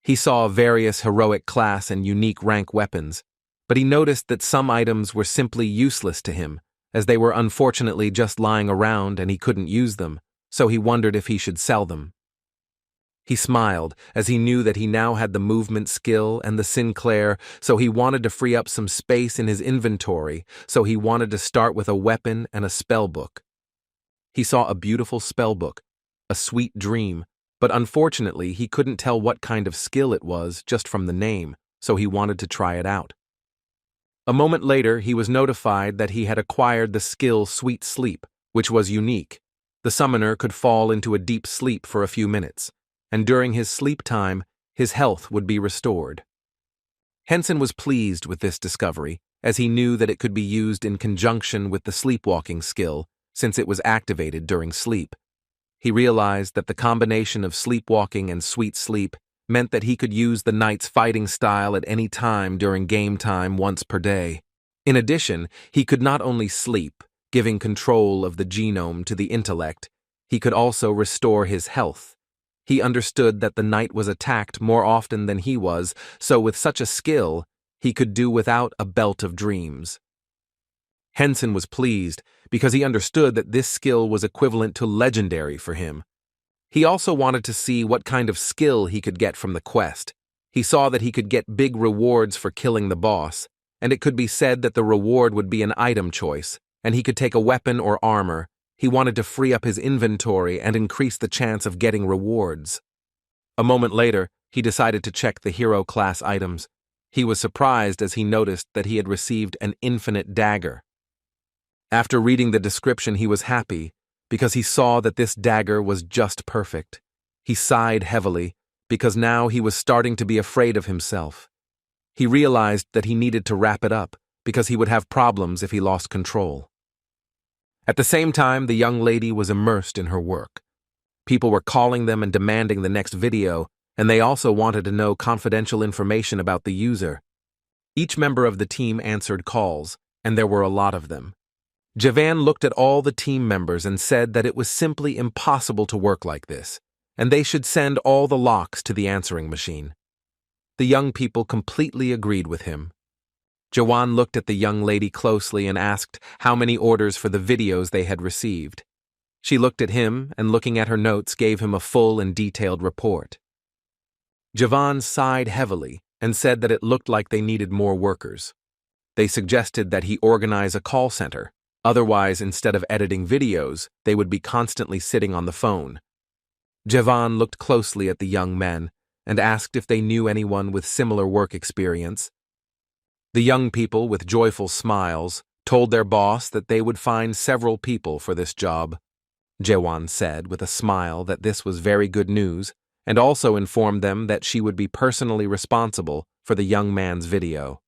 He saw various heroic class and unique rank weapons, but he noticed that some items were simply useless to him, as they were unfortunately just lying around and he couldn't use them, so he wondered if he should sell them. He smiled, as he knew that he now had the movement skill and the Sinclair, so he wanted to free up some space in his inventory, so he wanted to start with a weapon and a spell book. He saw a beautiful spell book, a sweet dream, but unfortunately he couldn't tell what kind of skill it was just from the name, so he wanted to try it out. A moment later, he was notified that he had acquired the skill Sweet Sleep, which was unique. The summoner could fall into a deep sleep for a few minutes, and during his sleep time, his health would be restored. Henson was pleased with this discovery, as he knew that it could be used in conjunction with the sleepwalking skill, since it was activated during sleep. He realized that the combination of sleepwalking and sweet sleep meant that he could use the knight's fighting style at any time during game time once per day. In addition, he could not only sleep, giving control of the genome to the intellect, he could also restore his health. He understood that the knight was attacked more often than he was, so with such a skill, he could do without a belt of dreams. Henson was pleased because he understood that this skill was equivalent to legendary for him. He also wanted to see what kind of skill he could get from the quest. He saw that he could get big rewards for killing the boss, and it could be said that the reward would be an item choice, and he could take a weapon or armor. He wanted to free up his inventory and increase the chance of getting rewards. A moment later, he decided to check the hero class items. He was surprised as he noticed that he had received an infinite dagger. After reading the description, he was happy, because he saw that this dagger was just perfect. He sighed heavily, because now he was starting to be afraid of himself. He realized that he needed to wrap it up, because he would have problems if he lost control. At the same time, the young lady was immersed in her work. People were calling them and demanding the next video, and they also wanted to know confidential information about the user. Each member of the team answered calls, and there were a lot of them. Javan looked at all the team members and said that it was simply impossible to work like this, and they should send all the locks to the answering machine. The young people completely agreed with him. Jawan looked at the young lady closely and asked how many orders for the videos they had received. She looked at him and, looking at her notes, gave him a full and detailed report. Javan sighed heavily and said that it looked like they needed more workers. They suggested that he organize a call center. Otherwise, instead of editing videos, they would be constantly sitting on the phone. Javan looked closely at the young men and asked if they knew anyone with similar work experience. The young people, with joyful smiles, told their boss that they would find several people for this job. Jawan said with a smile that this was very good news and also informed them that she would be personally responsible for the young man's video.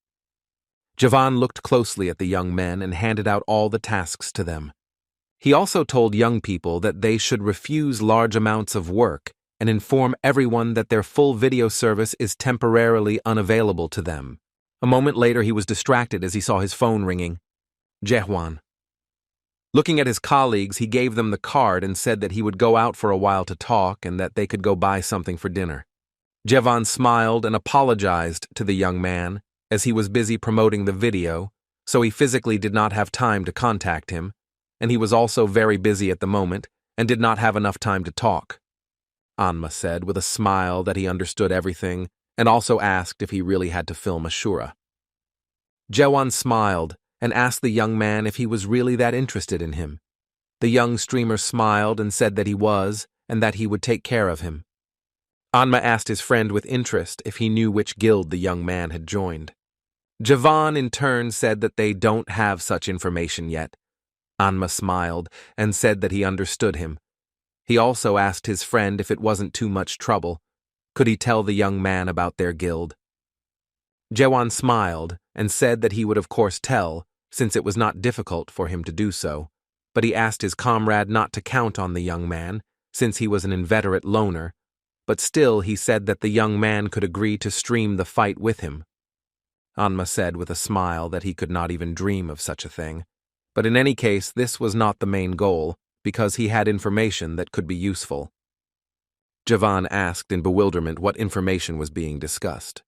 Javan looked closely at the young men and handed out all the tasks to them. He also told young people that they should refuse large amounts of work and inform everyone that their full video service is temporarily unavailable to them. A moment later, he was distracted as he saw his phone ringing. Jawan. Looking at his colleagues, he gave them the card and said that he would go out for a while to talk and that they could go buy something for dinner. Javan smiled and apologized to the young man as he was busy promoting the video, so he physically did not have time to contact him, and he was also very busy at the moment and did not have enough time to talk. Anma said with a smile that he understood everything and also asked if he really had to film Ashura. Jawan smiled and asked the young man if he was really that interested in him. The young streamer smiled and said that he was and that he would take care of him. Anma asked his friend with interest if he knew which guild the young man had joined. Javan in turn said that they don't have such information yet. Anma smiled and said that he understood him. He also asked his friend if it wasn't too much trouble. Could he tell the young man about their guild? Jawan smiled and said that he would of course tell, since it was not difficult for him to do so, but he asked his comrade not to count on the young man, since he was an inveterate loner, but still he said that the young man could agree to stream the fight with him. Anma said with a smile that he could not even dream of such a thing, but in any case this was not the main goal, because he had information that could be useful. Javan asked in bewilderment what information was being discussed.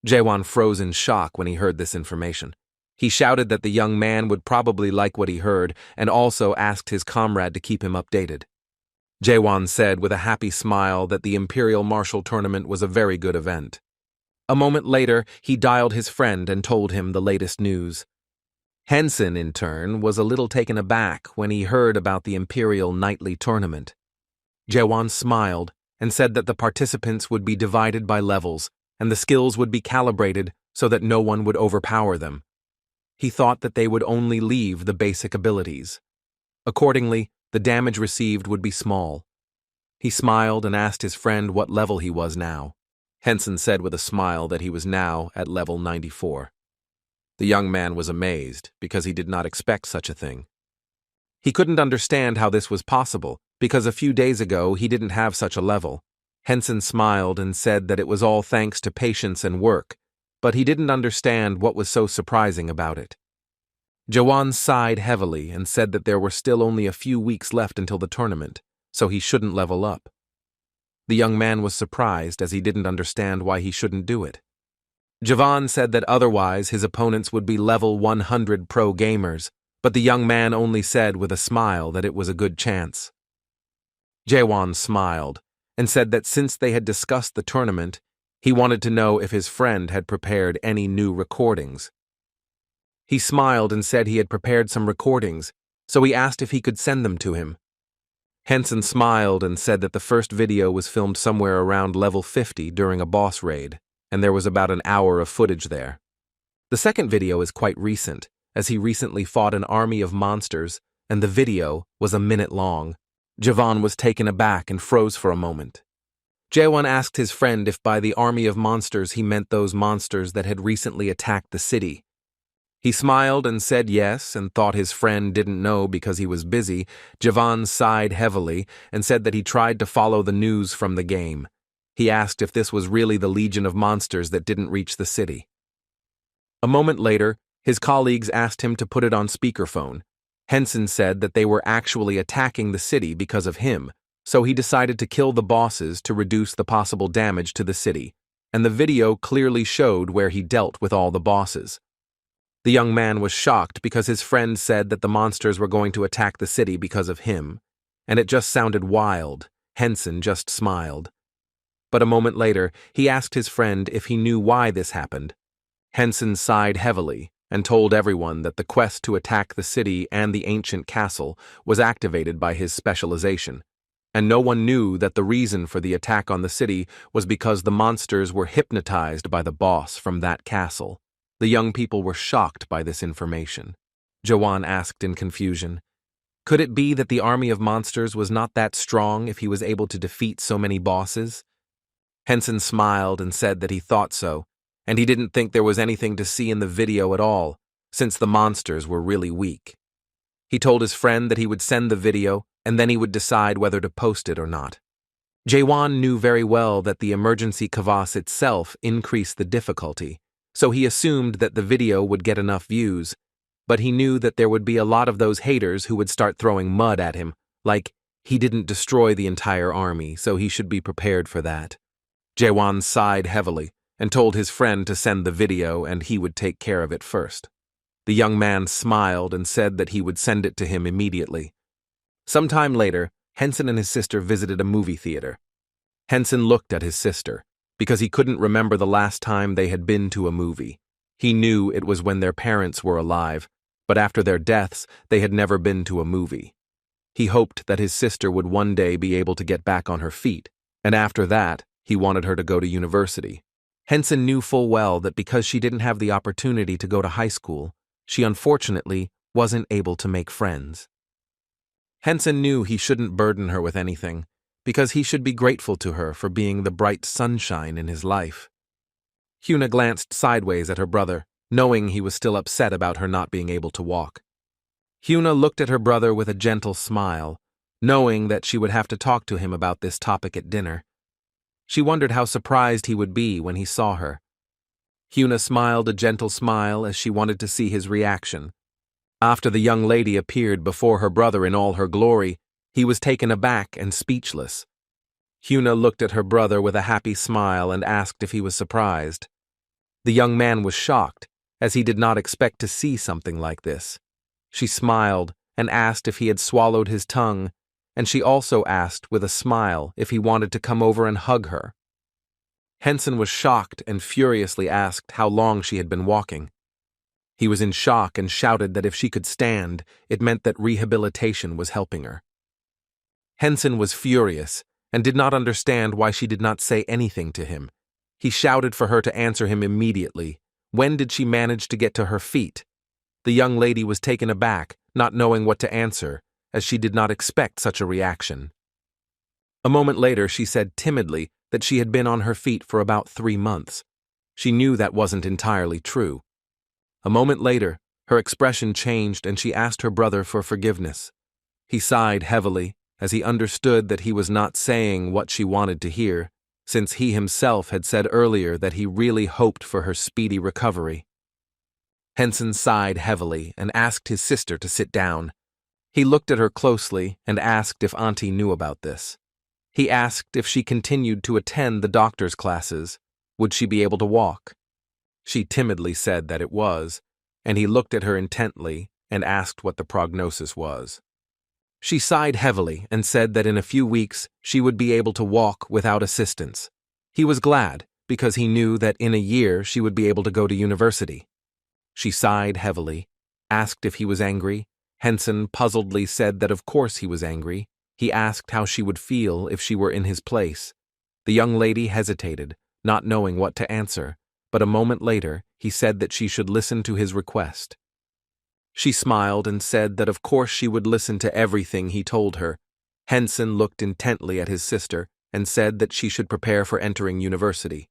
Jawan froze in shock when he heard this information. He shouted that the young man would probably like what he heard and also asked his comrade to keep him updated. Jawan said with a happy smile that the Imperial Martial Tournament was a very good event. A moment later, he dialed his friend and told him the latest news. Henson, in turn, was a little taken aback when he heard about the Imperial Nightly Tournament. Jawan smiled and said that the participants would be divided by levels and the skills would be calibrated so that no one would overpower them. He thought that they would only leave the basic abilities. Accordingly, the damage received would be small. He smiled and asked his friend what level he was now. Henson said with a smile that he was now at level 94. The young man was amazed because he did not expect such a thing. He couldn't understand how this was possible because a few days ago he didn't have such a level. Henson smiled and said that it was all thanks to patience and work, but he didn't understand what was so surprising about it. Jawan sighed heavily and said that there were still only a few weeks left until the tournament, so he shouldn't level up. The young man was surprised as he didn't understand why he shouldn't do it. Javan said that otherwise his opponents would be level 100 pro gamers, but the young man only said with a smile that it was a good chance. Jawan smiled and said that since they had discussed the tournament, he wanted to know if his friend had prepared any new recordings. He smiled and said he had prepared some recordings, so he asked if he could send them to him. Henson smiled and said that the first video was filmed somewhere around level 50 during a boss raid, and there was about an hour of footage there. The second video is quite recent, as he recently fought an army of monsters, and the video was a minute long. Javan was taken aback and froze for a moment. Jawan asked his friend if by the army of monsters he meant those monsters that had recently attacked the city. He smiled and said yes and thought his friend didn't know because he was busy. Javan sighed heavily and said that he tried to follow the news from the game. He asked if this was really the legion of monsters that didn't reach the city. A moment later, his colleagues asked him to put it on speakerphone. Henson said that they were actually attacking the city because of him, so he decided to kill the bosses to reduce the possible damage to the city, and the video clearly showed where he dealt with all the bosses. The young man was shocked because his friend said that the monsters were going to attack the city because of him, and it just sounded wild. Henson just smiled. But a moment later, he asked his friend if he knew why this happened. Henson sighed heavily and told everyone that the quest to attack the city and the ancient castle was activated by his specialization, and no one knew that the reason for the attack on the city was because the monsters were hypnotized by the boss from that castle. The young people were shocked by this information. Jawan asked in confusion, could it be that the army of monsters was not that strong if he was able to defeat so many bosses? Henson smiled and said that he thought so, and he didn't think there was anything to see in the video at all, since the monsters were really weak. He told his friend that he would send the video, and then he would decide whether to post it or not. Jawan knew very well that the emergency kvass itself increased the difficulty, so he assumed that the video would get enough views, but he knew that there would be a lot of those haters who would start throwing mud at him, like he didn't destroy the entire army, so he should be prepared for that. Jawan sighed heavily and told his friend to send the video and he would take care of it first. The young man smiled and said that he would send it to him immediately. Sometime later, Henson and his sister visited a movie theater. Henson looked at his sister, because he couldn't remember the last time they had been to a movie. He knew it was when their parents were alive, but after their deaths, they had never been to a movie. He hoped that his sister would one day be able to get back on her feet, and after that, he wanted her to go to university. Henson knew full well that because she didn't have the opportunity to go to high school, she unfortunately wasn't able to make friends. Henson knew he shouldn't burden her with anything, because he should be grateful to her for being the bright sunshine in his life. Hyuna glanced sideways at her brother, knowing he was still upset about her not being able to walk. Hyuna looked at her brother with a gentle smile, knowing that she would have to talk to him about this topic at dinner. She wondered how surprised he would be when he saw her. Hyuna smiled a gentle smile as she wanted to see his reaction. After the young lady appeared before her brother in all her glory, he was taken aback and speechless. Hyuna looked at her brother with a happy smile and asked if he was surprised. The young man was shocked, as he did not expect to see something like this. She smiled and asked if he had swallowed his tongue, and she also asked with a smile if he wanted to come over and hug her. Henson was shocked and furiously asked how long she had been walking. He was in shock and shouted that if she could stand, it meant that rehabilitation was helping her. Henson was furious and did not understand why she did not say anything to him. He shouted for her to answer him immediately. When did she manage to get to her feet? The young lady was taken aback, not knowing what to answer, as she did not expect such a reaction. A moment later, she said timidly that she had been on her feet for about 3 months. She knew that wasn't entirely true. A moment later, her expression changed and she asked her brother for forgiveness. He sighed heavily as he understood that he was not saying what she wanted to hear, since he himself had said earlier that he really hoped for her speedy recovery. Henson sighed heavily and asked his sister to sit down. He looked at her closely and asked if Auntie knew about this. He asked if she continued to attend the doctor's classes, would she be able to walk? She timidly said that it was, and he looked at her intently and asked what the prognosis was. She sighed heavily and said that in a few weeks she would be able to walk without assistance. He was glad because he knew that in a year she would be able to go to university. She sighed heavily, asked if he was angry. Henson puzzledly said that of course he was angry. He asked how she would feel if she were in his place. The young lady hesitated, not knowing what to answer, but a moment later he said that she should listen to his request. She smiled and said that of course she would listen to everything he told her. Henson looked intently at his sister and said that she should prepare for entering university.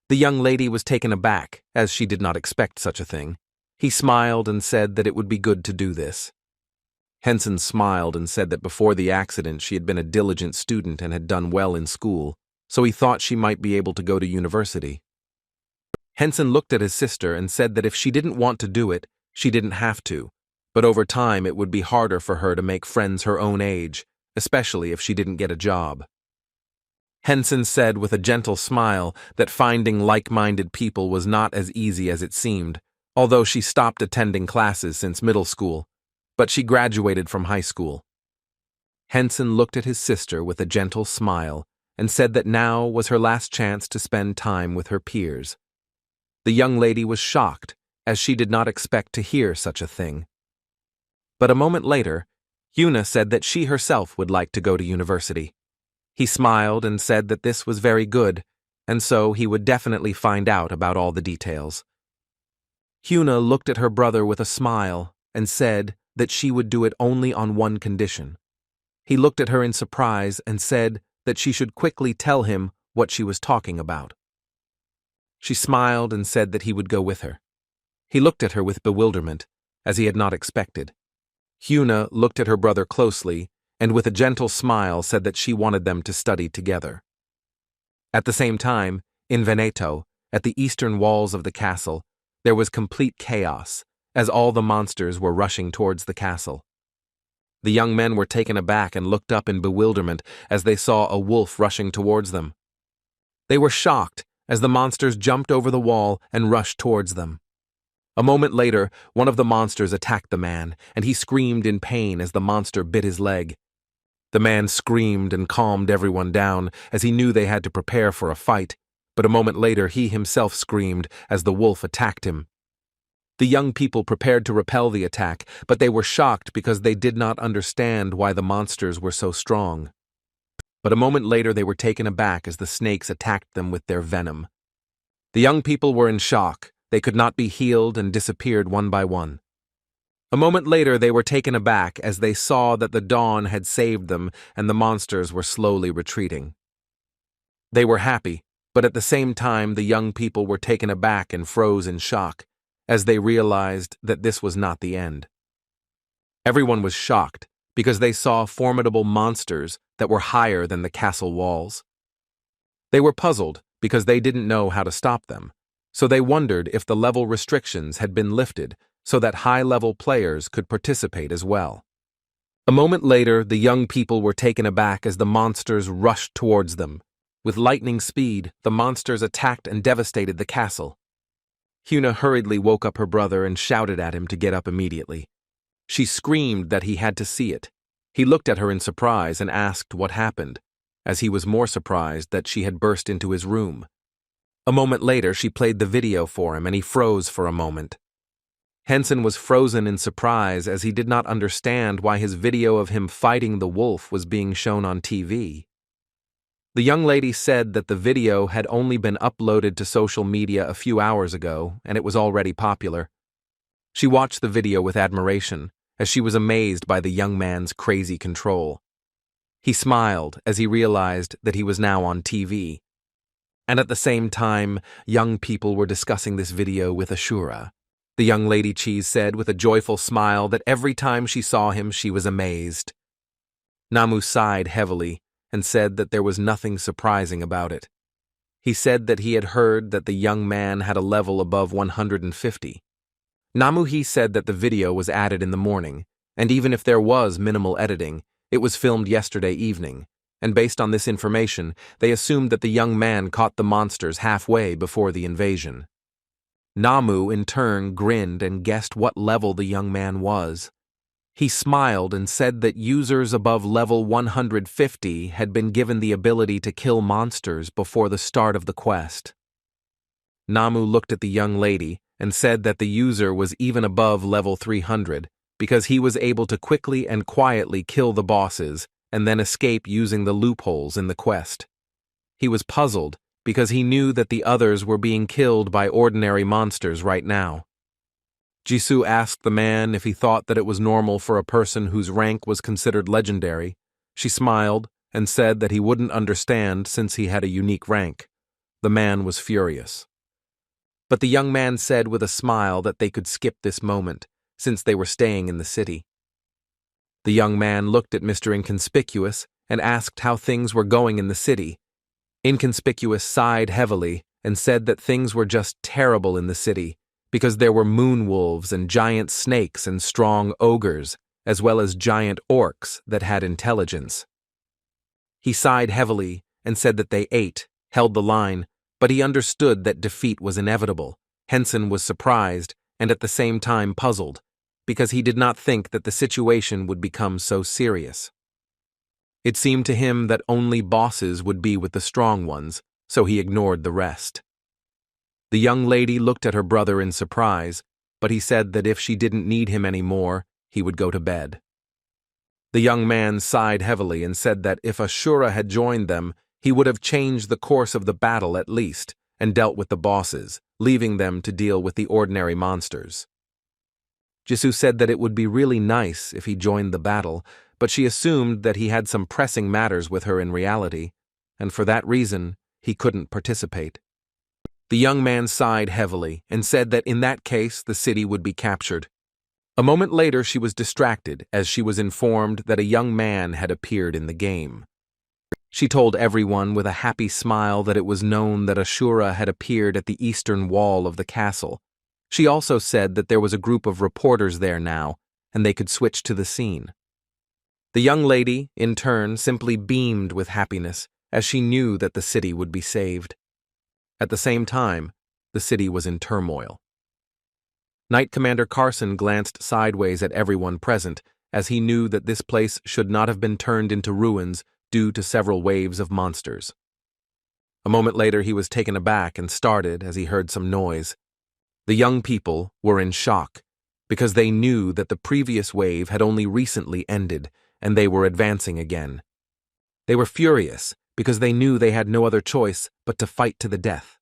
The young lady was taken aback, as she did not expect such a thing. He smiled and said that it would be good to do this. Henson smiled and said that before the accident she had been a diligent student and had done well in school, so he thought she might be able to go to university. Henson looked at his sister and said that if she didn't want to do it, she didn't have to, but over time it would be harder for her to make friends her own age, especially if she didn't get a job. Henson said with a gentle smile that finding like-minded people was not as easy as it seemed, although she stopped attending classes since middle school, but she graduated from high school. Henson looked at his sister with a gentle smile and said that now was her last chance to spend time with her peers. The young lady was shocked, as she did not expect to hear such a thing. But a moment later, Hyuna said that she herself would like to go to university. He smiled and said that this was very good, and so he would definitely find out about all the details. Hyuna looked at her brother with a smile and said that she would do it only on one condition. He looked at her in surprise and said that she should quickly tell him what she was talking about. She smiled and said that he would go with her. He looked at her with bewilderment, as he had not expected. Hyuna looked at her brother closely and with a gentle smile said that she wanted them to study together. At the same time, in Veneto, at the eastern walls of the castle, there was complete chaos, as all the monsters were rushing towards the castle. The young men were taken aback and looked up in bewilderment as they saw a wolf rushing towards them. They were shocked as the monsters jumped over the wall and rushed towards them. A moment later, one of the monsters attacked the man, and he screamed in pain as the monster bit his leg. The man screamed and calmed everyone down, as he knew they had to prepare for a fight, but a moment later he himself screamed as the wolf attacked him. The young people prepared to repel the attack, but they were shocked because they did not understand why the monsters were so strong. But a moment later they were taken aback as the snakes attacked them with their venom. The young people were in shock. They could not be healed and disappeared one by one. A moment later they were taken aback as they saw that the dawn had saved them and the monsters were slowly retreating. They were happy, but at the same time the young people were taken aback and froze in shock, as they realized that this was not the end. Everyone was shocked because they saw formidable monsters that were higher than the castle walls. They were puzzled because they didn't know how to stop them, so they wondered if the level restrictions had been lifted so that high-level players could participate as well. A moment later, the young people were taken aback as the monsters rushed towards them. With lightning speed, the monsters attacked and devastated the castle. Hyuna hurriedly woke up her brother and shouted at him to get up immediately. She screamed that he had to see it. He looked at her in surprise and asked what happened, as he was more surprised that she had burst into his room. A moment later, she played the video for him and he froze for a moment. Henson was frozen in surprise as he did not understand why his video of him fighting the wolf was being shown on TV. The young lady said that the video had only been uploaded to social media a few hours ago and it was already popular. She watched the video with admiration as she was amazed by the young man's crazy control. He smiled as he realized that he was now on TV. And at the same time, young people were discussing this video with Ashura. The young lady Cheese said with a joyful smile that every time she saw him she was amazed. Namu sighed heavily and said that there was nothing surprising about it. He said that he had heard that the young man had a level above 150. Namuhi said that the video was added in the morning, and even if there was minimal editing, it was filmed yesterday evening, and based on this information, they assumed that the young man caught the monsters halfway before the invasion. Namu, in turn, grinned and guessed what level the young man was. He smiled and said that users above level 150 had been given the ability to kill monsters before the start of the quest. Namu looked at the young lady and said that the user was even above level 300 because he was able to quickly and quietly kill the bosses and then escape using the loopholes in the quest. He was puzzled because he knew that the others were being killed by ordinary monsters right now. Jisoo asked the man if he thought that it was normal for a person whose rank was considered legendary. She smiled and said that he wouldn't understand since he had a unique rank. The man was furious. But the young man said with a smile that they could skip this moment, since they were staying in the city. The young man looked at Mr. Inconspicuous and asked how things were going in the city. Inconspicuous sighed heavily and said that things were just terrible in the city because there were moon wolves and giant snakes and strong ogres, as well as giant orcs that had intelligence. He sighed heavily and said that they held the line, but he understood that defeat was inevitable. Henson was surprised and at the same time puzzled, because he did not think that the situation would become so serious. It seemed to him that only bosses would be with the strong ones, so he ignored the rest. The young lady looked at her brother in surprise, but he said that if she didn't need him anymore, he would go to bed. The young man sighed heavily and said that if Ashura had joined them, he would have changed the course of the battle at least and dealt with the bosses, leaving them to deal with the ordinary monsters. Jisoo said that it would be really nice if he joined the battle, but she assumed that he had some pressing matters with her in reality, and for that reason, he couldn't participate. The young man sighed heavily and said that in that case the city would be captured. A moment later she was distracted as she was informed that a young man had appeared in the game. She told everyone with a happy smile that it was known that Ashura had appeared at the eastern wall of the castle. She also said that there was a group of reporters there now, and they could switch to the scene. The young lady, in turn, simply beamed with happiness as she knew that the city would be saved. At the same time, the city was in turmoil. Knight Commander Carson glanced sideways at everyone present as he knew that this place should not have been turned into ruins due to several waves of monsters. A moment later he was taken aback and started as he heard some noise. The young people were in shock because they knew that the previous wave had only recently ended and they were advancing again. They were furious because they knew they had no other choice but to fight to the death.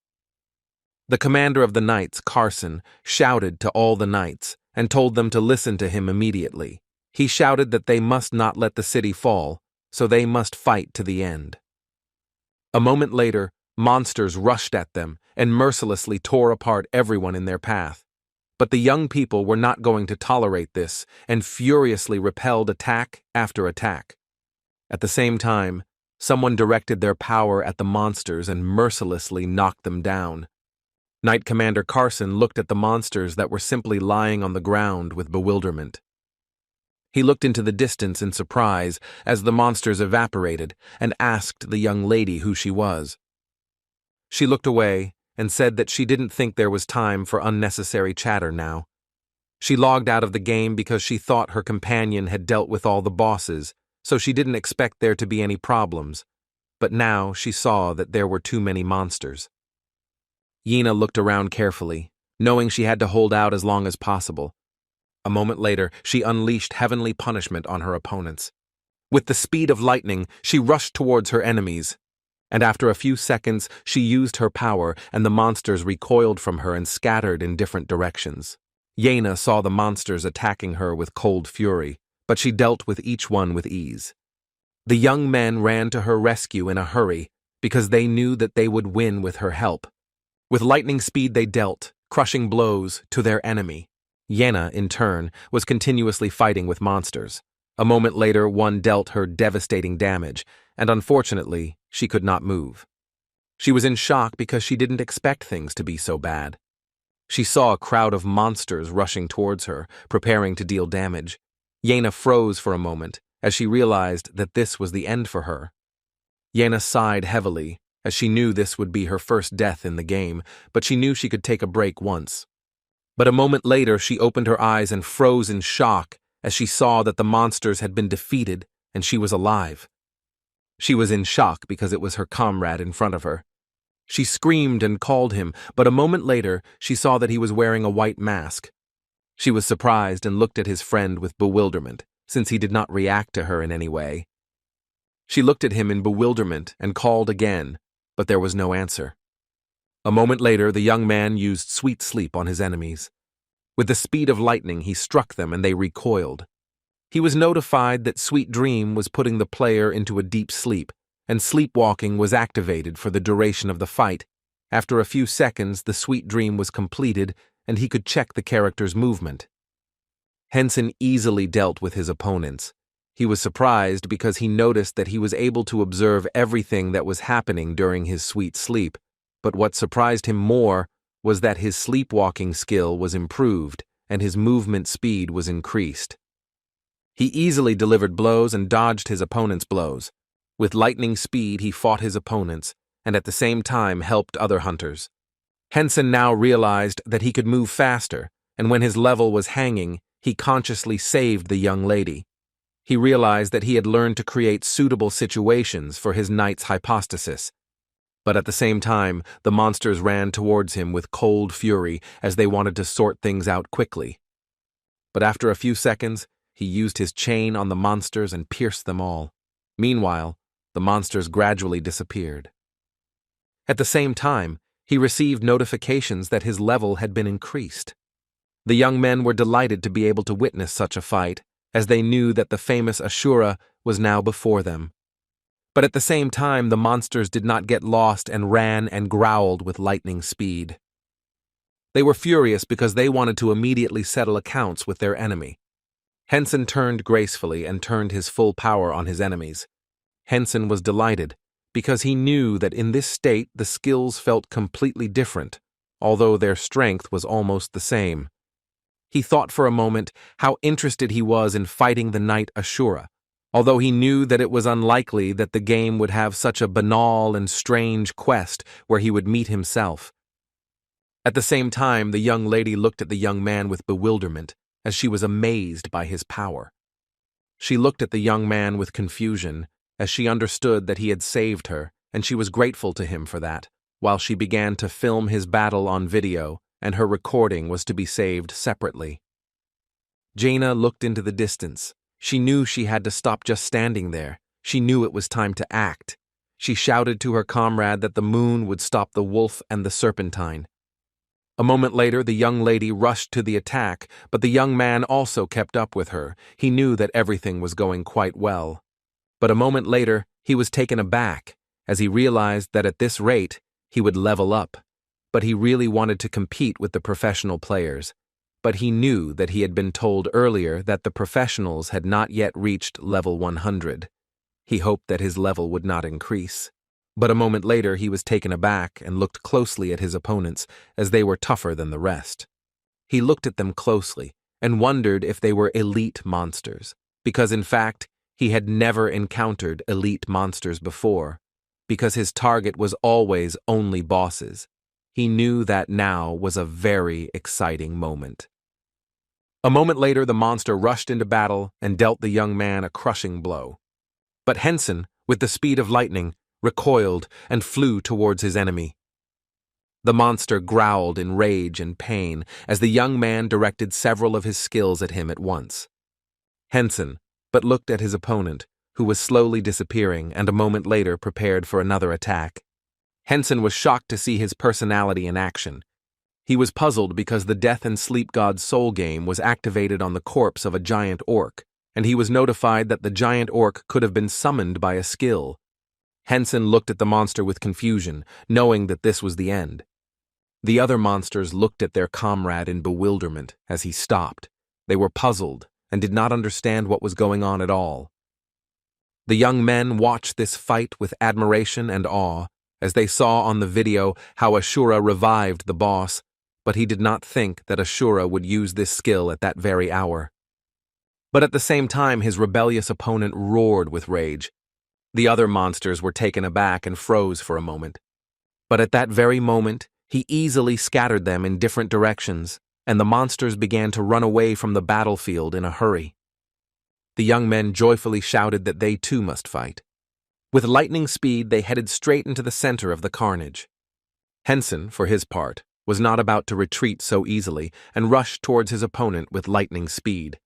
The commander of the knights, Carson, shouted to all the knights and told them to listen to him immediately. He shouted that they must not let the city fall, so they must fight to the end. A moment later, monsters rushed at them and mercilessly tore apart everyone in their path. But the young people were not going to tolerate this and furiously repelled attack after attack. At the same time, someone directed their power at the monsters and mercilessly knocked them down. Knight Commander Carson looked at the monsters that were simply lying on the ground with bewilderment. He looked into the distance in surprise as the monsters evaporated and asked the young lady who she was. She looked away and said that she didn't think there was time for unnecessary chatter now. She logged out of the game because she thought her companion had dealt with all the bosses, so she didn't expect there to be any problems, but now she saw that there were too many monsters. Yena looked around carefully, knowing she had to hold out as long as possible. A moment later, she unleashed heavenly punishment on her opponents. With the speed of lightning, she rushed towards her enemies, and after a few seconds, she used her power and the monsters recoiled from her and scattered in different directions. Yena saw the monsters attacking her with cold fury, but she dealt with each one with ease. The young men ran to her rescue in a hurry because they knew that they would win with her help. With lightning speed they dealt, crushing blows to their enemy. Yena, in turn, was continuously fighting with monsters. A moment later, one dealt her devastating damage, and unfortunately, she could not move. She was in shock because she didn't expect things to be so bad. She saw a crowd of monsters rushing towards her, preparing to deal damage. Yena froze for a moment as she realized that this was the end for her. Yena sighed heavily as she knew this would be her first death in the game, but she knew she could take a break once. But a moment later she opened her eyes and froze in shock as she saw that the monsters had been defeated and she was alive. She was in shock because it was her comrade in front of her. She screamed and called him, but a moment later she saw that he was wearing a white mask. She was surprised and looked at his friend with bewilderment, since he did not react to her in any way. She looked at him in bewilderment and called again, but there was no answer. A moment later, the young man used sweet sleep on his enemies. With the speed of lightning, he struck them and they recoiled. He was notified that Sweet Dream was putting the player into a deep sleep, and sleepwalking was activated for the duration of the fight. After a few seconds, the Sweet Dream was completed, and he could check the character's movement. Henson easily dealt with his opponents. He was surprised because he noticed that he was able to observe everything that was happening during his sweet sleep, but what surprised him more was that his sleepwalking skill was improved and his movement speed was increased. He easily delivered blows and dodged his opponent's blows. With lightning speed, he fought his opponents and at the same time helped other hunters. Henson now realized that he could move faster and when his level was hanging, he consciously saved the young lady. He realized that he had learned to create suitable situations for his knight's hypostasis. But at the same time, the monsters ran towards him with cold fury as they wanted to sort things out quickly. But after a few seconds, he used his chain on the monsters and pierced them all. Meanwhile, the monsters gradually disappeared. At the same time, he received notifications that his level had been increased. The young men were delighted to be able to witness such a fight, as they knew that the famous Ashura was now before them. But at the same time, the monsters did not get lost and ran and growled with lightning speed. They were furious because they wanted to immediately settle accounts with their enemy. Henson turned gracefully and turned his full power on his enemies. Henson was delighted because he knew that in this state the skills felt completely different, although their strength was almost the same. He thought for a moment how interested he was in fighting the knight Ashura, although he knew that it was unlikely that the game would have such a banal and strange quest where he would meet himself. At the same time, the young lady looked at the young man with bewilderment, as she was amazed by his power. She looked at the young man with confusion, as she understood that he had saved her, and she was grateful to him for that, while she began to film his battle on video, and her recording was to be saved separately. Jaina looked into the distance. She knew she had to stop just standing there. She knew it was time to act. She shouted to her comrade that the moon would stop the wolf and the serpentine. A moment later, the young lady rushed to the attack, but the young man also kept up with her. He knew that everything was going quite well. But a moment later, he was taken aback, as he realized that at this rate, he would level up. But he really wanted to compete with the professional players. But he knew that he had been told earlier that the professionals had not yet reached level 100. He hoped that his level would not increase. But a moment later he was taken aback and looked closely at his opponents, as they were tougher than the rest. He looked at them closely and wondered if they were elite monsters, because in fact he had never encountered elite monsters before, because his target was always only bosses. He knew that now was a very exciting moment. A moment later the monster rushed into battle and dealt the young man a crushing blow. But Henson, with the speed of lightning, recoiled and flew towards his enemy. The monster growled in rage and pain as the young man directed several of his skills at him at once. Henson but looked at his opponent, who was slowly disappearing, and a moment later prepared for another attack. Henson was shocked to see his personality in action. He was puzzled because the Death and Sleep God's soul game was activated on the corpse of a giant orc, and he was notified that the giant orc could have been summoned by a skill. Henson looked at the monster with confusion, knowing that this was the end. The other monsters looked at their comrade in bewilderment as he stopped. They were puzzled and did not understand what was going on at all. The young men watched this fight with admiration and awe, as they saw on the video how Ashura revived the boss, but he did not think that Ashura would use this skill at that very hour. But at the same time, his rebellious opponent roared with rage. The other monsters were taken aback and froze for a moment. But at that very moment, he easily scattered them in different directions, and the monsters began to run away from the battlefield in a hurry. The young men joyfully shouted that they too must fight. With lightning speed, they headed straight into the center of the carnage. Henson, for his part, was not about to retreat so easily and rushed towards his opponent with lightning speed.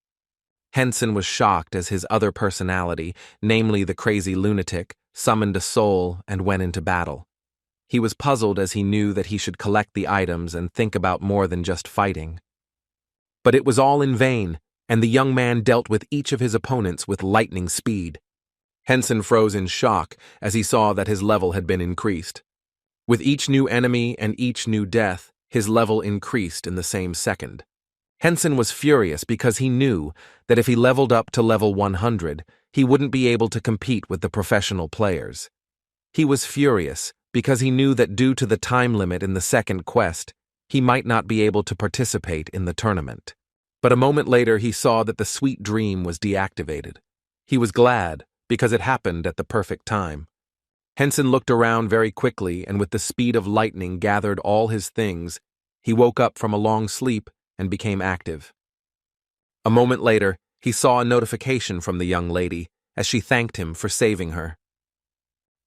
Henson was shocked as his other personality, namely the crazy lunatic, summoned a soul and went into battle. He was puzzled as he knew that he should collect the items and think about more than just fighting. But it was all in vain, and the young man dealt with each of his opponents with lightning speed. Henson froze in shock as he saw that his level had been increased. With each new enemy and each new death, his level increased in the same second. Henson was furious because he knew that if he leveled up to level 100, he wouldn't be able to compete with the professional players. He was furious because he knew that due to the time limit in the second quest, he might not be able to participate in the tournament. But a moment later he saw that the sweet dream was deactivated. He was glad because it happened at the perfect time. Henson looked around very quickly and with the speed of lightning gathered all his things. He woke up from a long sleep and became active. A moment later, he saw a notification from the young lady as she thanked him for saving her.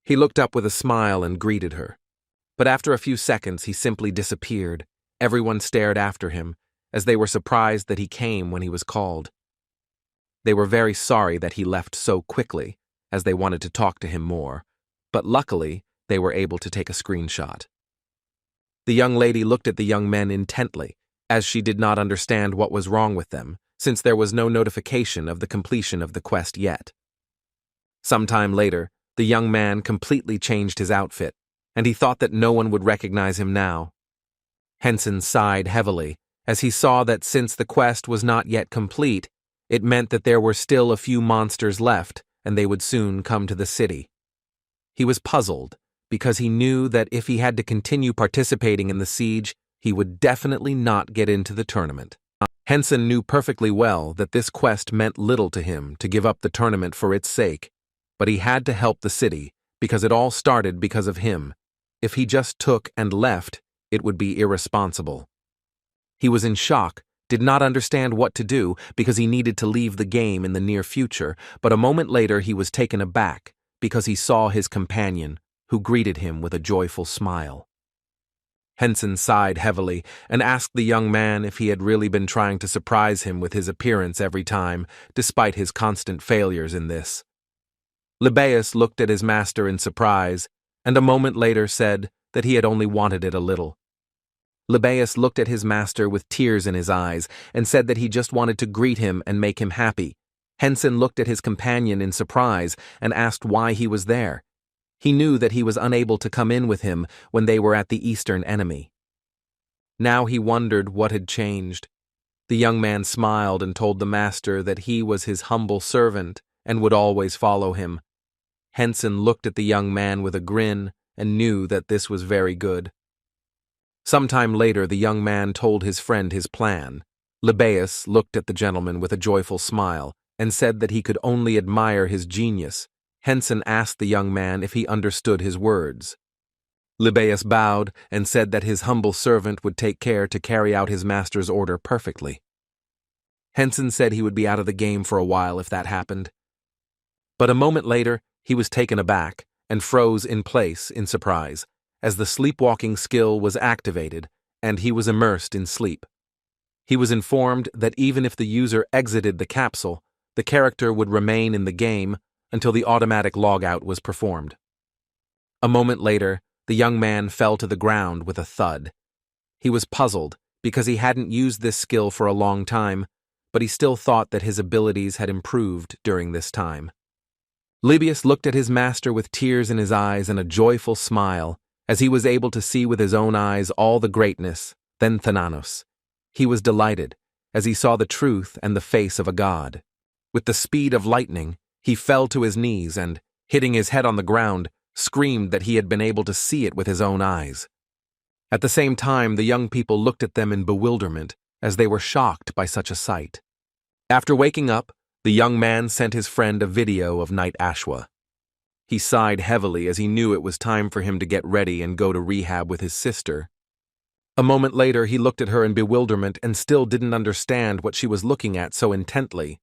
He looked up with a smile and greeted her. But after a few seconds, he simply disappeared. Everyone stared after him, as they were surprised that he came when he was called. They were very sorry that he left so quickly, as they wanted to talk to him more, but luckily, they were able to take a screenshot. The young lady looked at the young men intently, as she did not understand what was wrong with them, since there was no notification of the completion of the quest yet. Sometime later, the young man completely changed his outfit, and he thought that no one would recognize him now. Henson sighed heavily, as he saw that since the quest was not yet complete, it meant that there were still a few monsters left, and they would soon come to the city. He was puzzled, because he knew that if he had to continue participating in the siege, he would definitely not get into the tournament. Henson knew perfectly well that this quest meant little to him to give up the tournament for its sake, but he had to help the city, because it all started because of him. If he just took and left, it would be irresponsible. He was in shock, did not understand what to do because he needed to leave the game in the near future, but a moment later he was taken aback because he saw his companion, who greeted him with a joyful smile. Henson sighed heavily and asked the young man if he had really been trying to surprise him with his appearance every time, despite his constant failures in this. Libaeus looked at his master in surprise, and a moment later said that he had only wanted it a little. Libaeus looked at his master with tears in his eyes and said that he just wanted to greet him and make him happy. Henson looked at his companion in surprise and asked why he was there. He knew that he was unable to come in with him when they were at the eastern enemy. Now he wondered what had changed. The young man smiled and told the master that he was his humble servant and would always follow him. Henson looked at the young man with a grin and knew that this was very good. Sometime later, the young man told his friend his plan. Libaeus looked at the gentleman with a joyful smile and said that he could only admire his genius. Henson asked the young man if he understood his words. Libaeus bowed and said that his humble servant would take care to carry out his master's order perfectly. Henson said he would be out of the game for a while if that happened. But a moment later, he was taken aback and froze in place in surprise, as the sleepwalking skill was activated and he was immersed in sleep. He was informed that even if the user exited the capsule, the character would remain in the game until the automatic logout was performed. A moment later, the young man fell to the ground with a thud. He was puzzled because he hadn't used this skill for a long time, but he still thought that his abilities had improved during this time. Libaeus looked at his master with tears in his eyes and a joyful smile, as he was able to see with his own eyes all the greatness, then Thananos. He was delighted, as he saw the truth and the face of a god. With the speed of lightning, he fell to his knees and, hitting his head on the ground, screamed that he had been able to see it with his own eyes. At the same time, the young people looked at them in bewilderment, as they were shocked by such a sight. After waking up, the young man sent his friend a video of Night Ashwa. He sighed heavily as he knew it was time for him to get ready and go to rehab with his sister. A moment later, he looked at her in bewilderment and still didn't understand what she was looking at so intently.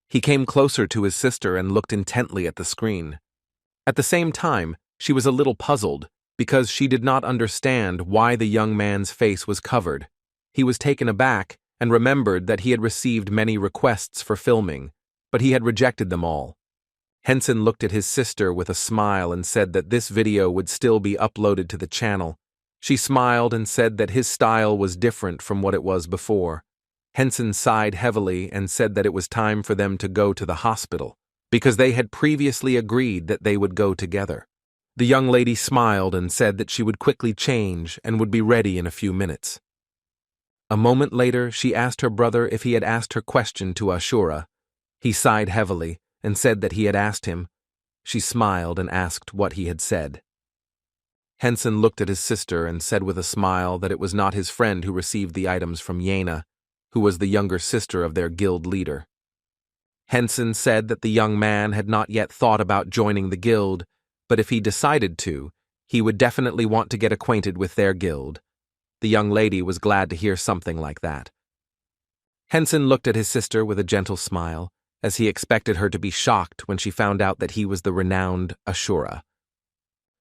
He came closer to his sister and looked intently at the screen. At the same time, she was a little puzzled because she did not understand why the young man's face was covered. He was taken aback and remembered that he had received many requests for filming, but he had rejected them all. Henson looked at his sister with a smile and said that this video would still be uploaded to the channel. She smiled and said that his style was different from what it was before. Henson sighed heavily and said that it was time for them to go to the hospital, because they had previously agreed that they would go together. The young lady smiled and said that she would quickly change and would be ready in a few minutes. A moment later, she asked her brother if he had asked her question to Ashura. He sighed heavily and said that he had asked him. She smiled and asked what he had said. Henson looked at his sister and said with a smile that it was not his friend who received the items from Yena, who was the younger sister of their guild leader. Henson said that the young man had not yet thought about joining the guild, but if he decided to, he would definitely want to get acquainted with their guild. The young lady was glad to hear something like that. Henson looked at his sister with a gentle smile, as he expected her to be shocked when she found out that he was the renowned Ashura.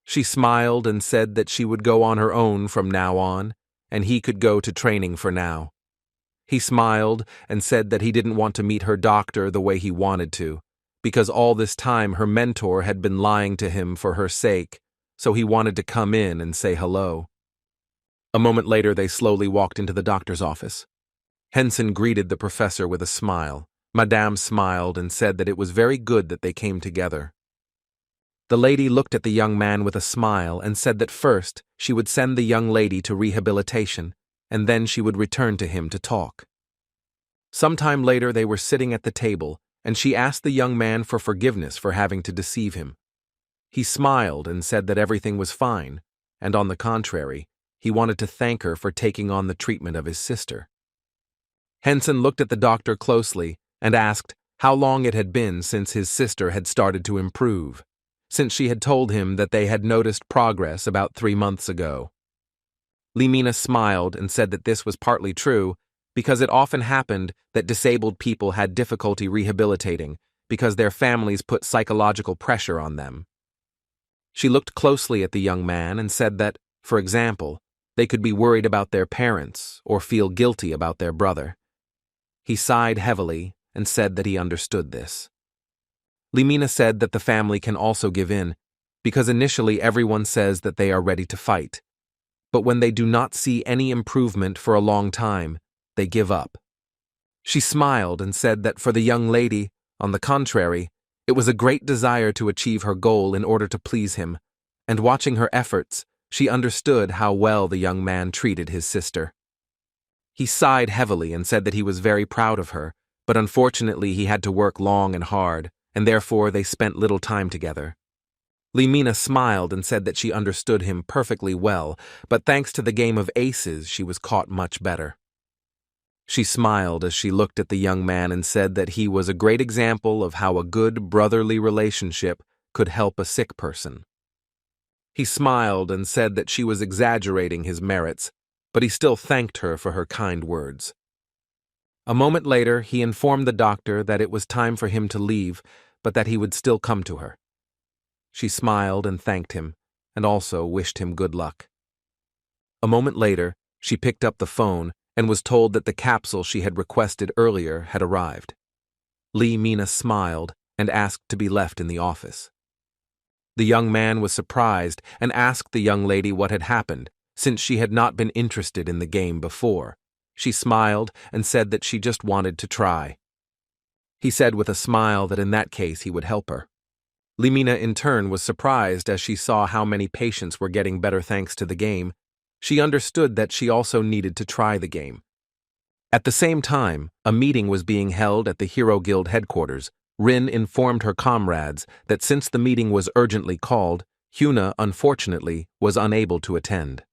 She smiled and said that she would go on her own from now on, and he could go to training for now. He smiled and said that he didn't want to meet her doctor the way he wanted to, because all this time her mentor had been lying to him for her sake, so he wanted to come in and say hello. A moment later, they slowly walked into the doctor's office. Henson greeted the professor with a smile. Madame smiled and said that it was very good that they came together. The lady looked at the young man with a smile and said that first she would send the young lady to rehabilitation, and then she would return to him to talk. Sometime later they were sitting at the table, and she asked the young man for forgiveness for having to deceive him. He smiled and said that everything was fine, and on the contrary, he wanted to thank her for taking on the treatment of his sister. Henson looked at the doctor closely and asked how long it had been since his sister had started to improve, since she had told him that they had noticed progress about 3 months ago. Limina smiled and said that this was partly true, because it often happened that disabled people had difficulty rehabilitating because their families put psychological pressure on them. She looked closely at the young man and said that, for example, they could be worried about their parents or feel guilty about their brother. He sighed heavily and said that he understood this. Limina said that the family can also give in, because initially everyone says that they are ready to fight. But when they do not see any improvement for a long time, they give up. She smiled and said that for the young lady, on the contrary, it was a great desire to achieve her goal in order to please him, and watching her efforts, she understood how well the young man treated his sister. He sighed heavily and said that he was very proud of her, but unfortunately he had to work long and hard, and therefore they spent little time together. Limina smiled and said that she understood him perfectly well, but thanks to the game of aces she was caught much better. She smiled as she looked at the young man and said that he was a great example of how a good brotherly relationship could help a sick person. He smiled and said that she was exaggerating his merits, but he still thanked her for her kind words. A moment later, he informed the doctor that it was time for him to leave, but that he would still come to her. She smiled and thanked him, and also wished him good luck. A moment later, she picked up the phone and was told that the capsule she had requested earlier had arrived. Limina smiled and asked to be left in the office. The young man was surprised and asked the young lady what had happened, since she had not been interested in the game before. She smiled and said that she just wanted to try. He said with a smile that in that case he would help her. Limina in turn was surprised as she saw how many patients were getting better thanks to the game. She understood that she also needed to try the game. At the same time, a meeting was being held at the Hero Guild headquarters. Rin informed her comrades that since the meeting was urgently called, Hyuna, unfortunately, was unable to attend.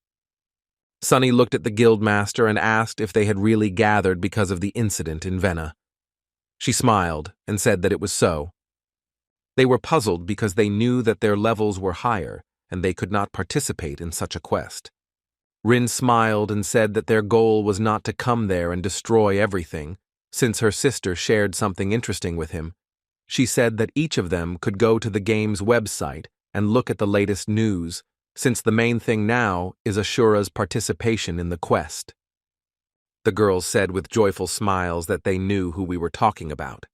Sunny looked at the guildmaster and asked if they had really gathered because of the incident in Vena. She smiled and said that it was so. They were puzzled because they knew that their levels were higher and they could not participate in such a quest. Rin smiled and said that their goal was not to come there and destroy everything, since her sister shared something interesting with him. She said that each of them could go to the game's website and look at the latest news, since the main thing now is Ashura's participation in the quest. The girls said with joyful smiles that they knew who we were talking about.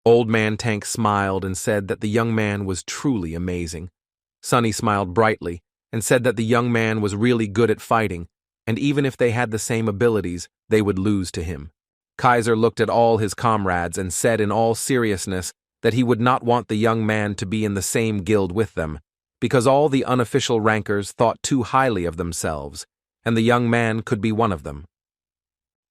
Old Man Tank smiled and said that the young man was truly amazing. Sunny smiled brightly and said that the young man was really good at fighting, and even if they had the same abilities, they would lose to him. Kaiser looked at all his comrades and said in all seriousness that he would not want the young man to be in the same guild with them, because all the unofficial rankers thought too highly of themselves, and the young man could be one of them.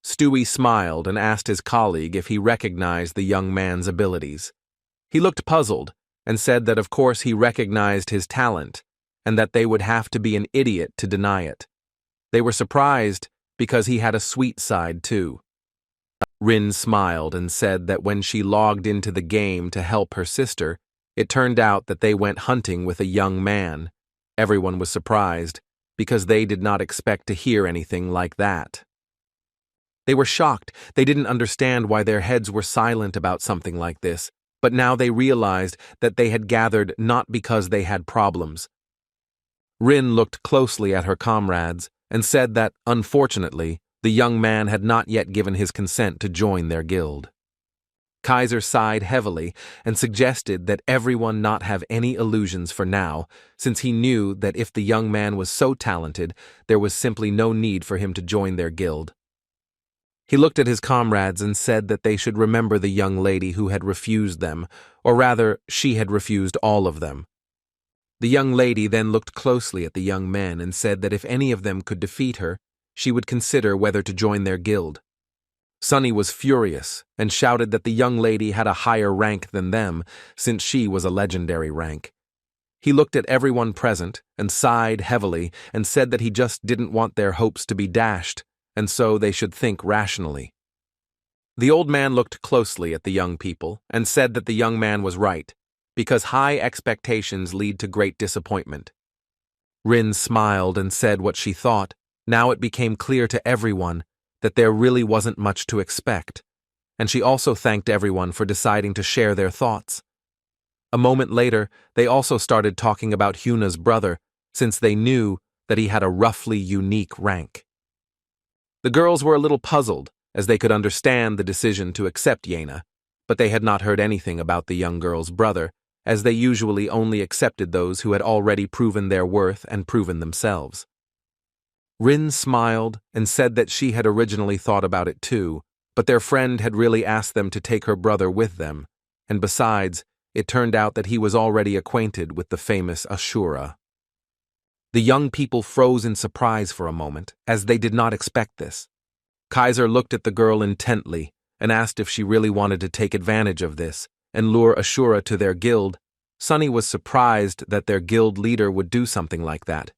Stewie smiled and asked his colleague if he recognized the young man's abilities. He looked puzzled and said that of course he recognized his talent, and that they would have to be an idiot to deny it. They were surprised because he had a sweet side too. Rin smiled and said that when she logged into the game to help her sister, it turned out that they went hunting with a young man. Everyone was surprised, because they did not expect to hear anything like that. They were shocked. They didn't understand why their heads were silent about something like this, but now they realized that they had gathered not because they had problems. Rin looked closely at her comrades and said that, unfortunately, the young man had not yet given his consent to join their guild. Kaiser sighed heavily and suggested that everyone not have any illusions for now, since he knew that if the young man was so talented, there was simply no need for him to join their guild. He looked at his comrades and said that they should remember the young lady who had refused them, or rather, she had refused all of them. The young lady then looked closely at the young men and said that if any of them could defeat her, she would consider whether to join their guild. Sunny was furious and shouted that the young lady had a higher rank than them, since she was a legendary rank. He looked at everyone present and sighed heavily and said that he just didn't want their hopes to be dashed, and so they should think rationally. The old man looked closely at the young people and said that the young man was right, because high expectations lead to great disappointment. Rin smiled and said what she thought. Now it became clear to everyone that there really wasn't much to expect, and she also thanked everyone for deciding to share their thoughts. A moment later, they also started talking about Huna's brother, since they knew that he had a roughly unique rank. The girls were a little puzzled, as they could understand the decision to accept Yena, but they had not heard anything about the young girl's brother, as they usually only accepted those who had already proven their worth and proven themselves. Rin smiled and said that she had originally thought about it too, but their friend had really asked them to take her brother with them, and besides, it turned out that he was already acquainted with the famous Ashura. The young people froze in surprise for a moment, as they did not expect this. Kaiser looked at the girl intently and asked if she really wanted to take advantage of this and lure Ashura to their guild. Sunny was surprised that their guild leader would do something like that,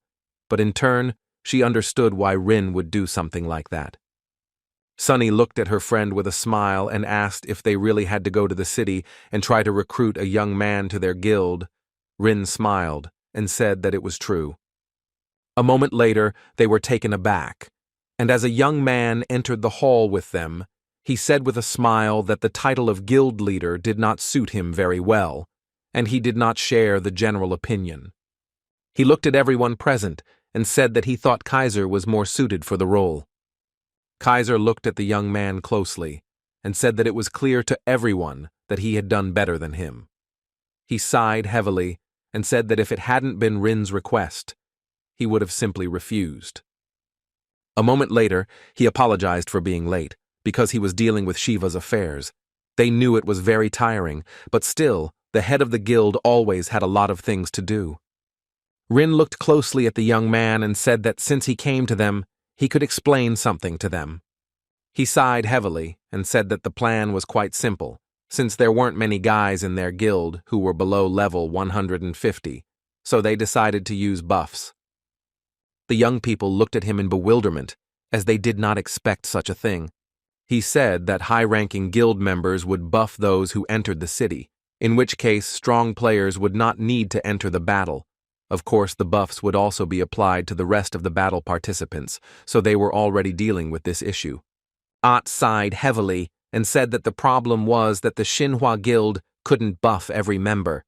but in turn, she understood why Rin would do something like that. Sunny looked at her friend with a smile and asked if they really had to go to the city and try to recruit a young man to their guild. Rin smiled and said that it was true. A moment later, they were taken aback, and as a young man entered the hall with them, he said with a smile that the title of guild leader did not suit him very well, and he did not share the general opinion. He looked at everyone present and said that he thought Kaiser was more suited for the role. Kaiser looked at the young man closely and said that it was clear to everyone that he had done better than him. He sighed heavily and said that if it hadn't been Rin's request, he would have simply refused. A moment later, he apologized for being late, because he was dealing with Shiva's affairs. They knew it was very tiring, but still, the head of the guild always had a lot of things to do. Rin looked closely at the young man and said that since he came to them, he could explain something to them. He sighed heavily and said that the plan was quite simple, since there weren't many guys in their guild who were below level 150, so they decided to use buffs. The young people looked at him in bewilderment, as they did not expect such a thing. He said that high-ranking guild members would buff those who entered the city, in which case strong players would not need to enter the battle. Of course, the buffs would also be applied to the rest of the battle participants, so they were already dealing with this issue. Ott sighed heavily and said that the problem was that the Xinhua Guild couldn't buff every member.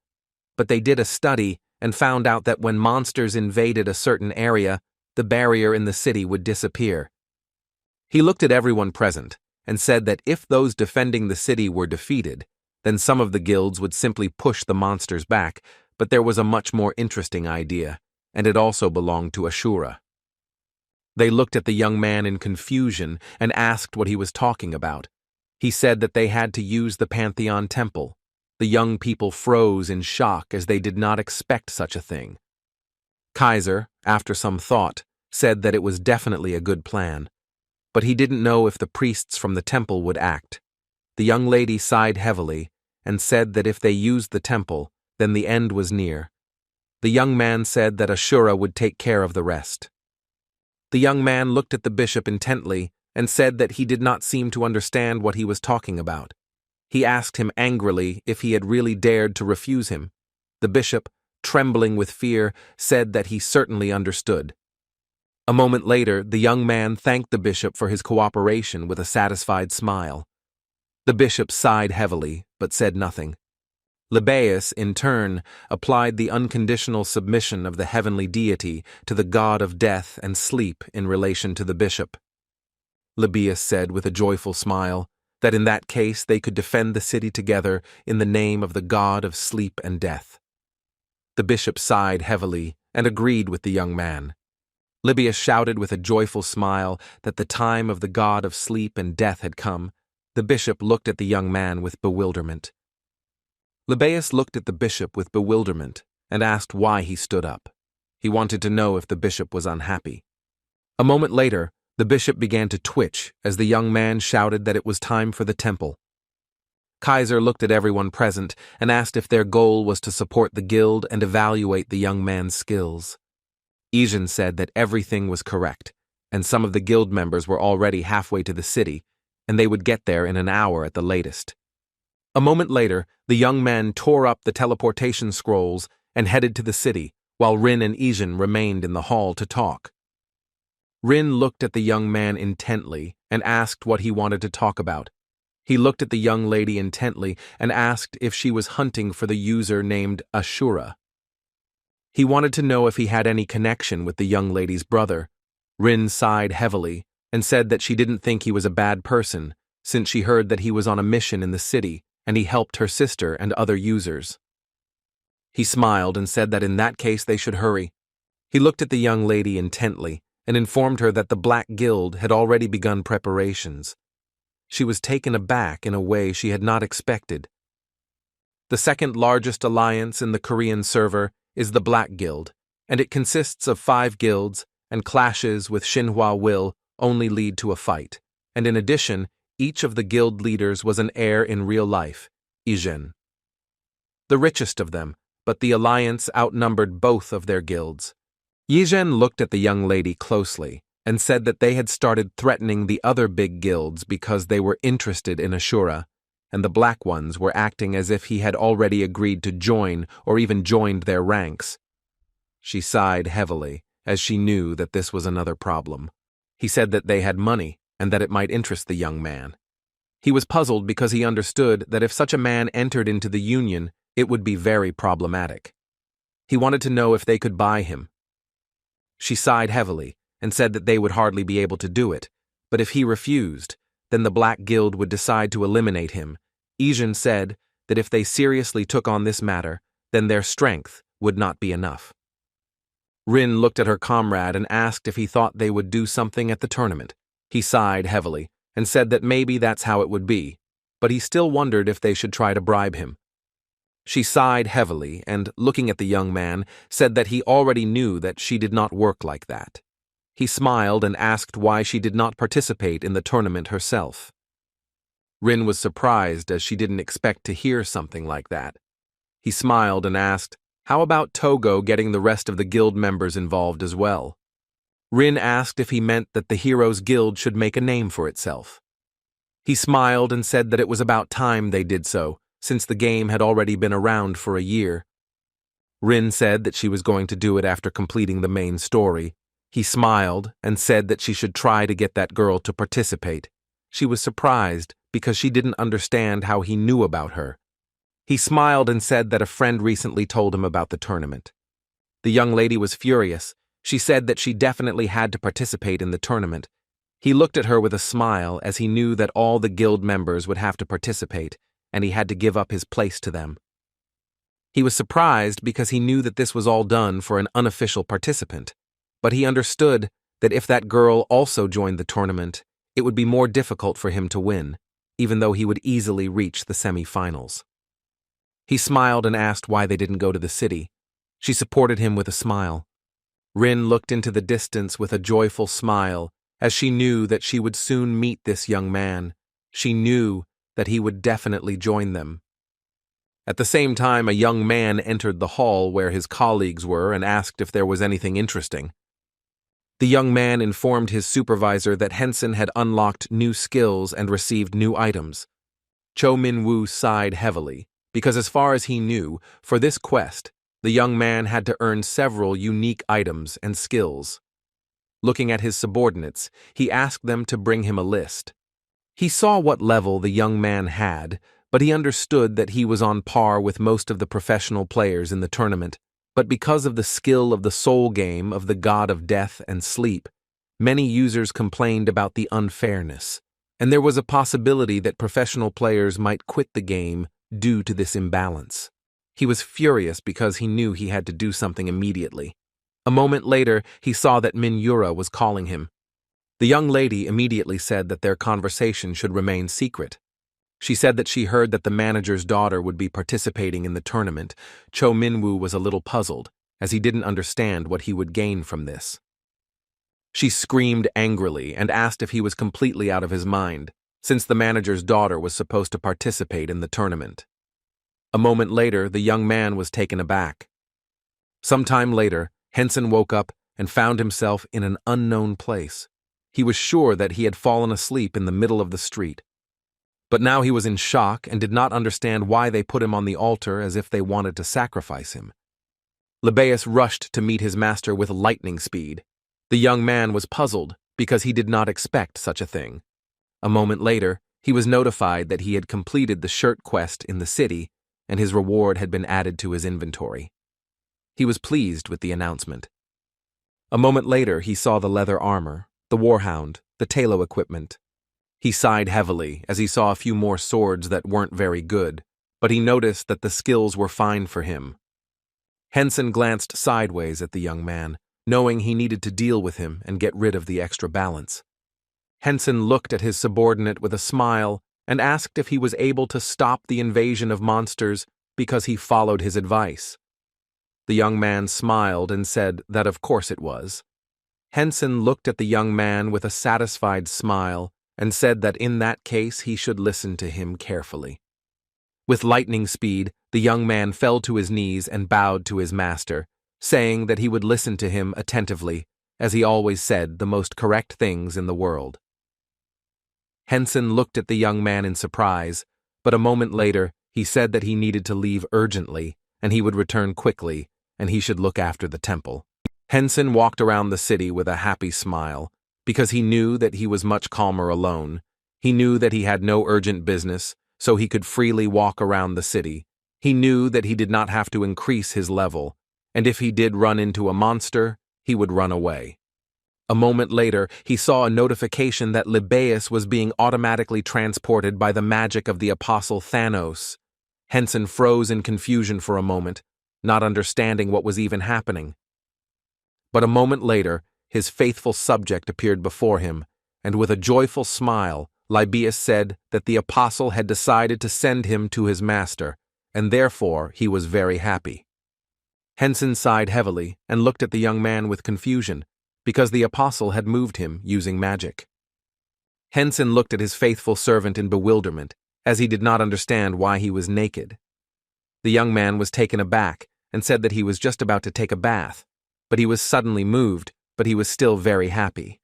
But they did a study and found out that when monsters invaded a certain area, the barrier in the city would disappear. He looked at everyone present and said that if those defending the city were defeated, then some of the guilds would simply push the monsters back, but there was a much more interesting idea, and it also belonged to Ashura. They looked at the young man in confusion and asked what he was talking about. He said that they had to use the Pantheon Temple. The young people froze in shock as they did not expect such a thing. Kaiser, after some thought, said that it was definitely a good plan, but he didn't know if the priests from the temple would act. The young lady sighed heavily and said that if they used the temple, then the end was near. The young man said that Ashura would take care of the rest. The young man looked at the bishop intently and said that he did not seem to understand what he was talking about. He asked him angrily if he had really dared to refuse him. The bishop, trembling with fear, said that he certainly understood. A moment later, the young man thanked the bishop for his cooperation with a satisfied smile. The bishop sighed heavily, but said nothing. Libaeus, in turn, applied the unconditional submission of the heavenly deity to the god of death and sleep in relation to the bishop. Libaeus said with a joyful smile that in that case they could defend the city together in the name of the god of sleep and death. The bishop sighed heavily and agreed with the young man. Libaeus shouted with a joyful smile that the time of the god of sleep and death had come. The bishop looked at the young man with bewilderment. Libaeus looked at the bishop with bewilderment and asked why he stood up. He wanted to know if the bishop was unhappy. A moment later, the bishop began to twitch as the young man shouted that it was time for the temple. Kaiser looked at everyone present and asked if their goal was to support the guild and evaluate the young man's skills. Izhen said that everything was correct, and some of the guild members were already halfway to the city, and they would get there in an hour at the latest. A moment later, the young man tore up the teleportation scrolls and headed to the city, while Rin and Izhen remained in the hall to talk. Rin looked at the young man intently and asked what he wanted to talk about. He looked at the young lady intently and asked if she was hunting for the user named Ashura. He wanted to know if he had any connection with the young lady's brother. Rin sighed heavily and said that she didn't think he was a bad person, since she heard that he was on a mission in the city and he helped her sister and other users. He smiled and said that in that case they should hurry. He looked at the young lady intently and informed her that the Black Guild had already begun preparations. She was taken aback in a way she had not expected. The second largest alliance in the Korean server is the Black Guild, and it consists of 5 guilds, and clashes with Xinhua will only lead to a fight. And in addition, each of the guild leaders was an heir in real life, Izhen. The richest of them, but the alliance outnumbered both of their guilds. Izhen looked at the young lady closely and said that they had started threatening the other big guilds because they were interested in Ashura, and the black ones were acting as if he had already agreed to join or even joined their ranks. She sighed heavily, as she knew that this was another problem. He said that they had money and that it might interest the young man. He was puzzled because he understood that if such a man entered into the union, it would be very problematic. He wanted to know if they could buy him. She sighed heavily and said that they would hardly be able to do it, but if he refused, then the Black Guild would decide to eliminate him. Izhen said that if they seriously took on this matter, then their strength would not be enough. Rin looked at her comrade and asked if he thought they would do something at the tournament. He sighed heavily and said that maybe that's how it would be, but he still wondered if they should try to bribe him. She sighed heavily and, looking at the young man, said that he already knew that she did not work like that. He smiled and asked why she did not participate in the tournament herself. Rin was surprised as she didn't expect to hear something like that. He smiled and asked, "How about Togo getting the rest of the guild members involved as well?" Rin asked if he meant that the Heroes Guild should make a name for itself. He smiled and said that it was about time they did so, since the game had already been around for a year. Rin said that she was going to do it after completing the main story. He smiled and said that she should try to get that girl to participate. She was surprised because she didn't understand how he knew about her. He smiled and said that a friend recently told him about the tournament. The young lady was furious. She said that she definitely had to participate in the tournament. He looked at her with a smile as he knew that all the guild members would have to participate, and he had to give up his place to them. He was surprised because he knew that this was all done for an unofficial participant, but he understood that if that girl also joined the tournament, it would be more difficult for him to win, even though he would easily reach the semi-finals. He smiled and asked why they didn't go to the city. She supported him with a smile. Rin looked into the distance with a joyful smile as she knew that she would soon meet this young man. She knew that he would definitely join them. At the same time, a young man entered the hall where his colleagues were and asked if there was anything interesting. The young man informed his supervisor that Henson had unlocked new skills and received new items. Cho Min-woo sighed heavily, because as far as he knew, for this quest, the young man had to earn several unique items and skills. Looking at his subordinates, he asked them to bring him a list. He saw what level the young man had, but he understood that he was on par with most of the professional players in the tournament. But because of the skill of the soul game of the god of death and sleep, many users complained about the unfairness, and there was a possibility that professional players might quit the game due to this imbalance. He was furious because he knew he had to do something immediately. A moment later, he saw that Minura was calling him. The young lady immediately said that their conversation should remain secret. She said that she heard that the manager's daughter would be participating in the tournament. Cho Minwoo was a little puzzled, as he didn't understand what he would gain from this. She screamed angrily and asked if he was completely out of his mind, since the manager's daughter was supposed to participate in the tournament. A moment later, the young man was taken aback. Sometime later, Henson woke up and found himself in an unknown place. He was sure that he had fallen asleep in the middle of the street. But now he was in shock and did not understand why they put him on the altar as if they wanted to sacrifice him. Libeus rushed to meet his master with lightning speed. The young man was puzzled because he did not expect such a thing. A moment later, he was notified that he had completed the shirt quest in the city and his reward had been added to his inventory. He was pleased with the announcement. A moment later, he saw the leather armor, the warhound, the talo equipment. He sighed heavily as he saw a few more swords that weren't very good, but he noticed that the skills were fine for him. Henson glanced sideways at the young man, knowing he needed to deal with him and get rid of the extra balance. Henson looked at his subordinate with a smile and asked if he was able to stop the invasion of monsters because he followed his advice. The young man smiled and said that of course it was. Henson looked at the young man with a satisfied smile and said that in that case he should listen to him carefully. With lightning speed, the young man fell to his knees and bowed to his master, saying that he would listen to him attentively, as he always said the most correct things in the world. Henson looked at the young man in surprise, but a moment later he said that he needed to leave urgently and he would return quickly and he should look after the temple. Henson walked around the city with a happy smile, because he knew that he was much calmer alone. He knew that he had no urgent business, so he could freely walk around the city. He knew that he did not have to increase his level, and if he did run into a monster, he would run away. A moment later, he saw a notification that Libeus was being automatically transported by the magic of the Apostle Thanos. Henson froze in confusion for a moment, not understanding what was even happening. But a moment later, his faithful subject appeared before him, and with a joyful smile, Libeus said that the apostle had decided to send him to his master, and therefore he was very happy. Henson sighed heavily and looked at the young man with confusion, because the apostle had moved him using magic. Henson looked at his faithful servant in bewilderment, as he did not understand why he was naked. The young man was taken aback and said that he was just about to take a bath, but he was suddenly moved, but he was still very happy.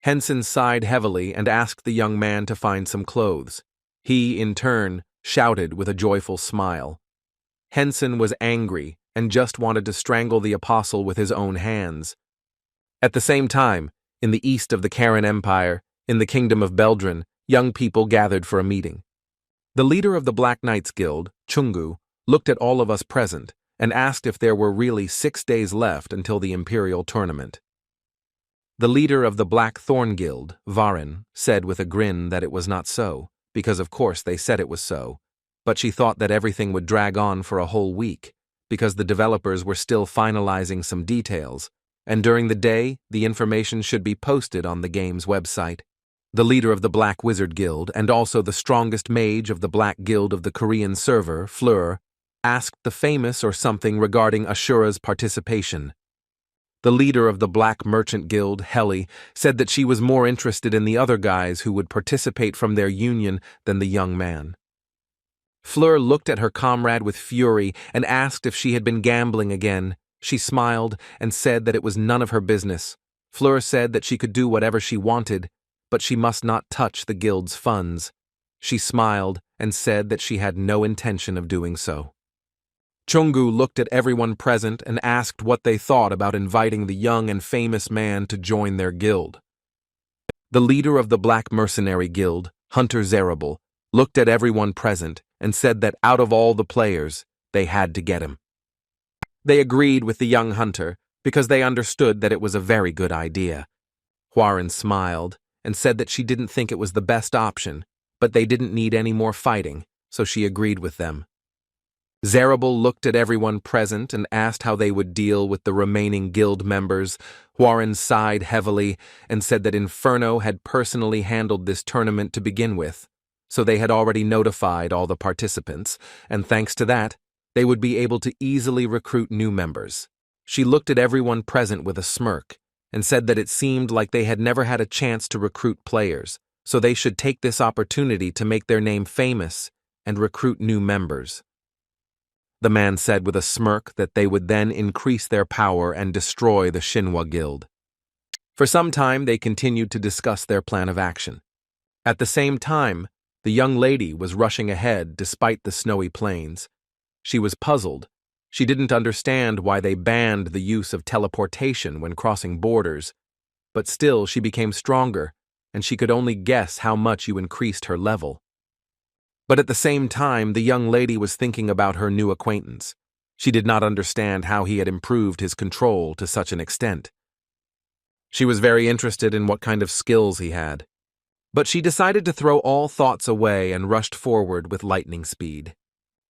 Henson sighed heavily and asked the young man to find some clothes. He, in turn, shouted with a joyful smile. Henson was angry and just wanted to strangle the apostle with his own hands. At the same time, in the east of the Karen Empire, in the kingdom of Beldrin, young people gathered for a meeting. The leader of the Black Knights Guild, Chungu, looked at all of us present and asked if there were really 6 days left until the Imperial tournament. The leader of the Black Thorn Guild, Varin, said with a grin that it was not so, because of course they said it was so, but she thought that everything would drag on for a whole week, because the developers were still finalizing some details, and during the day, the information should be posted on the game's website. The leader of the Black Wizard Guild, and also the strongest mage of the Black Guild of the Korean server, Fleur, asked the famous or something regarding Ashura's participation. The leader of the Black Merchant Guild, Helly, said that she was more interested in the other guys who would participate from their union than the young man. Fleur looked at her comrade with fury and asked if she had been gambling again. She smiled and said that it was none of her business. Fleur said that she could do whatever she wanted, but she must not touch the guild's funds. She smiled and said that she had no intention of doing so. Chungu looked at everyone present and asked what they thought about inviting the young and famous man to join their guild. The leader of the Black Mercenary Guild, Hunter Zerable, looked at everyone present and said that out of all the players, they had to get him. They agreed with the young hunter because they understood that it was a very good idea. Huaren smiled and said that she didn't think it was the best option, but they didn't need any more fighting, so she agreed with them. Zerable looked at everyone present and asked how they would deal with the remaining guild members. Huaren sighed heavily and said that Inferno had personally handled this tournament to begin with, so they had already notified all the participants, and thanks to that, they would be able to easily recruit new members. She looked at everyone present with a smirk and said that it seemed like they had never had a chance to recruit players, so they should take this opportunity to make their name famous and recruit new members. The man said with a smirk that they would then increase their power and destroy the Shinwa Guild. For some time, they continued to discuss their plan of action. At the same time, the young lady was rushing ahead despite the snowy plains. She was puzzled. She didn't understand why they banned the use of teleportation when crossing borders, but still she became stronger, and she could only guess how much you increased her level. But at the same time, the young lady was thinking about her new acquaintance. She did not understand how he had improved his control to such an extent. She was very interested in what kind of skills he had. But she decided to throw all thoughts away and rushed forward with lightning speed.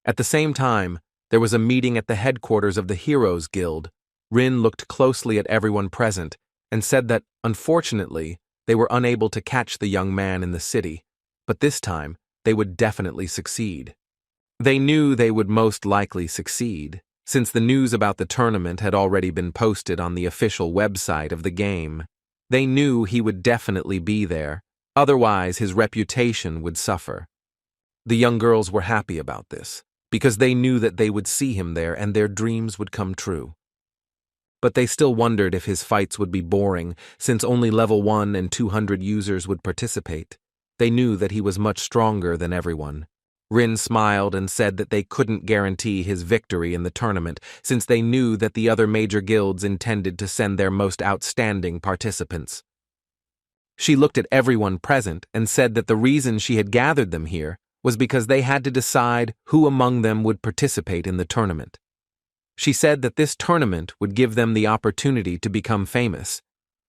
At the same time, there was a meeting at the headquarters of the Heroes Guild. Rin looked closely at everyone present and said that, unfortunately, they were unable to catch the young man in the city, but this time, they would definitely succeed. They knew they would most likely succeed, since the news about the tournament had already been posted on the official website of the game. They knew he would definitely be there, otherwise his reputation would suffer. The young girls were happy about this, because they knew that they would see him there and their dreams would come true. But they still wondered if his fights would be boring, since only level 1 and 200 users would participate. They knew that he was much stronger than everyone. Rin smiled and said that they couldn't guarantee his victory in the tournament, since they knew that the other major guilds intended to send their most outstanding participants. She looked at everyone present and said that the reason she had gathered them here was because they had to decide who among them would participate in the tournament. She said that this tournament would give them the opportunity to become famous,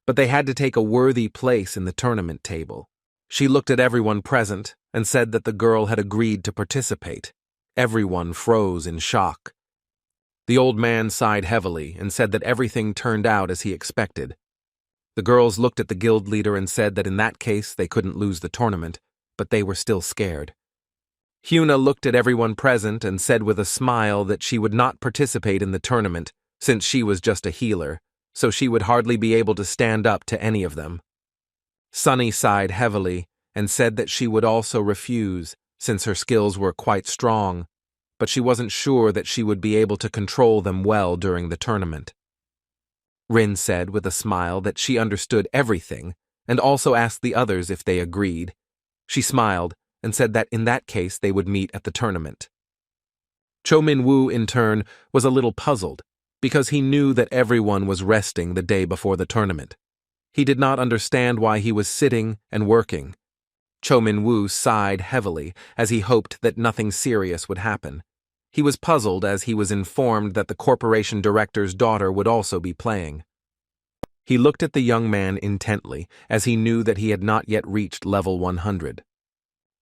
but they had to take a worthy place in the tournament table. She looked at everyone present and said that the girl had agreed to participate. Everyone froze in shock. The old man sighed heavily and said that everything turned out as he expected. The girls looked at the guild leader and said that in that case they couldn't lose the tournament, but they were still scared. Hyuna looked at everyone present and said with a smile that she would not participate in the tournament, since she was just a healer, so she would hardly be able to stand up to any of them. Sunny sighed heavily and said that she would also refuse, since her skills were quite strong, but she wasn't sure that she would be able to control them well during the tournament. Rin said with a smile that she understood everything and also asked the others if they agreed. She smiled and said that in that case they would meet at the tournament. Cho Min-woo, in turn, was a little puzzled because he knew that everyone was resting the day before the tournament. He did not understand why he was sitting and working. Cho Min-woo sighed heavily as he hoped that nothing serious would happen. He was puzzled as he was informed that the corporation director's daughter would also be playing. He looked at the young man intently as he knew that he had not yet reached level 100.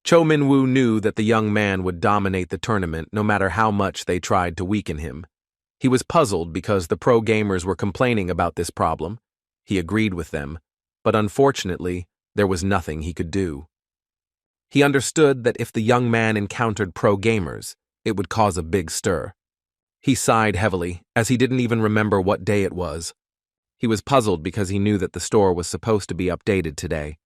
Cho Min-woo knew that the young man would dominate the tournament no matter how much they tried to weaken him. He was puzzled because the pro gamers were complaining about this problem. He agreed with them, but unfortunately, there was nothing he could do. He understood that if the young man encountered pro gamers, it would cause a big stir. He sighed heavily, as he didn't even remember what day it was. He was puzzled because he knew that the store was supposed to be updated today.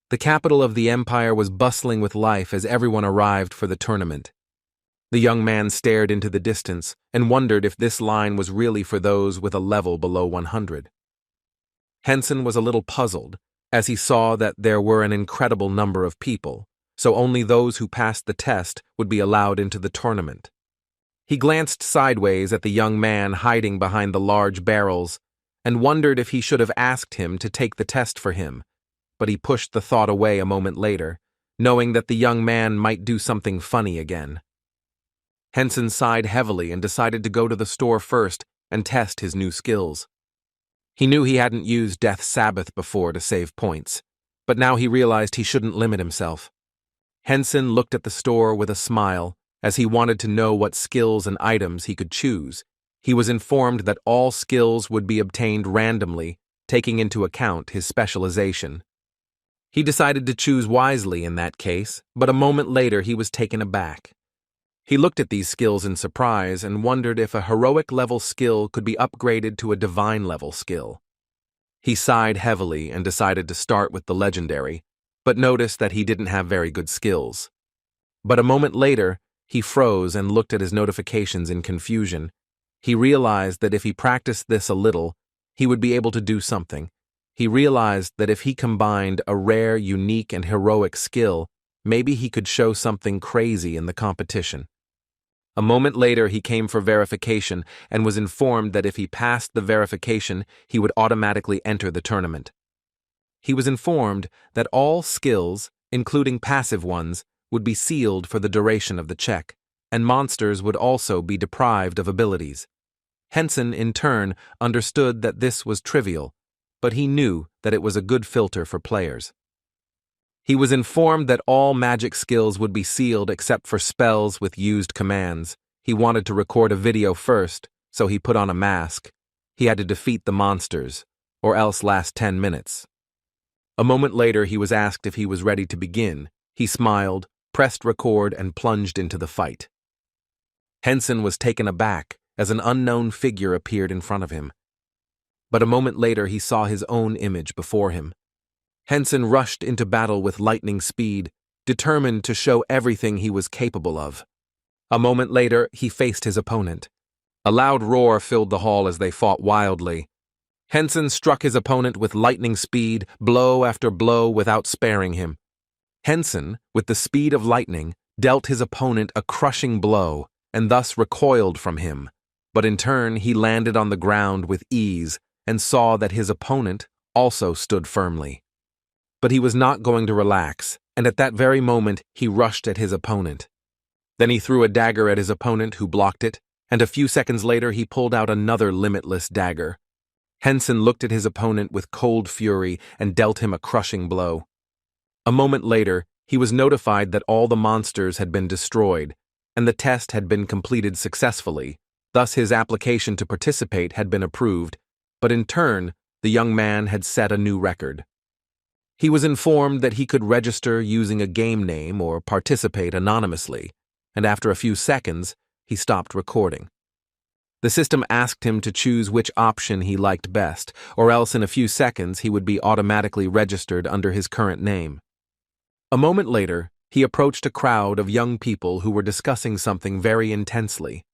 The capital of the empire was bustling with life as everyone arrived for the tournament. The young man stared into the distance and wondered if this line was really for those with a level below 100. Henson was a little puzzled, as he saw that there were an incredible number of people, so only those who passed the test would be allowed into the tournament. He glanced sideways at the young man hiding behind the large barrels and wondered if he should have asked him to take the test for him, but he pushed the thought away a moment later, knowing that the young man might do something funny again. Henson sighed heavily and decided to go to the store first and test his new skills. He knew he hadn't used Death Sabbath before to save points, but now he realized he shouldn't limit himself. Henson looked at the store with a smile as he wanted to know what skills and items he could choose. He was informed that all skills would be obtained randomly, taking into account his specialization. He decided to choose wisely in that case, but a moment later he was taken aback. He looked at these skills in surprise and wondered if a heroic-level skill could be upgraded to a divine-level skill. He sighed heavily and decided to start with the legendary, but noticed that he didn't have very good skills. But a moment later, he froze and looked at his notifications in confusion. He realized that if he practiced this a little, he would be able to do something. He realized that if he combined a rare, unique, and heroic skill, maybe he could show something crazy in the competition. A moment later, he came for verification and was informed that if he passed the verification, he would automatically enter the tournament. He was informed that all skills, including passive ones, would be sealed for the duration of the check, and monsters would also be deprived of abilities. Henson, in turn, understood that this was trivial, but he knew that it was a good filter for players. He was informed that all magic skills would be sealed except for spells with used commands. He wanted to record a video first, so he put on a mask. He had to defeat the monsters, or else last 10 minutes. A moment later, he was asked if he was ready to begin. He smiled, pressed record, and plunged into the fight. Henson was taken aback as an unknown figure appeared in front of him. But a moment later, he saw his own image before him. Henson rushed into battle with lightning speed, determined to show everything he was capable of. A moment later, he faced his opponent. A loud roar filled the hall as they fought wildly. Henson struck his opponent with lightning speed, blow after blow without sparing him. Henson, with the speed of lightning, dealt his opponent a crushing blow and thus recoiled from him, but in turn he landed on the ground with ease and saw that his opponent also stood firmly. But he was not going to relax, and at that very moment he rushed at his opponent. Then he threw a dagger at his opponent, who blocked it, and a few seconds later he pulled out another limitless dagger. Henson looked at his opponent with cold fury and dealt him a crushing blow. A moment later, he was notified that all the monsters had been destroyed, and the test had been completed successfully. Thus his application to participate had been approved, but in turn, the young man had set a new record. He was informed that he could register using a game name or participate anonymously, and after a few seconds, he stopped recording. The system asked him to choose which option he liked best, or else in a few seconds he would be automatically registered under his current name. A moment later, he approached a crowd of young people who were discussing something very intensely.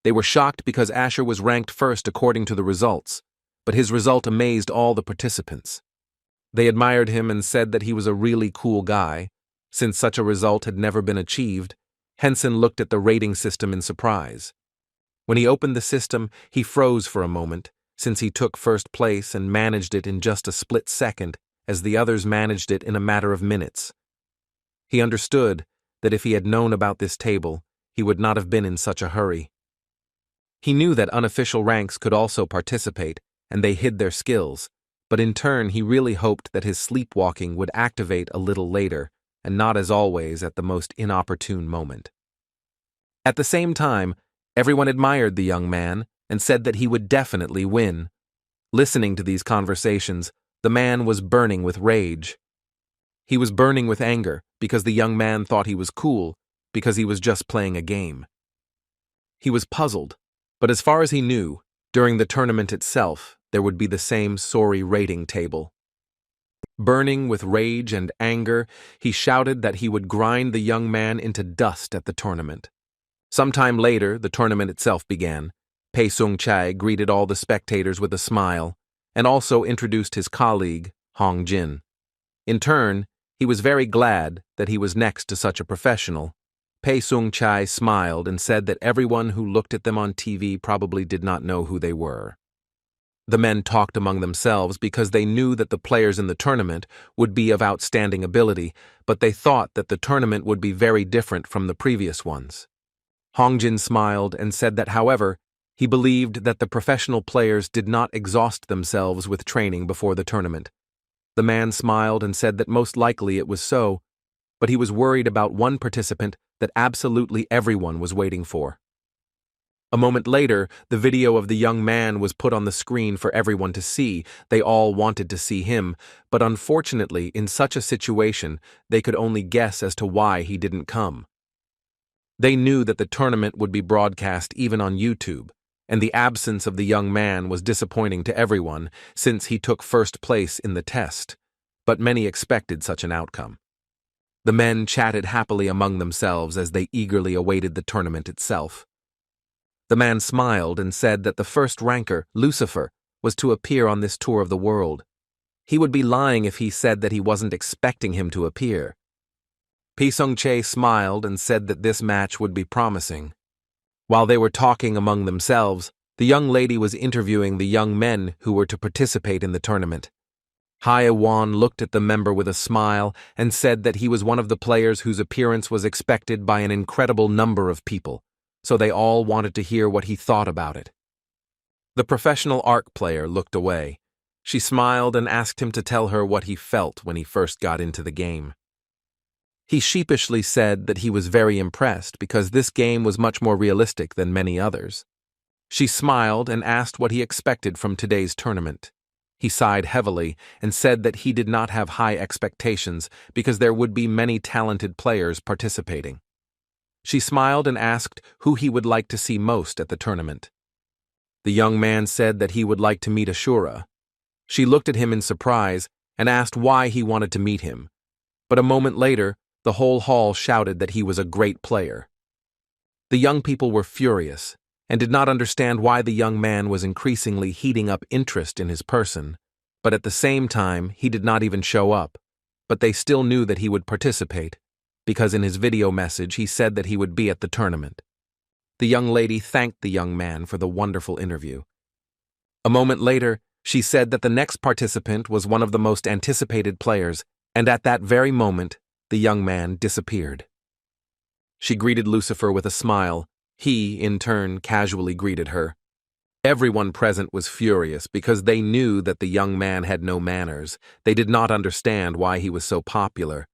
They were shocked because Asher was ranked first according to the results, but his result amazed all the participants. They admired him and said that he was a really cool guy. Since such a result had never been achieved, Henson looked at the rating system in surprise. When he opened the system, he froze for a moment, since he took first place and managed it in just a split second, as the others managed it in a matter of minutes. He understood that if he had known about this table, he would not have been in such a hurry. He knew that unofficial ranks could also participate, and they hid their skills, but in turn he really hoped that his sleepwalking would activate a little later, and not as always at the most inopportune moment. At the same time, everyone admired the young man and said that he would definitely win. Listening to these conversations, the man was burning with rage. He was burning with anger because the young man thought he was cool because he was just playing a game. He was puzzled, but as far as he knew, during the tournament itself, there would be the same sorry rating table. Burning with rage and anger, he shouted that he would grind the young man into dust at the tournament. Sometime later, the tournament itself began. Pei Sung-chai greeted all the spectators with a smile, and also introduced his colleague, Hong Jin. In turn, he was very glad that he was next to such a professional, Pei Sung-chai smiled and said that everyone who looked at them on TV probably did not know who they were. The men talked among themselves because they knew that the players in the tournament would be of outstanding ability, but they thought that the tournament would be very different from the previous ones. Hongjin smiled and said that, however, he believed that the professional players did not exhaust themselves with training before the tournament. The man smiled and said that most likely it was so, but he was worried about one participant that absolutely everyone was waiting for. A moment later, the video of the young man was put on the screen for everyone to see. They all wanted to see him, but unfortunately, in such a situation, they could only guess as to why he didn't come. They knew that the tournament would be broadcast even on YouTube, and the absence of the young man was disappointing to everyone since he took first place in the test, but many expected such an outcome. The men chatted happily among themselves as they eagerly awaited the tournament itself. The man smiled and said that the first ranker, Lucifer, was to appear on this tour of the world. He would be lying if he said that he wasn't expecting him to appear. Pi Sung-chae smiled and said that this match would be promising. While they were talking among themselves, the young lady was interviewing the young men who were to participate in the tournament. Hae-won looked at the member with a smile and said that he was one of the players whose appearance was expected by an incredible number of people, so they all wanted to hear what he thought about it. The professional arc player looked away. She smiled and asked him to tell her what he felt when he first got into the game. He sheepishly said that he was very impressed because this game was much more realistic than many others. She smiled and asked what he expected from today's tournament. He sighed heavily and said that he did not have high expectations because there would be many talented players participating. She smiled and asked who he would like to see most at the tournament. The young man said that he would like to meet Ashura. She looked at him in surprise and asked why he wanted to meet him, but a moment later, the whole hall shouted that he was a great player. The young people were furious and did not understand why the young man was increasingly heating up interest in his person, but at the same time, he did not even show up, but they still knew that he would participate, because in his video message he said that he would be at the tournament. The young lady thanked the young man for the wonderful interview. A moment later, she said that the next participant was one of the most anticipated players, and at that very moment, the young man disappeared. She greeted Lucifer with a smile. He, in turn, casually greeted her. Everyone present was furious because they knew that the young man had no manners. They did not understand why he was so popular.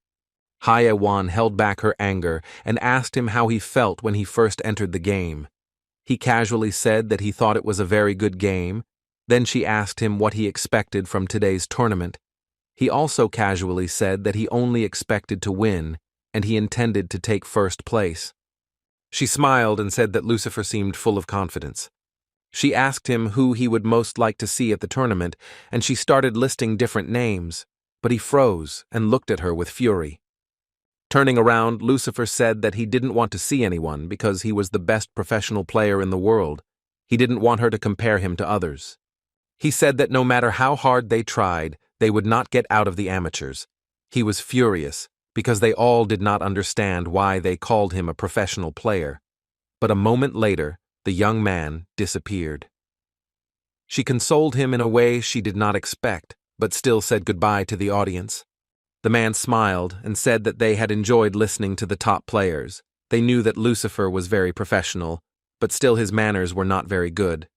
Hae-won held back her anger and asked him how he felt when he first entered the game. He casually said that he thought it was a very good game. Then she asked him what he expected from today's tournament. He also casually said that he only expected to win, and he intended to take first place. She smiled and said that Lucifer seemed full of confidence. She asked him who he would most like to see at the tournament, and she started listing different names, but he froze and looked at her with fury. Turning around, Lucifer said that he didn't want to see anyone because he was the best professional player in the world. He didn't want her to compare him to others. He said that no matter how hard they tried, they would not get out of the amateurs. He was furious because they all did not understand why they called him a professional player. But a moment later, the young man disappeared. She consoled him in a way she did not expect, but still said goodbye to the audience. The man smiled and said that they had enjoyed listening to the top players. They knew that Lucifer was very professional, but still his manners were not very good.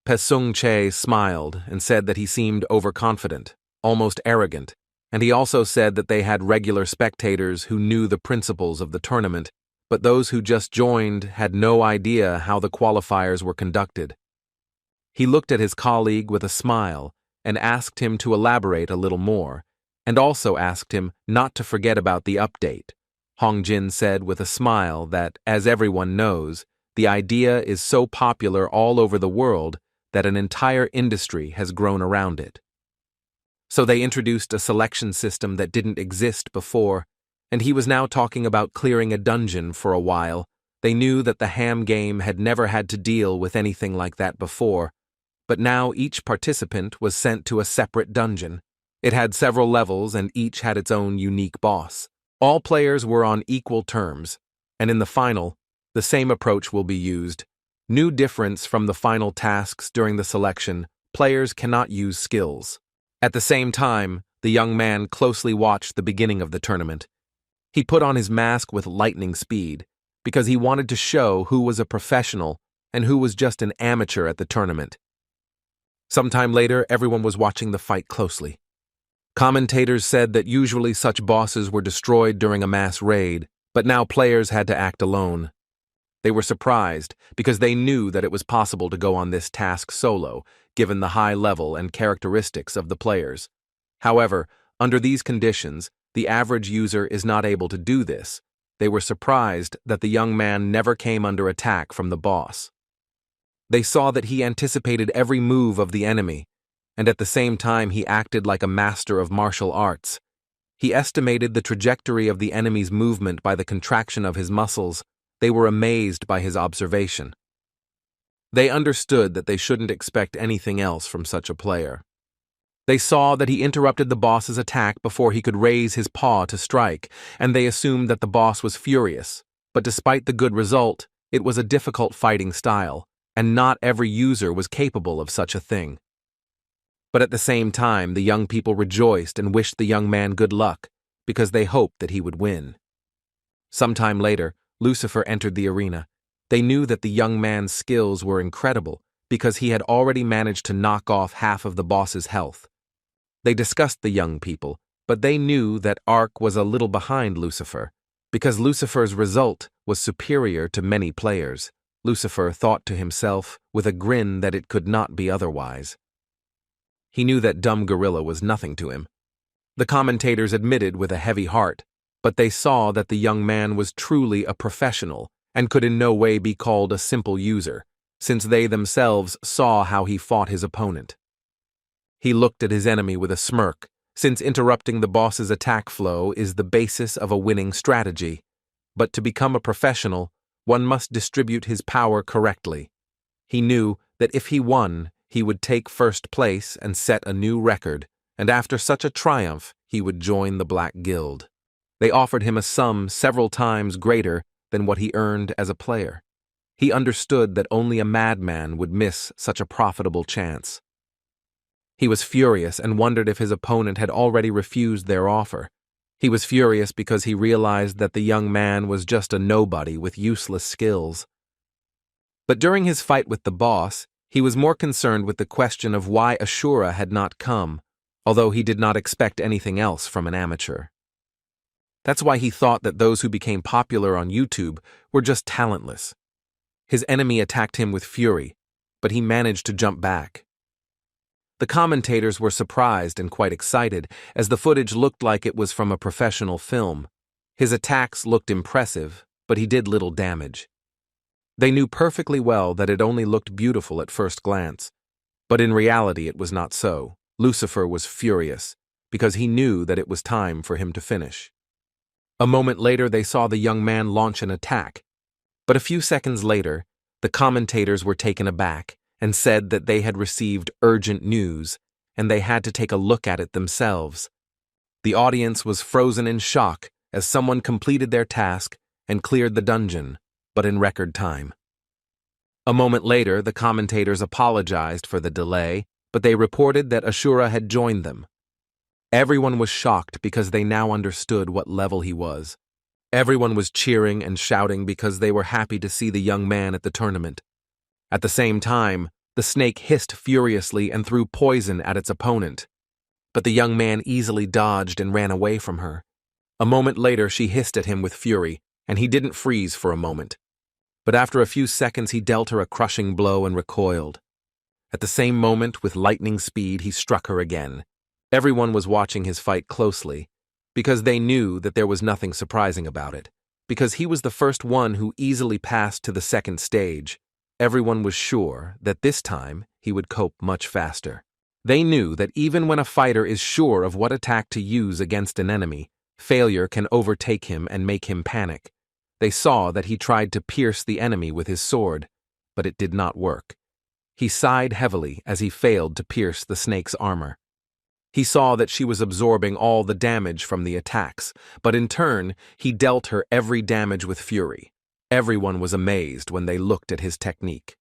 Pi Sung-chae smiled and said that he seemed overconfident, almost arrogant, and he also said that they had regular spectators who knew the principles of the tournament, but those who just joined had no idea how the qualifiers were conducted. He looked at his colleague with a smile and asked him to elaborate a little more, and also asked him not to forget about the update. Hongjin said with a smile that, as everyone knows, the idea is so popular all over the world that an entire industry has grown around it. So they introduced a selection system that didn't exist before, and he was now talking about clearing a dungeon for a while. They knew that the ham game had never had to deal with anything like that before, but now each participant was sent to a separate dungeon. It had several levels and each had its own unique boss. All players were on equal terms. And in the final, the same approach will be used. New difference from the final tasks during the selection, players cannot use skills. At the same time, the young man closely watched the beginning of the tournament. He put on his mask with lightning speed, because he wanted to show who was a professional and who was just an amateur at the tournament. Sometime later, everyone was watching the fight closely. Commentators said that usually such bosses were destroyed during a mass raid, but now players had to act alone. They were surprised because they knew that it was possible to go on this task solo, given the high level and characteristics of the players. However, under these conditions, the average user is not able to do this. They were surprised that the young man never came under attack from the boss. They saw that he anticipated every move of the enemy, and at the same time he acted like a master of martial arts. He estimated the trajectory of the enemy's movement by the contraction of his muscles. They were amazed by his observation. They understood that they shouldn't expect anything else from such a player. They saw that he interrupted the boss's attack before he could raise his paw to strike, and they assumed that the boss was furious. But despite the good result, it was a difficult fighting style, and not every user was capable of such a thing. But at the same time, the young people rejoiced and wished the young man good luck, because they hoped that he would win. Sometime later, Lucifer entered the arena. They knew that the young man's skills were incredible, because he had already managed to knock off half of the boss's health. They discussed the young people, but they knew that Ark was a little behind Lucifer, because Lucifer's result was superior to many players. Lucifer thought to himself, with a grin, that it could not be otherwise. He knew that dumb gorilla was nothing to him. The commentators admitted with a heavy heart, but they saw that the young man was truly a professional and could in no way be called a simple user, since they themselves saw how he fought his opponent. He looked at his enemy with a smirk, since interrupting the boss's attack flow is the basis of a winning strategy. But to become a professional, one must distribute his power correctly. He knew that if he won, he would take first place and set a new record, and after such a triumph, he would join the Black Guild. They offered him a sum several times greater than what he earned as a player. He understood that only a madman would miss such a profitable chance. He was furious and wondered if his opponent had already refused their offer. He was furious because he realized that the young man was just a nobody with useless skills. But during his fight with the boss, he was more concerned with the question of why Ashura had not come, although he did not expect anything else from an amateur. That's why he thought that those who became popular on YouTube were just talentless. His enemy attacked him with fury, but he managed to jump back. The commentators were surprised and quite excited, as the footage looked like it was from a professional film. His attacks looked impressive, but he did little damage. They knew perfectly well that it only looked beautiful at first glance, but in reality it was not so. Lucifer was furious, because he knew that it was time for him to finish. A moment later they saw the young man launch an attack, but a few seconds later, the commentators were taken aback and said that they had received urgent news, and they had to take a look at it themselves. The audience was frozen in shock as someone completed their task and cleared the dungeon, but in record time. A moment later, the commentators apologized for the delay, but they reported that Ashura had joined them. Everyone was shocked because they now understood what level he was. Everyone was cheering and shouting because they were happy to see the young man at the tournament. At the same time, the snake hissed furiously and threw poison at its opponent. But the young man easily dodged and ran away from her. A moment later, she hissed at him with fury, and he didn't freeze for a moment. But after a few seconds, he dealt her a crushing blow and recoiled. At the same moment, with lightning speed, he struck her again. Everyone was watching his fight closely, because they knew that there was nothing surprising about it. Because he was the first one who easily passed to the second stage, everyone was sure that this time he would cope much faster. They knew that even when a fighter is sure of what attack to use against an enemy, failure can overtake him and make him panic. They saw that he tried to pierce the enemy with his sword, but it did not work. He sighed heavily as he failed to pierce the snake's armor. He saw that she was absorbing all the damage from the attacks, but in turn, he dealt her every damage with fury. Everyone was amazed when they looked at his technique.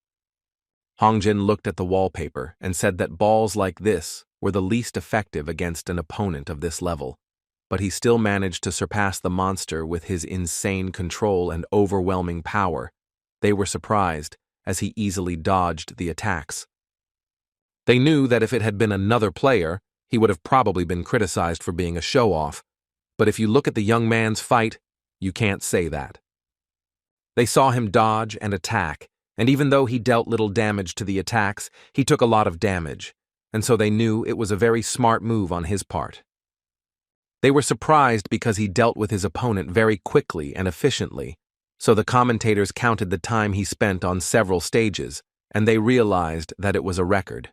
Hongjin looked at the wallpaper and said that balls like this were the least effective against an opponent of this level, but he still managed to surpass the monster with his insane control and overwhelming power. They were surprised, as he easily dodged the attacks. They knew that if it had been another player, he would have probably been criticized for being a show-off, but if you look at the young man's fight, you can't say that. They saw him dodge and attack, and even though he dealt little damage to the attacks, he took a lot of damage, and so they knew it was a very smart move on his part. They were surprised because he dealt with his opponent very quickly and efficiently, so the commentators counted the time he spent on several stages, and they realized that it was a record.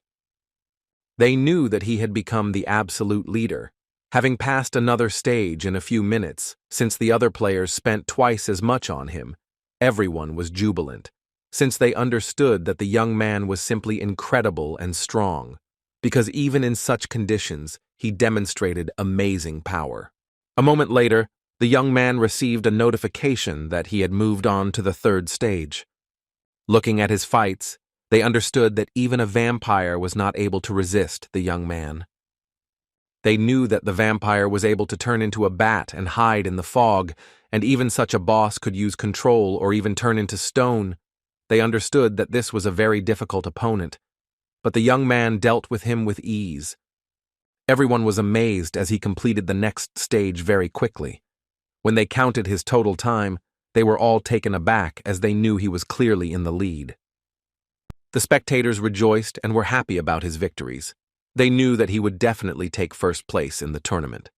They knew that he had become the absolute leader, having passed another stage in a few minutes, since the other players spent twice as much on him. Everyone was jubilant, since they understood that the young man was simply incredible and strong, because even in such conditions, he demonstrated amazing power. A moment later, the young man received a notification that he had moved on to the third stage. Looking at his fights, they understood that even a vampire was not able to resist the young man. They knew that the vampire was able to turn into a bat and hide in the fog, and even such a boss could use control or even turn into stone. They understood that this was a very difficult opponent, but the young man dealt with him with ease. Everyone was amazed as he completed the next stage very quickly. When they counted his total time, they were all taken aback as they knew he was clearly in the lead. The spectators rejoiced and were happy about his victories. They knew that he would definitely take first place in the tournament.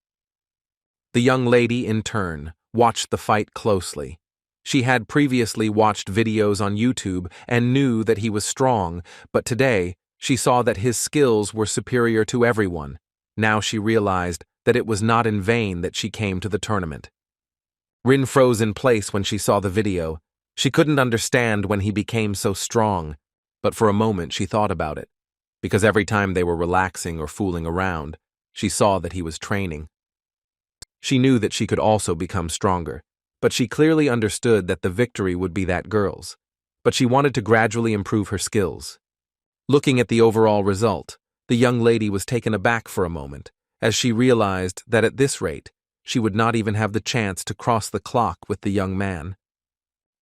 The young lady, in turn, watched the fight closely. She had previously watched videos on YouTube and knew that he was strong, but today she saw that his skills were superior to everyone. Now she realized that it was not in vain that she came to the tournament. Rin froze in place when she saw the video. She couldn't understand when he became so strong, but for a moment she thought about it, because every time they were relaxing or fooling around, she saw that he was training. She knew that she could also become stronger, but she clearly understood that the victory would be that girl's. But she wanted to gradually improve her skills. Looking at the overall result, the young lady was taken aback for a moment, as she realized that at this rate, she would not even have the chance to cross the clock with the young man.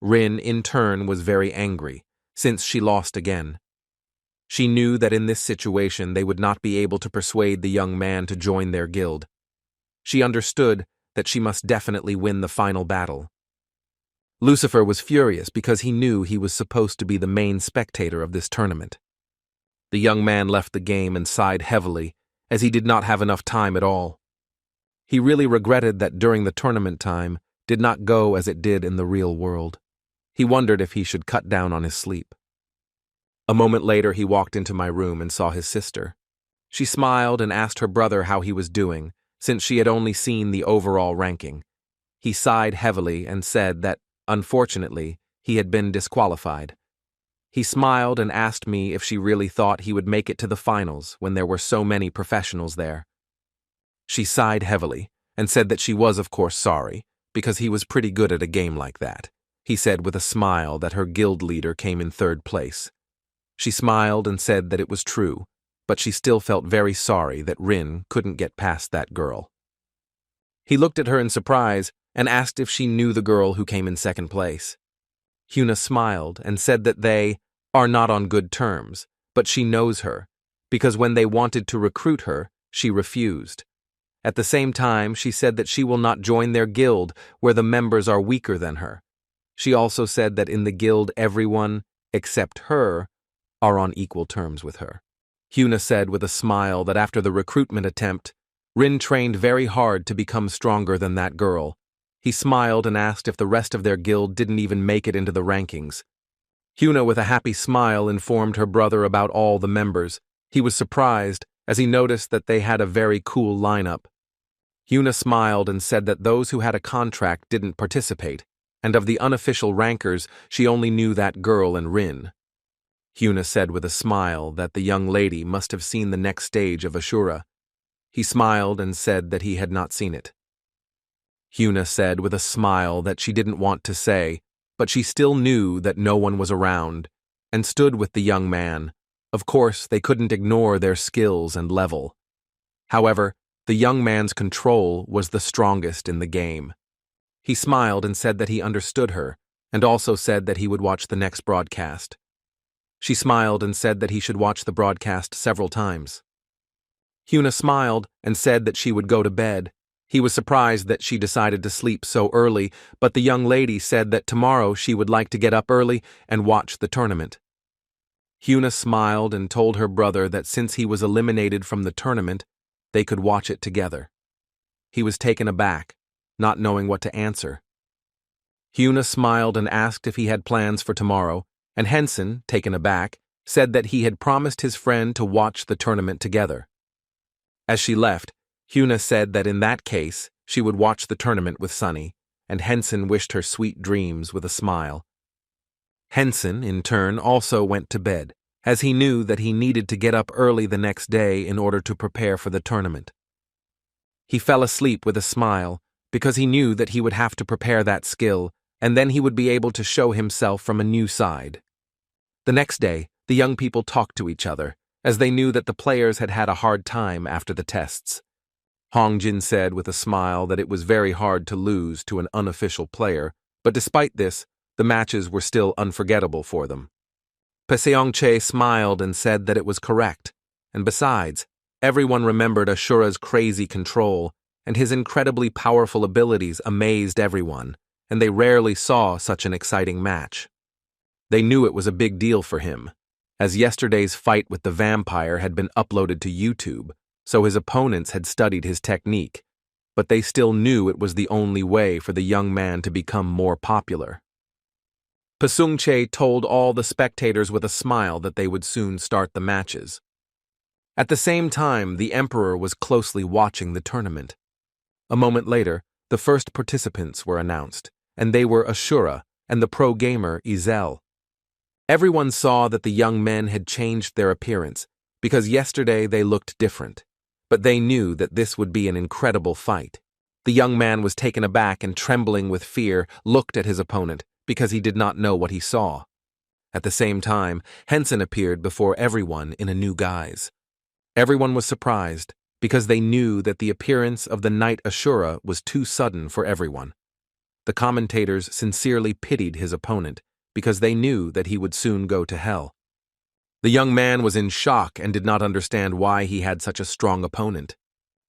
Rin, in turn, was very angry, since she lost again. She knew that in this situation they would not be able to persuade the young man to join their guild. She understood that she must definitely win the final battle. Lucifer was furious because he knew he was supposed to be the main spectator of this tournament. The young man left the game and sighed heavily, as he did not have enough time at all. He really regretted that during the tournament time did not go as it did in the real world. He wondered if he should cut down on his sleep. A moment later he walked into my room and saw his sister. She smiled and asked her brother how he was doing, since she had only seen the overall ranking. He sighed heavily and said that, unfortunately, he had been disqualified. He smiled and asked me if she really thought he would make it to the finals when there were so many professionals there. She sighed heavily and said that she was of course sorry, because he was pretty good at a game like that. He said with a smile that her guild leader came in third place. She smiled and said that it was true, but she still felt very sorry that Rin couldn't get past that girl. He looked at her in surprise and asked if she knew the girl who came in second place. Hyuna smiled and said that they are not on good terms, but she knows her, because when they wanted to recruit her, she refused. At the same time, she said that she will not join their guild where the members are weaker than her. She also said that in the guild everyone, except her, are on equal terms with her. Hyuna said with a smile that after the recruitment attempt, Rin trained very hard to become stronger than that girl. He smiled and asked if the rest of their guild didn't even make it into the rankings. Hyuna, with a happy smile, informed her brother about all the members. He was surprised as he noticed that they had a very cool lineup. Hyuna smiled and said that those who had a contract didn't participate, and of the unofficial rankers, she only knew that girl and Rin. Hyuna said with a smile that the young lady must have seen the next stage of Ashura. He smiled and said that he had not seen it. Hyuna said with a smile that she didn't want to say, but she still knew that no one was around, and stood with the young man. Of course, they couldn't ignore their skills and level. However, the young man's control was the strongest in the game. He smiled and said that he understood her, and also said that he would watch the next broadcast. She smiled and said that he should watch the broadcast several times. Hyuna smiled and said that she would go to bed. He was surprised that she decided to sleep so early, but the young lady said that tomorrow she would like to get up early and watch the tournament. Hyuna smiled and told her brother that since he was eliminated from the tournament, they could watch it together. He was taken aback, not knowing what to answer. Hyuna smiled and asked if he had plans for tomorrow, and Henson, taken aback, said that he had promised his friend to watch the tournament together. As she left, Hyuna said that in that case, she would watch the tournament with Sunny, and Henson wished her sweet dreams with a smile. Henson, in turn, also went to bed, as he knew that he needed to get up early the next day in order to prepare for the tournament. He fell asleep with a smile, because he knew that he would have to prepare that skill, and then he would be able to show himself from a new side. The next day, the young people talked to each other, as they knew that the players had had a hard time after the tests. Hongjin said with a smile that it was very hard to lose to an unofficial player, but despite this, the matches were still unforgettable for them. Paseongche smiled and said that it was correct, and besides, everyone remembered Ashura's crazy control, and his incredibly powerful abilities amazed everyone, and they rarely saw such an exciting match. They knew it was a big deal for him, as yesterday's fight with the vampire had been uploaded to YouTube, so his opponents had studied his technique, but they still knew it was the only way for the young man to become more popular. Paseongche told all the spectators with a smile that they would soon start the matches. At the same time, the Emperor was closely watching the tournament. A moment later, the first participants were announced, and they were Ashura and the pro gamer Izel. Everyone saw that the young men had changed their appearance, because yesterday they looked different, but they knew that this would be an incredible fight. The young man was taken aback and, trembling with fear, looked at his opponent, because he did not know what he saw. At the same time, Henson appeared before everyone in a new guise. Everyone was surprised, because they knew that the appearance of the knight Ashura was too sudden for everyone. The commentators sincerely pitied his opponent, because they knew that he would soon go to hell. The young man was in shock and did not understand why he had such a strong opponent.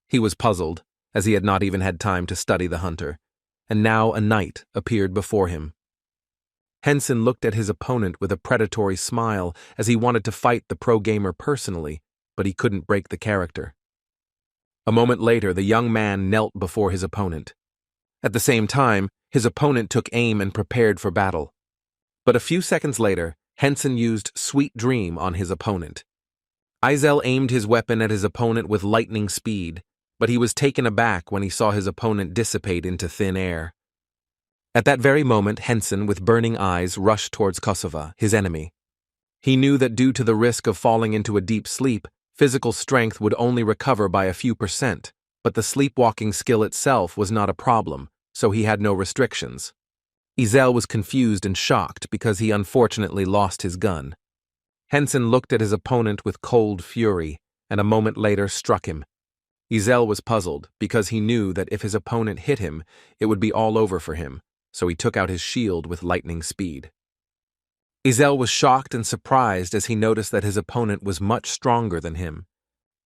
He was puzzled, as he had not even had time to study the hunter, and now a knight appeared before him. Henson looked at his opponent with a predatory smile as he wanted to fight the pro gamer personally, but he couldn't break the character. A moment later, the young man knelt before his opponent. At the same time, his opponent took aim and prepared for battle. But a few seconds later, Henson used Sweet Dream on his opponent. Izel aimed his weapon at his opponent with lightning speed, but he was taken aback when he saw his opponent dissipate into thin air. At that very moment, Henson, with burning eyes, rushed towards Kosova, his enemy. He knew that due to the risk of falling into a deep sleep, physical strength would only recover by a few %, but the sleepwalking skill itself was not a problem, so he had no restrictions. Izel was confused and shocked because he unfortunately lost his gun. Henson looked at his opponent with cold fury, and a moment later struck him. Izel was puzzled because he knew that if his opponent hit him, it would be all over for him, so he took out his shield with lightning speed. Izel was shocked and surprised as he noticed that his opponent was much stronger than him.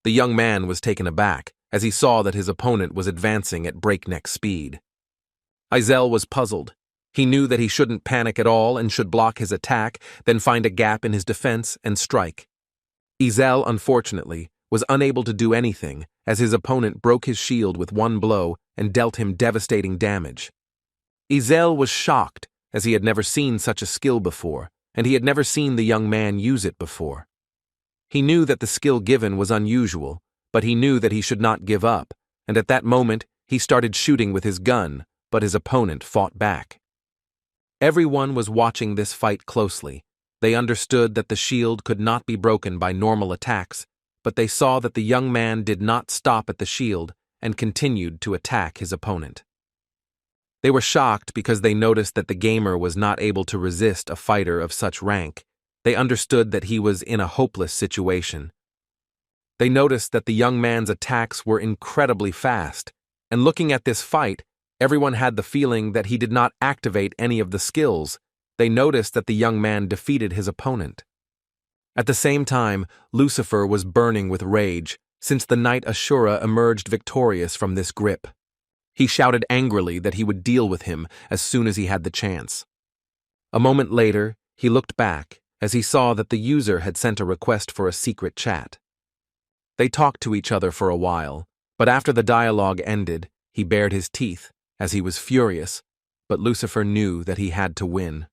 The young man was taken aback as he saw that his opponent was advancing at breakneck speed. Izel was puzzled. He knew that he shouldn't panic at all and should block his attack, then find a gap in his defense and strike. Izel, unfortunately, was unable to do anything as his opponent broke his shield with one blow and dealt him devastating damage. Izel was shocked as he had never seen such a skill before, and he had never seen the young man use it before. He knew that the skill given was unusual, but he knew that he should not give up, and at that moment he started shooting with his gun, but his opponent fought back. Everyone was watching this fight closely. They understood that the shield could not be broken by normal attacks, but they saw that the young man did not stop at the shield and continued to attack his opponent. They were shocked because they noticed that the gamer was not able to resist a fighter of such rank. They understood that he was in a hopeless situation. They noticed that the young man's attacks were incredibly fast, and looking at this fight, everyone had the feeling that he did not activate any of the skills. They noticed that the young man defeated his opponent. At the same time, Lucifer was burning with rage, since the knight Ashura emerged victorious from this grip. He shouted angrily that he would deal with him as soon as he had the chance. A moment later, he looked back as he saw that the user had sent a request for a secret chat. They talked to each other for a while, but after the dialogue ended, he bared his teeth as he was furious, but Lucifer knew that he had to win.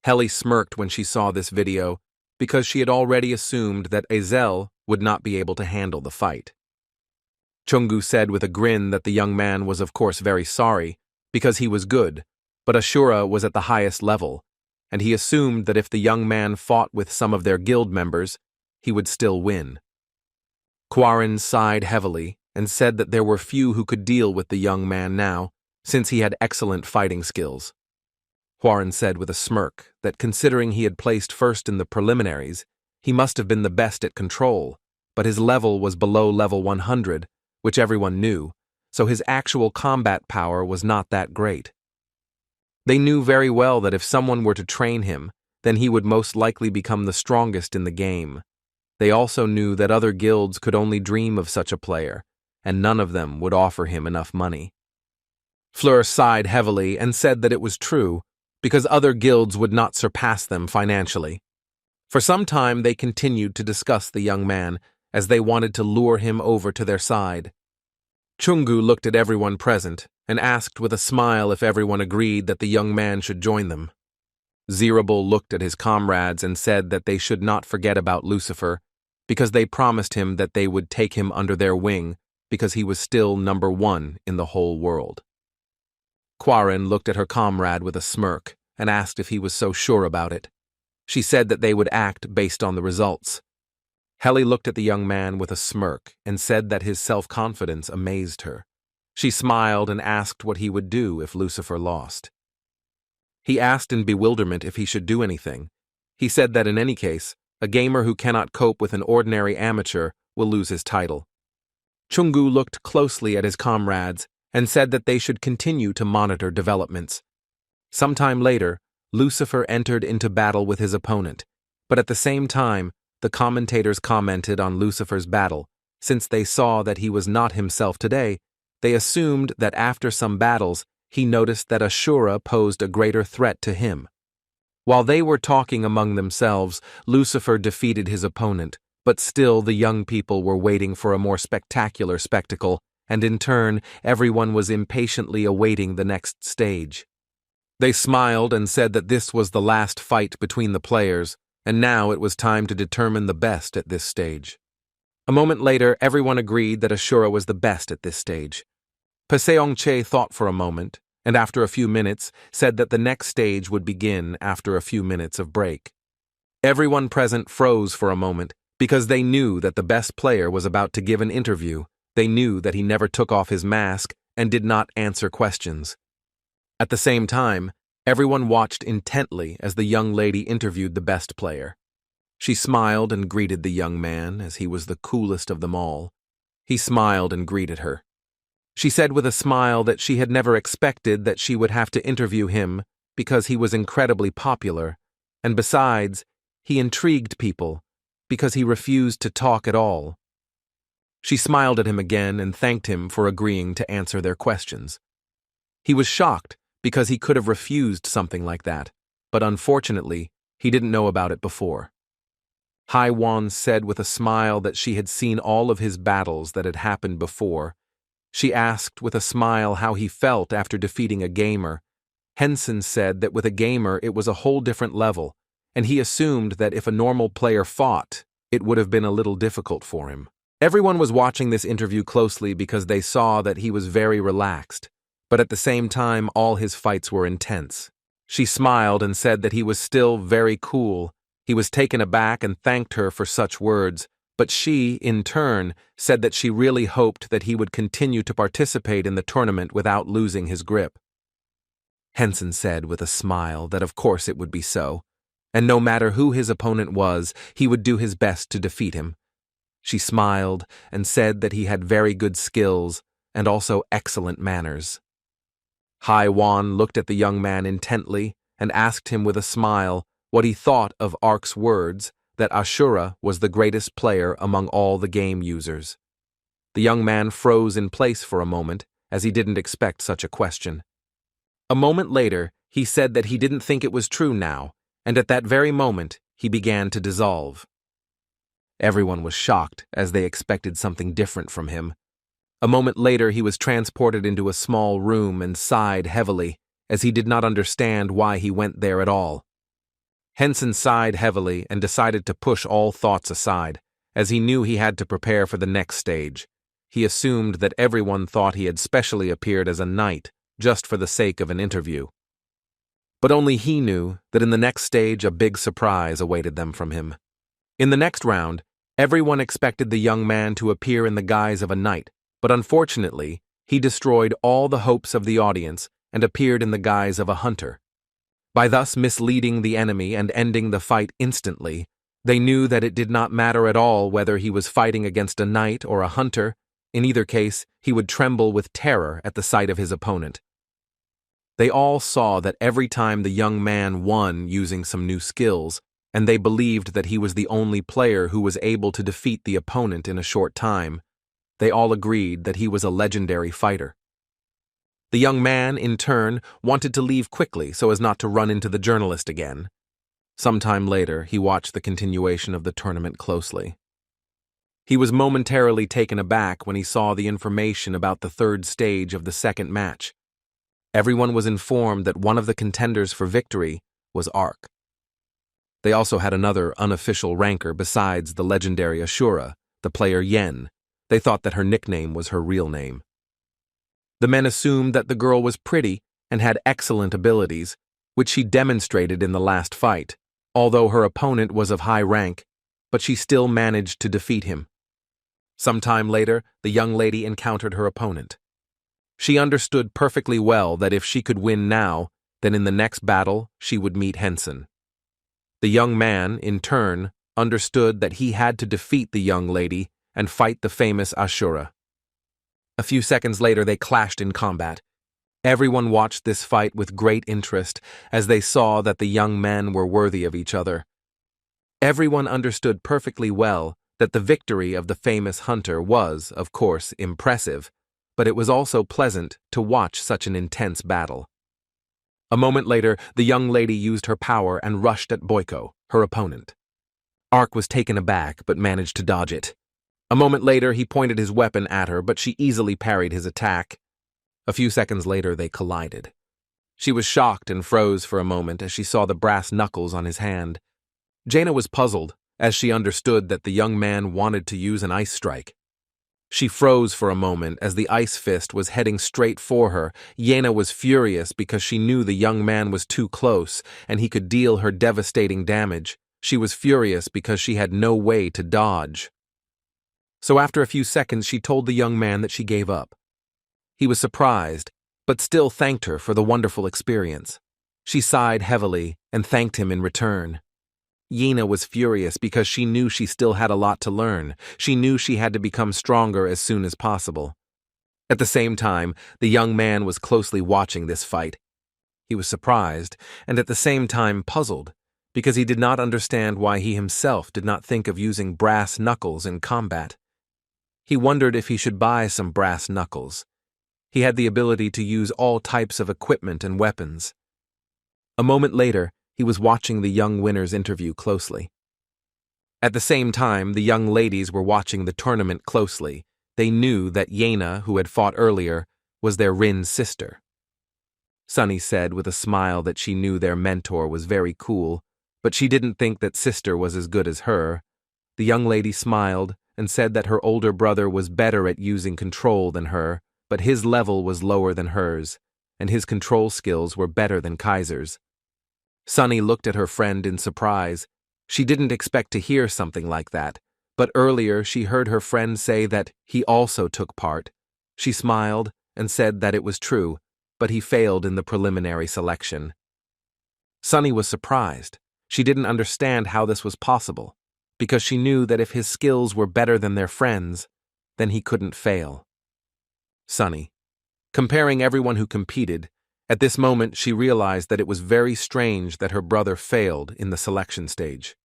Heli smirked when she saw this video because she had already assumed that Azel would not be able to handle the fight. Chungu said with a grin that the young man was of course very sorry because he was good, but Ashura was at the highest level, and he assumed that if the young man fought with some of their guild members, he would still win. Quarren sighed heavily and said that there were few who could deal with the young man now, since he had excellent fighting skills. Quarren said with a smirk that considering he had placed first in the preliminaries, he must have been the best at control, but his level was below level 100, which everyone knew, so his actual combat power was not that great. They knew very well that if someone were to train him, then he would most likely become the strongest in the game. They also knew that other guilds could only dream of such a player, and none of them would offer him enough money. Fleur sighed heavily and said that it was true, because other guilds would not surpass them financially. For some time they continued to discuss the young man, as they wanted to lure him over to their side. Chungu looked at everyone present and asked with a smile if everyone agreed that the young man should join them. Zerable looked at his comrades and said that they should not forget about Lucifer, because they promised him that they would take him under their wing because he was still number 1 in the whole world. Quarren looked at her comrade with a smirk and asked if he was so sure about it. She said that they would act based on the results. Heli looked at the young man with a smirk and said that his self-confidence amazed her. She smiled and asked what he would do if Lucifer lost. He asked in bewilderment if he should do anything. He said that in any case, a gamer who cannot cope with an ordinary amateur will lose his title. Chungu looked closely at his comrades and said that they should continue to monitor developments. Sometime later, Lucifer entered into battle with his opponent, but at the same time, the commentators commented on Lucifer's battle. Since they saw that he was not himself today, they assumed that after some battles, he noticed that Ashura posed a greater threat to him. While they were talking among themselves, Lucifer defeated his opponent, but still the young people were waiting for a more spectacular spectacle, and in turn, everyone was impatiently awaiting the next stage. They smiled and said that this was the last fight between the players, and now it was time to determine the best at this stage. A moment later, everyone agreed that Ashura was the best at this stage. Paseongche thought for a moment, and after a few minutes, said that the next stage would begin after a few minutes of break. Everyone present froze for a moment, because they knew that the best player was about to give an interview. They knew that he never took off his mask and did not answer questions. At the same time, everyone watched intently as the young lady interviewed the best player. She smiled and greeted the young man as he was the coolest of them all. He smiled and greeted her. She said with a smile that she had never expected that she would have to interview him because he was incredibly popular, and besides, he intrigued people because he refused to talk at all. She smiled at him again and thanked him for agreeing to answer their questions. He was shocked because he could have refused something like that, but unfortunately, he didn't know about it before. Hai Wan said with a smile that she had seen all of his battles that had happened before. She asked with a smile how he felt after defeating a gamer. Henson said that with a gamer it was a whole different level, and he assumed that if a normal player fought, it would have been a little difficult for him. Everyone was watching this interview closely because they saw that he was very relaxed, but at the same time all his fights were intense. She smiled and said that he was still very cool. He was taken aback and thanked her for such words, but she, in turn, said that she really hoped that he would continue to participate in the tournament without losing his grip. Henson said with a smile that of course it would be so, and no matter who his opponent was, he would do his best to defeat him. She smiled and said that he had very good skills and also excellent manners. Hai Wan looked at the young man intently and asked him with a smile what he thought of Ark's words that Ashura was the greatest player among all the game users. The young man froze in place for a moment, as he didn't expect such a question. A moment later, he said that he didn't think it was true now, and at that very moment, he began to dissolve. Everyone was shocked, as they expected something different from him. A moment later, he was transported into a small room and sighed heavily, as he did not understand why he went there at all. Henson sighed heavily and decided to push all thoughts aside, as he knew he had to prepare for the next stage. He assumed that everyone thought he had specially appeared as a knight, just for the sake of an interview. But only he knew that in the next stage a big surprise awaited them from him. In the next round, everyone expected the young man to appear in the guise of a knight, but unfortunately, he destroyed all the hopes of the audience and appeared in the guise of a hunter. By thus misleading the enemy and ending the fight instantly, they knew that it did not matter at all whether he was fighting against a knight or a hunter. In either case, he would tremble with terror at the sight of his opponent. They all saw that every time the young man won using some new skills, and they believed that he was the only player who was able to defeat the opponent in a short time. They all agreed that he was a legendary fighter. The young man, in turn, wanted to leave quickly so as not to run into the journalist again. Sometime later, he watched the continuation of the tournament closely. He was momentarily taken aback when he saw the information about the third stage of the second match. Everyone was informed that one of the contenders for victory was Ark. They also had another unofficial ranker besides the legendary Ashura, the player Yen. They thought that her nickname was her real name. The men assumed that the girl was pretty and had excellent abilities, which she demonstrated in the last fight, although her opponent was of high rank, but she still managed to defeat him. Some time later, the young lady encountered her opponent. She understood perfectly well that if she could win now, then in the next battle she would meet Henson. The young man, in turn, understood that he had to defeat the young lady and fight the famous Ashura. A few seconds later, they clashed in combat. Everyone watched this fight with great interest as they saw that the young men were worthy of each other. Everyone understood perfectly well that the victory of the famous hunter was, of course, impressive, but it was also pleasant to watch such an intense battle. A moment later, the young lady used her power and rushed at Boyko, her opponent. Ark was taken aback but managed to dodge it. A moment later, he pointed his weapon at her, but she easily parried his attack. A few seconds later, they collided. She was shocked and froze for a moment as she saw the brass knuckles on his hand. Jaina was puzzled, as she understood that the young man wanted to use an ice strike. She froze for a moment as the ice fist was heading straight for her. Jaina was furious because she knew the young man was too close and he could deal her devastating damage. She was furious because she had no way to dodge. So after a few seconds, she told the young man that she gave up. He was surprised, but still thanked her for the wonderful experience. She sighed heavily and thanked him in return. Jaina was furious because she knew she still had a lot to learn. She knew she had to become stronger as soon as possible. At the same time, the young man was closely watching this fight. He was surprised and at the same time puzzled, because he did not understand why he himself did not think of using brass knuckles in combat. He wondered if he should buy some brass knuckles. He had the ability to use all types of equipment and weapons. A moment later, he was watching the young winner's interview closely. At the same time, the young ladies were watching the tournament closely. They knew that Jaina, who had fought earlier, was their Rin's sister. Sunny said with a smile that she knew their mentor was very cool, but she didn't think that sister was as good as her. The young lady smiled and said that her older brother was better at using control than her, but his level was lower than hers, and his control skills were better than Kaiser's. Sunny looked at her friend in surprise. She didn't expect to hear something like that, But earlier she heard her friend say that he also took part. She smiled and said that it was true, but he failed in the preliminary selection. Sunny was surprised. She didn't understand how this was possible, because she knew that if his skills were better than their friends, then he couldn't fail. Sunny. Comparing everyone who competed, at this moment she realized that it was very strange that her brother failed in the selection stage.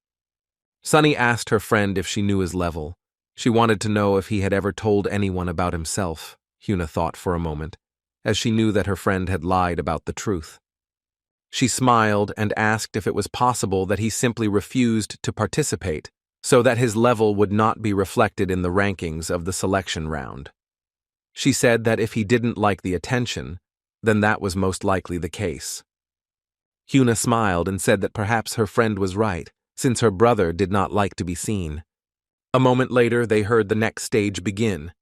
Sunny asked her friend if she knew his level. She wanted to know if he had ever told anyone about himself, Hyuna thought for a moment, as she knew that her friend had lied about the truth. She smiled and asked if it was possible that he simply refused to participate, so that his level would not be reflected in the rankings of the selection round. She said that if he didn't like the attention, then that was most likely the case. Hyuna smiled and said that perhaps her friend was right, since her brother did not like to be seen. A moment later, they heard the next stage begin.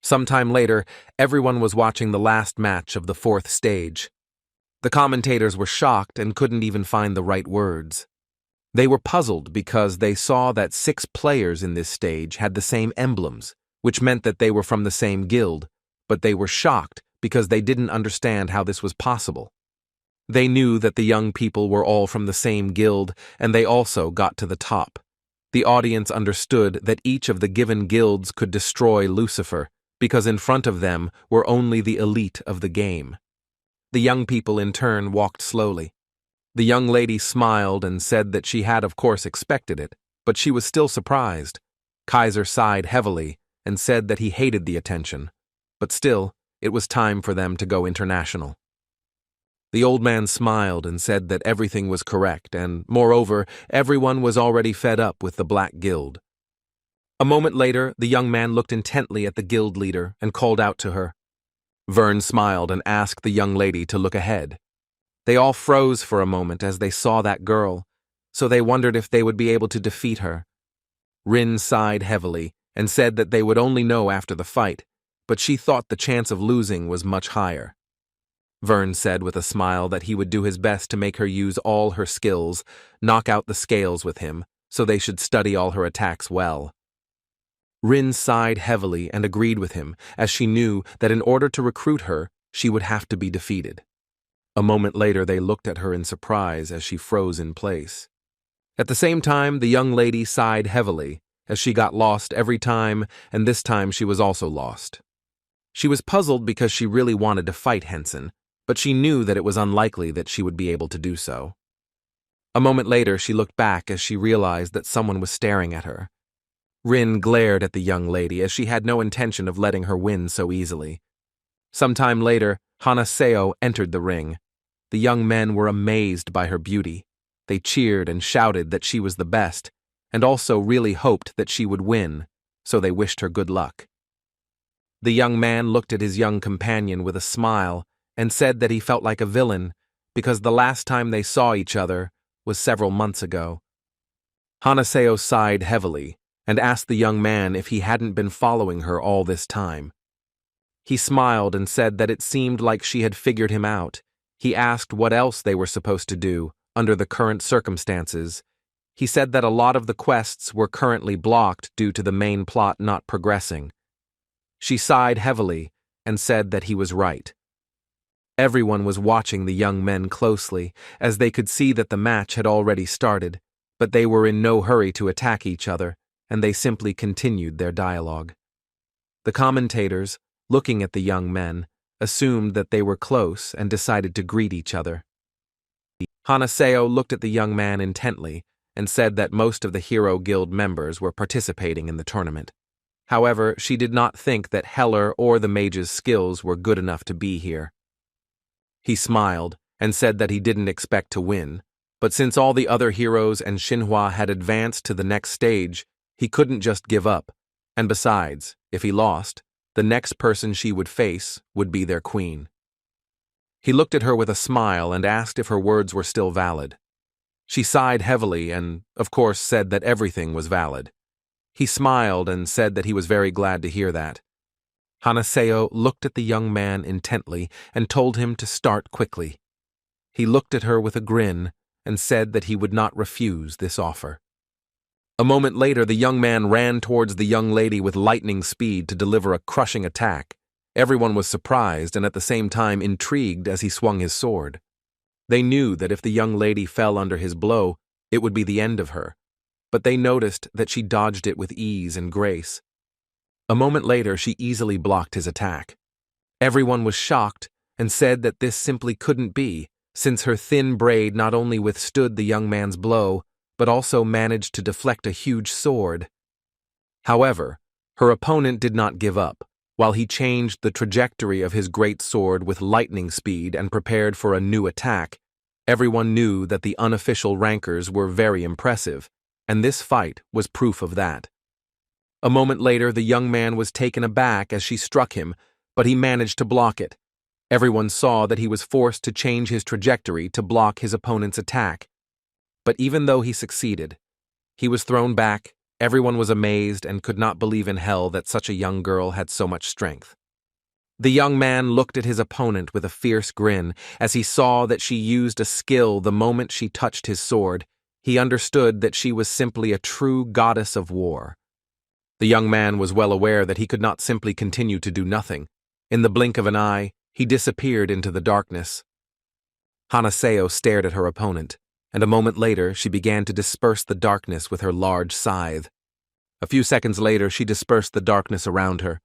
Sometime later, everyone was watching the last match of the fourth stage. The commentators were shocked and couldn't even find the right words. They were puzzled because they saw that 6 players in this stage had the same emblems, which meant that they were from the same guild, but they were shocked because they didn't understand how this was possible. They knew that the young people were all from the same guild, and they also got to the top. The audience understood that each of the given guilds could destroy Lucifer, because in front of them were only the elite of the game. The young people in turn walked slowly. The young lady smiled and said that she had of course expected it, but she was still surprised. Kaiser sighed heavily and said that he hated the attention, but still, it was time for them to go international. The old man smiled and said that everything was correct, and, moreover, everyone was already fed up with the Black Guild. A moment later, the young man looked intently at the guild leader and called out to her. Vern smiled and asked the young lady to look ahead. They all froze for a moment as they saw that girl, so they wondered if they would be able to defeat her. Rin sighed heavily and said that they would only know after the fight, but she thought the chance of losing was much higher. Vern said with a smile that he would do his best to make her use all her skills, knock out the scales with him, so they should study all her attacks well. Rin sighed heavily and agreed with him, as she knew that in order to recruit her, she would have to be defeated. A moment later they looked at her in surprise as she froze in place. At the same time, the young lady sighed heavily, as she got lost every time, and this time she was also lost. She was puzzled because she really wanted to fight Henson, but she knew that it was unlikely that she would be able to do so. A moment later she looked back as she realized that someone was staring at her. Rin glared at the young lady as she had no intention of letting her win so easily. Some time later, Hanaseo entered the ring. The young men were amazed by her beauty. They cheered and shouted that she was the best, and also really hoped that she would win, so they wished her good luck. The young man looked at his young companion with a smile and said that he felt like a villain because the last time they saw each other was several months ago. Hanaseo sighed heavily and asked the young man if he hadn't been following her all this time. He smiled and said that it seemed like she had figured him out. He asked what else they were supposed to do under the current circumstances. He said that a lot of the quests were currently blocked due to the main plot not progressing. She sighed heavily and said that he was right. Everyone was watching the young men closely, as they could see that the match had already started, but they were in no hurry to attack each other, and they simply continued their dialogue. The commentators, looking at the young men, assumed that they were close and decided to greet each other. Hanaseo looked at the young man intently and said that most of the Hero Guild members were participating in the tournament. However, she did not think that Heller or the mage's skills were good enough to be here. He smiled and said that he didn't expect to win, but since all the other heroes and Shinhwa had advanced to the next stage, he couldn't just give up, and besides, if he lost, the next person she would face would be their queen. He looked at her with a smile and asked if her words were still valid. She sighed heavily and, of course, said that everything was valid. He smiled and said that he was very glad to hear that. Hanaseo looked at the young man intently and told him to start quickly. He looked at her with a grin and said that he would not refuse this offer. A moment later, the young man ran towards the young lady with lightning speed to deliver a crushing attack. Everyone was surprised and at the same time intrigued as he swung his sword. They knew that if the young lady fell under his blow, it would be the end of her, but they noticed that she dodged it with ease and grace. A moment later, she easily blocked his attack. Everyone was shocked and said that this simply couldn't be, since her thin braid not only withstood the young man's blow, but also managed to deflect a huge sword. However, her opponent did not give up. While he changed the trajectory of his great sword with lightning speed and prepared for a new attack, everyone knew that the unofficial rankers were very impressive, and this fight was proof of that. A moment later, the young man was taken aback as she struck him, but he managed to block it. Everyone saw that he was forced to change his trajectory to block his opponent's attack. But even though he succeeded, he was thrown back. Everyone was amazed and could not believe in hell that such a young girl had so much strength. The young man looked at his opponent with a fierce grin as he saw that she used a skill the moment she touched his sword. He understood that she was simply a true goddess of war. The young man was well aware that he could not simply continue to do nothing. In the blink of an eye, he disappeared into the darkness. Hanaseo stared at her opponent, and a moment later she began to disperse the darkness with her large scythe. A few seconds later, she dispersed the darkness around her.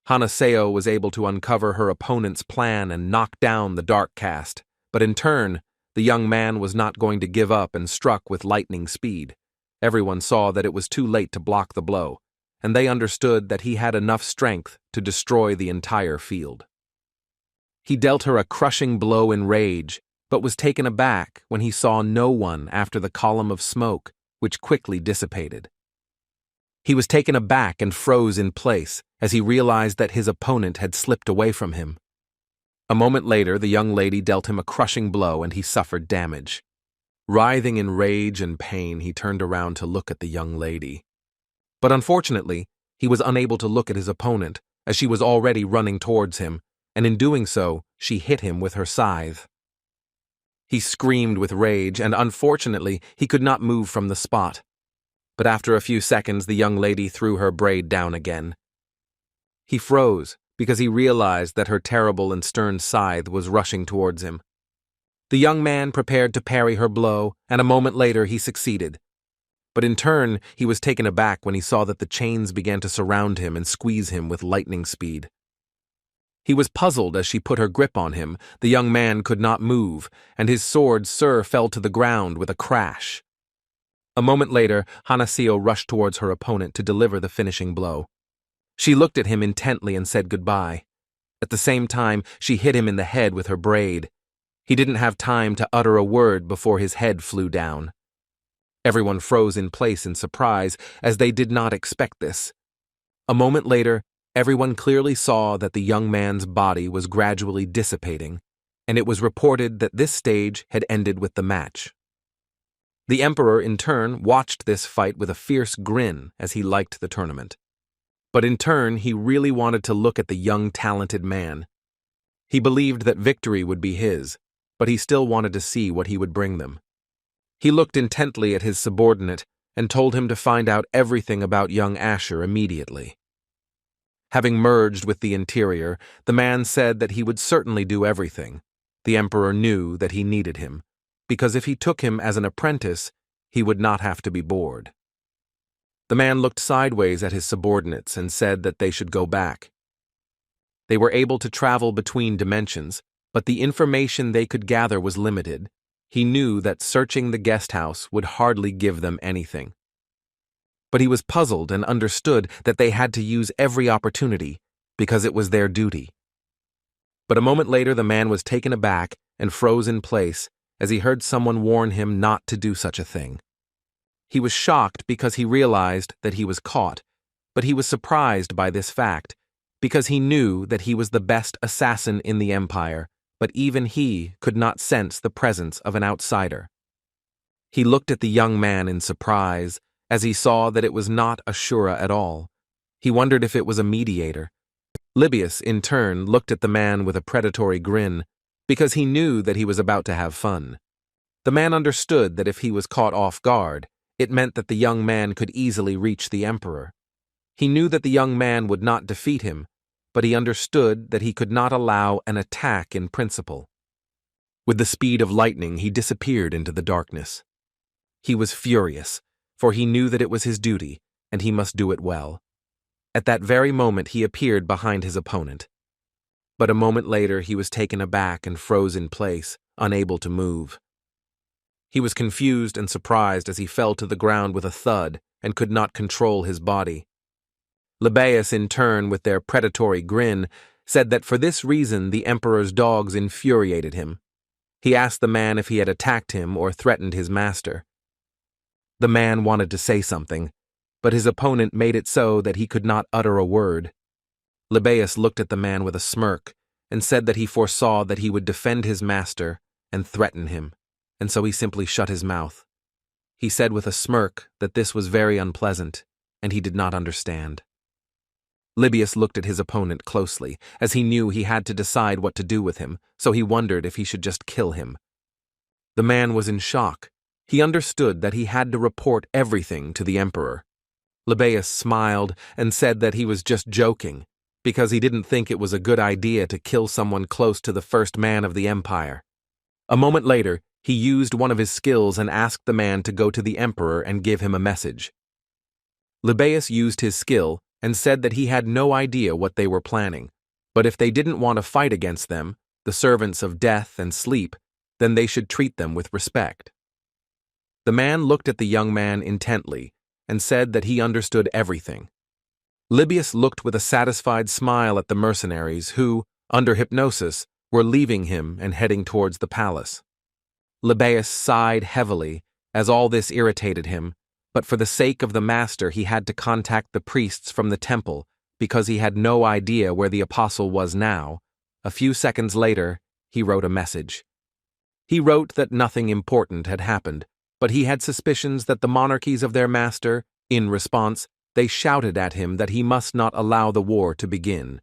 Hanaseo was able to uncover her opponent's plan and knock down the dark cast, but in turn, the young man was not going to give up and struck with lightning speed. Everyone saw that it was too late to block the blow, and they understood that he had enough strength to destroy the entire field. He dealt her a crushing blow in rage, but was taken aback when he saw no one after the column of smoke, which quickly dissipated. He was taken aback and froze in place as he realized that his opponent had slipped away from him. A moment later, the young lady dealt him a crushing blow and he suffered damage. Writhing in rage and pain, he turned around to look at the young lady. But unfortunately, he was unable to look at his opponent as she was already running towards him, and in doing so, she hit him with her scythe. He screamed with rage, and unfortunately, he could not move from the spot. But after a few seconds, the young lady threw her braid down again. He froze because he realized that her terrible and stern scythe was rushing towards him. The young man prepared to parry her blow, and a moment later he succeeded. But in turn, he was taken aback when he saw that the chains began to surround him and squeeze him with lightning speed. He was puzzled as she put her grip on him. The young man could not move, and his sword fell to the ground with a crash. A moment later, Hanaseo rushed towards her opponent to deliver the finishing blow. She looked at him intently and said goodbye. At the same time, she hit him in the head with her braid. He didn't have time to utter a word before his head flew down. Everyone froze in place in surprise, as they did not expect this. A moment later, everyone clearly saw that the young man's body was gradually dissipating, and it was reported that this stage had ended with the match. The emperor, in turn, watched this fight with a fierce grin as he liked the tournament. But in turn, he really wanted to look at the young, talented man. He believed that victory would be his, but he still wanted to see what he would bring them. He looked intently at his subordinate and told him to find out everything about young Asher immediately. Having merged with the interior, the man said that he would certainly do everything. The emperor knew that he needed him, because if he took him as an apprentice, he would not have to be bored. The man looked sideways at his subordinates and said that they should go back. They were able to travel between dimensions, but the information they could gather was limited. He knew that searching the guest house would hardly give them anything. But he was puzzled and understood that they had to use every opportunity because it was their duty. But a moment later, the man was taken aback and froze in place as he heard someone warn him not to do such a thing. He was shocked because he realized that he was caught, but he was surprised by this fact because he knew that he was the best assassin in the Empire, but even he could not sense the presence of an outsider. He looked at the young man in surprise as he saw that it was not Ashura at all. He wondered if it was a mediator. Libius, in turn, looked at the man with a predatory grin because he knew that he was about to have fun. The man understood that if he was caught off guard, It meant that the young man could easily reach the emperor. He knew that the young man would not defeat him, but he understood that he could not allow an attack in principle. With the speed of lightning, he disappeared into the darkness. He was furious, for he knew that it was his duty, and he must do it well. At that very moment, he appeared behind his opponent. But a moment later, he was taken aback and froze in place, unable to move. He was confused and surprised as he fell to the ground with a thud and could not control his body. Libaeus, in turn, with their predatory grin, said that for this reason the emperor's dogs infuriated him. He asked the man if he had attacked him or threatened his master. The man wanted to say something, but his opponent made it so that he could not utter a word. Libaeus looked at the man with a smirk and said that he foresaw that he would defend his master and threaten him, and so he simply shut his mouth. He said with a smirk that this was very unpleasant, and he did not understand. Libaeus looked at his opponent closely, as he knew he had to decide what to do with him, so he wondered if he should just kill him. The man was in shock. He understood that he had to report everything to the emperor. Libaeus smiled and said that he was just joking, because he didn't think it was a good idea to kill someone close to the first man of the empire. A moment later, he used one of his skills and asked the man to go to the emperor and give him a message. Libaeus used his skill and said that he had no idea what they were planning, but if they didn't want to fight against them, the servants of death and sleep, then they should treat them with respect. The man looked at the young man intently and said that he understood everything. Libaeus looked with a satisfied smile at the mercenaries who, under hypnosis, were leaving him and heading towards the palace. Libaeus sighed heavily, as all this irritated him, but for the sake of the master he had to contact the priests from the temple because he had no idea where the apostle was now. A few seconds later, he wrote a message. He wrote that nothing important had happened, but he had suspicions that the monarchies of their master, in response, they shouted at him that he must not allow the war to begin.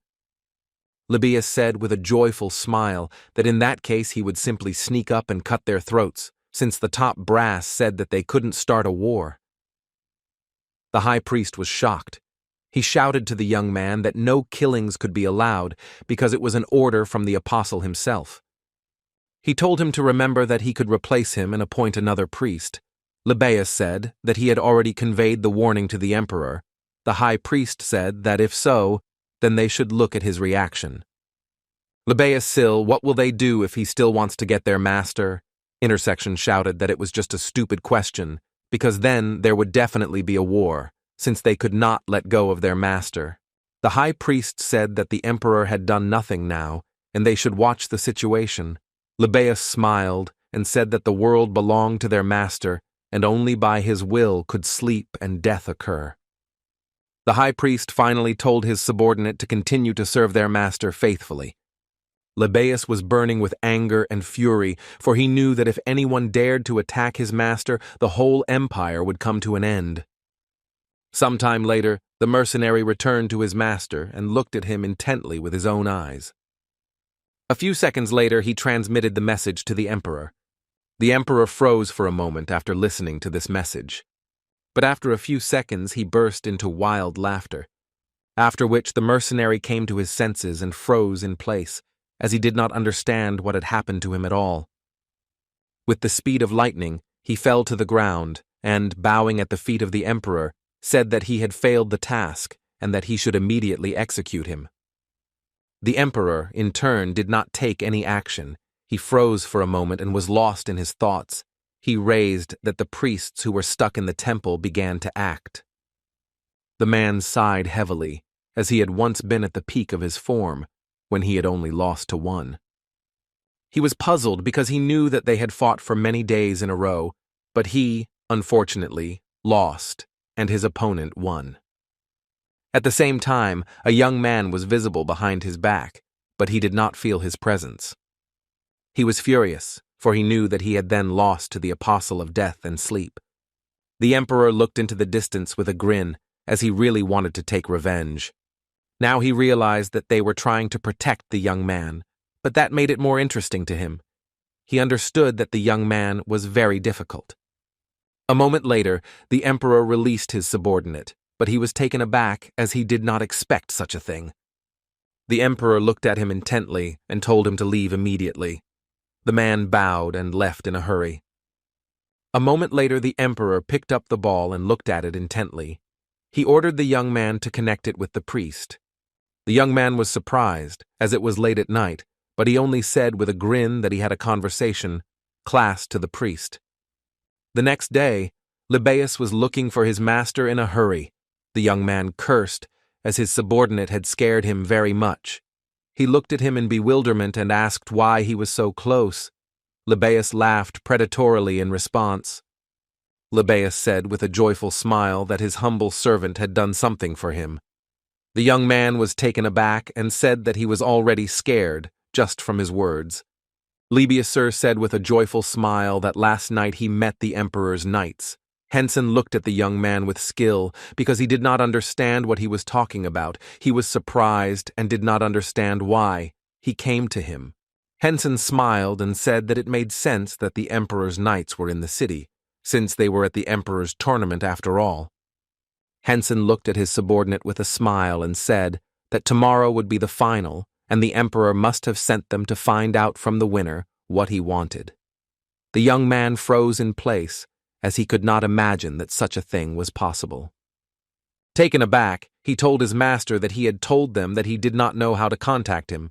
Libaeus said with a joyful smile that in that case he would simply sneak up and cut their throats, since the top brass said that they couldn't start a war. The high priest was shocked. He shouted to the young man that no killings could be allowed because it was an order from the apostle himself. He told him to remember that he could replace him and appoint another priest. Libaeus said that he had already conveyed the warning to the emperor. The high priest said that if so, then they should look at his reaction. Libaeus Sil, what will they do if he still wants to get their master? Intersection shouted that it was just a stupid question, because then there would definitely be a war, since they could not let go of their master. The high priest said that the emperor had done nothing now, and they should watch the situation. Libaeus smiled and said that the world belonged to their master, and only by his will could sleep and death occur. The high priest finally told his subordinate to continue to serve their master faithfully. Libaeus was burning with anger and fury, for he knew that if anyone dared to attack his master, the whole empire would come to an end. Sometime later, the mercenary returned to his master and looked at him intently with his own eyes. A few seconds later, he transmitted the message to the emperor. The emperor froze for a moment after listening to this message. But after a few seconds, he burst into wild laughter, after which the mercenary came to his senses and froze in place, as he did not understand what had happened to him at all. With the speed of lightning, he fell to the ground and, bowing at the feet of the emperor, said that he had failed the task and that he should immediately execute him. The emperor, in turn, did not take any action. He froze for a moment and was lost in his thoughts. He raised that the priests who were stuck in the temple began to act. The man sighed heavily, as he had once been at the peak of his form, when he had only lost to one. He was puzzled because he knew that they had fought for many days in a row, but he, unfortunately, lost, and his opponent won. At the same time, a young man was visible behind his back, but he did not feel his presence. He was furious, for he knew that he had then lost to the apostle of death and sleep. The emperor looked into the distance with a grin, as he really wanted to take revenge. Now he realized that they were trying to protect the young man, but that made it more interesting to him. He understood that the young man was very difficult. A moment later, the emperor released his subordinate, but he was taken aback as he did not expect such a thing. The emperor looked at him intently and told him to leave immediately. The man bowed and left in a hurry. A moment later, the emperor picked up the ball and looked at it intently. He ordered the young man to connect it with the priest. The young man was surprised, as it was late at night, but he only said with a grin that he had a conversation, class to the priest. The next day, Libaeus was looking for his master in a hurry. The young man cursed, as his subordinate had scared him very much. He looked at him in bewilderment and asked why he was so close. Libaeus laughed predatorily in response. Libaeus said with a joyful smile that his humble servant had done something for him. The young man was taken aback and said that he was already scared, just from his words. Libaeus said with a joyful smile that last night he met the emperor's knights. Henson looked at the young man with skill because he did not understand what he was talking about. He was surprised and did not understand why. He came to him. Henson smiled and said that it made sense that the emperor's knights were in the city, since they were at the emperor's tournament after all. Henson looked at his subordinate with a smile and said that tomorrow would be the final, and the emperor must have sent them to find out from the winner what he wanted. The young man froze in place, as he could not imagine that such a thing was possible. Taken aback, he told his master that he had told them that he did not know how to contact him.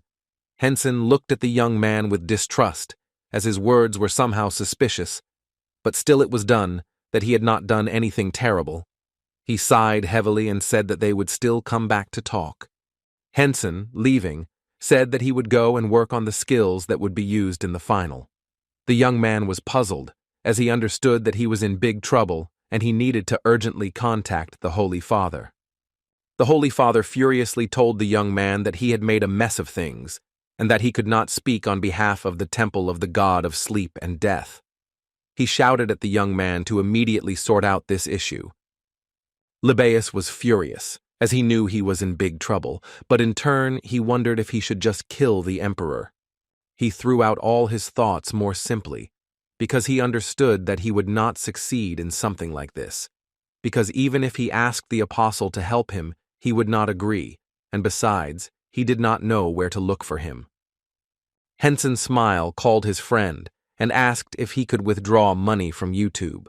Henson looked at the young man with distrust, as his words were somehow suspicious, but still it was done, that he had not done anything terrible. He sighed heavily and said that they would still come back to talk. Henson, leaving, said that he would go and work on the skills that would be used in the final. The young man was puzzled, as he understood that he was in big trouble and he needed to urgently contact the Holy Father. The Holy Father furiously told the young man that he had made a mess of things, and that he could not speak on behalf of the temple of the god of sleep and death. He shouted at the young man to immediately sort out this issue. Libaeus was furious, as he knew he was in big trouble, but in turn he wondered if he should just kill the emperor. He threw out all his thoughts more simply, because he understood that he would not succeed in something like this, because even if he asked the apostle to help him, he would not agree, and besides, he did not know where to look for him. Henson Smile called his friend and asked if he could withdraw money from YouTube.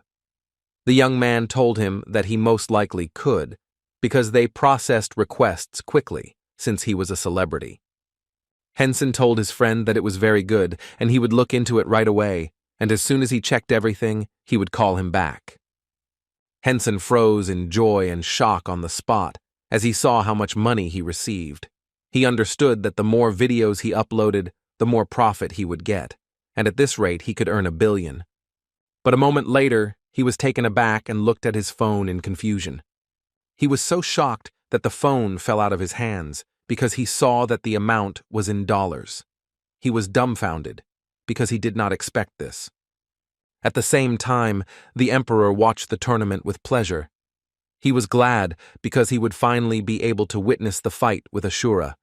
The young man told him that he most likely could, because they processed requests quickly, since he was a celebrity. Henson told his friend that it was very good and he would look into it right away, and as soon as he checked everything, he would call him back. Henson froze in joy and shock on the spot as he saw how much money he received. He understood that the more videos he uploaded, the more profit he would get, and at this rate he could earn $1 billion. But a moment later, he was taken aback and looked at his phone in confusion. He was so shocked that the phone fell out of his hands because he saw that the amount was in dollars. He was dumbfounded because he did not expect this. At the same time, the emperor watched the tournament with pleasure. He was glad because he would finally be able to witness the fight with Ashura.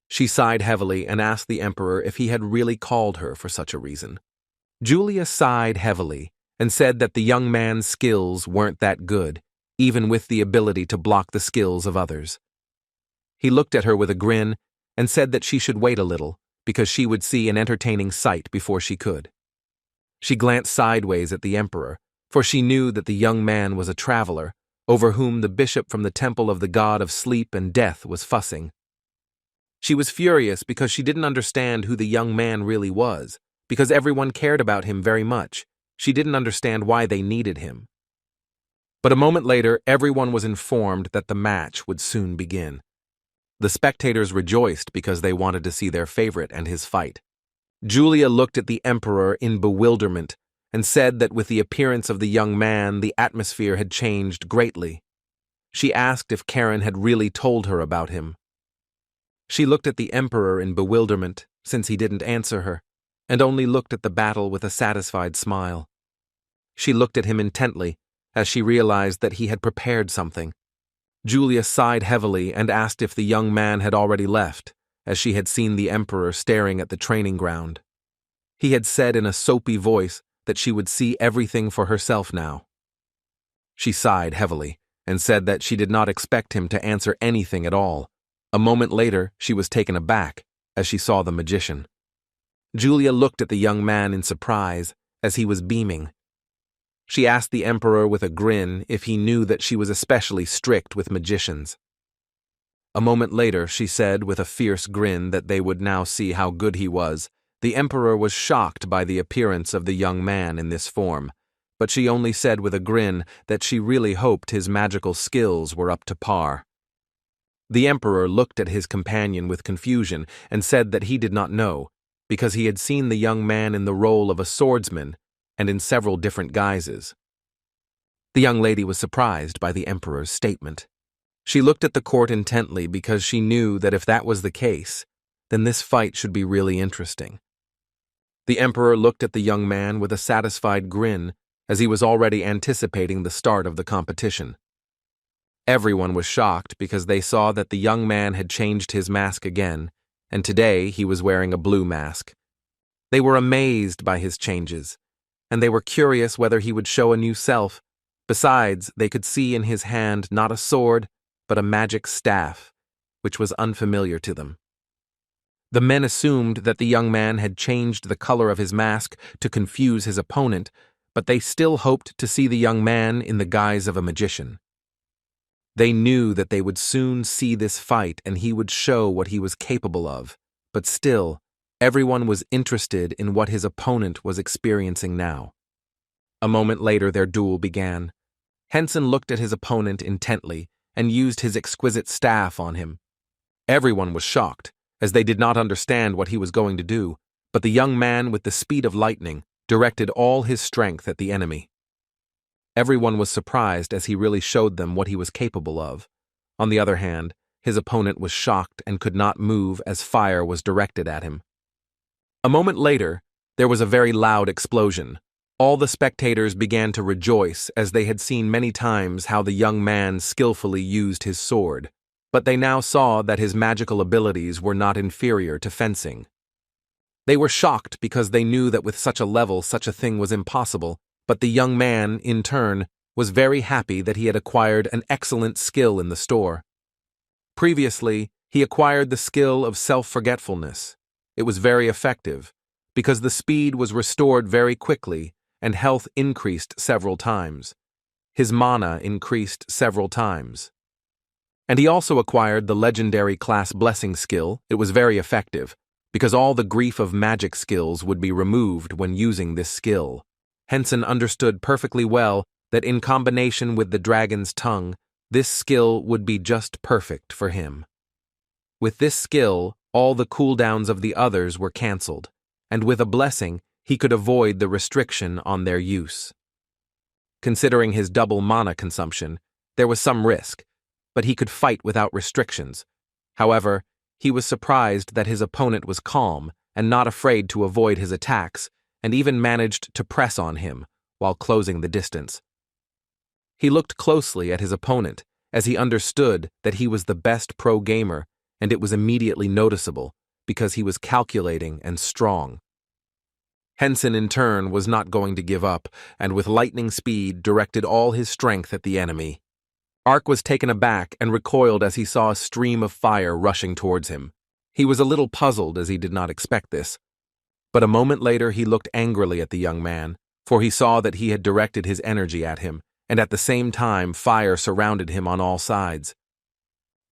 She sighed heavily and asked the emperor if he had really called her for such a reason. Julia sighed heavily and said that the young man's skills weren't that good, even with the ability to block the skills of others. He looked at her with a grin and said that she should wait a little, because she would see an entertaining sight before she could. She glanced sideways at the emperor, for she knew that the young man was a traveler, over whom the bishop from the temple of the god of sleep and death was fussing. She was furious because she didn't understand who the young man really was, because everyone cared about him very much. She didn't understand why they needed him. But a moment later, everyone was informed that the match would soon begin. The spectators rejoiced because they wanted to see their favorite and his fight. Julia looked at the emperor in bewilderment and said that with the appearance of the young man, the atmosphere had changed greatly. She asked if Karen had really told her about him. She looked at the emperor in bewilderment, since he didn't answer her, and only looked at the battle with a satisfied smile. She looked at him intently, as she realized that he had prepared something. Julia sighed heavily and asked if the young man had already left, as she had seen the emperor staring at the training ground. He had said in a soapy voice that she would see everything for herself now. She sighed heavily and said that she did not expect him to answer anything at all. A moment later, she was taken aback as she saw the magician. Julia looked at the young man in surprise as he was beaming. She asked the emperor with a grin if he knew that she was especially strict with magicians. A moment later, she said with a fierce grin that they would now see how good he was. The emperor was shocked by the appearance of the young man in this form, but she only said with a grin that she really hoped his magical skills were up to par. The emperor looked at his companion with confusion and said that he did not know, because he had seen the young man in the role of a swordsman and in several different guises. The young lady was surprised by the emperor's statement. She looked at the court intently because she knew that if that was the case, then this fight should be really interesting. The emperor looked at the young man with a satisfied grin as he was already anticipating the start of the competition. Everyone was shocked because they saw that the young man had changed his mask again, and today he was wearing a blue mask. They were amazed by his changes, and they were curious whether he would show a new self. Besides, they could see in his hand not a sword, but a magic staff, which was unfamiliar to them. The men assumed that the young man had changed the color of his mask to confuse his opponent, but they still hoped to see the young man in the guise of a magician. They knew that they would soon see this fight and he would show what he was capable of, but still, everyone was interested in what his opponent was experiencing now. A moment later, their duel began. Henson looked at his opponent intently and used his exquisite staff on him. Everyone was shocked, as they did not understand what he was going to do, but the young man with the speed of lightning directed all his strength at the enemy. Everyone was surprised as he really showed them what he was capable of. On the other hand, his opponent was shocked and could not move as fire was directed at him. A moment later, there was a very loud explosion. All the spectators began to rejoice as they had seen many times how the young man skillfully used his sword, but they now saw that his magical abilities were not inferior to fencing. They were shocked because they knew that with such a level such a thing was impossible, but the young man, in turn, was very happy that he had acquired an excellent skill in the store. Previously, he acquired the skill of self-forgetfulness. It was very effective, because the speed was restored very quickly and health increased several times. His mana increased several times. And he also acquired the legendary class blessing skill. It was very effective, because all the grief of magic skills would be removed when using this skill. Henson understood perfectly well that in combination with the dragon's tongue, this skill would be just perfect for him. With this skill, all the cooldowns of the others were cancelled, and with a blessing, he could avoid the restriction on their use. Considering his double mana consumption, there was some risk, but he could fight without restrictions. However, he was surprised that his opponent was calm and not afraid to avoid his attacks, and even managed to press on him while closing the distance. He looked closely at his opponent as he understood that he was the best pro gamer, and it was immediately noticeable because he was calculating and strong. Henson, in turn, was not going to give up, and with lightning speed directed all his strength at the enemy. Ark was taken aback and recoiled as he saw a stream of fire rushing towards him. He was a little puzzled as he did not expect this. But a moment later he looked angrily at the young man, for he saw that he had directed his energy at him, and at the same time fire surrounded him on all sides.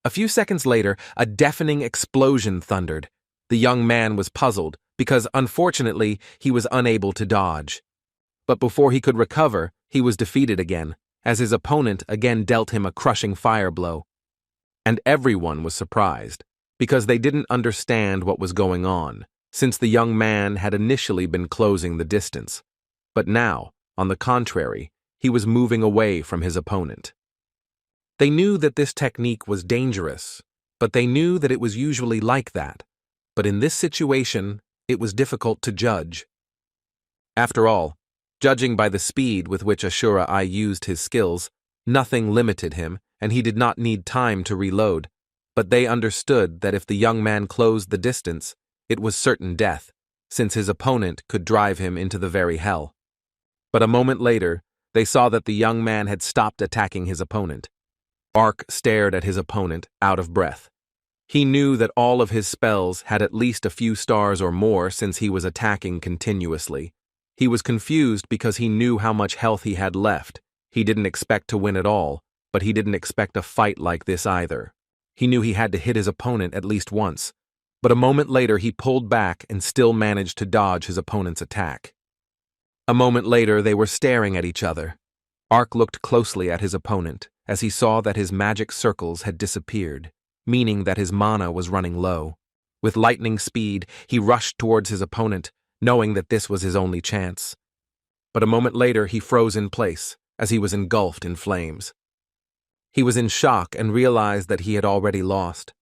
A few seconds later, a deafening explosion thundered. The young man was puzzled, because unfortunately he was unable to dodge. But before he could recover, he was defeated again, as his opponent again dealt him a crushing fire blow. And everyone was surprised, because they didn't understand what was going on, since the young man had initially been closing the distance. But now, on the contrary, he was moving away from his opponent. They knew that this technique was dangerous, but they knew that it was usually like that. But in this situation, it was difficult to judge. After all, judging by the speed with which Ashura I used his skills, nothing limited him, and he did not need time to reload. But they understood that if the young man closed the distance, it was certain death, since his opponent could drive him into the very hell. But a moment later, they saw that the young man had stopped attacking his opponent. Ark stared at his opponent, out of breath. He knew that all of his spells had at least a few stars or more since he was attacking continuously. He was confused because he knew how much health he had left. He didn't expect to win at all, but he didn't expect a fight like this either. He knew he had to hit his opponent at least once, but a moment later he pulled back and still managed to dodge his opponent's attack. A moment later they were staring at each other. Ark looked closely at his opponent as he saw that his magic circles had disappeared, meaning that his mana was running low. With lightning speed, he rushed towards his opponent, knowing that this was his only chance. But a moment later he froze in place, as he was engulfed in flames. He was in shock and realized that he had already lost.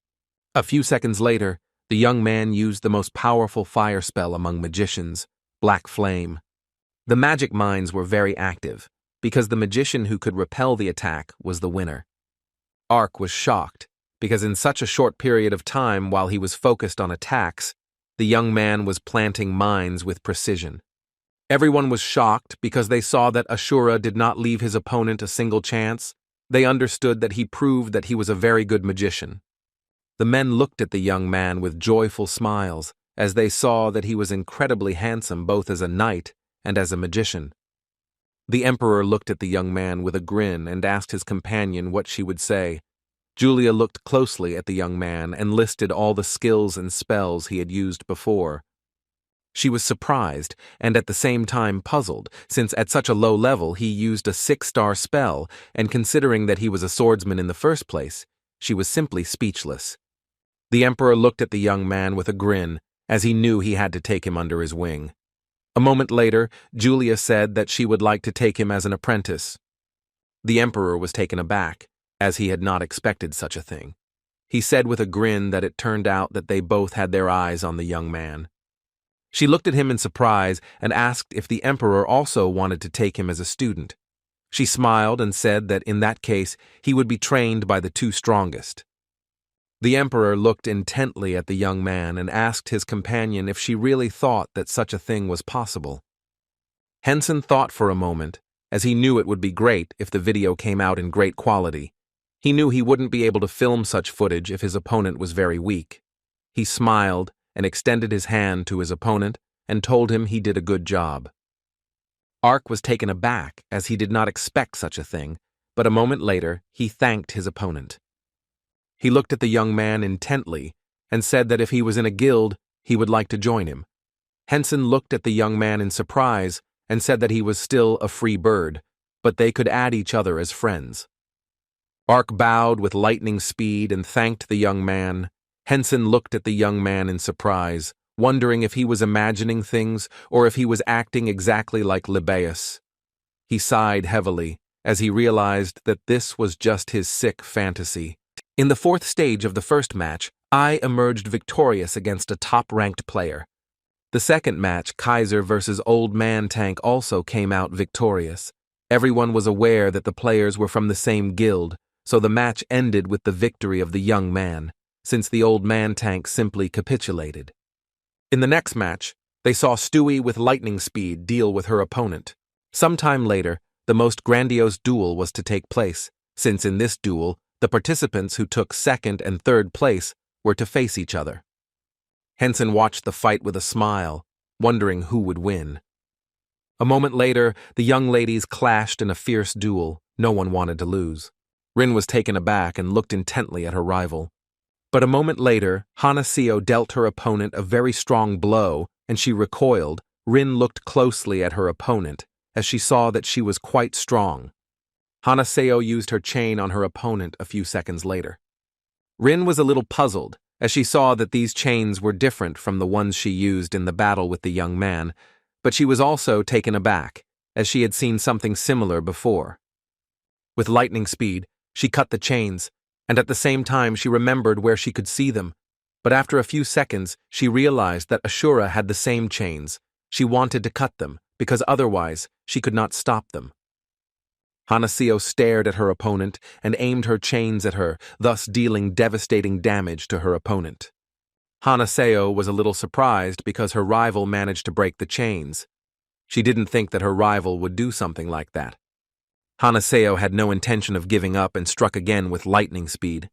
A few seconds later, the young man used the most powerful fire spell among magicians, Black Flame. The magic mines were very active, because the magician who could repel the attack was the winner. Ark was shocked, because in such a short period of time while he was focused on attacks, the young man was planting mines with precision. Everyone was shocked because they saw that Ashura did not leave his opponent a single chance. They understood that he proved that he was a very good magician. The men looked at the young man with joyful smiles as they saw that he was incredibly handsome both as a knight and as a magician. The emperor looked at the young man with a grin and asked his companion what she would say. Julia looked closely at the young man and listed all the skills and spells he had used before. She was surprised and at the same time puzzled, since at such a low level he used a 6-star spell, and considering that he was a swordsman in the first place, she was simply speechless. The emperor looked at the young man with a grin, as he knew he had to take him under his wing. A moment later, Julia said that she would like to take him as an apprentice. The emperor was taken aback, as he had not expected such a thing. He said with a grin that it turned out that they both had their eyes on the young man. She looked at him in surprise and asked if the emperor also wanted to take him as a student. She smiled and said that in that case he would be trained by the 2 strongest. The emperor looked intently at the young man and asked his companion if she really thought that such a thing was possible. Henson thought for a moment, as he knew it would be great if the video came out in great quality. He knew he wouldn't be able to film such footage if his opponent was very weak. He smiled and extended his hand to his opponent and told him he did a good job. Ark was taken aback as he did not expect such a thing, but a moment later he thanked his opponent. He looked at the young man intently and said that if he was in a guild, he would like to join him. Henson looked at the young man in surprise and said that he was still a free bird, but they could add each other as friends. Ark bowed with lightning speed and thanked the young man. Henson looked at the young man in surprise, wondering if he was imagining things or if he was acting exactly like Libeus. He sighed heavily as he realized that this was just his sick fantasy. In the 4th stage of the first match, I emerged victorious against a top-ranked player. The second match, Kaiser versus Old Man Tank, also came out victorious. Everyone was aware that the players were from the same guild, so the match ended with the victory of the young man, since the Old Man Tank simply capitulated. In the next match, they saw Stewie with lightning speed deal with her opponent. Sometime later, the most grandiose duel was to take place, since in this duel, the participants who took 2nd and 3rd place were to face each other. Henson watched the fight with a smile, wondering who would win. A moment later, the young ladies clashed in a fierce duel. No one wanted to lose. Rin was taken aback and looked intently at her rival. But a moment later, Hanaseo dealt her opponent a very strong blow, and she recoiled. Rin looked closely at her opponent, as she saw that she was quite strong. Hanaseo used her chain on her opponent a few seconds later. Rin was a little puzzled, as she saw that these chains were different from the ones she used in the battle with the young man, but she was also taken aback, as she had seen something similar before. With lightning speed, she cut the chains, and at the same time she remembered where she could see them, but after a few seconds she realized that Ashura had the same chains. She wanted to cut them, because otherwise she could not stop them. Hanaseo stared at her opponent and aimed her chains at her, thus dealing devastating damage to her opponent. Hanaseo was a little surprised because her rival managed to break the chains. She didn't think that her rival would do something like that. Hanaseo had no intention of giving up and struck again with lightning speed.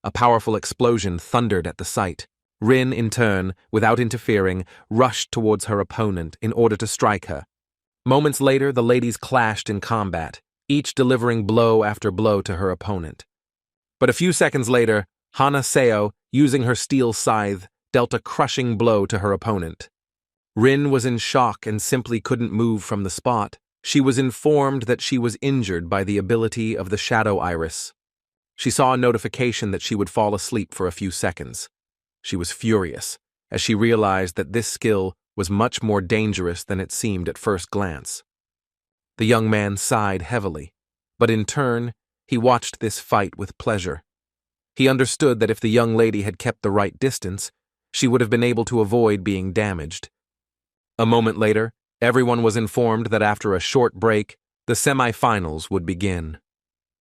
A powerful explosion thundered at the sight. Rin, in turn, without interfering, rushed towards her opponent in order to strike her. Moments later, the ladies clashed in combat, each delivering blow after blow to her opponent. But a few seconds later, Hanaseo, using her steel scythe, dealt a crushing blow to her opponent. Rin was in shock and simply couldn't move from the spot. She was informed that she was injured by the ability of the Shadow Iris. She saw a notification that she would fall asleep for a few seconds. She was furious, as she realized that this skill was much more dangerous than it seemed at first glance. The young man sighed heavily, but in turn, he watched this fight with pleasure. He understood that if the young lady had kept the right distance, she would have been able to avoid being damaged. A moment later, everyone was informed that after a short break, the semi-finals would begin.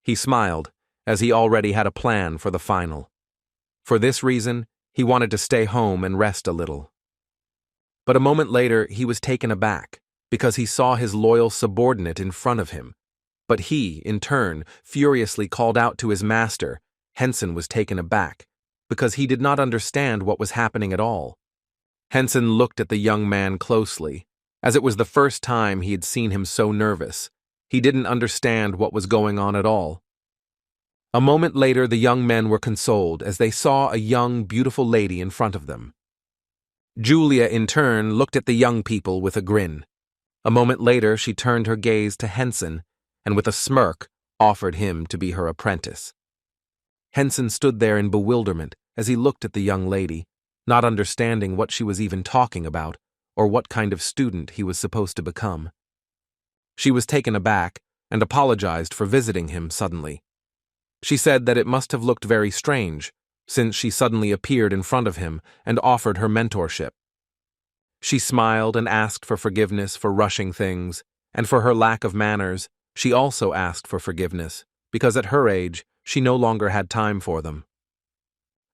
He smiled, as he already had a plan for the final. For this reason, he wanted to stay home and rest a little. But a moment later, he was taken aback, because he saw his loyal subordinate in front of him. But he, in turn, furiously called out to his master. Henson was taken aback, because he did not understand what was happening at all. Henson looked at the young man closely, as it was the first time he had seen him so nervous. He didn't understand what was going on at all. A moment later, the young men were consoled as they saw a young, beautiful lady in front of them. Julia, in turn, looked at the young people with a grin. A moment later, she turned her gaze to Henson, and with a smirk, offered him to be her apprentice. Henson stood there in bewilderment as he looked at the young lady, not understanding what she was even talking about, or what kind of student he was supposed to become. She was taken aback and apologized for visiting him suddenly. She said that it must have looked very strange, since she suddenly appeared in front of him and offered her mentorship. She smiled and asked for forgiveness for rushing things, and for her lack of manners, she also asked for forgiveness, because at her age, she no longer had time for them.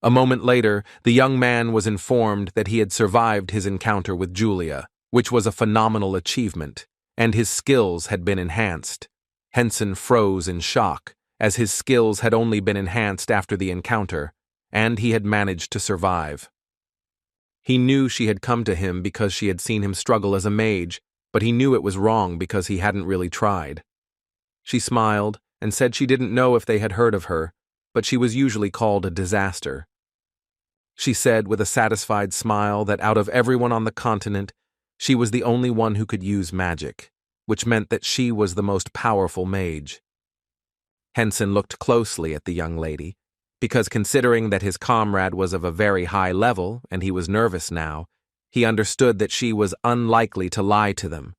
A moment later, the young man was informed that he had survived his encounter with Julia, which was a phenomenal achievement, and his skills had been enhanced. Henson froze in shock, as his skills had only been enhanced after the encounter, and he had managed to survive. He knew she had come to him because she had seen him struggle as a mage, but he knew it was wrong because he hadn't really tried. She smiled and said she didn't know if they had heard of her, but she was usually called a disaster. She said with a satisfied smile that out of everyone on the continent, she was the only one who could use magic, which meant that she was the most powerful mage. Henson looked closely at the young lady, because considering that his comrade was of a very high level and he was nervous now, he understood that she was unlikely to lie to them.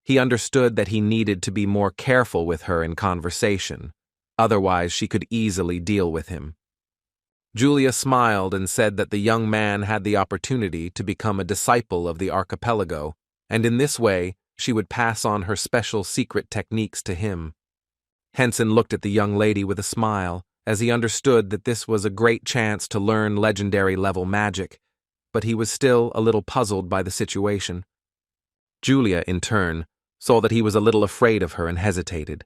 He understood that he needed to be more careful with her in conversation, otherwise she could easily deal with him. Julia smiled and said that the young man had the opportunity to become a disciple of the archipelago, and in this way she would pass on her special secret techniques to him. Henson looked at the young lady with a smile, as he understood that this was a great chance to learn legendary-level magic, but he was still a little puzzled by the situation. Julia, in turn, saw that he was a little afraid of her and hesitated.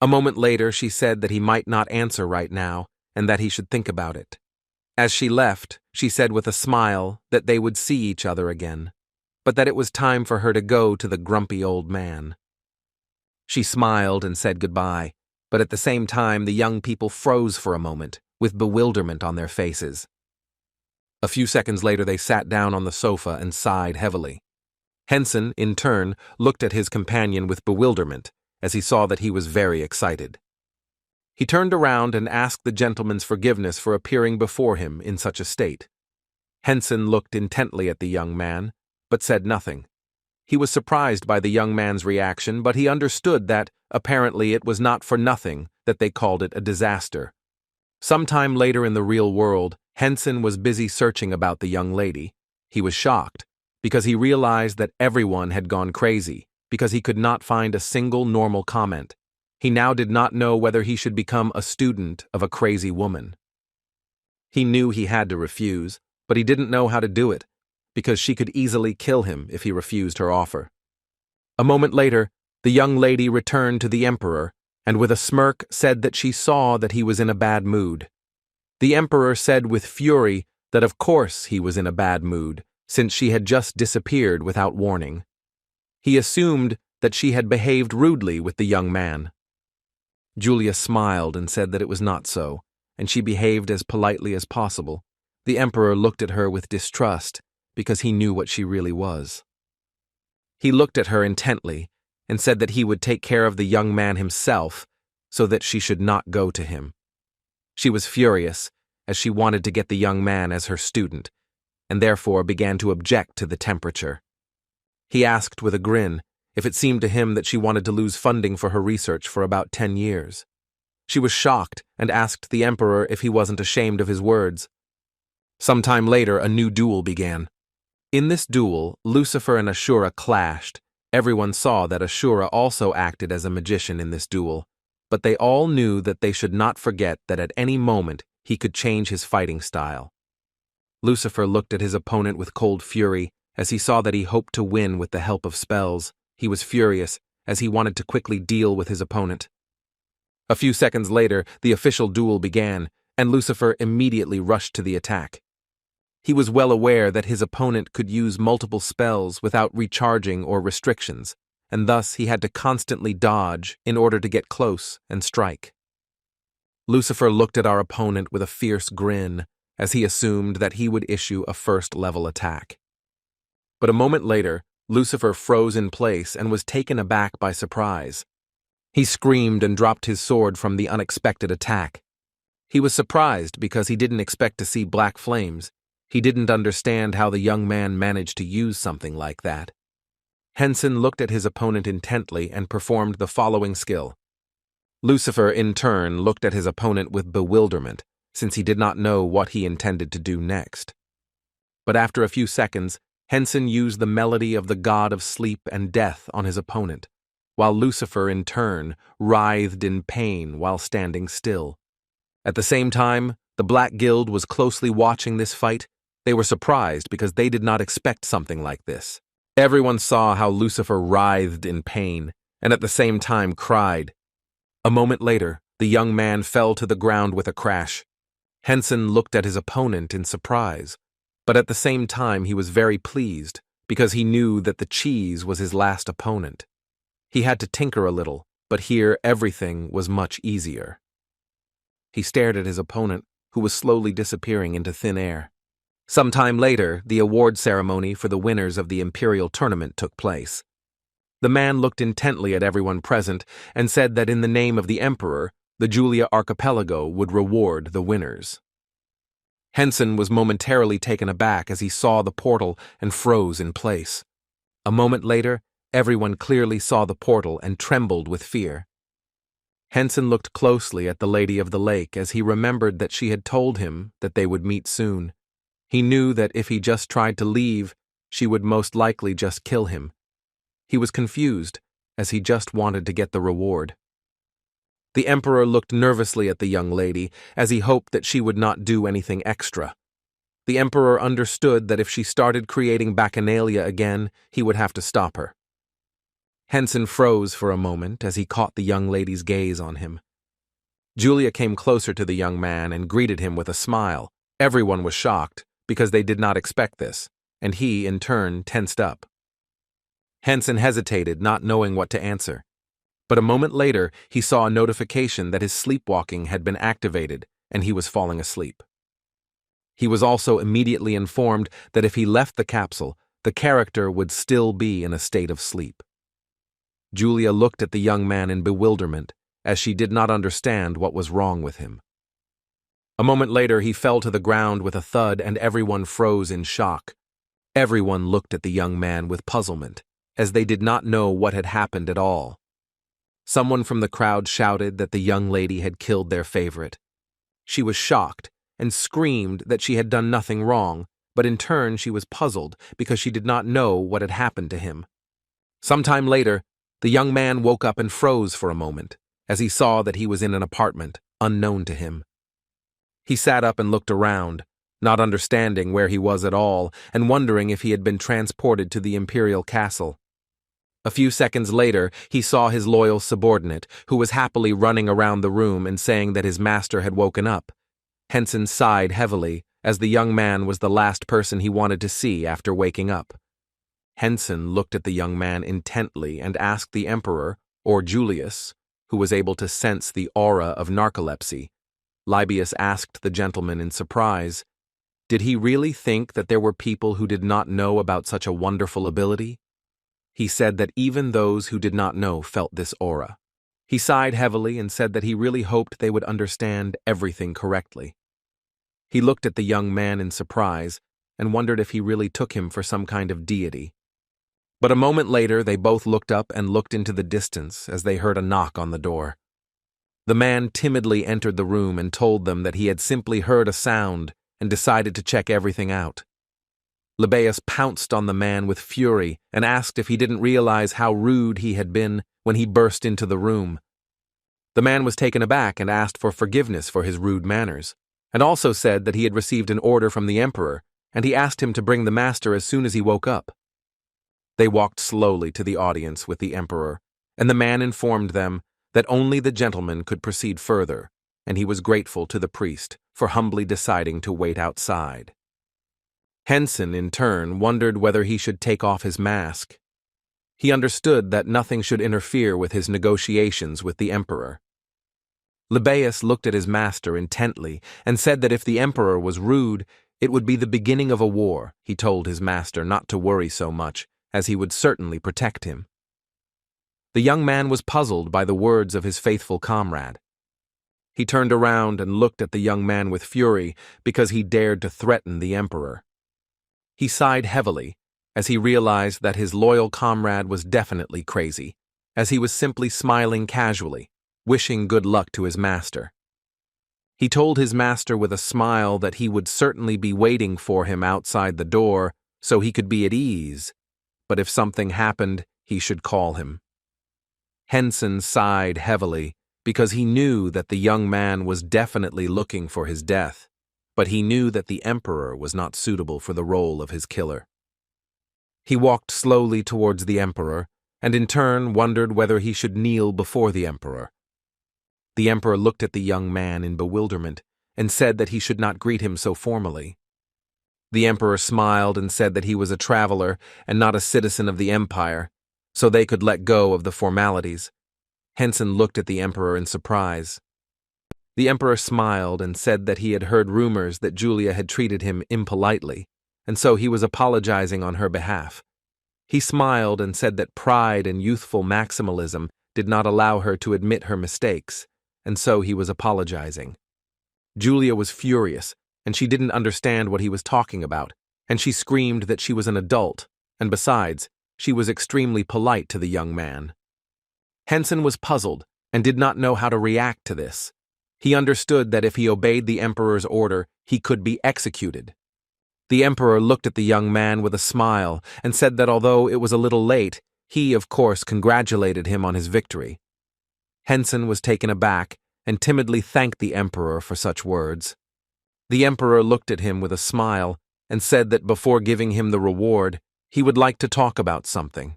A moment later, she said that he might not answer right now, and that he should think about it. As she left, she said with a smile that they would see each other again, but that it was time for her to go to the grumpy old man. She smiled and said goodbye, but at the same time the young people froze for a moment, with bewilderment on their faces. A few seconds later they sat down on the sofa and sighed heavily. Henson, in turn, looked at his companion with bewilderment, as he saw that he was very excited. He turned around and asked the gentleman's forgiveness for appearing before him in such a state. Henson looked intently at the young man, but said nothing. He was surprised by the young man's reaction, but he understood that, apparently, it was not for nothing that they called it a disaster. Sometime later in the real world, Henson was busy searching about the young lady. He was shocked, because he realized that everyone had gone crazy, because he could not find a single normal comment. He now did not know whether he should become a student of a crazy woman. He knew he had to refuse, but he didn't know how to do it, because she could easily kill him if he refused her offer. A moment later, the young lady returned to the emperor, and with a smirk said that she saw that he was in a bad mood. The emperor said with fury that of course he was in a bad mood, since she had just disappeared without warning. He assumed that she had behaved rudely with the young man. Julia smiled and said that it was not so, and she behaved as politely as possible. The emperor looked at her with distrust, because he knew what she really was. He looked at her intently and said that he would take care of the young man himself so that she should not go to him. She was furious, as she wanted to get the young man as her student, and therefore began to object to the temperature. He asked with a grin if it seemed to him that she wanted to lose funding for her research for about 10 years. She was shocked and asked the emperor if he wasn't ashamed of his words. Sometime later, a new duel began. In this duel, Lucifer and Ashura clashed. Everyone saw that Ashura also acted as a magician in this duel, but they all knew that they should not forget that at any moment he could change his fighting style. Lucifer looked at his opponent with cold fury, as he saw that he hoped to win with the help of spells. He was furious, as he wanted to quickly deal with his opponent. A few seconds later, the official duel began, and Lucifer immediately rushed to the attack. He was well aware that his opponent could use multiple spells without recharging or restrictions, and thus he had to constantly dodge in order to get close and strike. Lucifer looked at our opponent with a fierce grin, as he assumed that he would issue a first-level attack. But a moment later, Lucifer froze in place and was taken aback by surprise. He screamed and dropped his sword from the unexpected attack. He was surprised because he didn't expect to see black flames. He didn't understand how the young man managed to use something like that. Henson looked at his opponent intently and performed the following skill. Lucifer, in turn, looked at his opponent with bewilderment, since he did not know what he intended to do next. But after a few seconds, Henson used the melody of the god of sleep and death on his opponent, while Lucifer, in turn, writhed in pain while standing still. At the same time, the Black Guild was closely watching this fight. They were surprised because they did not expect something like this. Everyone saw how Lucifer writhed in pain, and at the same time cried. A moment later, the young man fell to the ground with a crash. Henson looked at his opponent in surprise, but at the same time he was very pleased because he knew that the cheese was his last opponent. He had to tinker a little, but here everything was much easier. He stared at his opponent, who was slowly disappearing into thin air. Some time later, the award ceremony for the winners of the Imperial Tournament took place. The man looked intently at everyone present and said that in the name of the Emperor, the Julia Archipelago would reward the winners. Henson was momentarily taken aback as he saw the portal and froze in place. A moment later, everyone clearly saw the portal and trembled with fear. Henson looked closely at the Lady of the Lake as he remembered that she had told him that they would meet soon. He knew that if he just tried to leave, she would most likely just kill him. He was confused, as he just wanted to get the reward. The Emperor looked nervously at the young lady, as he hoped that she would not do anything extra. The Emperor understood that if she started creating bacchanalia again, he would have to stop her. Henson froze for a moment as he caught the young lady's gaze on him. Julia came closer to the young man and greeted him with a smile. Everyone was shocked, because they did not expect this, and he, in turn, tensed up. Henson hesitated, not knowing what to answer. But a moment later, he saw a notification that his sleepwalking had been activated, and he was falling asleep. He was also immediately informed that if he left the capsule, the character would still be in a state of sleep. Julia looked at the young man in bewilderment, as she did not understand what was wrong with him. A moment later, he fell to the ground with a thud, and everyone froze in shock. Everyone looked at the young man with puzzlement, as they did not know what had happened at all. Someone from the crowd shouted that the young lady had killed their favorite. She was shocked and screamed that she had done nothing wrong, but in turn she was puzzled because she did not know what had happened to him. Sometime later, the young man woke up and froze for a moment, as he saw that he was in an apartment unknown to him. He sat up and looked around, not understanding where he was at all and wondering if he had been transported to the Imperial Castle. A few seconds later, he saw his loyal subordinate, who was happily running around the room and saying that his master had woken up. Henson sighed heavily, as the young man was the last person he wanted to see after waking up. Henson looked at the young man intently and asked the emperor, or Julius, who was able to sense the aura of narcolepsy. Libius asked the gentleman in surprise, did he really think that there were people who did not know about such a wonderful ability? He said that even those who did not know felt this aura. He sighed heavily and said that he really hoped they would understand everything correctly. He looked at the young man in surprise and wondered if he really took him for some kind of deity. But a moment later, they both looked up and looked into the distance as they heard a knock on the door. The man timidly entered the room and told them that he had simply heard a sound and decided to check everything out. Libius pounced on the man with fury and asked if he didn't realize how rude he had been when he burst into the room. The man was taken aback and asked for forgiveness for his rude manners, and also said that he had received an order from the emperor, and he asked him to bring the master as soon as he woke up. They walked slowly to the audience with the emperor, and the man informed them that only the gentleman could proceed further, and he was grateful to the priest for humbly deciding to wait outside. Henson, in turn, wondered whether he should take off his mask. He understood that nothing should interfere with his negotiations with the emperor. Libius looked at his master intently and said that if the emperor was rude, it would be the beginning of a war. He told his master not to worry so much, as he would certainly protect him. The young man was puzzled by the words of his faithful comrade. He turned around and looked at the young man with fury because he dared to threaten the emperor. He sighed heavily as he realized that his loyal comrade was definitely crazy, as he was simply smiling casually, wishing good luck to his master. He told his master with a smile that he would certainly be waiting for him outside the door so he could be at ease, but if something happened, he should call him. Henson sighed heavily because he knew that the young man was definitely looking for his death, but he knew that the emperor was not suitable for the role of his killer. He walked slowly towards the emperor, and in turn wondered whether he should kneel before the emperor. The emperor looked at the young man in bewilderment and said that he should not greet him so formally. The emperor smiled and said that he was a traveler and not a citizen of the empire, so they could let go of the formalities. Henson looked at the emperor in surprise. The emperor smiled and said that he had heard rumors that Julia had treated him impolitely, and so he was apologizing on her behalf. He smiled and said that pride and youthful maximalism did not allow her to admit her mistakes, and so he was apologizing. Julia was furious, and she didn't understand what he was talking about, and she screamed that she was an adult, and besides, she was extremely polite to the young man. Henson was puzzled and did not know how to react to this. He understood that if he obeyed the emperor's order, he could be executed. The emperor looked at the young man with a smile and said that although it was a little late, he, of course, congratulated him on his victory. Henson was taken aback and timidly thanked the emperor for such words. The emperor looked at him with a smile and said that before giving him the reward, he would like to talk about something.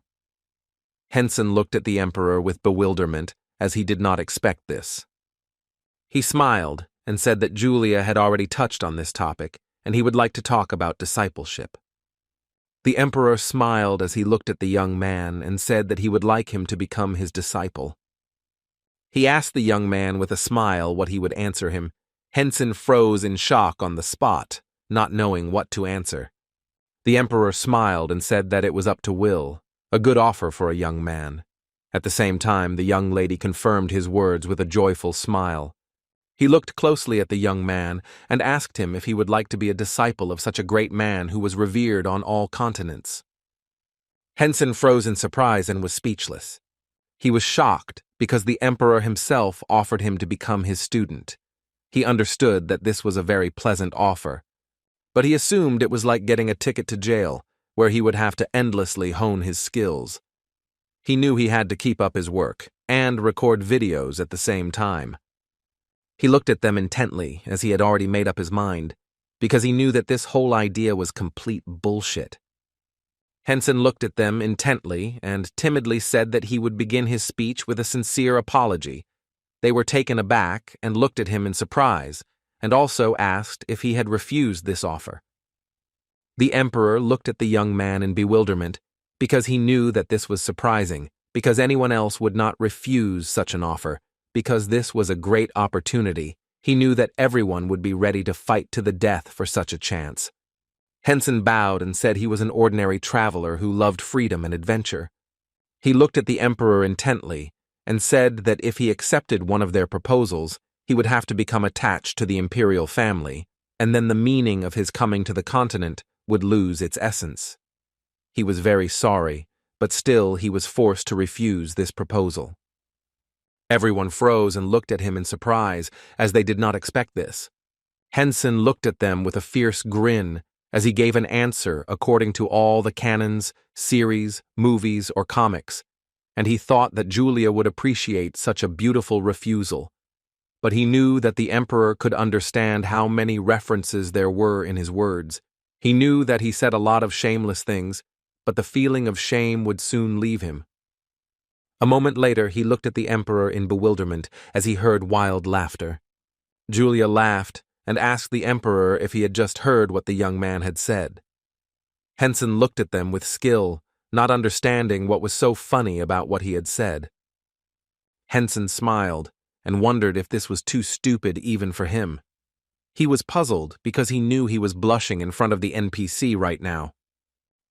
Henson looked at the emperor with bewilderment, as he did not expect this. He smiled and said that Julia had already touched on this topic, and he would like to talk about discipleship. The emperor smiled as he looked at the young man and said that he would like him to become his disciple. He asked the young man with a smile what he would answer him. Henson froze in shock on the spot, not knowing what to answer. The emperor smiled and said that it was up to Will, a good offer for a young man. At the same time, the young lady confirmed his words with a joyful smile. He looked closely at the young man and asked him if he would like to be a disciple of such a great man who was revered on all continents. Henson froze in surprise and was speechless. He was shocked because the emperor himself offered him to become his student. He understood that this was a very pleasant offer, but he assumed it was like getting a ticket to jail, where he would have to endlessly hone his skills. He knew he had to keep up his work and record videos at the same time. He looked at them intently, as he had already made up his mind, because he knew that this whole idea was complete bullshit. Henson looked at them intently and timidly said that he would begin his speech with a sincere apology. They were taken aback and looked at him in surprise, and also asked if he had refused this offer. The emperor looked at the young man in bewilderment, because he knew that this was surprising, because anyone else would not refuse such an offer, because this was a great opportunity. He knew that everyone would be ready to fight to the death for such a chance. Henson bowed and said he was an ordinary traveler who loved freedom and adventure. He looked at the emperor intently and said that if he accepted one of their proposals, he would have to become attached to the imperial family, and then the meaning of his coming to the continent would lose its essence. He was very sorry, but still he was forced to refuse this proposal. Everyone froze and looked at him in surprise, as they did not expect this. Henson looked at them with a fierce grin as he gave an answer according to all the canons, series, movies, or comics, and he thought that Julia would appreciate such a beautiful refusal. But he knew that the emperor could understand how many references there were in his words. He knew that he said a lot of shameless things, but the feeling of shame would soon leave him. A moment later, he looked at the emperor in bewilderment as he heard wild laughter. Julia laughed and asked the emperor if he had just heard what the young man had said. Henson looked at them with skill, not understanding what was so funny about what he had said. Henson smiled and wondered if this was too stupid even for him. He was puzzled because he knew he was blushing in front of the NPC right now.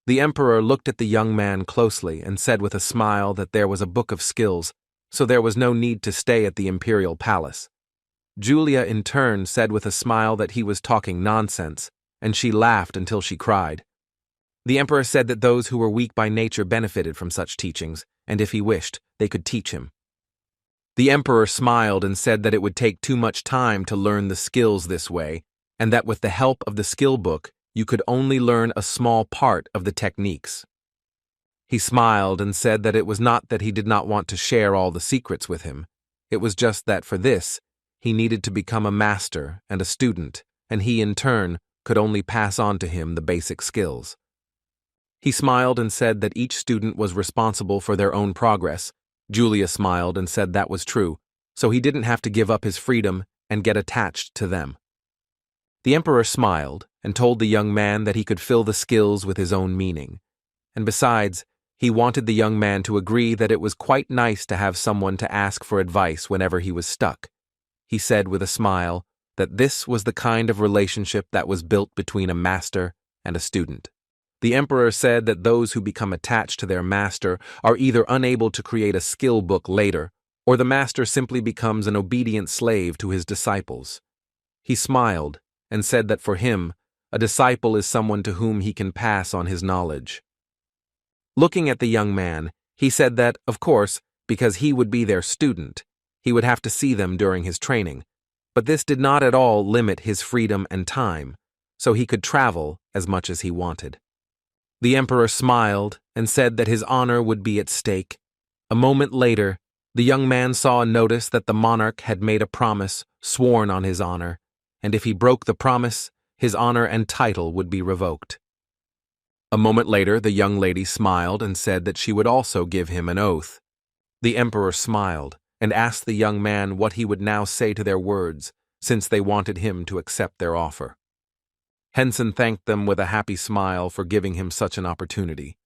The emperor looked at the young man closely and said with a smile that there was a book of skills, so there was no need to stay at the imperial palace. Julia in turn said with a smile that he was talking nonsense, and she laughed until she cried. The emperor said that those who were weak by nature benefited from such teachings, and if he wished, they could teach him. The emperor smiled and said that it would take too much time to learn the skills this way, and that with the help of the skill book, you could only learn a small part of the techniques. He smiled and said that it was not that he did not want to share all the secrets with him. It was just that for this, he needed to become a master and a student, and he in turn could only pass on to him the basic skills. He smiled and said that each student was responsible for their own progress. Julia smiled and said that was true, so he didn't have to give up his freedom and get attached to them. The emperor smiled and told the young man that he could fill the skills with his own meaning. And besides, he wanted the young man to agree that it was quite nice to have someone to ask for advice whenever he was stuck. He said with a smile that this was the kind of relationship that was built between a master and a student. The emperor said that those who become attached to their master are either unable to create a skill book later, or the master simply becomes an obedient slave to his disciples. He smiled and said that for him, a disciple is someone to whom he can pass on his knowledge. Looking at the young man, he said that, of course, because he would be their student, he would have to see them during his training, but this did not at all limit his freedom and time, so he could travel as much as he wanted. The emperor smiled and said that his honor would be at stake. A moment later, the young man saw a notice that the monarch had made a promise sworn on his honor, and if he broke the promise, his honor and title would be revoked. A moment later, the young lady smiled and said that she would also give him an oath. The emperor smiled and asked the young man what he would now say to their words, since they wanted him to accept their offer. Henson thanked them with a happy smile for giving him such an opportunity.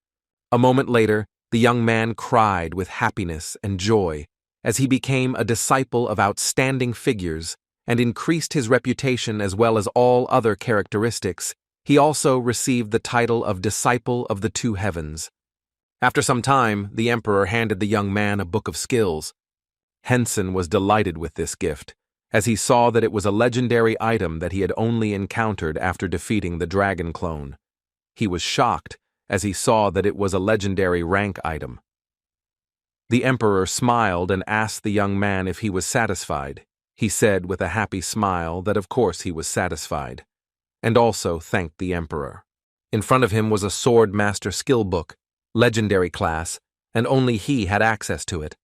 A moment later, the young man cried with happiness and joy as he became a disciple of outstanding figures and increased his reputation as well as all other characteristics. He also received the title of Disciple of the Two Heavens. After some time, the emperor handed the young man a book of skills. Henson was delighted with this gift, as he saw that it was a legendary item that he had only encountered after defeating the dragon clone. He was shocked as he saw that it was a legendary rank item. The emperor smiled and asked the young man if he was satisfied. He said with a happy smile that of course he was satisfied, and also thanked the emperor. In front of him was a sword master skill book, legendary class, and only he had access to it.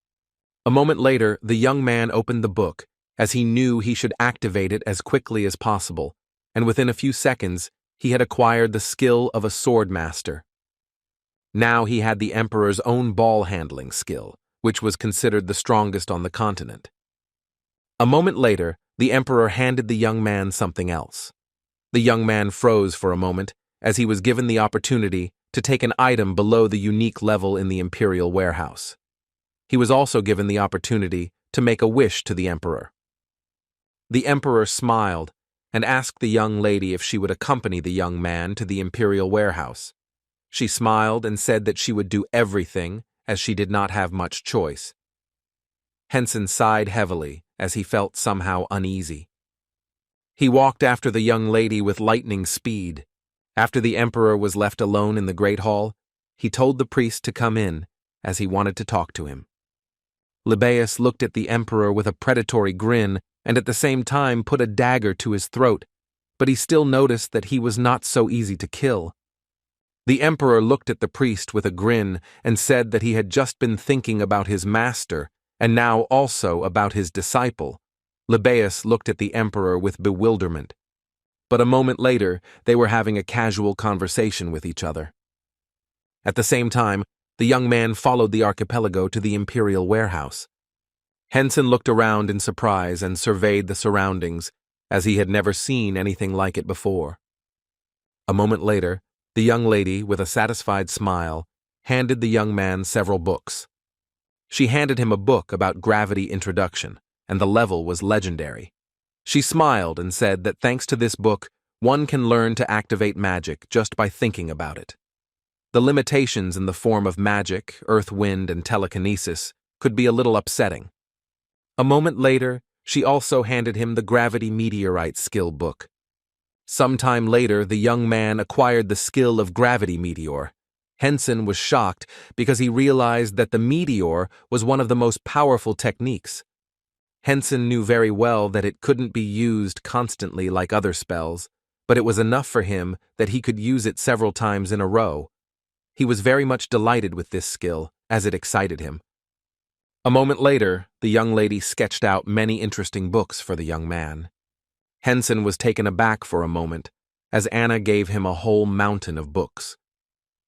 A moment later, the young man opened the book, as he knew he should activate it as quickly as possible, and within a few seconds, he had acquired the skill of a sword master. Now he had the emperor's own ball-handling skill, which was considered the strongest on the continent. A moment later, the emperor handed the young man something else. The young man froze for a moment as he was given the opportunity to take an item below the unique level in the imperial warehouse. He was also given the opportunity to make a wish to the emperor. The emperor smiled and asked the young lady if she would accompany the young man to the imperial warehouse. She smiled and said that she would do everything, as she did not have much choice. Henson sighed heavily as he felt somehow uneasy. He walked after the young lady with lightning speed. After the emperor was left alone in the great hall, he told the priest to come in, as he wanted to talk to him. Libaeus looked at the emperor with a predatory grin and at the same time put a dagger to his throat, but he still noticed that he was not so easy to kill. The emperor looked at the priest with a grin and said that he had just been thinking about his master and now also about his disciple. Libaeus looked at the emperor with bewilderment. But a moment later, they were having a casual conversation with each other. At the same time, the young man followed the archipelago to the imperial warehouse. Henson looked around in surprise and surveyed the surroundings, as he had never seen anything like it before. A moment later, the young lady, with a satisfied smile, handed the young man several books. She handed him a book about gravity introduction, and the level was legendary. She smiled and said that thanks to this book, one can learn to activate magic just by thinking about it. The limitations in the form of magic, earth, wind, and telekinesis could be a little upsetting. A moment later, she also handed him the Gravity Meteorite skill book. Sometime later, the young man acquired the skill of Gravity Meteor. Henson was shocked because he realized that the meteor was one of the most powerful techniques. Henson knew very well that it couldn't be used constantly like other spells, but it was enough for him that he could use it several times in a row. He was very much delighted with this skill, as it excited him. A moment later, the young lady sketched out many interesting books for the young man. Henson was taken aback for a moment, as Anna gave him a whole mountain of books.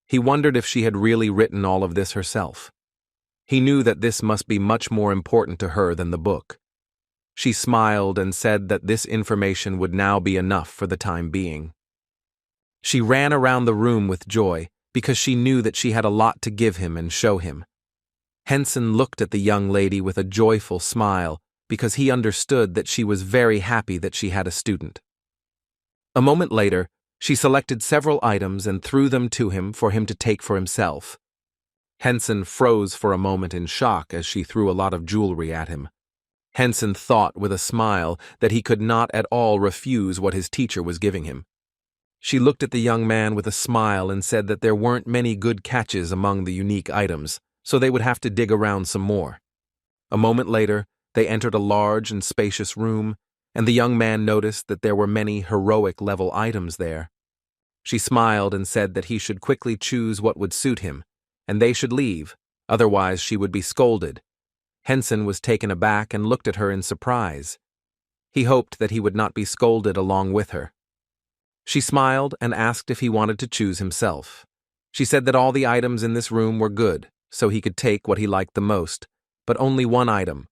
He wondered if she had really written all of this herself. He knew that this must be much more important to her than the book. She smiled and said that this information would now be enough for the time being. She ran around the room with joy because she knew that she had a lot to give him and show him. Henson looked at the young lady with a joyful smile because he understood that she was very happy that she had a student. A moment later, she selected several items and threw them to him for him to take for himself. Henson froze for a moment in shock as she threw a lot of jewelry at him. Henson thought with a smile that he could not at all refuse what his teacher was giving him. She looked at the young man with a smile and said that there weren't many good catches among the unique items, so they would have to dig around some more. A moment later, they entered a large and spacious room, and the young man noticed that there were many heroic-level items there. She smiled and said that he should quickly choose what would suit him, and they should leave, otherwise she would be scolded. Henson was taken aback and looked at her in surprise. He hoped that he would not be scolded along with her. She smiled and asked if he wanted to choose himself. She said that all the items in this room were good, so he could take what he liked the most, but only one item.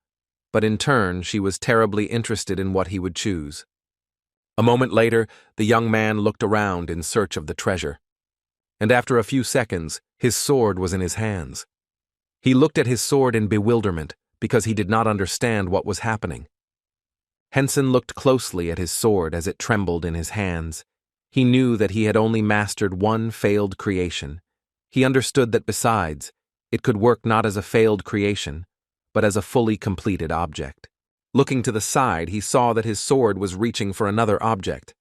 But in turn, she was terribly interested in what he would choose. A moment later, the young man looked around in search of the treasure. And after a few seconds, his sword was in his hands. He looked at his sword in bewilderment because he did not understand what was happening. Henson looked closely at his sword as it trembled in his hands. He knew that he had only mastered one failed creation. He understood that besides, it could work not as a failed creation, but as a fully completed object. Looking to the side, he saw that his sword was reaching for another object.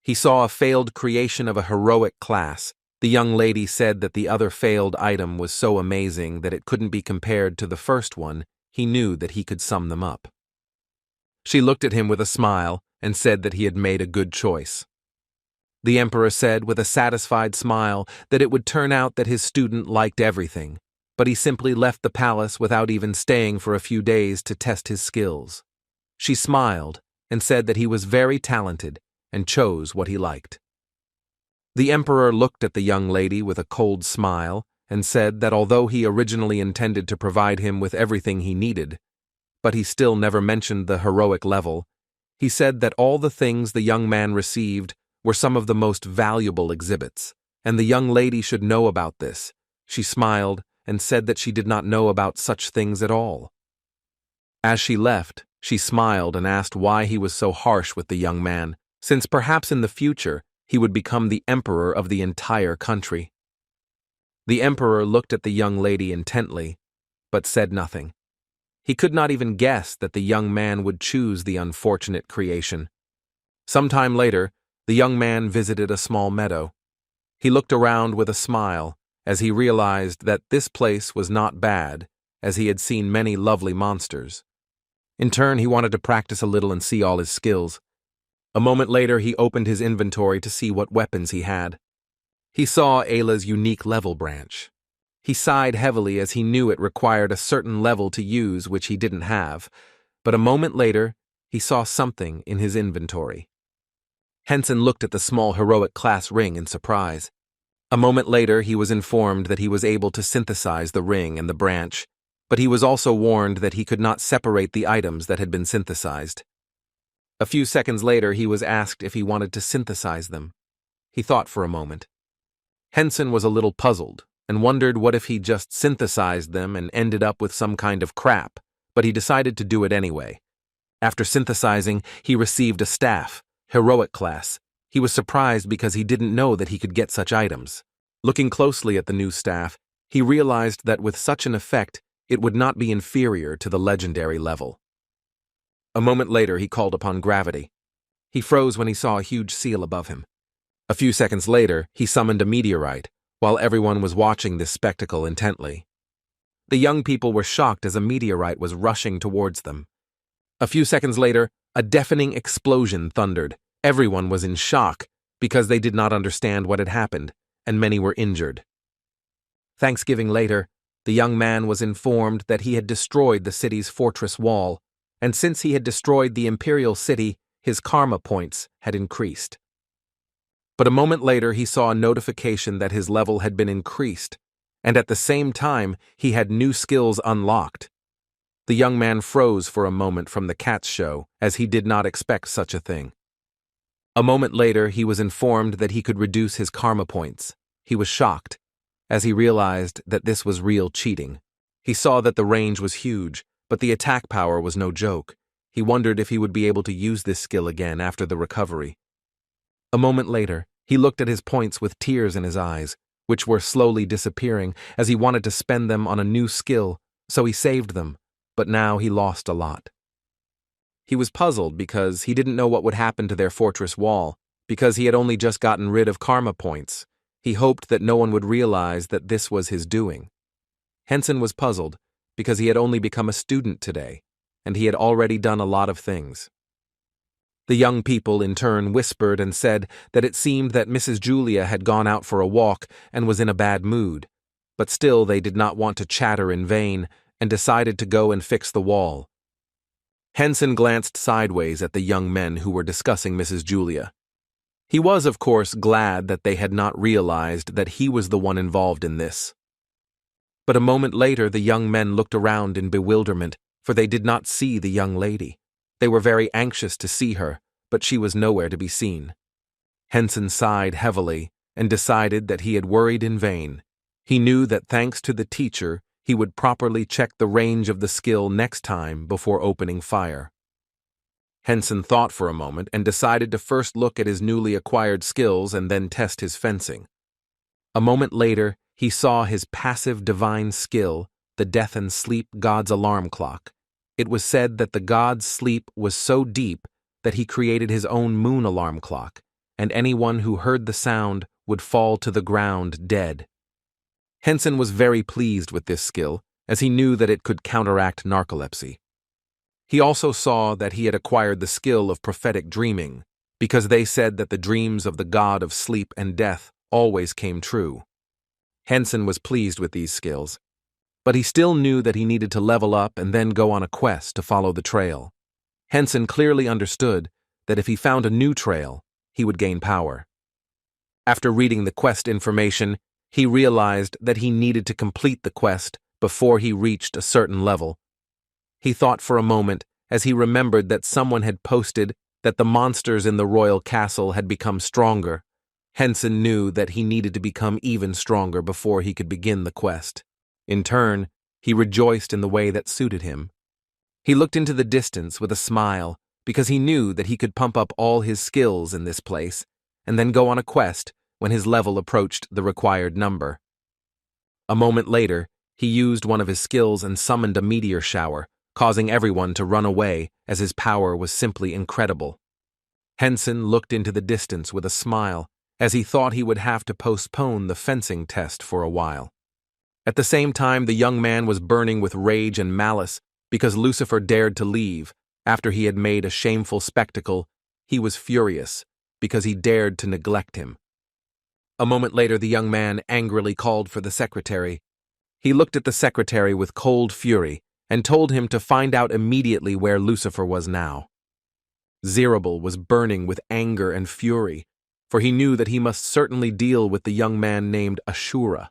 He saw a failed creation of a heroic class. The young lady said that the other failed item was so amazing that it couldn't be compared to the first one. He knew that he could sum them up. She looked at him with a smile and said that he had made a good choice. The emperor said with a satisfied smile that it would turn out that his student liked everything, but he simply left the palace without even staying for a few days to test his skills. She smiled and said that he was very talented and chose what he liked. The emperor looked at the young lady with a cold smile and said that although he originally intended to provide him with everything he needed, but he still never mentioned the heroic level, he said that all the things the young man received were some of the most valuable exhibits, and the young lady should know about this. She smiled and said that she did not know about such things at all. As she left, she smiled and asked why he was so harsh with the young man, since perhaps in the future he would become the emperor of the entire country. The emperor looked at the young lady intently, but said nothing. He could not even guess that the young man would choose the unfortunate creation. Sometime later, the young man visited a small meadow. He looked around with a smile as he realized that this place was not bad, as he had seen many lovely monsters. In turn, he wanted to practice a little and see all his skills. A moment later, he opened his inventory to see what weapons he had. He saw Ayla's unique level branch. He sighed heavily as he knew it required a certain level to use which he didn't have, but a moment later, he saw something in his inventory. Henson looked at the small heroic class ring in surprise. A moment later, he was informed that he was able to synthesize the ring and the branch, but he was also warned that he could not separate the items that had been synthesized. A few seconds later, he was asked if he wanted to synthesize them. He thought for a moment. Henson was a little puzzled and wondered what if he just synthesized them and ended up with some kind of crap, but he decided to do it anyway. After synthesizing, he received a staff, heroic class. He was surprised because he didn't know that he could get such items. Looking closely at the new staff, he realized that with such an effect, it would not be inferior to the legendary level. A moment later, he called upon gravity. He froze when he saw a huge seal above him. A few seconds later, he summoned a meteorite, while everyone was watching this spectacle intently. The young people were shocked as a meteorite was rushing towards them. A few seconds later, a deafening explosion thundered. Everyone was in shock because they did not understand what had happened, and many were injured. Thanksgiving later, the young man was informed that he had destroyed the city's fortress wall, and since he had destroyed the imperial city, his karma points had increased. But a moment later, he saw a notification that his level had been increased, and at the same time, he had new skills unlocked. The young man froze for a moment from the cat's show, as he did not expect such a thing. A moment later, he was informed that he could reduce his karma points. He was shocked, as he realized that this was real cheating. He saw that the range was huge, but the attack power was no joke. He wondered if he would be able to use this skill again after the recovery. A moment later, he looked at his points with tears in his eyes, which were slowly disappearing as he wanted to spend them on a new skill, so he saved them, but now he lost a lot. He was puzzled because he didn't know what would happen to their fortress wall, because he had only just gotten rid of karma points. He hoped that no one would realize that this was his doing. Henson was puzzled because he had only become a student today, and he had already done a lot of things. The young people in turn whispered and said that it seemed that Mrs. Julia had gone out for a walk and was in a bad mood, but still they did not want to chatter in vain and decided to go and fix the wall. Henson glanced sideways at the young men who were discussing Mrs. Julia. He was, of course, glad that they had not realized that he was the one involved in this. But a moment later, the young men looked around in bewilderment, for they did not see the young lady. They were very anxious to see her, but she was nowhere to be seen. Henson sighed heavily and decided that he had worried in vain. He knew that thanks to the teacher, he would properly check the range of the skill next time before opening fire. Henson thought for a moment and decided to first look at his newly acquired skills and then test his fencing. A moment later, he saw his passive divine skill, the death and sleep god's alarm clock. It was said that the god's sleep was so deep that he created his own moon alarm clock, and anyone who heard the sound would fall to the ground dead. Henson was very pleased with this skill, as he knew that it could counteract narcolepsy. He also saw that he had acquired the skill of prophetic dreaming, because they said that the dreams of the god of sleep and death always came true. Henson was pleased with these skills, but he still knew that he needed to level up and then go on a quest to follow the trail. Henson clearly understood that if he found a new trail, he would gain power. After reading the quest information, he realized that he needed to complete the quest before he reached a certain level. He thought for a moment as he remembered that someone had posted that the monsters in the royal castle had become stronger. Henson knew that he needed to become even stronger before he could begin the quest. In turn, he rejoiced in the way that suited him. He looked into the distance with a smile because he knew that he could pump up all his skills in this place and then go on a quest when his level approached the required number. A moment later, he used one of his skills and summoned a meteor shower, causing everyone to run away as his power was simply incredible. Henson looked into the distance with a smile as he thought he would have to postpone the fencing test for a while. At the same time, the young man was burning with rage and malice because Lucifer dared to leave after he had made a shameful spectacle. He was furious because he dared to neglect him. A moment later, the young man angrily called for the secretary. He looked at the secretary with cold fury and told him to find out immediately where Lucifer was now. Zerubbabel was burning with anger and fury, for he knew that he must certainly deal with the young man named Ashura.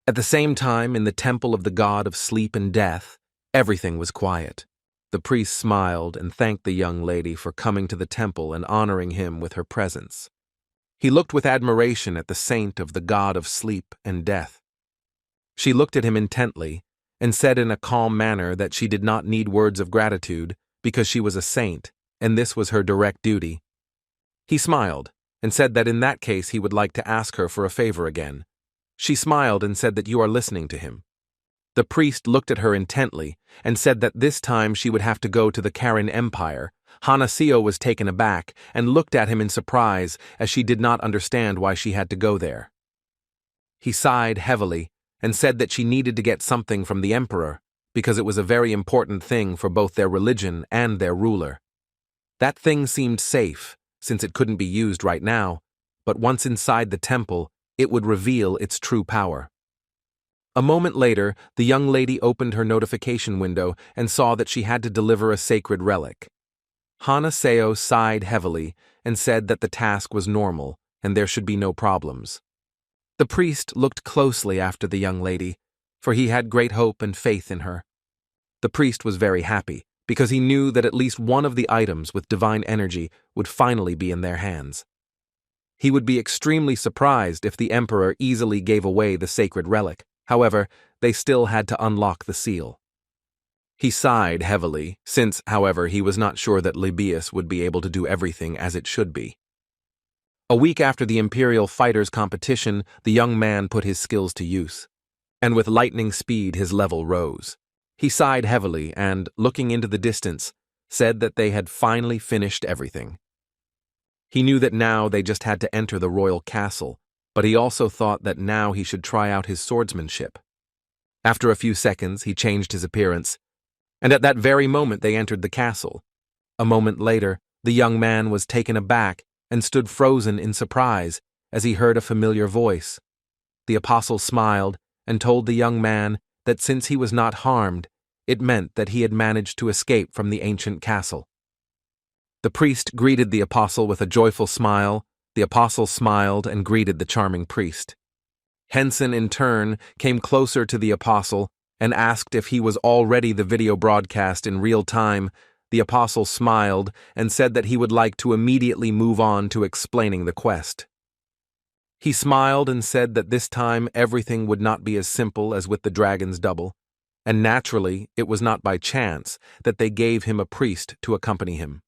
At the same time, in the temple of the god of sleep and death, everything was quiet. The priest smiled and thanked the young lady for coming to the temple and honoring him with her presence. He looked with admiration at the saint of the god of sleep and death. She looked at him intently and said in a calm manner that she did not need words of gratitude because she was a saint, and this was her direct duty. He smiled and said that in that case he would like to ask her for a favor again. She smiled and said that you are listening to him. The priest looked at her intently and said that this time she would have to go to the Karen Empire. Hanasio was taken aback and looked at him in surprise as she did not understand why she had to go there. He sighed heavily and said that she needed to get something from the emperor because it was a very important thing for both their religion and their ruler. That thing seemed safe since it couldn't be used right now, but once inside the temple, it would reveal its true power. A moment later, the young lady opened her notification window and saw that she had to deliver a sacred relic. Hanaseo sighed heavily and said that the task was normal and there should be no problems. The priest looked closely after the young lady, for he had great hope and faith in her. The priest was very happy because he knew that at least one of the items with divine energy would finally be in their hands. He would be extremely surprised if the emperor easily gave away the sacred relic. However, they still had to unlock the seal. He sighed heavily, since, however, he was not sure that Libius would be able to do everything as it should be. A week after the Imperial Fighters competition, the young man put his skills to use, and with lightning speed his level rose. He sighed heavily and, looking into the distance, said that they had finally finished everything. He knew that now they just had to enter the royal castle, but he also thought that now he should try out his swordsmanship. After a few seconds, he changed his appearance, and at that very moment they entered the castle. A moment later, the young man was taken aback and stood frozen in surprise as he heard a familiar voice. The apostle smiled and told the young man that since he was not harmed, it meant that he had managed to escape from the ancient castle. The priest greeted the apostle with a joyful smile. The apostle smiled and greeted the charming priest. Henson, in turn, came closer to the apostle and asked if he was already the video broadcast in real time. The apostle smiled and said that he would like to immediately move on to explaining the quest. He smiled and said that this time everything would not be as simple as with the dragon's double, and naturally it was not by chance that they gave him a priest to accompany him.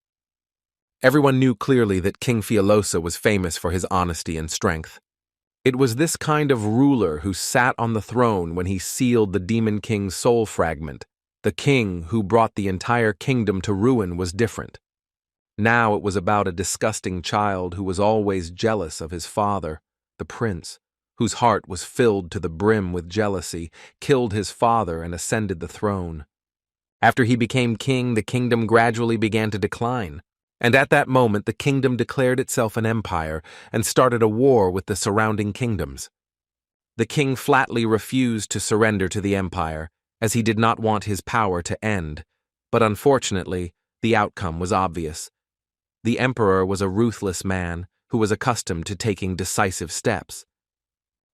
Everyone knew clearly that King Fialosa was famous for his honesty and strength. It was this kind of ruler who sat on the throne when he sealed the Demon King's soul fragment. The king who brought the entire kingdom to ruin was different. Now it was about a disgusting child who was always jealous of his father, the prince, whose heart was filled to the brim with jealousy, killed his father and ascended the throne. After he became king, the kingdom gradually began to decline. And at that moment the kingdom declared itself an empire and started a war with the surrounding kingdoms. The king flatly refused to surrender to the empire, as he did not want his power to end, but unfortunately, the outcome was obvious. The emperor was a ruthless man who was accustomed to taking decisive steps.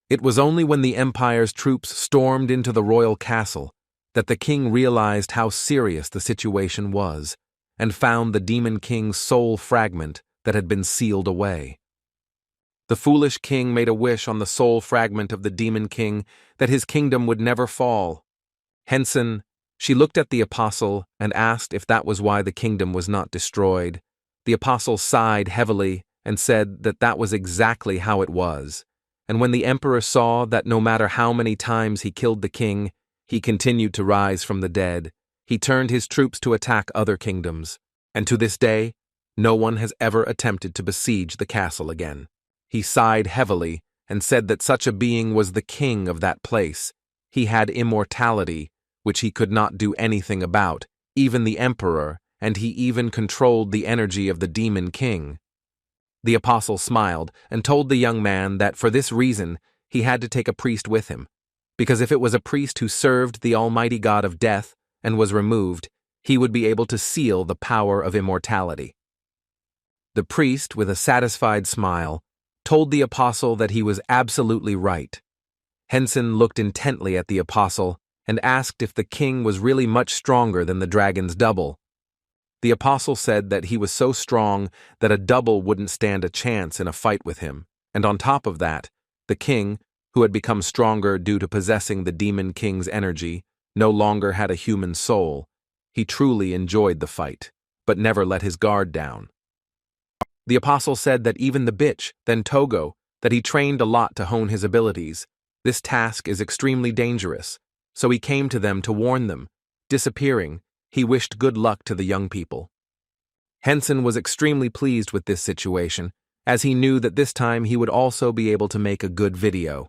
It was only when the Empire's troops stormed into the royal castle that the king realized how serious the situation was and found the Demon King's soul fragment that had been sealed away. The foolish king made a wish on the soul fragment of the Demon King that his kingdom would never fall. Henson, she looked at the apostle and asked if that was why the kingdom was not destroyed. The apostle sighed heavily and said that that was exactly how it was. And when the emperor saw that no matter how many times he killed the king, he continued to rise from the dead, he turned his troops to attack other kingdoms. And to this day, no one has ever attempted to besiege the castle again. He sighed heavily and said that such a being was the king of that place. He had immortality, which he could not do anything about, even the emperor, and he even controlled the energy of the Demon King. The apostle smiled and told the young man that for this reason he had to take a priest with him, because if it was a priest who served the almighty god of death and was removed, he would be able to seal the power of immortality. The priest, with a satisfied smile, told the apostle that he was absolutely right. Henson looked intently at the apostle and asked if the king was really much stronger than the dragon's double. The apostle said that he was so strong that a double wouldn't stand a chance in a fight with him, and on top of that, the king, who had become stronger due to possessing the Demon King's energy, no longer had a human soul. He truly enjoyed the fight, but never let his guard down. The apostle said that even the bitch, then Togo, that he trained a lot to hone his abilities. This task is extremely dangerous, so he came to them to warn them. Disappearing, he wished good luck to the young people. Henson was extremely pleased with this situation, as he knew that this time he would also be able to make a good video.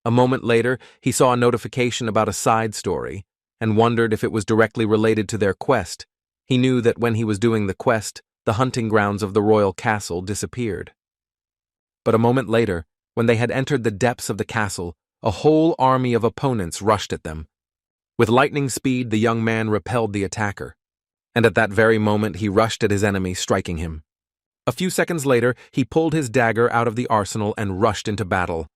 A moment later, he saw a notification about a side story, and wondered if it was directly related to their quest. He knew that when he was doing the quest, the hunting grounds of the royal castle disappeared. But a moment later, when they had entered the depths of the castle, a whole army of opponents rushed at them. With lightning speed, the young man repelled the attacker, and at that very moment he rushed at his enemy, striking him. A few seconds later, he pulled his dagger out of the arsenal and rushed into battle.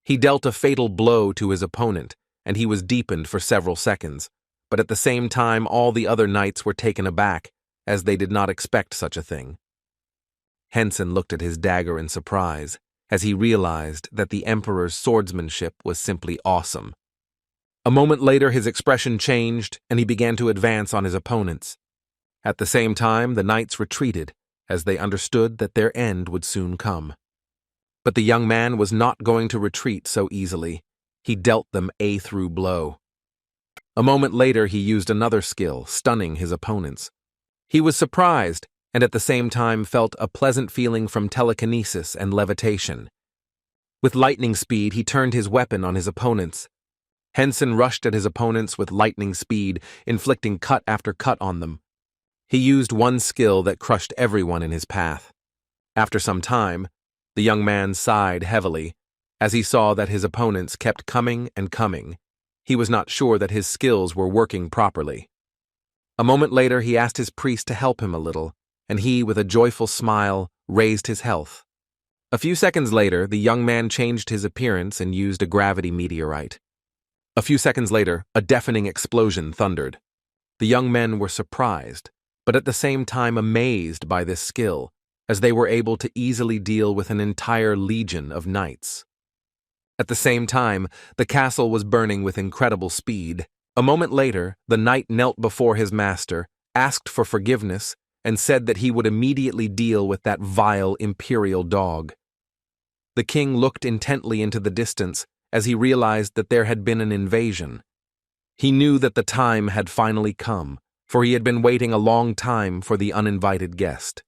He dealt a fatal blow to his opponent, and he was deapened for several seconds, but at the same time all the other knights were taken aback, as they did not expect such a thing. Henson looked at his dagger in surprise, as he realized that the emperor's swordsmanship was simply awesome. A moment later his expression changed, and he began to advance on his opponents. At the same time, the knights retreated, as they understood that their end would soon come. But the young man was not going to retreat so easily. He dealt them a through blow. A moment later he used another skill, stunning his opponents. He was surprised, and at the same time felt a pleasant feeling from telekinesis and levitation. With lightning speed he turned his weapon on his opponents. Henson rushed at his opponents with lightning speed, inflicting cut after cut on them. He used one skill that crushed everyone in his path. After some time, the young man sighed heavily, as he saw that his opponents kept coming and coming. He was not sure that his skills were working properly. A moment later he asked his priest to help him a little, and he, with a joyful smile, raised his health. A few seconds later, the young man changed his appearance and used a gravity meteorite. A few seconds later, a deafening explosion thundered. The young men were surprised, but at the same time amazed by this skill, as they were able to easily deal with an entire legion of knights. At the same time, the castle was burning with incredible speed. A moment later, the knight knelt before his master, asked for forgiveness, and said that he would immediately deal with that vile imperial dog. The king looked intently into the distance as he realized that there had been an invasion. He knew that the time had finally come, for he had been waiting a long time for the uninvited guest.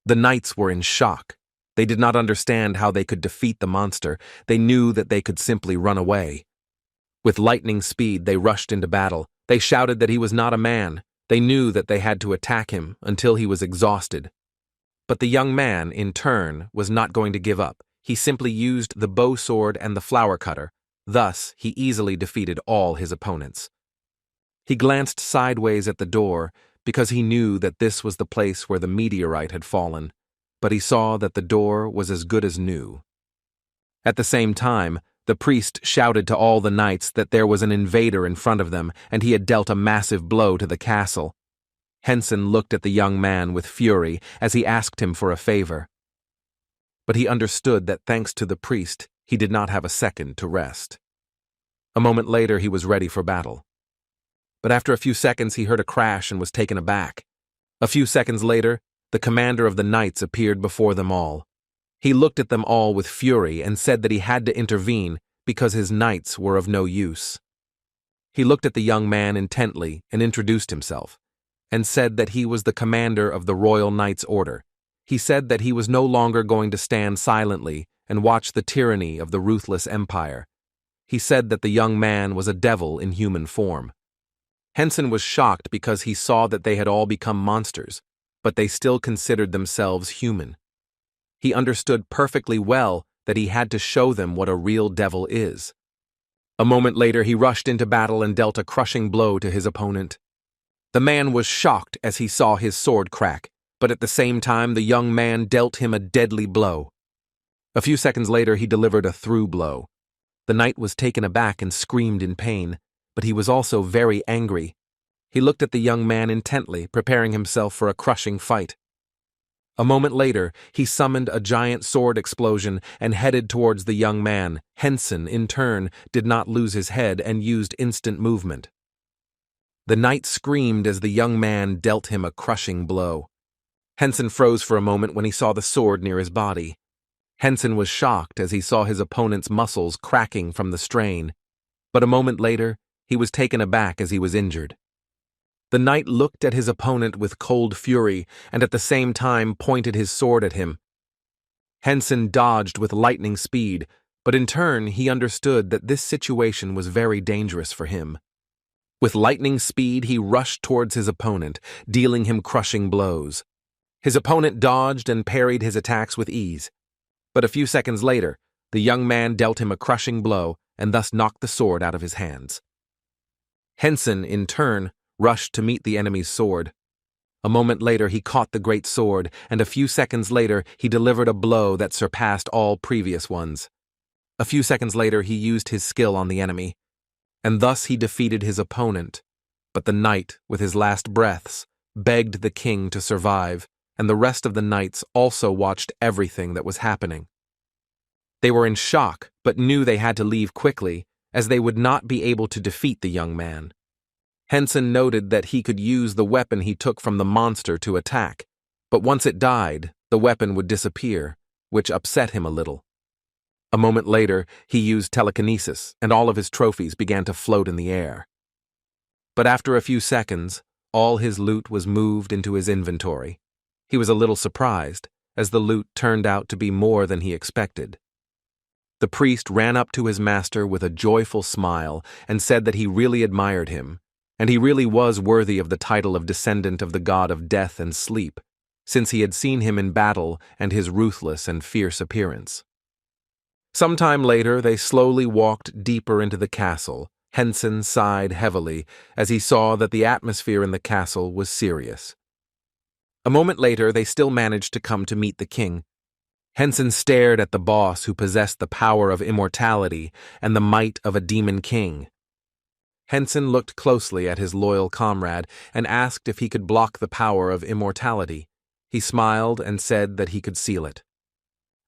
The knights were in shock. They did not understand how they could defeat the monster. They knew that they could simply run away. With lightning speed, they rushed into battle. They shouted that he was not a man. They knew that they had to attack him until he was exhausted. But the young man, in turn, was not going to give up. He simply used the bow sword and the flower cutter. Thus, he easily defeated all his opponents. He glanced sideways at the door because he knew that this was the place where the meteorite had fallen. but he saw that the door was as good as new. At the same time, the priest shouted to all the knights that there was an invader in front of them and he had dealt a massive blow to the castle. Henson looked at the young man with fury as he asked him for a favor. But he understood that thanks to the priest, he did not have a second to rest. A moment later, he was ready for battle. But after a few seconds, he heard a crash and was taken aback. A few seconds later, the commander of the knights appeared before them all. He looked at them all with fury and said that he had to intervene because his knights were of no use. He looked at the young man intently and introduced himself, and said that he was the commander of the Royal Knights Order. He said that he was no longer going to stand silently and watch the tyranny of the ruthless empire. He said that the young man was a devil in human form. Henson was shocked because he saw that they had all become monsters, but they still considered themselves human. He understood perfectly well that he had to show them what a real devil is. A moment later, he rushed into battle and dealt a crushing blow to his opponent. The man was shocked as he saw his sword crack, but at the same time, the young man dealt him a deadly blow. A few seconds later, he delivered a through blow. The knight was taken aback and screamed in pain, but he was also very angry. He looked at the young man intently, preparing himself for a crushing fight. A moment later, he summoned a giant sword explosion and headed towards the young man. Henson, in turn, did not lose his head and used instant movement. The knight screamed as the young man dealt him a crushing blow. Henson froze for a moment when he saw the sword near his body. Henson was shocked as he saw his opponent's muscles cracking from the strain, but a moment later, he was taken aback as he was injured. The knight looked at his opponent with cold fury and at the same time pointed his sword at him. Henson dodged with lightning speed, but in turn he understood that this situation was very dangerous for him. With lightning speed, he rushed towards his opponent, dealing him crushing blows. His opponent dodged and parried his attacks with ease. But a few seconds later, the young man dealt him a crushing blow and thus knocked the sword out of his hands. Henson, in turn, rushed to meet the enemy's sword. A moment later, he caught the great sword, and a few seconds later, he delivered a blow that surpassed all previous ones. A few seconds later, he used his skill on the enemy, and thus he defeated his opponent. But the knight, with his last breaths, begged the king to survive, and the rest of the knights also watched everything that was happening. They were in shock, but knew they had to leave quickly, as they would not be able to defeat the young man. Henson noted that he could use the weapon he took from the monster to attack, but once it died, the weapon would disappear, which upset him a little. A moment later, he used telekinesis, and all of his trophies began to float in the air. But after a few seconds, all his loot was moved into his inventory. He was a little surprised, as the loot turned out to be more than he expected. The priest ran up to his master with a joyful smile and said that he really admired him, and he really was worthy of the title of descendant of the god of death and sleep, since he had seen him in battle and his ruthless and fierce appearance. Some time later, they slowly walked deeper into the castle. Henson sighed heavily as he saw that the atmosphere in the castle was serious. A moment later, they still managed to come to meet the king. Henson stared at the boss who possessed the power of immortality and the might of a demon king. Henson looked closely at his loyal comrade and asked if he could block the power of immortality. He smiled and said that he could seal it.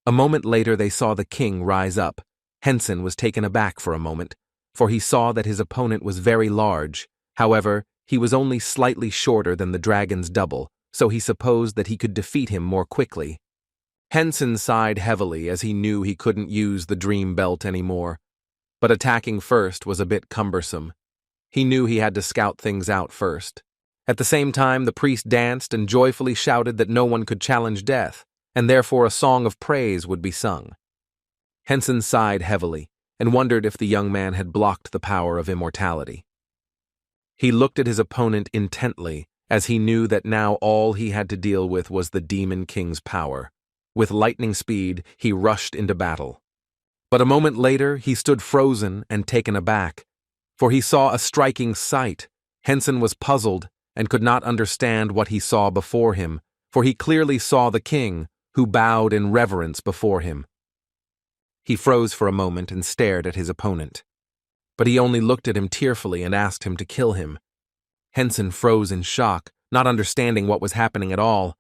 A moment later, they saw the king rise up. Henson was taken aback for a moment, for he saw that his opponent was very large. However, he was only slightly shorter than the dragon's double, so he supposed that he could defeat him more quickly. Henson sighed heavily as he knew he couldn't use the dream belt anymore, but attacking first was a bit cumbersome. He knew he had to scout things out first. At the same time, the priest danced and joyfully shouted that no one could challenge death, and therefore a song of praise would be sung. Henson sighed heavily and wondered if the young man had blocked the power of immortality. He looked at his opponent intently, as he knew that now all he had to deal with was the Demon King's power. With lightning speed, he rushed into battle. But a moment later, he stood frozen and taken aback, for he saw a striking sight. Henson was puzzled and could not understand what he saw before him, for he clearly saw the king, who bowed in reverence before him. He froze for a moment and stared at his opponent. But he only looked at him tearfully and asked him to kill him. Henson froze in shock, not understanding what was happening at all.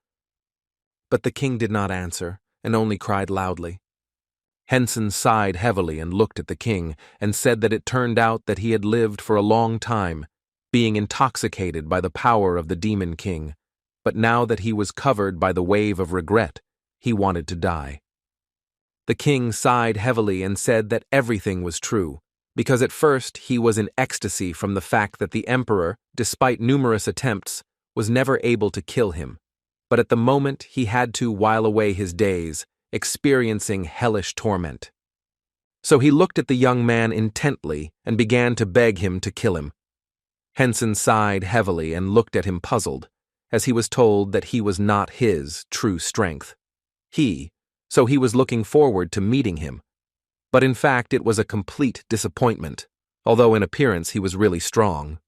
But the king did not answer, and only cried loudly. Henson sighed heavily and looked at the king, and said that it turned out that he had lived for a long time, being intoxicated by the power of the Demon King, but now that he was covered by the wave of regret, he wanted to die. The king sighed heavily and said that everything was true, because at first he was in ecstasy from the fact that the emperor, despite numerous attempts, was never able to kill him, but at the moment he had to while away his days, experiencing hellish torment. So he looked at the young man intently and began to beg him to kill him. Henson sighed heavily and looked at him puzzled, as he was told that he was not his true strength. So he was looking forward to meeting him. But in fact it was a complete disappointment, although in appearance he was really strong.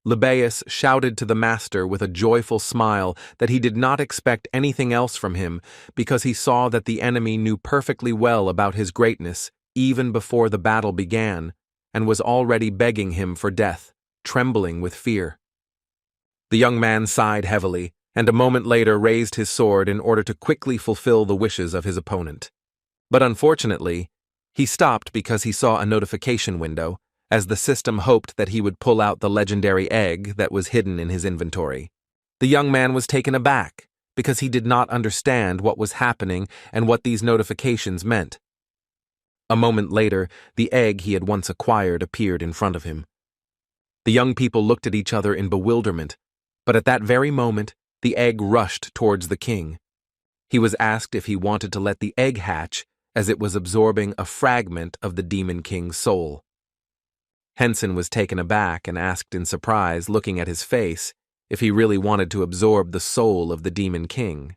Libaeus shouted to the master with a joyful smile that he did not expect anything else from him because he saw that the enemy knew perfectly well about his greatness even before the battle began and was already begging him for death, trembling with fear. The young man sighed heavily and a moment later raised his sword in order to quickly fulfill the wishes of his opponent. But unfortunately, he stopped because he saw a notification window, as the system hoped that he would pull out the legendary egg that was hidden in his inventory. The young man was taken aback because he did not understand what was happening and what these notifications meant. A moment later, the egg he had once acquired appeared in front of him. The young people looked at each other in bewilderment, but at that very moment, the egg rushed towards the king. He was asked if he wanted to let the egg hatch, as it was absorbing a fragment of the Demon King's soul. Henson was taken aback and asked in surprise, looking at his face, if he really wanted to absorb the soul of the Demon King.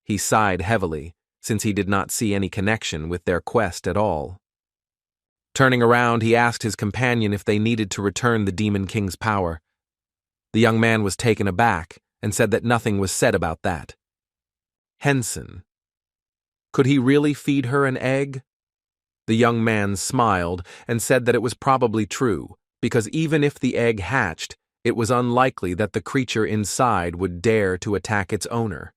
He sighed heavily, since he did not see any connection with their quest at all. Turning around, he asked his companion if they needed to return the Demon King's power. The young man was taken aback and said that nothing was said about that. Henson. Could he really feed her an egg? The young man smiled and said that it was probably true, because even if the egg hatched, it was unlikely that the creature inside would dare to attack its owner.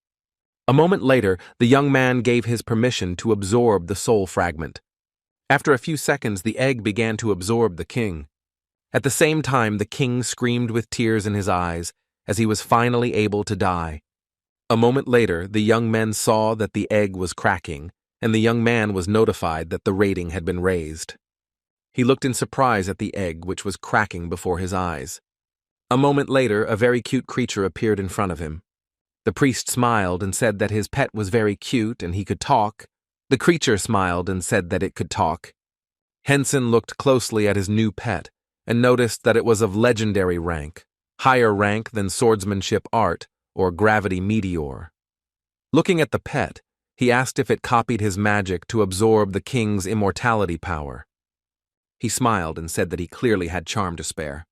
A moment later, the young man gave his permission to absorb the soul fragment. After a few seconds, the egg began to absorb the king. At the same time, the king screamed with tears in his eyes as he was finally able to die. A moment later, the young men saw that the egg was cracking, and the young man was notified that the rating had been raised. He looked in surprise at the egg, which was cracking before his eyes. A moment later, a very cute creature appeared in front of him. The priest smiled and said that his pet was very cute and he could talk. The creature smiled and said that it could talk. Henson looked closely at his new pet and noticed that it was of legendary rank, higher rank than swordsmanship art or gravity meteor. Looking at the pet, he asked if it copied his magic to absorb the king's immortality power. He smiled and said that he clearly had charm to spare.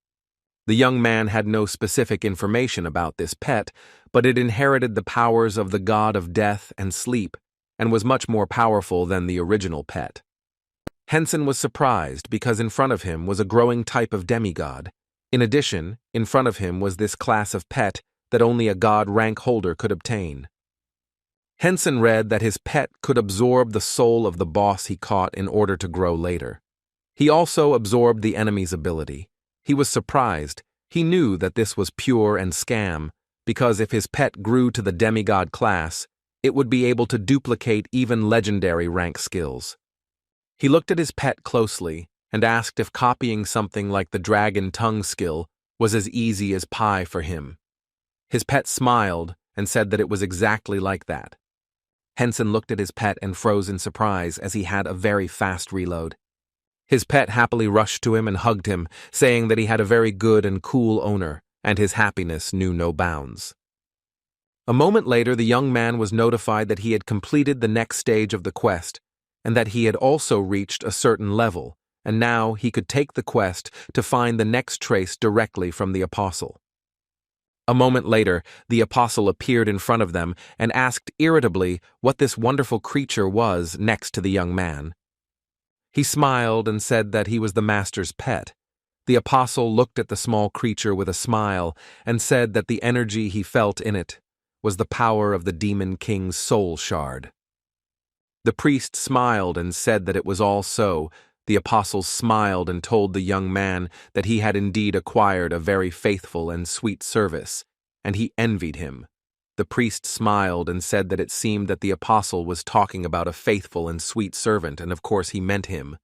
The young man had no specific information about this pet, but it inherited the powers of the god of death and sleep, and was much more powerful than the original pet. Henson was surprised because in front of him was a growing type of demigod. In addition, in front of him was this class of pet that only a god rank holder could obtain. Henson read that his pet could absorb the soul of the boss he caught in order to grow later. He also absorbed the enemy's ability. He was surprised. He knew that this was pure and scam, because if his pet grew to the demigod class, it would be able to duplicate even legendary rank skills. He looked at his pet closely and asked if copying something like the dragon tongue skill was as easy as pie for him. His pet smiled and said that it was exactly like that. Henson looked at his pet and froze in surprise as he had a very fast reload. His pet happily rushed to him and hugged him, saying that he had a very good and cool owner, and his happiness knew no bounds. A moment later, the young man was notified that he had completed the next stage of the quest, and that he had also reached a certain level, and now he could take the quest to find the next trace directly from the apostle. A moment later, the apostle appeared in front of them and asked irritably what this wonderful creature was next to the young man. He smiled and said that he was the master's pet. The apostle looked at the small creature with a smile and said that the energy he felt in it was the power of the demon king's soul shard. The priest smiled and said that it was all so. The apostle smiled and told the young man that he had indeed acquired a very faithful and sweet service, and he envied him. The priest smiled and said that it seemed that the apostle was talking about a faithful and sweet servant, and of course he meant him.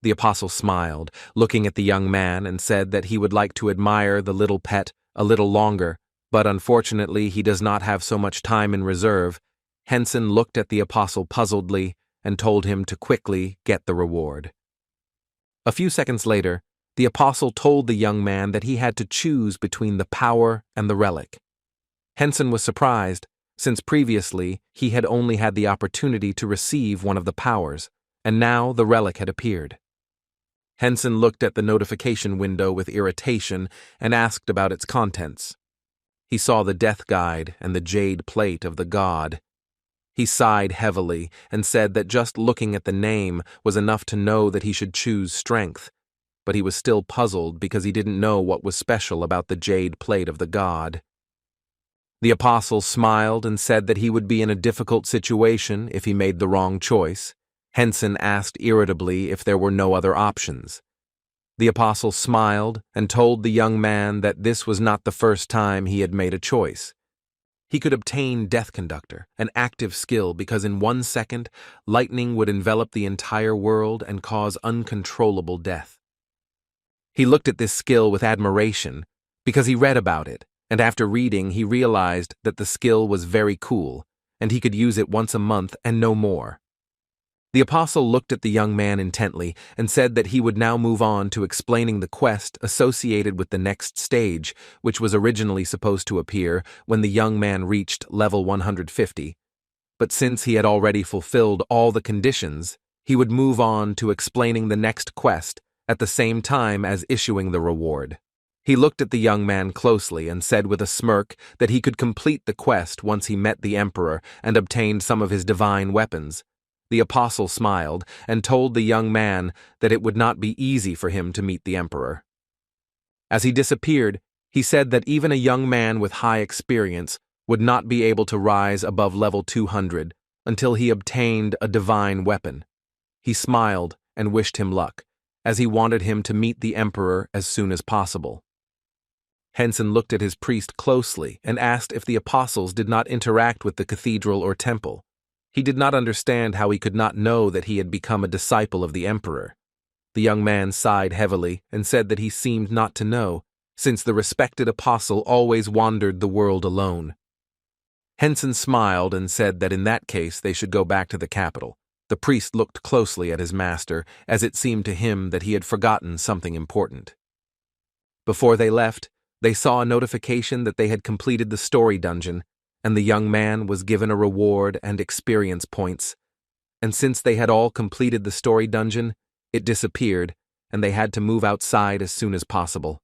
The apostle smiled, looking at the young man, and said that he would like to admire the little pet a little longer, but unfortunately he does not have so much time in reserve. Henson looked at the apostle puzzledly and told him to quickly get the reward. A few seconds later, the apostle told the young man that he had to choose between the power and the relic. Henson was surprised, since previously he had only had the opportunity to receive one of the powers, and now the relic had appeared. Henson looked at the notification window with irritation and asked about its contents. He saw the death guide and the jade plate of the god. He sighed heavily and said that just looking at the name was enough to know that he should choose strength, but he was still puzzled because he didn't know what was special about the jade plate of the god. The apostle smiled and said that he would be in a difficult situation if he made the wrong choice. Henson asked irritably if there were no other options. The apostle smiled and told the young man that this was not the first time he had made a choice. He could obtain Death Conductor, an active skill, because in 1 second, lightning would envelop the entire world and cause uncontrollable death. He looked at this skill with admiration because he read about it, and after reading he realized that the skill was very cool, and he could use it once a month and no more. The apostle looked at the young man intently and said that he would now move on to explaining the quest associated with the next stage, which was originally supposed to appear when the young man reached level 150. But since he had already fulfilled all the conditions, he would move on to explaining the next quest at the same time as issuing the reward. He looked at the young man closely and said with a smirk that he could complete the quest once he met the emperor and obtained some of his divine weapons. The apostle smiled and told the young man that it would not be easy for him to meet the emperor. As he disappeared, he said that even a young man with high experience would not be able to rise above level 200 until he obtained a divine weapon. He smiled and wished him luck, as he wanted him to meet the emperor as soon as possible. Henson looked at his priest closely and asked if the apostles did not interact with the cathedral or temple. He did not understand how he could not know that he had become a disciple of the emperor. The young man sighed heavily and said that he seemed not to know, since the respected apostle always wandered the world alone. Henson smiled and said that in that case they should go back to the capital. The priest looked closely at his master, as it seemed to him that he had forgotten something important. Before they left, they saw a notification that they had completed the story dungeon, and the young man was given a reward and experience points. And since they had all completed the story dungeon, it disappeared, and they had to move outside as soon as possible.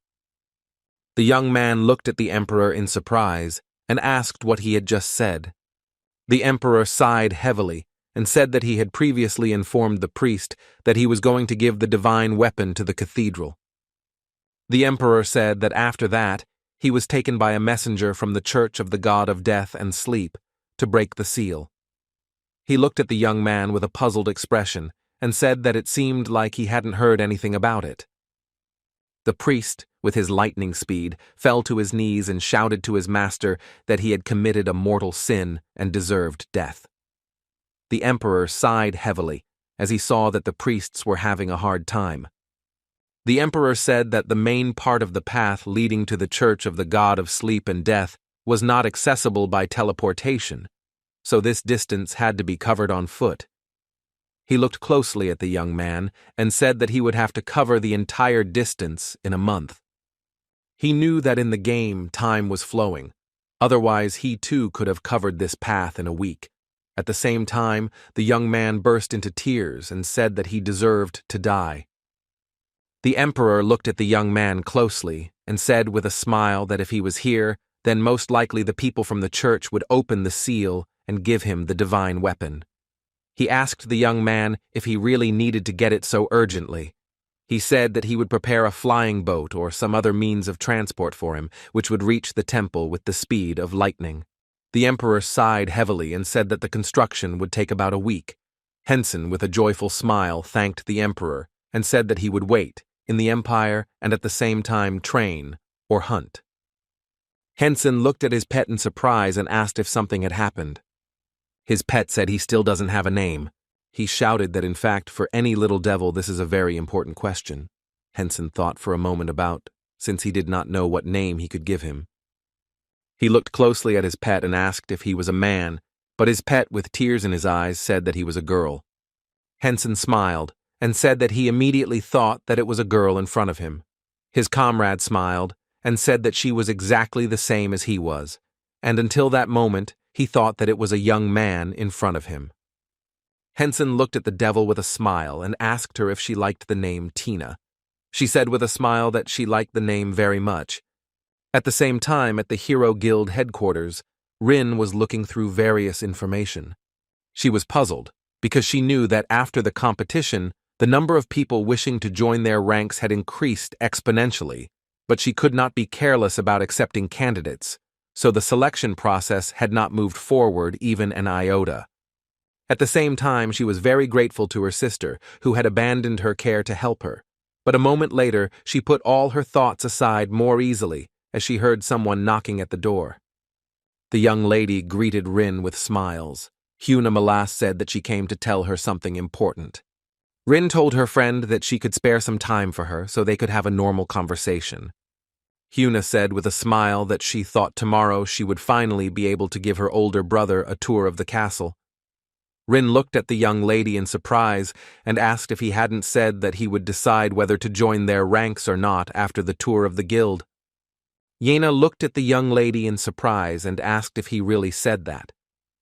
The young man looked at the emperor in surprise and asked what he had just said. The emperor sighed heavily and said that he had previously informed the priest that he was going to give the divine weapon to the cathedral. The emperor said that after that, he was taken by a messenger from the Church of the God of Death and Sleep to break the seal. He looked at the young man with a puzzled expression and said that it seemed like he hadn't heard anything about it. The priest, with his lightning speed, fell to his knees and shouted to his master that he had committed a mortal sin and deserved death. The emperor sighed heavily as he saw that the priests were having a hard time. The emperor said that the main part of the path leading to the Church of the God of Sleep and Death was not accessible by teleportation, so this distance had to be covered on foot. He looked closely at the young man and said that he would have to cover the entire distance in a month. He knew that in the game time was flowing, otherwise he too could have covered this path in a week. At the same time, the young man burst into tears and said that he deserved to die. The emperor looked at the young man closely and said with a smile that if he was here, then most likely the people from the church would open the seal and give him the divine weapon. He asked the young man if he really needed to get it so urgently. He said that he would prepare a flying boat or some other means of transport for him, which would reach the temple with the speed of lightning. The emperor sighed heavily and said that the construction would take about a week. Henson, with a joyful smile, thanked the emperor and said that he would wait in the empire and at the same time train or hunt. Henson looked at his pet in surprise and asked if something had happened. His pet said he still doesn't have a name. He shouted that in fact for any little devil this is a very important question. Henson thought for a moment about, since he did not know what name he could give him. He looked closely at his pet and asked if he was a man, but his pet, with tears in his eyes, said that he was a girl. Henson smiled and said that he immediately thought that it was a girl in front of him. His comrade smiled and said that she was exactly the same as he was, and until that moment he thought that it was a young man in front of him. Henson looked at the devil with a smile and asked her if she liked the name Tina. She said with a smile that she liked the name very much. At the same time, at the Hero Guild headquarters, Rin was looking through various information. She was puzzled, because she knew that after the competition, the number of people wishing to join their ranks had increased exponentially, but she could not be careless about accepting candidates, so the selection process had not moved forward even an iota. At the same time, she was very grateful to her sister, who had abandoned her care to help her, but a moment later she put all her thoughts aside more easily as she heard someone knocking at the door. The young lady greeted Rin with smiles. Huna Malas said that she came to tell her something important. Rin told her friend that she could spare some time for her so they could have a normal conversation. Huna said with a smile that she thought tomorrow she would finally be able to give her older brother a tour of the castle. Rin looked at the young lady in surprise and asked if he hadn't said that he would decide whether to join their ranks or not after the tour of the guild. Yena looked at the young lady in surprise and asked if he really said that.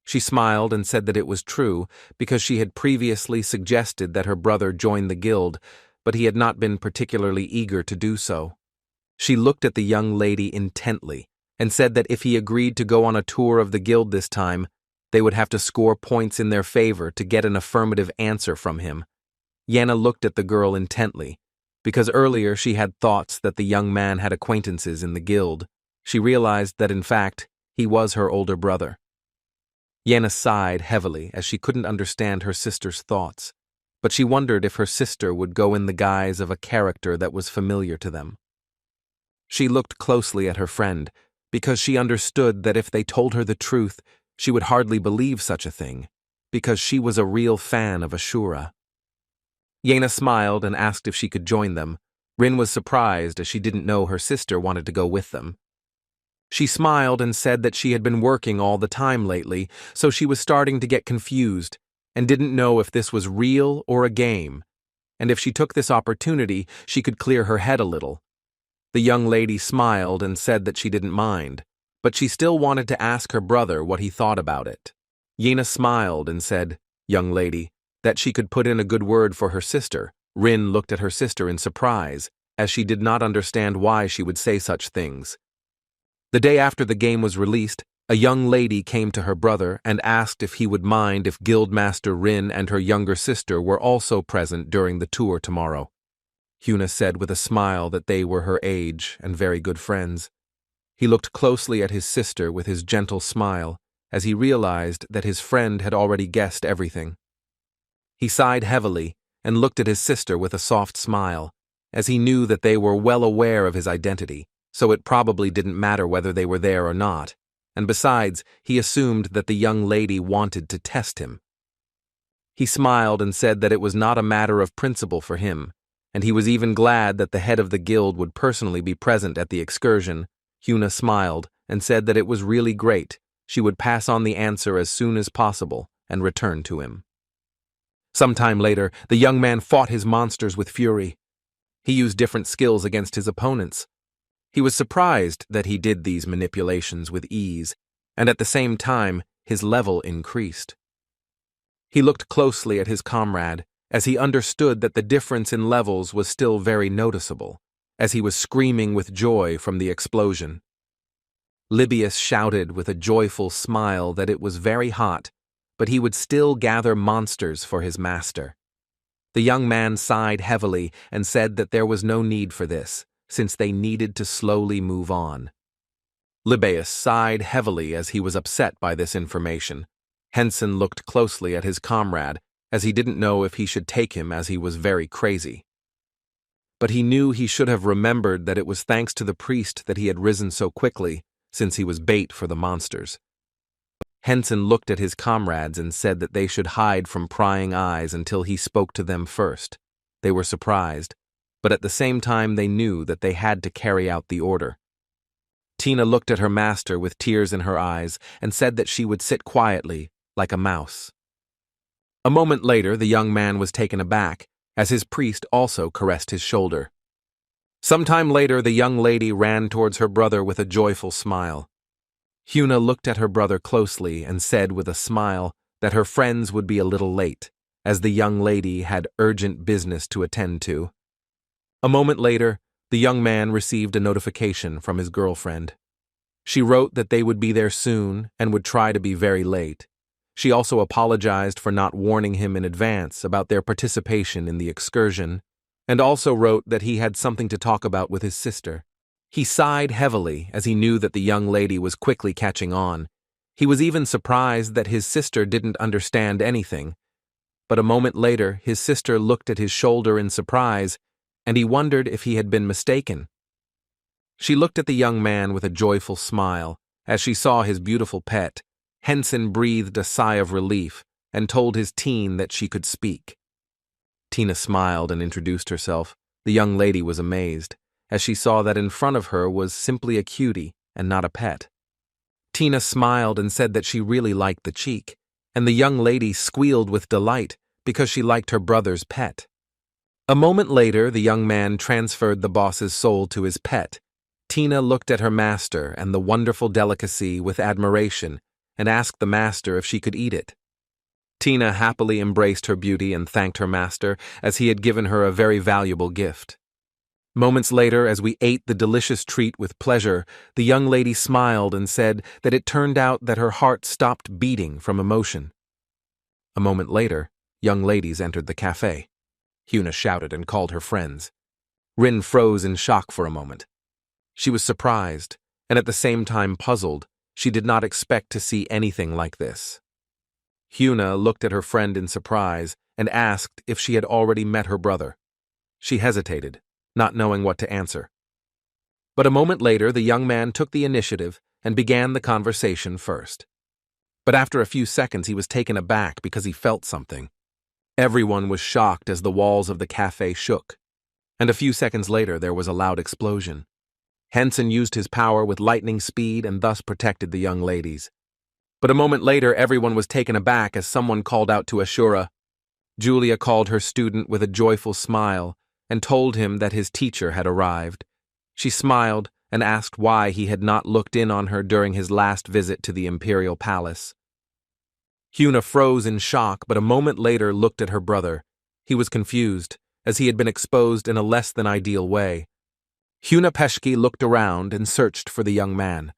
She smiled and said that it was true because she had previously suggested that her brother join the guild, but he had not been particularly eager to do so. She looked at the young lady intently and said that if he agreed to go on a tour of the guild this time, they would have to score points in their favor to get an affirmative answer from him. Yena looked at the girl intently, because earlier she had thoughts that the young man had acquaintances in the guild. She realized that in fact, he was her older brother. Yena sighed heavily as she couldn't understand her sister's thoughts, but she wondered if her sister would go in the guise of a character that was familiar to them. She looked closely at her friend, because she understood that if they told her the truth, she would hardly believe such a thing, because she was a real fan of Ashura. Yena smiled and asked if she could join them. Rin was surprised as she didn't know her sister wanted to go with them. She smiled and said that she had been working all the time lately, so she was starting to get confused and didn't know if this was real or a game, and if she took this opportunity, she could clear her head a little. The young lady smiled and said that she didn't mind, but she still wanted to ask her brother what he thought about it. Yena smiled and said, "Young lady," that she could put in a good word for her sister. Rin looked at her sister in surprise, as she did not understand why she would say such things. The day after the game was released, a young lady came to her brother and asked if he would mind if Guildmaster Rin and her younger sister were also present during the tour tomorrow. Huna said with a smile that they were her age and very good friends. He looked closely at his sister with his gentle smile, as he realized that his friend had already guessed everything. He sighed heavily and looked at his sister with a soft smile, as he knew that they were well aware of his identity, so it probably didn't matter whether they were there or not, and besides, he assumed that the young lady wanted to test him. He smiled and said that it was not a matter of principle for him, and he was even glad that the head of the guild would personally be present at the excursion. Huna smiled and said that it was really great. She would pass on the answer as soon as possible and return to him. Sometime later, the young man fought his monsters with fury. He used different skills against his opponents. He was surprised that he did these manipulations with ease, and at the same time, his level increased. He looked closely at his comrade, as he understood that the difference in levels was still very noticeable, as he was screaming with joy from the explosion. Libius shouted with a joyful smile that it was very hot, but he would still gather monsters for his master. The young man sighed heavily and said that there was no need for this, since they needed to slowly move on. Libius sighed heavily as he was upset by this information. Henson looked closely at his comrade, as he didn't know if he should take him as he was very crazy. But he knew he should have remembered that it was thanks to the priest that he had risen so quickly, since he was bait for the monsters. Henson looked at his comrades and said that they should hide from prying eyes until he spoke to them first. They were surprised, but at the same time they knew that they had to carry out the order. Tina looked at her master with tears in her eyes and said that she would sit quietly, like a mouse. A moment later, the young man was taken aback, as his priest also caressed his shoulder. Some time later, the young lady ran towards her brother with a joyful smile. Hyuna looked at her brother closely and said with a smile that her friends would be a little late, as the young lady had urgent business to attend to. A moment later, the young man received a notification from his girlfriend. She wrote that they would be there soon and would try to be very late. She also apologized for not warning him in advance about their participation in the excursion, and also wrote that he had something to talk about with his sister. He sighed heavily as he knew that the young lady was quickly catching on. He was even surprised that his sister didn't understand anything. But a moment later, his sister looked at his shoulder in surprise, and he wondered if he had been mistaken. She looked at the young man with a joyful smile. As she saw his beautiful pet, Henson breathed a sigh of relief and told his teen that she could speak. Tina smiled and introduced herself. The young lady was amazed, as she saw that in front of her was simply a cutie and not a pet. Tina smiled and said that she really liked the cheek, and the young lady squealed with delight because she liked her brother's pet. A moment later, the young man transferred the boss's soul to his pet. Tina looked at her master and the wonderful delicacy with admiration and asked the master if she could eat it. Tina happily embraced her beauty and thanked her master, as he had given her a very valuable gift. Moments later, as we ate the delicious treat with pleasure, the young lady smiled and said that it turned out that her heart stopped beating from emotion. A moment later, young ladies entered the cafe. Hyuna shouted and called her friends. Rin froze in shock for a moment. She was surprised, and at the same time puzzled. She did not expect to see anything like this. Hyuna looked at her friend in surprise and asked if she had already met her brother. She hesitated, not knowing what to answer. But a moment later, the young man took the initiative and began the conversation first. But after a few seconds, he was taken aback because he felt something. Everyone was shocked as the walls of the cafe shook, and a few seconds later, there was a loud explosion. Henson used his power with lightning speed and thus protected the young ladies. But a moment later, everyone was taken aback as someone called out to Ashura. Julia called her student with a joyful smile and told him that his teacher had arrived. She smiled and asked why he had not looked in on her during his last visit to the imperial palace. Hyuna froze in shock, but a moment later looked at her brother. He was confused, as he had been exposed in a less than ideal way. Hyuna Peshki looked around and searched for the young man.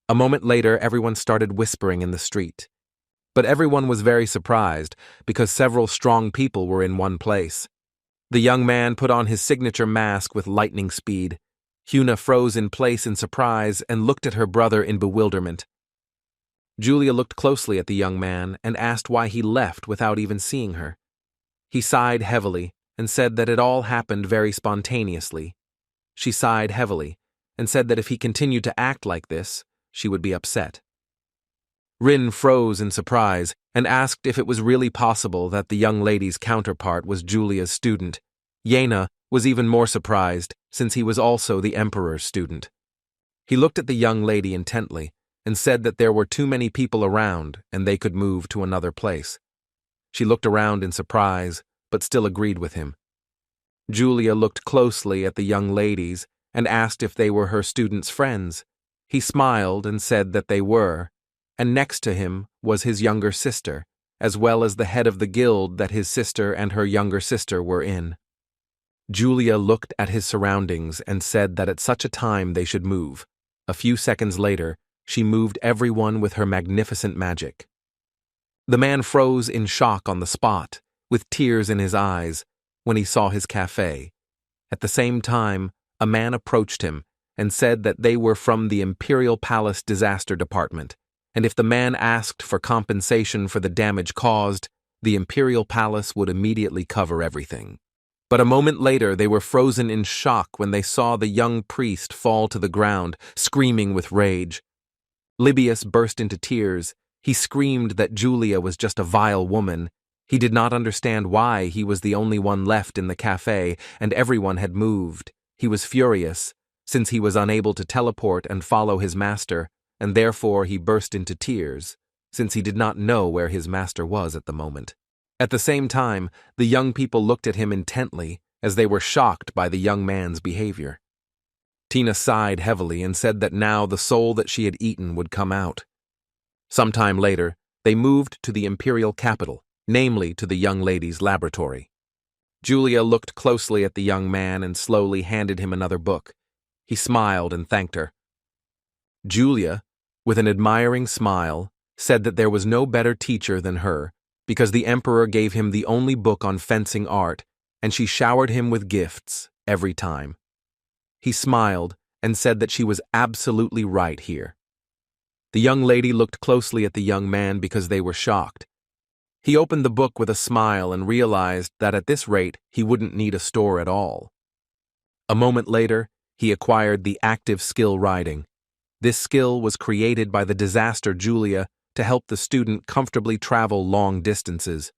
A moment later, everyone started whispering in the street. But everyone was very surprised because several strong people were in one place. The young man put on his signature mask with lightning speed. Hyuna froze in place in surprise and looked at her brother in bewilderment. Julia looked closely at the young man and asked why he left without even seeing her. He sighed heavily and said that it all happened very spontaneously. She sighed heavily and said that if he continued to act like this, she would be upset. Rin froze in surprise and asked if it was really possible that the young lady's counterpart was Julia's student. Yena was even more surprised, since he was also the emperor's student. He looked at the young lady intently and said that there were too many people around and they could move to another place. She looked around in surprise, but still agreed with him. Julia looked closely at the young ladies and asked if they were her students' friends. He smiled and said that they were, and next to him was his younger sister, as well as the head of the guild that his sister and her younger sister were in. Julia looked at his surroundings and said that at such a time they should move. A few seconds later, she moved everyone with her magnificent magic. The man froze in shock on the spot, with tears in his eyes, when he saw his cafe. At the same time, a man approached him and said that they were from the Imperial Palace Disaster Department, and if the man asked for compensation for the damage caused, the Imperial Palace would immediately cover everything. But a moment later, they were frozen in shock when they saw the young priest fall to the ground, screaming with rage. Libius burst into tears. He screamed that Julia was just a vile woman. He did not understand why he was the only one left in the cafe and everyone had moved. He was furious, since he was unable to teleport and follow his master, and therefore he burst into tears, since he did not know where his master was at the moment. At the same time, the young people looked at him intently, as they were shocked by the young man's behavior. Tina sighed heavily and said that now the soul that she had eaten would come out. Sometime later, they moved to the imperial capital, namely to the young lady's laboratory. Julia looked closely at the young man and slowly handed him another book. He smiled and thanked her. Julia, with an admiring smile, said that there was no better teacher than her, because the emperor gave him the only book on fencing art, and she showered him with gifts every time. He smiled and said that she was absolutely right here. The young lady looked closely at the young man because they were shocked. He opened the book with a smile and realized that at this rate he wouldn't need a store at all. A moment later, he acquired the active skill riding. This skill was created by the disaster Julia to help the student comfortably travel long distances,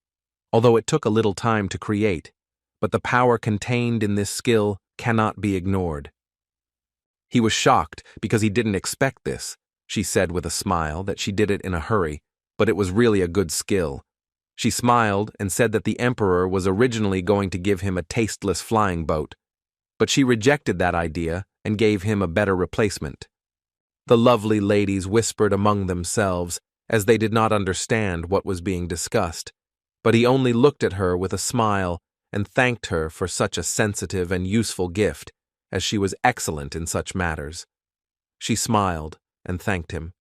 although it took a little time to create, but the power contained in this skill cannot be ignored. He was shocked because he didn't expect this. She said with a smile that she did it in a hurry, but it was really a good skill. She smiled and said that the emperor was originally going to give him a tasteless flying boat, but she rejected that idea and gave him a better replacement. The lovely ladies whispered among themselves, as they did not understand what was being discussed, but he only looked at her with a smile and thanked her for such a sensitive and useful gift, as she was excellent in such matters. She smiled and thanked him.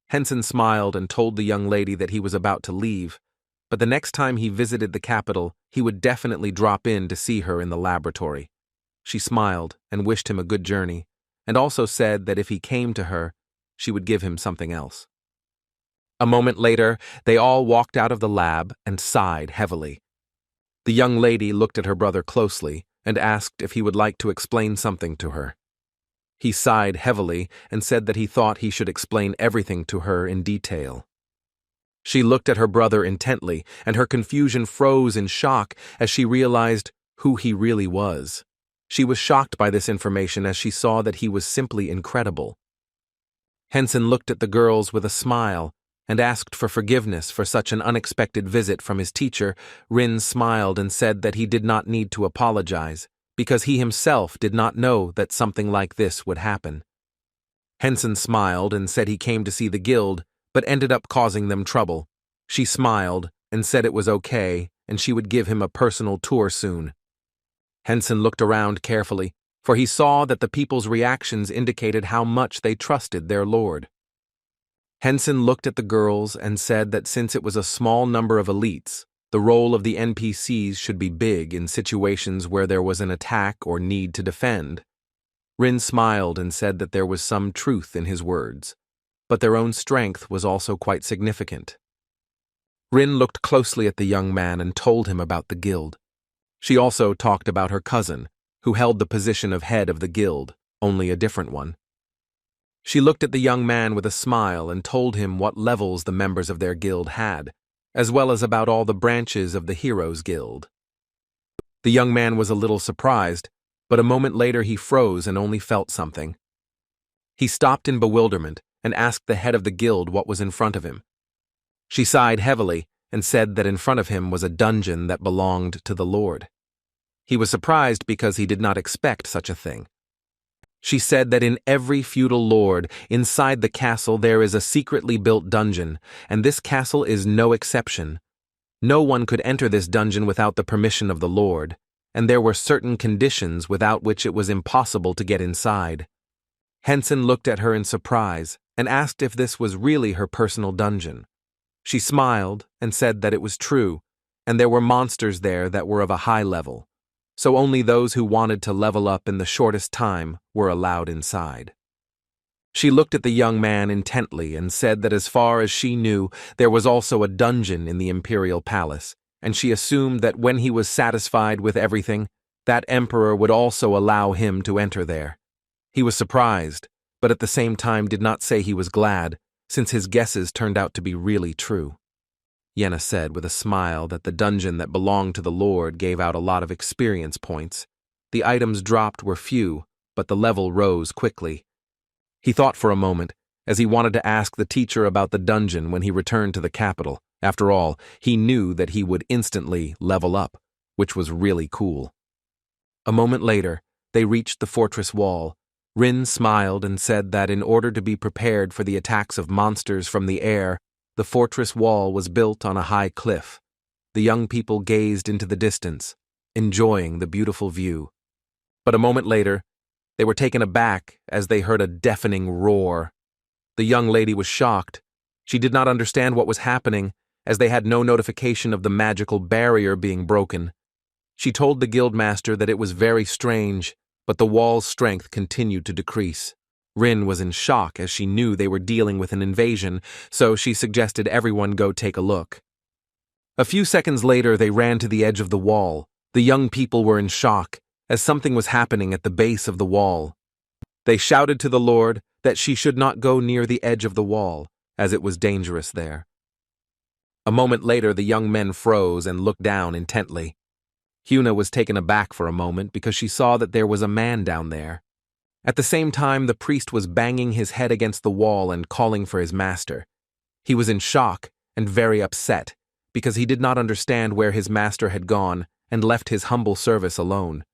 Henson smiled and told the young lady that he was about to leave, but the next time he visited the capital, he would definitely drop in to see her in the laboratory. She smiled and wished him a good journey, and also said that if he came to her, she would give him something else. A moment later, they all walked out of the lab and sighed heavily. The young lady looked at her brother closely and asked if he would like to explain something to her. He sighed heavily and said that he thought he should explain everything to her in detail. She looked at her brother intently, and her confusion froze in shock as she realized who he really was. She was shocked by this information as she saw that he was simply incredible. Henson looked at the girls with a smile and asked for forgiveness for such an unexpected visit from his teacher. Rin smiled and said that he did not need to apologize, because he himself did not know that something like this would happen. Henson smiled and said he came to see the guild, but ended up causing them trouble. She smiled and said it was okay, and she would give him a personal tour soon. Henson looked around carefully, for he saw that the people's reactions indicated how much they trusted their lord. Henson looked at the girls and said that since it was a small number of elites, the role of the NPCs should be big in situations where there was an attack or need to defend. Rin smiled and said that there was some truth in his words, but their own strength was also quite significant. Rin looked closely at the young man and told him about the guild. She also talked about her cousin, who held the position of head of the guild, only a different one. She looked at the young man with a smile and told him what levels the members of their guild had, as well as about all the branches of the Heroes Guild. The young man was a little surprised, but a moment later he froze and only felt something. He stopped in bewilderment and asked the head of the guild what was in front of him. She sighed heavily and said that in front of him was a dungeon that belonged to the Lord. He was surprised because he did not expect such a thing. She said that in every feudal lord, inside the castle there is a secretly built dungeon, and this castle is no exception. No one could enter this dungeon without the permission of the lord, and there were certain conditions without which it was impossible to get inside. Henson looked at her in surprise and asked if this was really her personal dungeon. She smiled and said that it was true, and there were monsters there that were of a high level, so only those who wanted to level up in the shortest time were allowed inside. She looked at the young man intently and said that as far as she knew, there was also a dungeon in the imperial palace, and she assumed that when he was satisfied with everything, that emperor would also allow him to enter there. He was surprised, but at the same time did not say he was glad, since his guesses turned out to be really true. Yenna said with a smile that the dungeon that belonged to the Lord gave out a lot of experience points. The items dropped were few, but the level rose quickly. He thought for a moment, as he wanted to ask the teacher about the dungeon when he returned to the capital. After all, he knew that he would instantly level up, which was really cool. A moment later, they reached the fortress wall. Rin smiled and said that in order to be prepared for the attacks of monsters from the air, the fortress wall was built on a high cliff. The young people gazed into the distance, enjoying the beautiful view. But a moment later, they were taken aback as they heard a deafening roar. The young lady was shocked. She did not understand what was happening, as they had no notification of the magical barrier being broken. She told the guildmaster that it was very strange, but the wall's strength continued to decrease. Rin was in shock as she knew they were dealing with an invasion, so she suggested everyone go take a look. A few seconds later, they ran to the edge of the wall. The young people were in shock, as something was happening at the base of the wall. They shouted to the Lord that she should not go near the edge of the wall, as it was dangerous there. A moment later, the young men froze and looked down intently. Huna was taken aback for a moment because she saw that there was a man down there. At the same time, the priest was banging his head against the wall and calling for his master. He was in shock and very upset because he did not understand where his master had gone and left his humble service alone.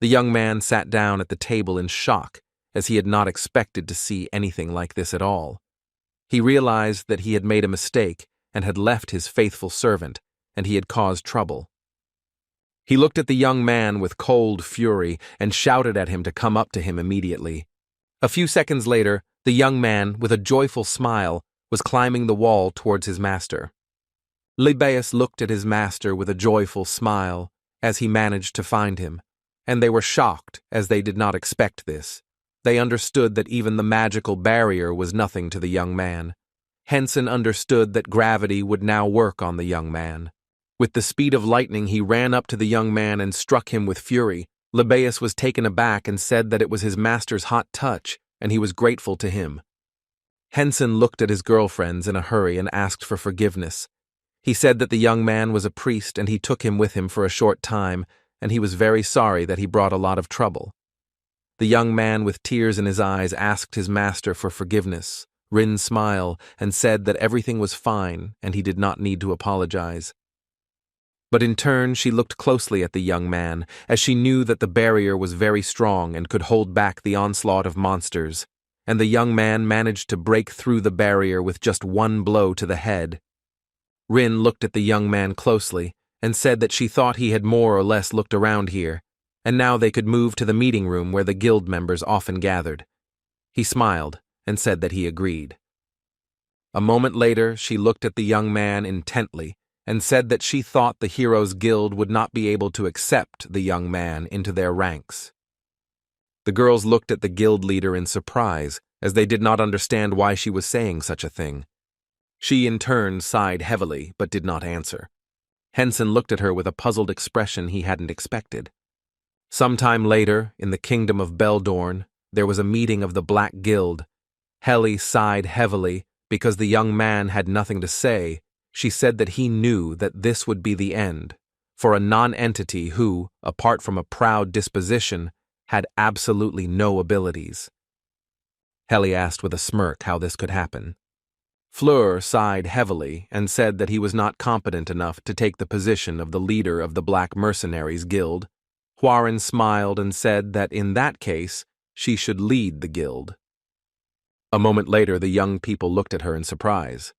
The young man sat down at the table in shock, as he had not expected to see anything like this at all. He realized that he had made a mistake and had left his faithful servant, and he had caused trouble. He looked at the young man with cold fury and shouted at him to come up to him immediately. A few seconds later, the young man, with a joyful smile, was climbing the wall towards his master. Libeus looked at his master with a joyful smile as he managed to find him, and they were shocked as they did not expect this. They understood that even the magical barrier was nothing to the young man. Henson understood that gravity would now work on the young man. With the speed of lightning, he ran up to the young man and struck him with fury. Libeus was taken aback and said that it was his master's hot touch, and he was grateful to him. Henson looked at his girlfriends in a hurry and asked for forgiveness. He said that the young man was a priest and he took him with him for a short time, and he was very sorry that he brought a lot of trouble. The young man with tears in his eyes asked his master for forgiveness. Rin smiled and said that everything was fine and he did not need to apologize. But in turn, she looked closely at the young man, as she knew that the barrier was very strong and could hold back the onslaught of monsters, and the young man managed to break through the barrier with just one blow to the head. Rin looked at the young man closely and said that she thought he had more or less looked around here, and now they could move to the meeting room where the guild members often gathered. He smiled and said that he agreed. A moment later, she looked at the young man intently and said that she thought the Heroes Guild would not be able to accept the young man into their ranks. The girls looked at the guild leader in surprise, as they did not understand why she was saying such a thing. She in turn sighed heavily, but did not answer. Henson looked at her with a puzzled expression he hadn't expected. Sometime later, in the kingdom of Beldorn, there was a meeting of the Black Guild. Helly sighed heavily because the young man had nothing to say. She said that he knew that this would be the end, for a non-entity who, apart from a proud disposition, had absolutely no abilities. Helly asked with a smirk how this could happen. Fleur sighed heavily and said that he was not competent enough to take the position of the leader of the Black Mercenaries Guild. Huaren smiled and said that in that case, she should lead the guild. A moment later, the young people looked at her in surprise.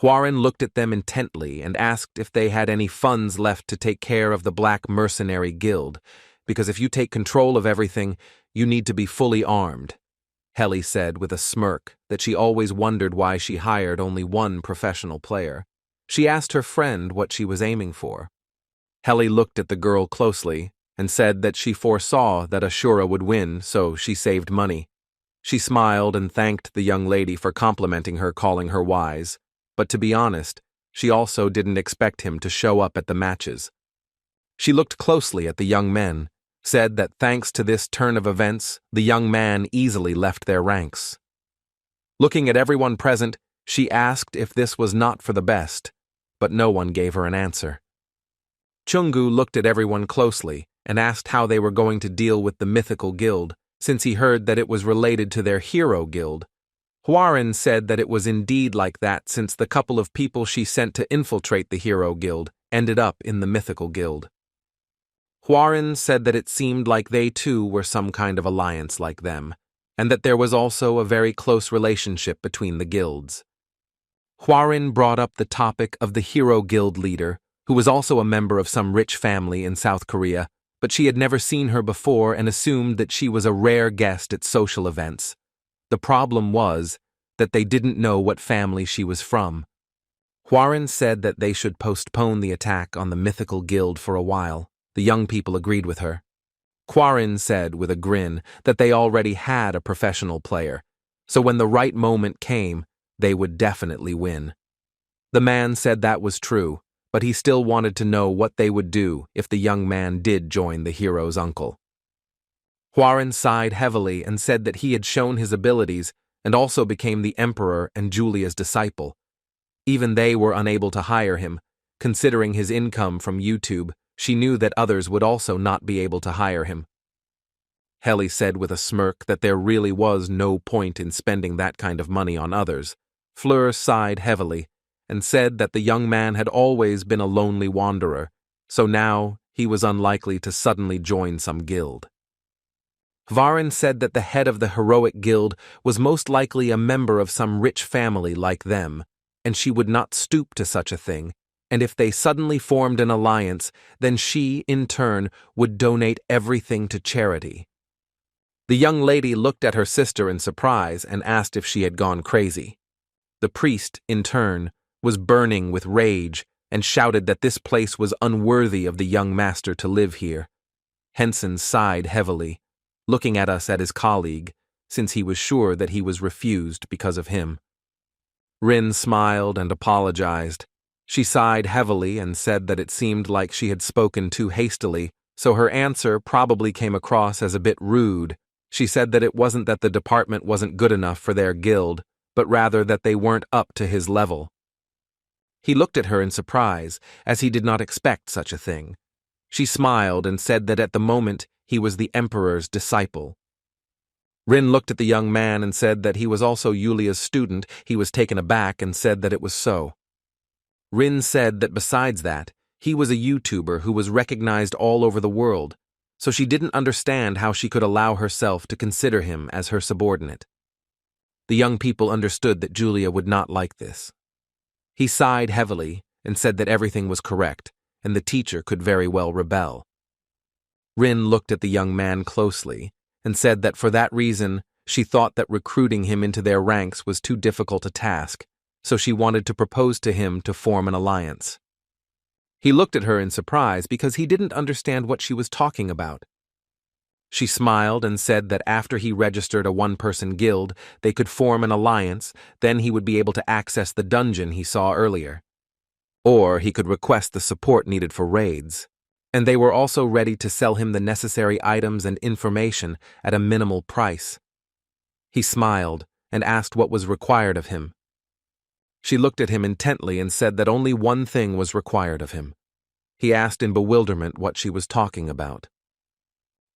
Huaren looked at them intently and asked if they had any funds left to take care of the Black Mercenary Guild, because if you take control of everything, you need to be fully armed. Helly said with a smirk that she always wondered why she hired only one professional player. She asked her friend what she was aiming for. Helly looked at the girl closely and said that she foresaw that Ashura would win, so she saved money. She smiled and thanked the young lady for complimenting her, calling her wise. But to be honest, she also didn't expect him to show up at the matches. She looked closely at the young men, said that thanks to this turn of events, the young man easily left their ranks. Looking at everyone present, she asked if this was not for the best, but no one gave her an answer. Chungu looked at everyone closely and asked how they were going to deal with the mythical guild, since he heard that it was related to their hero guild. Huaren said that it was indeed like that, since the couple of people she sent to infiltrate the hero guild ended up in the mythical guild. Huaren said that it seemed like they too were some kind of alliance like them, and that there was also a very close relationship between the guilds. Huaren brought up the topic of the hero guild leader, who was also a member of some rich family in South Korea, but she had never seen her before and assumed that she was a rare guest at social events. The problem was that they didn't know what family she was from. Huaren said that they should postpone the attack on the mythical guild for a while. The young people agreed with her. Huaren said with a grin that they already had a professional player, so when the right moment came, they would definitely win. The man said that was true, but he still wanted to know what they would do if the young man did join the hero's uncle. Huaren sighed heavily and said that he had shown his abilities and also became the emperor and Julia's disciple. Even they were unable to hire him. Considering his income from YouTube, she knew that others would also not be able to hire him. Helly said with a smirk that there really was no point in spending that kind of money on others. Fleur sighed heavily and said that the young man had always been a lonely wanderer, so now he was unlikely to suddenly join some guild. Huaren said that the head of the heroic guild was most likely a member of some rich family like them, and she would not stoop to such a thing, and if they suddenly formed an alliance, then she, in turn, would donate everything to charity. The young lady looked at her sister in surprise and asked if she had gone crazy. The priest, in turn, was burning with rage and shouted that this place was unworthy of the young master to live here. Henson sighed heavily, looking at us at his colleague, since he was sure that he was refused because of him. Rin smiled and apologized. She sighed heavily and said that it seemed like she had spoken too hastily, so her answer probably came across as a bit rude. She said that it wasn't that the department wasn't good enough for their guild, but rather that they weren't up to his level. He looked at her in surprise, as he did not expect such a thing. She smiled and said that at the moment he was the emperor's disciple. Rin looked at the young man and said that he was also Yulia's student. He was taken aback and said that it was so. Rin said that besides that, he was a YouTuber who was recognized all over the world, so she didn't understand how she could allow herself to consider him as her subordinate. The young people understood that Julia would not like this. He sighed heavily and said that everything was correct, and the teacher could very well rebel. Rin looked at the young man closely and said that for that reason, she thought that recruiting him into their ranks was too difficult a task, so she wanted to propose to him to form an alliance. He looked at her in surprise because he didn't understand what she was talking about. She smiled and said that after he registered a one-person guild, they could form an alliance, then he would be able to access the dungeon he saw earlier. Or he could request the support needed for raids. And they were also ready to sell him the necessary items and information at a minimal price. He smiled and asked what was required of him. She looked at him intently and said that only one thing was required of him. He asked in bewilderment what she was talking about.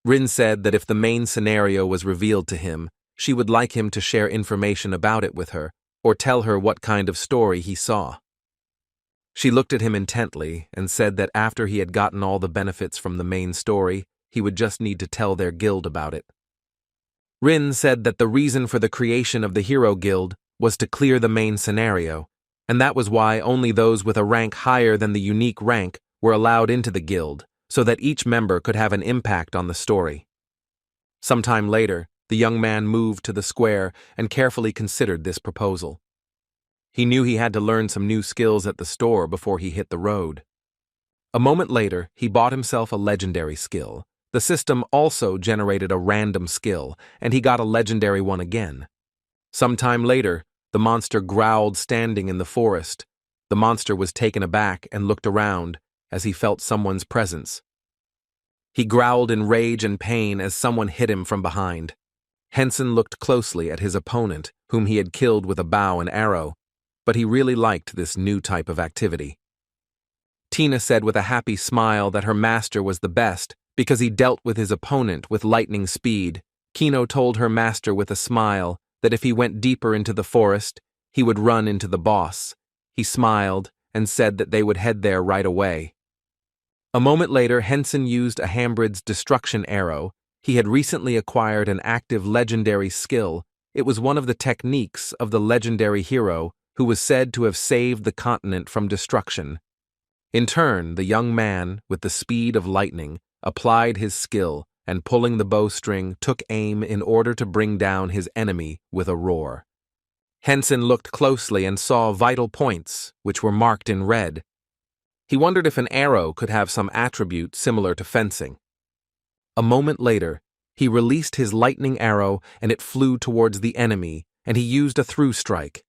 Rin said that if the main scenario was revealed to him, she would like him to share information about it with her, or tell her what kind of story he saw. She looked at him intently and said that after he had gotten all the benefits from the main story, he would just need to tell their guild about it. Rin said that the reason for the creation of the Hero Guild was to clear the main scenario, and that was why only those with a rank higher than the unique rank were allowed into the guild, so that each member could have an impact on the story. Sometime later, the young man moved to the square and carefully considered this proposal. He knew he had to learn some new skills at the store before he hit the road. A moment later, he bought himself a legendary skill. The system also generated a random skill, and he got a legendary one again. Sometime later, the monster growled standing in the forest. The monster was taken aback and looked around as he felt someone's presence. He growled in rage and pain as someone hit him from behind. Henson looked closely at his opponent, whom he had killed with a bow and arrow, but he really liked this new type of activity. Tina said with a happy smile that her master was the best because he dealt with his opponent with lightning speed. Kino told her master with a smile that if he went deeper into the forest, he would run into the boss. He smiled and said that they would head there right away. A moment later, Henson used a Hambrid's destruction arrow. He had recently acquired an active legendary skill. It was one of the techniques of the legendary hero who was said to have saved the continent from destruction. In turn, the young man, with the speed of lightning, applied his skill and, pulling the bowstring, took aim in order to bring down his enemy with a roar. Henson looked closely and saw vital points, which were marked in red. He wondered if an arrow could have some attribute similar to fencing. A moment later, he released his lightning arrow and it flew towards the enemy, and he used a through strike.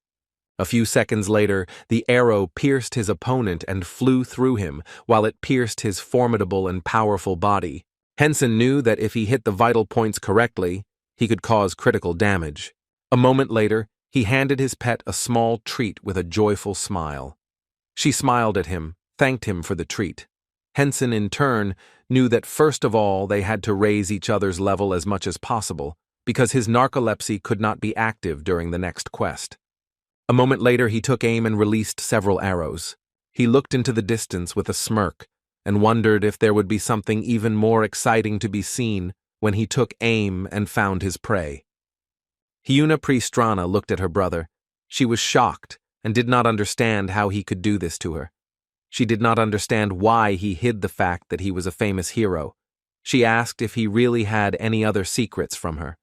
A few seconds later, the arrow pierced his opponent and flew through him, while it pierced his formidable and powerful body. Henson knew that if he hit the vital points correctly, he could cause critical damage. A moment later, he handed his pet a small treat with a joyful smile. She smiled at him, thanked him for the treat. Henson, in turn, knew that first of all they had to raise each other's level as much as possible, because his narcolepsy could not be active during the next quest. A moment later, he took aim and released several arrows. He looked into the distance with a smirk and wondered if there would be something even more exciting to be seen when he took aim and found his prey. Hyuna Prestrana looked at her brother. She was shocked and did not understand how he could do this to her. She did not understand why he hid the fact that he was a famous hero. She asked if he really had any other secrets from her.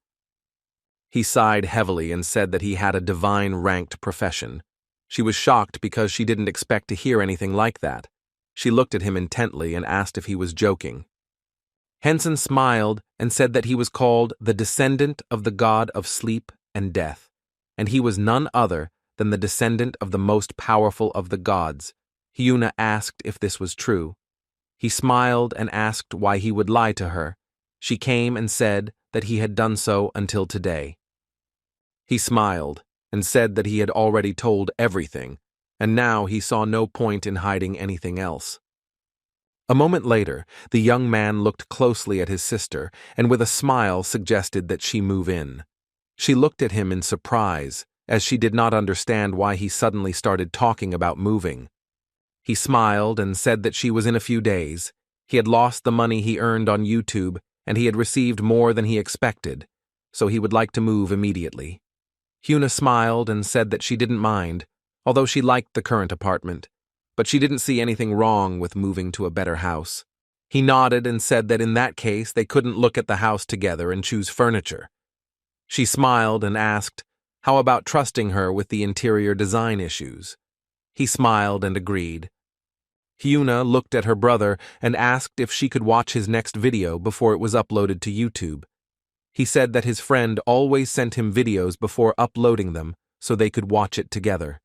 He sighed heavily and said that he had a divine-ranked profession. She was shocked because she didn't expect to hear anything like that. She looked at him intently and asked if he was joking. Henson smiled and said that he was called the descendant of the god of sleep and death, and he was none other than the descendant of the most powerful of the gods. Hyuna asked if this was true. He smiled and asked why he would lie to her. She came and said that he had done so until today. He smiled and said that he had already told everything, and now he saw no point in hiding anything else. A moment later, the young man looked closely at his sister and with a smile suggested that she move in. She looked at him in surprise, as she did not understand why he suddenly started talking about moving. He smiled and said that she was in a few days. He had lost the money he earned on YouTube, and he had received more than he expected, so he would like to move immediately. Hyuna smiled and said that she didn't mind, although she liked the current apartment, but she didn't see anything wrong with moving to a better house. He nodded and said that in that case they couldn't look at the house together and choose furniture. She smiled and asked, how about trusting her with the interior design issues? He smiled and agreed. Hyuna looked at her brother and asked if she could watch his next video before it was uploaded to YouTube. He said that his friend always sent him videos before uploading them so they could watch it together.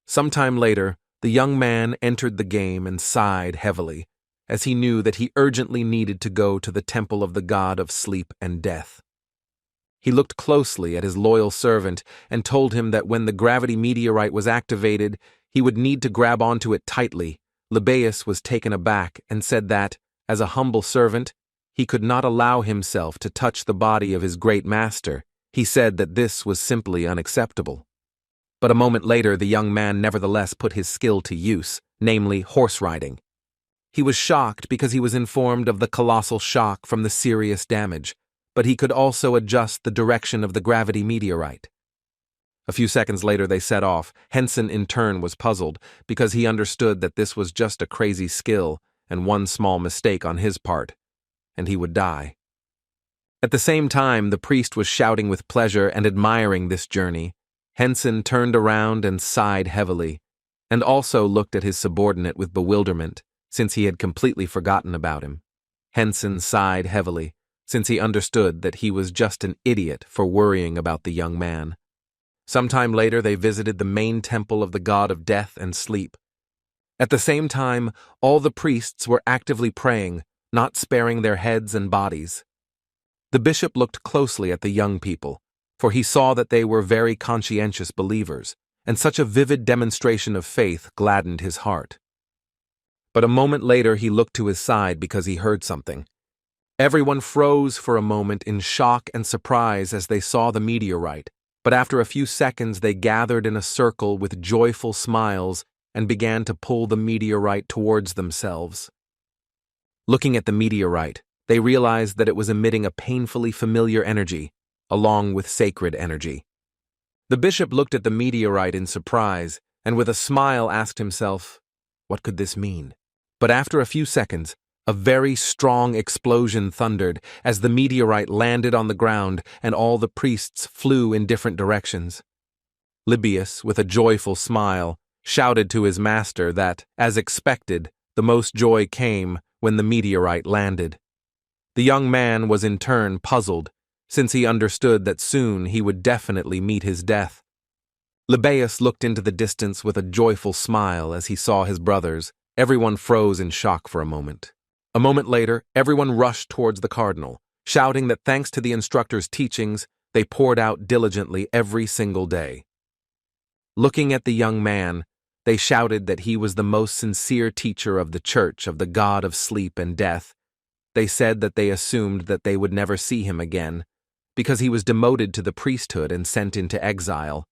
Sometime later, the young man entered the game and sighed heavily, as he knew that he urgently needed to go to the temple of the god of sleep and death. He looked closely at his loyal servant and told him that when the gravity meteorite was activated, he would need to grab onto it tightly. Libaeus was taken aback and said that, as a humble servant, he could not allow himself to touch the body of his great master. He said that this was simply unacceptable. But a moment later, the young man nevertheless put his skill to use, namely horse riding. He was shocked because he was informed of the colossal shock from the serious damage, but he could also adjust the direction of the gravity meteorite. A few seconds later they set off. Henson in turn was puzzled, because he understood that this was just a crazy skill and one small mistake on his part, and he would die. At the same time, the priest was shouting with pleasure and admiring this journey. Henson turned around and sighed heavily, and also looked at his subordinate with bewilderment, since he had completely forgotten about him. Henson sighed heavily, since he understood that he was just an idiot for worrying about the young man. Sometime later they visited the main temple of the god of death and sleep. At the same time, all the priests were actively praying, not sparing their heads and bodies. The bishop looked closely at the young people, for he saw that they were very conscientious believers, and such a vivid demonstration of faith gladdened his heart. But a moment later he looked to his side because he heard something. Everyone froze for a moment in shock and surprise as they saw the meteorite, but after a few seconds they gathered in a circle with joyful smiles and began to pull the meteorite towards themselves. Looking at the meteorite, they realized that it was emitting a painfully familiar energy, along with sacred energy. The bishop looked at the meteorite in surprise, and with a smile asked himself, what could this mean? But after a few seconds, a very strong explosion thundered as the meteorite landed on the ground and all the priests flew in different directions. Libius, with a joyful smile, shouted to his master that, as expected, the most joy came when the meteorite landed. The young man was in turn puzzled, since he understood that soon he would definitely meet his death. Libius looked into the distance with a joyful smile as he saw his brothers. Everyone froze in shock for a moment. A moment later, everyone rushed towards the cardinal, shouting that thanks to the instructor's teachings, they poured out diligently every single day. Looking at the young man, they shouted that he was the most sincere teacher of the church of the god of sleep and death. They said that they assumed that they would never see him again, because he was demoted to the priesthood and sent into exile.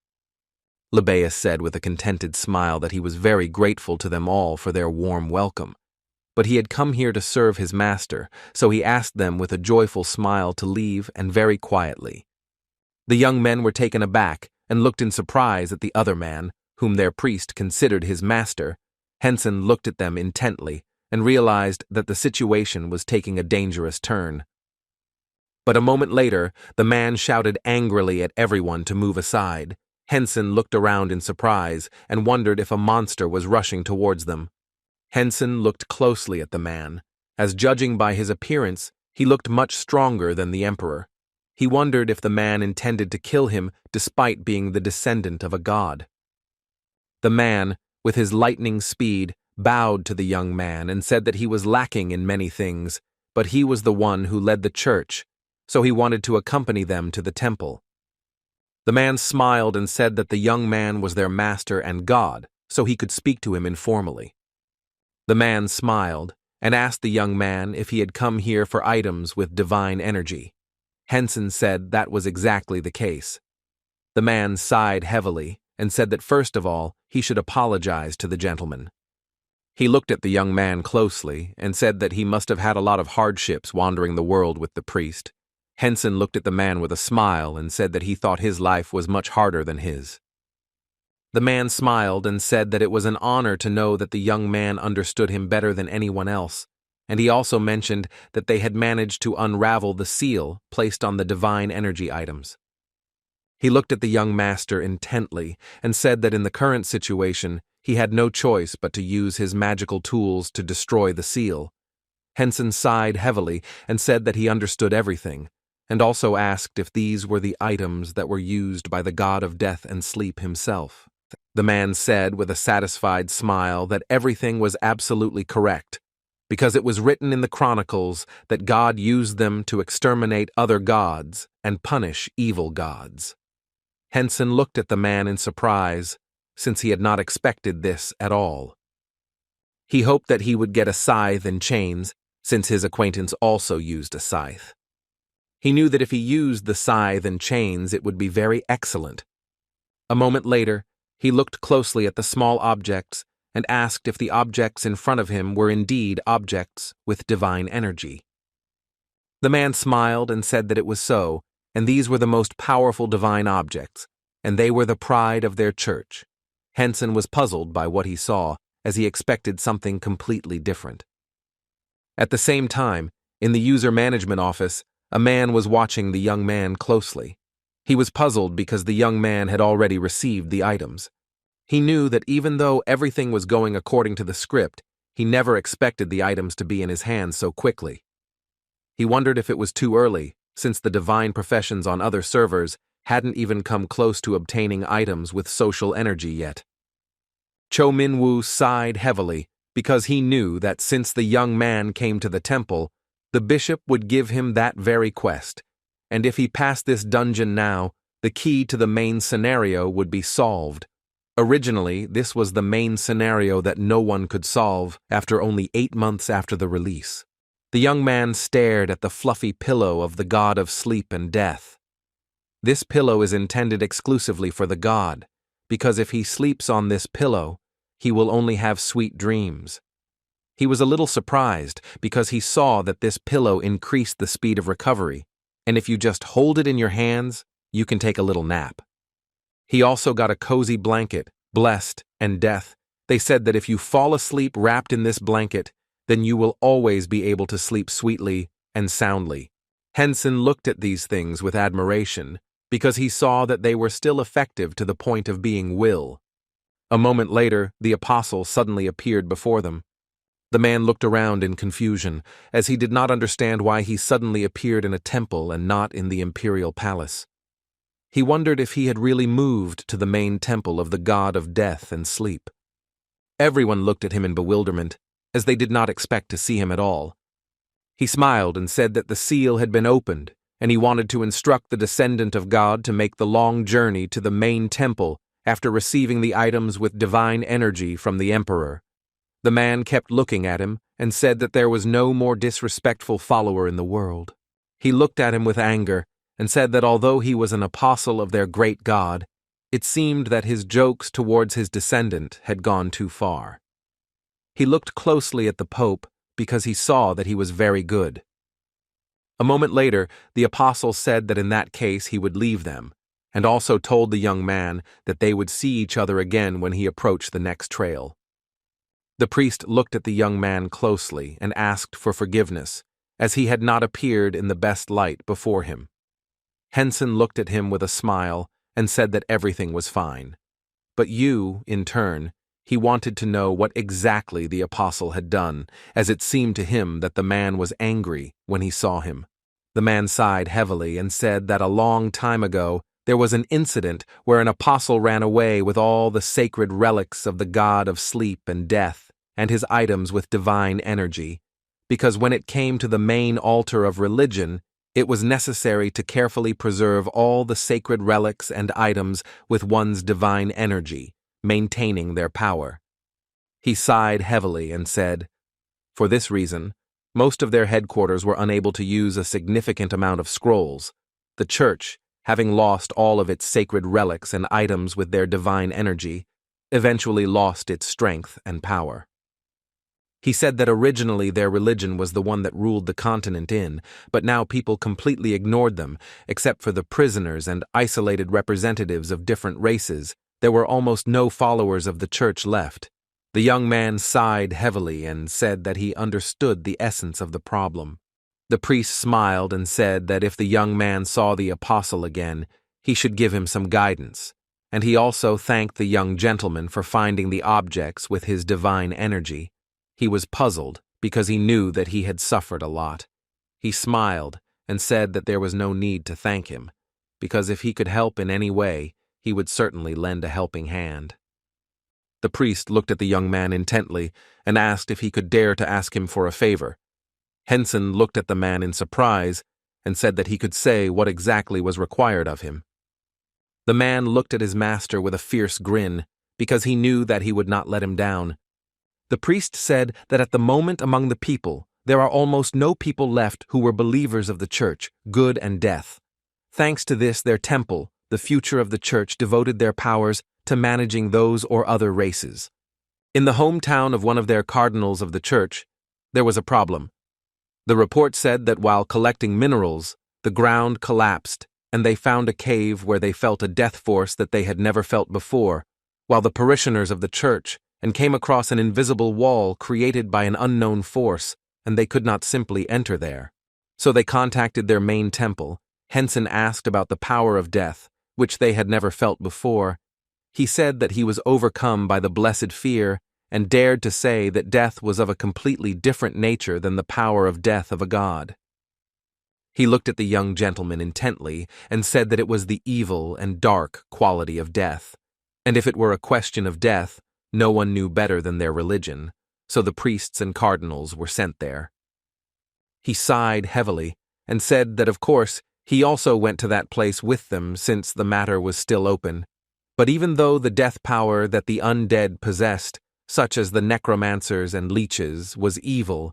Libius said with a contented smile that he was very grateful to them all for their warm welcome. But he had come here to serve his master, so he asked them with a joyful smile to leave and very quietly. The young men were taken aback and looked in surprise at the other man, whom their priest considered his master. Henson looked at them intently and realized that the situation was taking a dangerous turn. But a moment later, the man shouted angrily at everyone to move aside. Henson looked around in surprise and wondered if a monster was rushing towards them. Henson looked closely at the man, as judging by his appearance, he looked much stronger than the emperor. He wondered if the man intended to kill him despite being the descendant of a god. The man, with his lightning speed, bowed to the young man and said that he was lacking in many things, but he was the one who led the church, so he wanted to accompany them to the temple. The man smiled and said that the young man was their master and god, so he could speak to him informally. The man smiled and asked the young man if he had come here for items with divine energy. Henson said that was exactly the case. The man sighed heavily and said that first of all he should apologize to the gentleman. He looked at the young man closely and said that he must have had a lot of hardships wandering the world with the priest. Henson looked at the man with a smile and said that he thought his life was much harder than his. The man smiled and said that it was an honor to know that the young man understood him better than anyone else, and he also mentioned that they had managed to unravel the seal placed on the divine energy items. He looked at the young master intently and said that in the current situation, he had no choice but to use his magical tools to destroy the seal. Henson sighed heavily and said that he understood everything, and also asked if these were the items that were used by the god of death and sleep himself. The man said with a satisfied smile that everything was absolutely correct, because it was written in the chronicles that God used them to exterminate other gods and punish evil gods. Henson looked at the man in surprise, since he had not expected this at all. He hoped that he would get a scythe and chains, since his acquaintance also used a scythe. He knew that if he used the scythe and chains, it would be very excellent. A moment later, he looked closely at the small objects and asked if the objects in front of him were indeed objects with divine energy. The man smiled and said that it was so, and these were the most powerful divine objects, and they were the pride of their church. Henson was puzzled by what he saw, as he expected something completely different. At the same time, in the user management office, a man was watching the young man closely. He was puzzled because the young man had already received the items. He knew that even though everything was going according to the script, he never expected the items to be in his hands so quickly. He wondered if it was too early, since the divine professions on other servers hadn't even come close to obtaining items with social energy yet. Cho Min-woo sighed heavily because he knew that since the young man came to the temple, the bishop would give him that very quest, and if he passed this dungeon now, the key to the main scenario would be solved. Originally, this was the main scenario that no one could solve after only 8 months after the release. The young man stared at the fluffy pillow of the god of sleep and death. This pillow is intended exclusively for the god, because if he sleeps on this pillow, he will only have sweet dreams. He was a little surprised because he saw that this pillow increased the speed of recovery, and if you just hold it in your hands, you can take a little nap. He also got a cozy blanket, blessed, and death. They said that if you fall asleep wrapped in this blanket, then you will always be able to sleep sweetly and soundly. Henson looked at these things with admiration because he saw that they were still effective to the point of being will. A moment later, the apostle suddenly appeared before them. The man looked around in confusion, as he did not understand why he suddenly appeared in a temple and not in the imperial palace. He wondered if he had really moved to the main temple of the god of death and sleep. Everyone looked at him in bewilderment, as they did not expect to see him at all. He smiled and said that the seal had been opened, and he wanted to instruct the descendant of God to make the long journey to the main temple after receiving the items with divine energy from the emperor. The man kept looking at him and said that there was no more disrespectful follower in the world. He looked at him with anger and said that although he was an apostle of their great God, it seemed that his jokes towards his descendant had gone too far. He looked closely at the Pope because he saw that he was very good. A moment later, the apostle said that in that case he would leave them, and also told the young man that they would see each other again when he approached the next trail. The priest looked at the young man closely and asked for forgiveness, as he had not appeared in the best light before him. Henson looked at him with a smile and said that everything was fine. But in turn, he wanted to know what exactly the apostle had done, as it seemed to him that the man was angry when he saw him. The man sighed heavily and said that a long time ago there was an incident where an apostle ran away with all the sacred relics of the god of sleep and death and his items with divine energy, because when it came to the main altar of religion, it was necessary to carefully preserve all the sacred relics and items with one's divine energy, maintaining their power. He sighed heavily and said, for this reason, most of their headquarters were unable to use a significant amount of scrolls. The church, having lost all of its sacred relics and items with their divine energy, eventually lost its strength and power. He said that originally their religion was the one that ruled the continent but now people completely ignored them, except for the prisoners and isolated representatives of different races. There were almost no followers of the church left. The young man sighed heavily and said that he understood the essence of the problem. The priest smiled and said that if the young man saw the apostle again, he should give him some guidance, and he also thanked the young gentleman for finding the objects with his divine energy. He was puzzled because he knew that he had suffered a lot. He smiled and said that there was no need to thank him, because if he could help in any way, he would certainly lend a helping hand. The priest looked at the young man intently and asked if he could dare to ask him for a favor. Henson looked at the man in surprise and said that he could say what exactly was required of him. The man looked at his master with a fierce grin because he knew that he would not let him down. The priest said that at the moment among the people, there are almost no people left who were believers of the church, good and death. Thanks to this, their temple, the future of the church, devoted their powers to managing those or other races. In the hometown of one of their cardinals of the church, there was a problem. The report said that while collecting minerals, the ground collapsed and they found a cave where they felt a death force that they had never felt before, while the parishioners of the church, and came across an invisible wall created by an unknown force, and they could not simply enter there. So they contacted their main temple. Henson asked about the power of death, which they had never felt before. He said that he was overcome by the blessed fear and dared to say that death was of a completely different nature than the power of death of a god. He looked at the young gentleman intently and said that it was the evil and dark quality of death, and if it were a question of death, no one knew better than their religion, so the priests and cardinals were sent there. He sighed heavily and said that of course he also went to that place with them since the matter was still open. But even though the death power that the undead possessed, such as the necromancers and leeches, was evil,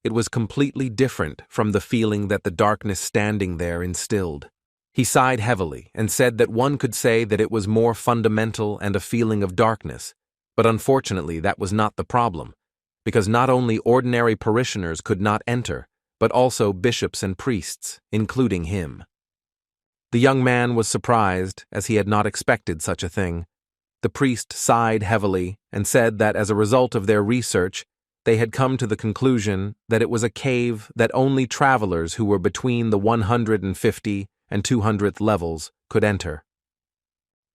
it was completely different from the feeling that the darkness standing there instilled. He sighed heavily and said that one could say that it was more fundamental and a feeling of darkness, but unfortunately that was not the problem, because not only ordinary parishioners could not enter, but also bishops and priests, including him. The young man was surprised, as he had not expected such a thing. The priest sighed heavily and said that as a result of their research, they had come to the conclusion that it was a cave that only travelers who were between the 150 and 200th levels could enter.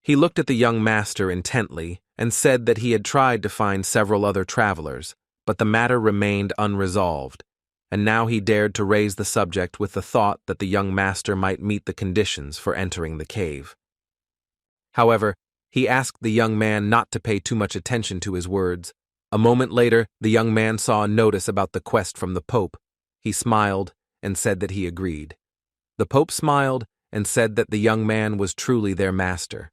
He looked at the young master intently and said that he had tried to find several other travelers, but the matter remained unresolved, and now he dared to raise the subject with the thought that the young master might meet the conditions for entering the cave. However, he asked the young man not to pay too much attention to his words. A moment later, the young man saw a notice about the quest from the Pope. He smiled and said that he agreed. The Pope smiled and said that the young man was truly their master.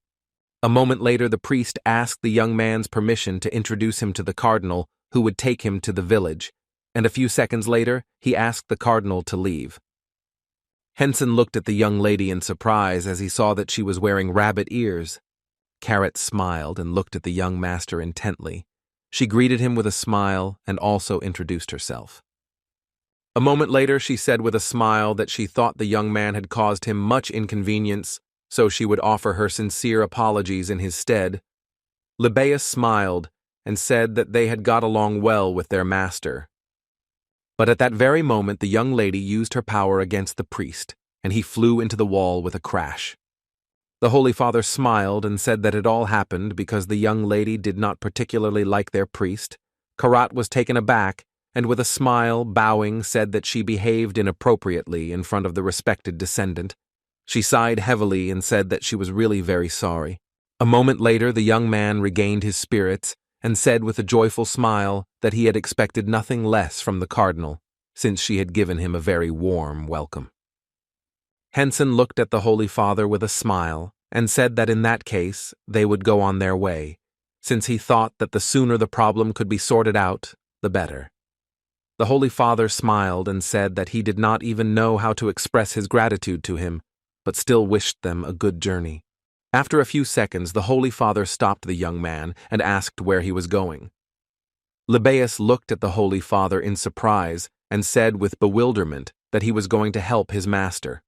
A moment later, the priest asked the young man's permission to introduce him to the cardinal, who would take him to the village, and a few seconds later, he asked the cardinal to leave. Henson looked at the young lady in surprise as he saw that she was wearing rabbit ears. Carrot smiled and looked at the young master intently. She greeted him with a smile and also introduced herself. A moment later, she said with a smile that she thought the young man had caused him much inconvenience, so she would offer her sincere apologies in his stead. Libeus smiled and said that they had got along well with their master. But at that very moment, the young lady used her power against the priest, and he flew into the wall with a crash. The Holy Father smiled and said that it all happened because the young lady did not particularly like their priest. Karat was taken aback, and with a smile, bowing, said that she behaved inappropriately in front of the respected descendant. She sighed heavily and said that she was really very sorry. A moment later, the young man regained his spirits and said with a joyful smile that he had expected nothing less from the cardinal, since she had given him a very warm welcome. Henson looked at the Holy Father with a smile and said that in that case they would go on their way, since he thought that the sooner the problem could be sorted out, the better. The Holy Father smiled and said that he did not even know how to express his gratitude to him, but still wished them a good journey. After a few seconds, the Holy Father stopped the young man and asked where he was going. Libeus looked at the Holy Father in surprise and said with bewilderment that he was going to help his master.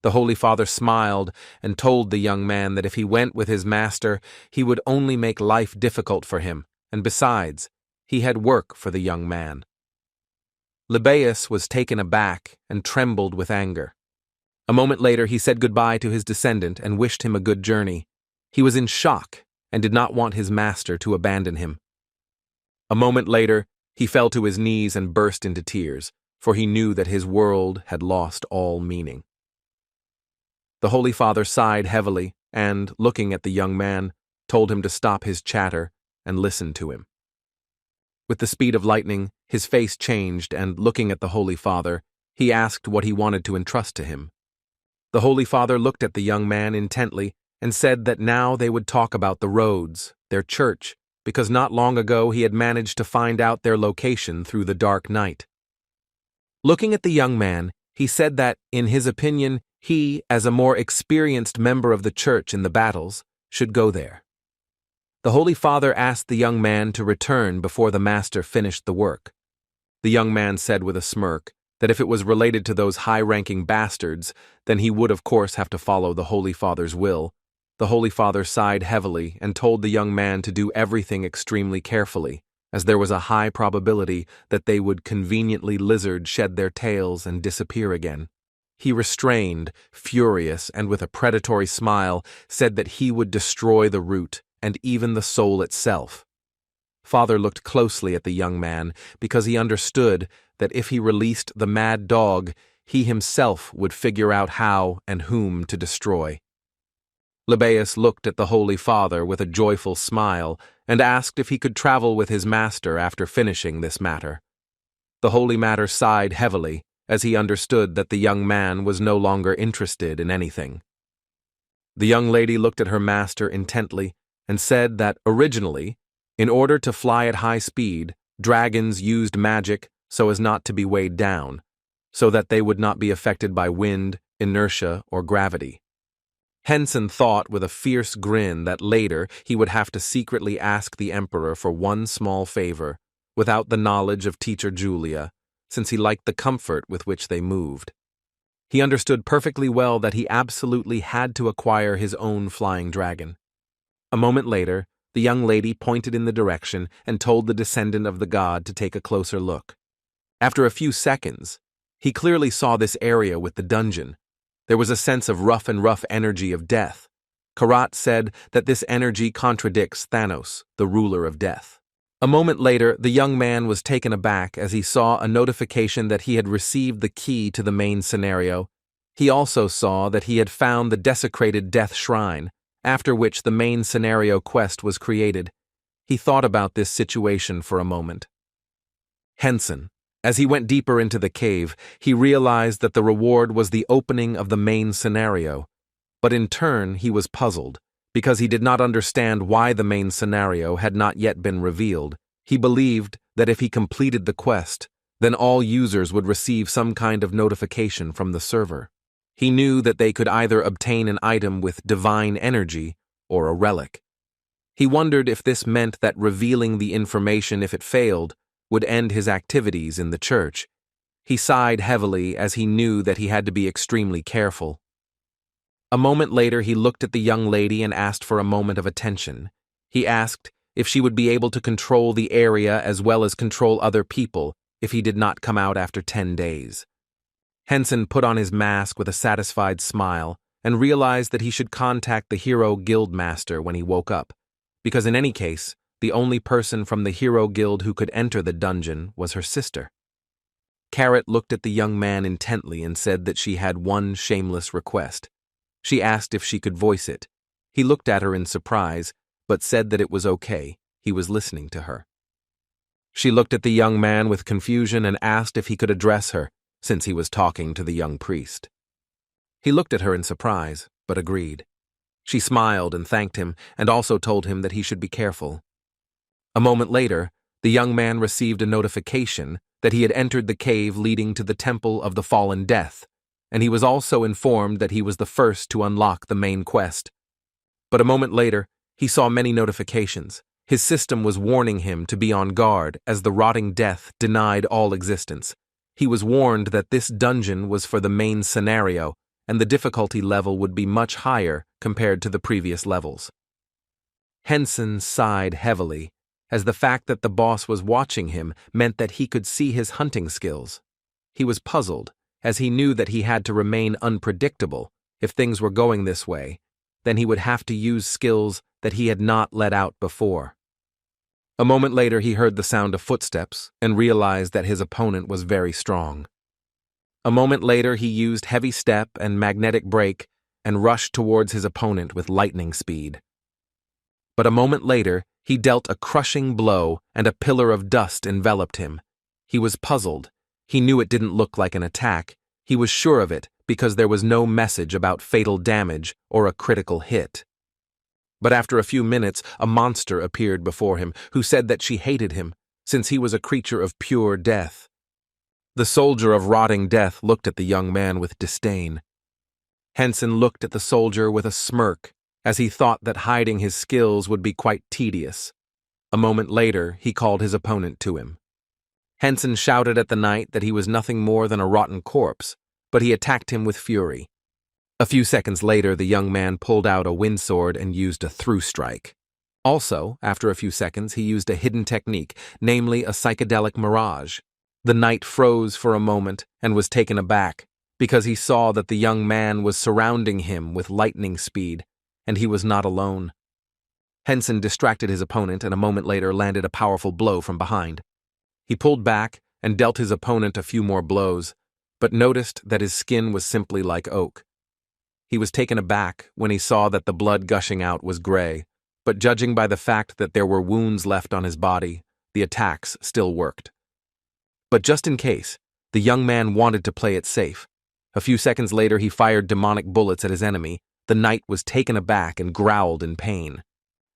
The Holy Father smiled and told the young man that if he went with his master, he would only make life difficult for him, and besides, he had work for the young man. Libeus was taken aback and trembled with anger. A moment later, he said goodbye to his descendant and wished him a good journey. He was in shock and did not want his master to abandon him. A moment later, he fell to his knees and burst into tears, for he knew that his world had lost all meaning. The Holy Father sighed heavily and, looking at the young man, told him to stop his chatter and listen to him. With the speed of lightning, his face changed and, looking at the Holy Father, he asked what he wanted to entrust to him. The Holy Father looked at the young man intently and said that now they would talk about the roads, their church, because not long ago he had managed to find out their location through the dark night. Looking at the young man, he said that, in his opinion, he, as a more experienced member of the church in the battles, should go there. The Holy Father asked the young man to return before the master finished the work. The young man said with a smirk that if it was related to those high-ranking bastards, then he would of course have to follow the Holy Father's will. The Holy Father sighed heavily and told the young man to do everything extremely carefully, as there was a high probability that they would conveniently shed their tails and disappear again. He restrained, furious, and with a predatory smile, said that he would destroy the root and even the soul itself. Father looked closely at the young man because he understood that if he released the mad dog, he himself would figure out how and whom to destroy. Libaeus looked at the Holy Father with a joyful smile and asked if he could travel with his master after finishing this matter. The Holy Matter sighed heavily as he understood that the young man was no longer interested in anything. The young lady looked at her master intently and said that originally, in order to fly at high speed, dragons used magic so as not to be weighed down, so that they would not be affected by wind, inertia, or gravity. Henson thought with a fierce grin that later he would have to secretly ask the emperor for one small favor, without the knowledge of teacher Julia, since he liked the comfort with which they moved. He understood perfectly well that he absolutely had to acquire his own flying dragon. A moment later, the young lady pointed in the direction and told the descendant of the god to take a closer look. After a few seconds, he clearly saw this area with the dungeon. There was a sense of rough energy of death. Karat said that this energy contradicts Thanos, the ruler of death. A moment later, the young man was taken aback as he saw a notification that he had received the key to the main scenario. He also saw that he had found the desecrated death shrine, after which the main scenario quest was created. He thought about this situation for a moment. Henson. As he went deeper into the cave, he realized that the reward was the opening of the main scenario. But in turn, he was puzzled, because he did not understand why the main scenario had not yet been revealed. He believed that if he completed the quest, then all users would receive some kind of notification from the server. He knew that they could either obtain an item with divine energy or a relic. He wondered if this meant that revealing the information if it failed would end his activities in the church. He sighed heavily as he knew that he had to be extremely careful. A moment later, he looked at the young lady and asked for a moment of attention. He asked if she would be able to control the area as well as control other people if he did not come out after 10 days. Henson put on his mask with a satisfied smile and realized that he should contact the Hero Guild Master when he woke up, because in any case, the only person from the Hero Guild who could enter the dungeon was her sister. Carrot looked at the young man intently and said that she had one shameless request. She asked if she could voice it. He looked at her in surprise, but said that it was okay. He was listening to her. She looked at the young man with confusion and asked if he could address her, since he was talking to the young priest. He looked at her in surprise, but agreed. She smiled and thanked him, and also told him that he should be careful. A moment later, the young man received a notification that he had entered the cave leading to the Temple of the Fallen Death, and he was also informed that he was the first to unlock the main quest. But a moment later, he saw many notifications. His system was warning him to be on guard as the rotting death denied all existence. He was warned that this dungeon was for the main scenario, and the difficulty level would be much higher compared to the previous levels. Henson sighed heavily, as the fact that the boss was watching him meant that he could see his hunting skills. He was puzzled, as he knew that he had to remain unpredictable. If things were going this way, then he would have to use skills that he had not let out before. A moment later, he heard the sound of footsteps and realized that his opponent was very strong. A moment later, he used heavy step and magnetic break and rushed towards his opponent with lightning speed. But a moment later, he dealt a crushing blow and a pillar of dust enveloped him. He was puzzled. He knew it didn't look like an attack. He was sure of it because there was no message about fatal damage or a critical hit. But after a few minutes, a monster appeared before him who said that she hated him, since he was a creature of pure death. The soldier of rotting death looked at the young man with disdain. Henson looked at the soldier with a smirk, as he thought that hiding his skills would be quite tedious. A moment later, he called his opponent to him. Henson shouted at the knight that he was nothing more than a rotten corpse, but he attacked him with fury. A few seconds later, the young man pulled out a wind sword and used a through strike. Also, after a few seconds, he used a hidden technique, namely a psychedelic mirage. The knight froze for a moment and was taken aback, because he saw that the young man was surrounding him with lightning speed, and he was not alone. Henson distracted his opponent and a moment later landed a powerful blow from behind. He pulled back and dealt his opponent a few more blows, but noticed that his skin was simply like oak. He was taken aback when he saw that the blood gushing out was gray, but judging by the fact that there were wounds left on his body, the attacks still worked. But just in case, the young man wanted to play it safe. A few seconds later, he fired demonic bullets at his enemy. The knight was taken aback and growled in pain.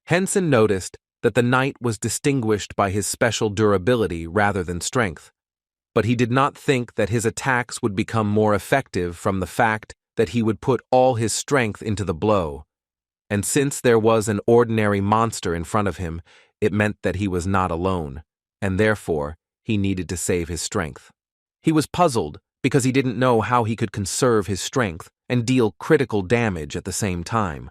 Henson noticed that the knight was distinguished by his special durability rather than strength, but he did not think that his attacks would become more effective from the fact that he would put all his strength into the blow. And since there was an ordinary monster in front of him, it meant that he was not alone, and therefore he needed to save his strength. He was puzzled because he didn't know how he could conserve his strength and deal critical damage at the same time.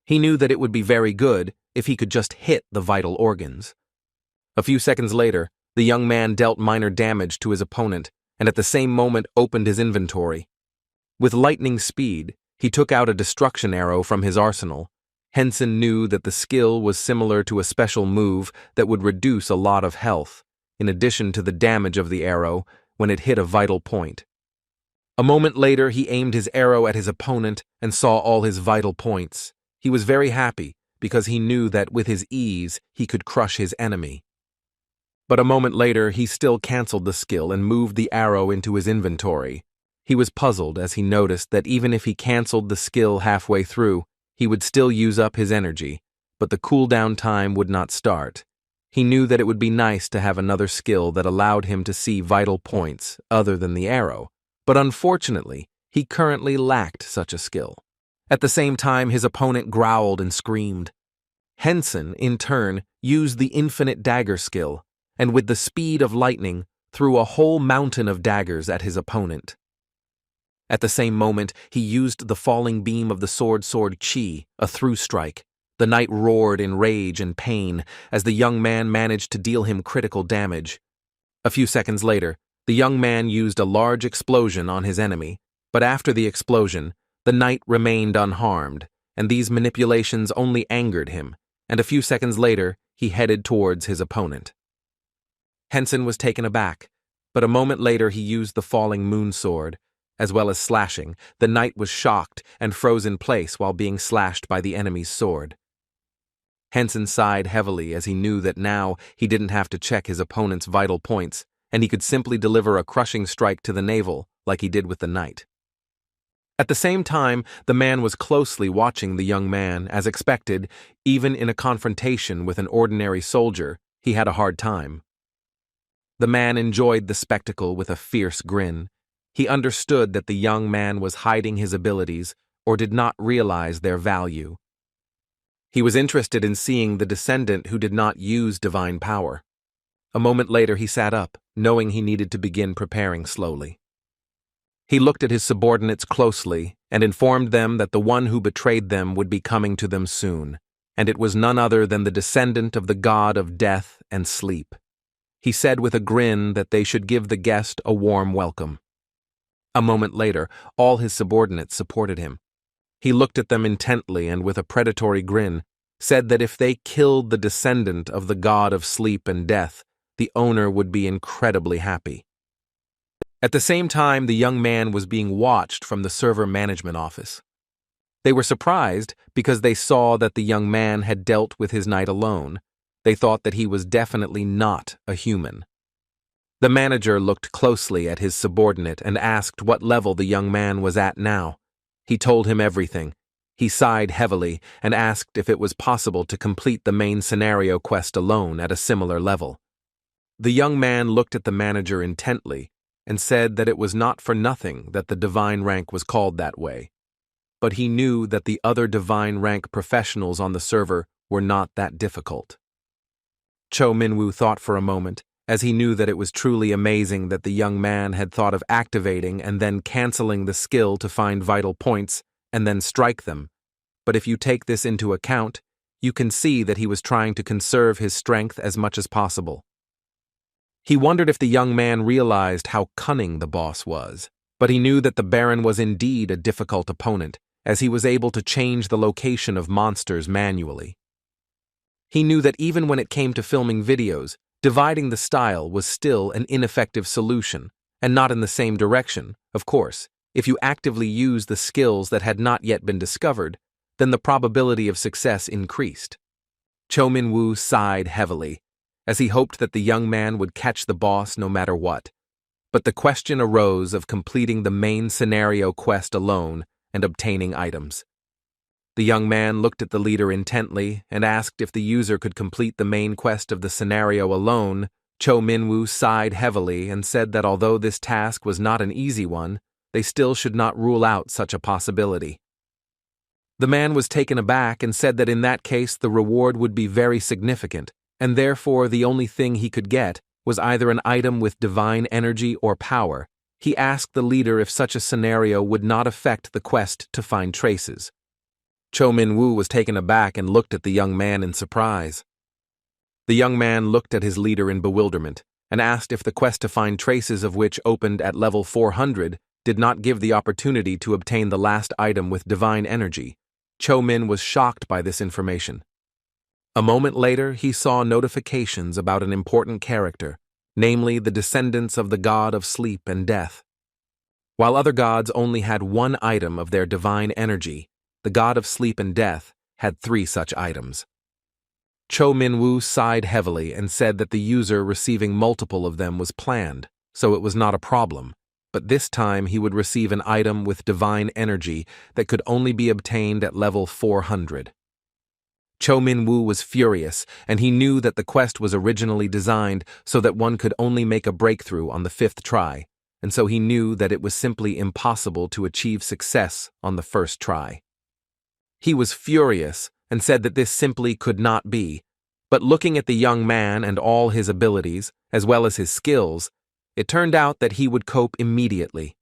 He knew that it would be very good if he could just hit the vital organs. A few seconds later, the young man dealt minor damage to his opponent and at the same moment opened his inventory. With lightning speed, he took out a destruction arrow from his arsenal. Henson knew that the skill was similar to a special move that would reduce a lot of health, in addition to the damage of the arrow when it hit a vital point. A moment later, he aimed his arrow at his opponent and saw all his vital points. He was very happy because he knew that with his ease, he could crush his enemy. But a moment later, he still canceled the skill and moved the arrow into his inventory. He was puzzled as he noticed that even if he canceled the skill halfway through, he would still use up his energy, but the cooldown time would not start. He knew that it would be nice to have another skill that allowed him to see vital points other than the arrow, but unfortunately, he currently lacked such a skill. At the same time, his opponent growled and screamed. Henson, in turn, used the infinite dagger skill, and with the speed of lightning, threw a whole mountain of daggers at his opponent. At the same moment, he used the falling beam of the sword chi, a through strike. The knight roared in rage and pain as the young man managed to deal him critical damage. A few seconds later, the young man used a large explosion on his enemy, but after the explosion, the knight remained unharmed, and these manipulations only angered him, and a few seconds later, he headed towards his opponent. Henson was taken aback, but a moment later he used the falling moon sword. As well as slashing, the knight was shocked and froze in place while being slashed by the enemy's sword. Henson sighed heavily as he knew that now he didn't have to check his opponent's vital points, and he could simply deliver a crushing strike to the navel like he did with the knight. At the same time, the man was closely watching the young man. As expected, even in a confrontation with an ordinary soldier, he had a hard time. The man enjoyed the spectacle with a fierce grin. He understood that the young man was hiding his abilities or did not realize their value. He was interested in seeing the descendant who did not use divine power. A moment later he sat up, knowing he needed to begin preparing slowly. He looked at his subordinates closely and informed them that the one who betrayed them would be coming to them soon, and it was none other than the descendant of the god of death and sleep. He said with a grin that they should give the guest a warm welcome. A moment later, all his subordinates supported him. He looked at them intently and with a predatory grin, said that if they killed the descendant of the god of sleep and death, the owner would be incredibly happy. At the same time, the young man was being watched from the server management office. They were surprised because they saw that the young man had dealt with his knight alone. They thought that he was definitely not a human. The manager looked closely at his subordinate and asked what level the young man was at now. He told him everything. He sighed heavily and asked if it was possible to complete the main scenario quest alone at a similar level. The young man looked at the manager intently and said that it was not for nothing that the divine rank was called that way. But he knew that the other divine rank professionals on the server were not that difficult. Cho Minwoo thought for a moment as he knew that it was truly amazing that the young man had thought of activating and then canceling the skill to find vital points and then strike them. But if you take this into account, you can see that he was trying to conserve his strength as much as possible. He wondered if the young man realized how cunning the boss was, but he knew that the Baron was indeed a difficult opponent, as he was able to change the location of monsters manually. He knew that even when it came to filming videos, dividing the style was still an ineffective solution, and not in the same direction. Of course, if you actively use the skills that had not yet been discovered, then the probability of success increased. Cho Min-woo sighed heavily, as he hoped that the young man would catch the boss no matter what. But the question arose of completing the main scenario quest alone and obtaining items. The young man looked at the leader intently and asked if the user could complete the main quest of the scenario alone. Cho Min-woo sighed heavily and said that although this task was not an easy one, they still should not rule out such a possibility. The man was taken aback and said that in that case the reward would be very significant, and therefore the only thing he could get was either an item with divine energy or power. He asked the leader if such a scenario would not affect the quest to find traces. Cho Min-woo was taken aback and looked at the young man in surprise. The young man looked at his leader in bewilderment and asked if the quest to find traces of which opened at level 400 did not give the opportunity to obtain the last item with divine energy. Cho Min was shocked by this information. A moment later, he saw notifications about an important character, namely the descendants of the god of sleep and death. While other gods only had one item of their divine energy, the god of sleep and death had 3 such items. Cho Min-woo sighed heavily and said that the user receiving multiple of them was planned, so it was not a problem, but this time he would receive an item with divine energy that could only be obtained at level 400. Cho Min-woo was furious, and he knew that the quest was originally designed so that one could only make a breakthrough on the 5th try, and so he knew that it was simply impossible to achieve success on the first try. He was furious and said that this simply could not be, but looking at the young man and all his abilities, as well as his skills, it turned out that he would cope immediately.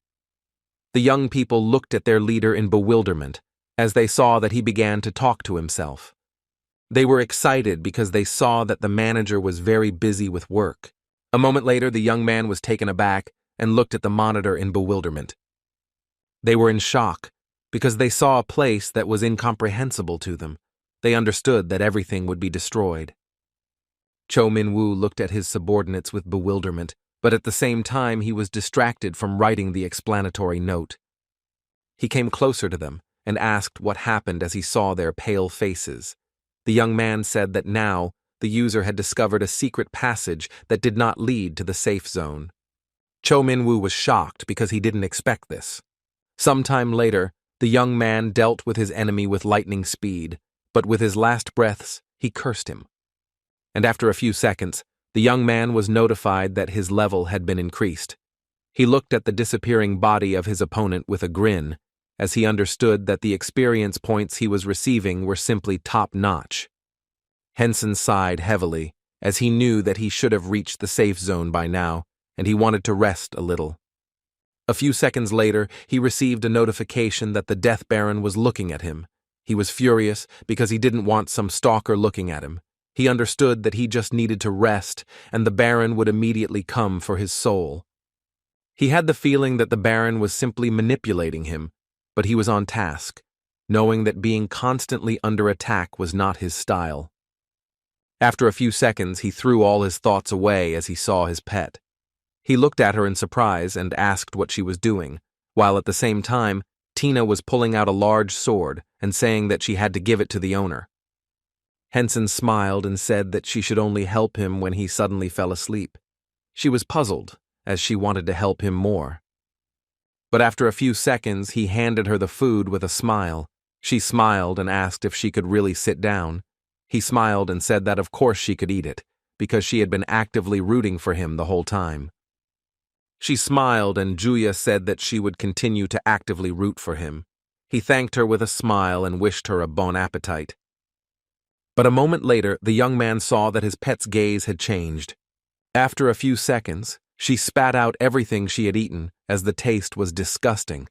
The young people looked at their leader in bewilderment as they saw that he began to talk to himself. They were excited because they saw that the manager was very busy with work. A moment later, the young man was taken aback and looked at the monitor in bewilderment. They were in shock because they saw a place that was incomprehensible to them. They understood that everything would be destroyed. Cho Min-woo looked at his subordinates with bewilderment, but at the same time he was distracted from writing the explanatory note. He came closer to them and asked what happened as he saw their pale faces. The young man said that now the user had discovered a secret passage that did not lead to the safe zone. Cho Min-woo was shocked because he didn't expect this. Sometime later, the young man dealt with his enemy with lightning speed, but with his last breaths, he cursed him. And after a few seconds, the young man was notified that his level had been increased. He looked at the disappearing body of his opponent with a grin, as he understood that the experience points he was receiving were simply top-notch. Henson sighed heavily, as he knew that he should have reached the safe zone by now, and he wanted to rest a little. A few seconds later, he received a notification that the Death Baron was looking at him. He was furious because he didn't want some stalker looking at him. He understood that he just needed to rest, and the Baron would immediately come for his soul. He had the feeling that the Baron was simply manipulating him, but he was on task, knowing that being constantly under attack was not his style. After a few seconds, he threw all his thoughts away as he saw his pet. He looked at her in surprise and asked what she was doing, while at the same time, Tina was pulling out a large sword and saying that she had to give it to the owner. Henson smiled and said that she should only help him when he suddenly fell asleep. She was puzzled, as she wanted to help him more. But after a few seconds, he handed her the food with a smile. She smiled and asked if she could really sit down. He smiled and said that of course she could eat it, because she had been actively rooting for him the whole time. She smiled and Julia said that she would continue to actively root for him. He thanked her with a smile and wished her a bon appetit. But a moment later, the young man saw that his pet's gaze had changed. After a few seconds, she spat out everything she had eaten, as the taste was disgusting.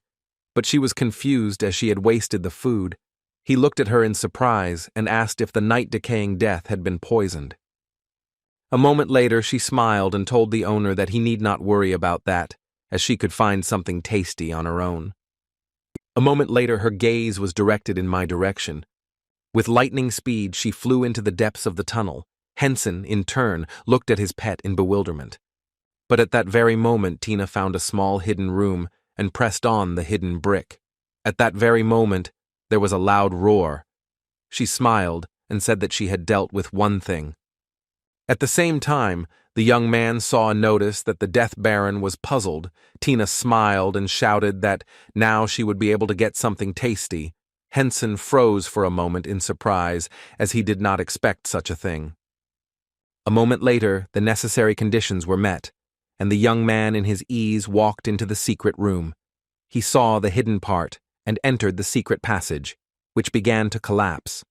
But she was confused as she had wasted the food. He looked at her in surprise and asked if the night-decaying death had been poisoned. A moment later, she smiled and told the owner that he need not worry about that, as she could find something tasty on her own. A moment later, her gaze was directed in my direction. With lightning speed, she flew into the depths of the tunnel. Henson, in turn, looked at his pet in bewilderment. But at that very moment, Tina found a small hidden room and pressed on the hidden brick. At that very moment, there was a loud roar. She smiled and said that she had dealt with one thing. At the same time, the young man saw and noticed that the Death Baron was puzzled. Tina smiled and shouted that now she would be able to get something tasty. Henson froze for a moment in surprise, as he did not expect such a thing. A moment later, the necessary conditions were met, and the young man in his ease walked into the secret room. He saw the hidden part and entered the secret passage, which began to collapse.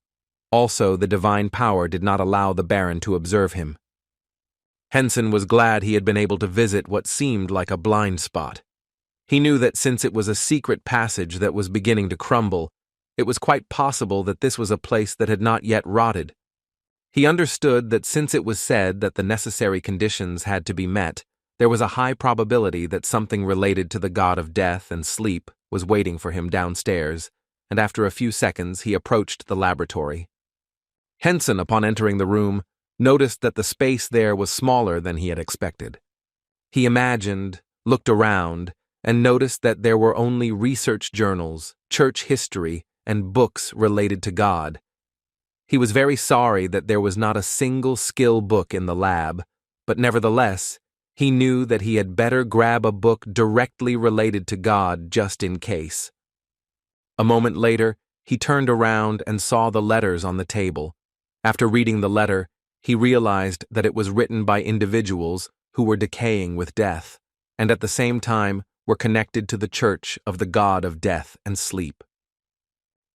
Also, the divine power did not allow the Baron to observe him. Henson was glad he had been able to visit what seemed like a blind spot. He knew that since it was a secret passage that was beginning to crumble, it was quite possible that this was a place that had not yet rotted. He understood that since it was said that the necessary conditions had to be met, there was a high probability that something related to the god of death and sleep was waiting for him downstairs, and after a few seconds he approached the laboratory. Henson, upon entering the room, noticed that the space there was smaller than he had expected. He imagined, looked around, and noticed that there were only research journals, church history, and books related to God. He was very sorry that there was not a single skill book in the lab, but nevertheless, he knew that he had better grab a book directly related to God just in case. A moment later, he turned around and saw the letters on the table. After reading the letter, he realized that it was written by individuals who were decaying with death, and at the same time were connected to the church of the god of death and sleep.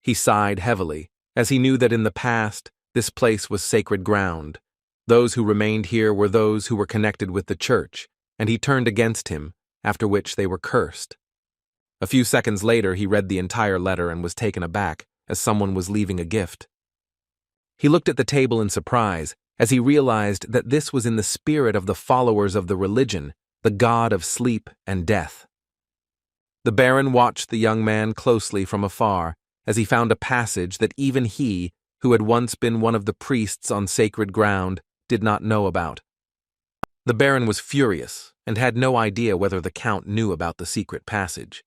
He sighed heavily, as he knew that in the past, this place was sacred ground. Those who remained here were those who were connected with the church, and he turned against him, after which they were cursed. A few seconds later, he read the entire letter and was taken aback, as someone was leaving a gift. He looked at the table in surprise, as he realized that this was in the spirit of the followers of the religion, the god of sleep and death. The Baron watched the young man closely from afar, as he found a passage that even he, who had once been one of the priests on sacred ground, did not know about. The Baron was furious and had no idea whether the Count knew about the secret passage.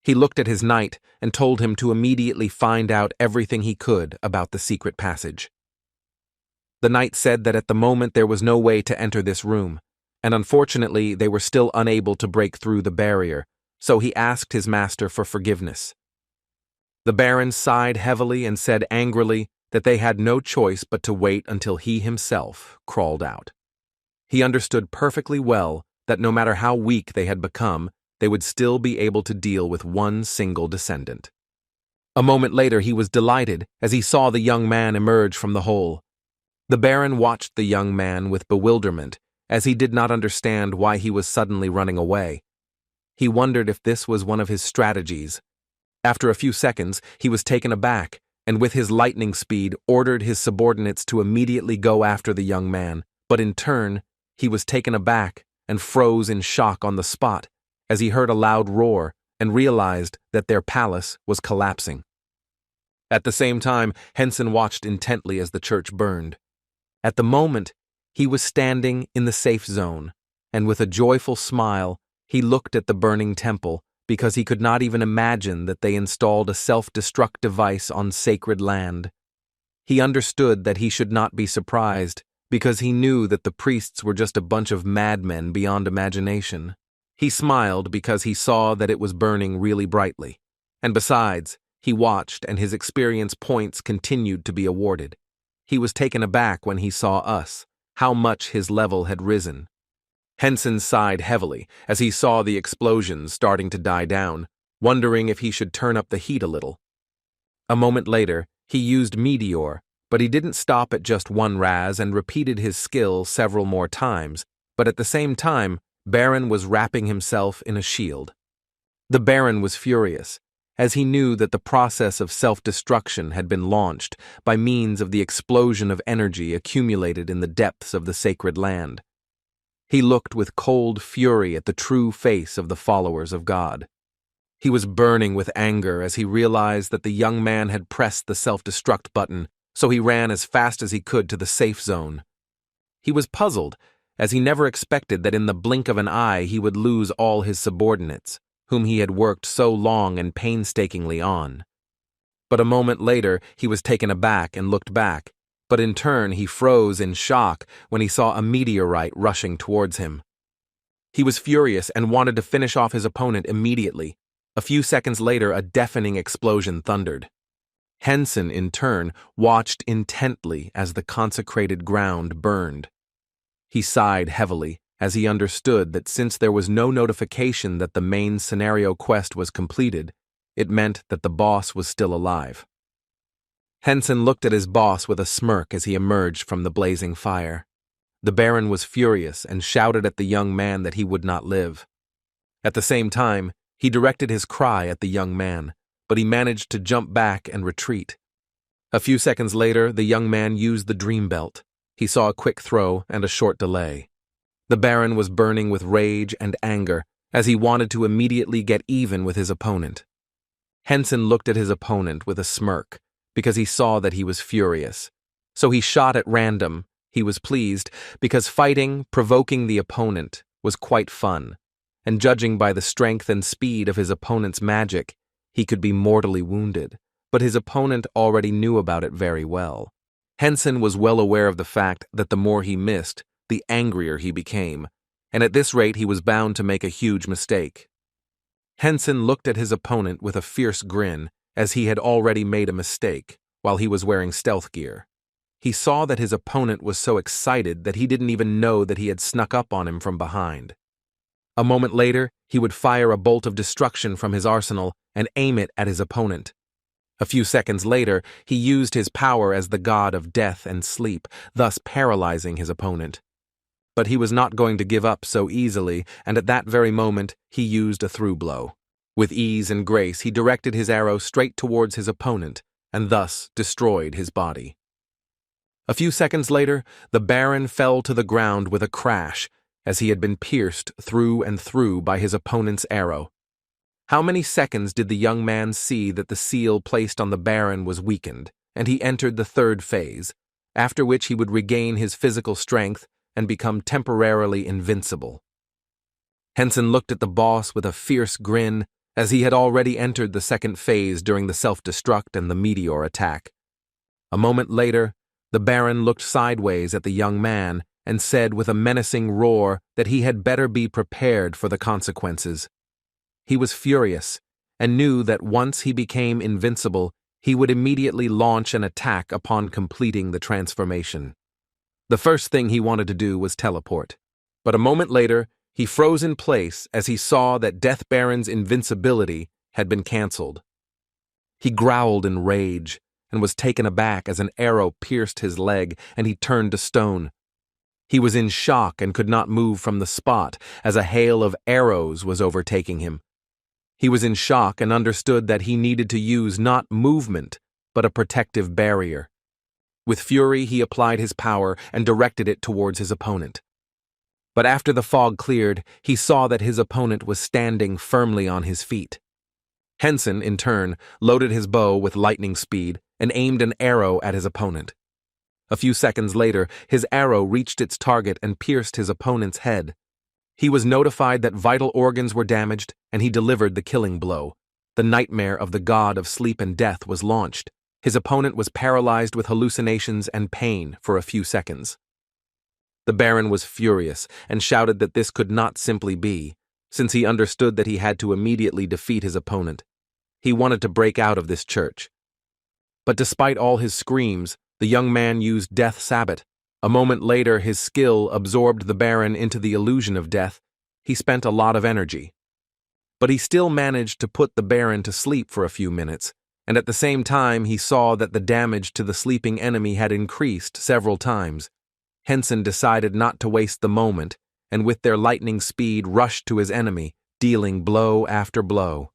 He looked at his knight and told him to immediately find out everything he could about the secret passage. The knight said that at the moment there was no way to enter this room, and unfortunately they were still unable to break through the barrier, so he asked his master for forgiveness. The Baron sighed heavily and said angrily that they had no choice but to wait until he himself crawled out. He understood perfectly well that no matter how weak they had become, they would still be able to deal with one single descendant. A moment later he was delighted as he saw the young man emerge from the hole. The Baron watched the young man with bewilderment, as he did not understand why he was suddenly running away. He wondered if this was one of his strategies. After a few seconds, he was taken aback, and with his lightning speed ordered his subordinates to immediately go after the young man, but in turn, he was taken aback and froze in shock on the spot, as he heard a loud roar and realized that their palace was collapsing. At the same time, Henson watched intently as the church burned. At the moment, he was standing in the safe zone, and with a joyful smile, he looked at the burning temple, because he could not even imagine that they installed a self-destruct device on sacred land. He understood that he should not be surprised, because he knew that the priests were just a bunch of madmen beyond imagination. He smiled because he saw that it was burning really brightly, and besides, he watched and his experience points continued to be awarded. He was taken aback when he saw us, how much his level had risen. Henson sighed heavily as he saw the explosions starting to die down, wondering if he should turn up the heat a little. A moment later, he used Meteor, but he didn't stop at just one raz and repeated his skill several more times, but at the same time, Baron was wrapping himself in a shield. The Baron was furious, as he knew that the process of self-destruction had been launched by means of the explosion of energy accumulated in the depths of the sacred land. He looked with cold fury at the true face of the followers of God. He was burning with anger as he realized that the young man had pressed the self-destruct button, so he ran as fast as he could to the safe zone. He was puzzled, as he never expected that in the blink of an eye he would lose all his subordinates, whom he had worked so long and painstakingly on. But a moment later he was taken aback and looked back, but in turn he froze in shock when he saw a meteorite rushing towards him. He was furious and wanted to finish off his opponent immediately. A few seconds later, a deafening explosion thundered. Henson, in turn, watched intently as the consecrated ground burned. He sighed heavily as he understood that since there was no notification that the main scenario quest was completed, it meant that the boss was still alive. Henson looked at his boss with a smirk as he emerged from the blazing fire. The Baron was furious and shouted at the young man that he would not live. At the same time, he directed his cry at the young man, but he managed to jump back and retreat. A few seconds later, the young man used the dream belt. He saw a quick throw and a short delay. The Baron was burning with rage and anger as he wanted to immediately get even with his opponent. Henson looked at his opponent with a smirk because he saw that he was furious. So he shot at random. He was pleased because fighting, provoking the opponent, was quite fun, and judging by the strength and speed of his opponent's magic, he could be mortally wounded, but his opponent already knew about it very well. Henson was well aware of the fact that the more he missed, the angrier he became, and at this rate he was bound to make a huge mistake. Henson looked at his opponent with a fierce grin, as he had already made a mistake while he was wearing stealth gear. He saw that his opponent was so excited that he didn't even know that he had snuck up on him from behind. A moment later, he would fire a bolt of destruction from his arsenal and aim it at his opponent. A few seconds later, he used his power as the god of death and sleep, thus paralyzing his opponent. But he was not going to give up so easily, and at that very moment, he used a through blow. With ease and grace, he directed his arrow straight towards his opponent, and thus destroyed his body. A few seconds later, the Baron fell to the ground with a crash, as he had been pierced through and through by his opponent's arrow. How many seconds did the young man see that the seal placed on the Baron was weakened, and he entered the third phase, after which he would regain his physical strength and become temporarily invincible. Henson looked at the boss with a fierce grin, as he had already entered the second phase during the self-destruct and the meteor attack. A moment later, the Baron looked sideways at the young man and said with a menacing roar that he had better be prepared for the consequences. He was furious and knew that once he became invincible, he would immediately launch an attack upon completing the transformation. The first thing he wanted to do was teleport, but a moment later, he froze in place as he saw that Death Baron's invincibility had been cancelled. He growled in rage and was taken aback as an arrow pierced his leg and he turned to stone. He was in shock and could not move from the spot as a hail of arrows was overtaking him. He was in shock and understood that he needed to use not movement, but a protective barrier. With fury, he applied his power and directed it towards his opponent. But after the fog cleared, he saw that his opponent was standing firmly on his feet. Henson, in turn, loaded his bow with lightning speed and aimed an arrow at his opponent. A few seconds later, his arrow reached its target and pierced his opponent's head. He was notified that vital organs were damaged, and he delivered the killing blow. The nightmare of the god of sleep and death was launched. His opponent was paralyzed with hallucinations and pain for a few seconds. The Baron was furious and shouted that this could not simply be, since he understood that he had to immediately defeat his opponent. He wanted to break out of this church. But despite all his screams, the young man used Death Sabbat. A moment later, his skill absorbed the Baron into the illusion of death. He spent a lot of energy. But he still managed to put the Baron to sleep for a few minutes, and at the same time he saw that the damage to the sleeping enemy had increased several times. Henson decided not to waste the moment, and with their lightning speed rushed to his enemy, dealing blow after blow.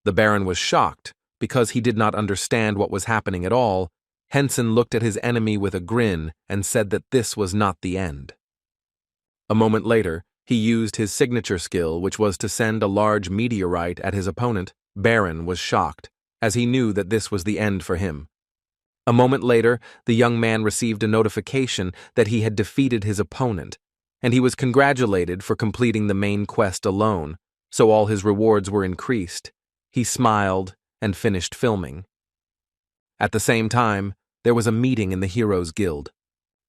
The Baron was shocked, because he did not understand what was happening at all. Henson looked at his enemy with a grin and said that this was not the end. A moment later, he used his signature skill, which was to send a large meteorite at his opponent. Baron was shocked, as he knew that this was the end for him. A moment later, the young man received a notification that he had defeated his opponent, and he was congratulated for completing the main quest alone, so all his rewards were increased. He smiled and finished filming. At the same time, there was a meeting in the Heroes Guild.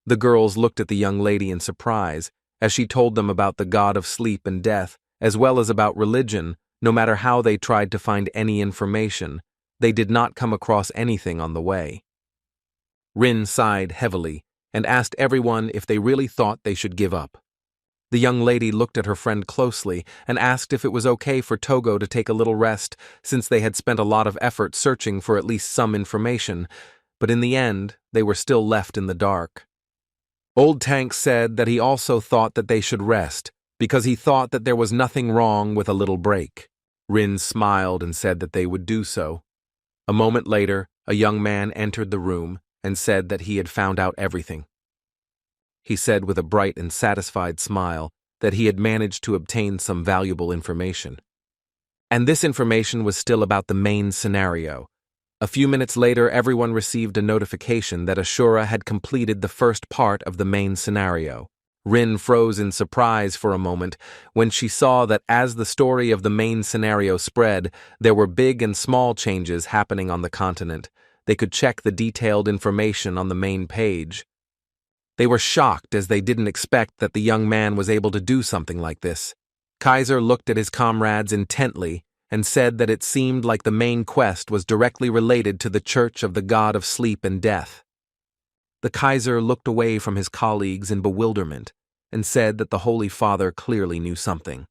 The girls looked at the young lady in surprise, as she told them about the god of sleep and death, as well as about religion. No matter how they tried to find any information, they did not come across anything on the way. Rin sighed heavily and asked everyone if they really thought they should give up. The young lady looked at her friend closely and asked if it was okay for Togo to take a little rest, since they had spent a lot of effort searching for at least some information, but in the end, they were still left in the dark. Old Tank said that he also thought that they should rest, because he thought that there was nothing wrong with a little break. Rin smiled and said that they would do so. A moment later, a young man entered the room and said that he had found out everything. He said with a bright and satisfied smile that he had managed to obtain some valuable information. And this information was still about the main scenario. A few minutes later, everyone received a notification that Ashura had completed the first part of the main scenario. Rin froze in surprise for a moment when she saw that as the story of the main scenario spread, there were big and small changes happening on the continent. They could check the detailed information on the main page. They were shocked as they didn't expect that the young man was able to do something like this. Kaiser looked at his comrades intently and said that it seemed like the main quest was directly related to the Church of the God of Sleep and Death. The Kaiser looked away from his colleagues in bewilderment and said that the Holy Father clearly knew something.